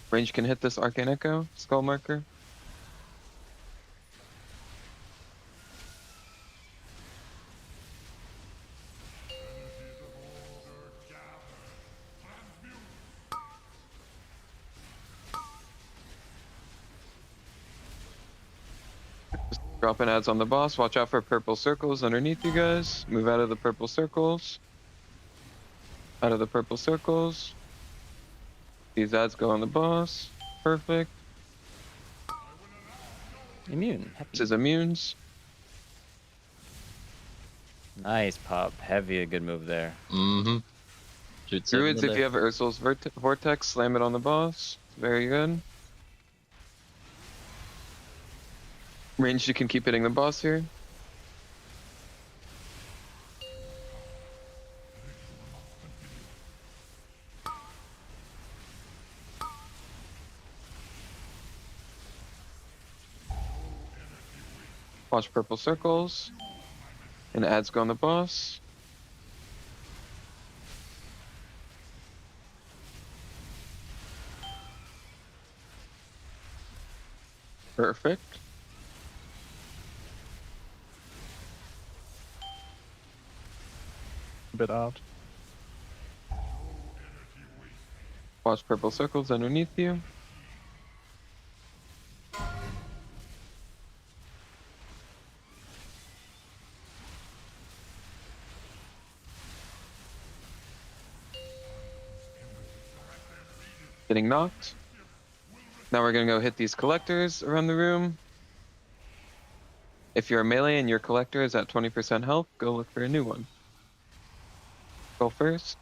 Speaker 6: Range can hit this Arcane Echo, Skull Marker. Just dropping ads on the boss. Watch out for purple circles underneath you guys. Move out of the purple circles. Out of the purple circles. These ads go on the boss. Perfect.
Speaker 10: Immune. Happy.
Speaker 6: This is immunes.
Speaker 10: Nice pop. Heavy, a good move there.
Speaker 14: Mm-hmm.
Speaker 6: Druids, if you have Ursul's Vortex, slam it on the boss. Very good. Ranged, you can keep hitting the boss here. Watch purple circles. And ads go on the boss. Perfect.
Speaker 24: A bit out.
Speaker 6: Watch purple circles underneath you. Getting knocked. Now we're gonna go hit these collectors around the room. If you're a melee and your collector is at 20% health, go look for a new one. Go first.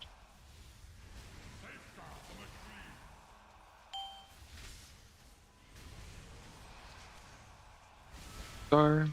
Speaker 6: star.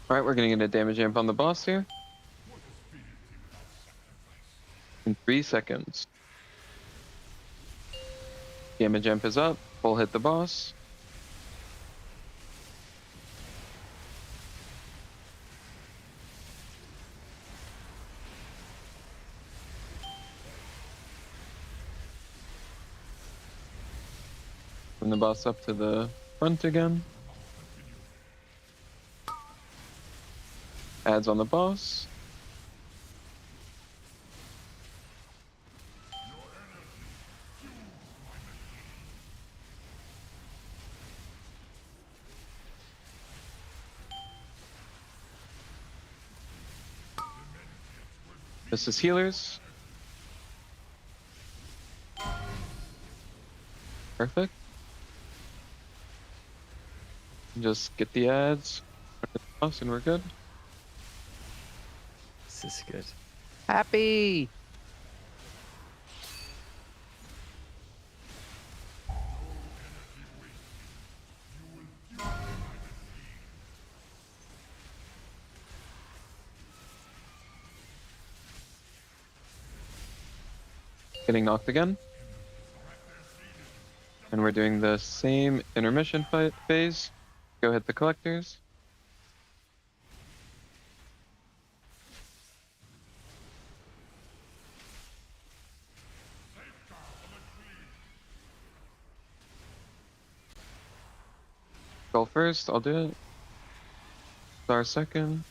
Speaker 6: All right, we're gonna get a damage amp on the boss here. In 3 seconds. Damage amp is up. Full hit the boss. Bring the boss up to the front again. Adds on the boss. This is healers. Perfect. Just get the ads, and we're good.
Speaker 1: This is good.
Speaker 13: Happy.
Speaker 6: Getting knocked again. And we're doing the same intermission phase. Go hit the collectors. Go first, I'll do it. Star second.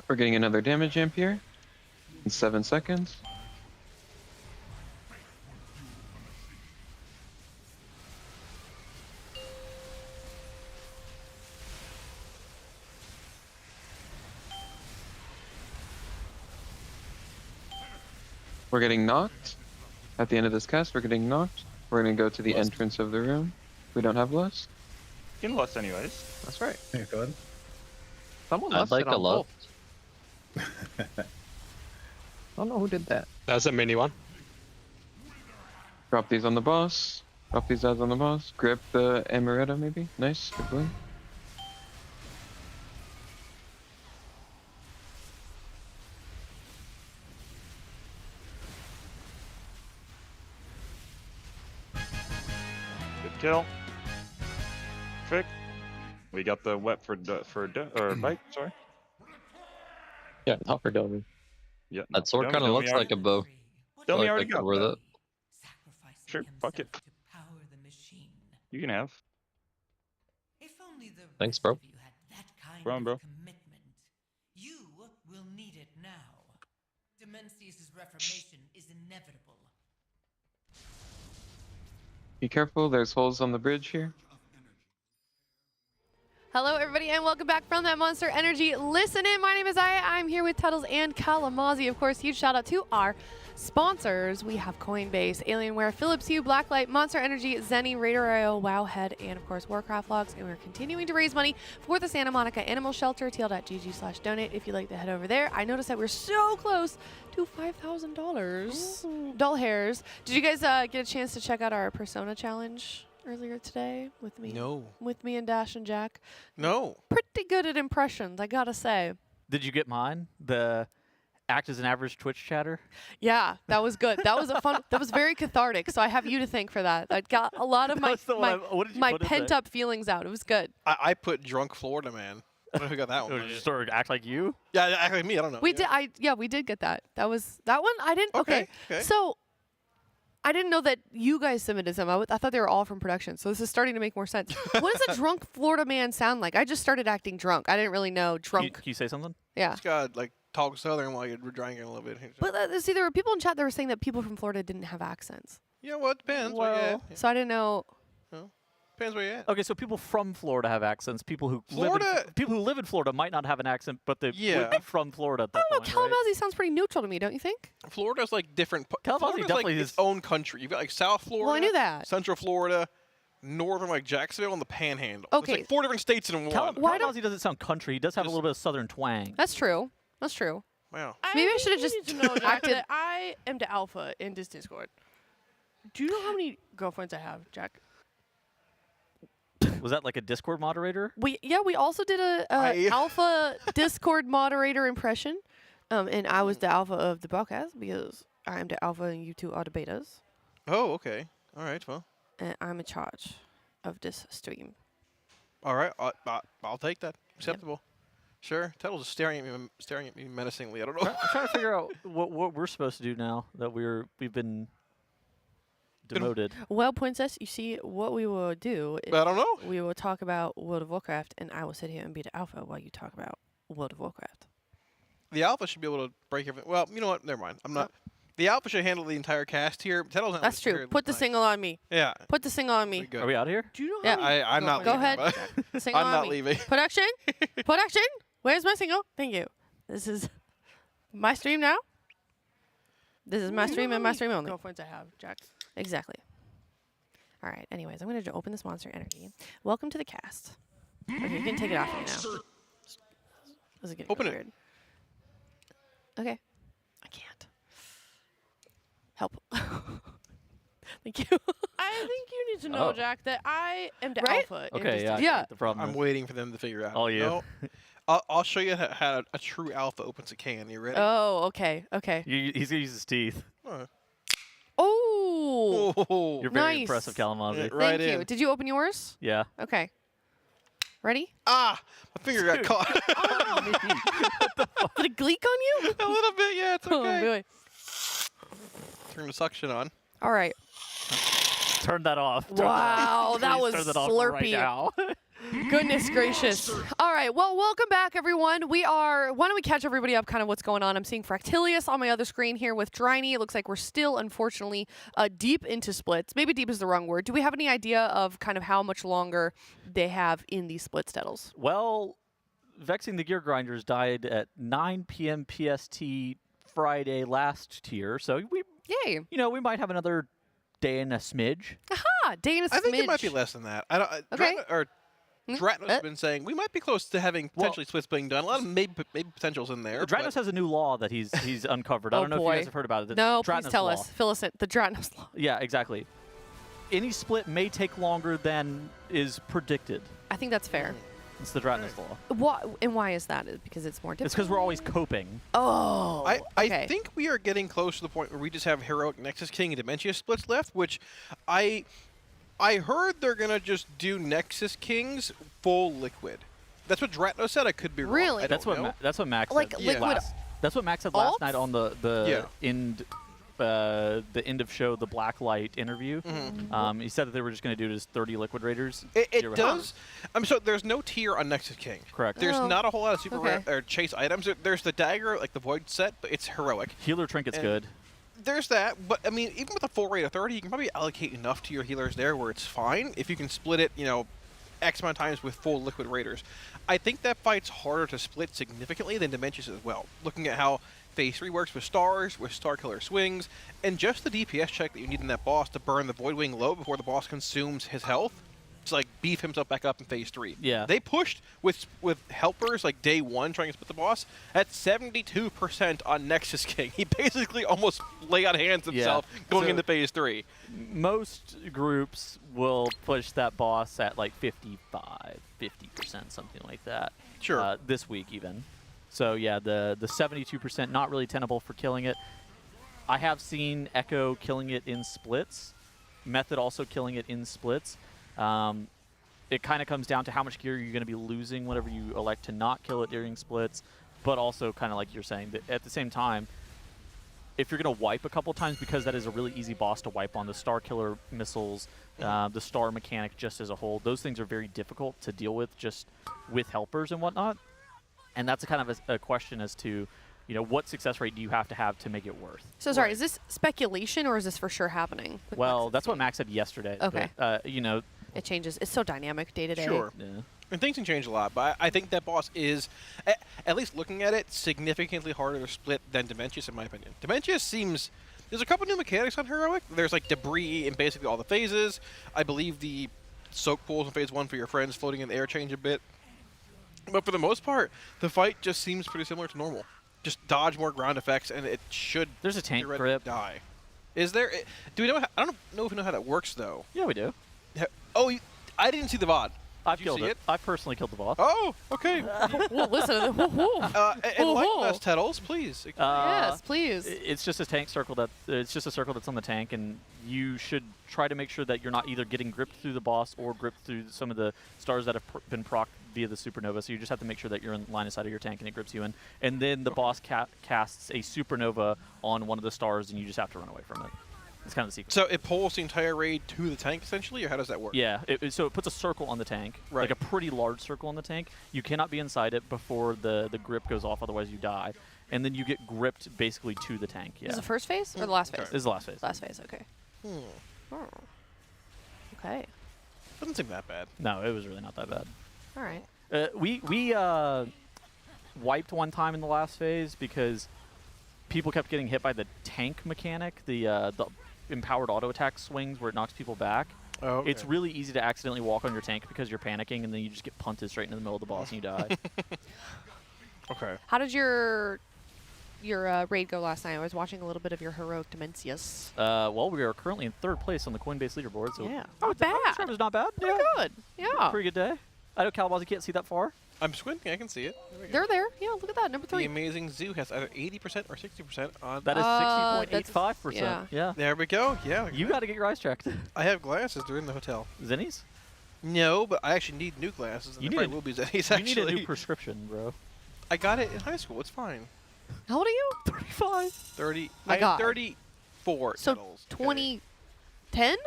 Speaker 6: We're getting another damage amp here in 7 seconds. We're getting knocked. At the end of this cast, we're getting knocked. We're going to go to the entrance of the room. We don't have lust.
Speaker 7: You can lust anyways.
Speaker 2: That's right.
Speaker 14: Yeah, go ahead.
Speaker 13: Someone
Speaker 14: I'd
Speaker 13: lusted
Speaker 14: like to
Speaker 13: on
Speaker 14: love.
Speaker 13: both. I don't know who did that.
Speaker 15: That's a mini one.
Speaker 6: Drop these on the boss. Drop these ads on the boss. Grip the Amaretto maybe. Nice. Good blue.
Speaker 7: Good kill. Trick. We got the wet for bite. Sorry.
Speaker 14: Yeah, not for Domi.
Speaker 7: Yeah.
Speaker 14: That sword kind of looks like a bow.
Speaker 7: Domi
Speaker 14: Like
Speaker 7: already
Speaker 14: I could
Speaker 7: got
Speaker 14: wear
Speaker 7: that.
Speaker 14: that.
Speaker 7: Sure. Fuck it. You can have.
Speaker 14: Thanks, bro.
Speaker 7: Bro, bro.
Speaker 11: You will need it now. Demencius' reformation is inevitable.
Speaker 6: Be careful, there's holes on the bridge here.
Speaker 8: Hello, everybody, and welcome back from that Monster Energy Listen In. My name is Aya. I'm here with Tuttles and Kalamazi. Of course, huge shout out to our sponsors. We have Coinbase, Alienware, Philips Hue, Blacklyte, Monster Energy, Zenni, RaiderIO, Wowhead, and of course, Warcraft Logs. And we're continuing to raise money for the Santa Monica Animal Shelter, TL.gg/donate if you'd like to head over there. I noticed that we're so close to $5,000. Dull hairs. Did you guys get a chance to check out our Persona Challenge earlier today with me?
Speaker 2: No.
Speaker 8: With me and Dash and Jack?
Speaker 2: No.
Speaker 8: Pretty good at impressions, I gotta say.
Speaker 1: Did you get mine? The
Speaker 5: act as an average Twitch chatter?
Speaker 8: Yeah, that was good. That was a fun. That was very cathartic. So I have you to thank for that. I got a lot of my pent up feelings out. It was good.
Speaker 2: I put drunk Florida man. I don't know who got that one.
Speaker 5: Or just sort of act like you?
Speaker 2: Yeah, act like me. I don't know.
Speaker 8: We did. We did get that. That was that one. I didn't. Okay. So I didn't know that you guys submitted some. I thought they were all from production. So this is starting to make more sense. What does a drunk Florida man sound like? I just started acting drunk. I didn't really know drunk.
Speaker 5: Can you say something?
Speaker 8: Yeah.
Speaker 2: It's got like talk Southern while you're drinking a little bit.
Speaker 8: But see, there were people in chat that were saying that people from Florida didn't have accents.
Speaker 2: Yeah, well, it depends.
Speaker 8: Well, so I didn't know.
Speaker 2: Depends where you're at.
Speaker 5: Okay, so people from Florida have accents. People who live in Florida might not have an accent, but they would be from Florida at that point.
Speaker 8: Kalamazoo sounds pretty neutral to me, don't you think?
Speaker 2: Florida's like different.
Speaker 5: Kalamazoo
Speaker 2: Florida's
Speaker 5: definitely
Speaker 2: like its own country. You've got like South Florida.
Speaker 8: Well, I knew that.
Speaker 2: Central Florida, northern like Jacksonville, and the Panhandle.
Speaker 8: Okay.
Speaker 2: It's like 4 different states in one.
Speaker 5: Kalamazoo doesn't sound country. He does have a little bit of southern twang.
Speaker 8: That's true. That's true.
Speaker 2: Wow.
Speaker 8: Maybe I should have just
Speaker 12: need to know, Jack, that I am the alpha in this Discord. Do you know how many girlfriends I have, Jack?
Speaker 5: Was that like a Discord moderator?
Speaker 8: We also did a alpha Discord moderator impression, and I was the alpha of the broadcast because I am the alpha and you two are the betas.
Speaker 2: Oh, okay. All right. Well.
Speaker 8: And I'm in charge of this stream.
Speaker 2: All right. I'll take that. Acceptable. Sure. Tuttle's staring at me menacingly. I don't know.
Speaker 5: I'm trying to figure out what we're supposed to do now that we've been demoted.
Speaker 8: Well, Princess, you see, what we will do is
Speaker 2: I don't know.
Speaker 8: We will talk about World of Warcraft, and I will sit here and be the alpha while you talk about World of Warcraft.
Speaker 2: The alpha should be able to break everything. Well, you know what? Never mind. I'm not. The alpha should handle the entire cast here.
Speaker 8: That's true. Put the single on me.
Speaker 2: Yeah.
Speaker 8: Put the single on me.
Speaker 5: Are we out of here?
Speaker 12: Do you know
Speaker 8: Yeah.
Speaker 12: how
Speaker 2: I'm not
Speaker 8: Go
Speaker 2: leaving.
Speaker 8: ahead. Single
Speaker 2: I'm
Speaker 8: on
Speaker 2: not
Speaker 8: me.
Speaker 2: leaving.
Speaker 8: Production. Production. Where's my single? Thank you. This is my stream now. This is my stream and my stream only.
Speaker 12: girlfriends I have, Jack?
Speaker 8: Exactly. All right. Anyways, I'm going to open this Monster Energy. Welcome to the cast. Okay, you can take it off me now. This is getting
Speaker 2: Open it.
Speaker 8: weird. Okay. I can't. Help. Thank you.
Speaker 12: I think you need to know, Jack, that I am the
Speaker 8: Right?
Speaker 12: alpha.
Speaker 5: Okay,
Speaker 12: in this
Speaker 5: yeah. The problem
Speaker 2: I'm
Speaker 5: is-
Speaker 2: waiting for them to figure out.
Speaker 5: All you.
Speaker 2: No. I'll show you how a true alpha opens a can. You ready?
Speaker 8: Oh, okay. Okay.
Speaker 5: He's gonna use his teeth.
Speaker 8: Oh.
Speaker 5: You're very
Speaker 8: nice.
Speaker 5: impressive, Kalamazoo.
Speaker 8: Thank you. Did you open yours?
Speaker 5: Yeah.
Speaker 8: Okay. Ready?
Speaker 2: My finger got caught.
Speaker 8: Did it gleek on you?
Speaker 2: A little bit, yeah. It's okay.
Speaker 8: Oh, boy.
Speaker 2: Turn the suction on.
Speaker 8: All right.
Speaker 5: Turn that off.
Speaker 8: Wow, that
Speaker 5: Please
Speaker 8: was
Speaker 5: turn that off
Speaker 8: slurpy.
Speaker 5: right now.
Speaker 8: Goodness gracious. All right, well, welcome back, everyone. Why don't we catch everybody up kind of what's going on? I'm seeing Fractilius on my other screen here with Dryny. It looks like we're still, unfortunately, deep into splits. Maybe deep is the wrong word. Do we have any idea of kind of how much longer they have in these splits, Tettles?
Speaker 5: Well, Vexing the Gear Grinders died at 9 p.m. PST Friday last tier, so
Speaker 8: Yay.
Speaker 5: we might have another day and a smidge.
Speaker 8: Aha, day and a smidge.
Speaker 2: I think it might be less than that. I don't.
Speaker 8: Okay.
Speaker 2: Dratnos has been saying we might be close to having potentially splits being done. A lot of maybe potentials in there.
Speaker 5: Dratnos has a new law that he's uncovered. I don't know if you guys have heard about it. The
Speaker 8: No,
Speaker 5: Dratnos
Speaker 8: please tell
Speaker 5: law.
Speaker 8: us. Fill us in. The Dratnos law.
Speaker 5: Yeah, exactly. Any split may take longer than is predicted.
Speaker 8: I think that's fair.
Speaker 5: It's the Dratnos law.
Speaker 8: Why is that? Because it's more difficult?
Speaker 5: It's because we're always coping.
Speaker 8: Oh,
Speaker 2: I think we are getting close to the point where we just have Heroic Nexus King and Dementia splits left, which I heard they're going to just do Nexus Kings full liquid. That's what Dratno said. I could be wrong.
Speaker 8: Really?
Speaker 2: I
Speaker 5: That's
Speaker 2: don't
Speaker 5: what
Speaker 2: know.
Speaker 5: that's what Max
Speaker 8: Like
Speaker 5: said.
Speaker 8: liquid
Speaker 5: That's what Max said
Speaker 8: alts?
Speaker 5: last night on the end of show, the Blacklyte interview. He said that they were just going to do it as 30 Liquid Raiders.
Speaker 2: It does. So there's no tier on Nexus King.
Speaker 5: Correct.
Speaker 2: There's
Speaker 8: Oh,
Speaker 2: not a whole lot of super
Speaker 8: okay.
Speaker 2: rare or chase items. There's the dagger, like the Void set, but it's heroic.
Speaker 5: Healer Trinket's
Speaker 2: And
Speaker 5: good.
Speaker 2: There's that, but I mean, even with a full rate of 30, you can probably allocate enough to your healers there where it's fine if you can split it, X amount of times with full Liquid Raiders. I think that fight's harder to split significantly than Dementius as well. Looking at how Phase 3 works with stars, with Star Killer swings, and just the DPS check that you need in that boss to burn the Voidwing low before the boss consumes his health. To like beef himself back up in Phase 3.
Speaker 5: Yeah.
Speaker 2: They pushed with helpers like day 1 trying to split the boss at 72% on Nexus King. He basically almost lay on hands himself going into Phase 3.
Speaker 5: Most groups will push that boss at like 55, 50%, something like that.
Speaker 2: Sure.
Speaker 5: This week even. So yeah, the 72% not really tenable for killing it. I have seen Echo killing it in splits, Method also killing it in splits. It kind of comes down to how much gear you're going to be losing whenever you elect to not kill it during splits, but also kind of like you're saying, that at the same time, if you're going to wipe a couple times, because that is a really easy boss to wipe on, the Star Killer missiles, the Star mechanic just as a whole, those things are very difficult to deal with just with helpers and whatnot. And that's a kind of a question as to, you know, what success rate do you have to make it worth?
Speaker 8: So sorry, is this speculation or is this for sure happening?
Speaker 5: Well, that's what Max said yesterday.
Speaker 8: Okay.
Speaker 5: But, you know,
Speaker 8: it changes. It's so dynamic day to day.
Speaker 2: Sure.
Speaker 5: Yeah.
Speaker 2: And things can change a lot, but I think that boss is, at least looking at it, significantly harder to split than Dementius, in my opinion. Dementius seems... There's a couple new mechanics on Heroic. There's, like, debris in basically all the phases. I believe the soak pools in Phase 1 for your friends floating in the air change a bit. But for the most part, the fight just seems pretty similar to normal. Just dodge more ground effects, and it should...
Speaker 5: There's a tank grip.
Speaker 2: Die. Is there... Do we know... I don't know if we know how that works, though.
Speaker 5: Yeah, we do.
Speaker 2: Oh, I didn't see the VOD.
Speaker 5: I've killed it. I've personally killed the boss.
Speaker 2: Oh, okay.
Speaker 8: Well, listen.
Speaker 2: Enlighten us, Tettles, please.
Speaker 8: Yes, please.
Speaker 5: It's just a tank circle it's just a circle that's on the tank, and you should try to make sure that you're not either getting gripped through the boss or gripped through some of the stars that have been procced via the supernova. So you just have to make sure that you're in line of sight of your tank and it grips you in. And then the boss casts a supernova on one of the stars, and you just have to run away from it. It's kind of the secret.
Speaker 2: So it pulls the entire raid to the tank, essentially, or how does that work?
Speaker 5: Yeah, so it puts a circle on the tank,
Speaker 2: right.
Speaker 5: like a pretty large circle on the tank. You cannot be inside it before the grip goes off, otherwise you die. And then you get gripped basically to the tank. Yeah.
Speaker 8: Is it the first phase or the last phase?
Speaker 5: This is the last phase.
Speaker 8: Last phase, okay. Oh. Okay.
Speaker 2: Doesn't seem that bad.
Speaker 5: No, it was really not that bad.
Speaker 8: All right.
Speaker 5: We wiped one time in the last phase because people kept getting hit by the tank mechanic, the empowered auto attack swings where it knocks people back.
Speaker 2: Oh, okay.
Speaker 5: It's really easy to accidentally walk on your tank because you're panicking, and then you just get punted straight into the middle of the boss and you die.
Speaker 2: Okay.
Speaker 8: How did your raid go last night? I was watching a little bit of your heroic Dementius.
Speaker 5: Well, we are currently in 3rd place on the Coinbase leaderboard, so
Speaker 8: yeah, not bad.
Speaker 5: It was not bad.
Speaker 8: Pretty good. Yeah.
Speaker 5: Pretty good day. I know Calabaz, you can't see that far.
Speaker 2: I'm squinting. I can see it.
Speaker 8: They're there. Yeah, look at that. Number 3.
Speaker 2: The amazing Zoo has either 80% or 60% on.
Speaker 5: That is 60.85%. Yeah.
Speaker 2: There we go. Yeah.
Speaker 5: You got to get your eyes checked.
Speaker 2: I have glasses. They're in the hotel.
Speaker 5: Zennies?
Speaker 2: No, but I actually need new glasses. And there will be Zennies, actually.
Speaker 5: You need a new prescription, bro.
Speaker 2: I got it in high school. It's fine.
Speaker 8: How old are you?
Speaker 5: 35.
Speaker 2: 30.
Speaker 8: My
Speaker 2: I'm
Speaker 8: God.
Speaker 2: 34.
Speaker 8: So 2010?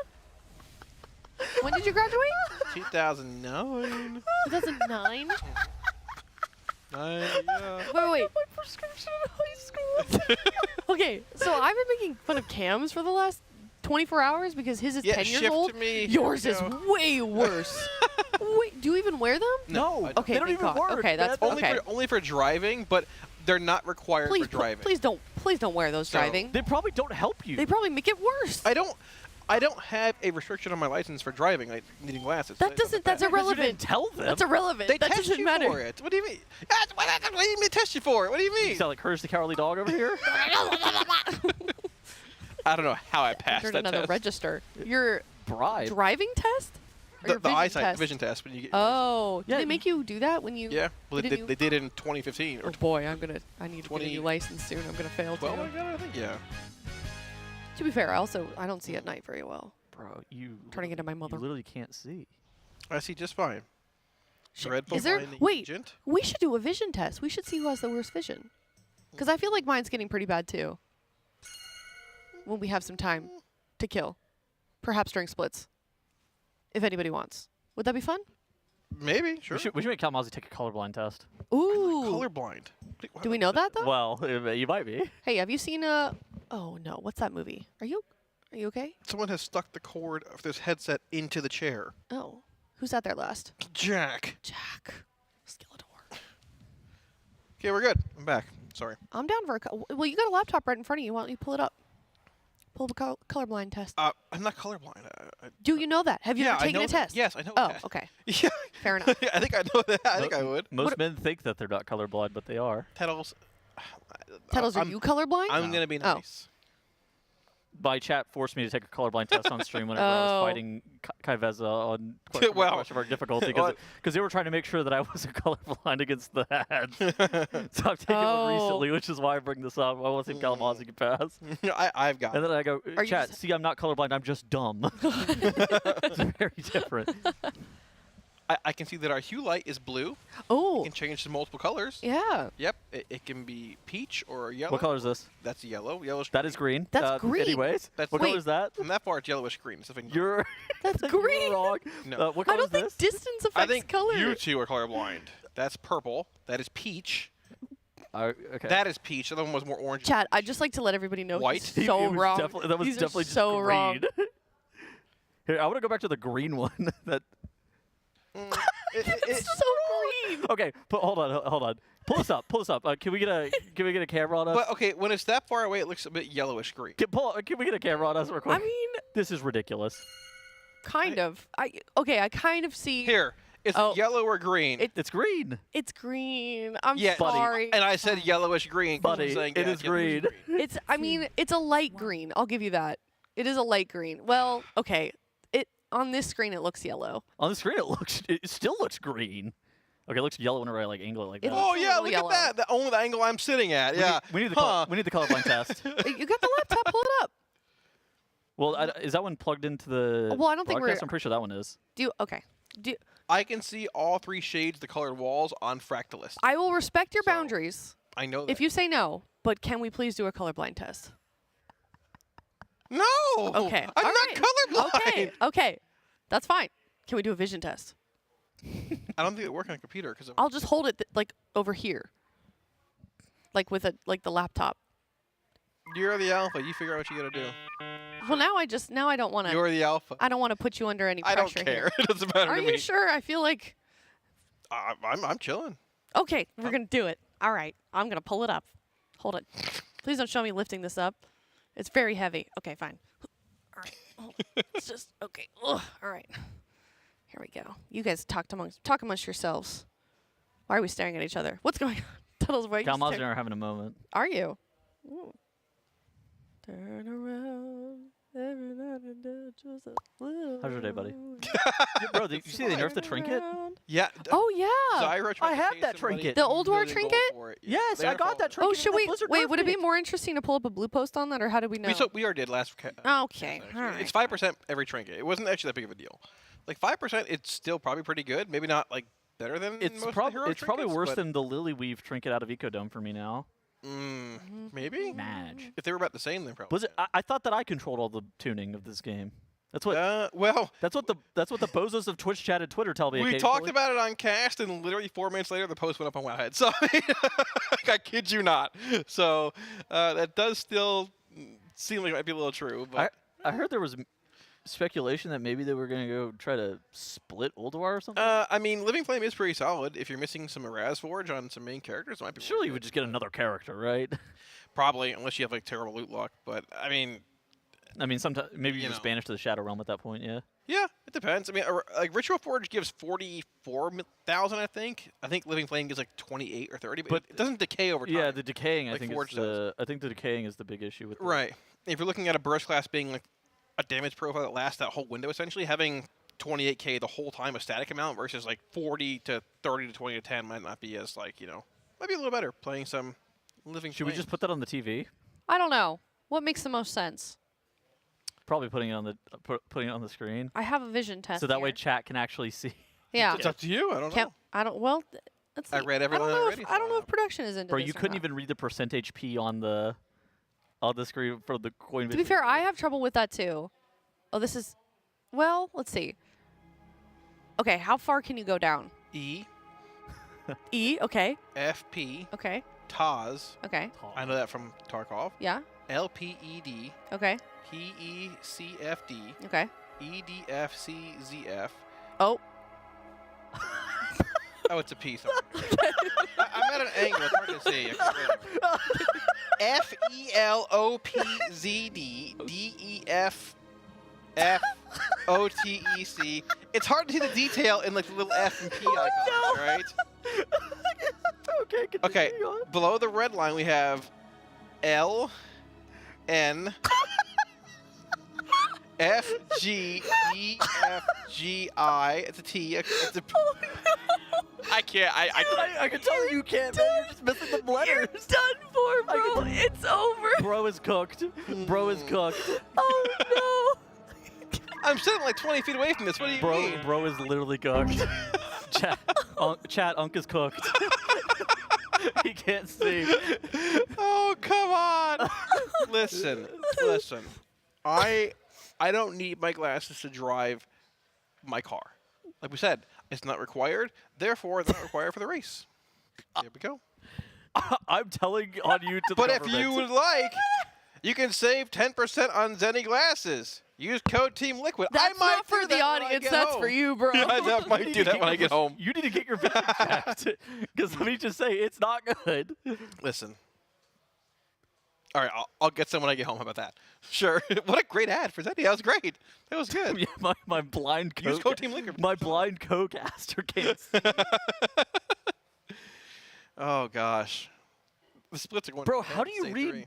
Speaker 8: When did you graduate?
Speaker 2: 2009.
Speaker 8: 2009?
Speaker 2: Yeah.
Speaker 8: Wait.
Speaker 5: My prescription in high school.
Speaker 8: Okay, so I've been making fun of Cam's for the last 24 hours because his is 10 years old.
Speaker 2: Me.
Speaker 8: Yours is way worse. Wait, do you even wear them?
Speaker 2: No.
Speaker 8: Okay,
Speaker 5: they don't
Speaker 8: thank
Speaker 5: even
Speaker 8: God.
Speaker 5: work.
Speaker 8: Okay, that's okay.
Speaker 2: Only for driving, but they're not required for driving.
Speaker 8: Please don't wear those driving.
Speaker 5: They probably don't help you.
Speaker 8: They probably make it worse.
Speaker 2: I don't have a restriction on my license for driving, like needing glasses.
Speaker 8: That's irrelevant.
Speaker 5: You didn't tell them.
Speaker 8: That's irrelevant.
Speaker 2: They
Speaker 8: that
Speaker 2: test
Speaker 8: doesn't
Speaker 2: you
Speaker 8: matter.
Speaker 2: for it. What do you mean? What do you mean test you for it? What do you mean?
Speaker 5: You sound like Courage the Cowardly Dog over here.
Speaker 2: I don't know how I passed that
Speaker 8: another
Speaker 2: test.
Speaker 8: register. Your
Speaker 5: bribe
Speaker 8: driving test? Or
Speaker 2: The
Speaker 8: your
Speaker 2: eyesight
Speaker 8: test?
Speaker 2: vision test when you get.
Speaker 8: Oh, did they make you do that when you?
Speaker 2: Yeah, well, they did it in 2015. Or
Speaker 8: oh boy, I need to get a new license soon. I'm gonna fail too.
Speaker 2: Well, I think yeah.
Speaker 8: To be fair, I don't see at night very well.
Speaker 5: Bro, you
Speaker 8: turning into my mother.
Speaker 5: You literally can't see.
Speaker 2: I see just fine.
Speaker 8: Is there? Wait, we should do a vision test. We should see who has the worst vision. Because I feel like mine's getting pretty bad too. When we have some time to kill, perhaps during splits, if anybody wants. Would that be fun?
Speaker 2: Maybe, sure.
Speaker 5: We should make Kalamazi take a colorblind test.
Speaker 8: Ooh.
Speaker 2: Colorblind.
Speaker 8: Do we know that though?
Speaker 5: Well, you might be.
Speaker 8: Hey, have you seen Oh no, what's that movie? Are you okay?
Speaker 2: Someone has stuck the cord of this headset into the chair.
Speaker 8: Oh, who's out there last?
Speaker 2: Jack.
Speaker 8: Skeletor.
Speaker 2: Okay, we're good. I'm back. Sorry.
Speaker 8: I'm down for well, you got a laptop right in front of you. Why don't you pull it up? Pull the colorblind test.
Speaker 2: I'm not colorblind.
Speaker 8: Do you know that? Have you ever taken a test?
Speaker 2: Yes, I know
Speaker 8: Oh,
Speaker 2: that.
Speaker 8: okay.
Speaker 2: Yeah.
Speaker 8: Fair enough.
Speaker 2: I think I know that. I think I would.
Speaker 5: Most men think that they're not colorblind, but they are.
Speaker 2: Tettles.
Speaker 8: Tettles, are you colorblind?
Speaker 2: I'm going to be nice.
Speaker 5: my chat forced me to take a colorblind test on stream whenever I was fighting Kaiveza on question mark difficulty because they were trying to make sure that I wasn't colorblind against the ads. So I've taken one recently, which is why I bring this up. I want to see if Kalamazoo can pass.
Speaker 2: I've got.
Speaker 5: And then I go, chat, see, I'm not colorblind. I'm just dumb. It's very different.
Speaker 2: I can see that our hue light is blue.
Speaker 8: Oh.
Speaker 2: It can change to multiple colors.
Speaker 8: Yeah.
Speaker 2: Yep. It can be peach or yellow.
Speaker 5: What color is this?
Speaker 2: That's yellow. Yellowish.
Speaker 5: That is green.
Speaker 8: That's green.
Speaker 5: Anyways,
Speaker 2: That's
Speaker 5: what color is that?
Speaker 2: From that far, it's yellowish green.
Speaker 5: You're
Speaker 8: That's green.
Speaker 5: You're wrong.
Speaker 2: No.
Speaker 5: What color
Speaker 8: I don't
Speaker 5: is
Speaker 8: think
Speaker 5: this?
Speaker 8: distance affects
Speaker 2: I think
Speaker 8: color.
Speaker 2: you two are colorblind. That's purple. That is peach.
Speaker 5: Okay.
Speaker 2: That is peach. The other one was more orange.
Speaker 8: Chad, I'd just like to let everybody know
Speaker 2: White?
Speaker 8: he's so wrong.
Speaker 5: That was
Speaker 8: These are
Speaker 5: definitely just
Speaker 8: so
Speaker 5: green.
Speaker 8: wrong.
Speaker 5: Here, I want to go back to the green one. That.
Speaker 8: It's so green.
Speaker 5: Okay, hold on. Pull us up. Can we get a camera on us?
Speaker 2: But okay, when it's that far away, it looks a bit yellowish green.
Speaker 5: Can we get a camera on us real quick?
Speaker 8: I mean,
Speaker 5: this is ridiculous.
Speaker 8: Kind of. I kind of see.
Speaker 2: Here, it's yellow or green.
Speaker 5: It's green.
Speaker 8: It's green. I'm
Speaker 2: Yeah,
Speaker 8: sorry.
Speaker 2: and I said yellowish green.
Speaker 5: Buddy,
Speaker 2: saying,
Speaker 5: it
Speaker 2: yeah,
Speaker 5: is green.
Speaker 8: It's. I mean, it's a light green. I'll give you that. It is a light green. Well, okay. On this screen, it looks yellow.
Speaker 5: On the screen, it still looks green. Okay, it looks yellow whenever I angle it like that.
Speaker 2: Oh yeah, look
Speaker 8: yellow.
Speaker 2: at that. Only the angle I'm sitting at.
Speaker 5: We need the colorblind test.
Speaker 8: You got the laptop. Pull it up.
Speaker 5: Well, is that one plugged into the?
Speaker 8: Well, I don't think
Speaker 5: broadcast? I'm pretty sure that one is.
Speaker 2: I can see all three shades of the colored walls on Fractalist.
Speaker 8: I will respect your boundaries.
Speaker 2: I know that.
Speaker 8: If you say no, but can we please do a colorblind test?
Speaker 2: No.
Speaker 8: Okay.
Speaker 2: I'm
Speaker 8: all
Speaker 2: not
Speaker 8: right.
Speaker 2: colorblind.
Speaker 8: Okay. That's fine. Can we do a vision test?
Speaker 2: I don't think it would work on a computer because
Speaker 8: I'll just hold it like over here, like with the laptop.
Speaker 2: You're the alpha. You figure out what you gotta do.
Speaker 8: Well, now I don't want to.
Speaker 2: You're the alpha.
Speaker 8: I don't want to put you under any pressure.
Speaker 2: I don't care.
Speaker 8: Here.
Speaker 2: It doesn't matter
Speaker 8: Are
Speaker 2: to
Speaker 8: you
Speaker 2: me.
Speaker 8: sure? I feel like.
Speaker 2: I'm chilling.
Speaker 8: Okay, we're gonna do it. All right, I'm gonna pull it up. Hold it. Please don't show me lifting this up. It's very heavy. Okay, fine. All right. It's just okay. Ugh. All right. Here we go. You guys talk amongst yourselves. Why are we staring at each other? What's going on? Tuttle's way.
Speaker 5: Kalamazoo and I are having a moment.
Speaker 8: Are you? Ooh. Turn around. Every night and day, just a little.
Speaker 5: How's your day, buddy? Bro, did you see they nerfed the trinket?
Speaker 2: Yeah.
Speaker 8: Oh yeah.
Speaker 2: Zyra tried
Speaker 5: I
Speaker 2: to
Speaker 5: have
Speaker 2: chase
Speaker 5: that
Speaker 2: somebody
Speaker 5: trinket.
Speaker 8: The old war
Speaker 2: really
Speaker 8: trinket?
Speaker 2: go for it.
Speaker 5: Yes,
Speaker 2: They
Speaker 5: I
Speaker 2: are
Speaker 5: got that
Speaker 2: called-
Speaker 5: trinket.
Speaker 8: Oh, should we
Speaker 5: Blizzard
Speaker 8: wait? Would it
Speaker 5: nerfed
Speaker 8: be more interesting to pull up a blue post on that, or how did we know?
Speaker 2: We already did last.
Speaker 8: Okay. All right.
Speaker 2: It's 5% every trinket. It wasn't actually that big of a deal. Like 5%, it's still probably pretty good. Maybe not like better than
Speaker 5: It's
Speaker 2: most
Speaker 5: probably
Speaker 2: of the hero
Speaker 5: probably
Speaker 2: trinkets,
Speaker 5: worse
Speaker 2: but-
Speaker 5: than the Lily Weave trinket out of Ecodome for me now.
Speaker 2: Maybe.
Speaker 5: Madge.
Speaker 2: If they were about the same, then probably.
Speaker 5: Blizzard, I thought that I controlled all the tuning of this game. That's what.
Speaker 2: Well,
Speaker 5: that's what the bozos of Twitch chat and Twitter tell me.
Speaker 2: We talked about it on cast, and literally 4 minutes later, the post went up on Wowhead. So I kid you not. So that does still seem like it might be a little true. But
Speaker 5: I heard there was speculation that maybe they were going to go try to split Ulduar or something.
Speaker 2: I mean, Living Flame is pretty solid. If you're missing some Manaforge on some main characters, it might be.
Speaker 5: Surely you would just get another character, right?
Speaker 2: Probably, unless you have like terrible loot luck. But I mean,
Speaker 5: sometimes maybe you just banish to the Shadow Realm at that point. Yeah.
Speaker 2: Yeah, it depends. I mean, like Ritual Forge gives 44,000, I think. I think Living Flame gives like 28 or 30, but it doesn't decay over time.
Speaker 5: Yeah, the decaying.
Speaker 2: Like
Speaker 5: I think
Speaker 2: Forge
Speaker 5: is the. I think the decaying is the big issue with.
Speaker 2: Right. If you're looking at a burst class being like a damage profile that lasts that whole window, essentially having 28k the whole time a static amount versus like 40 to 30 to 20 to 10 might not be as like might be a little better playing some Living.
Speaker 5: Should we just put that on the TV?
Speaker 8: I don't know. What makes the most sense?
Speaker 5: Probably putting it on the screen.
Speaker 8: I have a vision test.
Speaker 5: So that
Speaker 8: here.
Speaker 5: way chat can actually see.
Speaker 8: Yeah.
Speaker 2: It's up to you. I don't know.
Speaker 8: Well, let's see.
Speaker 2: I read everything already.
Speaker 8: I don't know if production is into
Speaker 5: Bro,
Speaker 8: this
Speaker 5: you
Speaker 8: or
Speaker 5: couldn't
Speaker 8: not.
Speaker 5: even read the percent HP on the screen for the Coinbase.
Speaker 8: To be fair, I have trouble with that too. Oh, this is. Well, let's see. Okay, how far can you go down?
Speaker 2: E.
Speaker 8: E. Okay.
Speaker 2: FP.
Speaker 8: Okay.
Speaker 2: Taz.
Speaker 8: Okay.
Speaker 2: I know that from Tarkov.
Speaker 8: Yeah.
Speaker 2: LPED.
Speaker 8: Okay.
Speaker 2: PECFD.
Speaker 8: Okay.
Speaker 2: EDFCZF.
Speaker 8: Oh.
Speaker 2: Oh, it's a P. Sorry. I'm at an angle. It's hard to see. FELOPZDDEFFOTEC. It's hard to see the detail in like the little F and P icons, right? Okay. Below the red line, we have L, N, F G E F G I. It's a T. It's a P. I can't.
Speaker 5: I can tell you can't, man. You're just missing the letters.
Speaker 12: You're done for, bro. It's over.
Speaker 5: Bro is cooked. Bro is cooked.
Speaker 12: Oh, no.
Speaker 2: I'm sitting like 20 feet away from this. What do you mean?
Speaker 5: Bro is literally cooked. Chat, Unk is cooked. He can't see.
Speaker 2: Oh, come on. Listen. I don't need my glasses to drive my car. Like we said, it's not required. Therefore, it's not required for the race. There we go.
Speaker 5: I'm telling on you to the
Speaker 2: But if
Speaker 5: government.
Speaker 2: you would like, you can save 10% on Zenni glasses. Use code Team Liquid.
Speaker 12: That's
Speaker 2: I might
Speaker 12: not for
Speaker 2: do
Speaker 12: the
Speaker 2: that when I
Speaker 12: audience.
Speaker 2: get
Speaker 12: That's
Speaker 2: home.
Speaker 12: for you, bro.
Speaker 2: Yeah, I might do that when I get home.
Speaker 5: You need to get your vision checked. Because let me just say, it's not good.
Speaker 2: Listen. All right, I'll get some when I get home. How about that? Sure. What a great ad for Zenni. That was great. That was good.
Speaker 5: Yeah, my blind
Speaker 2: Use
Speaker 5: coke.
Speaker 2: code Team Liquid.
Speaker 5: My blind coke-aster can't see.
Speaker 2: Oh, gosh. The splits are going
Speaker 5: Bro,
Speaker 2: to
Speaker 5: how do you read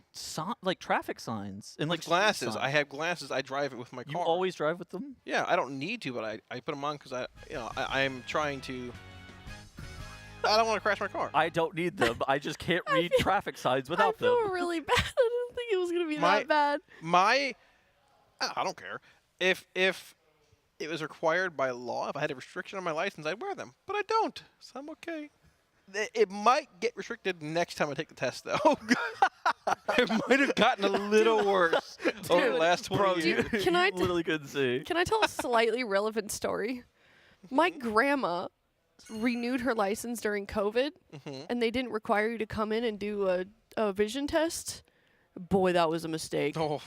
Speaker 5: like traffic signs and like
Speaker 2: With glasses.
Speaker 5: street
Speaker 2: I
Speaker 5: signs?
Speaker 2: have glasses. I drive it with my car.
Speaker 5: You always drive with them?
Speaker 2: Yeah, I don't need to, but I put them on because I'm trying to. I don't want to crash my car.
Speaker 5: I don't need them. I just can't read traffic signs without them.
Speaker 12: I feel really bad. I didn't think it was going to be that bad.
Speaker 2: I don't care. If it was required by law, if I had a restriction on my license, I'd wear them. But I don't, so I'm okay. It might get restricted next time I take the test, though. It might have gotten a little worse over the last 20 years.
Speaker 12: Can I
Speaker 5: literally couldn't see.
Speaker 12: Can I tell a slightly relevant story? My grandma renewed her license during COVID, and they didn't require you to come in and do a vision test. Boy, that was a mistake.
Speaker 2: Oh,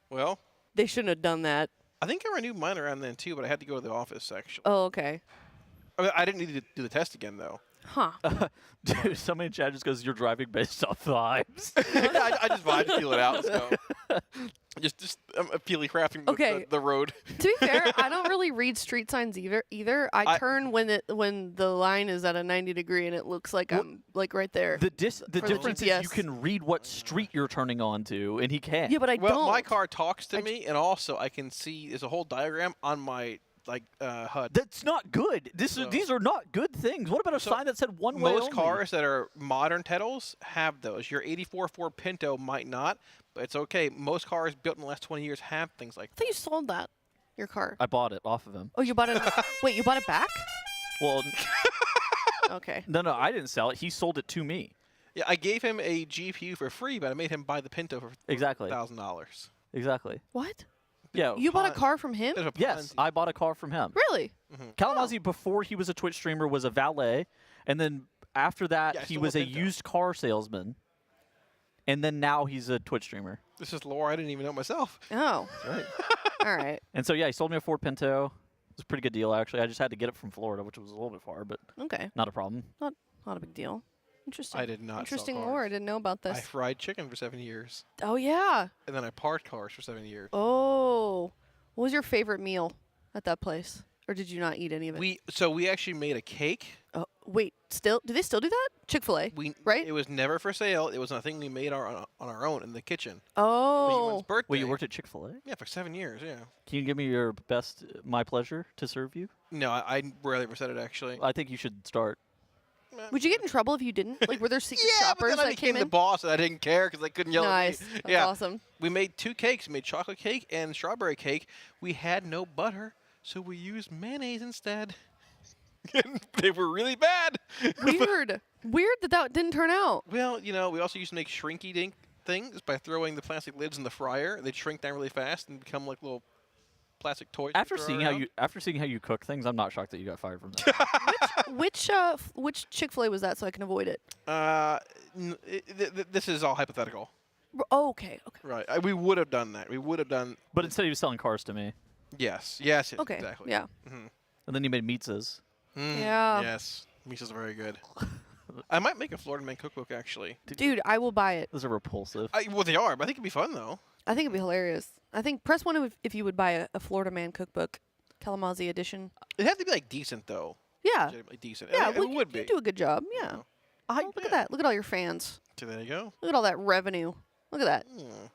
Speaker 2: well.
Speaker 12: They shouldn't have done that.
Speaker 2: I think I renewed mine around then, too, but I had to go to the office, actually.
Speaker 12: Oh, okay.
Speaker 2: I mean, I didn't need to do the test again, though.
Speaker 12: Huh.
Speaker 5: Dude, somebody in chat just goes, "You're driving based off vibes."
Speaker 2: I just feel it out. So. Just I'm peely crafting the road.
Speaker 12: To be fair, I don't really read street signs either. I turn when the line is at a 90-degree and it looks like I'm like right there.
Speaker 5: The difference is
Speaker 12: GPS.
Speaker 5: you can read what street you're turning onto, and he can't.
Speaker 12: Yeah, but I don't.
Speaker 2: My car talks to me, and also I can see there's a whole diagram on my HUD.
Speaker 5: That's not good. These are not good things. What about a sign that said one way
Speaker 2: Most
Speaker 5: only?
Speaker 2: cars that are modern Teddles have those. Your 84 Ford Pinto might not, but it's okay. Most cars built in the last 20 years have things like
Speaker 12: I thought you sold that, your car.
Speaker 5: I bought it off of him.
Speaker 12: Oh, you bought it? Wait, you bought it back?
Speaker 5: Well,
Speaker 12: okay.
Speaker 5: No, I didn't sell it. He sold it to me.
Speaker 2: Yeah, I gave him a GPU for free, but I made him buy the Pinto for $1,000.
Speaker 5: Exactly.
Speaker 12: What?
Speaker 5: Yeah.
Speaker 12: You bought a car from him?
Speaker 5: Yes, I bought a car from him.
Speaker 12: Really?
Speaker 5: Kalamazoo, before he was a Twitch streamer, was a valet, and then after that, he was a used car salesman, and then now he's a Twitch streamer.
Speaker 2: This is lore I didn't even know myself.
Speaker 12: Oh.
Speaker 5: That's right.
Speaker 12: All right.
Speaker 5: And so, yeah, he sold me a Ford Pinto. It was a pretty good deal, actually. I just had to get it from Florida, which was a little bit far, but
Speaker 12: okay,
Speaker 5: not a problem.
Speaker 12: Not a big deal. Interesting.
Speaker 2: I did not.
Speaker 12: Interesting
Speaker 2: sell
Speaker 12: lore.
Speaker 2: cars.
Speaker 12: I didn't know about this.
Speaker 2: I fried chicken for 7 years.
Speaker 12: Oh yeah.
Speaker 2: And then I parked cars for 7 years.
Speaker 12: Oh. What was your favorite meal at that place? Or did you not eat any of it?
Speaker 2: We actually made a cake.
Speaker 12: Oh, wait, do they still do that? Chick-fil-A, right?
Speaker 2: It was never for sale. It was a thing we made on our own in the kitchen.
Speaker 12: Oh.
Speaker 2: It was Ewan's birthday.
Speaker 5: Wait, you worked at Chick-fil-A?
Speaker 2: Yeah, for 7 years, yeah.
Speaker 5: Can you give me your best, my pleasure to serve you?
Speaker 2: No, I rarely ever said it, actually.
Speaker 5: I think you should start.
Speaker 12: Would you get in trouble if you didn't? Like, were there secret
Speaker 2: Yeah, but
Speaker 12: shoppers
Speaker 2: then I
Speaker 12: that
Speaker 2: became
Speaker 12: came
Speaker 2: the
Speaker 12: in?
Speaker 2: boss, and I didn't care because they couldn't yell
Speaker 12: Nice.
Speaker 2: at me.
Speaker 12: That's
Speaker 2: yeah.
Speaker 12: awesome.
Speaker 2: We made 2 cakes. We made chocolate cake and strawberry cake. We had no butter, so we used mayonnaise instead. They were really bad.
Speaker 12: Weird. Weird that didn't turn out.
Speaker 2: Well, we also used to make shrinky-dink things by throwing the plastic lids in the fryer. They'd shrink down really fast and become like little plastic toys.
Speaker 5: After seeing how you cook things, I'm not shocked that you got fired from that.
Speaker 12: Which Chick-fil-A was that so I can avoid it?
Speaker 2: This is all hypothetical.
Speaker 12: Oh, okay.
Speaker 2: Right. We would have done that. We would have done.
Speaker 5: But instead, he was selling cars to me.
Speaker 2: Yes.
Speaker 12: Okay.
Speaker 2: Exactly.
Speaker 12: Yeah.
Speaker 2: Mm-hmm.
Speaker 5: And then you made pizzas.
Speaker 12: Yeah.
Speaker 2: Yes. Misa's very good. I might make a Florida Man cookbook, actually.
Speaker 12: Dude, I will buy it.
Speaker 5: Those are repulsive.
Speaker 2: Well, they are, but I think it'd be fun, though.
Speaker 12: I think it'd be hilarious. I think press 1 if you would buy a Florida Man cookbook, Kalamazoo edition.
Speaker 2: It'd have to be, decent, though.
Speaker 12: Yeah.
Speaker 2: Legitimately decent.
Speaker 12: Yeah,
Speaker 2: it would be.
Speaker 12: You do a good job. Yeah. Oh, look at that. Look at all your fans.
Speaker 2: So there you go.
Speaker 12: Look at all that revenue. Look at that. Yeah.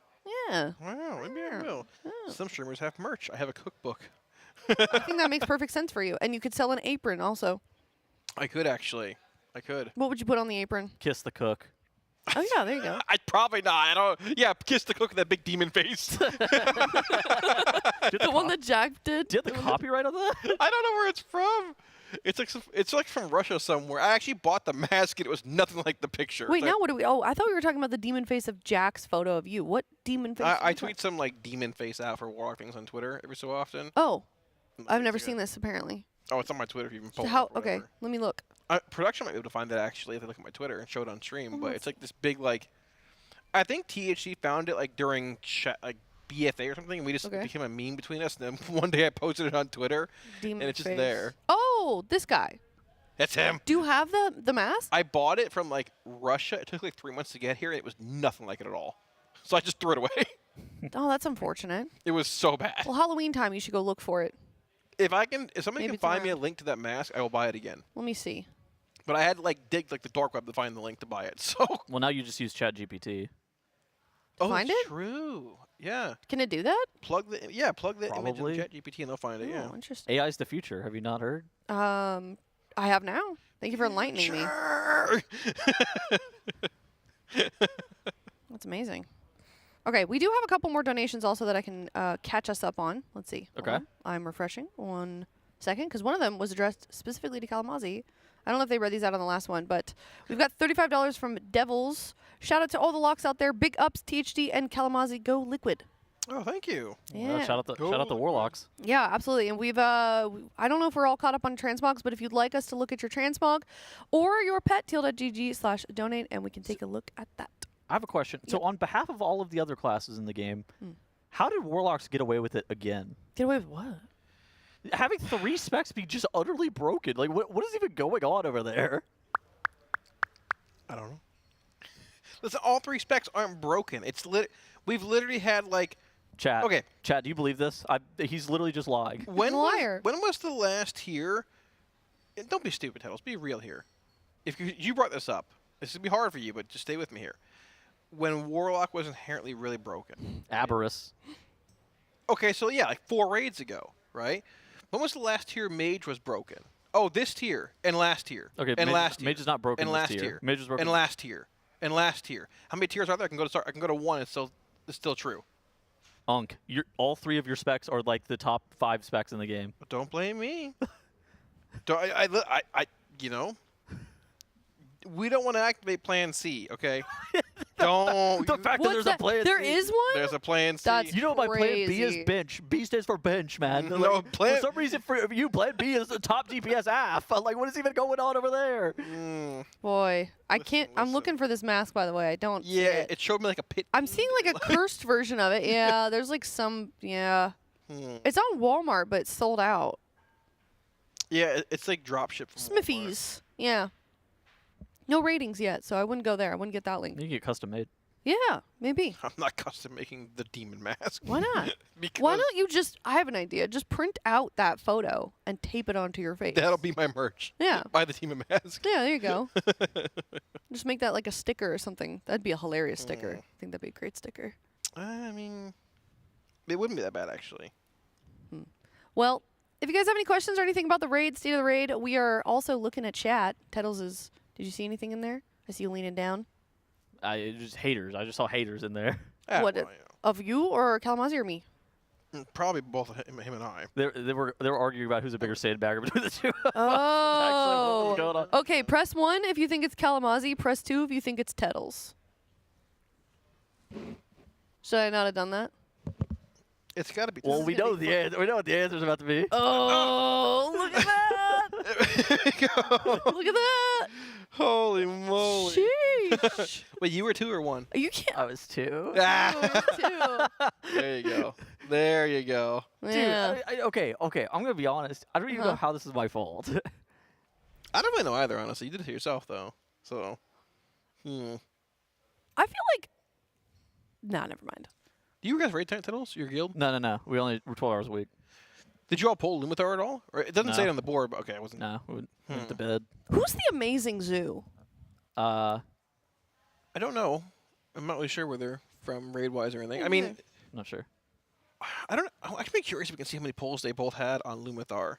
Speaker 12: Yeah.
Speaker 2: Wow, maybe I will. Some streamers have merch. I have a cookbook.
Speaker 12: I think that makes perfect sense for you. And you could sell an apron also.
Speaker 2: I could actually. I could.
Speaker 12: What would you put on the apron?
Speaker 5: Kiss the cook.
Speaker 12: Oh, yeah, there you go.
Speaker 2: I'd probably not. I don't. Yeah, kiss the cook with that big demon face.
Speaker 12: The one that Jack did?
Speaker 5: Do you have the copyright on that?
Speaker 2: I don't know where it's from. It's like from Russia somewhere. I actually bought the mask and it was nothing like the picture.
Speaker 12: Wait,
Speaker 2: So
Speaker 12: now what do we? Oh, I thought we were talking about the demon face of Jack's photo of you. What demon face?
Speaker 2: I tweet some like demon face out for Warlock things on Twitter every so often.
Speaker 12: Oh, I've never seen this apparently.
Speaker 2: Oh, it's on my Twitter if you even follow.
Speaker 12: How? Okay, let me look.
Speaker 2: Production might be able to find that actually if they look at my Twitter and show it on stream. But it's like this big like. I think THC found it like during like BFA or something, and we just became a meme between us. And then one day I posted it on Twitter,
Speaker 12: Demon
Speaker 2: and it's just
Speaker 12: face.
Speaker 2: there.
Speaker 12: Oh, this guy.
Speaker 2: That's him.
Speaker 12: Do you have the mask?
Speaker 2: I bought it from like Russia. It took like 3 months to get here, and it was nothing like it at all. So I just threw it away.
Speaker 12: Oh, that's unfortunate.
Speaker 2: It was so bad.
Speaker 12: Well, Halloween time, you should go look for it.
Speaker 2: If somebody can find me a link to that mask, I will buy it again.
Speaker 12: Let me see.
Speaker 2: But I had to like dig like the dark web to find the link to buy it. So.
Speaker 5: Well, now you just use ChatGPT.
Speaker 2: Oh,
Speaker 12: find
Speaker 2: that's
Speaker 12: it?
Speaker 2: true. Yeah.
Speaker 12: Can it do that?
Speaker 2: Plug the image
Speaker 5: Probably.
Speaker 2: in ChatGPT and they'll find it. Yeah.
Speaker 12: Oh, interesting.
Speaker 5: AI is the future. Have you not heard?
Speaker 12: I have now. Thank you for enlightening me. That's amazing. Okay, we do have a couple more donations also that I can catch us up on. Let's see. Hold
Speaker 5: Okay.
Speaker 12: on. I'm refreshing. 1 second, because one of them was addressed specifically to Kalamazi. I don't know if they read these out on the last one, but we've got $35 from Devils. Shout out to all the locks out there. Big ups, THD and Kalamazi. Go Liquid.
Speaker 2: Oh, thank you.
Speaker 12: Yeah.
Speaker 5: Shout out the Warlocks.
Speaker 12: Yeah, absolutely. And we've, I don't know if we're all caught up on transmogs, but if you'd like us to look at your transmog or your pet, teal.gg/donate, and we can take a look at that.
Speaker 5: I have a question. So on behalf of all of the other classes in the game, how did Warlocks get away with it again?
Speaker 12: Get away with what?
Speaker 5: Having 3 specs be just utterly broken. Like, what is even going on over there?
Speaker 2: I don't know. Listen, all 3 specs aren't broken. It's we've literally had like.
Speaker 5: Chat.
Speaker 2: Okay.
Speaker 5: Chat, do you believe this? He's literally just lying.
Speaker 2: When was the last tier? And don't be stupid, Tettles. Be real here. If you brought this up, this would be hard for you, but just stay with me here. When Warlock was inherently really broken.
Speaker 5: Aberrus.
Speaker 2: Okay, so yeah, like 4 raids ago, right? When was the last tier Mage was broken? Oh, this tier and last tier.
Speaker 5: Okay,
Speaker 2: and last
Speaker 5: Mage is not broken.
Speaker 2: And
Speaker 5: this
Speaker 2: last
Speaker 5: tier.
Speaker 2: tier.
Speaker 5: Mage is broken.
Speaker 2: And last tier. And last tier. How many tiers are there? I can go to 1. It's still true.
Speaker 5: Unk, all 3 of your specs are like the top 5 specs in the game.
Speaker 2: But don't blame me. I you know. We don't want to activate Plan C, okay? Don't.
Speaker 5: The fact that there's a Plan C.
Speaker 12: There is one?
Speaker 2: There's a Plan C.
Speaker 12: That's
Speaker 5: You know my Plan B
Speaker 12: crazy.
Speaker 5: is bench. B stands for bench, man.
Speaker 2: No,
Speaker 5: Like,
Speaker 2: Plan-
Speaker 5: for some reason for you, Plan B is the top DPS AF. Like, what is even going on over there?
Speaker 12: Boy, I can't. I'm looking for this mask, by the way. I don't see
Speaker 2: Yeah,
Speaker 12: it.
Speaker 2: it showed me like a pit.
Speaker 12: I'm seeing like a cursed version of it. Yeah, there's like some. Yeah. It's on Walmart, but it's sold out.
Speaker 2: Yeah, it's like dropship from
Speaker 12: Smithies. Yeah. No ratings yet, so I wouldn't go there. I wouldn't get that link.
Speaker 5: You can get custom made.
Speaker 12: Yeah, maybe.
Speaker 2: I'm not custom making the demon mask.
Speaker 12: Why not?
Speaker 2: Because
Speaker 12: Why don't you just, I have an idea, just print out that photo and tape it onto your face.
Speaker 2: that'll be my merch.
Speaker 12: Yeah.
Speaker 2: Buy the demon mask.
Speaker 12: Yeah, there you go. Just make that like a sticker or something. That'd be a hilarious sticker. I think that'd be a great sticker.
Speaker 2: I mean, it wouldn't be that bad, actually.
Speaker 12: Well, if you guys have any questions or anything about the raid, state of the raid, we are also looking at chat. Tettles is, did you see anything in there? I see you leaning down.
Speaker 5: Just haters. I just saw haters in there.
Speaker 2: Ah,
Speaker 12: What,
Speaker 2: well,
Speaker 12: of you or Kalamazi or me?
Speaker 2: Probably both him and I.
Speaker 5: They were arguing about who's a bigger sandbagger between the two.
Speaker 12: Oh.
Speaker 5: Going on.
Speaker 12: Okay, press 1 if you think it's Kalamazi. Press 2 if you think it's Tettles. Should I not have done that?
Speaker 2: It's got to be.
Speaker 5: Well, we know the answer. We know what the answer's about to be.
Speaker 12: Oh, look at that! Look at that!
Speaker 2: Holy moly!
Speaker 12: Sheesh!
Speaker 2: Wait, you were 2 or 1?
Speaker 12: You can't.
Speaker 5: I was 2.
Speaker 2: Ah. There you go. There you go.
Speaker 12: Yeah.
Speaker 5: Dude, okay. I'm gonna be honest. I don't even know how this is my fault.
Speaker 2: I don't really know either, honestly. You did it to yourself, though. So,
Speaker 12: I feel like. Nah, never mind.
Speaker 2: Do you guys raid Tentacles, your guild?
Speaker 5: No. We're 12 hours a week.
Speaker 2: Did you all pull Lumitar at all? Or it doesn't say it on the board, but okay, I wasn't.
Speaker 5: No, we went to bed.
Speaker 12: Who's the amazing zoo?
Speaker 2: I don't know. I'm not really sure where they're from raid-wise or anything. I mean,
Speaker 5: I'm not sure.
Speaker 2: I don't know. I'm actually curious if we can see how many pulls they both had on Lumithar.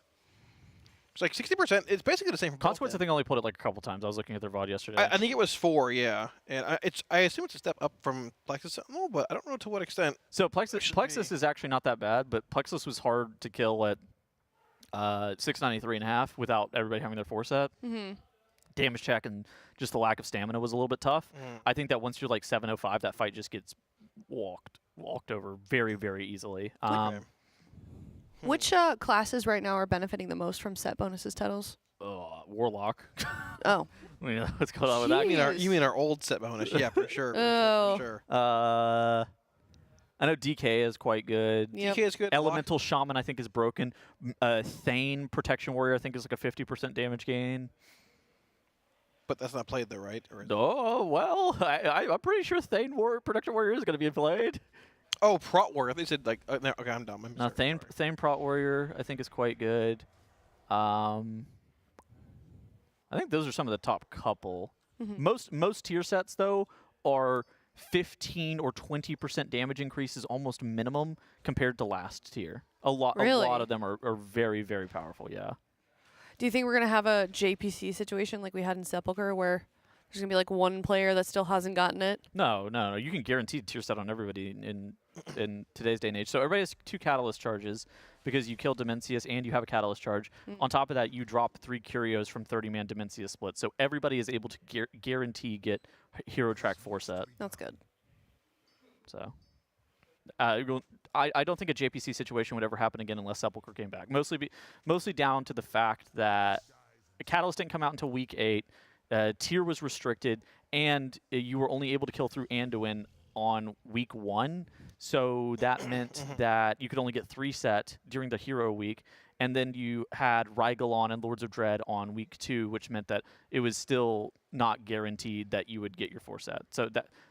Speaker 2: It's like 60%. It's basically the same for both.
Speaker 5: Consequence, I think, only put it like a couple times. I was looking at their VOD yesterday.
Speaker 2: I think it was 4, yeah. And I assume it's a step up from Plexus Sentinel, but I don't know to what extent.
Speaker 5: So Plexus is actually not that bad, but Plexus was hard to kill at 693.5 without everybody having their 4 set.
Speaker 12: Mm-hmm.
Speaker 5: Damage check and just the lack of stamina was a little bit tough. I think that once you're like 705, that fight just gets walked over very, very easily.
Speaker 12: Which classes right now are benefiting the most from set bonuses, Tuddles?
Speaker 5: Warlock.
Speaker 12: Oh.
Speaker 5: Yeah, what's going on with that?
Speaker 2: You mean our old set bonus? Yeah, for sure.
Speaker 12: Oh.
Speaker 2: For sure.
Speaker 5: I know DK is quite good.
Speaker 12: Yep.
Speaker 2: DK is good.
Speaker 5: Elemental Shaman, I think, is broken. Thane Protection Warrior, I think, is like a 50% damage gain.
Speaker 2: But that's not played though, right?
Speaker 5: Oh, well, I'm pretty sure Thane Protection Warrior is going to be played.
Speaker 2: Oh, Prot Warrior. They said like, no, okay, I'm dumb.
Speaker 5: No, Thane Prot Warrior, I think, is quite good. I think those are some of the top couple. Most tier sets, though, are 15 or 20% damage increases almost minimum compared to last tier. A lot of them are very, very powerful, yeah.
Speaker 12: Do you think we're going to have a JPC situation like we had in Sepulchre where there's going to be like one player that still hasn't gotten it?
Speaker 5: No. You can guarantee tier set on everybody in today's day and age. So everybody has 2 catalyst charges because you kill Dimensius and you have a catalyst charge. On top of that, you drop 3 Curios from 30-man Dimensius split. So everybody is able to guarantee get Hero Track 4 set.
Speaker 12: That's good.
Speaker 5: So I don't think a JPC situation would ever happen again unless Sepulchre came back. Mostly down to the fact that Catalyst didn't come out until week 8. Tier was restricted, and you were only able to kill through Anduin on week 1. So that meant that you could only get 3 set during the hero week, and then you had Rygalon and Lords of Dread on week 2, which meant that it was still not guaranteed that you would get your 4 set. So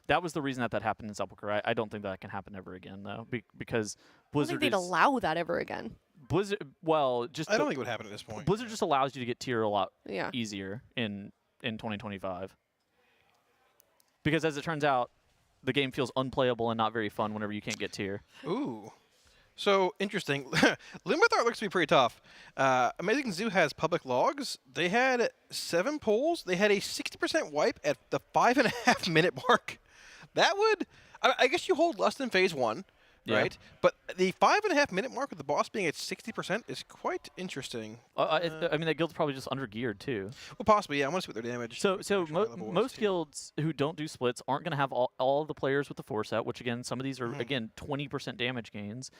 Speaker 5: that was the reason that happened in Sepulchre. I don't think that can happen ever again, though, because Blizzard
Speaker 12: I don't think they'd allow that ever again.
Speaker 5: Blizzard, well, just
Speaker 2: I don't think it would happen at this point.
Speaker 5: Blizzard just allows you to get tier a lot
Speaker 12: Yeah.
Speaker 5: easier in 2025. Because as it turns out, the game feels unplayable and not very fun whenever you can't get tier.
Speaker 2: Ooh. So, interesting. Lumithar looks to be pretty tough. Amazing Zoo has public logs. They had 7 pulls. They had a 60% wipe at the 5.5 minute mark. That would... I guess you hold less than phase 1, right? But the 5.5 minute mark with the boss being at 60% is quite interesting.
Speaker 5: I mean, that guild's probably just under-geared, too.
Speaker 2: Well, possibly, yeah. I want to see what their damage...
Speaker 5: So most guilds who don't do splits aren't going to have all the players with the 4 set, which, again, some of these are, again, 20% damage gains.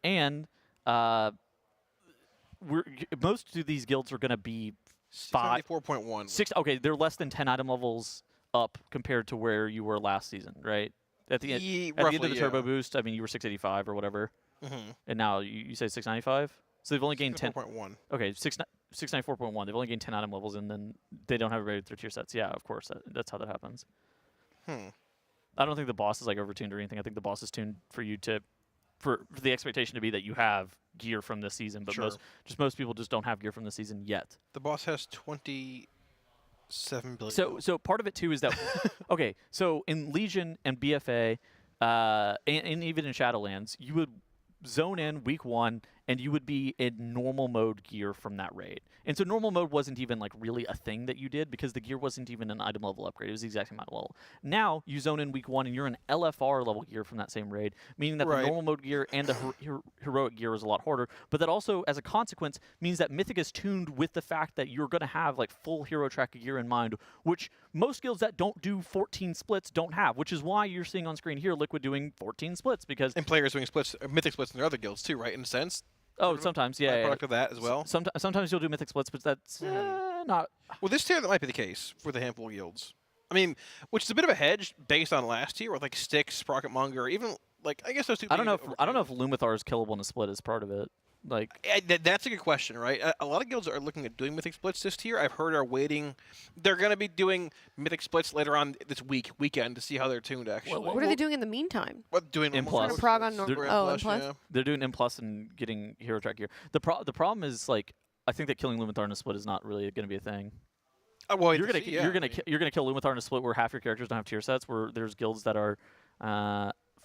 Speaker 5: And most of these guilds are going to be
Speaker 2: 74.1.
Speaker 5: Okay, they're less than 10 item levels up compared to where you were last season, right? At the end of the turbo boost, I mean, you were 685 or whatever, and now you say 695. So they've only gained 10.
Speaker 2: 4.1.
Speaker 5: Okay, 694.1. They've only gained 10 item levels, and then they don't have everybody with their tier sets. Yeah, of course, that's how that happens. I don't think the boss is like overtuned or anything. I think the boss is tuned for you to. For the expectation to be that you have gear from this season, but most people just don't have gear from the season yet.
Speaker 2: The boss has 27 billion.
Speaker 5: So part of it too is that okay. So in Legion and BFA, and even in Shadowlands, you would zone in week 1 and you would be in normal mode gear from that raid. And so normal mode wasn't even like really a thing that you did because the gear wasn't even an item level upgrade. It was the exact same item level. Now you zone in week 1 and you're in LFR level gear from that same raid, meaning that the normal mode gear and the heroic gear is a lot harder. But that also, as a consequence, means that Mythic is tuned with the fact that you're going to have like full hero track gear in mind, which most guilds that don't do 14 splits don't have, which is why you're seeing on screen here Liquid doing 14 splits because...
Speaker 2: And players doing splits, Mythic splits in their other guilds too, right, in a sense?
Speaker 5: Oh, sometimes, yeah.
Speaker 2: Product of that as well.
Speaker 5: Sometimes you'll do Mythic splits, but that's not.
Speaker 2: Well, this tier that might be the case for the handful of guilds. I mean, which is a bit of a hedge based on last year with like Styx, Sprocketmonger, or even like I guess those two.
Speaker 5: I don't know if Lumithar is killable in a split as part of it. Like
Speaker 2: that's a good question, right? A lot of guilds are looking at doing Mythic splits this tier. I've heard are waiting. They're going to be doing Mythic splits later on this weekend to see how they're tuned. Actually,
Speaker 12: what are they doing in the meantime?
Speaker 2: What doing
Speaker 5: M+.
Speaker 12: Prog on M+.
Speaker 5: They're doing M+ and getting hero track gear. The problem is like I think that killing Lumithar in a split is not really going to be a thing.
Speaker 2: Well,
Speaker 5: you're gonna kill Lumathar in a split where half your characters don't have tier sets. Where there's guilds that are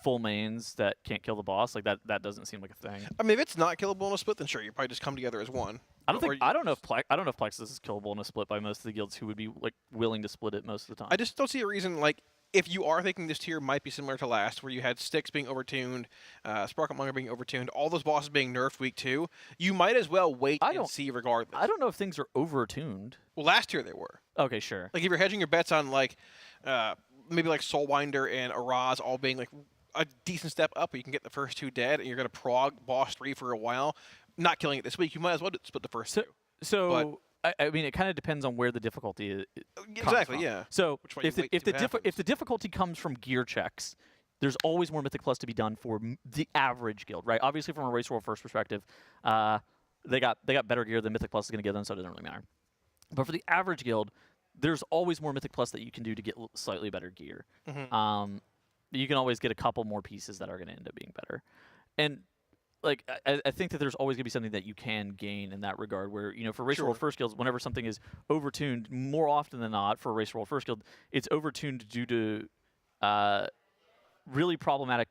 Speaker 5: full mains that can't kill the boss. Like that doesn't seem like a thing.
Speaker 2: I mean, if it's not killable in a split, then sure, you probably just come together as one.
Speaker 5: I don't know if Plexus is killable in a split by most of the guilds who would be like willing to split it most of the time.
Speaker 2: I just don't see a reason, like, if you are thinking this tier might be similar to last, where you had Styx being overtuned, Sparklemonger being overtuned, all those bosses being nerfed week 2, you might as well wait and see regardless.
Speaker 5: I don't know if things are overtuned.
Speaker 2: Well, last year they were.
Speaker 5: Okay, sure.
Speaker 2: Like, if you're hedging your bets on, like, maybe like Soulwinder and Araz all being, like, a decent step up, where you can get the first 2 dead, and you're going to prog boss 3 for a while, not killing it this week, you might as well split the first 2.
Speaker 5: So I mean, it kind of depends on where the difficulty is.
Speaker 2: Exactly, yeah.
Speaker 5: So if the difficulty comes from gear checks, there's always more Mythic Plus to be done for the average guild, right? Obviously, from a Race World First perspective, they got better gear than Mythic Plus is going to give them, so it doesn't really matter. But for the average guild, there's always more Mythic Plus that you can do to get slightly better gear. You can always get a couple more pieces that are going to end up being better, and like I think that there's always going to be something that you can gain in that regard. Where for Race World First guilds, whenever something is overtuned, more often than not for a Race World First guild, it's overtuned due to really problematic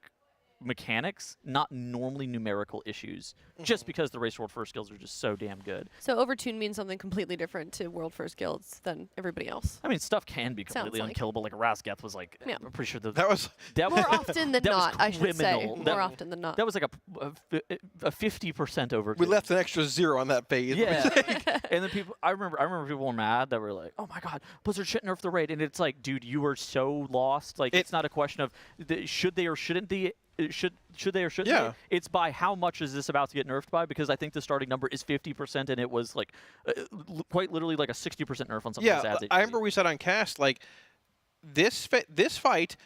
Speaker 5: mechanics, not normally numerical issues, just because the Race World First guilds are just so damn good.
Speaker 12: So overtune means something completely different to World First guilds than everybody else.
Speaker 5: I mean, stuff can be completely unkillable. Like Rasketh was like, I'm pretty sure
Speaker 2: that was
Speaker 12: more often than not. I should say more often than not.
Speaker 5: That was like a 50% over.
Speaker 2: We left an extra 0 on that phase.
Speaker 5: Yeah, and then I remember people were mad that were like, oh my god, Blizzard should nerf the raid, and it's like, dude, you are so lost. Like it's not a question of should they or shouldn't they. Should they or shouldn't they? It's by how much is this about to get nerfed by, because I think the starting number is 50% and it was like quite literally like a 60% nerf on something.
Speaker 2: Yeah, I remember we said on cast, like this fight,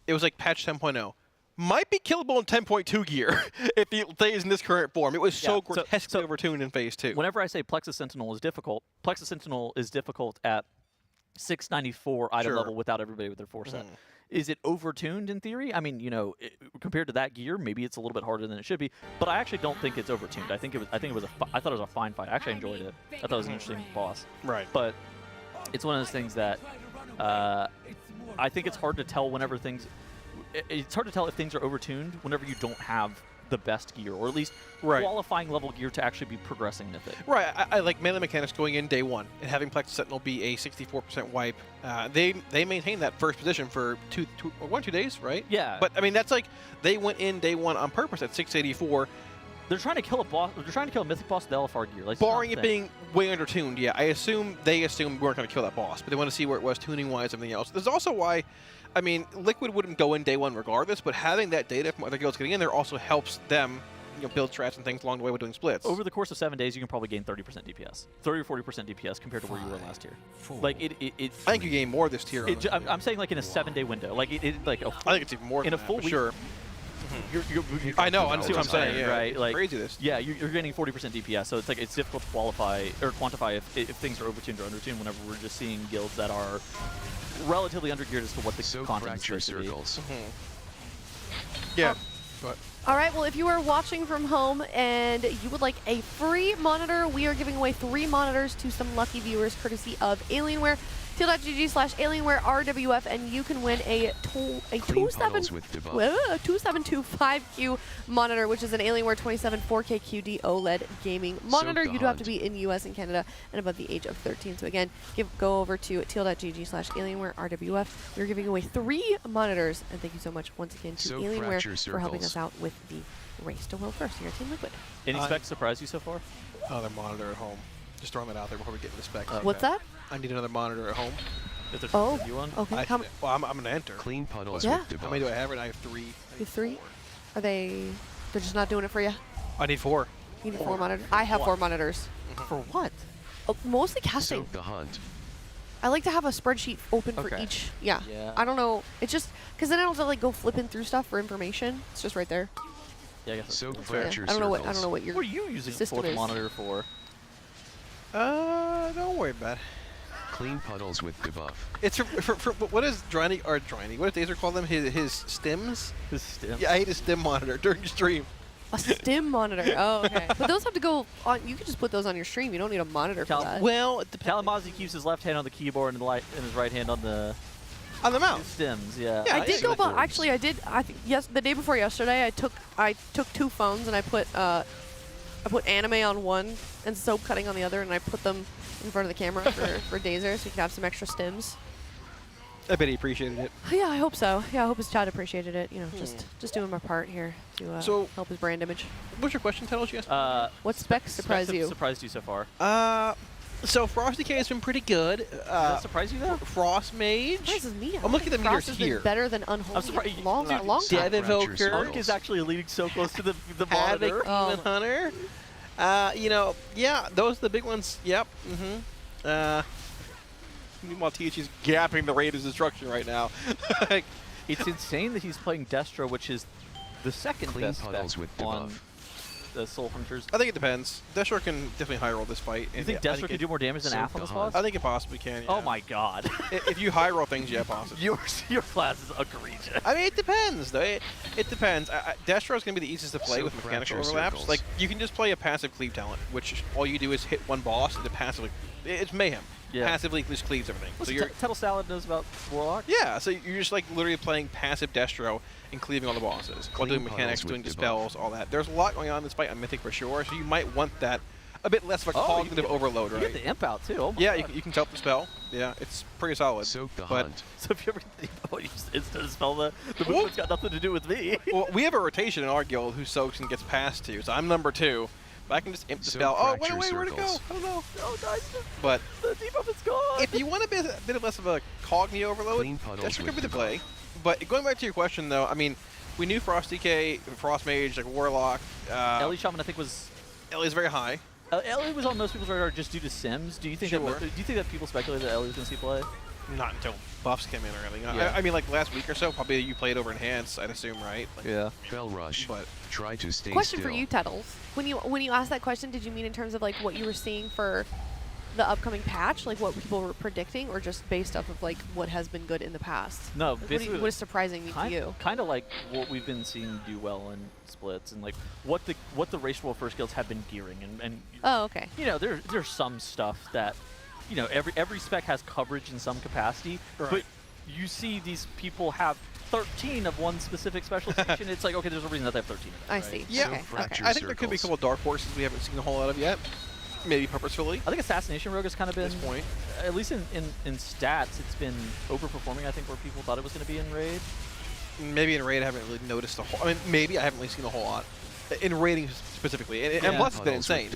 Speaker 2: it was like patch 10.0. Might be killable in 10.2 gear if it stays in this current form. It was so grotesquely overtuned in phase 2.
Speaker 5: Whenever I say Plexus Sentinel is difficult at 694 item level without everybody with their 4 set. Is it overtuned in theory? I mean, compared to that gear, maybe it's a little bit harder than it should be. But I actually don't think it's overtuned. I thought it was a fine fight. I actually enjoyed it. I thought it was an interesting boss.
Speaker 2: Right.
Speaker 5: But it's one of those things that I think it's hard to tell whenever things. It's hard to tell if things are overtuned whenever you don't have the best gear, or at least qualifying level gear to actually be progressing Mythic.
Speaker 2: Right. I like melee mechanics going in day 1 and having Plexus Sentinel be a 64% wipe. They maintained that first position for 2 days, right?
Speaker 5: Yeah.
Speaker 2: But I mean, that's like they went in day 1 on purpose at 684.
Speaker 5: They're trying to kill a boss. They're trying to kill a Mythic boss with LFR gear. Like,
Speaker 2: barring it being way undertuned, yeah. They assumed we weren't going to kill that boss, but they want to see where it was tuning-wise, everything else. There's also why, I mean, Liquid wouldn't go in day 1 regardless, but having that data from other guilds getting in there also helps them build strats and things along the way with doing splits.
Speaker 5: Over the course of 7 days, you can probably gain 30% DPS, 30 or 40% DPS compared to where you were last year. Like it. I
Speaker 2: think you gain more this tier.
Speaker 5: I'm saying like in a 7-day window. Like I
Speaker 2: think it's even more
Speaker 5: in
Speaker 2: than
Speaker 5: a full
Speaker 2: week.
Speaker 5: week.
Speaker 2: Sure. I know. I see what I'm saying. Yeah,
Speaker 5: right? Like
Speaker 2: crazy this.
Speaker 5: Yeah, you're getting 40% DPS, so it's difficult to qualify or quantify if things are overtuned or undertuned. Whenever we're just seeing guilds that are relatively undergeared as to what the content is supposed to be.
Speaker 2: Yeah.
Speaker 12: All right, well, if you are watching from home and you would like a free monitor, we are giving away 3 monitors to some lucky viewers courtesy of Alienware. Teal.gg/Alienware RWF, and you can win a 2725Q monitor, which is an Alienware 27 4K QD OLED gaming monitor. You do have to be in US and Canada and above the age of 13. So again, go over to teal.gg/Alienware RWF. We're giving away 3 monitors, and thank you so much once again to Alienware for helping us out with the race to World First here at Team Liquid.
Speaker 5: Any specs surprise you so far?
Speaker 2: Another monitor at home. Just throwing that out there before we get into the specs.
Speaker 12: What's that?
Speaker 2: I need another monitor at home.
Speaker 12: Oh, okay.
Speaker 2: Well, I'm going to enter.
Speaker 16: Clean puddles.
Speaker 12: Yeah.
Speaker 2: How many do I have? I have 3.
Speaker 12: You have 3? Are they? They're just not doing it for you?
Speaker 2: I need 4.
Speaker 12: You need 4 monitors. I have 4 monitors.
Speaker 5: For what?
Speaker 12: Oh, mostly casting.
Speaker 16: Soak the hunt.
Speaker 12: I like to have a spreadsheet open for each. Yeah. I don't know. It's just because then I don't have to like go flipping through stuff for information. It's just right there.
Speaker 5: Yeah, I guess.
Speaker 16: Soak
Speaker 12: I don't know what your
Speaker 5: What are you using
Speaker 12: system
Speaker 5: the 4th
Speaker 12: is.
Speaker 5: monitor for?
Speaker 2: Don't worry about it.
Speaker 16: Clean puddles with debuff.
Speaker 2: It's for what is Dryny what does Dazer call them? His stims?
Speaker 5: His stims.
Speaker 2: Yeah, I hate his stim monitor during stream.
Speaker 12: A stim monitor. Oh, okay. But those have to go on. You can just put those on your stream. You don't need a monitor for that.
Speaker 5: Well, Kalamazoo keeps his left hand on the keyboard and his right hand on the
Speaker 2: mouse.
Speaker 5: Stems. Yeah.
Speaker 12: I did go. But actually, I did. I think yes. The day before yesterday, I took 2 phones and I put anime on one and soap cutting on the other, and I put them in front of the camera for Dazer, so you can have some extra stims.
Speaker 2: I bet he appreciated it.
Speaker 12: Yeah, I hope so. Yeah, I hope his chat appreciated it. You know, just doing my part here to help his brand image.
Speaker 2: What's your question, Tettles? Yes.
Speaker 12: What specs surprised you?
Speaker 5: Surprised you so far?
Speaker 2: So Frost Decay has been pretty good.
Speaker 5: Does that surprise you though?
Speaker 2: Frost Mage.
Speaker 12: Surprises me.
Speaker 2: I'm looking at the meters
Speaker 12: Frost has
Speaker 2: here.
Speaker 12: been better than Unholy.
Speaker 5: I'm surprised.
Speaker 12: Long time.
Speaker 2: Dead Evoker.
Speaker 5: Arc is actually leading so close to the
Speaker 2: Havoc
Speaker 5: monitor.
Speaker 2: Demon Hunter. You know, yeah, those are the big ones. Yep. Meanwhile, TH's gapping the Raiders' destruction right now.
Speaker 5: It's insane that he's playing Destro, which is the second
Speaker 16: Clean
Speaker 5: best
Speaker 16: puddles
Speaker 5: spec
Speaker 16: with
Speaker 5: on the Soul Hunters.
Speaker 2: I think it depends. Destro can definitely high roll this fight.
Speaker 5: You think Destro can do more damage than Aff on this boss?
Speaker 2: I think it possibly can. Yeah.
Speaker 5: Oh my god.
Speaker 2: If you high roll things, yeah, possibly.
Speaker 5: Your class is egregious.
Speaker 2: I mean, it depends, though. It depends. Destro is going to be the easiest to play with mechanical overlaps.
Speaker 16: Circles.
Speaker 2: Like, you can just play a passive cleave talent, which all you do is hit one boss and it passively. It's mayhem.
Speaker 5: Yeah.
Speaker 2: Passively just cleaves everything.
Speaker 5: What's
Speaker 2: so you're
Speaker 5: Tettle Salad knows about Warlock?
Speaker 2: Yeah, so you're just like literally playing passive Destro and cleaving all the bosses while doing mechanics, doing dispels, all that. There's a lot going on in this fight on Mythic for sure, so you might want that a bit less of a cognitive overload, right?
Speaker 5: You get the imp out too. Oh my
Speaker 2: yeah,
Speaker 5: god.
Speaker 2: you can tell the spell. Yeah, it's pretty solid.
Speaker 16: Soak the
Speaker 2: but
Speaker 16: hunt.
Speaker 5: So if you ever get the imp, you just instant spell the movement's got nothing to do with me.
Speaker 2: Well, we have a rotation in our guild who soaks and gets passed to, so I'm number 2. But I can just imp the spell. Oh, it went away. Where'd it go? I don't know.
Speaker 5: Oh, guys.
Speaker 2: But
Speaker 5: the debuff is gone.
Speaker 2: If you want a bit of less of a cognitive overload, that's could be the play. But going back to your question, though, I mean, we knew Frost DK, Frost Mage, like Warlock.
Speaker 5: Ellie Shaman, I think, was...
Speaker 2: Ellie's very high.
Speaker 5: Ellie was on most people's radar just due to Sims. Do you think that people speculated that Ellie was going to see play?
Speaker 2: Not until buffs came in or anything.
Speaker 5: Yeah.
Speaker 2: I mean, like last week or so, probably you played over Enhanced, I'd assume, right? Like,
Speaker 5: yeah.
Speaker 16: Bell rush.
Speaker 2: But
Speaker 16: try to stay
Speaker 12: Question
Speaker 16: still.
Speaker 12: for you, Tettles. When you asked that question, did you mean in terms of like what you were seeing for the upcoming patch, like what people were predicting, or just based off of like what has been good in the past?
Speaker 5: No,
Speaker 12: Like,
Speaker 5: basically
Speaker 12: what is surprising me to you?
Speaker 5: Kind of like what we've been seeing do well in splits, and like what the race world first guilds have been gearing, and
Speaker 12: Oh, okay.
Speaker 5: you know, there's some stuff that, you know, every spec has coverage in some capacity, but you see these people have 13 of one specific specialization. It's like, okay, there's a reason that they have 13 of it.
Speaker 12: I see.
Speaker 2: Yeah,
Speaker 12: Okay.
Speaker 2: I think there could be a couple of dark horses we haven't seen a whole lot of yet. Maybe purposefully.
Speaker 5: I think Assassination Rogue has kind of been,
Speaker 2: at this point,
Speaker 5: at least in stats, it's been overperforming, I think, where people thought it was going to be in Raid.
Speaker 2: Maybe in Raid I haven't really noticed a whole. I mean, maybe I haven't really seen a whole lot. In raiding specifically, and plus it's been insane.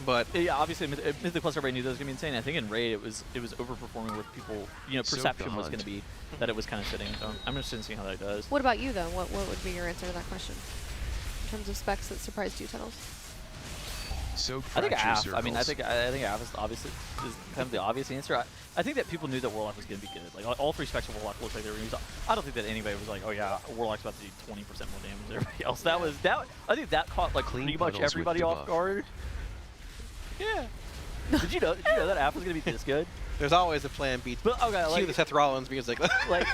Speaker 2: But
Speaker 5: yeah, obviously Mythic Plus everybody knew that was gonna be insane. I think in Raid it was overperforming where people, you know, perception was gonna be that it was kind of sitting. So I'm interested in seeing how that does.
Speaker 12: What about you though? What would be your answer to that question in terms of specs that surprised you, Tunnels?
Speaker 5: I think Aff. I mean, I think Aff is obviously kind of the obvious answer. I think that people knew that Warlock was going to be good. Like all 3 specs of Warlock looked like they were going to use. I don't think that anybody was like, oh yeah, Warlock's about to do 20% more damage than everybody else. I think that caught like pretty much everybody off guard. Yeah. Did you know that Aff was going to be this good?
Speaker 2: There's always a plan B.
Speaker 5: But okay,
Speaker 2: like the Seth Rollins music.
Speaker 5: like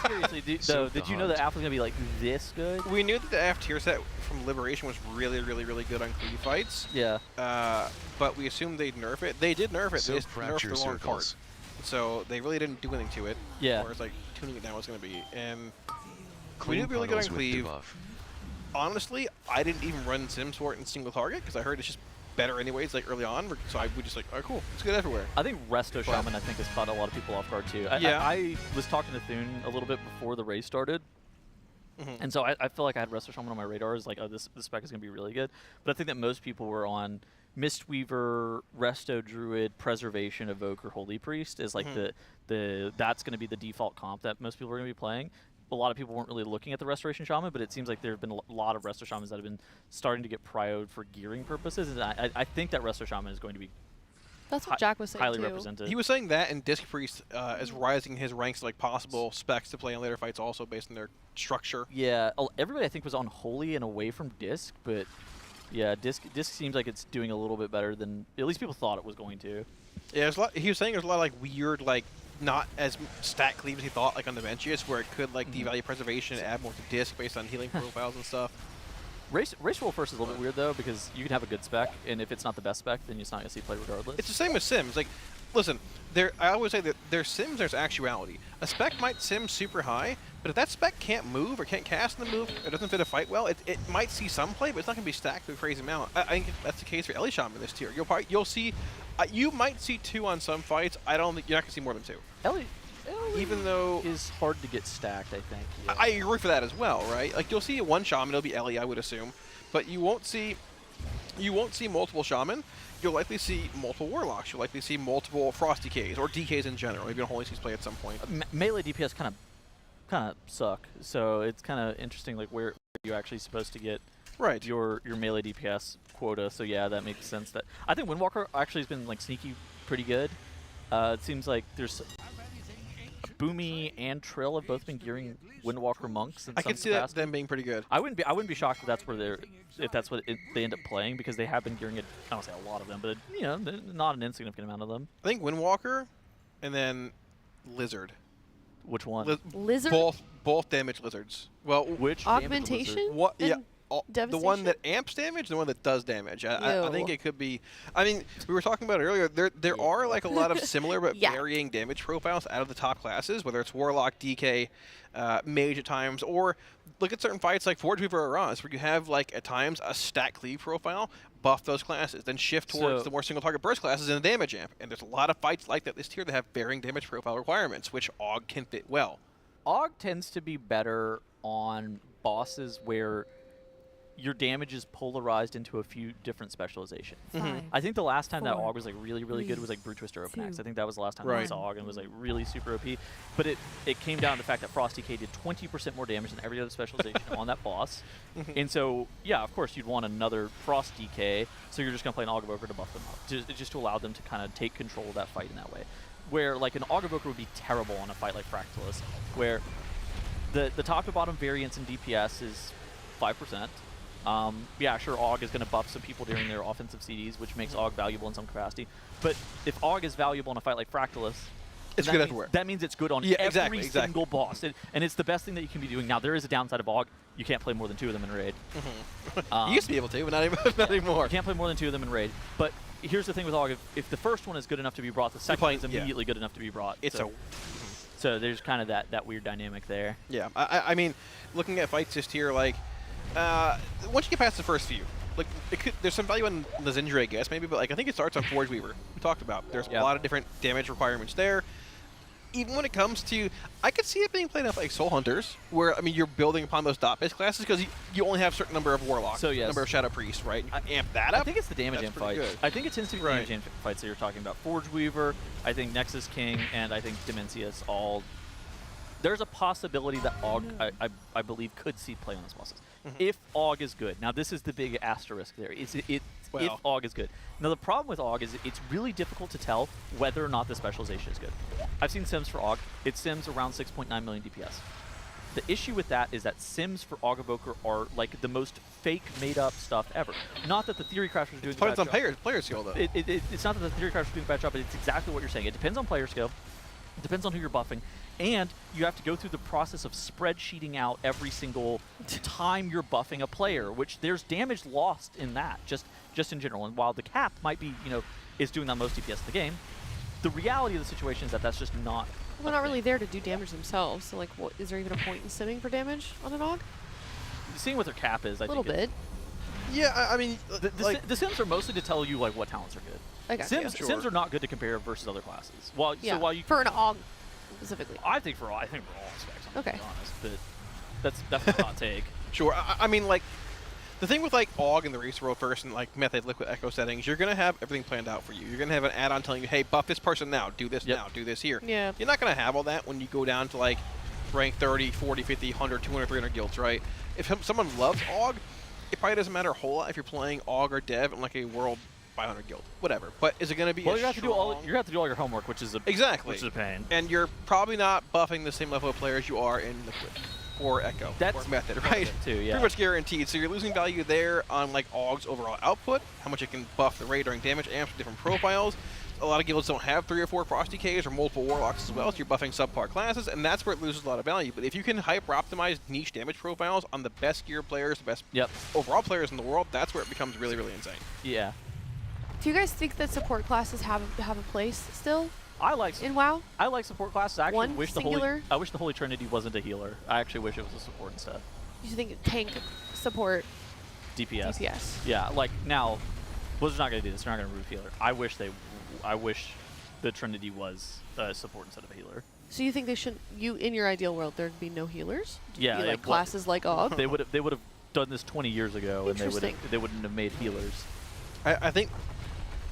Speaker 5: seriously, did you know that Aff was gonna be like this good?
Speaker 2: We knew that the Aff tier set from Liberation was really good on cleave fights.
Speaker 5: Yeah.
Speaker 2: But we assumed they'd nerf it. They did nerf it. They just nerfed the wrong part. So they really didn't do anything to it.
Speaker 5: Yeah.
Speaker 2: Or it's like tuning it down was gonna be. And we knew it'd be really good on cleave. Honestly, I didn't even run Sims for it in single target because I heard it's just better anyways, like early on, so I would just like, all right, cool, it's good everywhere.
Speaker 5: I think Resto Shaman, I think, has caught a lot of people off guard too. I was talking to Thune a little bit before the race started, and so I feel like I had Resto Shaman on my radar as like, oh, this spec is going to be really good. But I think that most people were on Mistweaver, Resto Druid, Preservation, Evoker, Holy Priest is like that's going to be the default comp that most people are going to be playing. A lot of people weren't really looking at the Restoration Shaman, but it seems like there have been a lot of Resto Shamans that have been starting to get prioed for gearing purposes, and I think that Resto Shaman is going to be
Speaker 12: That's what Jack was saying
Speaker 5: highly
Speaker 12: too.
Speaker 5: represented.
Speaker 2: He was saying that, and Disc Priest is rising his ranks like possible specs to play in later fights also based on their structure.
Speaker 5: Yeah, everybody I think was on Holy and away from Disc, but yeah, Disc seems like it's doing a little bit better than at least people thought it was going to.
Speaker 2: Yeah, there's a lot, he was saying there's a lot of like weird, like not as stat cleave as he thought, like on the Ventius, where it could like devalue Preservation and add more to Disc based on healing profiles and stuff.
Speaker 5: Race roll first is a little bit weird though, because you can have a good spec, and if it's not the best spec, then you're not gonna see play regardless.
Speaker 2: It's the same with sims. Like, listen, I always say that there's sims, there's actuality. A spec might sim super high, but if that spec can't move or can't cast in the move, or doesn't fit a fight well, it might see some play, but it's not gonna be stacked to a crazy amount. I think that's the case for Ellie Shaman this tier. You'll see, you might see 2 on some fights. I don't think you're not gonna see more than 2.
Speaker 5: Ellie
Speaker 2: even though
Speaker 5: is hard to get stacked, I think. Yeah.
Speaker 2: I agree for that as well, right? Like, you'll see one shaman, it'll be Ellie, I would assume, but you won't see multiple shaman. You'll likely see multiple warlocks. You'll likely see multiple frost DKs or DKs in general. Maybe a Holy Seas play at some point.
Speaker 5: Melee DPS kind of suck, so it's kind of interesting, like where you're actually supposed to get your melee DPS quota. So yeah, that makes sense. That I think Windwalker actually has been like sneaky pretty good. It seems like there's Boomy and Trill have both been gearing Windwalker monks.
Speaker 2: I can see that them being pretty good.
Speaker 5: I wouldn't be shocked if that's where they end up playing, because they have been gearing it. I don't say a lot of them, but you know, not an insignificant amount of them.
Speaker 2: I think Windwalker, and then Lizard.
Speaker 5: Which one?
Speaker 12: Lizard.
Speaker 2: Both damage lizards. Well,
Speaker 5: which
Speaker 12: augmentation?
Speaker 2: What? Yeah. The one
Speaker 12: Devastation?
Speaker 2: that amps damage, the one that does damage. I think it could be. I mean, we were talking about it earlier. There are like a lot of similar but varying damage profiles out of the top classes, whether it's Warlock, DK, Mage at times, or look at certain fights like Forge Weaver or Ross, where you have like at times a stat cleave profile, buff those classes, then shift towards the more single target burst classes and a damage amp. And there's a lot of fights like that this tier that have varying damage profile requirements, which AUG can fit well.
Speaker 5: AUG tends to be better on bosses where your damage is polarized into a few different specializations. I think the last time that AUG was like really good was like Brute Twister Open Axe. I think that was the last time I saw AUG and was like really super OP. But it came down to the fact that Frost DK did 20% more damage than every other specialization on that boss. And so, yeah, of course you'd want another Frost DK, so you're just going to play an AUG Evoker to buff them up, just to allow them to kind of take control of that fight in that way. Where like an AUG Evoker would be terrible on a fight like Fractalus, where the top to bottom variance in DPS is 5%. Yeah, sure, AUG is going to buff some people during their offensive CDs, which makes AUG valuable in some capacity. But if AUG is valuable in a fight like Fractalus,
Speaker 2: it's good everywhere.
Speaker 5: That means it's good on every single boss. And it's the best thing that you can be doing. Now, there is a downside of AUG. You can't play more than 2 of them in Raid.
Speaker 2: You used to be able to, but not anymore.
Speaker 5: You can't play more than 2 of them in Raid. But here's the thing with AUG. If the first one is good enough to be brought, the second one is immediately good enough to be brought. So there's kind of that weird dynamic there.
Speaker 2: Yeah, I mean, looking at fights just here, like, once you get past the first few, like there's some value in the Zindra, I guess, maybe, but like I think it starts on Forge Weaver. We talked about there's a lot of different damage requirements there. Even when it comes to, I could see it being played off like Soul Hunters, where I mean you're building upon those dot-based classes because you only have a certain number of Warlocks, number of Shadow Priests, right? You amp that up.
Speaker 5: I think it's the damage amp fight. I think it tends to be the damage amp fights that you're talking about. Forge Weaver, I think Nexus King, and I think Demencius all. There's a possibility that AUG, I believe, could see play on those bosses. If AUG is good. Now, this is the big asterisk there. If AUG is good. Now, the problem with AUG is it's really difficult to tell whether or not the specialization is good. I've seen sims for AUG. It sims around 6.9 million DPS. The issue with that is that sims for AUG Evoker are like the most fake, made-up stuff ever. Not that the Theory Crafters are doing a bad job.
Speaker 2: Depends on player skill, though.
Speaker 5: It's not that the Theory Crafters are doing a bad job, but it's exactly what you're saying. It depends on player skill. It depends on who you're buffing. And you have to go through the process of spreadsheeting out every single time you're buffing a player, which there's damage lost in that, just in general. And while the cap might be, is doing the most DPS in the game, the reality of the situation is that that's just not.
Speaker 12: Well, they're not really there to do damage themselves. So, like, is there even a point in simming for damage on an AUG?
Speaker 5: Seeing what their cap is, I think.
Speaker 12: A little bit.
Speaker 2: Yeah, I mean,
Speaker 5: the sims are mostly to tell you like what talents are good.
Speaker 12: I got
Speaker 5: Sims are not good to compare versus other classes.
Speaker 12: So
Speaker 5: while you
Speaker 12: for an AUG specifically.
Speaker 5: I think for all aspects. I'm
Speaker 12: okay.
Speaker 5: To be honest, but that's a hot take.
Speaker 2: Sure. I mean, like, the thing with like AUG and the race roll first and like Method Liquid Echo settings, you're gonna have everything planned out for you. You're gonna have an add-on telling you, hey, buff this person now, do this now, do this here.
Speaker 12: Yeah.
Speaker 2: You're not gonna have all that when you go down to like rank 30, 40, 50, 100, 200, 300 guilds, right? If someone loves AUG, it probably doesn't matter a whole lot if you're playing AUG or Dev in like a world 500 guild, whatever. But is it going to be?
Speaker 5: Well, you have to do all your homework, which is a which is a pain.
Speaker 2: And you're probably not buffing the same level of players you are in Liquid or Echo or Method, right?
Speaker 5: Too, yeah.
Speaker 2: Pretty much guaranteed. So you're losing value there on like AUG's overall output, how much it can buff the raid during damage amps with different profiles. a lot of guilds don't have 3 or 4 cross DKs or multiple warlocks as well, so you're buffing subpar classes, and that's where it loses a lot of value. But if you can hyper-optimize niche damage profiles on the best gear players, the best overall players in the world, that's where it becomes really, really insane.
Speaker 5: Yeah.
Speaker 12: Do you guys think that support classes have a place still?
Speaker 5: I like
Speaker 12: in WoW.
Speaker 5: I like support classes. I actually
Speaker 12: One
Speaker 5: wish
Speaker 12: singular?
Speaker 5: I wish the Holy Trinity wasn't a healer. I actually wish it was a support instead.
Speaker 12: You think tank support
Speaker 5: DPS.
Speaker 12: DPS.
Speaker 5: Yeah, like now, Blizzard's not going to do this. They're not going to remove healer. I wish the Trinity was a support instead of a healer.
Speaker 12: So you think they should? In your ideal world, there'd be no healers?
Speaker 5: Yeah,
Speaker 12: Be like classes like AUG.
Speaker 5: They would have done this 20 years ago, and they wouldn't have made healers.
Speaker 2: I think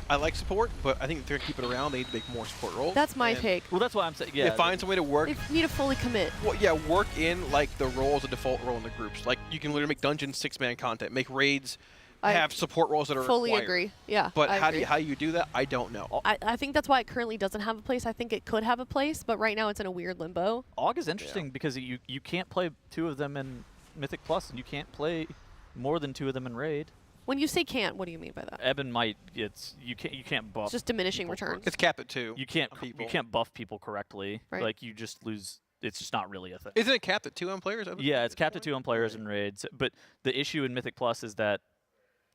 Speaker 2: I like support, but I think if they're going to keep it around, they need to make more support roles.
Speaker 12: That's my take.
Speaker 5: Well, that's what I'm saying. Yeah,
Speaker 2: find some way to work.
Speaker 12: They need to fully commit.
Speaker 2: Well, yeah, work in like the role as a default role in the groups. Like you can literally make dungeons 6-man content, make raids, have support roles that are
Speaker 12: fully
Speaker 2: required.
Speaker 12: agree. Yeah.
Speaker 2: But
Speaker 12: I agree.
Speaker 2: how you do that? I don't know.
Speaker 12: I think that's why it currently doesn't have a place. I think it could have a place, but right now it's in a weird limbo.
Speaker 5: AUG is interesting because you can't play 2 of them in Mythic Plus, and you can't play more than 2 of them in Raid.
Speaker 12: When you say can't, what do you mean by that?
Speaker 5: Eben might. You can't buff.
Speaker 12: It's just diminishing returns.
Speaker 2: It's capped at 2.
Speaker 5: You can't buff people correctly.
Speaker 12: Right.
Speaker 5: Like you just lose. It's just not really a thing.
Speaker 2: Isn't it capped at 2 on players?
Speaker 5: Yeah, it's capped at 2 on players and raids. But the issue in Mythic Plus is that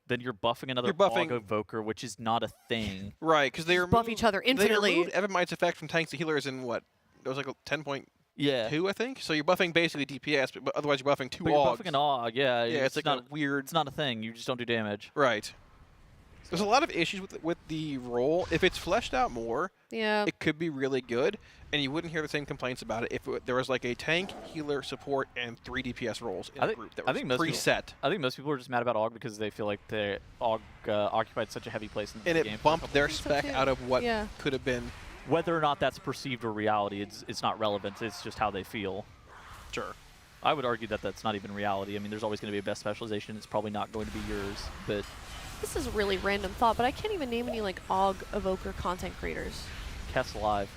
Speaker 5: then you're buffing another AUG evoker, which is not a thing.
Speaker 2: Right, because they
Speaker 12: buff each other infinitely.
Speaker 2: They removed Evermight's effect from tanks to healers in what? It was like a 10.2,
Speaker 5: Yeah.
Speaker 2: I think. So you're buffing basically DPS, but otherwise you're buffing 2
Speaker 5: But you're
Speaker 2: AUGs.
Speaker 5: buffing an AUG, yeah.
Speaker 2: Yeah, it's like
Speaker 5: not
Speaker 2: a weird.
Speaker 5: It's not a thing. You just don't do damage.
Speaker 2: Right. There's a lot of issues with the role. If it's fleshed out more, it could be really good, and you wouldn't hear the same complaints about it if there was like a tank, healer, support, and 3 DPS roles in a group that was preset.
Speaker 5: I think most people are just mad about AUG because they feel like the AUG occupied such a heavy place in the game.
Speaker 2: And it bumped their spec out of what could have been.
Speaker 5: Whether or not that's perceived or reality, it's not relevant. It's just how they feel.
Speaker 2: Sure.
Speaker 5: I would argue that that's not even reality. I mean, there's always going to be a best specialization. It's probably not going to be yours, but...
Speaker 12: This is a really random thought, but I can't even name any like AUG evoker content creators.
Speaker 5: Kess Live.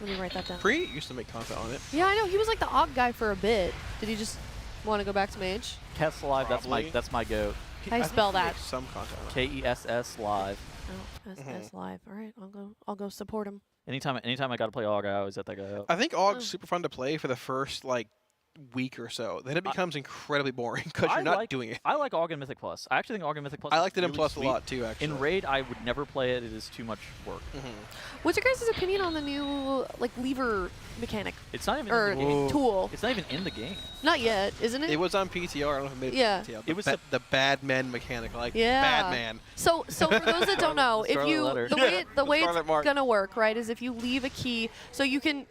Speaker 12: Let me write that down.
Speaker 2: Pre used to make content on it.
Speaker 12: Yeah, I know. He was like the AUG guy for a bit. Did he just want to go back to Mage?
Speaker 5: Kess Live, that's my goat.
Speaker 12: How do you spell that?
Speaker 2: Some content on
Speaker 5: it. KESS Live.
Speaker 12: Oh, SS Live. All right, I'll go support him.
Speaker 5: Anytime I got to play AUG, I always set that guy up.
Speaker 2: I think AUG's super fun to play for the first like week or so. Then it becomes incredibly boring because you're not doing it.
Speaker 5: I like AUG and Mythic Plus. I actually think AUG and Mythic Plus.
Speaker 2: I liked it in
Speaker 5: really
Speaker 2: Plus
Speaker 5: sweet.
Speaker 2: a lot too. Actually,
Speaker 5: in Raid, I would never play it. It is too much work.
Speaker 12: What's your guys' opinion on the new like lever mechanic?
Speaker 5: It's not even
Speaker 12: or
Speaker 5: in the game.
Speaker 12: tool.
Speaker 5: It's not even in the game.
Speaker 12: Not yet, isn't it?
Speaker 2: It was on PTR. I don't know if it made
Speaker 12: Yeah.
Speaker 2: it to PTR.
Speaker 5: It was
Speaker 2: the bad men mechanic, like
Speaker 12: Yeah.
Speaker 2: bad man.
Speaker 12: So for those that don't know, if
Speaker 5: Scarlet
Speaker 12: you
Speaker 5: letter.
Speaker 12: the way
Speaker 2: Scarlet
Speaker 12: it's
Speaker 2: mark.
Speaker 12: gonna work, right, is if you leave a key, so you can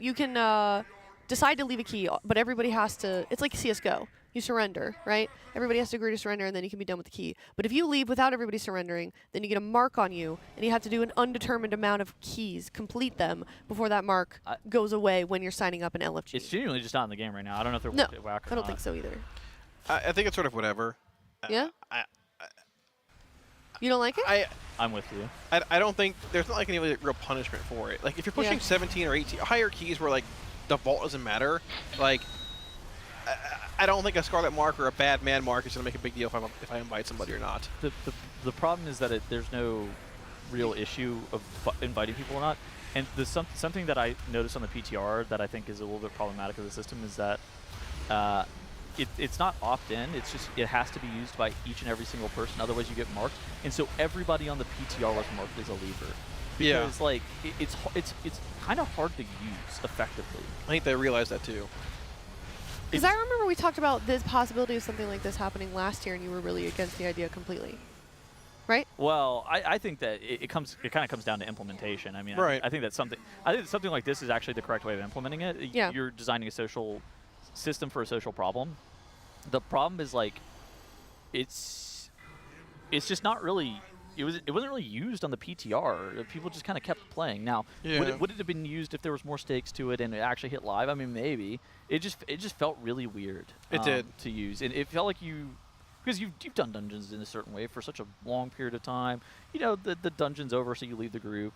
Speaker 12: decide to leave a key, but everybody has to. It's like CS:GO. You surrender, right? Everybody has to agree to surrender, and then you can be done with the key. But if you leave without everybody surrendering, then you get a mark on you, and you have to do an undetermined amount of keys, complete them before that mark goes away when you're signing up an LFG.
Speaker 5: It's genuinely just not in the game right now. I don't know if they're
Speaker 12: No,
Speaker 5: whack or
Speaker 12: I don't
Speaker 5: not.
Speaker 12: think so either.
Speaker 2: I think it's sort of whatever.
Speaker 12: Yeah. You don't like it?
Speaker 5: I'm with you.
Speaker 2: I don't think there's not like any real punishment for it. Like if you're pushing 17 or 18 higher keys where like the vault doesn't matter, like I don't think a Scarlet mark or a bad man mark is gonna make a big deal if I invite somebody or not.
Speaker 5: The problem is that there's no real issue of inviting people or not. And something that I noticed on the PTR that I think is a little bit problematic of the system is that it's not opt-in. It's just it has to be used by each and every single person. Otherwise, you get marked. And so everybody on the PTR was marked as a lever. Because like it's kind of hard to use effectively.
Speaker 2: I think they realized that too.
Speaker 12: Because I remember we talked about this possibility of something like this happening last year, and you were really against the idea completely, right?
Speaker 5: Well, I think that it kind of comes down to implementation. I mean,
Speaker 2: right.
Speaker 5: I think that something like this is actually the correct way of implementing it.
Speaker 12: Yeah.
Speaker 5: You're designing a social system for a social problem. The problem is like it's just not really. It wasn't really used on the PTR. People just kind of kept playing. Now, would it have been used if there was more stakes to it and it actually hit live? I mean, maybe. It just felt really weird.
Speaker 2: It did
Speaker 5: to use, and it felt like because you've done dungeons in a certain way for such a long period of time. You know, the dungeon's over, so you leave the group.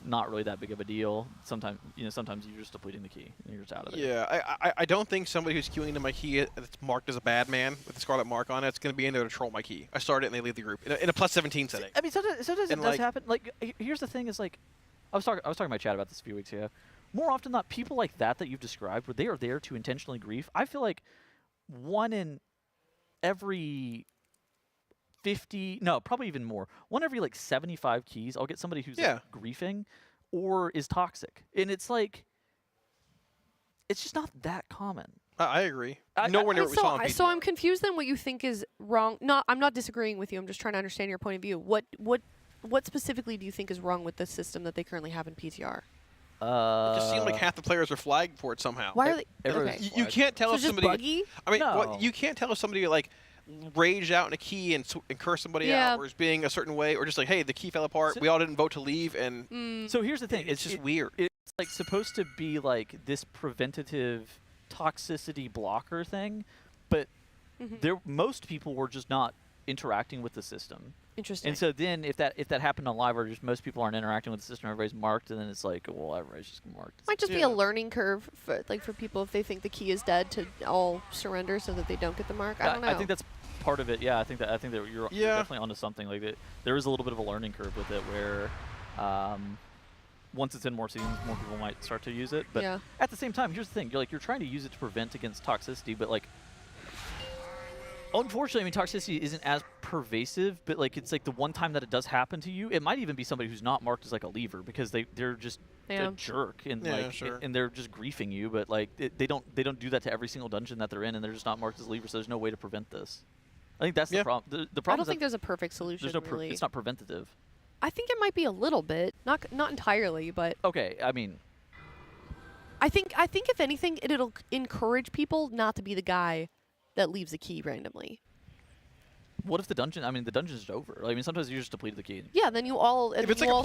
Speaker 5: not really that big of a deal. Sometimes sometimes you're just depleting the key and you're just out of it.
Speaker 2: Yeah, I don't think somebody who's queuing into my key that's marked as a bad man with the scarlet mark on it's going to be in there to troll my key. I start it and they leave the group in a plus 17 setting.
Speaker 5: I mean, sometimes it does
Speaker 2: like,
Speaker 5: happen. Like, here's the thing: is like, I was talking to my chat about this a few weeks ago. More often than not, people like that you've described, where they are there to intentionally grief. I feel like 1 in every 50, no, probably even more. 1 every like 75 keys, I'll get somebody who's like, griefing or is toxic, and it's like, it's just not that common.
Speaker 2: I agree. Nowhere near what we saw on PTR.
Speaker 12: So I'm confused then what you think is wrong. I'm not disagreeing with you. I'm just trying to understand your point of view. What specifically do you think is wrong with the system that they currently have in PTR?
Speaker 2: It just seemed like half the players are flagged for it somehow.
Speaker 12: Why are they?
Speaker 2: Okay. You can't tell if somebody.
Speaker 12: Buggy?
Speaker 2: I mean,
Speaker 12: No.
Speaker 2: you can't tell if somebody like raged out in a key and curse somebody out, or is being a certain way, or just like, hey, the key fell apart. We all didn't vote to leave, and
Speaker 5: So here's the thing:
Speaker 2: it's just weird.
Speaker 5: It's like supposed to be like this preventative toxicity blocker thing, but most people were just not interacting with the system.
Speaker 12: Interesting.
Speaker 5: And so then if that happened on live, or just most people aren't interacting with the system, everybody's marked, and then it's like, well, everybody's just marked.
Speaker 12: Might just be a learning curve for people if they think the key is dead to all surrender so that they don't get the mark. I don't know.
Speaker 5: I think that's part of it. Yeah, I think that you're definitely onto something like that. There is a little bit of a learning curve with it where once it's in more seasons, more people might start to use it. But at the same time, here's the thing: you're trying to use it to prevent against toxicity, but like, unfortunately, I mean, toxicity isn't as pervasive, but like it's like the one time that it does happen to you, it might even be somebody who's not marked as like a leaver because they're just a jerk and and they're just griefing you, but like they don't do that to every single dungeon that they're in, and they're just not marked as leavers, so there's no way to prevent this. I think that's the problem. The problem
Speaker 12: I don't think there's a perfect solution.
Speaker 5: There's no it's not preventative.
Speaker 12: I think it might be a little bit, not entirely, but
Speaker 5: okay. I mean,
Speaker 12: I think if anything, it'll encourage people not to be the guy that leaves a key randomly.
Speaker 5: What if the dungeon? I mean, the dungeon's over. I mean, sometimes you just deplete the key.
Speaker 12: Yeah, then you all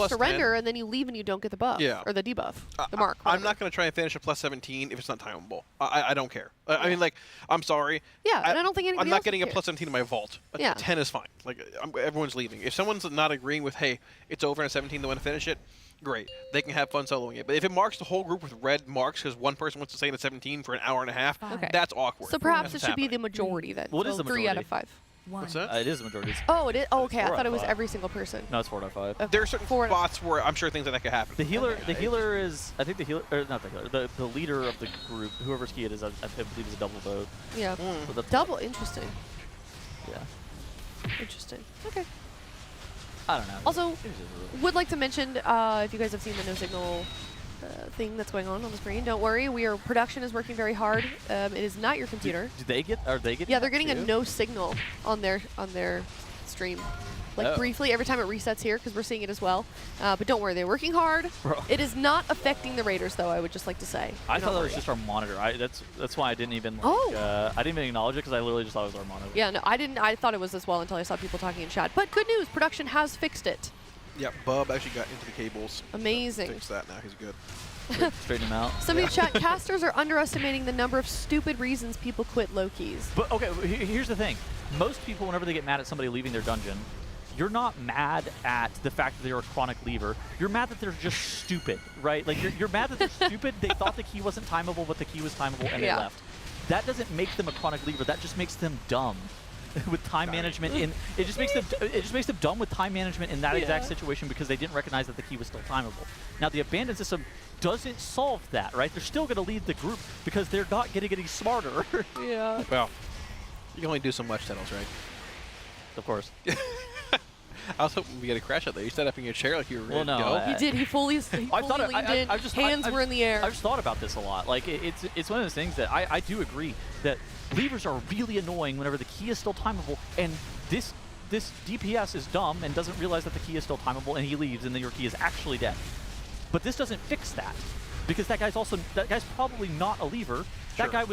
Speaker 12: surrender,
Speaker 2: 10,
Speaker 12: and then you leave and you don't get the buff or the debuff, the mark.
Speaker 2: I'm not going to try and finish a plus 17 if it's not timeable. I don't care. I mean, like, I'm sorry.
Speaker 12: Yeah, and I don't think anybody
Speaker 2: I'm not
Speaker 12: else
Speaker 2: getting a
Speaker 12: cares.
Speaker 2: plus 17 in my vault.
Speaker 12: Yeah.
Speaker 2: 10 is fine. Like, everyone's leaving. If someone's not agreeing with, hey, it's over and 17, they want to finish it, great. They can have fun soloing it. But if it marks the whole group with red marks because one person wants to stay in a 17 for an hour and a half, that's awkward.
Speaker 12: So perhaps it should be the majority then.
Speaker 5: What
Speaker 12: so
Speaker 5: is the
Speaker 12: 3 out of 5.
Speaker 2: What's that?
Speaker 5: It is the majority.
Speaker 12: Oh, it is. Oh, okay. I
Speaker 5: 4
Speaker 12: thought
Speaker 5: out
Speaker 12: it
Speaker 5: of
Speaker 12: was
Speaker 5: 5.
Speaker 12: every single person.
Speaker 5: No, it's 4 out of 5.
Speaker 2: There are certain spots where I'm sure things like that could happen.
Speaker 5: The healer is, I think the healer, or not the healer, the leader of the group, whoever's key it is, I believe is a double vote.
Speaker 12: Yeah.
Speaker 5: So
Speaker 12: Double. Interesting.
Speaker 5: Yeah.
Speaker 12: Interesting. Okay.
Speaker 5: I don't know.
Speaker 12: Also, would like to mention if you guys have seen the no signal thing that's going on the screen, don't worry. Production is working very hard. It is not your computer.
Speaker 5: Do they get? Are they getting?
Speaker 12: Yeah, they're getting
Speaker 5: too?
Speaker 12: a no signal on their stream. Like briefly every time it resets here because we're seeing it as well. But don't worry, they're working hard.
Speaker 5: Bro.
Speaker 12: It is not affecting the Raiders though, I would just like to say.
Speaker 5: I thought that was just our monitor. That's why I didn't even I didn't even acknowledge it because I literally just thought it was our monitor.
Speaker 12: Yeah, no, I didn't. I thought it was as well until I saw people talking in chat. But good news, production has fixed it.
Speaker 2: Yeah, Bub actually got into the cables.
Speaker 12: Amazing.
Speaker 2: Fixed that now. He's good.
Speaker 5: Straighten him out.
Speaker 12: Somebody in chat, casters are underestimating the number of stupid reasons people quit low keys.
Speaker 5: But okay, here's the thing. Most people, whenever they get mad at somebody leaving their dungeon, you're not mad at the fact that they're a chronic leaver. You're mad that they're just stupid, right? Like you're mad that they're stupid. They thought the key wasn't timeable, but the key was timeable, and they left. That doesn't make them a chronic leaver. That just makes them dumb with time management. It just makes them dumb with time management in that exact situation because they didn't recognize that the key was still timeable. Now the abandoned system doesn't solve that, right? They're still going to lead the group because they're not getting any smarter.
Speaker 12: Yeah.
Speaker 2: Well, you can only do so much, Tunnels, right?
Speaker 5: Of course.
Speaker 2: I was hoping we get a crash out there. You sat up in your chair like you were ready to go.
Speaker 12: He did. He fully leaned in. Hands were in the air.
Speaker 5: I've just thought about this a lot. Like it's one of those things that I do agree that levers are really annoying whenever the key is still timeable, and this DPS is dumb and doesn't realize that the key is still timeable, and he leaves, and then your key is actually dead. But this doesn't fix that, because that guy's probably not a lever. That guy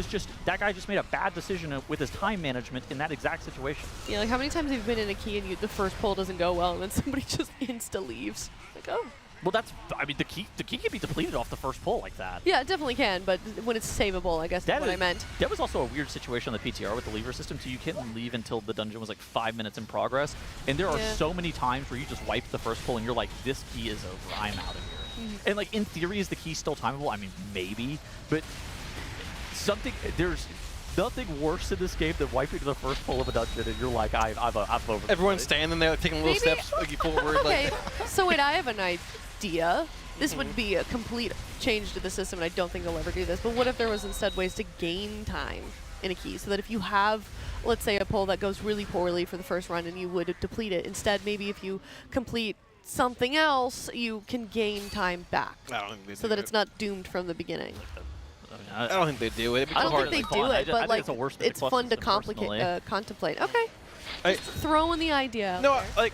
Speaker 5: just made a bad decision with his time management in that exact situation.
Speaker 12: Yeah, like how many times have you been in a key and the first pull doesn't go well, and then somebody just insta leaves? Like, oh.
Speaker 5: Well, I mean, the key can be depleted off the first pull like that.
Speaker 12: Yeah, it definitely can, but when it's savable, I guess that's what I meant.
Speaker 5: That was also a weird situation on the PTR with the lever system, so you couldn't leave until the dungeon was like 5 minutes in progress. And there are so many times where you just wipe the first pull and you're like, this key is over, I'm out of here. And like in theory, is the key still timeable? I mean, maybe, but there's nothing worse in this game than wiping to the first pull of a dungeon, and you're like, I've over.
Speaker 2: Everyone's standing there taking little steps forward.
Speaker 12: Okay,
Speaker 2: Like.
Speaker 12: so wait, I have an idea. This would be a complete change to the system, and I don't think they'll ever do this. But what if there was instead ways to gain time in a key, so that if you have, let's say, a pull that goes really poorly for the first run, and you would deplete it, instead maybe if you complete something else, you can gain time back,
Speaker 2: I don't think they
Speaker 12: so
Speaker 2: do
Speaker 12: that
Speaker 2: it.
Speaker 12: it's not doomed from the beginning.
Speaker 2: I don't think they do it.
Speaker 12: I don't think they do it, but like it's fun to
Speaker 5: personally.
Speaker 12: contemplate. Okay, just throwing the idea.
Speaker 2: No,
Speaker 12: out there.
Speaker 2: like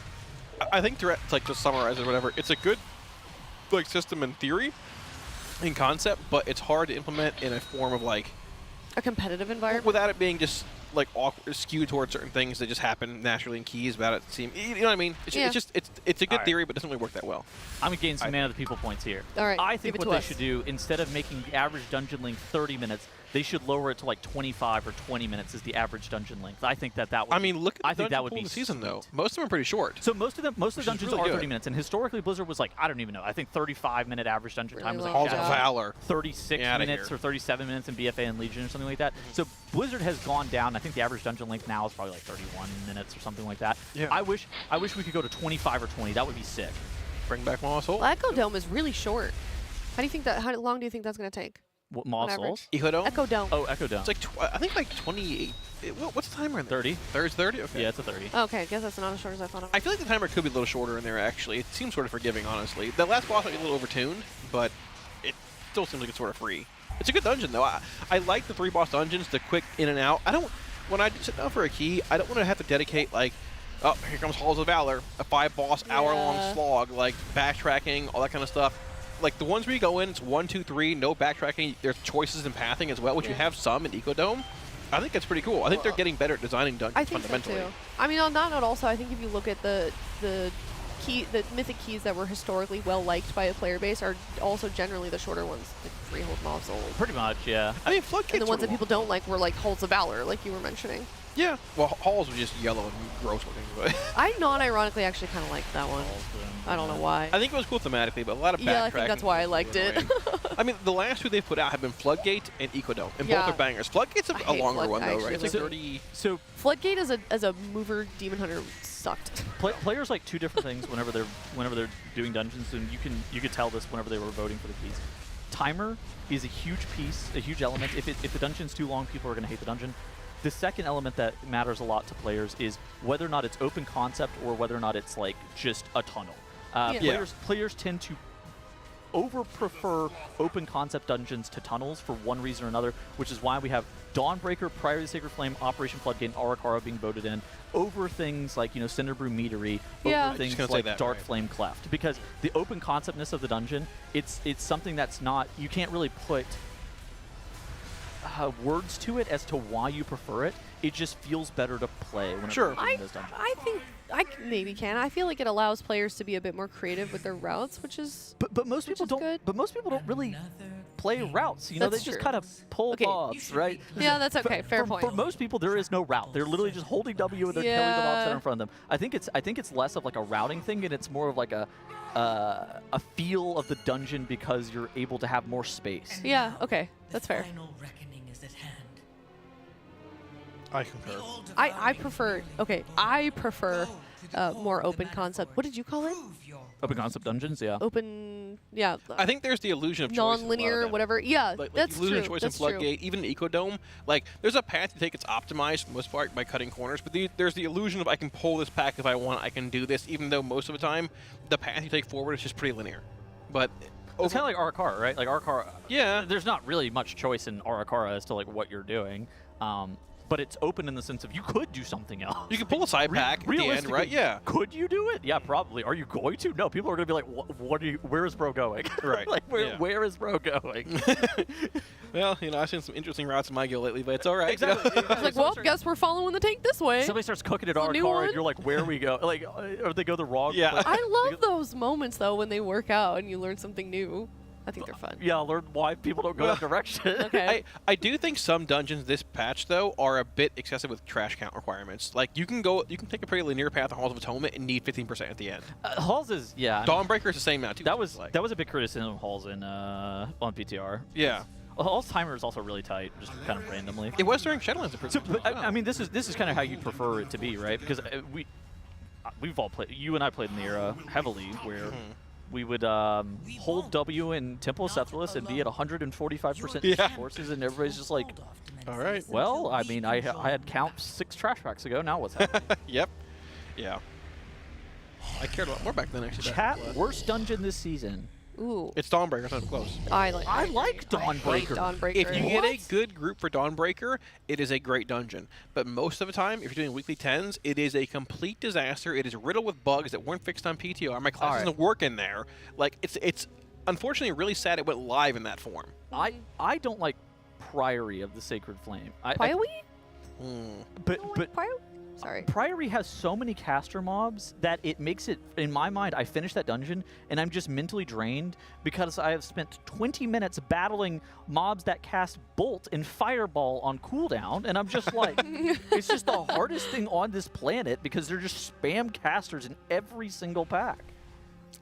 Speaker 2: I think to like to summarize it or whatever, it's a good like system in theory, in concept, but it's hard to implement in a form of like
Speaker 12: a competitive environment
Speaker 2: without it being just like awkward, skewed towards certain things that just happen naturally in keys. Without it seem, you know what I mean? It's just it's a good theory, but it doesn't really work that well.
Speaker 5: I'm gonna gain some man of the people points here.
Speaker 12: All right,
Speaker 5: I think
Speaker 12: give it
Speaker 5: what
Speaker 12: to
Speaker 5: they
Speaker 12: us.
Speaker 5: should do, instead of making the average dungeon length 30 minutes, they should lower it to like 25 or 20 minutes is the average dungeon length. I think that would.
Speaker 2: I mean, look at
Speaker 5: I
Speaker 2: the
Speaker 5: think that
Speaker 2: dungeon
Speaker 5: would
Speaker 2: pool
Speaker 5: be
Speaker 2: in the season though.
Speaker 5: sweet.
Speaker 2: Most of them are pretty short.
Speaker 5: So most of the
Speaker 2: Which is
Speaker 5: dungeons
Speaker 2: really
Speaker 5: are
Speaker 2: good.
Speaker 5: 30 minutes, and historically Blizzard was like, I don't even know. I think 35-minute average dungeon time was like
Speaker 2: Halls of Valor.
Speaker 5: 36
Speaker 2: Get outta
Speaker 5: minutes
Speaker 2: here.
Speaker 5: or 37 minutes in BFA and Legion or something like that. So Blizzard has gone down. I think the average dungeon length now is probably like 31 minutes or something like that.
Speaker 2: Yeah.
Speaker 5: I wish we could go to 25 or 20. That would be sick.
Speaker 2: Bring back Moss Hole.
Speaker 12: Echo Dome is really short. How do you think that? How long do you think that's going to take?
Speaker 5: What,
Speaker 12: on
Speaker 5: Moss
Speaker 12: average?
Speaker 5: Holes?
Speaker 2: Echo Dome?
Speaker 12: Echo Dome.
Speaker 5: Oh, Echo Dome.
Speaker 2: It's like I think like 28. What's the timer in there?
Speaker 5: 30.
Speaker 2: There's 30. Okay.
Speaker 5: Yeah, it's a 30.
Speaker 12: Okay, I guess that's not as short as I thought.
Speaker 2: I feel like the timer could be a little shorter in there, actually. It seems sort of forgiving, honestly. The last boss might be a little overtuned, but it still seems like it's sort of free. It's a good dungeon, though. I like the 3-boss dungeons, the quick in and out. When I sit down for a key, I don't want to have to dedicate, like, oh, here comes Halls of Valor, a 5-boss, hour-long slog, like backtracking, all that kind of stuff. Like, the ones where you go in, it's 1, 2, 3, no backtracking. There's choices in pathing as well, which you have some in Eco Dome. I think that's pretty cool. I think they're getting better at designing dungeons
Speaker 12: I think so
Speaker 2: fundamentally.
Speaker 12: too. I mean, on that note, also, I think if you look at the mythic keys that were historically well liked by a player base are also generally the shorter ones, like Freehold, Mobs, Old.
Speaker 5: Pretty much, yeah.
Speaker 2: I mean, Floodgates
Speaker 12: And the ones
Speaker 2: were
Speaker 12: that people don't like were like Halls of Valor, like you were mentioning.
Speaker 2: Yeah. Well, Halls was just yellow and gross looking, but
Speaker 12: I non-ironically actually kind of liked that one. I don't know why.
Speaker 2: I think it was cool thematically, but a lot of backtracking.
Speaker 12: Yeah, I think that's why I liked it.
Speaker 2: I mean, the last two they've put out have been Floodgate and Ecodome, and
Speaker 12: Yeah.
Speaker 2: both are bangers. Floodgate's a
Speaker 12: hate
Speaker 2: longer one, though,
Speaker 12: Floodgate,
Speaker 2: right? It's like
Speaker 12: actually.
Speaker 2: 30.
Speaker 5: So
Speaker 12: Floodgate as a mover demon hunter sucked.
Speaker 5: Players like two different things whenever they're doing dungeons, and you could tell this whenever they were voting for the keys. Timer is a huge piece, a huge element. If the dungeon's too long, people are going to hate the dungeon. The second element that matters a lot to players is whether or not it's open concept or whether or not it's like just a tunnel. Players tend to prefer open concept dungeons to tunnels for one reason or another, which is why we have Dawnbreaker, Priory of the Sacred Flame, Operation Floodgate, and Arakara being voted in over things like, Cinderbrew Meadery, over things like Dark Flame Cleft. Because the open conceptness of the dungeon, it's something that's not, you can't really put words to it as to why you prefer it. It just feels better to play when you're in those dungeons.
Speaker 12: I think I maybe can. I feel like it allows players to be a bit more creative with their routes, which is
Speaker 5: but most people don't.
Speaker 12: Good.
Speaker 5: But most people don't really play routes. They
Speaker 12: That's
Speaker 5: just
Speaker 12: true.
Speaker 5: kind of pull mobs, right?
Speaker 12: Yeah, that's okay. Fair point.
Speaker 5: For most people, there is no route. They're literally just holding W and they're killing the mobs that are in front of them. I think it's less of like a routing thing, and it's more of like a feel of the dungeon because you're able to have more space.
Speaker 12: Yeah. Okay. That's fair.
Speaker 2: I concur.
Speaker 12: I prefer. Okay. I prefer more open concept. What did you call it?
Speaker 5: Open concept dungeons, yeah.
Speaker 12: Open. Yeah.
Speaker 2: I think there's the illusion of choice.
Speaker 12: Non-linear, whatever. Yeah,
Speaker 2: like
Speaker 12: that's
Speaker 2: the illusion
Speaker 12: true.
Speaker 2: of choice
Speaker 12: That's
Speaker 2: in Floodgate, even Ecodome. Like, there's a path you take. It's optimized for the most part by cutting corners, but there's the illusion of I can pull this pack if I want. I can do this, even though most of the time the path you take forward is just pretty linear. But
Speaker 5: it's kind of like Arakara, right? Like Arakara.
Speaker 2: Yeah.
Speaker 5: There's not really much choice in Arakara as to like what you're doing. But it's open in the sense of you could do something else.
Speaker 2: You can pull a side pack at the end, right? Yeah.
Speaker 5: Could you do it? Yeah, probably. Are you going to? No. People are going to be like, "What are you? Where is bro going?"
Speaker 2: Right.
Speaker 5: Like, where is bro going?
Speaker 2: Well, I've seen some interesting routes in my guild lately, but it's all right.
Speaker 5: Exactly.
Speaker 12: It's like, well, guess we're following the tank this way.
Speaker 5: Somebody starts cooking at
Speaker 12: It's a new
Speaker 5: Arakara,
Speaker 12: one.
Speaker 5: and you're like, "Where we go?" Like, or they go the wrong.
Speaker 2: Yeah.
Speaker 5: place.
Speaker 12: I love those moments though when they work out and you learn something new. I think they're fun.
Speaker 5: Yeah, learn why people don't go that direction.
Speaker 12: Okay.
Speaker 2: I do think some dungeons this patch though are a bit excessive with trash count requirements. Like you can take a pretty linear path in Halls of Atonement and need 15% at the end.
Speaker 5: Halls is
Speaker 2: Dawnbreaker is the same now too.
Speaker 5: That was a big criticism of Halls in on PTR.
Speaker 2: Yeah.
Speaker 5: Halls timer is also really tight, just kind of randomly.
Speaker 2: It was during Shadowlands.
Speaker 5: I mean, this is kind of how you prefer it to be, right? Because we've all played. You and I played in the era heavily where. We would hold W in Temple of Sethless and be at 145% forces, and everybody's just like,
Speaker 2: all right.
Speaker 5: Well, I mean, I had count 6 trash packs ago. Now what's happening?
Speaker 2: Yep. Yeah. I cared a lot more back then, actually.
Speaker 5: Chat, worst dungeon this season.
Speaker 12: Ooh.
Speaker 2: It's Dawnbreaker, it's not close.
Speaker 5: I like Dawnbreaker.
Speaker 2: If you get a good group for Dawnbreaker, it is a great dungeon. But most of the time, if you're doing weekly 10s, it is a complete disaster. It is riddled with bugs that weren't fixed on PTR. My class doesn't work in there. Like, it's unfortunately really sad it went live in that form.
Speaker 5: I don't like Priory of the Sacred Flame.
Speaker 12: Priory?
Speaker 5: But
Speaker 12: Sorry.
Speaker 5: Priory has so many caster mobs that it makes it, in my mind, I finish that dungeon and I'm just mentally drained because I have spent 20 minutes battling mobs that cast Bolt and Fireball on cooldown, and I'm just like, it's just the hardest thing on this planet because they're just spam casters in every single pack.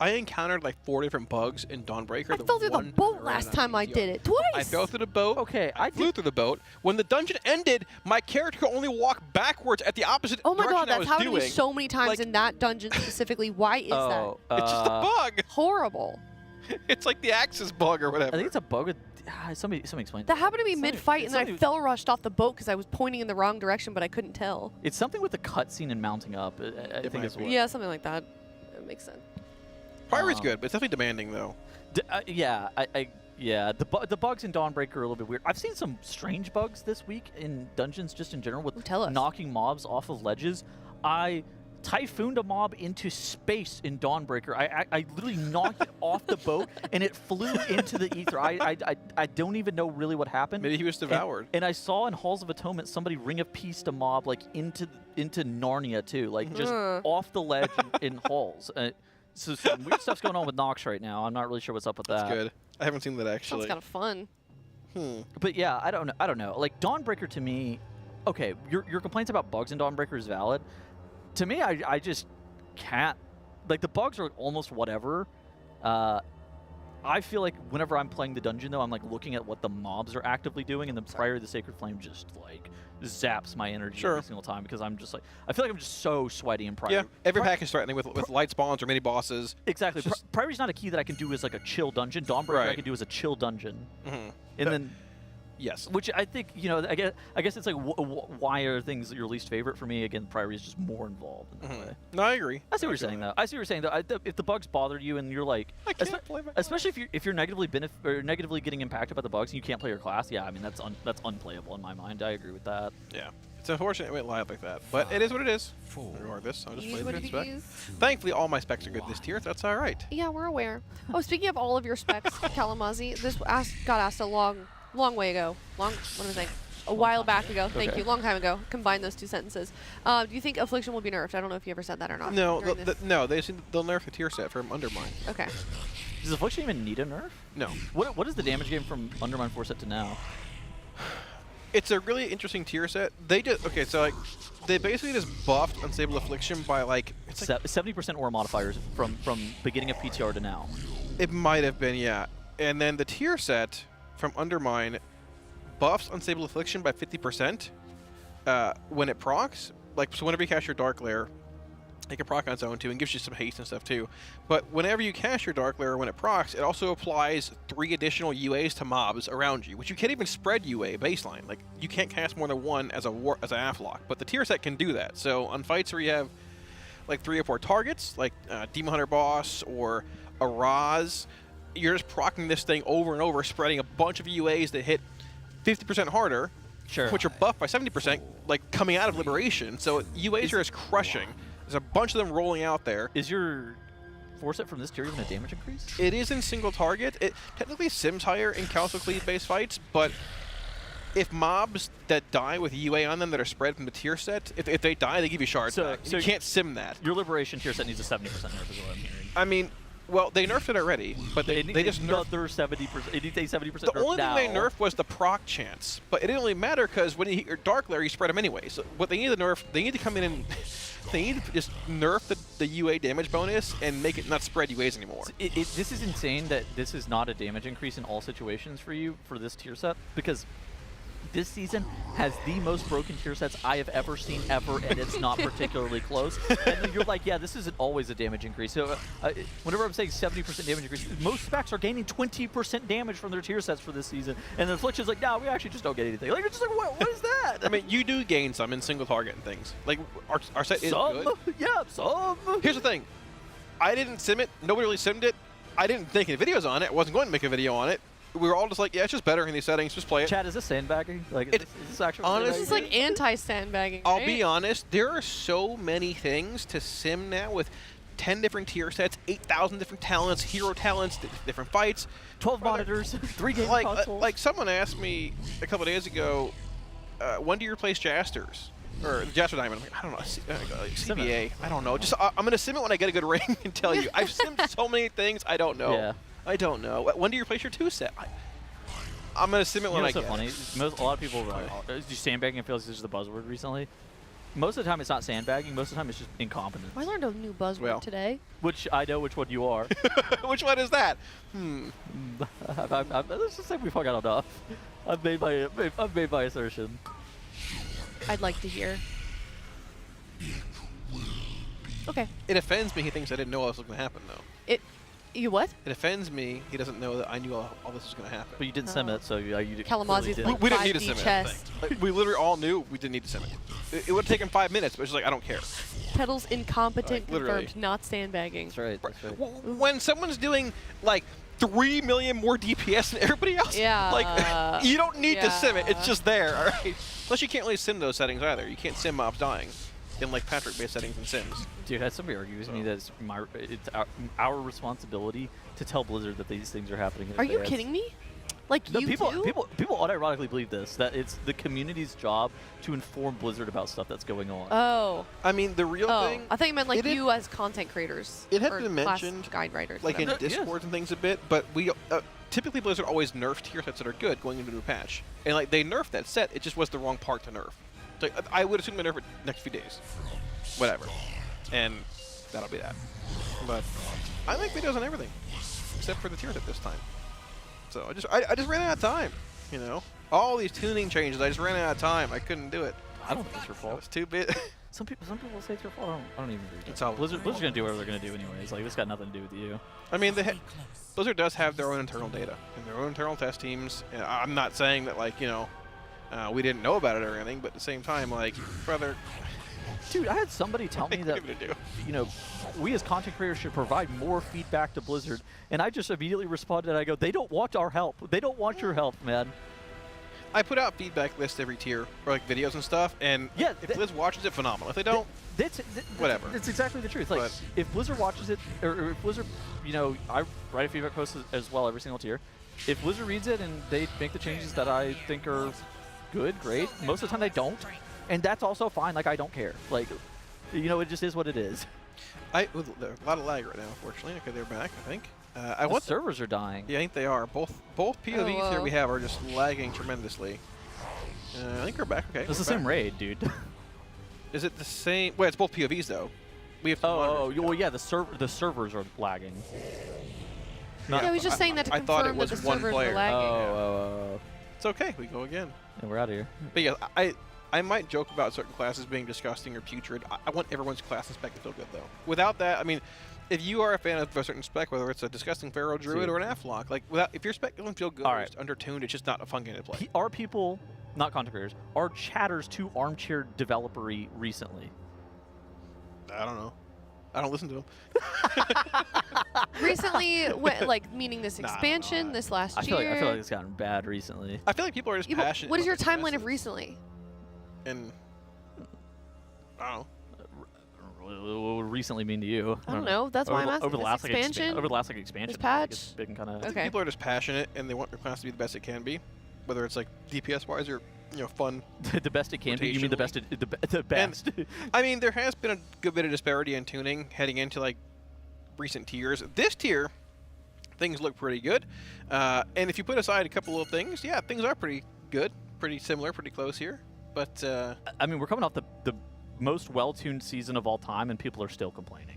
Speaker 2: I encountered like 4 different bugs in Dawnbreaker.
Speaker 12: I fell through the boat last time I did it. Twice!
Speaker 2: I fell through the boat.
Speaker 5: Okay,
Speaker 2: I flew through the boat. When the dungeon ended, my character could only walk backwards at the opposite
Speaker 12: Oh my
Speaker 2: direction
Speaker 12: god, that's happened to me so many times
Speaker 2: Like-
Speaker 12: in that dungeon specifically. Why is that?
Speaker 2: It's just a bug.
Speaker 12: Horrible.
Speaker 2: It's like the Axis bug or whatever.
Speaker 5: I think it's a bug with, somebody explain.
Speaker 12: That happened to me mid-fight, and then I
Speaker 5: something-
Speaker 12: fell rushed off the boat because I was pointing in the wrong direction, but I couldn't tell.
Speaker 5: It's something with the cutscene and mounting up. I think it's what.
Speaker 12: Yeah, something like that. It makes sense.
Speaker 2: Priory's good, but it's definitely demanding though.
Speaker 5: Yeah, the bugs in Dawnbreaker are a little bit weird. I've seen some strange bugs this week in dungeons just in general with knocking mobs off of ledges. I typhooned a mob into space in Dawnbreaker. I literally knocked it off the boat and it flew into the ether. I don't even know really what happened.
Speaker 2: Maybe he was devoured.
Speaker 5: And I saw in Halls of Atonement somebody Ring of Peace a mob like into Narnia too, like just off the ledge in Halls. So some weird stuff's going on with Nox right now. I'm not really sure what's up with that.
Speaker 2: That's good. I haven't seen that actually.
Speaker 12: Sounds kind of fun.
Speaker 5: But yeah, I don't know. Like Dawnbreaker to me, okay, your complaints about bugs in Dawnbreaker is valid. To me, I just can't. Like the bugs are almost whatever. I feel like whenever I'm playing the dungeon though, I'm like looking at what the mobs are actively doing, and the Priory of the Sacred Flame just like zaps my energy every single time because I'm just like, I feel like I'm just so sweaty in Priory.
Speaker 2: Yeah, every pack is threatening with light spawns or mini bosses.
Speaker 5: Exactly. Priory's not a key that I can do as like a chill dungeon. Dawnbreaker I can do as a chill dungeon. And then,
Speaker 2: yes,
Speaker 5: which I think, you know, I guess it's like why are things your least favorite for me? Again, Priory is just more involved in that way.
Speaker 2: No, I agree.
Speaker 5: I see what you're saying though. I see what you're saying though. If the bugs bother you and you're like, especially if you're negatively negatively getting impacted by the bugs and you can't play your class, yeah, I mean that's unplayable in my mind. I agree with that.
Speaker 2: Yeah. It's unfortunate it went live like that, but it is what it is. Regardless, I'll just play the spec. Thankfully, all my specs are good this tier, so that's all right.
Speaker 12: Yeah, we're aware. Oh, speaking of all of your specs, Kalamazi, this got asked a long way ago. What am I saying? A while back ago. Thank you. Long time ago. Combine those two sentences. Do you think Affliction will be nerfed? I don't know if you ever said that or not.
Speaker 2: No, no. They'll nerf the tier set from Undermine.
Speaker 12: Okay.
Speaker 5: Does Affliction even need a nerf?
Speaker 2: No.
Speaker 5: What is the damage gain from Undermine 4 set to now?
Speaker 2: It's a really interesting tier set. They just so like they basically just buffed Unstable Affliction by like it's
Speaker 5: 70% aura modifiers from beginning of PTR to now.
Speaker 2: It might have been, yeah. And then the tier set from Undermine buffs Unstable Affliction by 50% when it procs. Like so whenever you cast your Dark Lair, it can proc on its own too and gives you some haste and stuff too. But whenever you cast your Dark Lair when it procs, it also applies 3 additional UAs to mobs around you, which you can't even spread UA baseline. Like you can't cast more than one as an Aflock, but the tier set can do that. So on fights where you have like 3 or 4 targets, like Demon Hunter boss or a Raz, you're just proccing this thing over and over, spreading a bunch of UAs that hit 50% harder, which are buffed by 70%, like coming out of Liberation. So UAs are just crushing. There's a bunch of them rolling out there.
Speaker 5: Is your 4 set from this tier even a damage increase?
Speaker 2: It is in single target. It technically sims higher in Council Cleave-based fights, but if mobs that die with UA on them that are spread from the tier set, if they die, they give you shards back. You can't sim that.
Speaker 5: Your Liberation tier set needs a 70% nerf is what I'm hearing.
Speaker 2: I mean, Well, they nerfed it already, but they just nerfed
Speaker 5: another 70%. It needs a 70%
Speaker 2: The
Speaker 5: nerf
Speaker 2: only
Speaker 5: now.
Speaker 2: thing they nerfed was the proc chance, but it didn't really matter because when you hit your Dark Lair, you spread them anyway. So what they need to nerf, they need to come in and they need to just nerf the UA damage bonus and make it not spread UAs anymore.
Speaker 5: This is insane that this is not a damage increase in all situations for you for this tier set, because this season has the most broken tier sets I have ever seen ever, and it's not particularly close. And then you're like, yeah, this isn't always a damage increase. So whenever I'm saying 70% damage increase, most specs are gaining 20% damage from their tier sets for this season. And the Affliction's like, no, we actually just don't get anything. Like, it's just like, what is that?
Speaker 2: I mean, you do gain some in single target and things. Like, our set is good.
Speaker 5: Yeah, some.
Speaker 2: Here's the thing. I didn't sim it. Nobody really simmed it. I didn't make any videos on it. I wasn't going to make a video on it. We were all just like, yeah, it's just better in these settings. Just play it.
Speaker 5: Chad, is this sandbagging? Like, is this actually?
Speaker 12: This is like anti-sandbagging.
Speaker 2: I'll
Speaker 12: right?
Speaker 2: be honest. There are so many things to sim now with 10 different tier sets, 8,000 different talents, hero talents, different fights,
Speaker 5: 12 monitors, 3 game consoles.
Speaker 2: Like someone asked me a couple days ago, when do you replace Jasters? Or Jaster Diamond. I'm like, I don't know. CBA. I don't know. Just I'm gonna sim it when I get a good ring and tell you. I've simmed so many things. I don't know.
Speaker 5: Yeah.
Speaker 2: I don't know. When do you replace your 2 set? I'm gonna sim it when I
Speaker 5: so
Speaker 2: get
Speaker 5: funny.
Speaker 2: it.
Speaker 5: A lot of people are like, oh, sandbagging feels like this is the buzzword recently. Most of the time it's not sandbagging. Most of the time it's just incompetence.
Speaker 12: I learned a new buzzword today.
Speaker 5: Which I know which one you are.
Speaker 2: Which one is that?
Speaker 5: Let's just say we forgot enough. I've made my assertion.
Speaker 12: I'd like to hear. Okay.
Speaker 2: It offends me. He thinks I didn't know what was going to happen, though.
Speaker 12: You what?
Speaker 2: It offends me. He doesn't know that I knew all this was going to happen.
Speaker 5: But you didn't sim it, so you
Speaker 12: Kalamazi's
Speaker 5: didn't.
Speaker 12: like
Speaker 2: We didn't need to
Speaker 12: 5D
Speaker 2: sim
Speaker 12: chest.
Speaker 2: it. Like, we literally all knew we didn't need to sim it. It would have taken 5 minutes, but it's like, I don't care.
Speaker 12: Pedals incompetent,
Speaker 2: literally.
Speaker 12: confirmed, not sandbagging.
Speaker 5: That's right. That's right.
Speaker 2: When someone's doing like 3 million more DPS than everybody else, like you don't need to sim it. It's just there, all right? Plus, you can't really sim those settings either. You can't sim mobs dying in like Patrick-based settings and sims.
Speaker 5: Dude, had somebody argue with me that it's our responsibility to tell Blizzard that these things are happening.
Speaker 12: Are you kidding me? Like
Speaker 5: no,
Speaker 12: you
Speaker 5: people
Speaker 12: do?
Speaker 5: people unironically believe this, that it's the community's job to inform Blizzard about stuff that's going on.
Speaker 12: Oh.
Speaker 2: I mean, the real thing.
Speaker 12: I thought you meant like you as content creators.
Speaker 2: It had
Speaker 12: or
Speaker 2: been mentioned,
Speaker 12: guide writers,
Speaker 2: like
Speaker 12: whatever.
Speaker 2: in Discord and things a bit, but we typically Blizzard always nerfed tier sets that are good going into a new patch, and like they nerfed that set. It just was the wrong part to nerf. So I would assume they nerf it next few days, whatever, and that'll be that. But I make videos on everything except for the tier set this time. So I just ran out of time, you know. All these tuning changes, I just ran out of time. I couldn't do it.
Speaker 5: I don't think it's your fault.
Speaker 2: It's too big.
Speaker 5: Some people say it's your fault. I don't even agree.
Speaker 2: It's all
Speaker 5: Blizzard's gonna do whatever they're gonna do anyways. Like this got nothing to do with you.
Speaker 2: I mean, Blizzard does have their own internal data and their own internal test teams. And I'm not saying that like we didn't know about it or anything, but at the same time, like, brother.
Speaker 5: Dude, I had somebody tell me that, we as content creators should provide more feedback to Blizzard, and I just immediately responded, I go, they don't want our help. They don't want your help, man.
Speaker 2: I put out feedback lists every tier, or like videos and stuff, and if Blizz watches it, phenomenal. If they don't, whatever.
Speaker 5: That's exactly the truth. Like, if Blizzard watches it, or if Blizzard, I write a feedback post as well every single tier. If Blizzard reads it and they make the changes that I think are good, great. Most of the time they don't. And that's also fine. Like, I don't care. Like, it just is what it is.
Speaker 2: There's a lot of lag right now, unfortunately. Okay, they're back, I think.
Speaker 5: The servers are dying.
Speaker 2: Yeah, I think they are. Both POVs here we have are just lagging tremendously. I think we're back. Okay.
Speaker 5: It's the same raid, dude.
Speaker 2: Is it the same? Wait, it's both POVs though. We have.
Speaker 5: Well, yeah. The servers are lagging.
Speaker 12: Yeah, I was just saying that to confirm that the servers were lagging.
Speaker 2: It's okay. We go again.
Speaker 5: And we're out of here.
Speaker 2: But yeah, I might joke about certain classes being disgusting or putrid. I want everyone's class and spec to feel good, though. Without that, I mean, if you are a fan of a certain spec, whether it's a disgusting Pharaoh Druid or an Aflock, like, if your spec doesn't feel good or it's undertuned, it's just not a fun game to play.
Speaker 5: Are people, not content creators, are chatters too armchair developer-y recently?
Speaker 2: I don't know. I don't listen to them.
Speaker 12: Recently, like, meaning this expansion, this last year?
Speaker 5: I feel like it's gotten bad recently.
Speaker 2: I feel like people are just passionate.
Speaker 12: What is your timeline of recently?
Speaker 2: And I don't
Speaker 5: know. What would recently mean to you?
Speaker 12: I don't know. That's why I'm asking.
Speaker 5: Over the last
Speaker 12: expansion?
Speaker 5: Over the last expansion.
Speaker 12: This patch?
Speaker 5: It's been kind of.
Speaker 12: Okay.
Speaker 2: People are just passionate and they want their class to be the best it can be, whether it's like DPS wise or fun.
Speaker 5: The best it can be. You mean the best? The best.
Speaker 2: And, I mean, there has been a good bit of disparity in tuning heading into like recent tiers. This tier, things look pretty good. And if you put aside a couple of things, yeah, things are pretty good, pretty similar, pretty close here. But
Speaker 5: I mean, we're coming off the most well-tuned season of all time, and people are still complaining.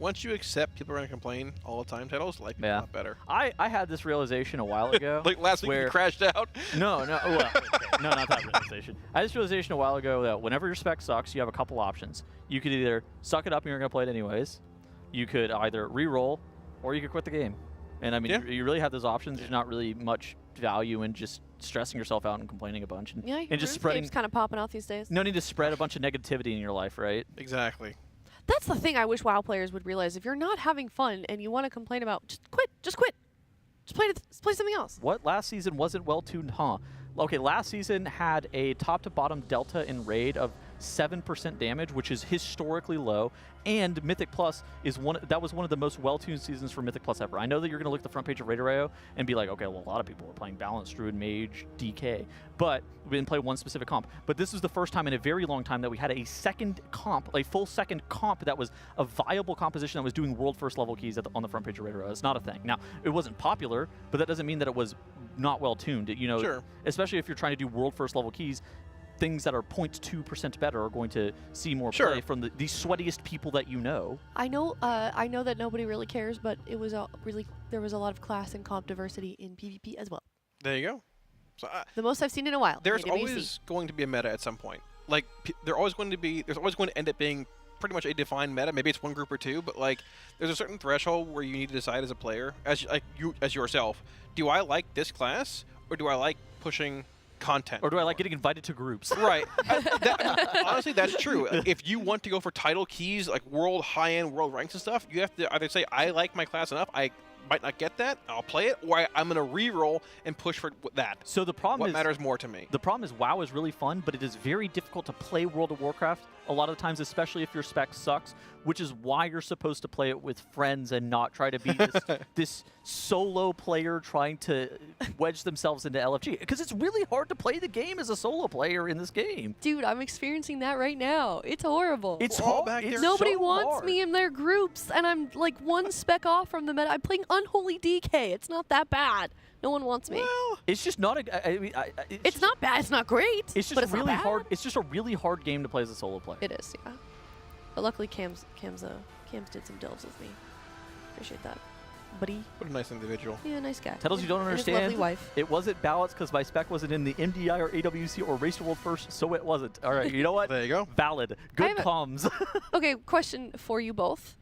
Speaker 2: Once you accept people are going to complain all the time, titles like a lot better.
Speaker 5: I had this realization a while ago.
Speaker 2: Like last week you crashed out?
Speaker 5: No, well, okay. No, not that realization. I had this realization a while ago that whenever your spec sucks, you have a couple options. You could either suck it up and you're going to play it anyways. You could either re-roll, or you could quit the game. And I mean, you really have those options. There's not really much value in just stressing yourself out and complaining a bunch. And just spreading.
Speaker 12: Kind of popping out these days.
Speaker 5: No need to spread a bunch of negativity in your life, right?
Speaker 2: Exactly.
Speaker 12: That's the thing I wish WoW players would realize. If you're not having fun and you want to complain about, just quit. Just quit. Just play something else.
Speaker 5: What last season wasn't well tuned, huh? Okay, last season had a top to bottom delta in raid of 7% damage, which is historically low, and Mythic Plus is that was one of the most well-tuned seasons for Mythic Plus ever. I know that you're going to look at the front page of RaiderIO and be like, okay, well, a lot of people were playing Balanced Druid, Mage, DK, but we didn't play one specific comp. But this was the first time in a very long time that we had a second comp, a full second comp that was a viable composition that was doing world first level keys on the front page of RaiderIO. It's not a thing. Now, it wasn't popular, but that doesn't mean that it was not well-tuned. You know, especially if you're trying to do world first level keys, things that are 0.2% better are going to see more play from the sweatiest people that you know.
Speaker 12: I know that nobody really cares, but it was there was a lot of class and comp diversity in PvP as well.
Speaker 2: There you go. So
Speaker 12: the most I've seen in a while.
Speaker 2: There's always going to be a meta at some point. Like there's always going to end up being pretty much a defined meta. Maybe it's one group or two, but like there's a certain threshold where you need to decide as a player, as yourself, do I like this class or do I like pushing content?
Speaker 5: Or do I like getting invited to groups?
Speaker 2: Right. Honestly, that's true. If you want to go for title keys, like high-end world ranks and stuff, you have to either say, I like my class enough, I might not get that, I'll play it, or I'm going to re-roll and push for that.
Speaker 5: So the problem
Speaker 2: what matters more to me?
Speaker 5: The problem is WoW is really fun, but it is very difficult to play World of Warcraft a lot of times, especially if your spec sucks, which is why you're supposed to play it with friends and not try to be this solo player trying to wedge themselves into LFG. Because it's really hard to play the game as a solo player in this game.
Speaker 12: Dude, I'm experiencing that right now. It's horrible.
Speaker 5: It's hard.
Speaker 12: Nobody wants me in their groups, and I'm like one spec off from the meta. I'm playing Unholy DK. It's not that bad. No one wants me.
Speaker 5: Well, it's just not
Speaker 12: it's not bad. It's not great.
Speaker 5: It's just really hard. It's just a really hard game to play as a solo player.
Speaker 12: It is, yeah. But luckily, Cam's did some delves with me. Appreciate that, buddy.
Speaker 2: What a nice individual.
Speaker 12: Yeah, nice guy.
Speaker 5: Titles you don't understand.
Speaker 12: His lovely wife.
Speaker 5: It wasn't ballots because my spec wasn't in the MDI or AWC or Race to World First, so it wasn't. All right, you know what?
Speaker 2: There you go.
Speaker 5: Valid. Good comms.
Speaker 12: Okay, question for you both.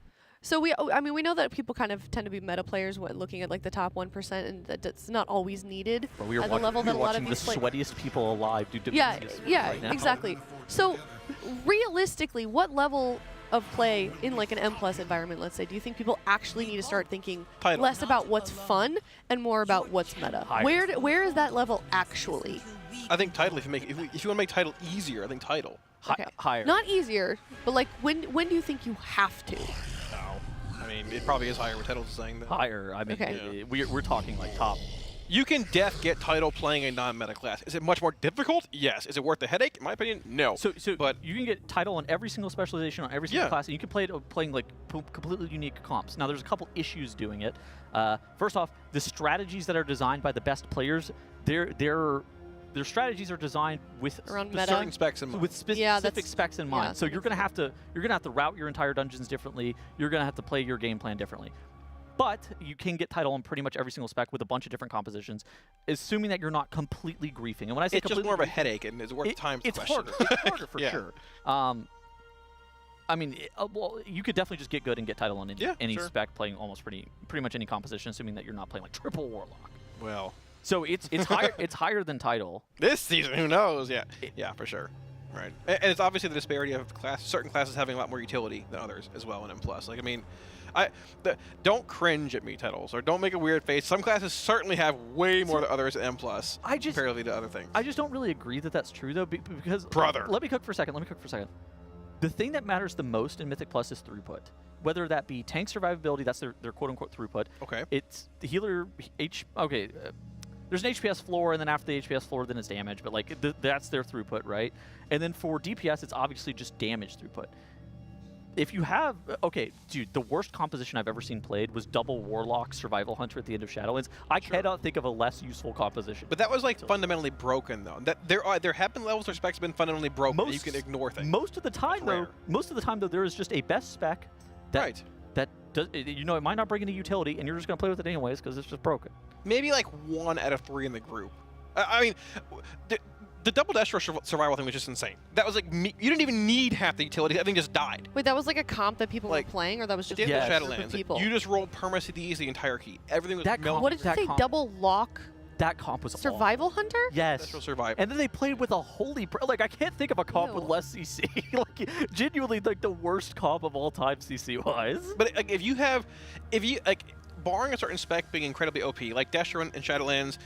Speaker 12: So we know that people kind of tend to be meta players when looking at like the top 1%, and that's not always needed
Speaker 5: at the level that a lot of you play. The sweatiest people alive do
Speaker 12: yeah,
Speaker 5: right
Speaker 12: exactly. So realistically, what level of play in like an M+ environment, let's say, do you think people actually need to start thinking less about what's fun and more about what's meta?
Speaker 5: Higher.
Speaker 12: Where is that level actually?
Speaker 2: I think title. If you want to make title easier, I think title.
Speaker 12: Okay.
Speaker 5: Higher.
Speaker 12: Not easier, but like when do you think you have to?
Speaker 2: I mean, it probably is higher what Title's saying. Though.
Speaker 5: Higher. I mean, we're talking like top.
Speaker 2: You can get title playing a non-meta class. Is it much more difficult? Yes. Is it worth the headache? In my opinion, no.
Speaker 5: But you can get title on every single specialization on every single class, and you can play it playing like completely unique comps. Now, there's a couple issues doing it. First off, the strategies that are designed by the best players, their strategies are designed with
Speaker 2: certain specs in mind.
Speaker 5: With specific specs in mind. So you're gonna have to route your entire dungeons differently. You're gonna have to play your game plan differently. But you can get title on pretty much every single spec with a bunch of different compositions, assuming that you're not completely griefing. And when I say
Speaker 2: it's just more of a headache, and it's worth time.
Speaker 5: It's harder. It's harder for sure. I mean, well, you could definitely just get good and get title on any spec, playing almost pretty much any composition, assuming that you're not playing like triple Warlock.
Speaker 2: Well.
Speaker 5: So it's higher. It's higher than title
Speaker 2: this season. Who knows? Yeah, for sure. Right, and it's obviously the disparity of certain classes having a lot more utility than others as well in M+. Like, I mean, don't cringe at me, titles, or don't make a weird face. Some classes certainly have way more than others in M+, comparatively to other things.
Speaker 5: I just don't really agree that that's true though, because let me cook for a second. The thing that matters the most in Mythic Plus is throughput. Whether that be tank survivability, that's their quote-unquote throughput.
Speaker 2: Okay.
Speaker 5: It's the healer there's an HPS floor, and then after the HPS floor, then it's damage. But like that's their throughput, right? And then for DPS, it's obviously just damage throughput. if you have, okay, dude, the worst composition I've ever seen played was double Warlock Survival Hunter at the end of Shadowlands. I cannot think of a less useful composition.
Speaker 2: But that was like fundamentally broken though. That there have been levels where specs have been fundamentally broken. And you can ignore things.
Speaker 5: Most of the time though, there is just a best spec that that does, you know, it might not bring any utility, and you're just gonna play with it anyways because it's just broken.
Speaker 2: Maybe like 1 out of 3 in the group. I mean, the double dash rush survival thing was just insane. That was like you didn't even need half the utility. That thing just died.
Speaker 12: Wait, that was like a comp that people were playing, or that was just
Speaker 2: a
Speaker 12: group of
Speaker 2: Shadowlands.
Speaker 12: people?
Speaker 2: You just rolled perma-CDs the entire key. Everything was
Speaker 12: What did you say? Double lock.
Speaker 5: That comp was
Speaker 12: Survival Hunter?
Speaker 5: Yes.
Speaker 2: Survival.
Speaker 5: And then they played with a holy... Like, I can't think of a comp with less CC. Like, genuinely, like, the worst comp of all time CC-wise.
Speaker 2: But like, if you like, barring a certain spec being incredibly OP, like Destro in Shadowlands,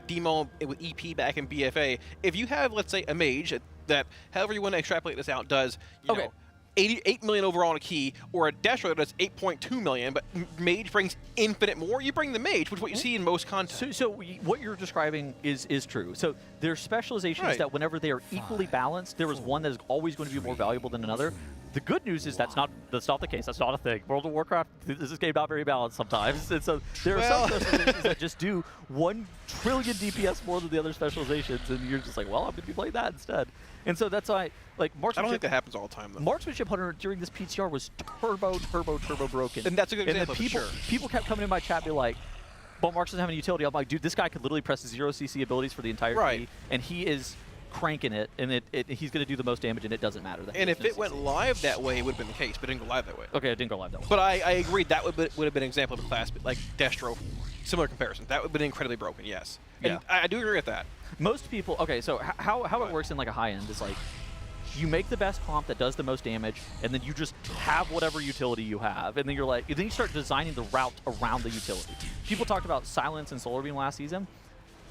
Speaker 2: Demo with EP back in BFA, if you have, let's say, a mage that, however you want to extrapolate this out, does, you know, 8 million overall on a key, or a Destro that does 8.2 million, but Mage brings infinite more, you bring the Mage, which is what you see in most content.
Speaker 5: So what you're describing is true. So there's specializations that whenever they are equally balanced, there is one that is always going to be more valuable than another. The good news is that's not the case. That's not a thing. World of Warcraft, this game not very balanced sometimes. And so there are some specializations that just do 1 trillion DPS more than the other specializations, and you're just like, well, I'm going to be playing that instead. And so that's why, like,
Speaker 2: I don't think that happens all the time, though.
Speaker 5: Marksmanship Hunter during this PTR was turbo broken.
Speaker 2: And that's a good example,
Speaker 5: and then people kept coming in my chat and be like, well, Marks doesn't have any utility. I'm like, dude, this guy could literally press 0 CC abilities for the entire key, and he is cranking it, and he's going to do the most damage, and it doesn't matter.
Speaker 2: And if it went live that way, it would have been the case, but it didn't go live that way.
Speaker 5: Okay, it didn't go live that way.
Speaker 2: But I agree, that would have been an example of a class, like Destro, similar comparison. That would have been incredibly broken, yes. And I do agree with that.
Speaker 5: Most people, okay, so how it works in like a high end is like, you make the best comp that does the most damage, and then you just have whatever utility you have, and then you're like, then you start designing the route around the utility. People talked about Silence and Solar Beam last season.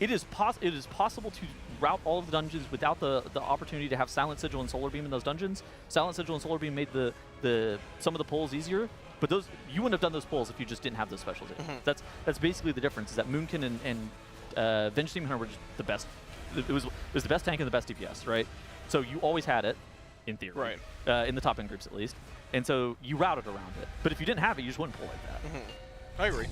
Speaker 5: It is possible to route all of the dungeons without the opportunity to have Silent Sigil and Solar Beam in those dungeons. Silent Sigil and Solar Beam made some of the pulls easier, but those you wouldn't have done those pulls if you just didn't have those specializations. That's basically the difference. Is that Moonkin and Venge Demon Hunter were just the best. It was the best tank and the best DPS, right? So you always had it, in theory, in the top end groups at least, and so you routed around it. But if you didn't have it, you just wouldn't pull like that.
Speaker 2: I agree.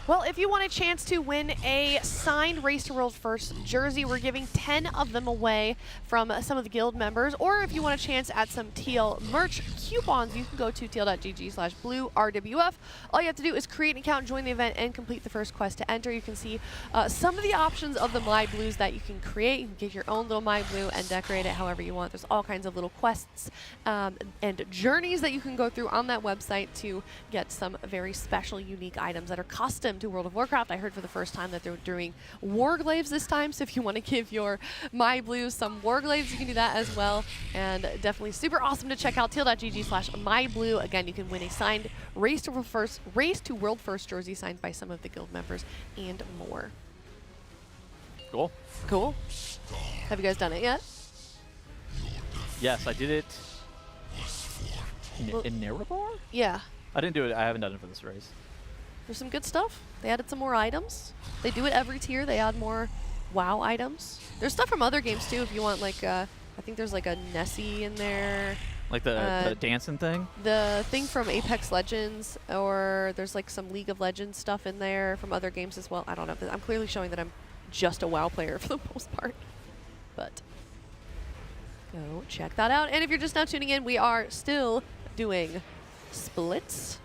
Speaker 12: Well, if you want a chance to win a signed Race to World First jersey, we're giving 10 of them away from some of the guild members. Or if you want a chance at some TL merch coupons, you can go to tl.gg/bluerwf. All you have to do is create an account, join the event, and complete the first quest to enter. You can see some of the options of the My Blues that you can create. You can get your own little My Blue and decorate it however you want. There's all kinds of little quests and journeys that you can go through on that website to get some very special, unique items that are custom to World of Warcraft. I heard for the first time that they're doing Warglaives this time, so if you want to give your My Blues some Warglaives, you can do that as well. And definitely super awesome to check out. TL.gg/myblue. Again, you can win a signed Race to World First jersey signed by some of the guild members and more.
Speaker 5: Cool.
Speaker 12: Cool. Have you guys done it yet?
Speaker 5: Yes, I did it in Nerebar?
Speaker 12: Yeah.
Speaker 5: I didn't do it. I haven't done it for this race.
Speaker 12: There's some good stuff. They added some more items. They do it every tier. They add more WoW items. There's stuff from other games too if you want, like, I think there's like a Nessie in there.
Speaker 5: Like the dancing thing?
Speaker 12: The thing from Apex Legends, or there's like some League of Legends stuff in there from other games as well. I don't know. I'm clearly showing that I'm just a WoW player for the most part. But go check that out. And if you're just now tuning in, we are still doing splits.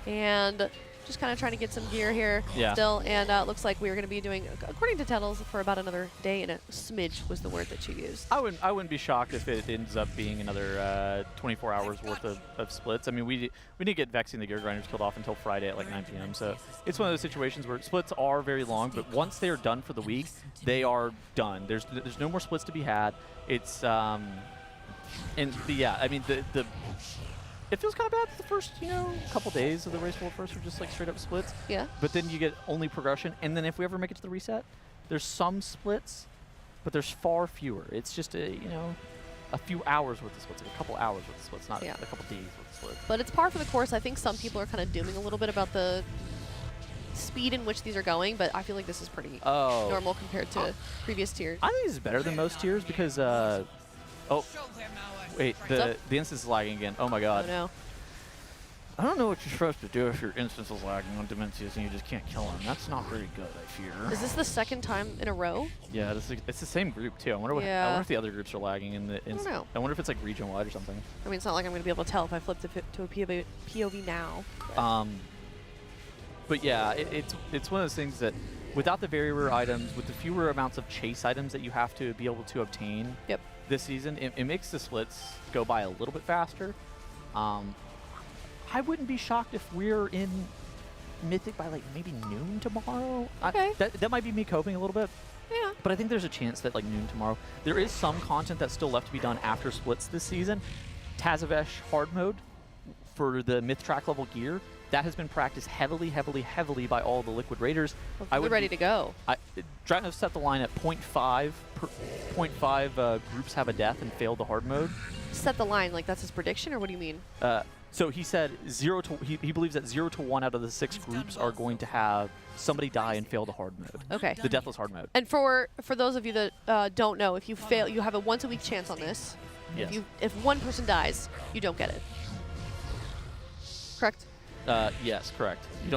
Speaker 12: And just kind of trying to get some gear here still. And it looks like we're going to be doing, according to Tettles, for about another day and a smidge was the word that you used.
Speaker 5: I wouldn't be shocked if it ends up being another 24 hours worth of splits. I mean, we didn't get Vexing the Gear Grinders killed off until Friday at like 9 p.m. So it's one of those situations where splits are very long, but once they are done for the week, they are done. There's no more splits to be had. It's yeah, I mean it feels kind of bad the first, couple days of the Race World First are just like straight up splits.
Speaker 12: Yeah.
Speaker 5: But then you get only progression, and then if we ever make it to the reset, there's some splits, but there's far fewer. It's just a few hours worth of splits, like a couple hours worth of splits, not a couple days worth of splits.
Speaker 12: But it's par for the course. I think some people are kind of dooming a little bit about the speed in which these are going, but I feel like this is pretty normal compared to previous tiers.
Speaker 5: I think this is better than most tiers because Oh, wait, the instance is lagging again. Oh my god.
Speaker 12: Oh no.
Speaker 5: I don't know what you're supposed to do if your instance is lagging on Dimensius and you just can't kill him. That's not very good, I fear.
Speaker 12: Is this the second time in a row?
Speaker 5: Yeah, it's the same group too. I wonder what. I
Speaker 12: Yeah.
Speaker 5: wonder if the other groups are lagging in the.
Speaker 12: I don't know.
Speaker 5: I wonder if it's like region wide or something.
Speaker 12: I mean, it's not like I'm going to be able to tell if I flip to a POV now.
Speaker 5: But yeah, it's one of those things that without the very rare items, with the fewer amounts of chase items that you have to be able to obtain this season, it makes the splits go by a little bit faster. I wouldn't be shocked if we're in Mythic by like maybe noon tomorrow.
Speaker 12: Okay.
Speaker 5: That might be me coping a little bit.
Speaker 12: Yeah.
Speaker 5: But I think there's a chance that like noon tomorrow. There is some content that's still left to be done after splits this season. Tazavesh hard mode for the myth track level gear. That has been practiced heavily by all the Liquid Raiders.
Speaker 12: Well, they're ready to go.
Speaker 5: Trying to set the line at 0.5. 0.5 groups have a death and fail the hard mode.
Speaker 12: Set the line, like that's his prediction, or what do you mean?
Speaker 5: So he said he believes that 0 to 1 out of the 6 groups are going to have somebody die and fail the hard mode.
Speaker 12: Okay.
Speaker 5: The deathless hard mode.
Speaker 12: And for those of you that don't know, if you fail, you have a once-a-week chance on this.
Speaker 5: Yes.
Speaker 12: If one person dies, you don't get it. Correct?
Speaker 5: Yes, correct. You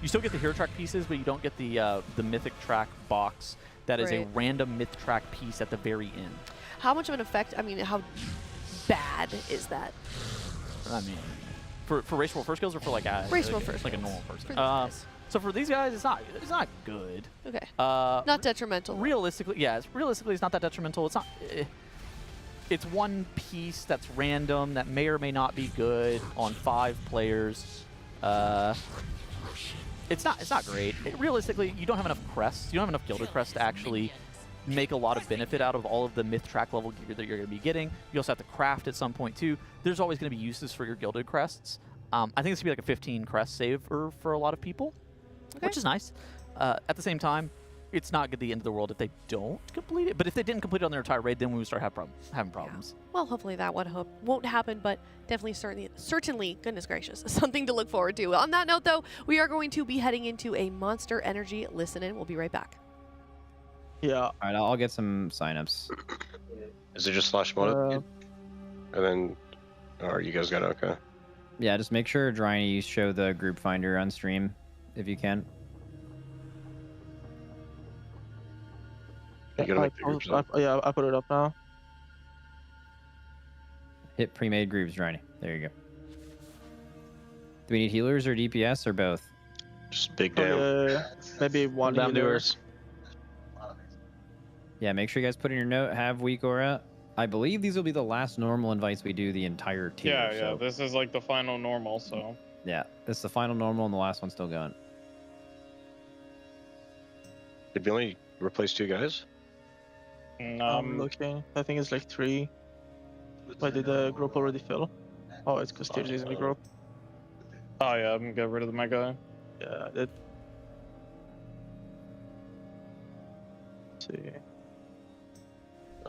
Speaker 5: still get the hero track pieces, but you don't get the mythic track box. That is a
Speaker 12: Right.
Speaker 5: random myth track piece at the very end.
Speaker 12: How much of an effect? I mean, how bad is that?
Speaker 5: I mean, for race world first kills or for like a
Speaker 12: Race world first
Speaker 5: like a
Speaker 12: kills.
Speaker 5: normal person.
Speaker 12: For these guys.
Speaker 5: So for these guys, it's not good.
Speaker 12: Okay. Not detrimental.
Speaker 5: Realistically, yeah, realistically it's not that detrimental. It's not. It's one piece that's random that may or may not be good on 5 players. It's not great. Realistically, you don't have enough crests. You don't have enough Gilded crests to actually make a lot of benefit out of all of the myth track level gear that you're going to be getting. You also have to craft at some point too. There's always going to be uses for your Gilded crests. I think it's going to be like a 15 crest save for a lot of people, which is nice. At the same time, it's not the end of the world if they don't complete it. But if they didn't complete it on their entire raid, then we would start having problems.
Speaker 12: Well, hopefully that won't happen, but definitely, certainly, goodness gracious, something to look forward to. On that note, though, we are going to be heading into a Monster Energy listen-in. We'll be right back.
Speaker 4: Yeah.
Speaker 10: All right, I'll get some signups.
Speaker 14: Is it just slash mode? And then, or you guys got it? Okay.
Speaker 10: Yeah, just make sure, Dryny, you show the group finder on stream if you can.
Speaker 14: You gotta make the groups up.
Speaker 4: Yeah, I put it up now.
Speaker 10: Hit pre-made groups, Dryny. There you go. Do we need healers or DPS or both?
Speaker 14: Just big damn.
Speaker 4: Maybe one
Speaker 14: Damn
Speaker 4: healer.
Speaker 14: doers.
Speaker 10: Yeah, make sure you guys put in your note, have weak aura. I believe these will be the last normal invites we do the entire tier.
Speaker 17: Yeah, yeah.
Speaker 10: so-
Speaker 17: This is like the final normal, so.
Speaker 10: Yeah, this is the final normal and the last one's still going.
Speaker 14: Did we only replace 2 guys?
Speaker 4: I'm looking. I think it's like 3. Why did the group already fill? Oh, it's because TJ is in the group.
Speaker 17: Oh yeah, I'm gonna get rid of my guy.
Speaker 4: Yeah, that. Let's see.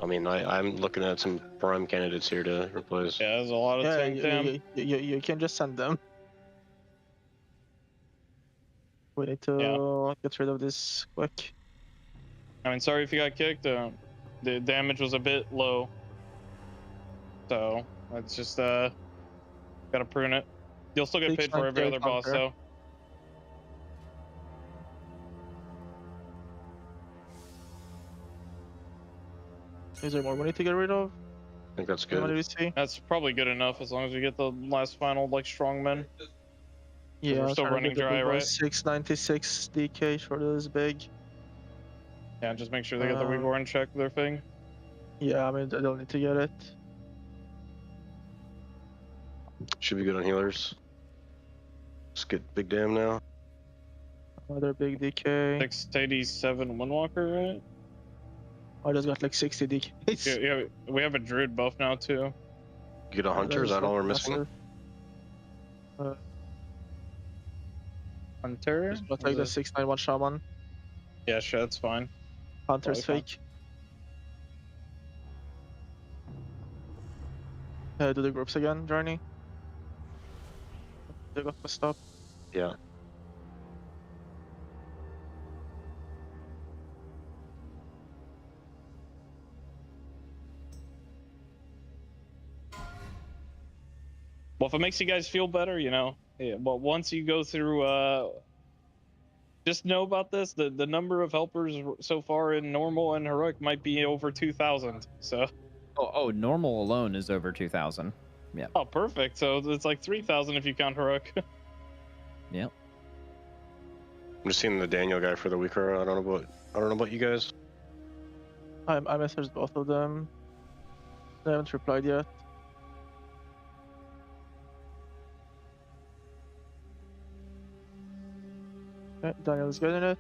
Speaker 14: I mean, I'm looking at some prime candidates here to replace.
Speaker 17: Yeah, there's a lot of tank
Speaker 4: you can just send them. We need to get rid of this quick.
Speaker 17: I mean, sorry if you got kicked. The damage was a bit low, so it's just gotta prune it. You'll still get paid for every other boss, though.
Speaker 4: Is there more we need to get rid of?
Speaker 14: I think that's
Speaker 4: What did
Speaker 14: good.
Speaker 4: we see?
Speaker 17: That's probably good enough as long as we get the last final like strongmen.
Speaker 4: Yeah,
Speaker 17: we're still
Speaker 4: trying to
Speaker 17: running
Speaker 4: get the
Speaker 17: dry,
Speaker 4: big one.
Speaker 17: right?
Speaker 4: 696 DK for this big.
Speaker 17: Yeah, just make sure they get the reborn check their thing.
Speaker 4: Yeah, I mean, I don't need to get it.
Speaker 14: Should be good on healers. Let's get big damn now.
Speaker 4: Another big DK.
Speaker 17: 687 Windwalker, right?
Speaker 4: I just got like 60 DKs.
Speaker 17: Yeah, we have a druid buff now too.
Speaker 14: Get a hunter, is that all we're missing?
Speaker 17: Hunter?
Speaker 4: But like the 691 shaman.
Speaker 17: Yeah, sure, that's fine.
Speaker 4: Hunter's
Speaker 17: Probably
Speaker 4: fake. Do the groups again, Journey. They got messed up.
Speaker 14: Yeah.
Speaker 17: Well, if it makes you guys feel better, you know, but once you go through, just know about this, the number of helpers so far in normal and heroic might be over 2,000. So.
Speaker 10: Oh, normal alone is over 2,000. Yeah.
Speaker 17: Oh, perfect. So it's like 3,000 if you count heroic.
Speaker 10: Yep.
Speaker 14: I'm just seeing the Daniel guy for the week. Or I don't know about you guys.
Speaker 4: I messaged both of them. They haven't replied yet. Okay, Daniel's getting it.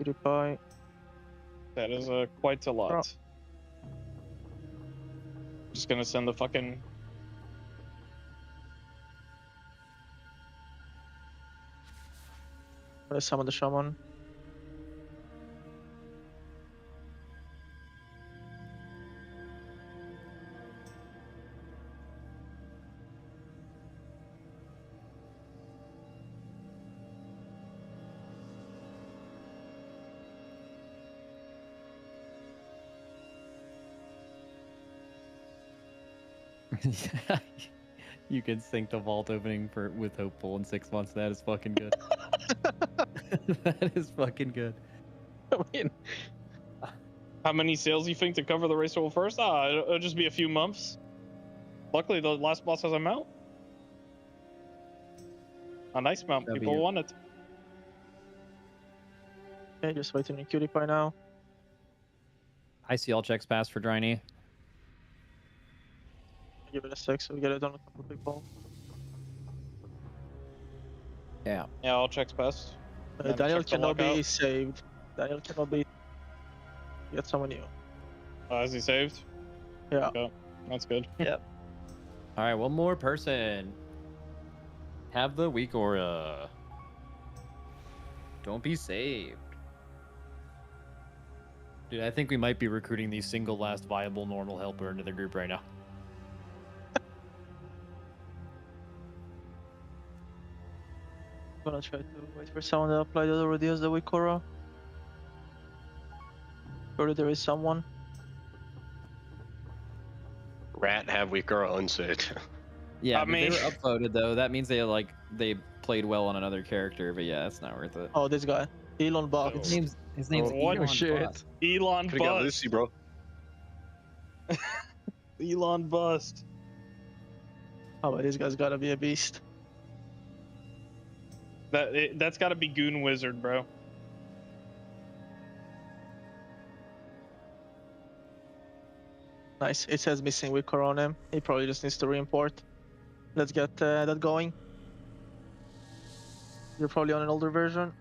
Speaker 4: PewDiePie.
Speaker 17: That is quite a lot.
Speaker 4: Bro.
Speaker 17: Just gonna send the fucking.
Speaker 4: I'm gonna summon the shaman.
Speaker 10: You can sync the vault opening with Hopeful in 6 months. That is fucking good. That is fucking good.
Speaker 17: I mean, how many sales you think to cover the race roll first? It'll just be a few months. Luckily, the last boss has a mount. A nice mount. People want it.
Speaker 4: Okay, just waiting on PewDiePie now.
Speaker 10: I see all checks passed for Dryny.
Speaker 4: Give it a 6 so we get it on a couple of people.
Speaker 10: Yeah.
Speaker 17: Yeah, all checks passed.
Speaker 4: Daniel cannot be saved. Daniel cannot be. Get someone new.
Speaker 17: Is he saved?
Speaker 4: Yeah.
Speaker 17: Okay. That's good.
Speaker 4: Yep.
Speaker 10: All right, one more person. Have the weak aura. Don't be saved. Dude, I think we might be recruiting the single last viable normal helper into the group right now.
Speaker 4: I'm gonna try to wait for someone to apply that already as the weak aura. Surely there is someone.
Speaker 14: Rat have weak aura unsaved.
Speaker 10: Yeah, they were upvoted though. That means they played well on another character, but yeah, it's not worth it.
Speaker 4: Oh, this guy, Elon Buck.
Speaker 10: His name's
Speaker 17: what
Speaker 10: Elon
Speaker 17: shit?
Speaker 10: Bust.
Speaker 17: Elon
Speaker 14: Could've got
Speaker 17: Bust.
Speaker 14: Lucy, bro.
Speaker 17: Elon Bust.
Speaker 4: Oh, but this guy's gotta be a beast.
Speaker 17: That's got to be Goon Wizard, bro.
Speaker 4: Nice. It says missing weak aura on him. He probably just needs to re-import. Let's get that going. You're probably on an older version.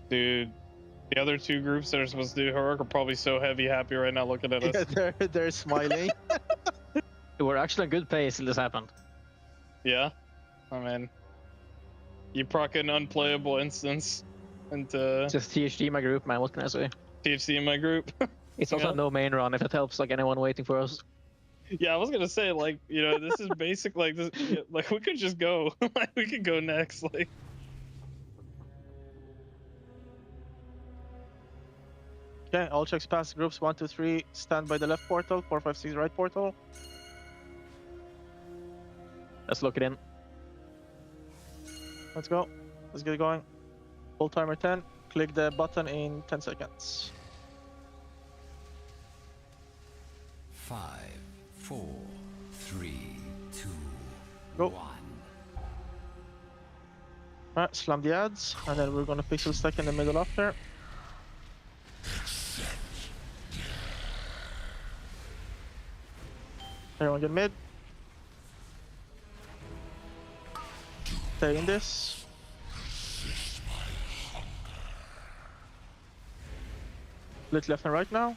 Speaker 17: Dude, the other two groups that are supposed to do heroic are probably so happy right now looking at us.
Speaker 4: Yeah, they're smiling.
Speaker 3: We're actually on good pace till this happened.
Speaker 17: Yeah? I mean, you proc an unplayable instance into...
Speaker 3: Just THD in my group, man. What can I say?
Speaker 17: THC in my group.
Speaker 3: It's also no main run, if it helps, like anyone waiting for us.
Speaker 17: Yeah, I was gonna say, like, you know, this is basic, like, this, like, we could just go. Like, we could go next, like...
Speaker 4: Okay, all checks pass. Groups 1, 2, 3 stand by the left portal. 4, 5, 6 right portal.
Speaker 3: Let's look it in.
Speaker 4: Let's go. Let's get going. Full timer 10. Click the button in 10 seconds.
Speaker 11: 5, 4, 3, 2,
Speaker 4: Go.
Speaker 11: 1.
Speaker 4: Alright, slam the ads, and then we're gonna pixel stack in the middle after. Everyone get mid. Stay in this. Split left and right now.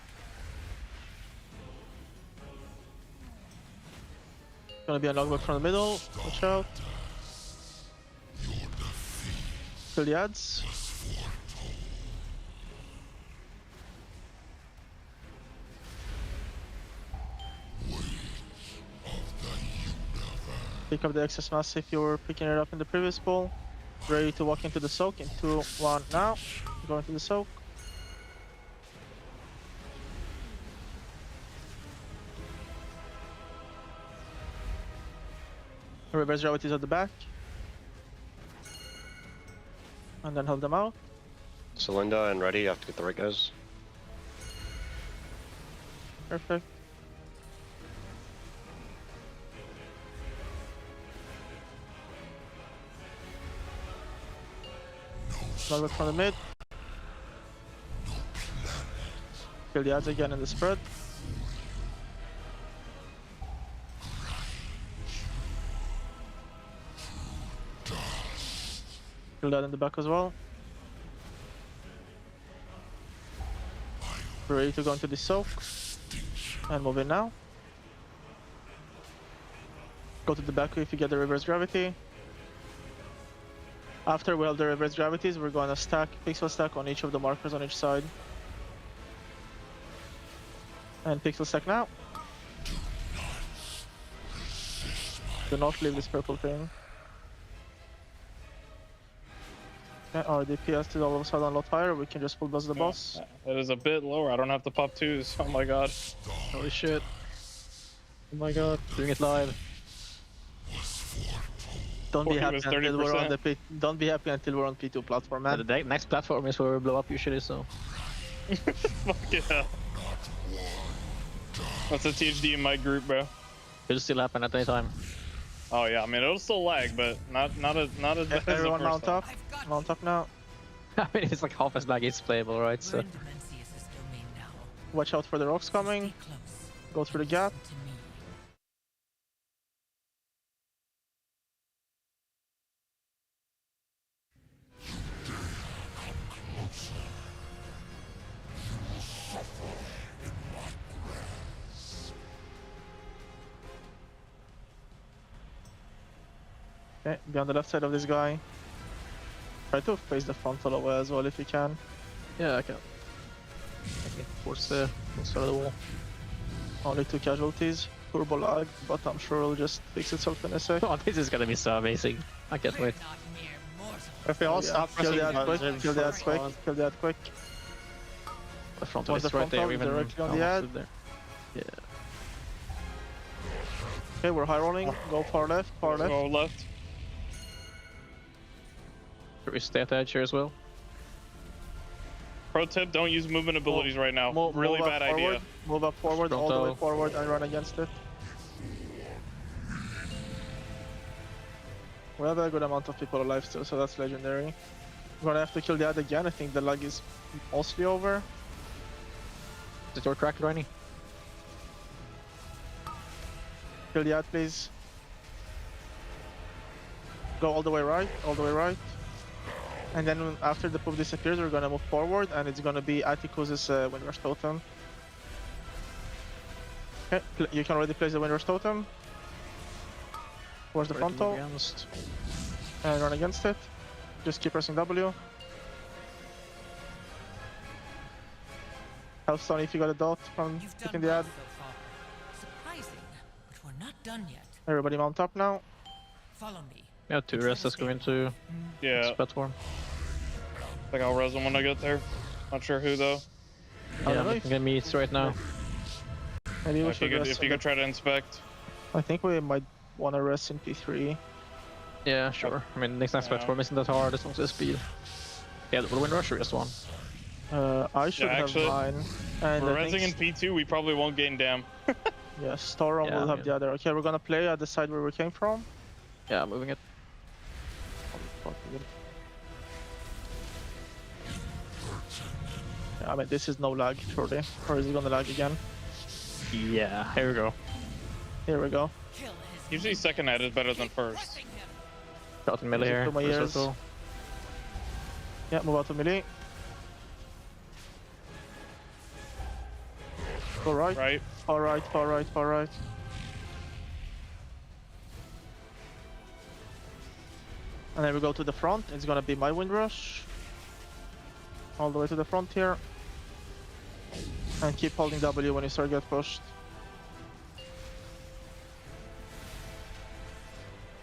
Speaker 4: Gonna be a knockback from the middle. Watch out. Kill the ads. Pick up the excess mass if you were picking it up in the previous pool. Ready to walk into the soak in 2, 1 now. Go into the soak. Reverse gravities at the back. And then help them out.
Speaker 14: Celinda and ready. You have to get the right guys.
Speaker 4: Perfect. Slug from the mid. Kill the ads again in the spread. Kill that in the back as well. We're ready to go into the soak. And move in now. Go to the back if you get the reverse gravity. After we have the reverse gravities, we're going to stack, pixel stack on each of the markers on each side. And pixel stack now. Do not leave this purple thing. Okay, our DPS is all of a sudden a lot higher, we can just full buzz the boss.
Speaker 17: It is a bit lower, I don't have to pop twos. Oh my god.
Speaker 3: Holy shit. Oh my god, doing it live.
Speaker 4: Don't be happy
Speaker 17: was
Speaker 4: until we're on
Speaker 17: 30%.
Speaker 4: the Don't be happy until we're on P2 platform, man.
Speaker 3: The next platform is where we blow up usually, so.
Speaker 17: Fuck yeah. That's a THD in my group, bro.
Speaker 3: It'll still happen at any time.
Speaker 17: Oh yeah, I mean it'll still lag, but not as bad as the
Speaker 4: Everyone
Speaker 17: first
Speaker 4: mount
Speaker 17: time.
Speaker 4: up. Mount up now.
Speaker 3: I mean, it's like half as lag is playable, right? So.
Speaker 4: Watch out for the rocks coming. Go through the gap. Okay, be on the left side of this guy. Try to face the frontal away as well if you can.
Speaker 3: Yeah, I can. Towards the side of the wall.
Speaker 4: Only 2 casualties. Turbo lag, but I'm sure it'll just fix itself in a sec.
Speaker 3: Oh, this is gonna be so amazing. I can't wait.
Speaker 20: If we all stop
Speaker 4: Kill
Speaker 20: pressing
Speaker 4: the ad quick,
Speaker 20: buttons
Speaker 4: kill the ad
Speaker 20: for
Speaker 4: quick,
Speaker 20: fun.
Speaker 4: kill the ad quick.
Speaker 3: The frontal
Speaker 4: Was
Speaker 3: is
Speaker 4: the
Speaker 3: right there,
Speaker 4: frontal
Speaker 3: even
Speaker 4: directly on the
Speaker 3: almost
Speaker 4: ad?
Speaker 3: stood there. Yeah.
Speaker 4: Okay, we're high rolling. Go far left, far left.
Speaker 17: Go left.
Speaker 3: Should we stay at the edge here as well?
Speaker 17: Pro tip, don't use movement abilities right now. Really
Speaker 4: move up
Speaker 17: bad
Speaker 4: forward,
Speaker 17: idea.
Speaker 4: Move up forward, all the way
Speaker 3: Frontal.
Speaker 4: forward and run against it. We have a good amount of people alive still, so that's legendary. We're gonna have to kill the ad again. I think the lag is mostly over.
Speaker 3: Is it your crack, Ronnie?
Speaker 4: Kill the ad, please. Go all the way right, all the way right. And then after the poof disappears, we're gonna move forward, and it's gonna be Atticus's Windrush Totem. Okay, you can already place the Windrush Totem. Towards the frontal. And run against it. Just keep pressing W. Health stone if you got a dot from hitting the ad.
Speaker 11: Surprising, but we're not done yet.
Speaker 4: Everybody mount up now.
Speaker 11: Follow me.
Speaker 3: Yeah, 2 rests go into
Speaker 17: Yeah.
Speaker 3: this platform.
Speaker 17: I think I'll res them when I get there. Not sure who though.
Speaker 3: Yeah, I'm looking at meets right now.
Speaker 4: Maybe we
Speaker 17: If you
Speaker 4: should rest
Speaker 17: could, if you could try to inspect.
Speaker 4: I think we might want to rest in P3.
Speaker 3: Yeah, sure. I mean, next platform isn't that hard as long as there's speed. Yeah, the Wind Rush just one.
Speaker 4: I should
Speaker 17: Yeah,
Speaker 4: have
Speaker 17: actually,
Speaker 4: mine. And
Speaker 17: we're
Speaker 4: I
Speaker 17: resing in
Speaker 4: think
Speaker 17: P2, we probably won't gain dam.
Speaker 4: yeah, Storm
Speaker 3: Yeah,
Speaker 4: will have the other. Okay, we're gonna play at the side where we came from.
Speaker 3: Yeah, moving it.
Speaker 4: Yeah, I mean, this is no lag, surely. Or is it gonna lag again?
Speaker 3: Yeah, here we go.
Speaker 4: Here we go.
Speaker 17: Usually second net is better than first.
Speaker 3: Got in melee here.
Speaker 4: To my
Speaker 3: first
Speaker 4: ears.
Speaker 3: circle.
Speaker 4: Yeah, move out to melee. Go right.
Speaker 17: Right.
Speaker 4: Far right, far right, far right. And then we go to the front. It's gonna be my Windrush. All the way to the front here. And keep holding W when you start get pushed.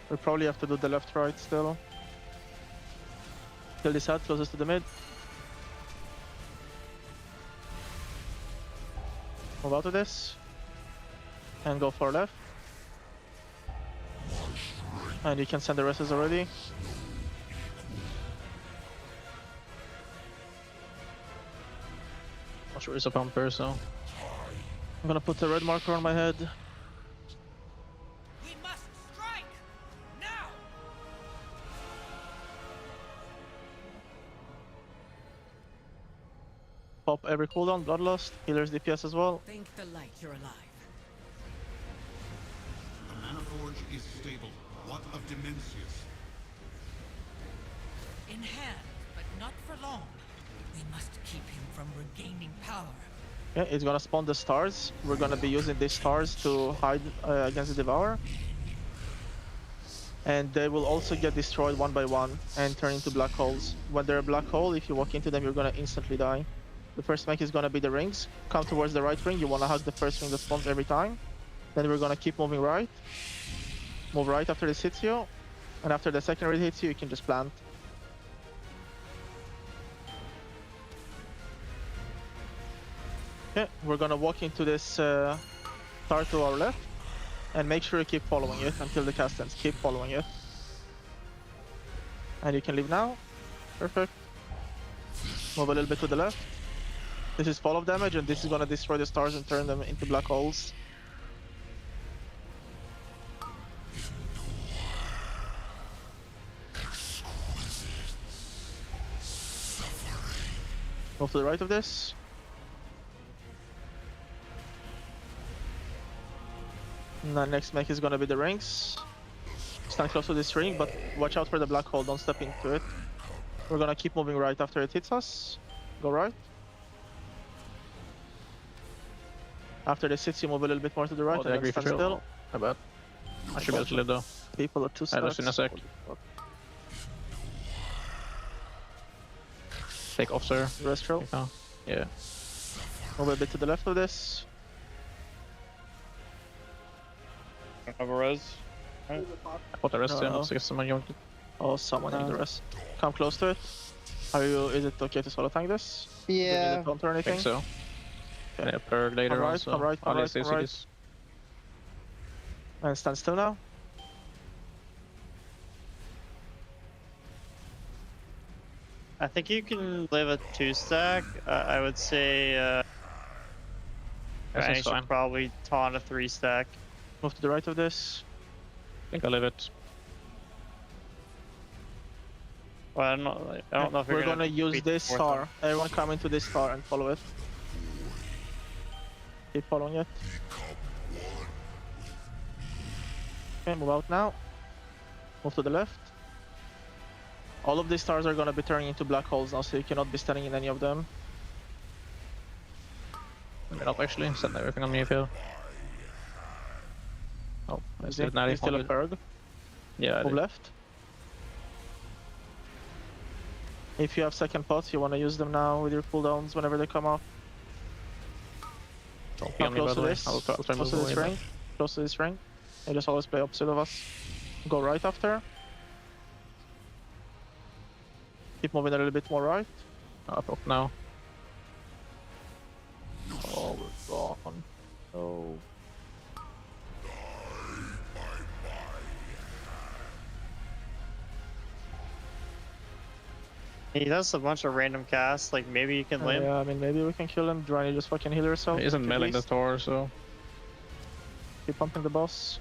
Speaker 4: We probably have to do the left right still. Kill this head closest to the mid. Move out of this. And go far left. And you can send the reses already.
Speaker 3: Not sure it's a bumper, so.
Speaker 4: I'm gonna put a red marker on my head.
Speaker 11: We must strike now.
Speaker 4: Pop every cooldown, Bloodlust, healers DPS as well.
Speaker 11: Thank the light you're alive.
Speaker 18: The Manaforge is stable. What of Dimensius?
Speaker 11: In hand, but not for long. We must keep him from regaining power.
Speaker 4: Yeah, it's gonna spawn the stars. We're gonna be using these stars to hide against the Devourer. And they will also get destroyed one by one and turn into black holes. When they're a black hole, if you walk into them, you're gonna instantly die. The first mech is gonna be the rings. Come towards the right ring. You wanna hug the first ring that spawns every time. Then we're gonna keep moving right. Move right after this hits you. And after the second raid hits you, you can just plant. Okay, we're gonna walk into this star to our left. And make sure you keep following it until the cast ends. Keep following it. And you can leave now. Perfect. Move a little bit to the left. This is fall of damage, and this is gonna destroy the stars and turn them into black holes. Move to the right of this. And the next mech is gonna be the rings. Stand close to this ring, but watch out for the black hole, don't step into it. We're gonna keep moving right after it hits us. Go right. After this hits, you move a little bit more to the right,
Speaker 3: Oh,
Speaker 4: and then stand still.
Speaker 3: My bad. I should be able to live though.
Speaker 4: People are too
Speaker 3: I lost in a sec. Take off, sir.
Speaker 4: Rest row.
Speaker 3: Oh, yeah.
Speaker 4: Move a bit to the left of this.
Speaker 17: I have a res. Right.
Speaker 3: I put the rest in, so I guess someone yoinked it.
Speaker 4: Oh, someone in the rest. Come close to it. Are you? Is it okay to solo tank this?
Speaker 13: Yeah.
Speaker 4: Don't or
Speaker 3: I
Speaker 4: anything?
Speaker 3: think so. Yeah, perk later
Speaker 4: Come right,
Speaker 3: on, so
Speaker 4: come right, come
Speaker 3: I'll
Speaker 4: right, come right. And stand still now.
Speaker 19: I think you can live a 2-stack. I would say I should
Speaker 3: fine.
Speaker 19: probably taunt a 3-stack.
Speaker 4: Move to the right of this.
Speaker 3: I think I'll live it.
Speaker 19: Well, I don't know if
Speaker 4: We're
Speaker 19: you're
Speaker 4: gonna use
Speaker 19: beat
Speaker 4: this
Speaker 19: the fourth
Speaker 4: star. Everyone come into this star and follow it. Keep following it. Okay, move out now. Move to the left. All of these stars are gonna be turning into black holes now, so you cannot be standing in any of them.
Speaker 3: Let me up actually, send everything on me if you. Oh, I still
Speaker 4: You still a perg.
Speaker 3: Yeah, I
Speaker 4: Move
Speaker 3: did.
Speaker 4: left. If you have second pots, you wanna use them now with your cooldowns whenever they come up.
Speaker 3: Don't be
Speaker 4: Now
Speaker 3: on me, by
Speaker 4: close to
Speaker 3: the way.
Speaker 4: this.
Speaker 3: I'll try and
Speaker 4: Close to
Speaker 3: move
Speaker 4: this
Speaker 3: away,
Speaker 4: ring. Close to this ring. You just always play opposite of us. Go right after. Keep moving a little bit more right.
Speaker 3: Up now.
Speaker 4: Oh, we're gone. Oh.
Speaker 19: He does a bunch of random casts. Like maybe you can live.
Speaker 4: Yeah, I mean maybe we can kill him. Drani just fucking heal herself.
Speaker 3: He isn't
Speaker 4: at
Speaker 3: mailing the
Speaker 4: least.
Speaker 3: Thor, so.
Speaker 4: Keep pumping the boss.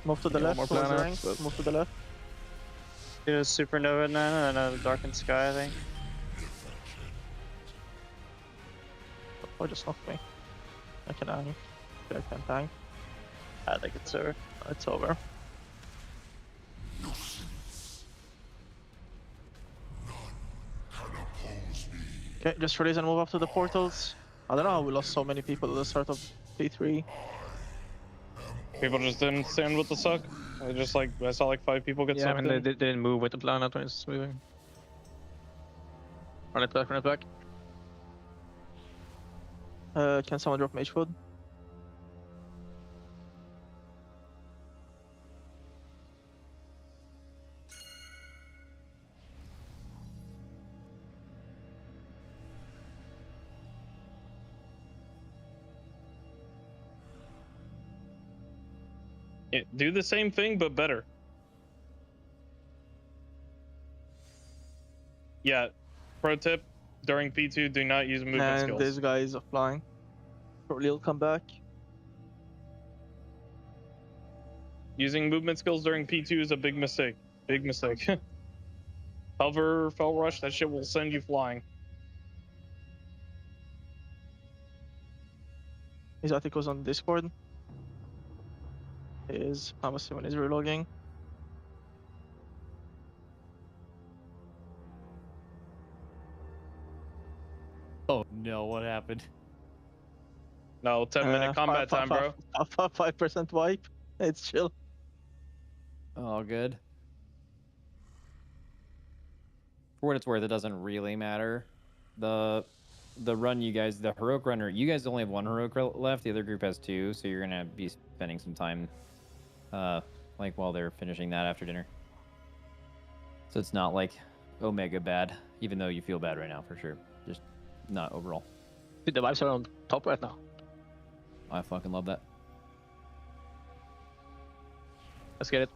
Speaker 4: Move to the
Speaker 3: Yeah,
Speaker 4: left
Speaker 3: more
Speaker 4: towards the ring.
Speaker 3: planets, but-
Speaker 4: Move to the left.
Speaker 19: Do a supernova now and a darkened sky, I think.
Speaker 4: Oh, just knocked me. I can hang. I can hang.
Speaker 19: I think it's over.
Speaker 4: It's over. Okay, just release and move up to the portals. I don't know how we lost so many people at the start of P3.
Speaker 17: People just didn't stand with the suck. I just like I saw like 5 people get
Speaker 3: Yeah, I
Speaker 17: sucked
Speaker 3: mean,
Speaker 17: in.
Speaker 3: they didn't move with the planet when it's moving. Run it back, run it back.
Speaker 4: Can someone drop mage food?
Speaker 17: Yeah, do the same thing but better. Yeah. Pro tip: during P2, do not use movement
Speaker 4: And
Speaker 17: skills.
Speaker 4: this guy is offline. Probably he'll come back.
Speaker 17: Using movement skills during P2 is a big mistake. Big mistake. Hover, fell rush, that shit will send you flying.
Speaker 4: His article's on Discord. I'm assuming he's relogging.
Speaker 10: Oh no, what happened?
Speaker 17: No, 10-minute combat time, bro.
Speaker 4: 5% wipe. It's chill.
Speaker 10: All good. For what it's worth, it doesn't really matter. The run you guys, the heroic runner, you guys only have one heroic left. The other group has two, so you're gonna be spending some time, like while they're finishing that after dinner. So it's not like Omega bad, even though you feel bad right now for sure. Just not overall.
Speaker 3: Dude, the vibes are on top right now.
Speaker 10: I fucking love that.
Speaker 3: Let's get it.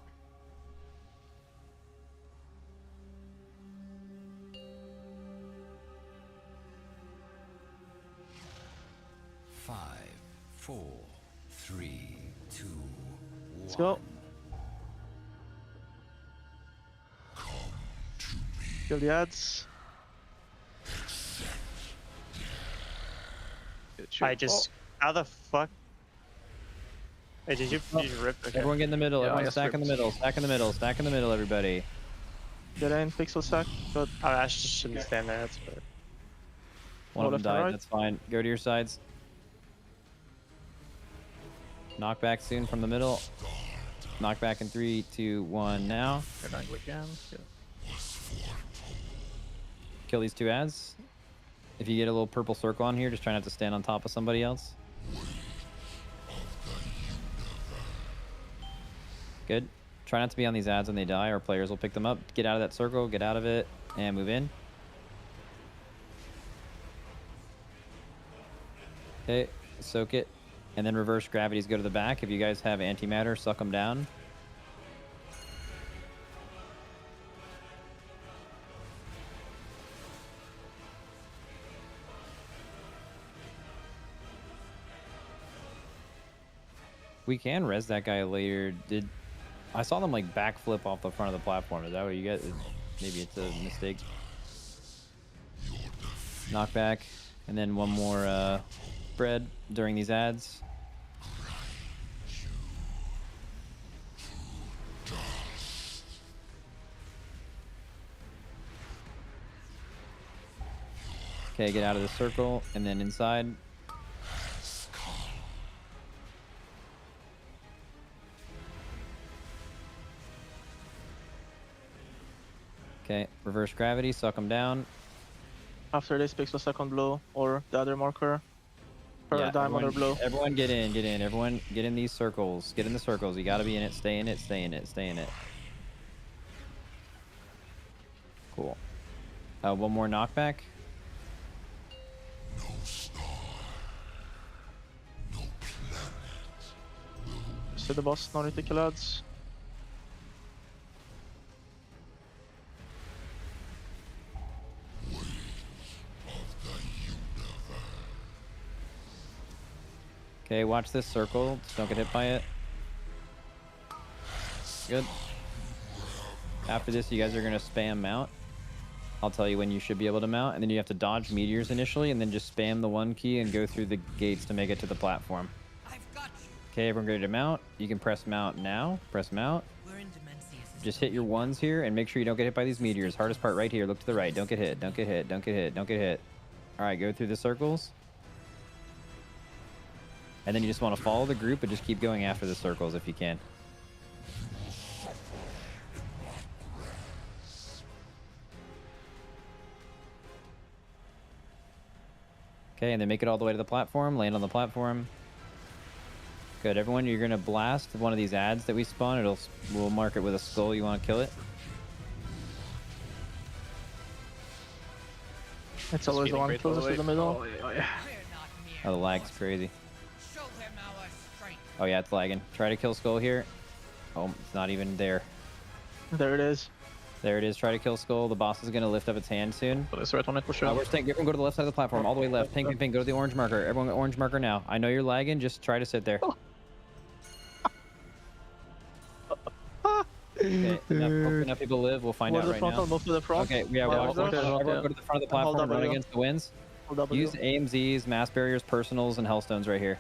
Speaker 11: Five, 4, 3, 2, 1.
Speaker 4: Let's go. Kill the ads.
Speaker 19: I just... How the fuck? Hey, did you rip? Okay.
Speaker 10: Everyone get in the middle.
Speaker 19: Yeah,
Speaker 10: Everyone stack in the middle. Stack in the middle. Stack in the middle, everybody.
Speaker 4: Get in, pixel stack. Good.
Speaker 19: Oh, Ash just shouldn't stand there. That's fair.
Speaker 10: One of them
Speaker 4: left and
Speaker 10: died.
Speaker 4: right.
Speaker 10: That's fine. Go to your sides. Knockback soon from the middle. Knockback in 3, 2, 1 now. Kill these two ads. If you get a little purple circle on here, just try not to stand on top of somebody else. Good. Try not to be on these ads when they die, or players will pick them up. Get out of that circle, get out of it, and move in. Okay, soak it. And then reverse gravities go to the back. If you guys have antimatter, suck them down. We can res that guy later. I saw them like backflip off the front of the platform. Is that what you get? Maybe it's a mistake. Knockback, and then one more spread during these ads. Okay, get out of the circle, and then inside. Okay, reverse gravity, suck them down.
Speaker 4: After this, pixel stack on blue or the other marker. Or diamond or blue.
Speaker 10: Everyone get in, get in. Everyone get in these circles. Get in the circles. You gotta be in it. Stay in it, stay in it, stay in it. Cool. One more knockback.
Speaker 4: See the boss, no need to kill ads.
Speaker 10: Okay, watch this circle. Just don't get hit by it. Good. After this, you guys are going to spam mount. I'll tell you when you should be able to mount, and then you have to dodge meteors initially, and then just spam the 1 key and go through the gates to make it to the platform. Okay, everyone ready to mount? You can press mount now. Press mount. Just hit your 1s here, and make sure you don't get hit by these meteors. Hardest part right here. Look to the right. Don't get hit. Don't get hit. Don't get hit. Don't get hit. All right, go through the circles. And then you just want to follow the group, but just keep going after the circles if you can. Okay, and then make it all the way to the platform. Land on the platform. Good, everyone, you're going to blast one of these ads that we spawn. We'll mark it with a skull. You want to kill it.
Speaker 4: It's always the one closest to the middle.
Speaker 10: Oh, the lag's crazy. Oh yeah, it's lagging. Try to kill skull here. Oh, it's not even there.
Speaker 4: There it is.
Speaker 10: There it is. Try to kill Skull. The boss is going to lift up its hand soon.
Speaker 3: Put this right on it for sure.
Speaker 10: We're staying. Everyone go to the left side of the platform, all the way left. Pink, pink, pink. Go to the orange marker. Everyone, orange marker now. I know you're lagging. Just try to sit there. Okay, enough people live. We'll find out right now.
Speaker 4: Move to the front.
Speaker 10: Okay, yeah,
Speaker 4: Hold
Speaker 10: watch. Everyone go to the front of the platform and run
Speaker 4: W.
Speaker 10: against the winds. Use AMZs, mass barriers, personals, and hellstones right here.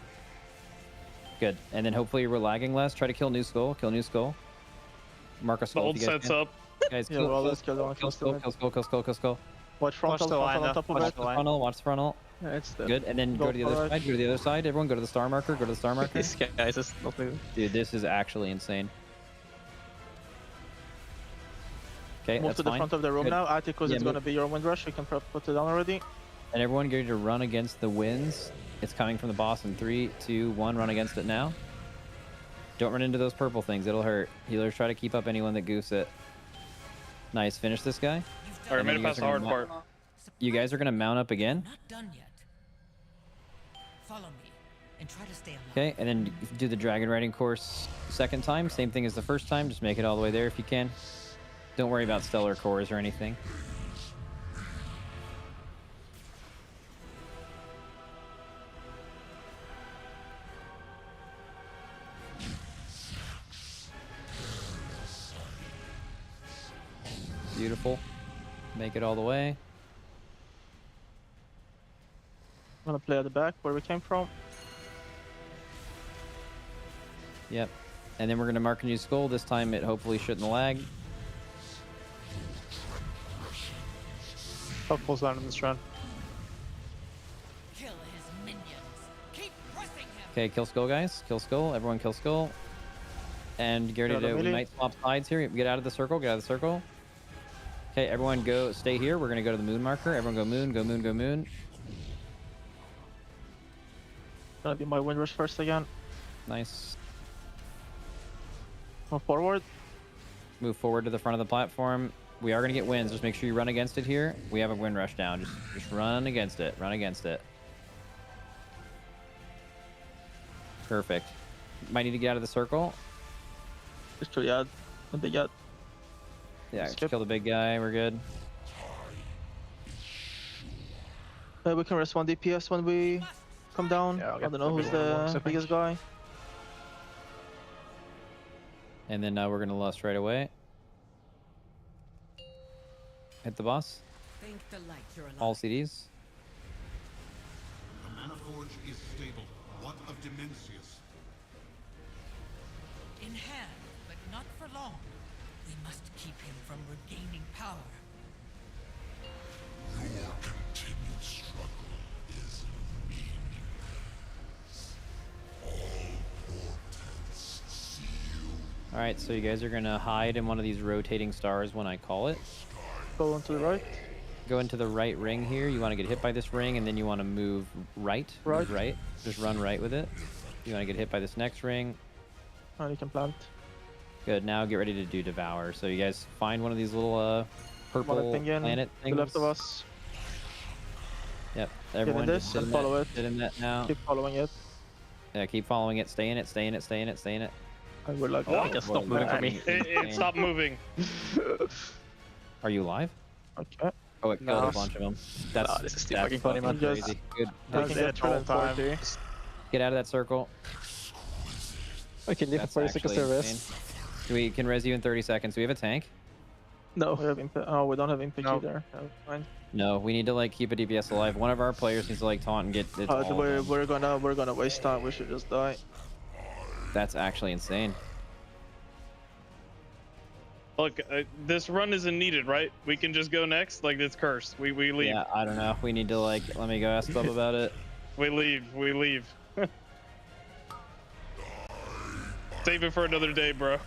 Speaker 10: Good. And then hopefully we're lagging less. Try to kill New Skull. Kill New Skull. Mark a skull.
Speaker 17: The old sets up.
Speaker 10: Guys,
Speaker 4: Yeah,
Speaker 10: kill,
Speaker 4: well,
Speaker 10: kill,
Speaker 4: let's kill the one
Speaker 10: kill
Speaker 4: close to
Speaker 10: skull,
Speaker 4: it.
Speaker 10: kill skull, kill skull, kill skull.
Speaker 4: Watch frontal, frontal on top of
Speaker 10: Watch
Speaker 4: it.
Speaker 10: the frontal, watch the frontal.
Speaker 4: Yeah, it's dead.
Speaker 10: Good, and then go to the other side, go to the other side. Everyone go to the star marker, go to the star marker.
Speaker 3: This guys is not moving.
Speaker 10: Dude, this is actually insane. Okay,
Speaker 4: Move
Speaker 10: that's
Speaker 4: to the
Speaker 10: fine.
Speaker 4: front of the room
Speaker 10: Good.
Speaker 4: now. Atticus
Speaker 10: Yeah,
Speaker 4: is going to be your wind rush. You can put it down already.
Speaker 10: And everyone going to run against the winds. It's coming from the boss in 3, 2, 1. Run against it now. Don't run into those purple things. It'll hurt. Healers try to keep up anyone that goofs it. Nice. Finish this guy.
Speaker 17: Alright, made it past the hard part.
Speaker 10: You guys are going to mount up again.
Speaker 11: Not done yet. Follow me and try to stay alive.
Speaker 10: Okay, and then do the dragon riding course second time. Same thing as the first time. Just make it all the way there if you can. Don't worry about stellar cores or anything. Beautiful. Make it all the way.
Speaker 4: I'm going to play at the back where we came from.
Speaker 10: Yep. And then we're going to mark a new skull. This time it hopefully shouldn't lag.
Speaker 3: Top pulls down in this run.
Speaker 11: Kill his minions. Keep pressing him.
Speaker 10: Okay, kill skull, guys. Kill skull. Everyone kill skull. And get ready to... We might swap sides here. Get out of the circle. Get out of the circle. Okay, everyone go... Stay here. We're going to go to the moon marker. Everyone go moon. Go moon. Go moon.
Speaker 4: Gonna be my wind rush first again.
Speaker 10: Nice.
Speaker 4: Move forward.
Speaker 10: Move forward to the front of the platform. We are going to get winds. Just make sure you run against it here. We have a wind rush down. Just run against it. Run against it. Perfect. Might need to get out of the circle.
Speaker 4: Just to yard. The big yard.
Speaker 10: Yeah, just kill the big guy. We're good.
Speaker 4: We can rest 1 DPS when we come down.
Speaker 3: Yeah,
Speaker 4: I don't know who's the biggest guy.
Speaker 10: And then we're going to lust right away. Hit the boss.
Speaker 11: Thank the light you're alive.
Speaker 10: All CDs.
Speaker 18: The Manaforge is stable. What of Dimensius?
Speaker 11: In hand, but not for long. We must keep him from regaining power.
Speaker 18: Your continued struggle is meaningless. All portents see you.
Speaker 10: Alright, so you guys are going to hide in one of these rotating stars when I call it.
Speaker 4: Go on to the right.
Speaker 10: Go into the right ring here. You want to get hit by this ring, and then you want to move right. Move right. Just run right with it. You want to get hit by this next ring.
Speaker 4: And you can plant.
Speaker 10: Good. Now get ready to do Devour. So you guys find one of these little purple planet
Speaker 4: To
Speaker 10: things.
Speaker 4: the left of us.
Speaker 10: Yep.
Speaker 4: Get
Speaker 10: Everyone
Speaker 4: in this
Speaker 10: just sit
Speaker 4: and
Speaker 10: in
Speaker 4: follow
Speaker 10: that,
Speaker 4: it.
Speaker 10: sit in that now.
Speaker 4: Keep following it.
Speaker 10: Yeah, keep following it. Stay in it. Stay in it. Stay in it. Stay in it.
Speaker 4: And we're like,
Speaker 3: Oh, it just stopped moving for me.
Speaker 17: It stopped moving.
Speaker 10: Are you live?
Speaker 4: Okay.
Speaker 10: Oh, it killed
Speaker 3: No.
Speaker 10: a bunch of them. That's,
Speaker 3: this is too
Speaker 10: that's
Speaker 3: fucking funny, man.
Speaker 10: crazy. Good.
Speaker 4: We can get through in 40.
Speaker 10: Get out of that circle.
Speaker 3: I can live
Speaker 10: That's
Speaker 3: for 40 seconds
Speaker 10: actually
Speaker 3: service.
Speaker 10: insane. We can res you in 30 seconds. Do we have a tank?
Speaker 3: No.
Speaker 4: We have we don't have impact
Speaker 3: No.
Speaker 4: either. Fine.
Speaker 10: No, we need to like keep a DPS alive. One of our players needs to like taunt and get it.
Speaker 4: We're gonna waste time. We should just die.
Speaker 10: That's actually insane.
Speaker 17: Look, this run isn't needed, right? We can just go next. Like it's cursed. We leave.
Speaker 10: Yeah, I don't know. We need to like let me go ask Bub about it.
Speaker 17: We leave. We leave. Save it for another day, bro.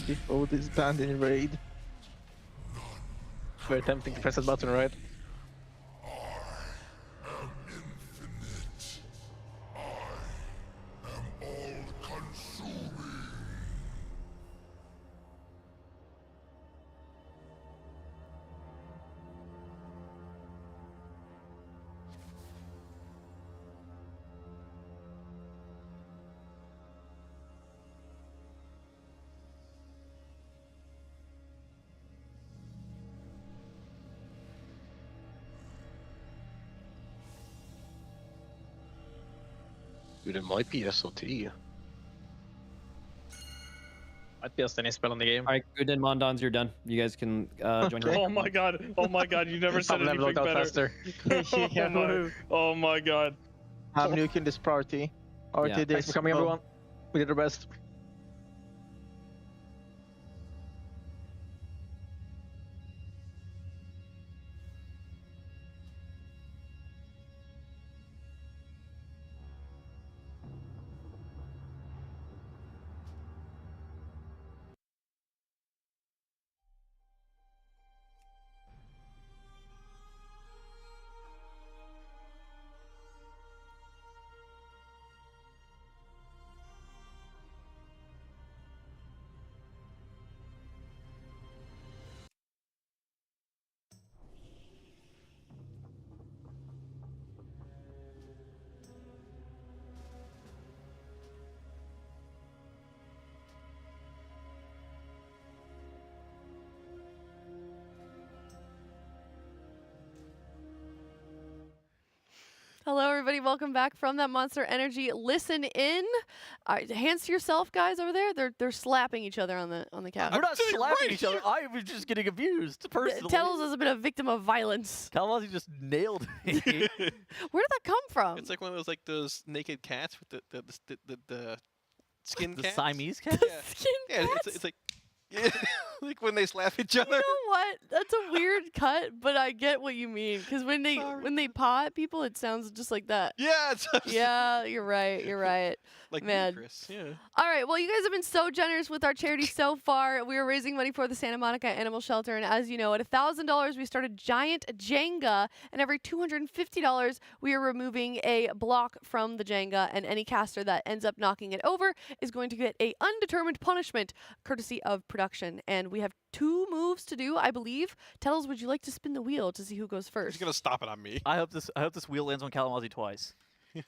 Speaker 4: Before this banned in raid.
Speaker 3: Very tempting to press that button, right?
Speaker 14: Dude, it might be SLT.
Speaker 3: Might be a Zenni spell in the game.
Speaker 10: All right, good and Mondons, you're done. You guys can join your
Speaker 17: Oh my god! Oh my god! You never said
Speaker 3: I've never
Speaker 17: anything
Speaker 3: looked out
Speaker 17: better.
Speaker 3: faster.
Speaker 17: Oh my god!
Speaker 4: I'm nuking this party. RT
Speaker 10: Yeah.
Speaker 4: this.
Speaker 3: Thanks for coming, everyone. We did our best.
Speaker 8: Hello, everybody. Welcome back from that Monster Energy Listen In. Hands to yourself, guys, over there. They're slapping each other on the couch.
Speaker 1: We're not slapping each other. I was just getting abused personally.
Speaker 8: Tettles has been a victim of violence.
Speaker 1: Kalamazoo just nailed me.
Speaker 8: Where did that come from?
Speaker 2: It's like one of those naked cats with the skin
Speaker 1: The
Speaker 2: cats.
Speaker 1: Siamese cat?
Speaker 2: Yeah.
Speaker 8: Skin
Speaker 2: Yeah,
Speaker 8: cats?
Speaker 2: it's like like when they slap each other.
Speaker 8: You know what? That's a weird cut, but I get what you mean. Because when they paw at people, it sounds just like that.
Speaker 2: Yeah.
Speaker 8: Yeah, you're right. You're right.
Speaker 2: Like
Speaker 8: Man.
Speaker 2: Chris. Yeah.
Speaker 8: All right. Well, you guys have been so generous with our charity so far. We are raising money for the Santa Monica Animal Shelter, and as you know, at $1,000 we start a giant Jenga, and every $250 we are removing a block from the Jenga, and any caster that ends up knocking it over is going to get a undetermined punishment, courtesy of production. And we have 2 moves to do, I believe. Tettles, would you like to spin the wheel to see who goes first?
Speaker 2: He's gonna stop it on me.
Speaker 5: I hope this wheel lands on Kalamazoo twice.
Speaker 2: Oh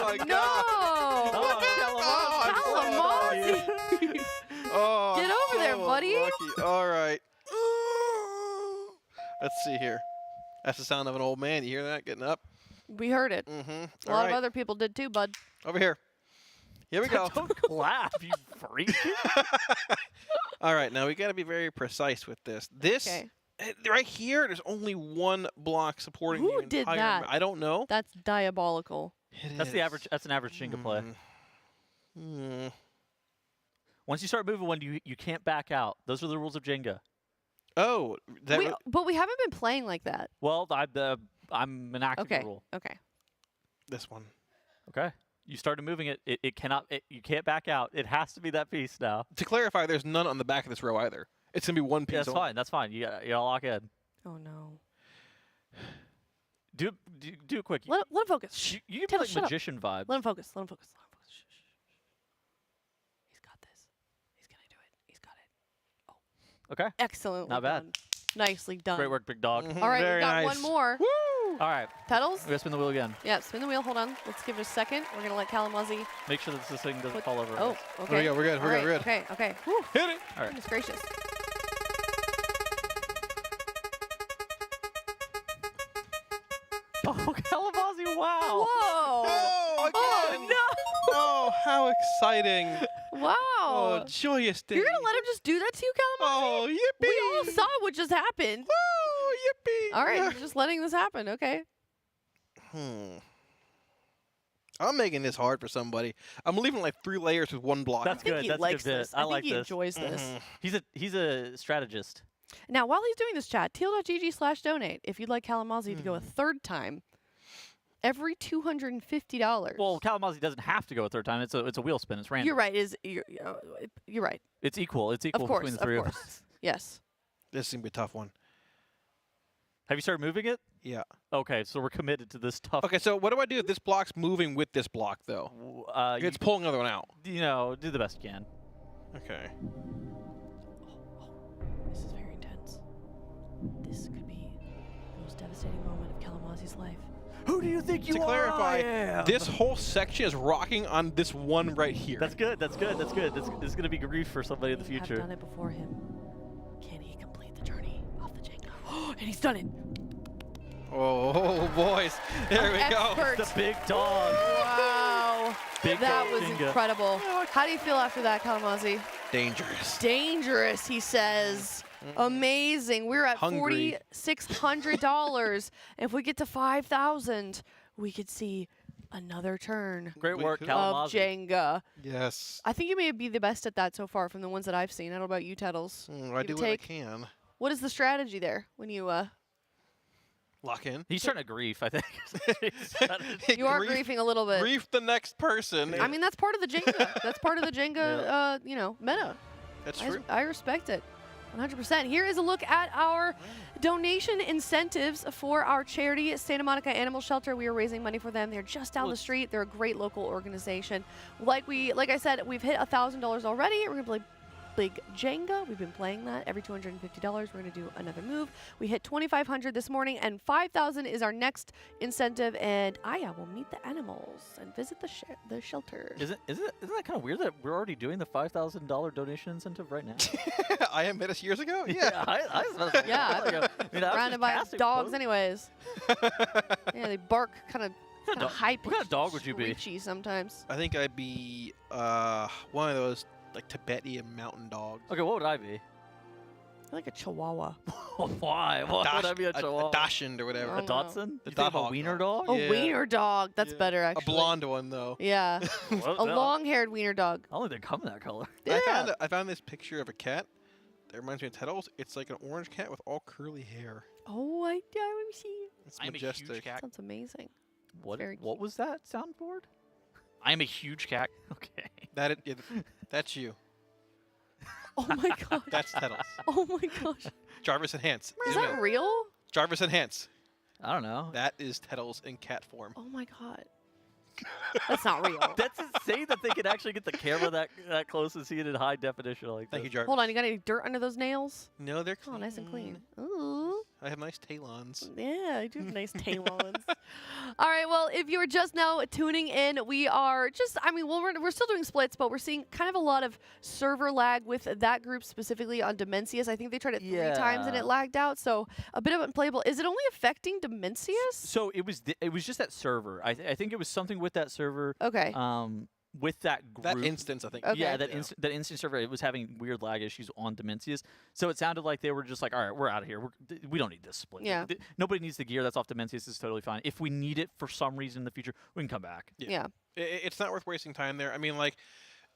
Speaker 2: my god!
Speaker 8: Kalamazoo!
Speaker 2: Oh,
Speaker 8: Get over there, buddy.
Speaker 2: Lucky. All right. Let's see here. That's the sound of an old man. You hear that? Getting up.
Speaker 8: We heard it.
Speaker 2: Mm-hmm.
Speaker 8: A lot of other people did too, bud.
Speaker 2: Over here. Here we go.
Speaker 1: Don't clap, you freak.
Speaker 2: All right, now we got to be very precise with this. This right here, there's only one block supporting
Speaker 8: Who
Speaker 2: the
Speaker 8: did
Speaker 2: entire
Speaker 8: that?
Speaker 2: I don't know.
Speaker 8: That's diabolical.
Speaker 5: That's the average. That's an average Jenga play. Once you start moving one, you can't back out. Those are the rules of Jenga.
Speaker 2: Oh,
Speaker 8: But we haven't been playing like that.
Speaker 5: Well, I'm enacting the rule.
Speaker 8: Okay.
Speaker 2: This one.
Speaker 5: Okay. You started moving it. You can't back out. It has to be that piece now.
Speaker 2: To clarify, there's none on the back of this row either. It's gonna be one piece.
Speaker 5: Yeah, that's
Speaker 2: only.
Speaker 5: fine. That's fine. You gotta lock in.
Speaker 8: Oh no.
Speaker 5: Do it quick.
Speaker 8: Let him focus.
Speaker 5: You can be like magician vibes.
Speaker 8: Let him focus. Let him focus. Let him focus. Shh, shh, shh. He's got this. He's gonna do it. He's got it. Oh.
Speaker 5: Okay.
Speaker 8: Excellent.
Speaker 5: Not bad.
Speaker 8: Nicely done.
Speaker 5: Great work, big dog.
Speaker 8: All right, we got one more.
Speaker 5: All right.
Speaker 8: Pettles?
Speaker 5: We're gonna spin the wheel again.
Speaker 8: Yeah, spin the wheel. Hold on. Let's give it a second. We're gonna let Kalamazoo.
Speaker 5: Make sure that this thing doesn't fall over.
Speaker 8: Oh, okay.
Speaker 2: There we go. We're good. We're
Speaker 8: All
Speaker 2: good. We're
Speaker 8: right,
Speaker 2: good.
Speaker 8: Okay. Okay. Whew.
Speaker 2: Hit it.
Speaker 5: All right.
Speaker 8: Goodness gracious.
Speaker 5: Oh, Kalamazoo! Wow.
Speaker 8: Whoa!
Speaker 2: Oh, again.
Speaker 8: no!
Speaker 2: Oh, how exciting!
Speaker 8: Wow.
Speaker 2: Oh, joyous day.
Speaker 8: You're gonna let him just do that to you, Kalamazoo?
Speaker 2: Oh, yippee!
Speaker 8: We all saw what just happened.
Speaker 2: Woo! Yippee!
Speaker 8: All right, you're just letting this happen. Okay.
Speaker 2: I'm making this hard for somebody. I'm leaving like 3 layers with one block.
Speaker 5: That's good.
Speaker 8: He
Speaker 5: That's
Speaker 8: likes
Speaker 5: good bit.
Speaker 8: this.
Speaker 5: I
Speaker 8: think
Speaker 5: like
Speaker 8: he
Speaker 5: this.
Speaker 8: enjoys this.
Speaker 5: He's a strategist.
Speaker 8: Now, while he's doing this, chat, teal.gg/donate if you'd like Kalamazoo to go a third time. Every $250.
Speaker 5: Well, Kalamazoo doesn't have to go a third time. It's a wheel spin. It's random.
Speaker 8: You're right. You're right.
Speaker 5: It's equal. It's equal
Speaker 8: Of course.
Speaker 5: between the 3
Speaker 8: of
Speaker 5: of
Speaker 8: course.
Speaker 5: us.
Speaker 8: Yes.
Speaker 2: This is gonna be a tough one.
Speaker 5: Have you started moving it?
Speaker 2: Yeah.
Speaker 5: Okay, so we're committed to this tough.
Speaker 2: Okay, so what do I do if this block's moving with this block though? It's pulling another one out.
Speaker 5: You know, do the best you can.
Speaker 2: Okay.
Speaker 8: This is very intense. This could be the most devastating moment of Kalamazoo's life.
Speaker 1: Who do you think you
Speaker 2: To
Speaker 1: are?
Speaker 2: clarify,
Speaker 1: I am.
Speaker 2: this whole section is rocking on this one right here.
Speaker 5: That's good. That's good. That's good. This is going to be grief for somebody in the
Speaker 8: I've
Speaker 5: future.
Speaker 8: done it before him. Can he complete the journey off the Jenga?
Speaker 12: And he's done it.
Speaker 2: Oh, boys. There we go.
Speaker 12: Expert.
Speaker 1: The big dog.
Speaker 12: Wow.
Speaker 1: Big
Speaker 12: That
Speaker 1: dog
Speaker 12: was
Speaker 1: Jenga.
Speaker 12: incredible. How do you feel after that, Kalamazi?
Speaker 2: Dangerous.
Speaker 12: Dangerous, he says. Amazing. We're at
Speaker 2: Hungry.
Speaker 12: $4,600. If we get to 5,000, we could see another turn
Speaker 1: Great work,
Speaker 12: of
Speaker 1: Kalamazi.
Speaker 12: Jenga.
Speaker 2: Yes.
Speaker 12: I think you may be the best at that so far from the ones that I've seen. I don't know about you, Tettles.
Speaker 2: I do what I can.
Speaker 12: What is the strategy there when you
Speaker 2: Lock in.
Speaker 5: He's trying to grief, I think.
Speaker 12: you are griefing a little bit?
Speaker 2: Grief the next person.
Speaker 12: I mean, that's part of the Jenga. That's part of the Jenga, meta.
Speaker 2: That's true.
Speaker 12: I respect it. 100%. Here is a look at our donation incentives for our charity, Santa Monica Animal Shelter. We are raising money for them. They're just down the street. They're a great local organization. Like I said, we've hit $1,000 already. We're gonna play Big Jenga. We've been playing that every $250. We're gonna do another move. We hit 2,500 this morning, and 5,000 is our next incentive. And Aya will meet the animals and visit the shelter.
Speaker 5: Isn't that kind of weird that we're already doing the $5,000 donation incentive right now?
Speaker 2: I met us years ago. Yeah.
Speaker 12: Yeah. Surrounded by dogs, anyways. Yeah, they bark kind of high.
Speaker 5: What kind of dog would you be?
Speaker 12: Screechy sometimes.
Speaker 2: I think I'd be one of those like Tibetan mountain dogs.
Speaker 5: Okay, what would I be?
Speaker 12: Like a Chihuahua.
Speaker 5: Why? Why would I be a Chihuahua?
Speaker 2: A Dachshund or whatever.
Speaker 12: I
Speaker 5: A
Speaker 12: don't know.
Speaker 5: Dachshund?
Speaker 2: The
Speaker 5: You think of a
Speaker 2: dog
Speaker 5: wiener
Speaker 2: dog.
Speaker 5: dog?
Speaker 12: A wiener dog. That's better,
Speaker 2: A
Speaker 12: actually.
Speaker 2: blonde one though.
Speaker 12: Yeah.
Speaker 5: Well,
Speaker 12: A
Speaker 5: no.
Speaker 12: long-haired wiener dog.
Speaker 5: I don't think they come in that color.
Speaker 12: Yeah.
Speaker 2: I found this picture of a cat that reminds me of Tettles. It's like an orange cat with all curly hair.
Speaker 12: Oh, I don't see.
Speaker 2: It's
Speaker 5: I'm a
Speaker 2: majestic.
Speaker 5: huge cat.
Speaker 12: Sounds amazing.
Speaker 5: What was that soundboard? I'm a huge cat. Okay.
Speaker 2: That's you.
Speaker 12: Oh my god.
Speaker 2: That's Tettles.
Speaker 12: Oh my gosh.
Speaker 2: Jarvis Enhance.
Speaker 12: Is
Speaker 2: Zoom
Speaker 12: that
Speaker 2: in.
Speaker 12: real?
Speaker 2: Jarvis Enhance.
Speaker 5: I don't know.
Speaker 2: That is Tettles in cat form.
Speaker 12: Oh my god. That's not real.
Speaker 5: That's insane that they could actually get the camera that close and see it in high definition like
Speaker 2: Thank
Speaker 5: this.
Speaker 2: you, Jarvis.
Speaker 12: Hold on, you got any dirt under those nails?
Speaker 2: No, they're clean.
Speaker 12: Oh, nice and clean. Ooh.
Speaker 2: I have nice talons.
Speaker 12: Yeah, I do have nice talons. All right, well, if you're just now tuning in, we are we're still doing splits, but we're seeing kind of a lot of server lag with that group specifically on Dimensius. I think they tried it 3 times and it lagged out, so a bit of unplayable. Is it only affecting Dimensius?
Speaker 5: So it was just that server. I think it was something with that server.
Speaker 12: Okay.
Speaker 5: With that group.
Speaker 2: That instance, I think.
Speaker 12: Okay.
Speaker 5: Yeah, that instant server, it was having weird lag issues on Dimensius. So it sounded like they were just like, all right, we're out of here. We don't need this split.
Speaker 12: Yeah.
Speaker 5: Nobody needs the gear that's off Dimensius. It's totally fine. If we need it for some reason in the future, we can come back.
Speaker 12: Yeah.
Speaker 2: It's not worth wasting time there. I mean, like,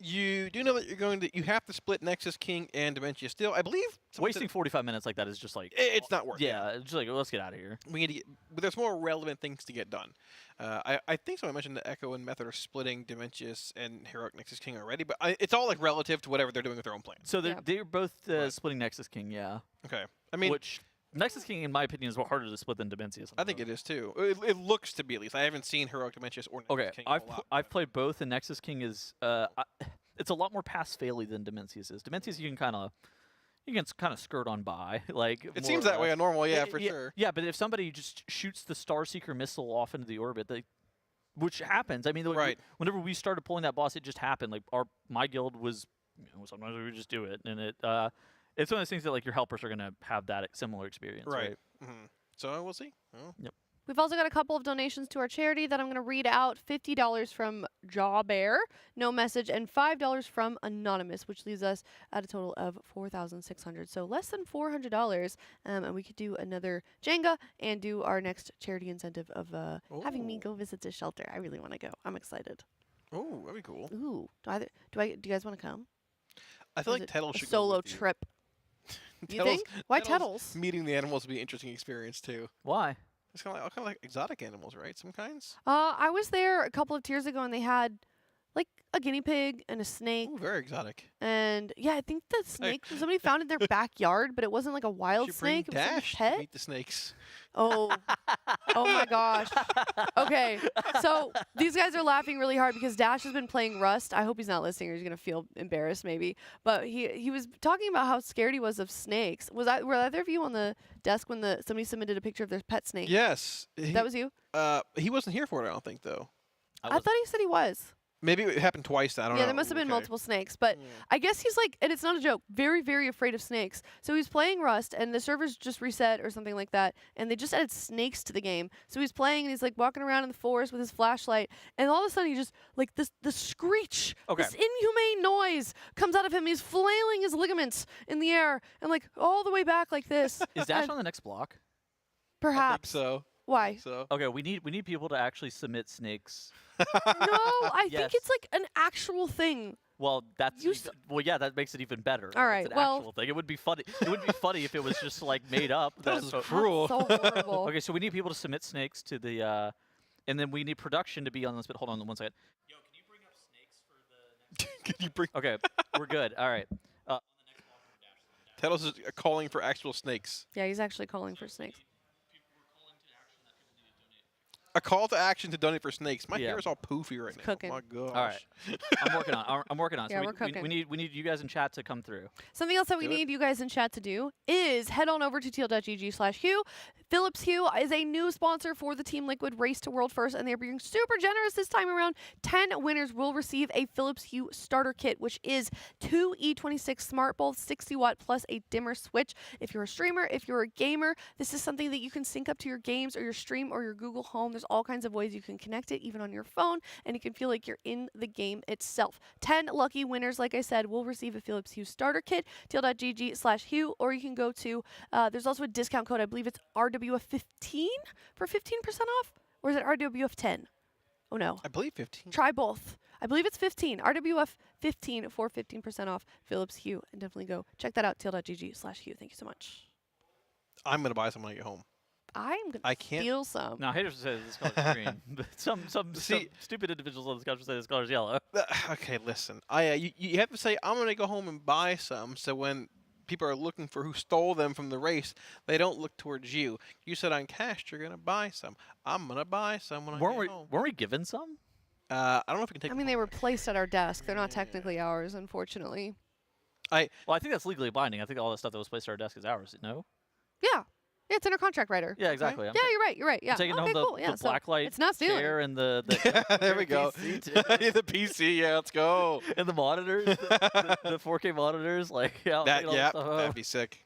Speaker 2: you do know that you have to split Nexus King and Dementia still. I believe
Speaker 5: Wasting 45 minutes like that is just like...
Speaker 2: It's not worth it.
Speaker 5: Yeah, it's just like, let's get out of here.
Speaker 2: We need to but there's more relevant things to get done. I think someone mentioned that Echo and Method are splitting Dementius and Heroic Nexus King already, but it's all like relative to whatever they're doing with their own plans.
Speaker 5: So they're both splitting Nexus King, yeah.
Speaker 2: Okay. I mean...
Speaker 5: Which, Nexus King, in my opinion, is harder to split than Dementius.
Speaker 2: I think it is, too. It looks to be, at least. I haven't seen Heroic Dementius or Nexus King a lot.
Speaker 5: I've played both, and Nexus King is... it's a lot more pass-faily than Dementius is. Dementius, you can kind of skirt on by. Like
Speaker 2: it seems that way on normal, yeah, for sure.
Speaker 5: Yeah, but if somebody just shoots the Starseeker missile off into the orbit, which happens. I mean, whenever we started pulling that boss, it just happened. Like my guild was, sometimes we would just do it, and it's one of those things that like your helpers are gonna have that similar experience. Right.
Speaker 2: Mm-hmm. So we'll see. Oh.
Speaker 5: Yep.
Speaker 12: We've also got a couple of donations to our charity that I'm going to read out. $50 from Jawbear, no message, and $5 from Anonymous, which leaves us at a total of $4,600. So less than $400, and we could do another Jenga and do our next charity incentive of having me go visit the shelter. I really want to go. I'm excited.
Speaker 2: Oh, that'd be cool.
Speaker 12: Ooh, do you guys want to come?
Speaker 2: I feel like Tettles should
Speaker 12: solo
Speaker 2: go with you.
Speaker 12: trip. You think? Why Tettles?
Speaker 2: Meeting the animals would be an interesting experience too.
Speaker 5: Why?
Speaker 2: It's kind of like exotic animals, right? Some kinds.
Speaker 12: I was there a couple of tiers ago, and they had like a guinea pig and a snake.
Speaker 2: Ooh, very exotic.
Speaker 12: And yeah, I think the snake somebody found in their backyard, but it wasn't like a wild snake. It was
Speaker 2: Dash
Speaker 12: a pet.
Speaker 2: to meet the snakes.
Speaker 12: Oh, oh my gosh. Okay, so these guys are laughing really hard because Dash has been playing Rust. I hope he's not listening or he's gonna feel embarrassed maybe. But he was talking about how scared he was of snakes. Were either of you on the desk when somebody submitted a picture of their pet snake?
Speaker 2: Yes.
Speaker 12: That was you?
Speaker 2: He wasn't here for it, I don't think, though.
Speaker 12: I thought he said he was.
Speaker 2: Maybe it happened twice. I don't know.
Speaker 12: Yeah, there must have been multiple snakes, but I guess he's like, and it's not a joke, very, very afraid of snakes. So he's playing Rust, and the servers just reset or something like that, and they just added snakes to the game. So he's playing, and he's like walking around in the forest with his flashlight, and all of a sudden he just like the screech, this inhumane noise comes out of him. He's flailing his ligaments in the air and like all the way back like this.
Speaker 5: Is Dash on the next block?
Speaker 12: Perhaps.
Speaker 2: so.
Speaker 12: Why?
Speaker 2: So.
Speaker 5: Okay, we need people to actually submit snakes.
Speaker 12: No, I
Speaker 5: Yes.
Speaker 12: think it's like an actual thing.
Speaker 5: Well, that's well, yeah, that makes it even better.
Speaker 12: All right,
Speaker 5: It's an
Speaker 12: well-
Speaker 5: actual thing. It would be funny. It would be funny if it was just like made up.
Speaker 2: That was
Speaker 5: so-
Speaker 2: cruel.
Speaker 12: So horrible.
Speaker 5: Okay, so we need people to submit snakes to the, and then we need production to be on this. But hold on 1 second. Yo, can you bring up snakes for the next?
Speaker 2: Can you bring?
Speaker 5: Okay, we're good. All right.
Speaker 2: Talos is calling for actual snakes.
Speaker 12: Yeah, he's actually calling for snakes.
Speaker 2: A call to action to donate for snakes. My
Speaker 5: Yeah.
Speaker 2: hair is all poofy right now.
Speaker 12: cooking.
Speaker 2: Oh my gosh.
Speaker 5: All right. I'm working on. I'm working on. it.
Speaker 12: Yeah,
Speaker 5: So
Speaker 12: we're cooking.
Speaker 5: we need you guys in chat to come through.
Speaker 12: Something else that we
Speaker 2: Do it.
Speaker 12: need you guys in chat to do is head on over to teal.gg/Hue. Philips Hue is a new sponsor for the Team Liquid Race to World First, and they're being super generous this time around. 10 winners will receive a Philips Hue starter kit, which is 2 E26 smart bulbs, 60 watt plus a dimmer switch. If you're a streamer, if you're a gamer, this is something that you can sync up to your games or your stream or your Google Home. There's all kinds of ways you can connect it, even on your phone, and you can feel like you're in the game itself. 10 lucky winners, like I said, will receive a Philips Hue starter kit, teal.gg/Hue, or you can go to, there's also a discount code, I believe it's RWF15 for 15% off, or is it RWF10? Oh no.
Speaker 2: I believe 15.
Speaker 12: Try both. I believe it's 15. RWF15 for 15% off Philips Hue, and definitely go check that out, teal.gg/Hue. Thank you so much.
Speaker 2: I'm gonna buy some when I get home.
Speaker 12: I'm
Speaker 2: I
Speaker 12: gonna
Speaker 2: can't-
Speaker 12: steal some.
Speaker 5: Now, haters say this color's green, but some stupid individuals on this couch say this color's yellow.
Speaker 2: Okay, listen. You have to say I'm gonna go home and buy some, so when people are looking for who stole them from the race, they don't look towards you. You said on cash you're gonna buy some. I'm gonna buy some when I get home.
Speaker 5: Weren't we given some?
Speaker 2: I don't know if we can take.
Speaker 12: I mean, they were placed at our desk. They're not technically ours, unfortunately.
Speaker 5: Well, I think that's legally binding. I think all that stuff that was placed on our desk is ours. No?
Speaker 12: Yeah. Yeah, it's in our contract writer.
Speaker 5: Yeah, exactly.
Speaker 12: Yeah, you're right. You're right. Yeah.
Speaker 5: I'm taking
Speaker 12: okay,
Speaker 5: home
Speaker 12: cool. Yeah,
Speaker 5: the
Speaker 12: so
Speaker 5: Blacklyte
Speaker 12: it's not stealing.
Speaker 5: chair and the
Speaker 2: there we go. The PC, yeah, let's go.
Speaker 5: And the monitors, the 4K monitors, like yeah,
Speaker 2: That'd be sick.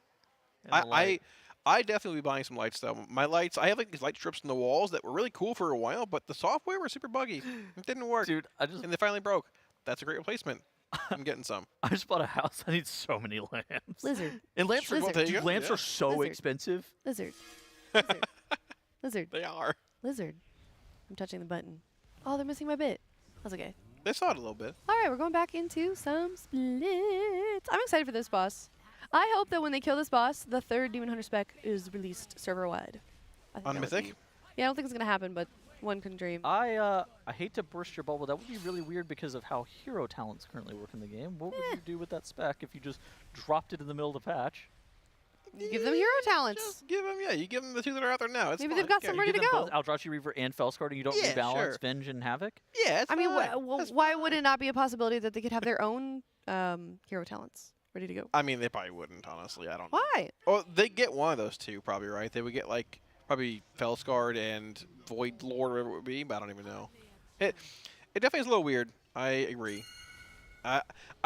Speaker 2: I definitely be buying some lights though. My lights, I have like these light strips in the walls that were really cool for a while, but the software was super buggy. It didn't work.
Speaker 5: Dude, and
Speaker 2: they finally broke. That's a great replacement. I'm getting some.
Speaker 5: I just bought a house. I need so many lamps.
Speaker 12: Lizard.
Speaker 5: And lamps are
Speaker 12: Lizard.
Speaker 5: dude, lamps are so
Speaker 12: Lizard.
Speaker 5: expensive.
Speaker 12: Lizard. Lizard. Lizard.
Speaker 2: They are.
Speaker 12: Lizard. I'm touching the button. Oh, they're missing my bit. That's okay.
Speaker 2: They saw it a little bit.
Speaker 12: All right, we're going back into some splits. I'm excited for this boss. I hope that when they kill this boss, the third Demon Hunter spec is released server-wide. I think
Speaker 2: On
Speaker 12: that would
Speaker 2: Mythic?
Speaker 12: be- Yeah, I don't think it's going to happen, but one can dream.
Speaker 5: I hate to burst your bubble. That would be really weird because of how hero talents currently work in the game. What would you do with that spec if you just dropped it in the middle of the patch?
Speaker 12: You give them hero talents.
Speaker 2: Just give them, you give them the two that are out there now. It's
Speaker 12: Maybe
Speaker 2: fine.
Speaker 12: they've got some ready to go.
Speaker 5: Eldrazi Reaver and Felskard, and you don't
Speaker 2: Yeah,
Speaker 5: rebalance
Speaker 2: sure.
Speaker 5: Venge and Havoc?
Speaker 2: Yeah, it's
Speaker 12: I mean,
Speaker 2: fine.
Speaker 12: why would it not be a possibility that they could have their own hero talents ready to go?
Speaker 2: I mean, they probably wouldn't, honestly. I don't know.
Speaker 12: Why?
Speaker 2: Oh, they get one of those two, probably, right? They would get, like, probably Felskard and Void Lord, whatever it would be, but I don't even know. It definitely is a little weird. I agree. I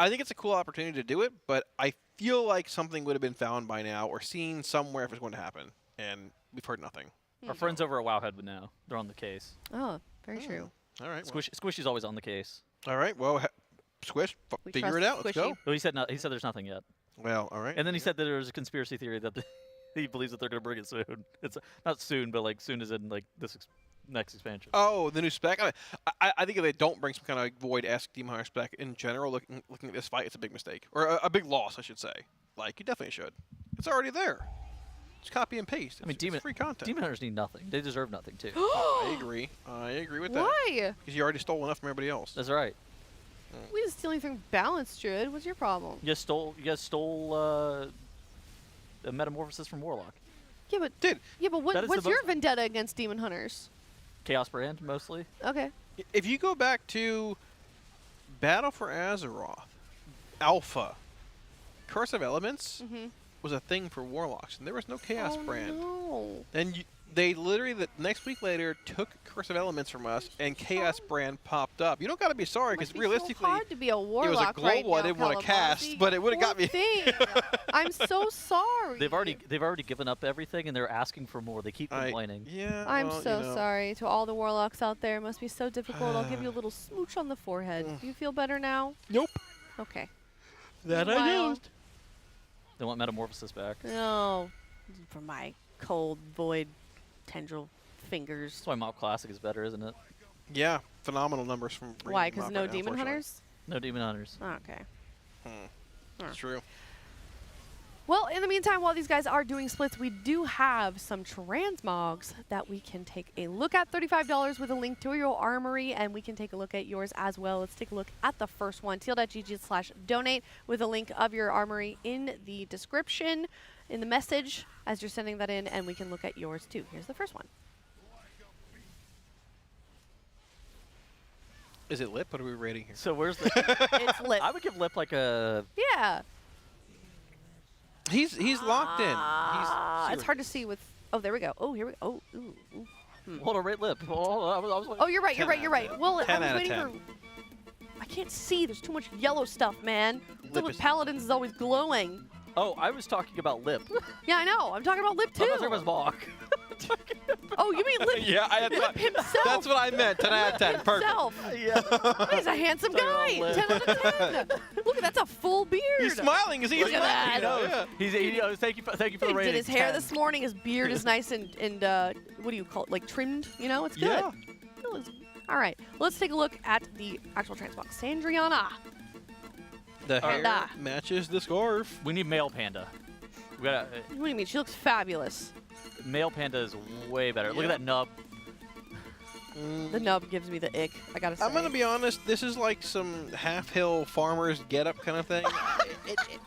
Speaker 2: think it's a cool opportunity to do it, but I feel like something would have been found by now or seen somewhere if it's going to happen, and we've heard nothing.
Speaker 5: Our friends over at Wowhead would know. They're on the case.
Speaker 12: Oh, very true.
Speaker 2: All right.
Speaker 5: Squishy's always on the case.
Speaker 2: Well, all right. Well, Squish, figure it out. Let's go.
Speaker 5: Well, he said no, he said there's nothing yet.
Speaker 2: Well, all right.
Speaker 5: And then he said that there was a conspiracy theory that he believes that they're going to bring it soon. It's not soon, but like soon as in like this next expansion.
Speaker 2: Oh, the new spec. I think if they don't bring some kind of Void-esque Demon Hunter spec in general, looking at this fight, it's a big mistake or a big loss, I should say. Like you definitely should. It's already there. Just copy and paste. It's free content.
Speaker 5: Demon Hunters need nothing. They deserve nothing too.
Speaker 2: I agree. I agree with that.
Speaker 12: Why?
Speaker 2: Because you already stole enough from everybody else.
Speaker 5: That's right.
Speaker 12: We didn't steal anything balanced, Druid. What's your problem?
Speaker 5: You guys stole a metamorphosis from Warlock.
Speaker 12: Yeah, but
Speaker 2: Did.
Speaker 12: Yeah, but
Speaker 5: That is
Speaker 12: what's
Speaker 5: the
Speaker 12: your vendetta against Demon Hunters?
Speaker 5: Chaos Brand mostly.
Speaker 12: Okay.
Speaker 2: If you go back to Battle for Azeroth, Alpha, Curse of Elements was a thing for Warlocks, and there was no Chaos Brand.
Speaker 12: No.
Speaker 2: And They literally, the next week later, took Curse of Elements from us, and Chaos Brand popped up. You don't got to be sorry, because realistically,
Speaker 12: hard to be a
Speaker 2: it was a
Speaker 12: warlock
Speaker 2: global
Speaker 12: right now,
Speaker 2: I didn't want to cast, but it would have got me.
Speaker 12: I'm so sorry.
Speaker 5: They've already given up everything, and they're asking for more. They keep complaining.
Speaker 2: Yeah.
Speaker 12: I'm
Speaker 2: well,
Speaker 12: so
Speaker 2: you know.
Speaker 12: sorry to all the warlocks out there. It must be so difficult. I'll give you a little smooch on the forehead. Do you feel better now?
Speaker 2: Nope.
Speaker 12: Okay.
Speaker 2: That I
Speaker 12: Meanwhile-
Speaker 2: used.
Speaker 5: They want Metamorphosis back.
Speaker 12: No. For my cold, void, tendril fingers.
Speaker 5: That's why Mob Classic is better, isn't it?
Speaker 2: Yeah, phenomenal numbers from.
Speaker 12: Why?
Speaker 2: Raiden
Speaker 12: Because
Speaker 2: Mob
Speaker 12: no
Speaker 2: right now,
Speaker 12: demon
Speaker 2: unfortunately.
Speaker 12: hunters?
Speaker 5: No Demon Hunters.
Speaker 12: Oh, okay.
Speaker 2: That's true.
Speaker 12: Well, in the meantime, while these guys are doing splits, we do have some transmogs that we can take a look at. $35 with a link to your armory, and we can take a look at yours as well. Let's take a look at the first one, teal.gg/donate, with a link of your armory in the description, in the message, as you're sending that in, and we can look at yours too. Here's the first one.
Speaker 2: Is it Lip? What are we rating here?
Speaker 5: So where's the...
Speaker 12: It's Lip.
Speaker 5: I would give Lip like a...
Speaker 12: Yeah.
Speaker 2: He's locked in.
Speaker 12: It's hard to see with... Oh, there we go. Oh, here we go. Oh, ooh.
Speaker 5: Hold on, rate Lip. Oh, I was like...
Speaker 12: Oh, you're right, you're right. Well, I
Speaker 2: 10
Speaker 12: was
Speaker 2: out of
Speaker 12: waiting
Speaker 2: 10.
Speaker 12: for... I can't see. There's too much yellow stuff, man.
Speaker 2: Lip
Speaker 12: Still with
Speaker 2: is-
Speaker 12: Paladins is always glowing.
Speaker 5: Oh, I was talking about Lip.
Speaker 12: Yeah, I know. I'm talking about Lip too.
Speaker 5: I thought it was Mog.
Speaker 12: Oh, you mean Lip?
Speaker 2: Yeah, I had
Speaker 12: Lip himself.
Speaker 2: That's what I meant. 10 out of 10. Perfect.
Speaker 12: Himself.
Speaker 5: Yeah.
Speaker 12: He's a handsome guy. 10 out of 10. Look, that's a full beard.
Speaker 2: He's smiling. Is he?
Speaker 12: Look at that.
Speaker 5: He knows.
Speaker 2: Yeah.
Speaker 5: He knows. Thank you for the
Speaker 12: He
Speaker 5: rating.
Speaker 12: did his hair
Speaker 5: 10.
Speaker 12: this morning. His beard is nice and what do you call it? Like trimmed. You know, it's good.
Speaker 2: Yeah.
Speaker 12: It looks- All right, let's take a look at the actual transmog. Sandriana.
Speaker 2: The hair
Speaker 12: Panda.
Speaker 2: matches the scarf.
Speaker 5: We need male panda. We gotta,
Speaker 12: What do you mean? She looks fabulous.
Speaker 5: male panda is way better. Look at that nub.
Speaker 12: The nub gives me the ick. I gotta say.
Speaker 2: I'm gonna be honest. This is like some half-hill farmers get-up kind of thing.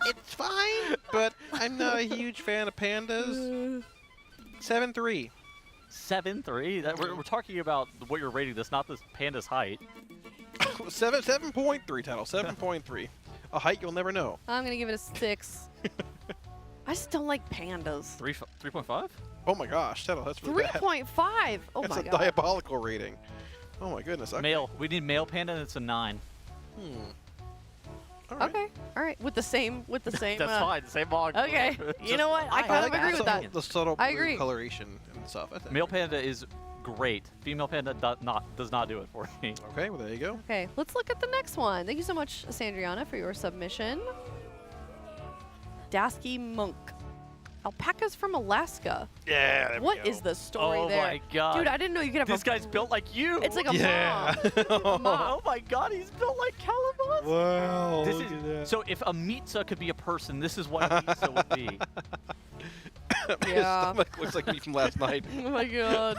Speaker 2: It's fine, but I'm not a huge fan of pandas. 7-3.
Speaker 5: 7.3. We're talking about what you're rating this, not this panda's height.
Speaker 2: 7.3 title. 7.3. A height you'll never know.
Speaker 12: I'm gonna give it a 6. I just don't like pandas.
Speaker 5: 3.5.
Speaker 2: Oh my gosh, title. That's really bad.
Speaker 12: 3.5. Oh
Speaker 2: That's
Speaker 12: my
Speaker 2: a
Speaker 12: god.
Speaker 2: diabolical rating. Oh my goodness. Okay.
Speaker 5: Male. We need male panda, and it's a 9.
Speaker 2: All right.
Speaker 12: Okay. All right. With the same.
Speaker 5: That's fine. Same Mog.
Speaker 12: Okay. You know what? I kind of agree with that.
Speaker 2: The subtle
Speaker 12: I
Speaker 2: blue
Speaker 12: agree.
Speaker 2: coloration and stuff. I think.
Speaker 5: Male panda is great. Female panda does not do it for me.
Speaker 2: Okay, well there you go.
Speaker 12: Okay. Let's look at the next one. Thank you so much, Sandriana, for your submission. Dasky Monk. Alpacas from Alaska.
Speaker 2: Yeah. There
Speaker 12: What
Speaker 2: we
Speaker 12: is
Speaker 2: go.
Speaker 12: the story
Speaker 5: Oh
Speaker 12: there?
Speaker 5: my god.
Speaker 12: Dude, I didn't know you could have
Speaker 5: This
Speaker 12: a...
Speaker 5: guy's built like you.
Speaker 12: It's like a
Speaker 2: Yeah.
Speaker 12: mob.
Speaker 5: Oh my god, he's built like Calamus.
Speaker 2: Wow.
Speaker 5: This
Speaker 2: look
Speaker 5: is
Speaker 2: at that.
Speaker 5: so. If a Mitza could be a person, this is what a Mitza would be.
Speaker 2: His
Speaker 12: Yeah.
Speaker 2: stomach looks like me from last night.
Speaker 12: Oh my god.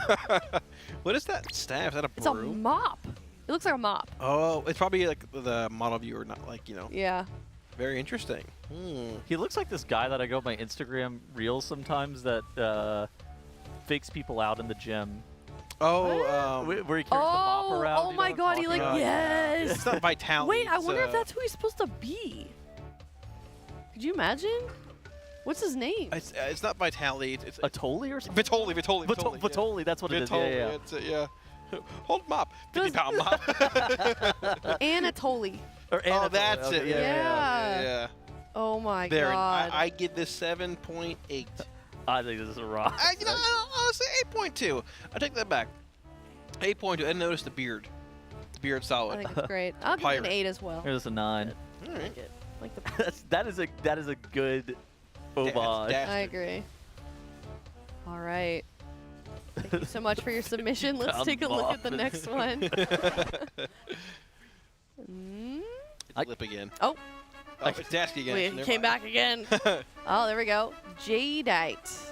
Speaker 2: What is that staff? Is that a
Speaker 12: It's a
Speaker 2: broom?
Speaker 12: mop. It looks like a mop.
Speaker 2: Oh, it's probably like the model viewer, not like,
Speaker 12: Yeah.
Speaker 2: very interesting.
Speaker 5: He looks like this guy that I go on my Instagram reels sometimes that fakes people out in the gym.
Speaker 2: Oh,
Speaker 5: Where he carries the mop around.
Speaker 12: Oh
Speaker 5: you know
Speaker 12: my
Speaker 5: what
Speaker 12: god,
Speaker 5: I'm
Speaker 12: he like,
Speaker 5: talking about?
Speaker 12: yes.
Speaker 2: It's not Vitality.
Speaker 12: Wait, I
Speaker 2: it's,
Speaker 12: wonder if that's who he's supposed to be. Could you imagine? What's his name?
Speaker 2: It's not Vitality. It's
Speaker 5: Atoli or something?
Speaker 2: Vitoli.
Speaker 5: Vitoli, that's what it is. Yeah, yeah.
Speaker 2: It's yeah. Hold mop. 50-pound mop.
Speaker 12: Anatoly.
Speaker 5: Or
Speaker 2: Oh,
Speaker 5: Anatoly,
Speaker 2: that's
Speaker 5: okay,
Speaker 2: it.
Speaker 12: Yeah.
Speaker 2: Yeah.
Speaker 12: Oh my
Speaker 2: There,
Speaker 12: god.
Speaker 2: I give this 7.8.
Speaker 5: I think this is a rock.
Speaker 2: Honestly, 8.2. I take that back. 8.2. I didn't notice the beard. The beard's
Speaker 12: I
Speaker 2: solid.
Speaker 12: think it's great. I'll give it an
Speaker 2: Pirate.
Speaker 12: 8 as well.
Speaker 5: Here's a 9.
Speaker 2: All right.
Speaker 12: Like the
Speaker 5: that is a good homage.
Speaker 12: I agree. All right. Thank you so much for your submission. Let's take a look at the next one.
Speaker 2: It's Lip again.
Speaker 12: Oh.
Speaker 2: Oh, it's Dasky again.
Speaker 12: Wait, he
Speaker 2: Never
Speaker 12: came
Speaker 2: mind.
Speaker 12: back again. Oh, there we go. Jadeite.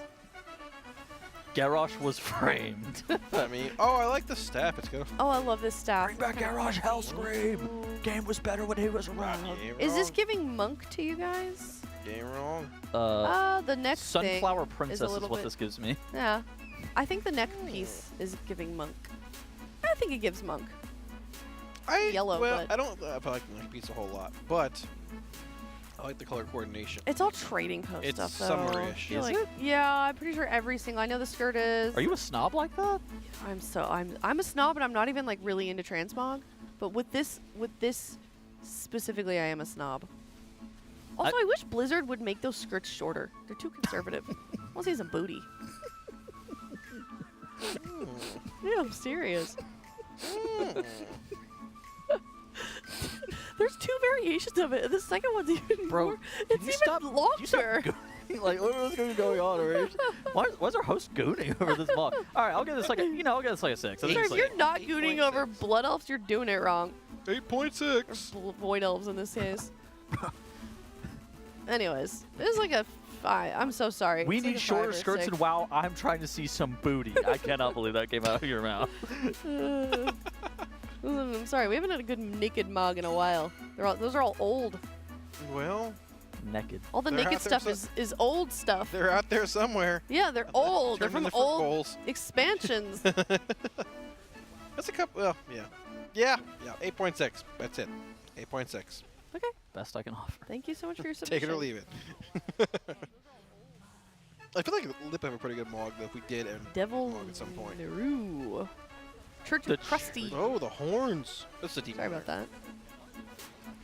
Speaker 5: Garrosh was framed.
Speaker 2: I mean, oh, I like the staff. It's good.
Speaker 12: Oh, I love this staff.
Speaker 1: Bring back Garrosh Hellscream. Game was better when he was around.
Speaker 12: Is this giving monk to you guys?
Speaker 2: Game wrong.
Speaker 12: The next
Speaker 5: Sunflower
Speaker 12: thing
Speaker 5: Princess
Speaker 12: is, a
Speaker 5: is
Speaker 12: little
Speaker 5: what
Speaker 12: bit,
Speaker 5: this gives me.
Speaker 12: Yeah. I think the neck piece is giving monk. I think it gives monk. Yellow,
Speaker 2: Well,
Speaker 12: but
Speaker 2: I don't. I feel like Monk beats a whole lot, but I like the color coordination.
Speaker 12: It's all trading post
Speaker 2: It's
Speaker 12: stuff, though.
Speaker 2: summer-ish.
Speaker 12: I feel
Speaker 5: Is
Speaker 12: like-
Speaker 5: it?
Speaker 12: Yeah, I'm pretty sure every single. I know the skirt is.
Speaker 5: Are you a snob like that?
Speaker 12: I'm a snob, and I'm not even like really into transmog. But with this specifically, I am a snob. Also, I wish Blizzard would make those skirts shorter. They're too conservative. I want to see some booty. Yeah, I'm serious. There's 2 variations of it. The second one's even more. It's even longer.
Speaker 5: Like, what's going on over here? Why is our host gooning over this mod? All right, I'll give this like a, I'll give this like a 6.
Speaker 12: Sir, if you're not gooning over Blood Elves, you're doing it wrong.
Speaker 2: 8.6.
Speaker 12: Void Elves in this case. Anyways, this is like a 5. I'm so sorry.
Speaker 5: We
Speaker 12: It's
Speaker 5: need
Speaker 12: like a 5
Speaker 5: shorter
Speaker 12: or a
Speaker 5: skirts
Speaker 12: 6.
Speaker 5: and WoW. I'm trying to see some booty. I cannot believe that came out of your mouth.
Speaker 12: I'm sorry, we haven't had a good naked mug in a while. Those are all old.
Speaker 2: Well,
Speaker 5: naked.
Speaker 12: All the
Speaker 2: They're
Speaker 12: naked
Speaker 2: out there
Speaker 12: stuff is old stuff.
Speaker 2: they're out there somewhere.
Speaker 12: Yeah, they're old. They're
Speaker 2: Turned
Speaker 12: from
Speaker 2: into fruit
Speaker 12: old
Speaker 2: bowls.
Speaker 12: expansions.
Speaker 2: That's a couple. Well, yeah. 8.6. That's it. 8.6.
Speaker 12: Okay.
Speaker 5: Best I can offer.
Speaker 12: Thank you so much for your submission.
Speaker 2: Take it or leave it. I feel like Lip have a pretty good mog though. If we did end
Speaker 12: Devil
Speaker 2: mog at some point.
Speaker 12: Naru. Church of Krusty.
Speaker 2: Oh, the horns. That's a demon.
Speaker 12: Sorry about that.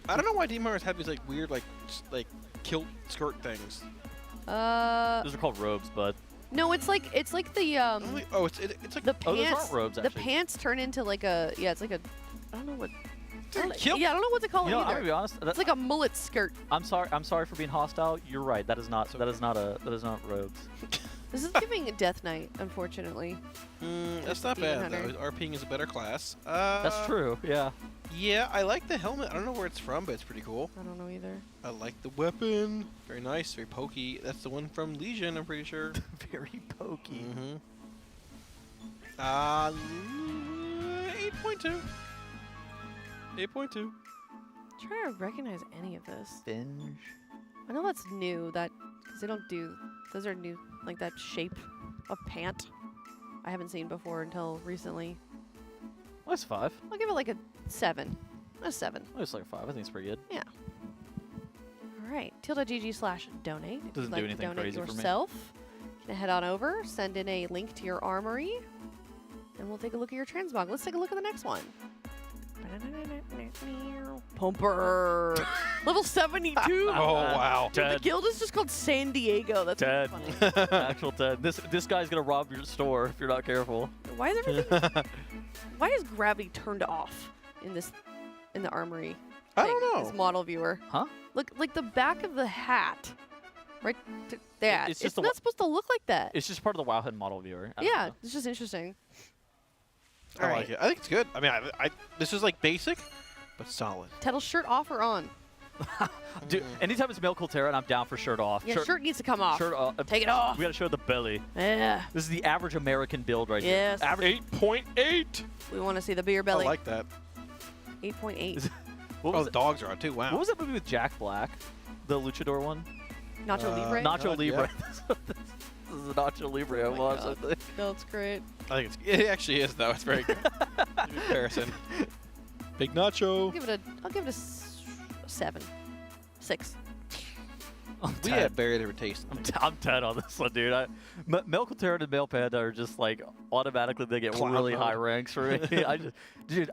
Speaker 2: I don't know why demon have these like weird like kilt skirt things.
Speaker 5: Those are called robes, but
Speaker 12: No, it's like the
Speaker 2: Oh, it's like
Speaker 12: the
Speaker 5: Oh, those
Speaker 12: pants.
Speaker 5: aren't robes,
Speaker 12: the
Speaker 5: actually.
Speaker 12: pants turn into like a it's like a I don't know what. I don't,
Speaker 2: kilt?
Speaker 12: yeah, I don't know what to call
Speaker 5: you know,
Speaker 12: it
Speaker 5: I'm
Speaker 12: either.
Speaker 5: gonna be honest.
Speaker 12: It's like a mullet skirt.
Speaker 5: I'm sorry for being hostile. You're right. That is not robes.
Speaker 12: This is giving Death Knight, unfortunately.
Speaker 2: That's not
Speaker 12: Demon
Speaker 2: bad
Speaker 12: Hunter.
Speaker 2: though. RPing is a better class.
Speaker 5: That's true. Yeah.
Speaker 2: Yeah, I like the helmet. I don't know where it's from, but it's pretty cool.
Speaker 12: I don't know either.
Speaker 2: I like the weapon. Very nice, very pokey. That's the one from Legion, I'm pretty sure.
Speaker 5: Very pokey.
Speaker 2: 8.2. 8.2.
Speaker 12: Trying to recognize any of this.
Speaker 5: Binge.
Speaker 12: I know that's new. Because they don't do. Those are new. Like that shape of pant. I haven't seen before until recently.
Speaker 5: Well, that's 5.
Speaker 12: I'll give it like a 7. A 7.
Speaker 5: Well, it's like a 5. I think it's pretty good.
Speaker 12: Yeah. All right. Tilda.gg/donate. If
Speaker 5: Doesn't
Speaker 12: you'd
Speaker 5: do
Speaker 12: like
Speaker 5: anything
Speaker 12: to donate
Speaker 5: crazy for me.
Speaker 12: yourself, you can head on over, send in a link to your armory, and we'll take a look at your transmog. Let's take a look at the next one. Pumper. Level 72.
Speaker 2: Oh, wow.
Speaker 12: Dude, the guild is just called San Diego. That's really
Speaker 5: 10.
Speaker 12: funny.
Speaker 5: Actual 10. This guy's gonna rob your store if you're not careful.
Speaker 12: Why is everything? Why is gravity turned off in the armory?
Speaker 2: I don't know.
Speaker 12: This model viewer.
Speaker 5: Huh?
Speaker 12: Look, like the back of the hat, right? That.
Speaker 5: It's just
Speaker 12: not supposed to look like that.
Speaker 5: It's just part of the Wowhead model viewer. I don't
Speaker 12: Yeah,
Speaker 5: know.
Speaker 12: it's just interesting.
Speaker 2: I like it. I think it's good. I mean, this is like basic, but solid.
Speaker 12: Tettle's shirt off or on?
Speaker 5: Dude, anytime it's male Colterra, I'm down for shirt off.
Speaker 12: Yeah, shirt needs to come off.
Speaker 5: Shirt off.
Speaker 12: Take it off.
Speaker 5: We gotta show the belly.
Speaker 12: Yeah.
Speaker 5: This is the average American build right
Speaker 12: Yes.
Speaker 5: here. Average 8.8.
Speaker 12: We want to see the beer belly.
Speaker 2: I like that.
Speaker 12: 8.8.
Speaker 2: Oh, the dogs are out too. Wow.
Speaker 5: What was that movie with Jack Black? The luchador one?
Speaker 12: Nacho Libre?
Speaker 5: Nacho
Speaker 2: God,
Speaker 5: Libre.
Speaker 2: yeah.
Speaker 5: This is a Nacho Libre I watched, I think.
Speaker 12: No, it's great.
Speaker 2: I think it actually is though. It's very good. In comparison. Big Nacho.
Speaker 12: I'll give it a 7. 6.
Speaker 2: We have very different taste.
Speaker 5: I'm 10 on this one, dude. Male Colterra and Male Panda are just like automatically they get
Speaker 2: Cloud
Speaker 5: really
Speaker 2: mode.
Speaker 5: high ranks for me. I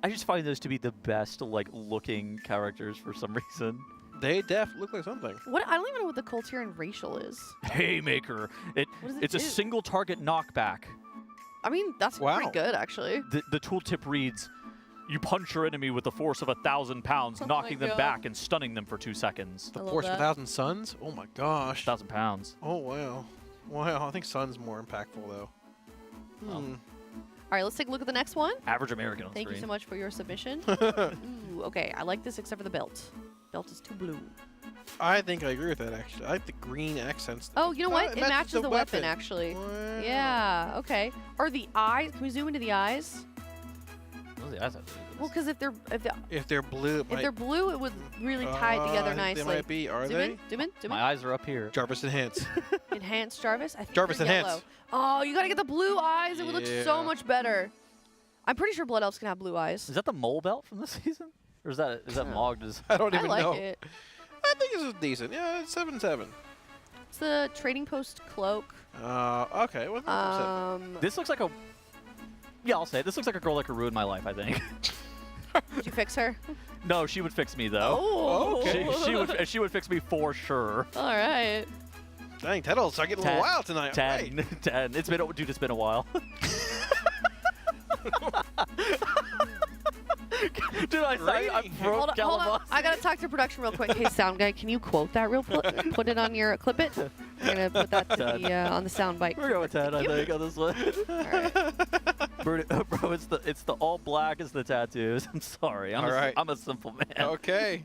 Speaker 5: just find those to be the best like looking characters for some reason.
Speaker 2: They look like something.
Speaker 12: What? I don't even know what the Colterian racial is.
Speaker 5: Haymaker.
Speaker 12: What does it
Speaker 5: It's a
Speaker 12: do?
Speaker 5: single target knockback.
Speaker 12: I mean, that's pretty good, actually.
Speaker 5: The tooltip reads, you punch your enemy with the force of 1,000 pounds,
Speaker 12: Oh
Speaker 5: knocking
Speaker 12: my
Speaker 5: them
Speaker 12: God.
Speaker 5: back and stunning them for 2 seconds.
Speaker 2: The force of 1,000 suns? Oh my gosh.
Speaker 5: 1,000 pounds.
Speaker 2: Oh wow. Wow, I think sun's more impactful though.
Speaker 12: All right, let's take a look at the next one.
Speaker 5: Average American on
Speaker 12: Thank you
Speaker 5: screen.
Speaker 12: so much for your submission. Ooh, okay, I like this except for the belt. Belt is too blue.
Speaker 2: I think I agree with that actually. I like the green accents.
Speaker 12: Oh, you know what?
Speaker 2: it
Speaker 12: It
Speaker 2: matches
Speaker 12: matches
Speaker 2: the
Speaker 12: the weapon,
Speaker 2: weapon.
Speaker 12: actually.
Speaker 2: Wow.
Speaker 12: Yeah, okay. Are the eyes, can we zoom into the eyes?
Speaker 5: What does the eyes have to do with this?
Speaker 12: Well, because if
Speaker 2: they're blue, it
Speaker 12: they're blue, it would really tie it together
Speaker 2: I think
Speaker 12: nicely.
Speaker 2: They might be. Are
Speaker 12: zoom
Speaker 2: they?
Speaker 12: In, zoom in, zoom
Speaker 5: My
Speaker 12: in.
Speaker 5: eyes are up here.
Speaker 2: Jarvis enhance.
Speaker 12: Enhanced Jarvis. I think
Speaker 2: Jarvis
Speaker 12: they're
Speaker 2: enhance.
Speaker 12: yellow. Oh, you gotta get the blue eyes. It would look so
Speaker 2: Yeah.
Speaker 12: much better. I'm pretty sure Blood Elves can have blue eyes.
Speaker 5: Is that the mole belt from this season? Or is that mogged as
Speaker 2: I don't
Speaker 12: I
Speaker 2: even
Speaker 12: like
Speaker 2: know.
Speaker 12: it.
Speaker 2: I think this is decent. Yeah, it's 7-7.
Speaker 12: It's the trading post cloak.
Speaker 2: Okay. Well,
Speaker 5: This looks like a. Yeah, I'll say it. This looks like a girl that could ruin my life, I think.
Speaker 12: Did you fix her?
Speaker 5: No, she would fix me though.
Speaker 12: Oh. Okay.
Speaker 5: She would fix me for sure.
Speaker 12: All right.
Speaker 2: Dang, Teddle's getting a little wild tonight.
Speaker 5: 10. 10. It's been a while. Dude, I broke
Speaker 12: Hold on. I gotta talk to production real quick. Hey, sound guy, can you quote that real quick? Put it on your clip it. I'm gonna put that to the, on the sound bite.
Speaker 5: We're going with 10, I think, on this one. Bro, it's the all black is the tattoos. I'm sorry. I'm a simple man.
Speaker 2: Okay.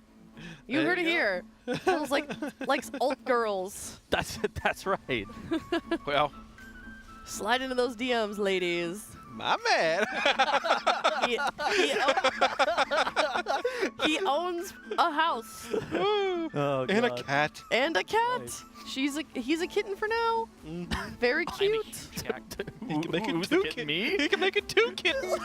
Speaker 12: You heard it here. Feels likes alt girls.
Speaker 5: That's right.
Speaker 2: Well,
Speaker 12: slide into those DMs, ladies.
Speaker 2: My man.
Speaker 12: He owns a house.
Speaker 5: Oh,
Speaker 2: and a
Speaker 5: God.
Speaker 2: cat.
Speaker 12: And a cat. He's a kitten for now. Very cute.
Speaker 2: He can make it 2 kittens.
Speaker 5: Me?
Speaker 2: He can make it 2 kittens.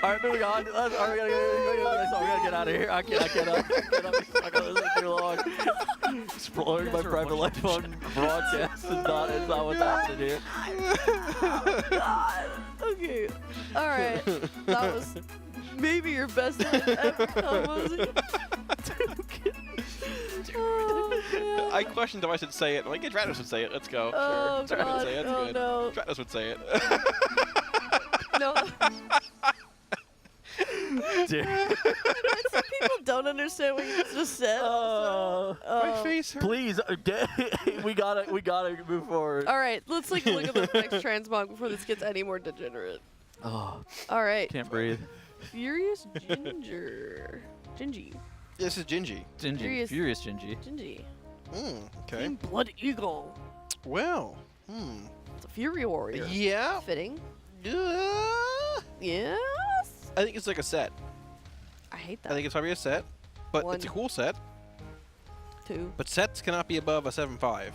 Speaker 5: All right, moving on. We gotta get out of here. I can't. I gotta listen too long. Exploring my private life on broadcast is not what's happening here.
Speaker 12: Oh, God. Okay. All right. That was maybe your best hit ever, Kalamazoo.
Speaker 2: I questioned if I should say it. Like, Stratos would say it. Let's go.
Speaker 12: Oh,
Speaker 2: sure. Stratos would say it. That's
Speaker 12: God.
Speaker 2: good.
Speaker 12: No.
Speaker 2: Stratos would say it.
Speaker 12: No.
Speaker 5: Dude.
Speaker 12: Some people don't understand what you just said.
Speaker 2: My face hurts.
Speaker 5: Please, we gotta move forward.
Speaker 12: All right, let's look at the next transmog before this gets any more degenerate.
Speaker 5: Oh.
Speaker 12: All right.
Speaker 5: Can't breathe.
Speaker 12: Furious Ginger. Gingy.
Speaker 2: This is Gingy.
Speaker 5: Furious Gingy.
Speaker 12: Gingy.
Speaker 2: Okay.
Speaker 12: Team Blood Eagle.
Speaker 2: Well.
Speaker 12: It's a Fury Warrior.
Speaker 2: Yeah.
Speaker 12: Fitting.
Speaker 2: Yes. I think it's like a set.
Speaker 12: I hate that.
Speaker 2: I think it's probably a set, but
Speaker 12: 1,
Speaker 2: it's a cool set.
Speaker 12: 2.
Speaker 2: But sets cannot be above a 7.5,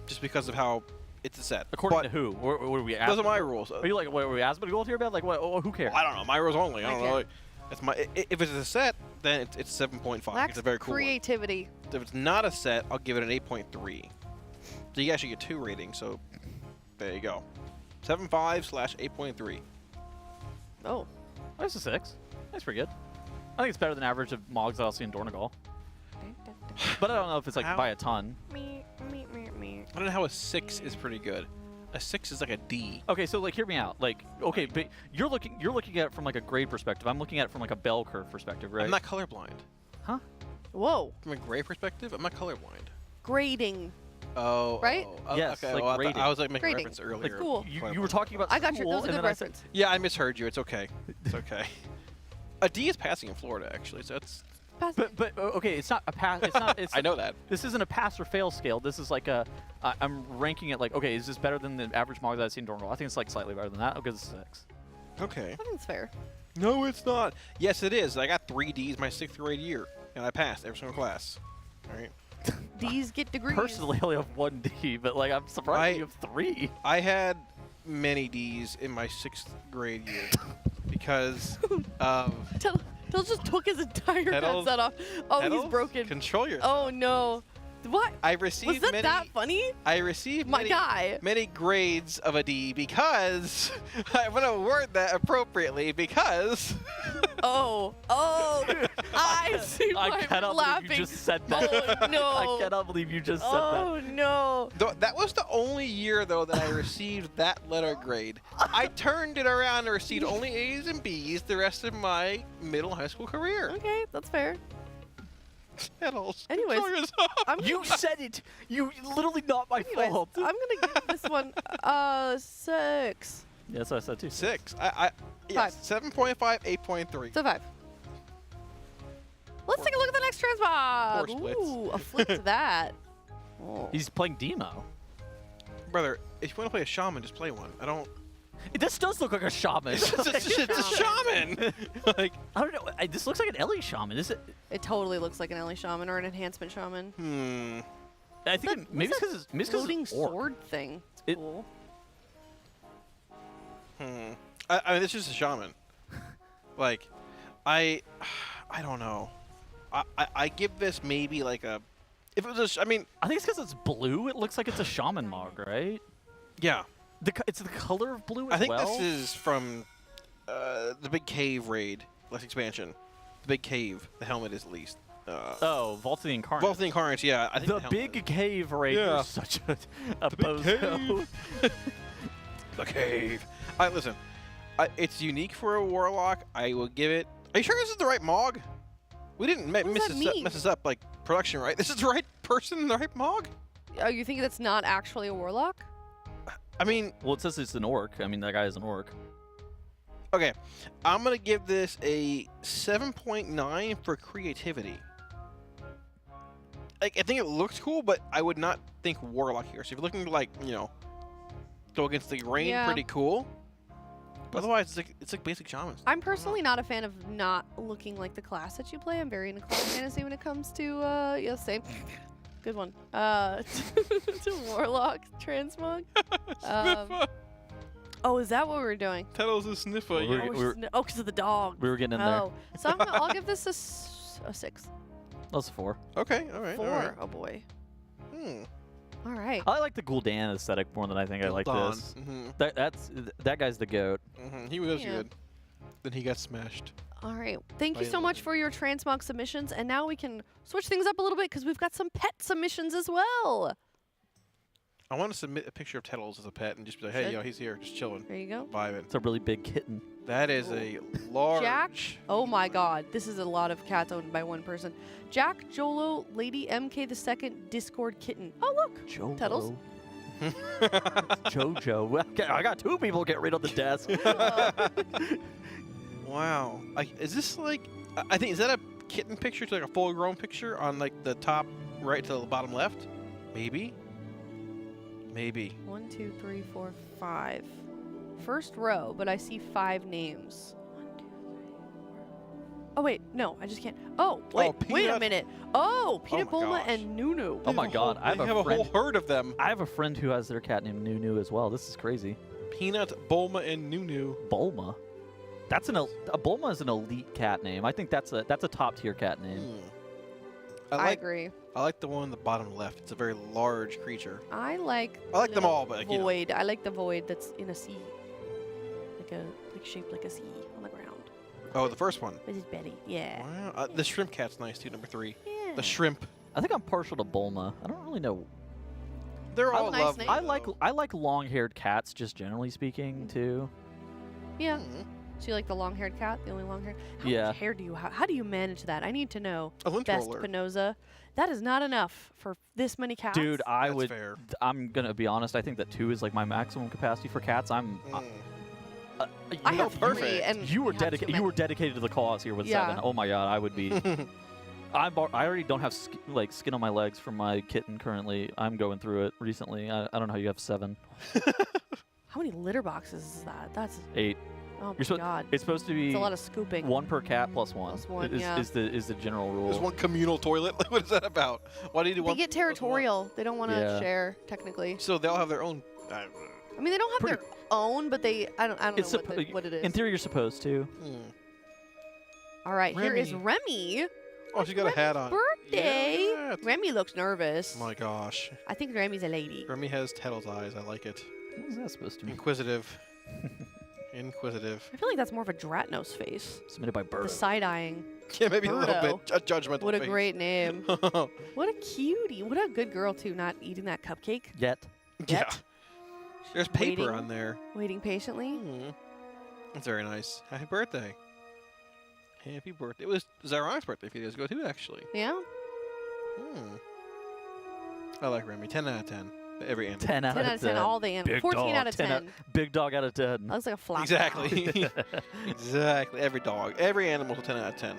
Speaker 2: just because of how it's a set.
Speaker 5: According to who? What are we asking?
Speaker 2: Those are my rules.
Speaker 5: Are you like, what, are we asking gold here, man? Like, what? Oh, who cares?
Speaker 2: Well, I don't know. My rules only. I don't
Speaker 12: Okay.
Speaker 2: know. Like, it's my. If it's a set, then it's 7.5.
Speaker 12: Lacks
Speaker 2: It's a very cool one.
Speaker 12: creativity.
Speaker 2: If it's not a set, I'll give it an 8.3. So you actually get 2 ratings. So there you go. 7.5/8.3.
Speaker 12: Oh.
Speaker 5: That's a 6. That's pretty good. I think it's better than average of Mogs that I'll see in Dornegal. But I don't know if it's like by a ton.
Speaker 12: Me.
Speaker 2: I don't know how a 6 is pretty good. A 6 is like a D.
Speaker 5: Okay, so like hear me out. Like, okay, but you're looking at it from like a grade perspective. I'm looking at it from like a bell curve perspective, right?
Speaker 2: I'm not colorblind.
Speaker 5: Huh?
Speaker 12: Whoa.
Speaker 2: From a grade perspective, I'm not colorblind.
Speaker 12: Grading.
Speaker 2: Oh.
Speaker 12: Right?
Speaker 2: Oh,
Speaker 5: Yes,
Speaker 2: okay.
Speaker 5: like
Speaker 2: well,
Speaker 5: grading.
Speaker 2: I was like making
Speaker 12: Grading.
Speaker 2: reference earlier.
Speaker 12: Like, cool.
Speaker 5: You were talking about
Speaker 12: I got you.
Speaker 5: school,
Speaker 12: That was a
Speaker 5: and
Speaker 12: good
Speaker 5: then I said-
Speaker 12: reference.
Speaker 2: Yeah, I misheard you. It's okay. It's okay. A D is passing in Florida, actually. So that's.
Speaker 5: But okay, it's not a pass. It's not. It's
Speaker 2: I know that.
Speaker 5: This isn't a pass or fail scale. This is like a. I'm ranking it like, okay, is this better than the average Mogs that I've seen in Dornegal? I think it's like slightly better than that. Okay, it's a 6.
Speaker 2: Okay.
Speaker 12: I think it's fair.
Speaker 2: No, it's not. Yes, it is. I got 3 Ds my 6th grade year, and I passed every single class. All right.
Speaker 12: D's get degrees.
Speaker 5: Personally, I only have 1 D, but like I'm surprised you have 3.
Speaker 2: I had many Ds in my 6th grade year because of.
Speaker 12: He'll just took his entire
Speaker 2: Pedals-
Speaker 12: headset off. Oh,
Speaker 2: pedals?
Speaker 12: he's broken.
Speaker 2: Control yourself.
Speaker 12: Oh no. What?
Speaker 2: I received
Speaker 12: Was
Speaker 2: many.
Speaker 12: that funny?
Speaker 2: I received
Speaker 12: My
Speaker 2: many,
Speaker 12: guy.
Speaker 2: many grades of a D because I'm gonna word that appropriately because.
Speaker 12: Oh. I see why
Speaker 5: I
Speaker 12: I'm
Speaker 5: cannot
Speaker 12: laughing.
Speaker 5: believe you just said that.
Speaker 12: Oh no.
Speaker 5: I cannot believe you just said that.
Speaker 12: Oh no.
Speaker 2: That was the only year though that I received that letter grade. I turned it around and received only A's and B's the rest of my middle high school career.
Speaker 12: Okay, that's fair.
Speaker 2: Pedals.
Speaker 12: Anyways,
Speaker 2: Control yourself.
Speaker 5: You said it. You literally not my fault.
Speaker 12: I'm gonna give this one 6.
Speaker 5: Yeah, that's what I said too.
Speaker 2: 6. Yes. 7.5, 8.3.
Speaker 12: It's a 5. Let's take a look at the next transmog.
Speaker 2: 4 splits.
Speaker 12: Ooh, a flip to that. Oh.
Speaker 5: He's playing Demo.
Speaker 2: Brother, if you want to play a shaman, just play one. I don't.
Speaker 5: This does look like a shaman.
Speaker 2: It's a shaman. Like
Speaker 5: I don't know. This looks like an Ellie shaman. Is it?
Speaker 12: It totally looks like an Ellie shaman or an enhancement shaman.
Speaker 5: I think maybe it's because it's
Speaker 12: floating
Speaker 5: it's orc.
Speaker 12: sword thing. It's cool.
Speaker 2: I mean, this is a shaman. Like, I don't know. I give this maybe like a. If it was I mean.
Speaker 5: I think it's because it's blue. It looks like it's a shaman mog, right?
Speaker 2: Yeah.
Speaker 5: It's the color of blue as
Speaker 2: I think
Speaker 5: well.
Speaker 2: this is from the Big Cave raid, last expansion. The Big Cave. The helmet is at least.
Speaker 5: Vault of the Incarnate.
Speaker 2: Vault of the Incarnate, yeah. I think
Speaker 5: the Big Cave raid is such a bozo.
Speaker 2: The Cave. Listen, it's unique for a Warlock. I will give it. Are you sure this is the right Mog? We didn't mess this up like production, right? This is the right person, the right Mog?
Speaker 12: Are you thinking that's not actually a Warlock?
Speaker 2: I mean...
Speaker 5: Well, it says it's an orc. I mean, that guy is an orc.
Speaker 2: Okay, I'm going to give this a 7.9 for creativity. Like, I think it looks cool, but I would not think Warlock here. So if you're looking to, like, you know, go against the rain, pretty cool. But otherwise, it's like basic shamans.
Speaker 12: I'm personally not a fan of not looking like the class that you play. I'm very into class fantasy when it comes to, same. Good one. To Warlock Transmog. Oh, is that what we were doing?
Speaker 2: Tuttle's a sniffer.
Speaker 12: Oh, because of the dog.
Speaker 5: We were getting in there.
Speaker 12: So I'll give this a 6.
Speaker 5: That's a 4.
Speaker 2: Okay, all right.
Speaker 12: 4.
Speaker 2: All right.
Speaker 12: Oh boy. All right.
Speaker 5: I like the Gul'dan aesthetic more than I think I like this. That guy's the goat.
Speaker 2: He was good. Then he got smashed.
Speaker 12: All right. Thank you so much for your transmog submissions. And now we can switch things up a little bit because we've got some pet submissions as well.
Speaker 2: I want to submit a picture of Tettles as a pet and just be like, hey, he's here, just chilling.
Speaker 12: There you go.
Speaker 2: Vibing.
Speaker 5: It's a really big kitten.
Speaker 2: That is a large...
Speaker 12: Jack. Oh my god. This is a lot of cats owned by one person. Jack, Jolo, Lady MK the Second, Discord Kitten. Oh, look.
Speaker 5: Jolo.
Speaker 12: Tettles.
Speaker 5: Jojo. I got 2 people getting rid of the desk.
Speaker 2: Wow. Is this like... I think, is that a kitten picture to like a full-grown picture on like the top right to the bottom left? Maybe? Maybe.
Speaker 12: 1, 2, 3, 4, 5. First row, but I see 5 names. 1, 2, 3, 4. Oh wait, no, I just can't. Oh, wait a minute. Oh, Peanut Bulma and Nunu.
Speaker 5: Oh my god, I have a
Speaker 2: whole herd of them.
Speaker 5: I have a friend who has their cat named Nunu as well. This is crazy.
Speaker 2: Peanut, Bulma, and Nunu.
Speaker 5: Bulma? That's a Bulma is an elite cat name. I think that's a top tier cat name.
Speaker 12: I agree.
Speaker 2: I like the one on the bottom left. It's a very large creature.
Speaker 12: I like
Speaker 2: them all, but
Speaker 12: void. I like the void that's in a sea, like shaped like a sea on the ground.
Speaker 2: Oh, the first one.
Speaker 12: With his belly. Yeah.
Speaker 2: Wow. The shrimp cat's nice too. Number 3.
Speaker 12: Yeah.
Speaker 2: The shrimp.
Speaker 5: I think I'm partial to Bulma. I don't really know.
Speaker 2: They're all lovely.
Speaker 5: I like long-haired cats, just generally speaking, too.
Speaker 12: Yeah. So you like the long-haired cat, the only long-haired? How much hair do you have? How do you manage that? I need to know. Best Pinoza. That is not enough for this many cats.
Speaker 5: Dude, I'm gonna be honest. I think that 2 is like my maximum capacity for cats.
Speaker 12: I have 3, and
Speaker 5: you were dedicated to the cause here with 7. Oh my god, I would be. I already don't have skin on my legs from my kitten currently. I'm going through it recently. I don't know how you have 7.
Speaker 12: How many litter boxes is that? That's
Speaker 5: 8.
Speaker 12: Oh my god.
Speaker 5: It's supposed to be.
Speaker 12: It's a lot of scooping.
Speaker 5: 1 per cat plus 1.
Speaker 12: Plus 1,
Speaker 5: is the general rule.
Speaker 2: There's 1 communal toilet. What is that about? Why do you do 1?
Speaker 12: They get territorial. They don't want to share technically.
Speaker 2: So they'll have their own.
Speaker 12: I mean, they don't have their own, but they. I don't know what it is.
Speaker 5: In theory, you're supposed to.
Speaker 12: All right, here is Remy.
Speaker 2: Oh, she got a hat on.
Speaker 12: Birthday.
Speaker 2: Yeah.
Speaker 12: Remy looks nervous.
Speaker 2: Oh my gosh.
Speaker 12: I think Remy's a lady.
Speaker 2: Remy has Tettle's eyes. I like it.
Speaker 5: What is that supposed to mean?
Speaker 2: Inquisitive. Inquisitive.
Speaker 12: I feel like that's more of a Dratnos face.
Speaker 5: Submitted by Birdo.
Speaker 12: The side-eyeing.
Speaker 2: Yeah, maybe a little bit. A judgmental
Speaker 12: What a
Speaker 2: face.
Speaker 12: great name. What a cutie. What a good girl, too, not eating that cupcake.
Speaker 5: Yet.
Speaker 2: Yeah. There's paper on there.
Speaker 12: Waiting patiently.
Speaker 2: That's very nice. Happy birthday. Happy birthday. It was Zaron's birthday a few days ago, too, actually.
Speaker 12: Yeah?
Speaker 2: I like Remy. 10 out of 10. Every animal.
Speaker 5: 10 out of 10.
Speaker 12: All the animals. 14 out of 10.
Speaker 5: Big dog out of 10.
Speaker 12: That looks like a flop.
Speaker 2: Exactly. Exactly. Every dog. Every animal's a 10 out of 10.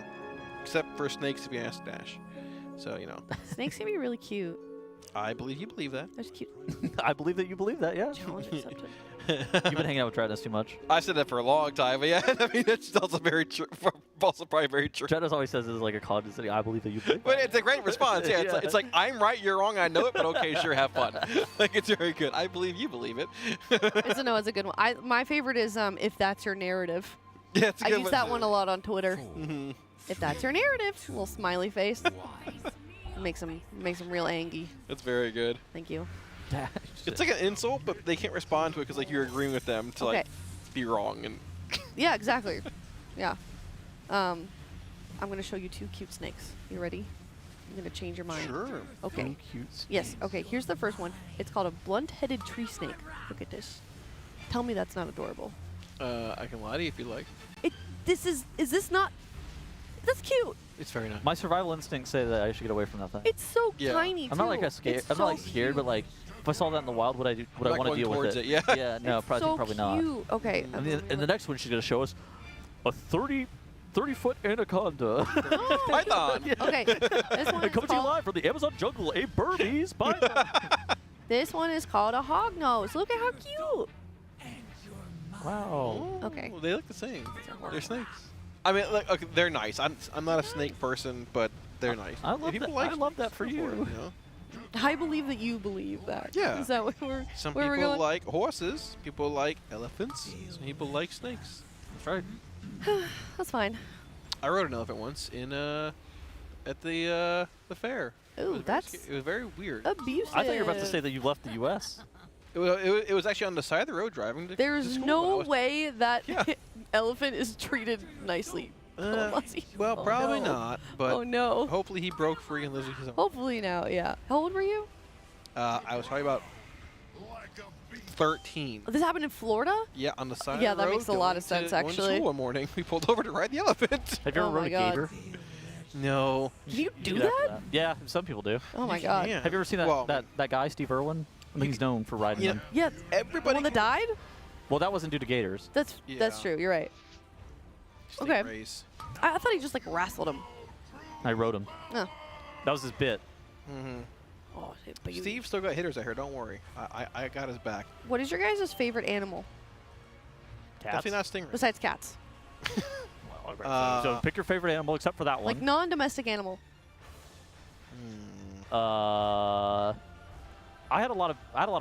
Speaker 2: Except for snakes if you ask Dash. So, you know.
Speaker 12: Snakes can be really cute.
Speaker 2: I believe you believe that.
Speaker 12: That's cute.
Speaker 5: I believe that you believe that, yeah.
Speaker 12: Challenge accepted.
Speaker 5: You've been hanging out with Dratnos too much.
Speaker 2: I said that for a long time, but yeah, I mean, that's also very true. Also probably very true.
Speaker 5: Dratnos always says this is like a college city. I believe that you believe
Speaker 2: But it's a great response. Yeah, it's like, I'm right, you're wrong, I know it, but okay, sure, have fun. Like, it's very good. I believe you believe it.
Speaker 12: It's a good one. My favorite is if that's your narrative.
Speaker 2: Yeah, it's a
Speaker 12: I
Speaker 2: good
Speaker 12: use
Speaker 2: one.
Speaker 12: that one a lot on Twitter.
Speaker 2: Mhm.
Speaker 12: If that's your narrative, little smiley face. makes them real angry.
Speaker 2: It's very good.
Speaker 12: Thank you.
Speaker 2: It's like an insult, but they can't respond to it because like you're agreeing with them to like
Speaker 12: Okay.
Speaker 2: be wrong and.
Speaker 12: Yeah, exactly. Yeah. I'm gonna show you 2 cute snakes. You ready? I'm gonna change your mind.
Speaker 2: Sure.
Speaker 12: Okay.
Speaker 2: 2 cute
Speaker 12: Yes. Okay. Here's the first one. It's called a blunt-headed tree snake. Look at this. Tell me that's not adorable.
Speaker 2: I can lie to you if you like.
Speaker 12: Is this not? That's cute.
Speaker 2: It's very nice.
Speaker 5: My survival instincts say that I should get away from that thing.
Speaker 12: It's so tiny.
Speaker 5: I'm not like
Speaker 12: too.
Speaker 5: a scared.
Speaker 12: It's
Speaker 5: I'm
Speaker 12: so
Speaker 5: not like scared, but like if I saw that in the wild, would I do? Would I
Speaker 2: Not
Speaker 5: want to
Speaker 2: going
Speaker 5: deal with
Speaker 2: towards
Speaker 5: it?
Speaker 2: it, yeah.
Speaker 5: Yeah. No,
Speaker 12: It's
Speaker 5: probably
Speaker 12: so
Speaker 5: probably not.
Speaker 12: cute. Okay.
Speaker 5: And the next one she's gonna show us a 30-foot anaconda.
Speaker 2: Python.
Speaker 12: Okay. This one
Speaker 5: It
Speaker 12: is
Speaker 5: comes to you
Speaker 12: called.
Speaker 5: live from the Amazon jungle, a Burmese python.
Speaker 12: This one is called a hognose. Look at how cute.
Speaker 5: Wow.
Speaker 12: Okay.
Speaker 2: Well, they look the same. They're snakes. I mean, like, okay, they're nice. I'm not a snake person, but they're nice.
Speaker 5: I love
Speaker 2: People
Speaker 5: that.
Speaker 2: like
Speaker 5: I love that for
Speaker 2: snakes,
Speaker 5: you.
Speaker 2: you know?
Speaker 12: I believe that you believe that.
Speaker 2: Yeah.
Speaker 12: Is that where we're,
Speaker 2: Some
Speaker 12: where we're
Speaker 2: people
Speaker 12: going?
Speaker 2: like horses. People like elephants. Some people like snakes.
Speaker 5: That's right.
Speaker 12: That's fine.
Speaker 2: I rode an elephant once in at the fair.
Speaker 12: Ooh, that's
Speaker 2: it was very weird.
Speaker 12: abusive.
Speaker 5: I thought you were about to say that you left the U.S.
Speaker 2: It was actually on the side of the road driving.
Speaker 12: There's
Speaker 2: to school.
Speaker 12: no
Speaker 2: I was-
Speaker 12: way that elephant is treated nicely.
Speaker 2: Well, probably
Speaker 12: no.
Speaker 2: not. But
Speaker 12: Oh, no.
Speaker 2: hopefully he broke free and lives with his own.
Speaker 12: Hopefully now, yeah. How old were you?
Speaker 2: I was probably about 13.
Speaker 12: This happened in Florida?
Speaker 2: Yeah, on the side
Speaker 12: Yeah,
Speaker 2: of the
Speaker 12: that
Speaker 2: road.
Speaker 12: makes a lot
Speaker 2: going
Speaker 12: of sense,
Speaker 2: going to
Speaker 12: actually.
Speaker 2: school one morning, we pulled over to ride the elephant.
Speaker 5: Have you ever
Speaker 12: Oh
Speaker 5: rode
Speaker 12: my
Speaker 5: a
Speaker 12: God.
Speaker 5: gator?
Speaker 2: No.
Speaker 12: Can you do
Speaker 5: You'd
Speaker 12: that?
Speaker 5: have to- Yeah, some people do.
Speaker 12: Oh my God.
Speaker 2: can.
Speaker 5: Have you ever seen that
Speaker 2: Well,
Speaker 5: that guy Steve Irwin? I think he's known for riding
Speaker 2: you
Speaker 5: them.
Speaker 2: know,
Speaker 12: Yeah.
Speaker 2: everybody.
Speaker 12: The one that died?
Speaker 5: Well, that wasn't due to gators.
Speaker 12: That's
Speaker 2: Yeah.
Speaker 12: true. You're right.
Speaker 2: Snake
Speaker 12: Okay.
Speaker 2: race.
Speaker 12: I thought he just like wrestled him.
Speaker 5: I rode him.
Speaker 12: Oh.
Speaker 5: That was his bit.
Speaker 2: Mm-hmm.
Speaker 12: Oh, but you,
Speaker 2: Steve still got hitters out here. Don't worry. I got his back.
Speaker 12: What is your guys' favorite animal
Speaker 5: Cats.
Speaker 2: Definitely not stingray.
Speaker 12: besides cats?
Speaker 5: So pick your favorite animal except for that one.
Speaker 12: Like non-domestic animal.
Speaker 5: I had a lot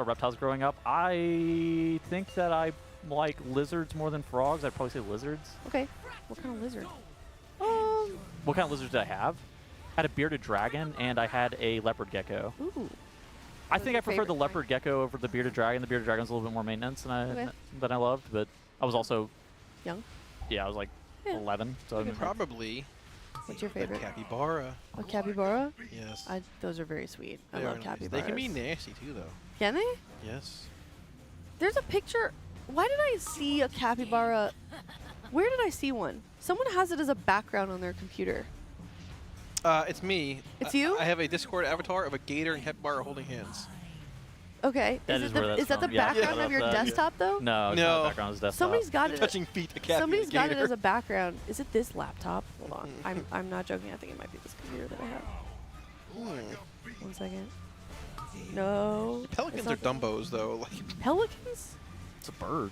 Speaker 5: of reptiles growing up. I think that I like lizards more than frogs. I'd probably say lizards.
Speaker 12: Okay. What kind of lizard?
Speaker 5: What kind of lizards did I have? I had a bearded dragon and I had a leopard gecko.
Speaker 12: Ooh.
Speaker 5: I think I
Speaker 12: your
Speaker 5: preferred the
Speaker 12: favorite
Speaker 5: leopard gecko over the bearded dragon. The bearded dragon's a little bit more maintenance
Speaker 12: Okay.
Speaker 5: than I loved, but I was also
Speaker 12: Young?
Speaker 5: Yeah, I was like
Speaker 12: Yeah.
Speaker 5: 11. So I mean,
Speaker 2: Probably.
Speaker 12: What's your favorite?
Speaker 2: Capybara.
Speaker 12: A capybara?
Speaker 2: Yes.
Speaker 12: Those are very sweet. I
Speaker 2: They
Speaker 12: love
Speaker 2: are nice.
Speaker 12: capybaras.
Speaker 2: They can be nasty too, though.
Speaker 12: Can they?
Speaker 2: Yes.
Speaker 12: There's a picture. Why did I see a capybara? Where did I see one? Someone has it as a background on their computer.
Speaker 2: It's me.
Speaker 12: It's you?
Speaker 2: I have a Discord avatar of a gator and capybara holding hands.
Speaker 12: Okay.
Speaker 5: That is where that's
Speaker 12: is that the
Speaker 5: from. Yeah,
Speaker 12: background
Speaker 5: yeah,
Speaker 12: of your
Speaker 5: that's that.
Speaker 12: desktop though?
Speaker 5: No, it's not the background of his desktop.
Speaker 12: Somebody's got it.
Speaker 2: Touching feet, a cat.
Speaker 12: Somebody's got it
Speaker 2: gator.
Speaker 12: as a background. Is it this laptop? Hold on. I'm not joking. I think it might be this computer that I have.
Speaker 2: Hmm.
Speaker 12: 1 second. No.
Speaker 2: Pelicans
Speaker 12: it's
Speaker 2: are
Speaker 12: not that.
Speaker 2: dumbos, though. Like
Speaker 12: Pelicans?
Speaker 5: It's a bird.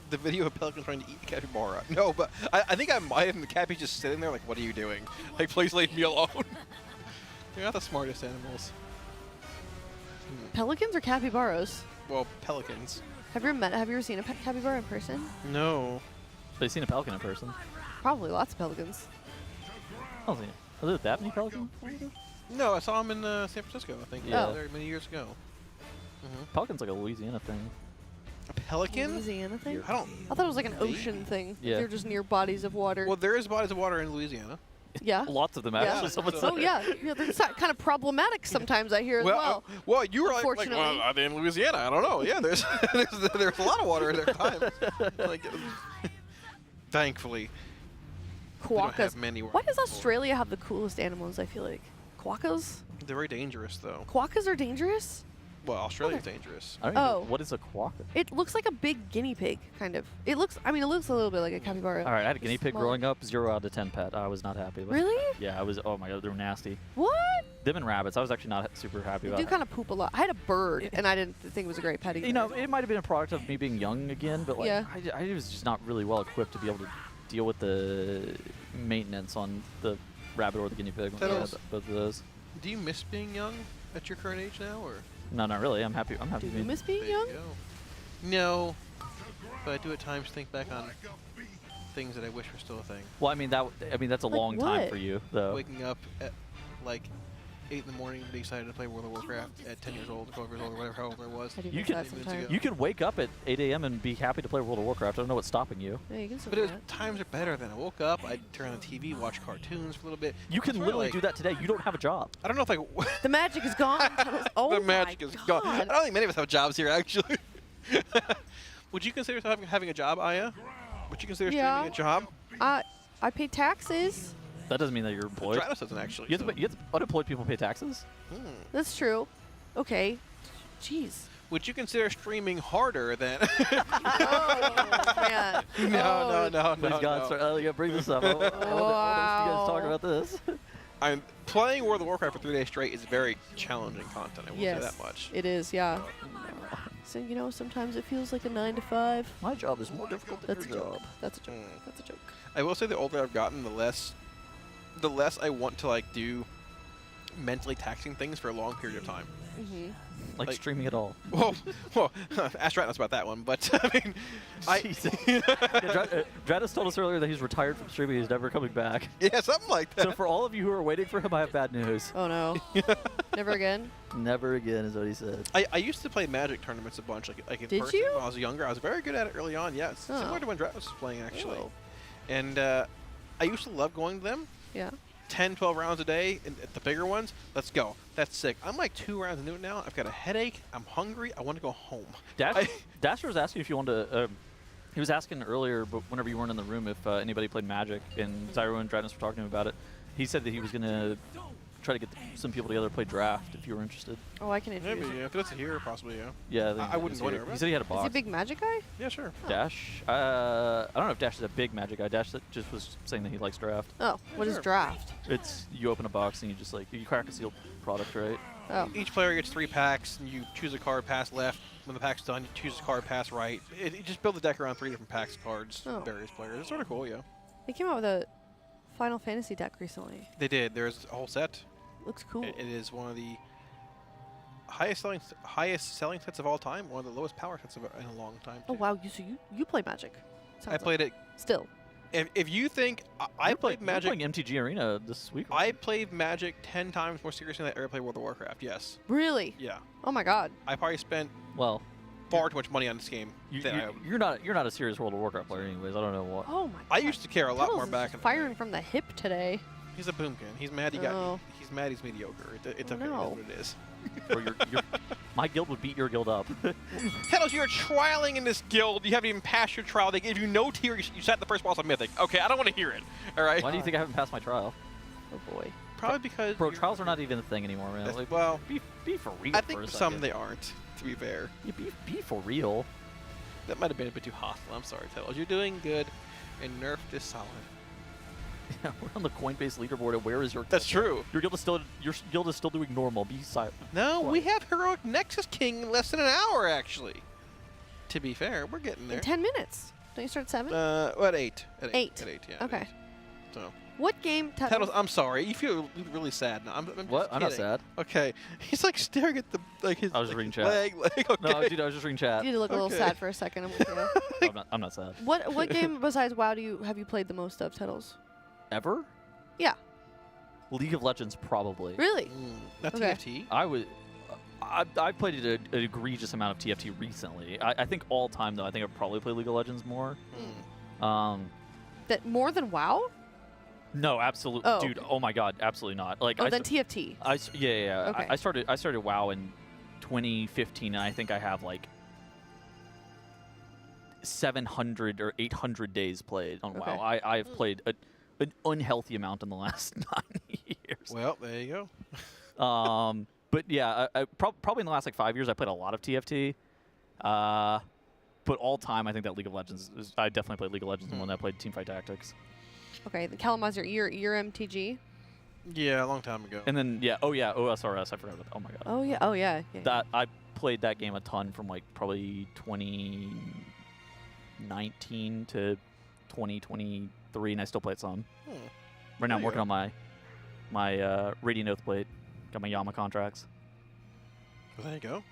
Speaker 2: the video of a pelican trying to eat a capybara. No, but I think I might have, and the cappy's just sitting there like, what are you doing? Like, please leave me alone. They're not the smartest animals.
Speaker 12: Pelicans or capybaras?
Speaker 2: Well, pelicans.
Speaker 12: Have you ever seen a capybara in person?
Speaker 2: No.
Speaker 5: They've seen a pelican in person.
Speaker 12: Probably lots of pelicans.
Speaker 5: I don't think. Are there that many pelicans?
Speaker 2: No, I saw them in San Francisco, I think.
Speaker 5: Yeah.
Speaker 2: There many years ago.
Speaker 5: Pelicans like a Louisiana thing.
Speaker 2: A pelican?
Speaker 12: Louisiana thing?
Speaker 2: I don't.
Speaker 12: I thought it was like an ocean thing.
Speaker 5: Yeah.
Speaker 12: They're just near bodies of water.
Speaker 2: Well, there is bodies of water in Louisiana.
Speaker 12: Yeah.
Speaker 5: Lots of them, actually. Someone said.
Speaker 12: Oh yeah, they're kind of problematic sometimes. I hear as well.
Speaker 2: Well, you were like,
Speaker 12: Unfortunately.
Speaker 2: well, are they in Louisiana? I don't know. Yeah, there's there's a lot of water there at times. Like, thankfully. we don't have
Speaker 12: Quokkas.
Speaker 2: many
Speaker 12: Why does Australia have the coolest animals? I feel like quokkas.
Speaker 2: They're very dangerous, though.
Speaker 12: Quokkas are dangerous.
Speaker 2: Well, Australia's dangerous.
Speaker 5: I don't even
Speaker 12: Oh.
Speaker 5: know. What is a quokka?
Speaker 12: It looks like a big guinea pig, kind of. It looks. I mean, it looks a little bit like a capybara.
Speaker 5: All right, I had a guinea pig
Speaker 12: Small.
Speaker 5: growing up. 0 out of 10 pet. I was not happy with.
Speaker 12: Really?
Speaker 5: Yeah, I was. Oh my god, they were nasty.
Speaker 12: What?
Speaker 5: Them and rabbits. I was actually not super happy
Speaker 12: They
Speaker 5: about.
Speaker 12: do kind of poop a lot. I had a bird, and I didn't think it was a great pet either.
Speaker 5: You know, it might have been a product of me being young again, but like,
Speaker 12: Yeah.
Speaker 5: I was just not really well equipped to be able to deal with the maintenance on the rabbit or the guinea pig. when I had both of those.
Speaker 2: Do you miss being young at your current age now, or?
Speaker 5: No, not really. I'm happy. I'm happy.
Speaker 12: Do you
Speaker 5: being-
Speaker 12: miss being
Speaker 2: There
Speaker 12: young?
Speaker 2: you go. No, but I do at times think back on things that I wish were still a thing.
Speaker 5: Well, I mean that's a
Speaker 12: Like
Speaker 5: long time
Speaker 12: what?
Speaker 5: for you, though.
Speaker 2: Waking up at like 8 in the morning and be excited to play World of Warcraft at 10 years old, 12 years old, or whatever, however it was.
Speaker 5: You can wake up at 8 a.m. and be happy to play World of Warcraft. I don't know what's stopping you.
Speaker 12: Yeah, you can still
Speaker 2: But
Speaker 12: do
Speaker 2: it was,
Speaker 12: that.
Speaker 2: times are better then. I woke up, I'd turn on the TV, watch cartoons for a little bit.
Speaker 5: You can literally do that today. You don't have a job.
Speaker 2: I don't know if I.
Speaker 12: The magic is gone. Oh
Speaker 2: the
Speaker 12: my
Speaker 2: magic is gone. I
Speaker 12: God.
Speaker 2: don't think many of us have jobs here, actually. Would you consider yourself having a job, Aya? Would you consider
Speaker 12: Yeah.
Speaker 2: streaming a job?
Speaker 12: I pay taxes.
Speaker 5: That doesn't mean that you're employed.
Speaker 2: Dranos doesn't actually.
Speaker 5: You have to unemployed people pay taxes.
Speaker 12: That's true. Okay. Jeez.
Speaker 2: Would you consider streaming harder than?
Speaker 12: Man.
Speaker 2: No.
Speaker 5: Please God, bring this up. I want to see you guys talk about this.
Speaker 2: I'm playing World of Warcraft for 3 days straight is very challenging content. I will say that much.
Speaker 12: It is, yeah. So, you know, sometimes it feels like a 9 to 5.
Speaker 5: My job is more difficult than
Speaker 12: That's
Speaker 5: your
Speaker 12: a joke.
Speaker 5: job.
Speaker 12: That's a joke. That's a joke.
Speaker 2: I will say the older I've gotten, the less I want to like do mentally taxing things for a long period of time.
Speaker 12: Mm-hmm.
Speaker 5: Like streaming at all.
Speaker 2: Well, ask Ratnos about that one, but I mean,
Speaker 5: Dranos told us earlier that he's retired from streaming. He's never coming back.
Speaker 2: Yeah, something like that.
Speaker 5: So for all of you who are waiting for him, I have bad news.
Speaker 12: Oh no. Never again?
Speaker 5: Never again is what he said.
Speaker 2: I used to play Magic tournaments a bunch, like in
Speaker 12: Did
Speaker 2: person
Speaker 12: you?
Speaker 2: when I was younger. I was very good at it early on, yes.
Speaker 12: Oh.
Speaker 2: Similar to when Dranos was playing, actually.
Speaker 12: Oh.
Speaker 2: And I used to love going to them.
Speaker 12: Yeah.
Speaker 2: 10, 12 rounds a day, and the bigger ones, let's go. That's sick. I'm like 2 rounds into it now. I've got a headache. I'm hungry. I want to go home.
Speaker 5: Dasher was asking if you wanted to. He was asking earlier, but whenever you weren't in the room, if anybody played Magic, and Zyro and Dranos were talking to him about it. He said that he was going to try to get some people together to play Draft if you were interested.
Speaker 12: Oh, I can introduce
Speaker 2: Maybe,
Speaker 12: you.
Speaker 2: yeah. If it's here, possibly, yeah.
Speaker 5: Yeah,
Speaker 2: I wouldn't wonder.
Speaker 5: He said he had a
Speaker 12: Is
Speaker 5: box.
Speaker 12: he a big magic guy?
Speaker 2: Yeah, sure.
Speaker 5: Dash? I don't know if Dash is a big Magic guy. Dash just was saying that he likes Draft.
Speaker 12: Oh, what is draft?
Speaker 5: It's you open a box and you just like you crack a sealed product, right?
Speaker 12: Oh.
Speaker 2: Each player gets 3 packs, and you choose a card, pass left. When the pack's done, you choose a card, pass right. You just build the deck around 3 different packs of cards,
Speaker 12: Oh.
Speaker 2: various players. It's sort of cool, yeah.
Speaker 12: They came out with a Final Fantasy deck recently.
Speaker 2: They did. There's a whole set.
Speaker 12: Looks cool.
Speaker 2: It is one of the highest selling sets of all time. One of the lowest power sets in a long time.
Speaker 12: Oh wow, you play Magic?
Speaker 2: I played it.
Speaker 12: Still.
Speaker 2: If you think I played Magic,
Speaker 5: playing MTG Arena this week.
Speaker 2: I played Magic 10 times more seriously than I ever played World of Warcraft. Yes.
Speaker 12: Really?
Speaker 2: Yeah.
Speaker 12: Oh my God.
Speaker 2: I probably spent far too much money on this game.
Speaker 5: You're not a serious World of Warcraft player, anyways. I don't know what.
Speaker 12: Oh my.
Speaker 2: I used to care a lot
Speaker 12: Tuttles
Speaker 2: more
Speaker 12: is
Speaker 2: back in the
Speaker 12: firing from the hip today.
Speaker 2: He's a boomkin. He's mad he
Speaker 12: Oh.
Speaker 2: got. He's mad he's mediocre. It's okay.
Speaker 12: no.
Speaker 2: That's what it is.
Speaker 5: Bro, my guild would beat your guild up.
Speaker 2: Tettles, you're trialing in this guild. You haven't even passed your trial. They gave you no tier. You sat the first boss of Mythic. Okay, I don't want to hear it. All right.
Speaker 5: Why do you think I haven't passed my trial?
Speaker 12: Oh boy.
Speaker 2: Probably because.
Speaker 5: Bro, trials are not even a thing anymore, man. Like,
Speaker 2: well,
Speaker 5: be for real.
Speaker 2: I think
Speaker 5: for a
Speaker 2: for some
Speaker 5: second.
Speaker 2: they aren't. To be fair.
Speaker 5: Yeah, be for real.
Speaker 2: That might have been a bit too hostile. I'm sorry, Tettles. You're doing good, and nerf is solid.
Speaker 5: Yeah, we're on the Coinbase leaderboard. And where is your? Guild?
Speaker 2: That's true.
Speaker 5: Your guild is still doing normal. Be silent.
Speaker 2: No, we have Heroic Nexus King in less than an hour, actually. To be fair, we're getting there.
Speaker 12: In 10 minutes. Don't you start at 7?
Speaker 2: At 8. At 8.
Speaker 12: 8.
Speaker 2: At 8, yeah.
Speaker 12: Okay.
Speaker 2: At 8. So.
Speaker 12: What game?
Speaker 2: Tettles, I'm sorry. You feel really sad now. I'm
Speaker 5: What?
Speaker 2: just
Speaker 5: I'm not
Speaker 2: kidding.
Speaker 5: sad.
Speaker 2: Okay. He's like staring at his
Speaker 5: I was just reading chat.
Speaker 2: leg. Like, okay.
Speaker 5: No, dude, I was just reading chat.
Speaker 12: You need to look a little sad for a second. I'm with you.
Speaker 5: I'm not sad.
Speaker 12: What game besides WoW have you played the most of, Tettles?
Speaker 5: Ever?
Speaker 12: Yeah.
Speaker 5: League of Legends, probably.
Speaker 12: Really?
Speaker 2: Not
Speaker 12: Okay.
Speaker 2: TFT?
Speaker 5: I played an egregious amount of TFT recently. I think all time, though, I think I've probably played League of Legends more.
Speaker 12: That more than WoW?
Speaker 5: No, absolutely,
Speaker 12: Oh.
Speaker 5: dude. Oh my God, absolutely not. Like,
Speaker 12: Oh, then TFT.
Speaker 5: Yeah.
Speaker 12: Okay.
Speaker 5: I started WoW in 2015, and I think I have like 700 or 800 days played on
Speaker 12: Okay.
Speaker 5: WoW. I've played an unhealthy amount in the last 9 years.
Speaker 2: Well, there you go.
Speaker 5: But yeah, probably in the last like 5 years, I played a lot of TFT. But all time, I think that League of Legends I definitely played League of Legends the one that I played Teamfight Tactics.
Speaker 12: Okay, the Calamazer, your MTG.
Speaker 2: Yeah, a long time ago.
Speaker 5: And then OSRS. I forgot about that. Oh my God.
Speaker 12: Oh yeah.
Speaker 5: That I played that game a ton from like probably 2019 to 2023, and I still play it some. Right now, I'm working on my Radiant Oathblade. Got my Yama contracts.
Speaker 2: Well, there you go.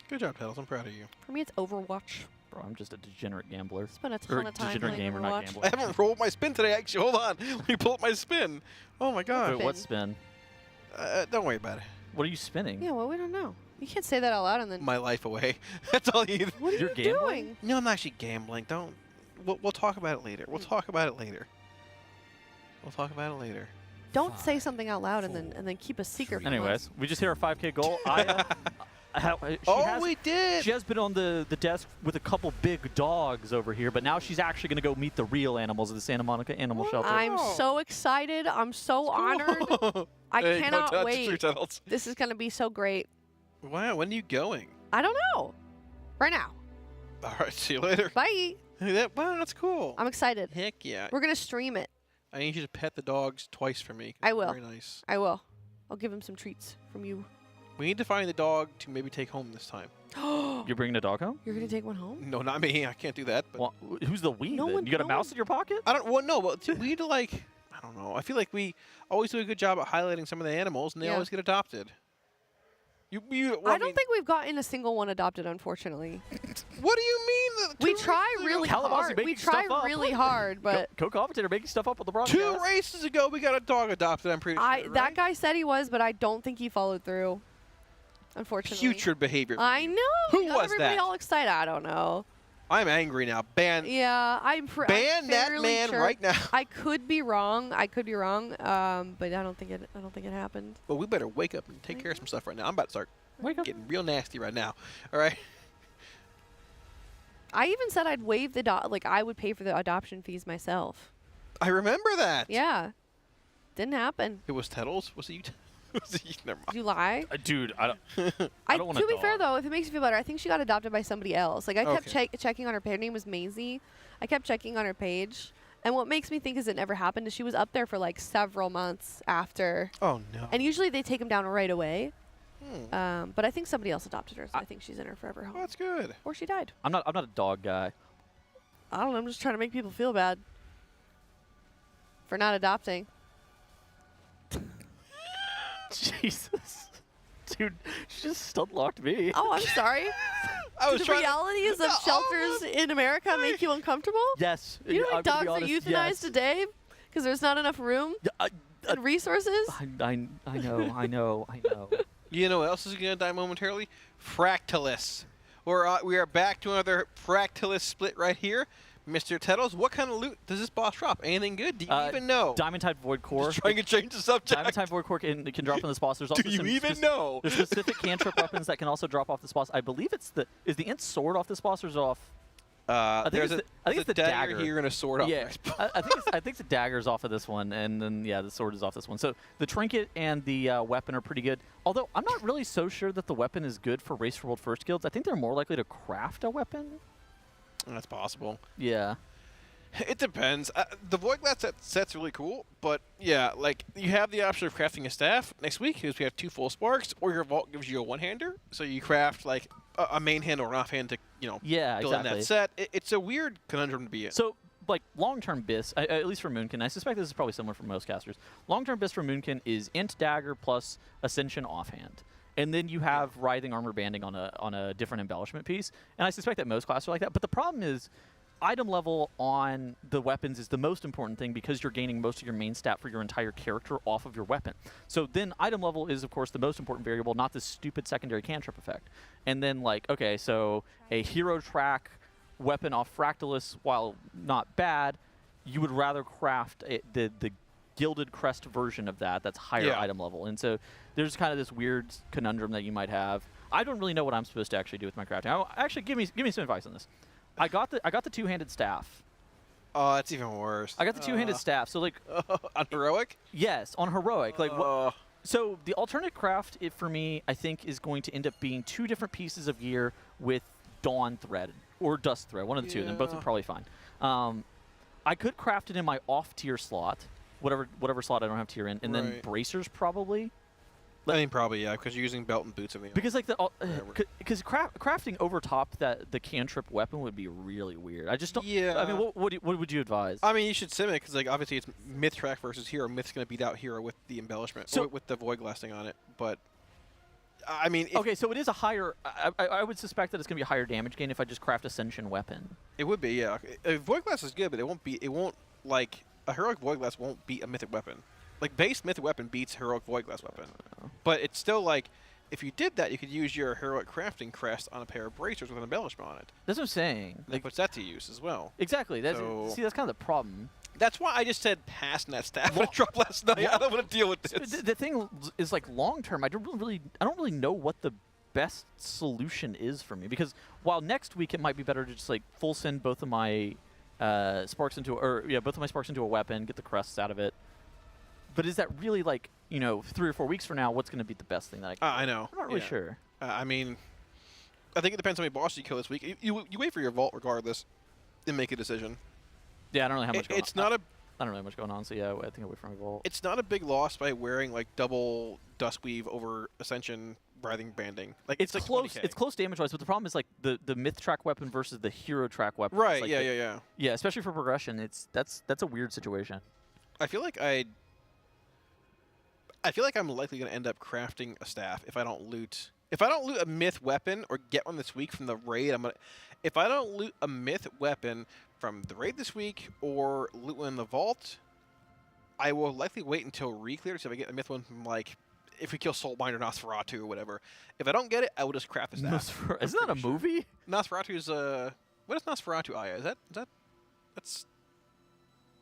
Speaker 2: Good job, Tettles. I'm proud of you.
Speaker 12: For me, it's Overwatch.
Speaker 5: Bro, I'm just a degenerate gambler.
Speaker 8: Spent a ton of time
Speaker 5: degenerate
Speaker 8: playing
Speaker 5: gamer, not
Speaker 8: Overwatch.
Speaker 5: gambler.
Speaker 2: I haven't rolled my spin today, actually. Hold on. Let me pull up my spin. Oh my god.
Speaker 5: Wait, what spin?
Speaker 2: Don't worry about it.
Speaker 5: What are you spinning?
Speaker 8: Yeah, well, we don't know. You can't say that out loud and then.
Speaker 2: My life away. That's all you.
Speaker 8: What are you doing?
Speaker 2: No, I'm not actually gambling. Don't. We'll talk about it later. We'll talk about it later. We'll talk about it later.
Speaker 8: Don't say something out loud and then keep a secret. From
Speaker 5: Anyways,
Speaker 8: us.
Speaker 5: we just hit our 5K goal.
Speaker 2: We did.
Speaker 5: She has been on the desk with a couple big dogs over here, but now she's actually going to go meet the real animals of the Santa Monica Animal Shelter.
Speaker 8: I'm so excited. I'm so honored. I
Speaker 2: Hey, don't
Speaker 8: cannot
Speaker 2: touch
Speaker 8: wait.
Speaker 2: your tunnels.
Speaker 8: This is going to be so great.
Speaker 2: Wow, when are you going?
Speaker 8: I don't know. Right now.
Speaker 2: All right, see you later.
Speaker 8: Bye.
Speaker 2: Wow, that's cool.
Speaker 8: I'm excited.
Speaker 2: Heck yeah.
Speaker 8: We're going to stream it.
Speaker 2: I need you to pet the dogs twice for me.
Speaker 8: I will.
Speaker 2: Very nice.
Speaker 8: I will. I'll give him some treats from you.
Speaker 2: We need to find the dog to maybe take home this time.
Speaker 5: You're bringing a dog home?
Speaker 8: You're going to take one home?
Speaker 2: No, not me. I can't do that. But
Speaker 5: Well, who's the we?
Speaker 8: No
Speaker 5: then?
Speaker 8: one-
Speaker 5: You got a
Speaker 8: no
Speaker 5: mouse
Speaker 8: one-
Speaker 5: in your pocket?
Speaker 2: I don't. Well, no. But we need to like. I don't know. I feel like we always do a good job at highlighting some of the animals, and they
Speaker 8: Yeah.
Speaker 2: always get adopted.
Speaker 8: I don't think we've gotten a single one adopted, unfortunately.
Speaker 2: What do you mean?
Speaker 8: We try really hard. We try really hard, but
Speaker 5: Co-commentator making stuff up on the broadcast.
Speaker 2: 2 races ago, we got a dog adopted. I'm pretty sure.
Speaker 8: that guy said he was, but I don't think he followed through. Unfortunately.
Speaker 2: Putrid behavior.
Speaker 8: I know.
Speaker 2: Who
Speaker 8: He got
Speaker 2: was
Speaker 8: everybody
Speaker 2: that?
Speaker 8: all excited. I don't know.
Speaker 2: I'm angry now. Ban.
Speaker 8: Yeah, I'm
Speaker 2: Ban that
Speaker 8: fairly
Speaker 2: man
Speaker 8: sure.
Speaker 2: right now.
Speaker 8: I could be wrong. I could be wrong. But I don't think it happened.
Speaker 2: Well, we better wake up and take care of some stuff right now. I'm about to start getting real nasty right now. All right.
Speaker 8: I even said I'd waive the I would pay for the adoption fees myself.
Speaker 2: I remember that.
Speaker 8: Yeah. Didn't happen.
Speaker 2: It was Tettles. Was it you? Was it you? Never mind.
Speaker 8: Did you lie?
Speaker 5: Dude, I don't want
Speaker 8: to be fair though, if it makes you feel better, I think she got adopted by somebody else. Like I kept checking on her page. Her name was Maisie. I kept checking on her page, and what makes me think is it never happened is she was up there for like several months after.
Speaker 2: Oh no.
Speaker 8: And usually they take them down right away. But I think somebody else adopted her, so I think she's in her forever home.
Speaker 2: Oh, that's good.
Speaker 8: Or she died.
Speaker 5: I'm not a dog guy.
Speaker 8: I don't know. I'm just trying to make people feel bad for not adopting.
Speaker 5: Jesus. Dude, she just unlocked me.
Speaker 8: Oh, I'm sorry.
Speaker 2: I was
Speaker 8: Do the
Speaker 2: trying to-
Speaker 8: realities of shelters in America make you uncomfortable?
Speaker 5: Yes.
Speaker 8: You know,
Speaker 5: I'm
Speaker 8: like
Speaker 5: gonna be
Speaker 8: dogs are
Speaker 5: honest,
Speaker 8: euthanized
Speaker 5: yes.
Speaker 8: today because there's not enough room and resources.
Speaker 5: I know.
Speaker 2: You know what else is going to die momentarily? Fractalus. We are back to another Fractalus split right here. Mr. Tettles, what kind of loot does this boss drop? Anything good? Do you even know?
Speaker 5: Diamond type Void Core.
Speaker 2: Just trying to change the subject.
Speaker 5: Diamond type Void Core can drop on this boss. There's also
Speaker 2: Do you
Speaker 5: some
Speaker 2: even know?
Speaker 5: There's specific cantrip weapons that can also drop off this boss. I believe it's is the Int sword off this boss or is it off? I think it's the dagger
Speaker 2: here and a sword off.
Speaker 5: Yeah, I think it's the daggers off of this one, and then the sword is off this one. So the trinket and the weapon are pretty good. Although I'm not really so sure that the weapon is good for Race for World First guilds. I think they're more likely to craft a weapon.
Speaker 2: That's possible.
Speaker 5: Yeah.
Speaker 2: It depends. The Void Glass set's really cool, but yeah, like you have the option of crafting a staff next week because we have 2 full sparks, or your vault gives you a one-hander, so you craft like a main hand or an offhand to build in that set. It's a weird conundrum to be in.
Speaker 5: So like long-term BIS, at least for Moonkin, I suspect this is probably similar for most casters. Long-term BIS for Moonkin is Int Dagger plus Ascension offhand. And then you have Writhing Armor Banding on a different embellishment piece. And I suspect that most classes are like that. But the problem is item level on the weapons is the most important thing because you're gaining most of your main stat for your entire character off of your weapon. So then item level is, of course, the most important variable, not this stupid secondary cantrip effect. And then, like, okay, so a hero track weapon off Fractalus, while not bad, you would rather craft the Gilded Crest version of that's higher item level. And so there's kind of this weird conundrum that you might have. I don't really know what I'm supposed to actually do with my crafting. Actually, give me some advice on this. I got the two-handed staff.
Speaker 2: Oh, that's even worse.
Speaker 5: I got the two-handed staff. So like
Speaker 2: on heroic?
Speaker 5: Yes, on heroic. Like what? So the alternate craft, for me, I think is going to end up being 2 different pieces of gear with Dawn Thread or Dust Thread, one of the two. Then both are probably fine. I could craft it in my off-tier slot, whatever slot I don't have tier in, and then bracers probably.
Speaker 2: I mean, probably, yeah, because you're using belt and boots.
Speaker 5: Because like because crafting over top the cantrip weapon would be really weird. I just don't.
Speaker 2: Yeah.
Speaker 5: I mean, what would you advise?
Speaker 2: I mean, you should sim it because like obviously it's Myth track versus Hero. Myth's gonna beat out Hero with the embellishment, with the Void Glass thing on it. But I mean,
Speaker 5: okay, so it is a higher. I would suspect that it's gonna be a higher damage gain if I just craft Ascension weapon.
Speaker 2: It would be, yeah. Void Glass is good, but it won't be. It won't like a heroic Void Glass won't beat a Mythic weapon. Like base Mythic weapon beats heroic Void Glass weapon, but it's still like. If you did that, you could use your heroic crafting crest on a pair of bracers with an embellishment on it.
Speaker 5: That's what I'm saying.
Speaker 2: That puts that to use as well.
Speaker 5: Exactly. That's
Speaker 2: So-
Speaker 5: see, that's kind of the problem.
Speaker 2: That's why I just said pass that staff when I dropped last night. I don't want to deal with this.
Speaker 5: The thing is, like, long term, I don't really know what the best solution is for me, because while next week it might be better to just like full send both of my sparks into both of my sparks into a weapon, get the crusts out of it. But is that really, like, 3 or 4 weeks from now, what's going to be the best thing that I can do?
Speaker 2: I know.
Speaker 5: I'm not really sure.
Speaker 2: I mean, I think it depends on how many bosses you kill this week. You wait for your vault regardless and make a decision.
Speaker 5: Yeah, I don't really have much going on.
Speaker 2: It's not a...
Speaker 5: I don't really have much going on, so yeah, I think I'll wait for my vault.
Speaker 2: It's not a big loss by wearing, like, double Duskweave over Ascension Writhing Banding. Like,
Speaker 5: It's
Speaker 2: like
Speaker 5: close.
Speaker 2: 20K.
Speaker 5: It's close damage-wise, but the problem is, like, the myth track weapon versus the hero track weapon.
Speaker 2: Right,
Speaker 5: It's like
Speaker 2: yeah.
Speaker 5: Yeah, especially for progression, that's a weird situation.
Speaker 2: I feel like I'm likely going to end up crafting a staff if I don't loot. If I don't loot a myth weapon or get one this week from the raid, if I don't loot a myth weapon from the raid this week or loot one in the vault, I will likely wait until reclear to see if I get a myth one from, like, if we kill Soulbinder, Nosferatu, or whatever. If I don't get it, I will just craft the staff.
Speaker 5: Isn't that a movie?
Speaker 2: Nosferatu's what is Nosferatu, Aya? That's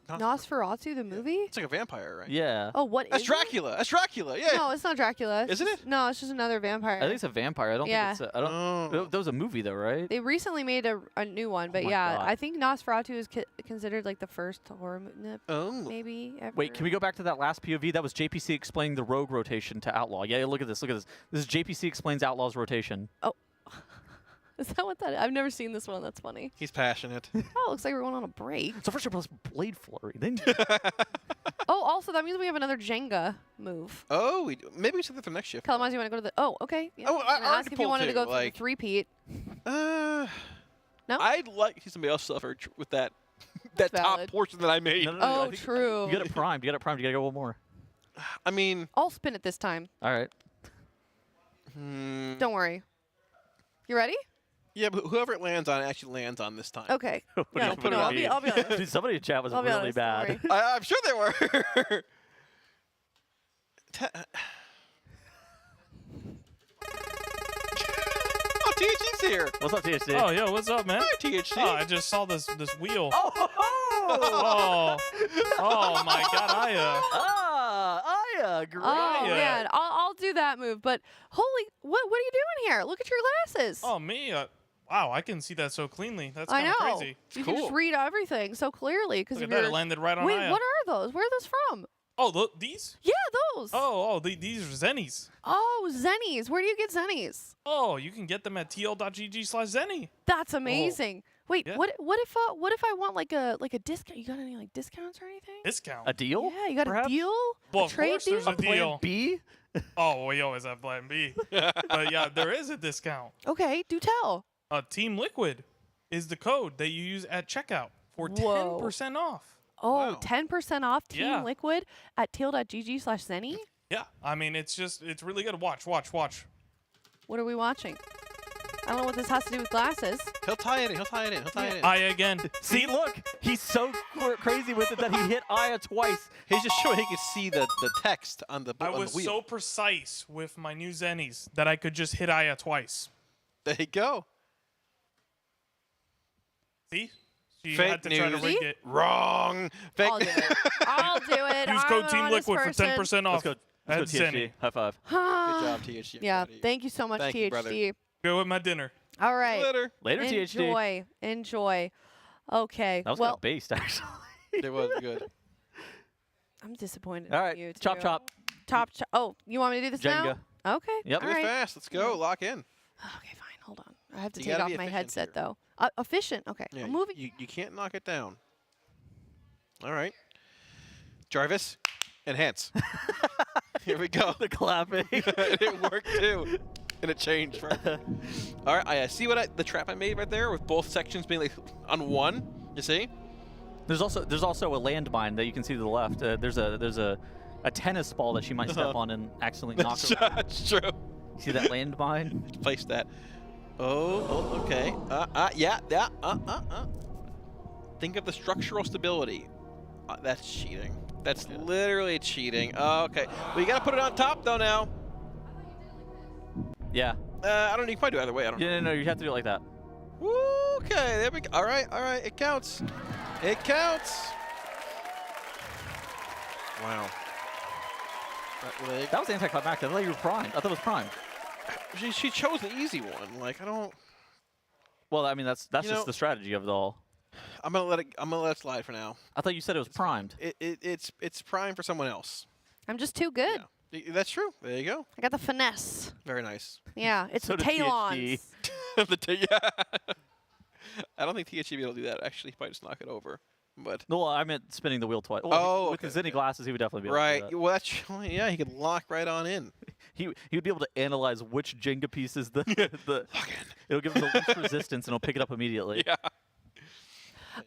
Speaker 12: Nosferatu, the movie?
Speaker 2: It's like a vampire, right?
Speaker 5: Yeah.
Speaker 12: Oh, what
Speaker 2: That's
Speaker 12: is
Speaker 2: Dracula. That's Dracula. Yeah.
Speaker 12: No, it's not Dracula.
Speaker 2: Isn't it?
Speaker 12: No, it's just another vampire.
Speaker 5: I think it's a vampire. I don't
Speaker 12: Yeah.
Speaker 5: think it's I don't. That was a movie, though, right?
Speaker 12: They recently made a new one, but
Speaker 5: my
Speaker 12: yeah,
Speaker 5: God.
Speaker 12: I think Nosferatu is considered like the first horror movie, maybe ever.
Speaker 5: Wait, can we go back to that last POV? That was JPC explaining the rogue rotation to outlaw. Yeah, look at this. Look at this. This is JPC explains outlaw's rotation.
Speaker 12: Oh. Is that what that is? I've never seen this one. That's funny.
Speaker 2: He's passionate.
Speaker 12: Oh, it looks like we're going on a break.
Speaker 5: So first you press Blade Flurry, then.
Speaker 12: Oh, also, that means we have another Jenga move.
Speaker 2: Oh, we do. Maybe we should do that for next shift.
Speaker 12: Kalamaz, you want to go to the... Oh, okay. Yeah.
Speaker 2: Oh,
Speaker 12: I was gonna ask if you wanted to go
Speaker 2: like,
Speaker 12: through the 3-peat.
Speaker 2: No? I'd like to see somebody else suffer with that top
Speaker 12: valid.
Speaker 2: portion that I made.
Speaker 5: No,
Speaker 12: Oh,
Speaker 5: I think
Speaker 12: true.
Speaker 5: You got it primed. You got to go one more.
Speaker 2: I mean...
Speaker 12: I'll spin it this time.
Speaker 5: All right.
Speaker 12: Don't worry. You ready?
Speaker 2: Yeah, but whoever it lands on actually lands on this time.
Speaker 12: Okay.
Speaker 5: Yeah,
Speaker 12: no, I'll be honest.
Speaker 5: Dude, somebody in chat was
Speaker 12: I'll be
Speaker 5: really
Speaker 12: honest,
Speaker 5: bad.
Speaker 12: don't worry.
Speaker 2: I'm sure they were. Oh, THC's here.
Speaker 5: What's up, THC?
Speaker 9: Oh, yo, what's up, man?
Speaker 2: Hi, THC.
Speaker 9: Oh, I just saw this wheel.
Speaker 5: Oh,
Speaker 9: oh my God, Aya.
Speaker 5: Aya, great.
Speaker 12: Oh, man. I'll do that move. But holy... What are you doing here? Look at your glasses.
Speaker 9: Oh, me? Wow, I can see that so cleanly. That's
Speaker 12: I
Speaker 9: kind of
Speaker 12: know.
Speaker 9: crazy.
Speaker 12: You can just read everything so clearly.
Speaker 9: Look at that, it landed right on
Speaker 12: Wait,
Speaker 9: Aya.
Speaker 12: what are those? Where are those from?
Speaker 9: Oh, these?
Speaker 12: Yeah, those.
Speaker 9: These are Zennies.
Speaker 12: Oh, Zennies. Where do you get Zennies?
Speaker 9: Oh, you can get them at tl.gg/Zenni.
Speaker 12: That's amazing. Wait,
Speaker 9: Yeah.
Speaker 12: what if I want like a discount? You got any like discounts or anything?
Speaker 9: Discount.
Speaker 5: A deal?
Speaker 12: Yeah, you got
Speaker 5: perhaps?
Speaker 12: a deal?
Speaker 9: Well,
Speaker 12: a
Speaker 9: of
Speaker 12: trade
Speaker 9: course
Speaker 12: deal?
Speaker 9: there's a deal.
Speaker 5: B?
Speaker 9: Oh, we always have plan B. But yeah, there is a discount.
Speaker 12: Okay, do tell.
Speaker 9: Team Liquid is the code that you use at checkout for
Speaker 12: Whoa.
Speaker 9: 10% off.
Speaker 12: Oh, 10% off Team
Speaker 9: Yeah.
Speaker 12: Liquid at teal.gg/Zenni?
Speaker 9: Yeah, I mean, it's really good. Watch.
Speaker 12: What are we watching? I don't know what this has to do with glasses.
Speaker 2: He'll tie it in.
Speaker 9: Aya again.
Speaker 5: See, look, he's so crazy with it that he hit Aya twice.
Speaker 2: He's just showing he can see the text on the
Speaker 9: I
Speaker 2: on
Speaker 9: was
Speaker 2: the wheel.
Speaker 9: so precise with my new Zennies that I could just hit Aya twice.
Speaker 2: There you go.
Speaker 9: See? She
Speaker 2: Fake
Speaker 9: had to try to
Speaker 2: news.
Speaker 9: rig it.
Speaker 2: Wrong. Fake
Speaker 12: I'll do it. I'll do it.
Speaker 9: Use
Speaker 12: I'm
Speaker 9: code
Speaker 12: an
Speaker 9: Team
Speaker 12: honest
Speaker 9: Liquid for
Speaker 12: person.
Speaker 9: 10% off.
Speaker 5: Let's go
Speaker 9: at
Speaker 5: THC.
Speaker 9: Zenni.
Speaker 5: High five.
Speaker 2: Good job, THC.
Speaker 12: Yeah,
Speaker 2: everybody.
Speaker 12: thank you so much,
Speaker 2: Thank you, brother.
Speaker 12: THC.
Speaker 9: Go with my dinner.
Speaker 12: All right.
Speaker 5: Later, THC.
Speaker 12: Enjoy. Okay.
Speaker 5: That was
Speaker 12: well,
Speaker 5: kind of based, actually.
Speaker 2: It was good.
Speaker 12: I'm disappointed
Speaker 5: All
Speaker 12: in
Speaker 5: right,
Speaker 12: you, too.
Speaker 5: chop.
Speaker 12: Chop. Oh, you want me to do this
Speaker 5: Jenga.
Speaker 12: now? Okay.
Speaker 5: Yep.
Speaker 12: All
Speaker 2: Do it
Speaker 12: right.
Speaker 2: fast. Let's go. Lock in.
Speaker 12: Okay, fine. Hold on. I have to
Speaker 2: You
Speaker 12: take
Speaker 2: gotta
Speaker 12: off
Speaker 2: be
Speaker 12: my
Speaker 2: efficient
Speaker 12: headset,
Speaker 2: here.
Speaker 12: though. Efficient. Okay.
Speaker 2: Yeah,
Speaker 12: I'm moving.
Speaker 2: You can't knock it down. All right. Jarvis, enhance. Here we go.
Speaker 5: The clapping.
Speaker 2: It worked too. And it changed. All right. I see the trap I made right there with both sections being like on one. You see?
Speaker 5: There's also a landmine that you can see to the left. There's a tennis ball that she might step on and accidentally knock her.
Speaker 2: That's true.
Speaker 5: See that landmine?
Speaker 2: Place that. Oh, okay. Yeah. Think of the structural stability. That's cheating. That's literally cheating. Okay. Well, you gotta put it on top though now.
Speaker 5: Yeah.
Speaker 2: I don't know. You can probably do it either way. I don't know.
Speaker 5: Yeah, no, you have to do it like that.
Speaker 2: Okay, there we go. All right. It counts. It counts. Wow.
Speaker 5: That was anticlimactic. I thought you were primed. I thought it was primed.
Speaker 2: She chose the easy one. Like I don't.
Speaker 5: Well, I mean that's just the strategy of it all.
Speaker 2: I'm gonna let it slide for now.
Speaker 5: I thought you said it was primed.
Speaker 2: It's primed for someone else.
Speaker 12: I'm just too good.
Speaker 2: Yeah. That's true. There you go.
Speaker 12: I got the finesse.
Speaker 2: Very nice.
Speaker 12: Yeah, it's
Speaker 5: So
Speaker 12: the
Speaker 5: did
Speaker 12: talons.
Speaker 2: Yeah. I don't think THG will do that. Actually, he might just knock it over. But
Speaker 5: no, I meant spinning the wheel twice. With the Zenni glasses, he would definitely be able to do that.
Speaker 2: Well, that's yeah. He could lock right on in.
Speaker 5: He would be able to analyze which Jenga pieces it'll give him the least resistance and it'll pick it up immediately.
Speaker 2: Yeah.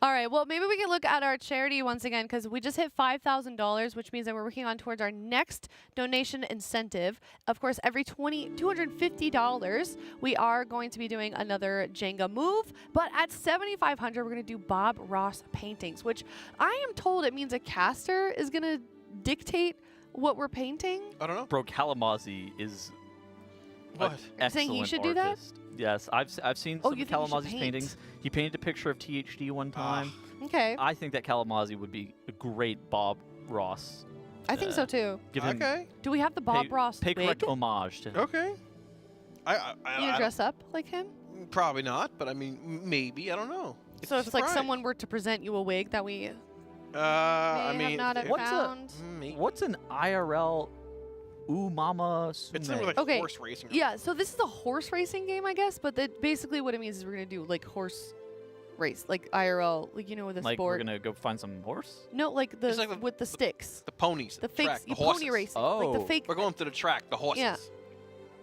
Speaker 8: All right, well, maybe we can look at our charity once again because we just hit $5,000, which means that we're working on towards our next donation incentive. Of course, every $250, we are going to be doing another Jenga move, but at $7,500, we're going to do Bob Ross paintings, which I am told it means a caster is going to dictate what we're painting.
Speaker 2: I don't know.
Speaker 5: Bro, Kalamazzi is
Speaker 2: what?
Speaker 5: An
Speaker 8: You're saying he should do that?
Speaker 5: Yes, I've seen some of Kalamazi's paintings. He painted a picture of THD one time.
Speaker 8: Okay.
Speaker 5: I think that Kalamazi would be a great Bob Ross.
Speaker 8: I think so too.
Speaker 5: Give him
Speaker 8: Do we have the Bob Ross
Speaker 5: pay
Speaker 8: wig?
Speaker 5: correct homage to him.
Speaker 2: Okay.
Speaker 8: You gonna dress up like him?
Speaker 2: Probably not, but I mean, maybe. I don't know.
Speaker 8: So if like someone were to present you a wig that we
Speaker 2: I
Speaker 8: may
Speaker 2: mean,
Speaker 8: have not found.
Speaker 5: What's an IRL Mama Sume?
Speaker 2: It's like
Speaker 8: Okay.
Speaker 2: horse racing.
Speaker 8: Yeah, so this is a horse racing game, I guess, but basically what it means is we're gonna do like horse race, like IRL, like you know with the
Speaker 5: Like
Speaker 8: sport.
Speaker 5: we're gonna go find some horse?
Speaker 8: No, like the
Speaker 2: It's like
Speaker 8: with the sticks.
Speaker 2: The ponies.
Speaker 8: The
Speaker 2: the
Speaker 8: fake
Speaker 2: track, the
Speaker 8: pony
Speaker 2: horses.
Speaker 8: racing.
Speaker 5: Oh.
Speaker 8: Like the fake.
Speaker 2: We're going to the track. The horses.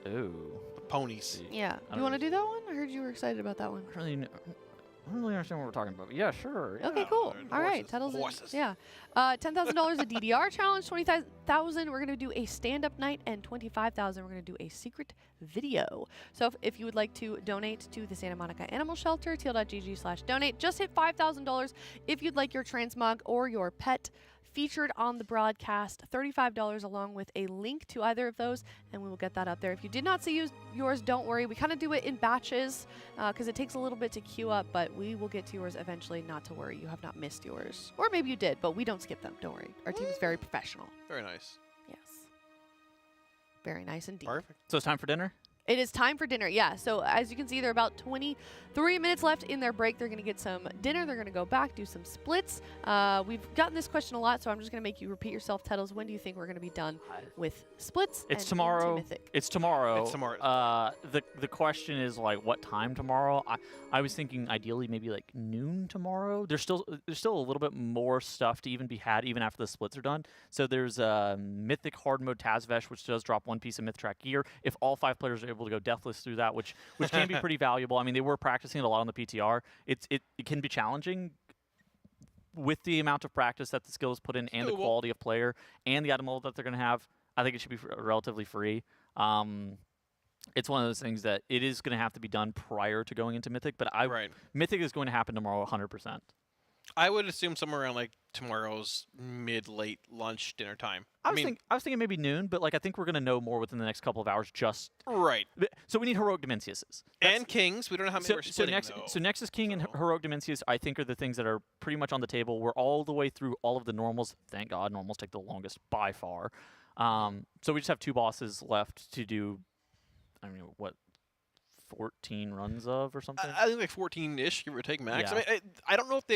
Speaker 8: Yeah.
Speaker 5: Ooh.
Speaker 2: The ponies.
Speaker 8: Yeah.
Speaker 5: I
Speaker 8: You
Speaker 5: don't
Speaker 8: want to do that one? I heard you were excited about that one.
Speaker 5: I don't really understand what we're talking about. But yeah, sure.
Speaker 8: Okay, cool. All right, Tuttle's yeah. $10,000 a DDR challenge, 20,000. We're gonna do a stand-up night, and 25,000. We're gonna do a secret video. So if you would like to donate to the Santa Monica Animal Shelter, teal.gg/donate. Just hit $5,000 if you'd like your transmog or your pet featured on the broadcast. $35 along with a link to either of those, and we will get that up there. If you did not see yours, don't worry. We kind of do it in batches because it takes a little bit to queue up, but we will get to yours eventually. Not to worry. You have not missed yours. Or maybe you did, but we don't skip them. Don't worry. Our team is very professional.
Speaker 2: Very nice.
Speaker 8: Yes. Very nice indeed.
Speaker 2: Perfect.
Speaker 5: So it's time for dinner?
Speaker 8: It is time for dinner, yeah. So as you can see, there are about 23 minutes left in their break. They're going to get some dinner. They're going to go back, do some splits. We've gotten this question a lot, so I'm just going to make you repeat yourself, Tettles. When do you think we're going to be done with splits?
Speaker 5: It's
Speaker 8: and
Speaker 5: tomorrow.
Speaker 8: into Mythic?
Speaker 5: It's tomorrow.
Speaker 2: It's tomorrow.
Speaker 5: The question is like what time tomorrow? I was thinking ideally maybe like noon tomorrow. There's still a little bit more stuff to even be had even after the splits are done. So there's Mythic hard mode Tazvesh, which does drop one piece of Myth Track gear if all 5 players are able to go deathless through that, which can be pretty valuable. I mean, they were practicing it a lot on the PTR. It can be challenging with the amount of practice that the skills put in and the quality of player and the item level that they're going to have. I think it should be relatively free. It's one of those things that it is going to have to be done prior to going into Mythic, but Mythic is going to happen tomorrow 100%.
Speaker 2: I would assume somewhere around like tomorrow's mid-late lunch dinner time.
Speaker 5: I was thinking maybe noon, but like I think we're going to know more within the next couple of hours. Just
Speaker 2: right.
Speaker 5: So we need heroic Dimensiuses
Speaker 2: and kings. We don't know how many we're splitting.
Speaker 5: So Nexus King and heroic Dimensius, I think, are the things that are pretty much on the table. We're all the way through all of the normals. Thank God, normals take the longest by far. So we just have 2 bosses left to do. I mean, what? 14 runs of or something?
Speaker 2: I think like 14-ish, give or take max.
Speaker 5: Yeah.
Speaker 2: I mean, I don't know if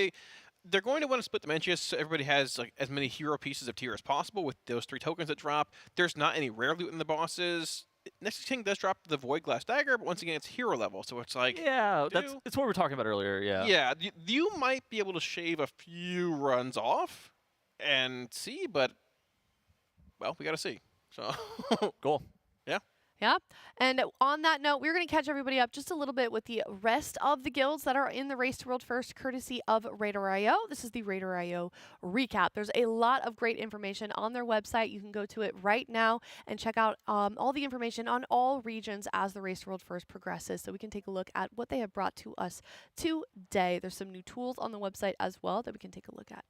Speaker 2: they're going to want to split Dimensius so everybody has like as many hero pieces of tier as possible with those 3 tokens that drop. There's not any rare loot in the bosses. Nexus King does drop the Void Glass Dagger, but once again, it's hero level, so it's like
Speaker 5: that's what we were talking about earlier. Yeah.
Speaker 2: Yeah, you might be able to shave a few runs off and see, but well, we got to see. So
Speaker 5: cool.
Speaker 2: Yeah.
Speaker 8: Yeah. And on that note, we're going to catch everybody up just a little bit with the rest of the guilds that are in the Race to World First, courtesy of RaiderIO. This is the RaiderIO recap. There's a lot of great information on their website. You can go to it right now and check out all the information on all regions as the Race to World First progresses, so we can take a look at what they have brought to us today. There's some new tools on the website as well that we can take a look at.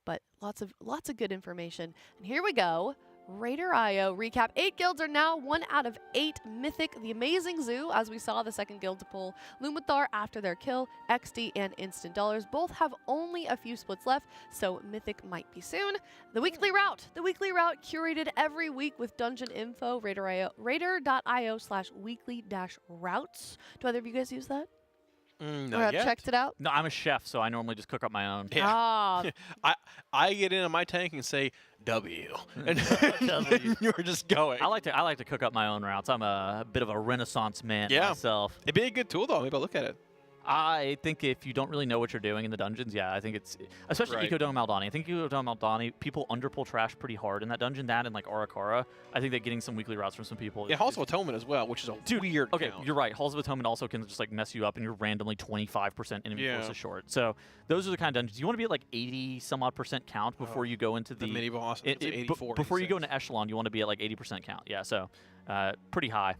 Speaker 8: But lots of good information. And here we go. RaiderIO recap. 8 guilds are now 1 out of 8 Mythic. The Amazing Zoo, as we saw, the second guild to pull Lumathar after their kill. XD and Instant Dollars both have only a few splits left, so Mythic might be soon. The weekly route. The weekly route curated every week with dungeon info. Raider.io/weekly-routes. Do either of you guys use that?
Speaker 21: Not
Speaker 8: or have
Speaker 21: yet.
Speaker 8: checked it out?
Speaker 5: No, I'm a chef, so I normally just cook up my own.
Speaker 21: Yeah.
Speaker 8: Ah.
Speaker 21: I get in on my tank and say W, and you're just going.
Speaker 5: I like to cook up my own routes. I'm a bit of a Renaissance man myself.
Speaker 21: It'd be a good tool though. Maybe I'll look at it.
Speaker 5: I think if you don't really know what you're doing in the dungeons, yeah, I think it's especially
Speaker 21: Right.
Speaker 5: Ecodome Aldani. I think Ecodome Aldani, people underpull trash pretty hard in that dungeon. That and like Arakara, I think that getting some weekly routes from some people.
Speaker 21: Yeah, Halls of Atonement as well, which is a weird.
Speaker 5: Okay,
Speaker 21: count.
Speaker 5: you're right. Halls of Atonement also can just like mess you up, and you're randomly 25% enemy
Speaker 21: Yeah.
Speaker 5: forces short. So those are the kind of dungeons you want to be at like 80 some odd % count before you go into
Speaker 21: the mini boss. It's 84.
Speaker 5: Before you go into Echelon, you want to be at like 80% count. Yeah, so pretty high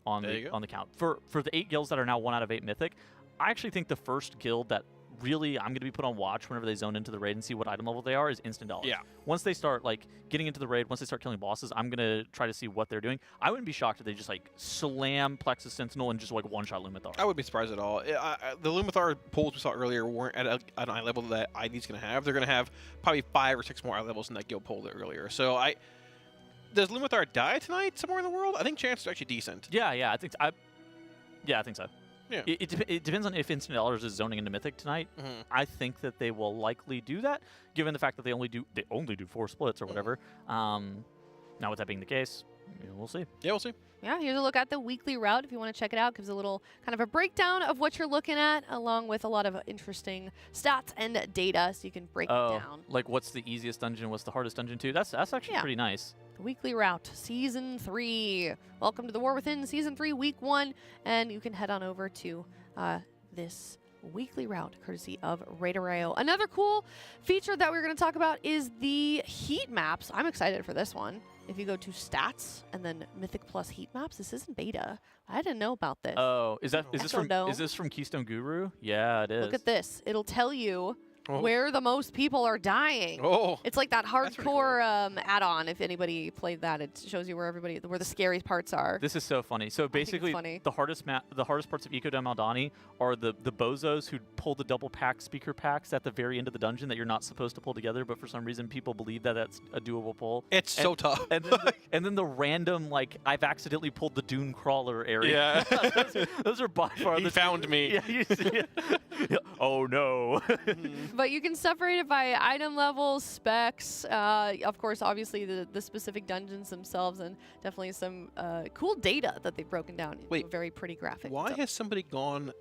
Speaker 5: on
Speaker 21: There you go.
Speaker 5: the count for the 8 guilds that are now 1 out of 8 Mythic. I actually think the first guild that really I'm going to be put on watch whenever they zone into the raid and see what item level they are is Instant Dollars.
Speaker 21: Yeah.
Speaker 5: Once they start like getting into the raid, once they start killing bosses, I'm going to try to see what they're doing. I wouldn't be shocked if they just like slam Plexus Sentinel and just like one-shot Lumathar.
Speaker 21: I wouldn't be surprised at all. The Lumathar pulls we saw earlier weren't at an eye level that ID's going to have. They're going to have probably 5 or 6 more eye levels than that guild pulled earlier. So does Lumathar die tonight somewhere in the world? I think chances are actually decent.
Speaker 5: Yeah, I think I think so.
Speaker 21: Yeah.
Speaker 5: It depends on if Instant Dollars is zoning into Mythic tonight. I think that they will likely do that, given the fact that they only do 4 splits or whatever. Now, with that being the case, we'll see.
Speaker 21: Yeah, we'll see.
Speaker 8: Yeah, here's a look at the weekly route if you want to check it out. Gives a little kind of a breakdown of what you're looking at, along with a lot of interesting stats and data, so you can break it down.
Speaker 5: Like what's the easiest dungeon, what's the hardest dungeon too? That's actually pretty nice.
Speaker 8: The weekly route, Season 3. Welcome to the War Within, Season 3, Week 1. And you can head on over to this weekly route, courtesy of RaiderIO. Another cool feature that we're going to talk about is the heat maps. I'm excited for this one. If you go to Stats and then Mythic Plus heat maps, this isn't beta. I didn't know about this.
Speaker 5: Oh, is this from Keystone Guru? Yeah, it is.
Speaker 8: Look at this. It'll tell you
Speaker 5: Oh.
Speaker 8: where the most people are dying.
Speaker 21: Oh.
Speaker 8: It's like that hardcore add-on. If anybody played that, it shows you where the scary parts are.
Speaker 5: This is so funny. So basically, the hardest parts of Ecodome Aldani are the bozos who pull the double pack speaker packs at the very end of the dungeon that you're not supposed to pull together, but for some reason people believe that that's a doable pull.
Speaker 21: It's so tough.
Speaker 5: And then the random like I've accidentally pulled the Dune Crawler area.
Speaker 21: Yeah.
Speaker 5: those are by far
Speaker 21: He found me.
Speaker 5: Yeah, you see it. Oh no.
Speaker 8: But you can separate it by item levels, specs, of course, obviously the specific dungeons themselves, and definitely some cool data that they've broken down into a very pretty graphic.
Speaker 21: Why has somebody gone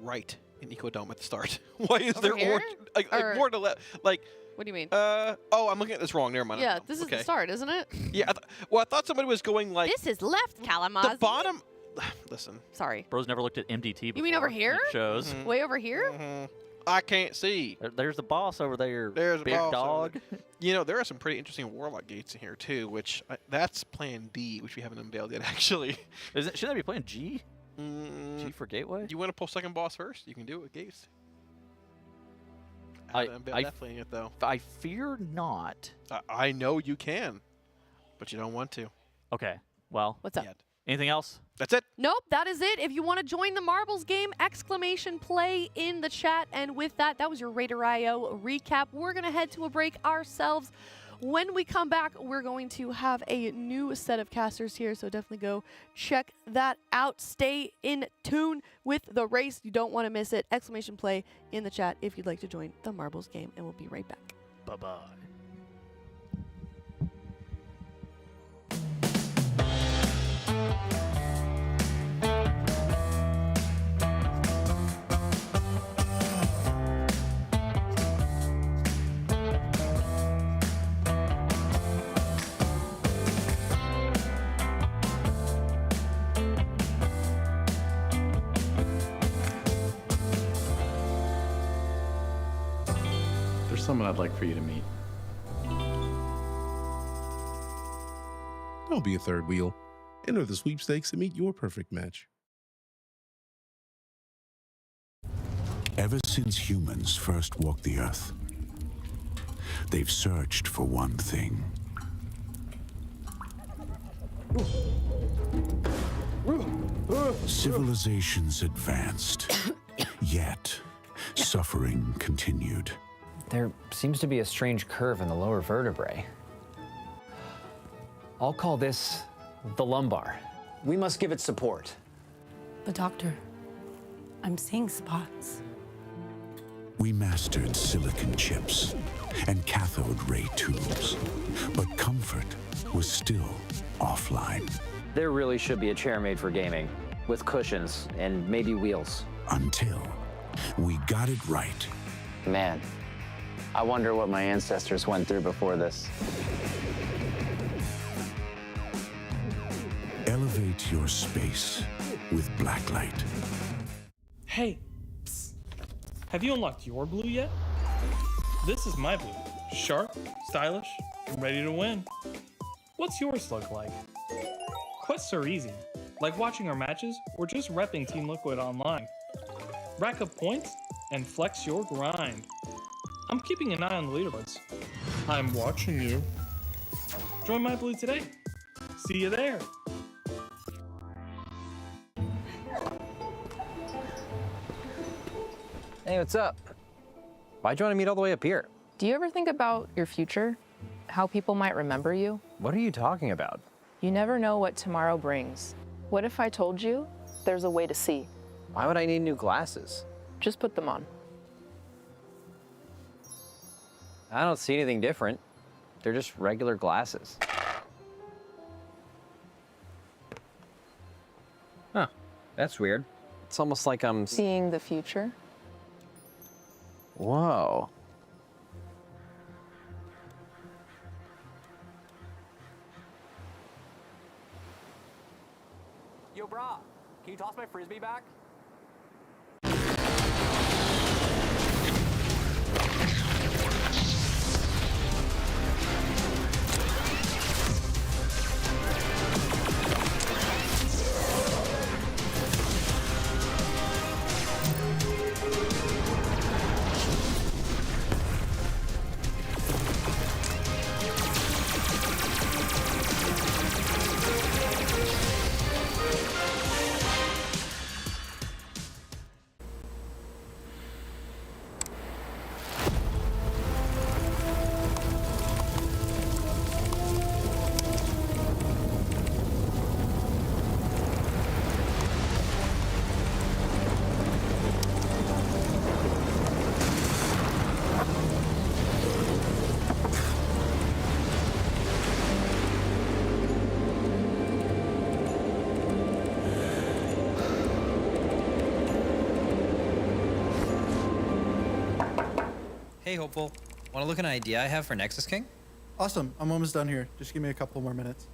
Speaker 21: right in Ecodome at the start? Why is there
Speaker 8: Over here?
Speaker 21: orange?
Speaker 8: Or-
Speaker 21: More to left. Like.
Speaker 8: What do you mean?
Speaker 21: Oh, I'm looking at this wrong. Never mind.
Speaker 8: Yeah, this is
Speaker 21: okay.
Speaker 8: the start, isn't it?
Speaker 21: Yeah. I thought somebody was going like.
Speaker 8: This is left, Kalamazoo.
Speaker 21: The bottom. Listen.
Speaker 8: Sorry.
Speaker 5: Bro's never looked at MDT before.
Speaker 8: You mean over here?
Speaker 5: It shows.
Speaker 8: Way over here?
Speaker 21: I can't see.
Speaker 5: There's the boss over there.
Speaker 21: There's a
Speaker 5: big
Speaker 21: boss
Speaker 5: dog.
Speaker 21: over there. You know, there are some pretty interesting Warlock gates in here too, which that's Plan D, which we haven't unveiled yet. Actually,
Speaker 5: Shouldn't I be playing G? G for Gateway.
Speaker 21: You want to pull second boss first? You can do it with gates. I haven't unveiled that plan yet, though.
Speaker 5: I fear not.
Speaker 21: I know you can, but you don't want to.
Speaker 5: Okay. Well.
Speaker 8: What's up?
Speaker 5: Anything else?
Speaker 21: That's it.
Speaker 8: Nope, that is it. If you want to join the Marbles game, exclamation play in the chat. And with that, that was your RaiderIO recap. We're going to head to a break ourselves. When we come back, we're going to have a new set of casters here, so definitely go check that out. Stay in tune with the race. You don't want to miss it. Exclamation play in the chat if you'd like to join the Marbles game, and we'll be right back.
Speaker 5: Bye-bye.
Speaker 15: There's someone I'd like for you to meet.
Speaker 22: Don't be a third wheel. Enter the sweepstakes and meet your perfect match.
Speaker 23: Ever since humans first walked the Earth, they've searched for one thing. Civilizations advanced, yet suffering continued.
Speaker 24: There seems to be a strange curve in the lower vertebrae. I'll call this the lumbar. We must give it support.
Speaker 25: But doctor, I'm seeing spots.
Speaker 23: We mastered silicon chips and cathode ray tubes, but comfort was still offline.
Speaker 24: There really should be a chair made for gaming, with cushions and maybe wheels.
Speaker 23: Until we got it right.
Speaker 24: Man, I wonder what my ancestors went through before this.
Speaker 23: Elevate your space with Blacklyte.
Speaker 9: Hey, psst. Have you unlocked your blue yet? This is my blue. Sharp, stylish, and ready to win. What's yours look like? Quests are easy, like watching our matches or just repping Team Liquid online. Rack up points and flex your grind. I'm keeping an eye on the leaderboards. I'm watching you. Join my blue today. See you there.
Speaker 24: Hey, what's up? Why'd you want to meet all the way up here?
Speaker 26: Do you ever think about your future? How people might remember you?
Speaker 24: What are you talking about?
Speaker 26: You never know what tomorrow brings. What if I told you there's a way to see?
Speaker 24: Why would I need new glasses?
Speaker 26: Just put them on.
Speaker 24: I don't see anything different. They're just regular glasses. Huh, that's weird. It's almost like I'm
Speaker 26: seeing the future.
Speaker 24: Whoa.
Speaker 27: Yo, brah, can you toss my frisbee back?
Speaker 28: Hey, Hopeful. Want to look at an idea I have for Nexus King?
Speaker 29: Awesome. I'm almost done here. Just give me a couple more minutes.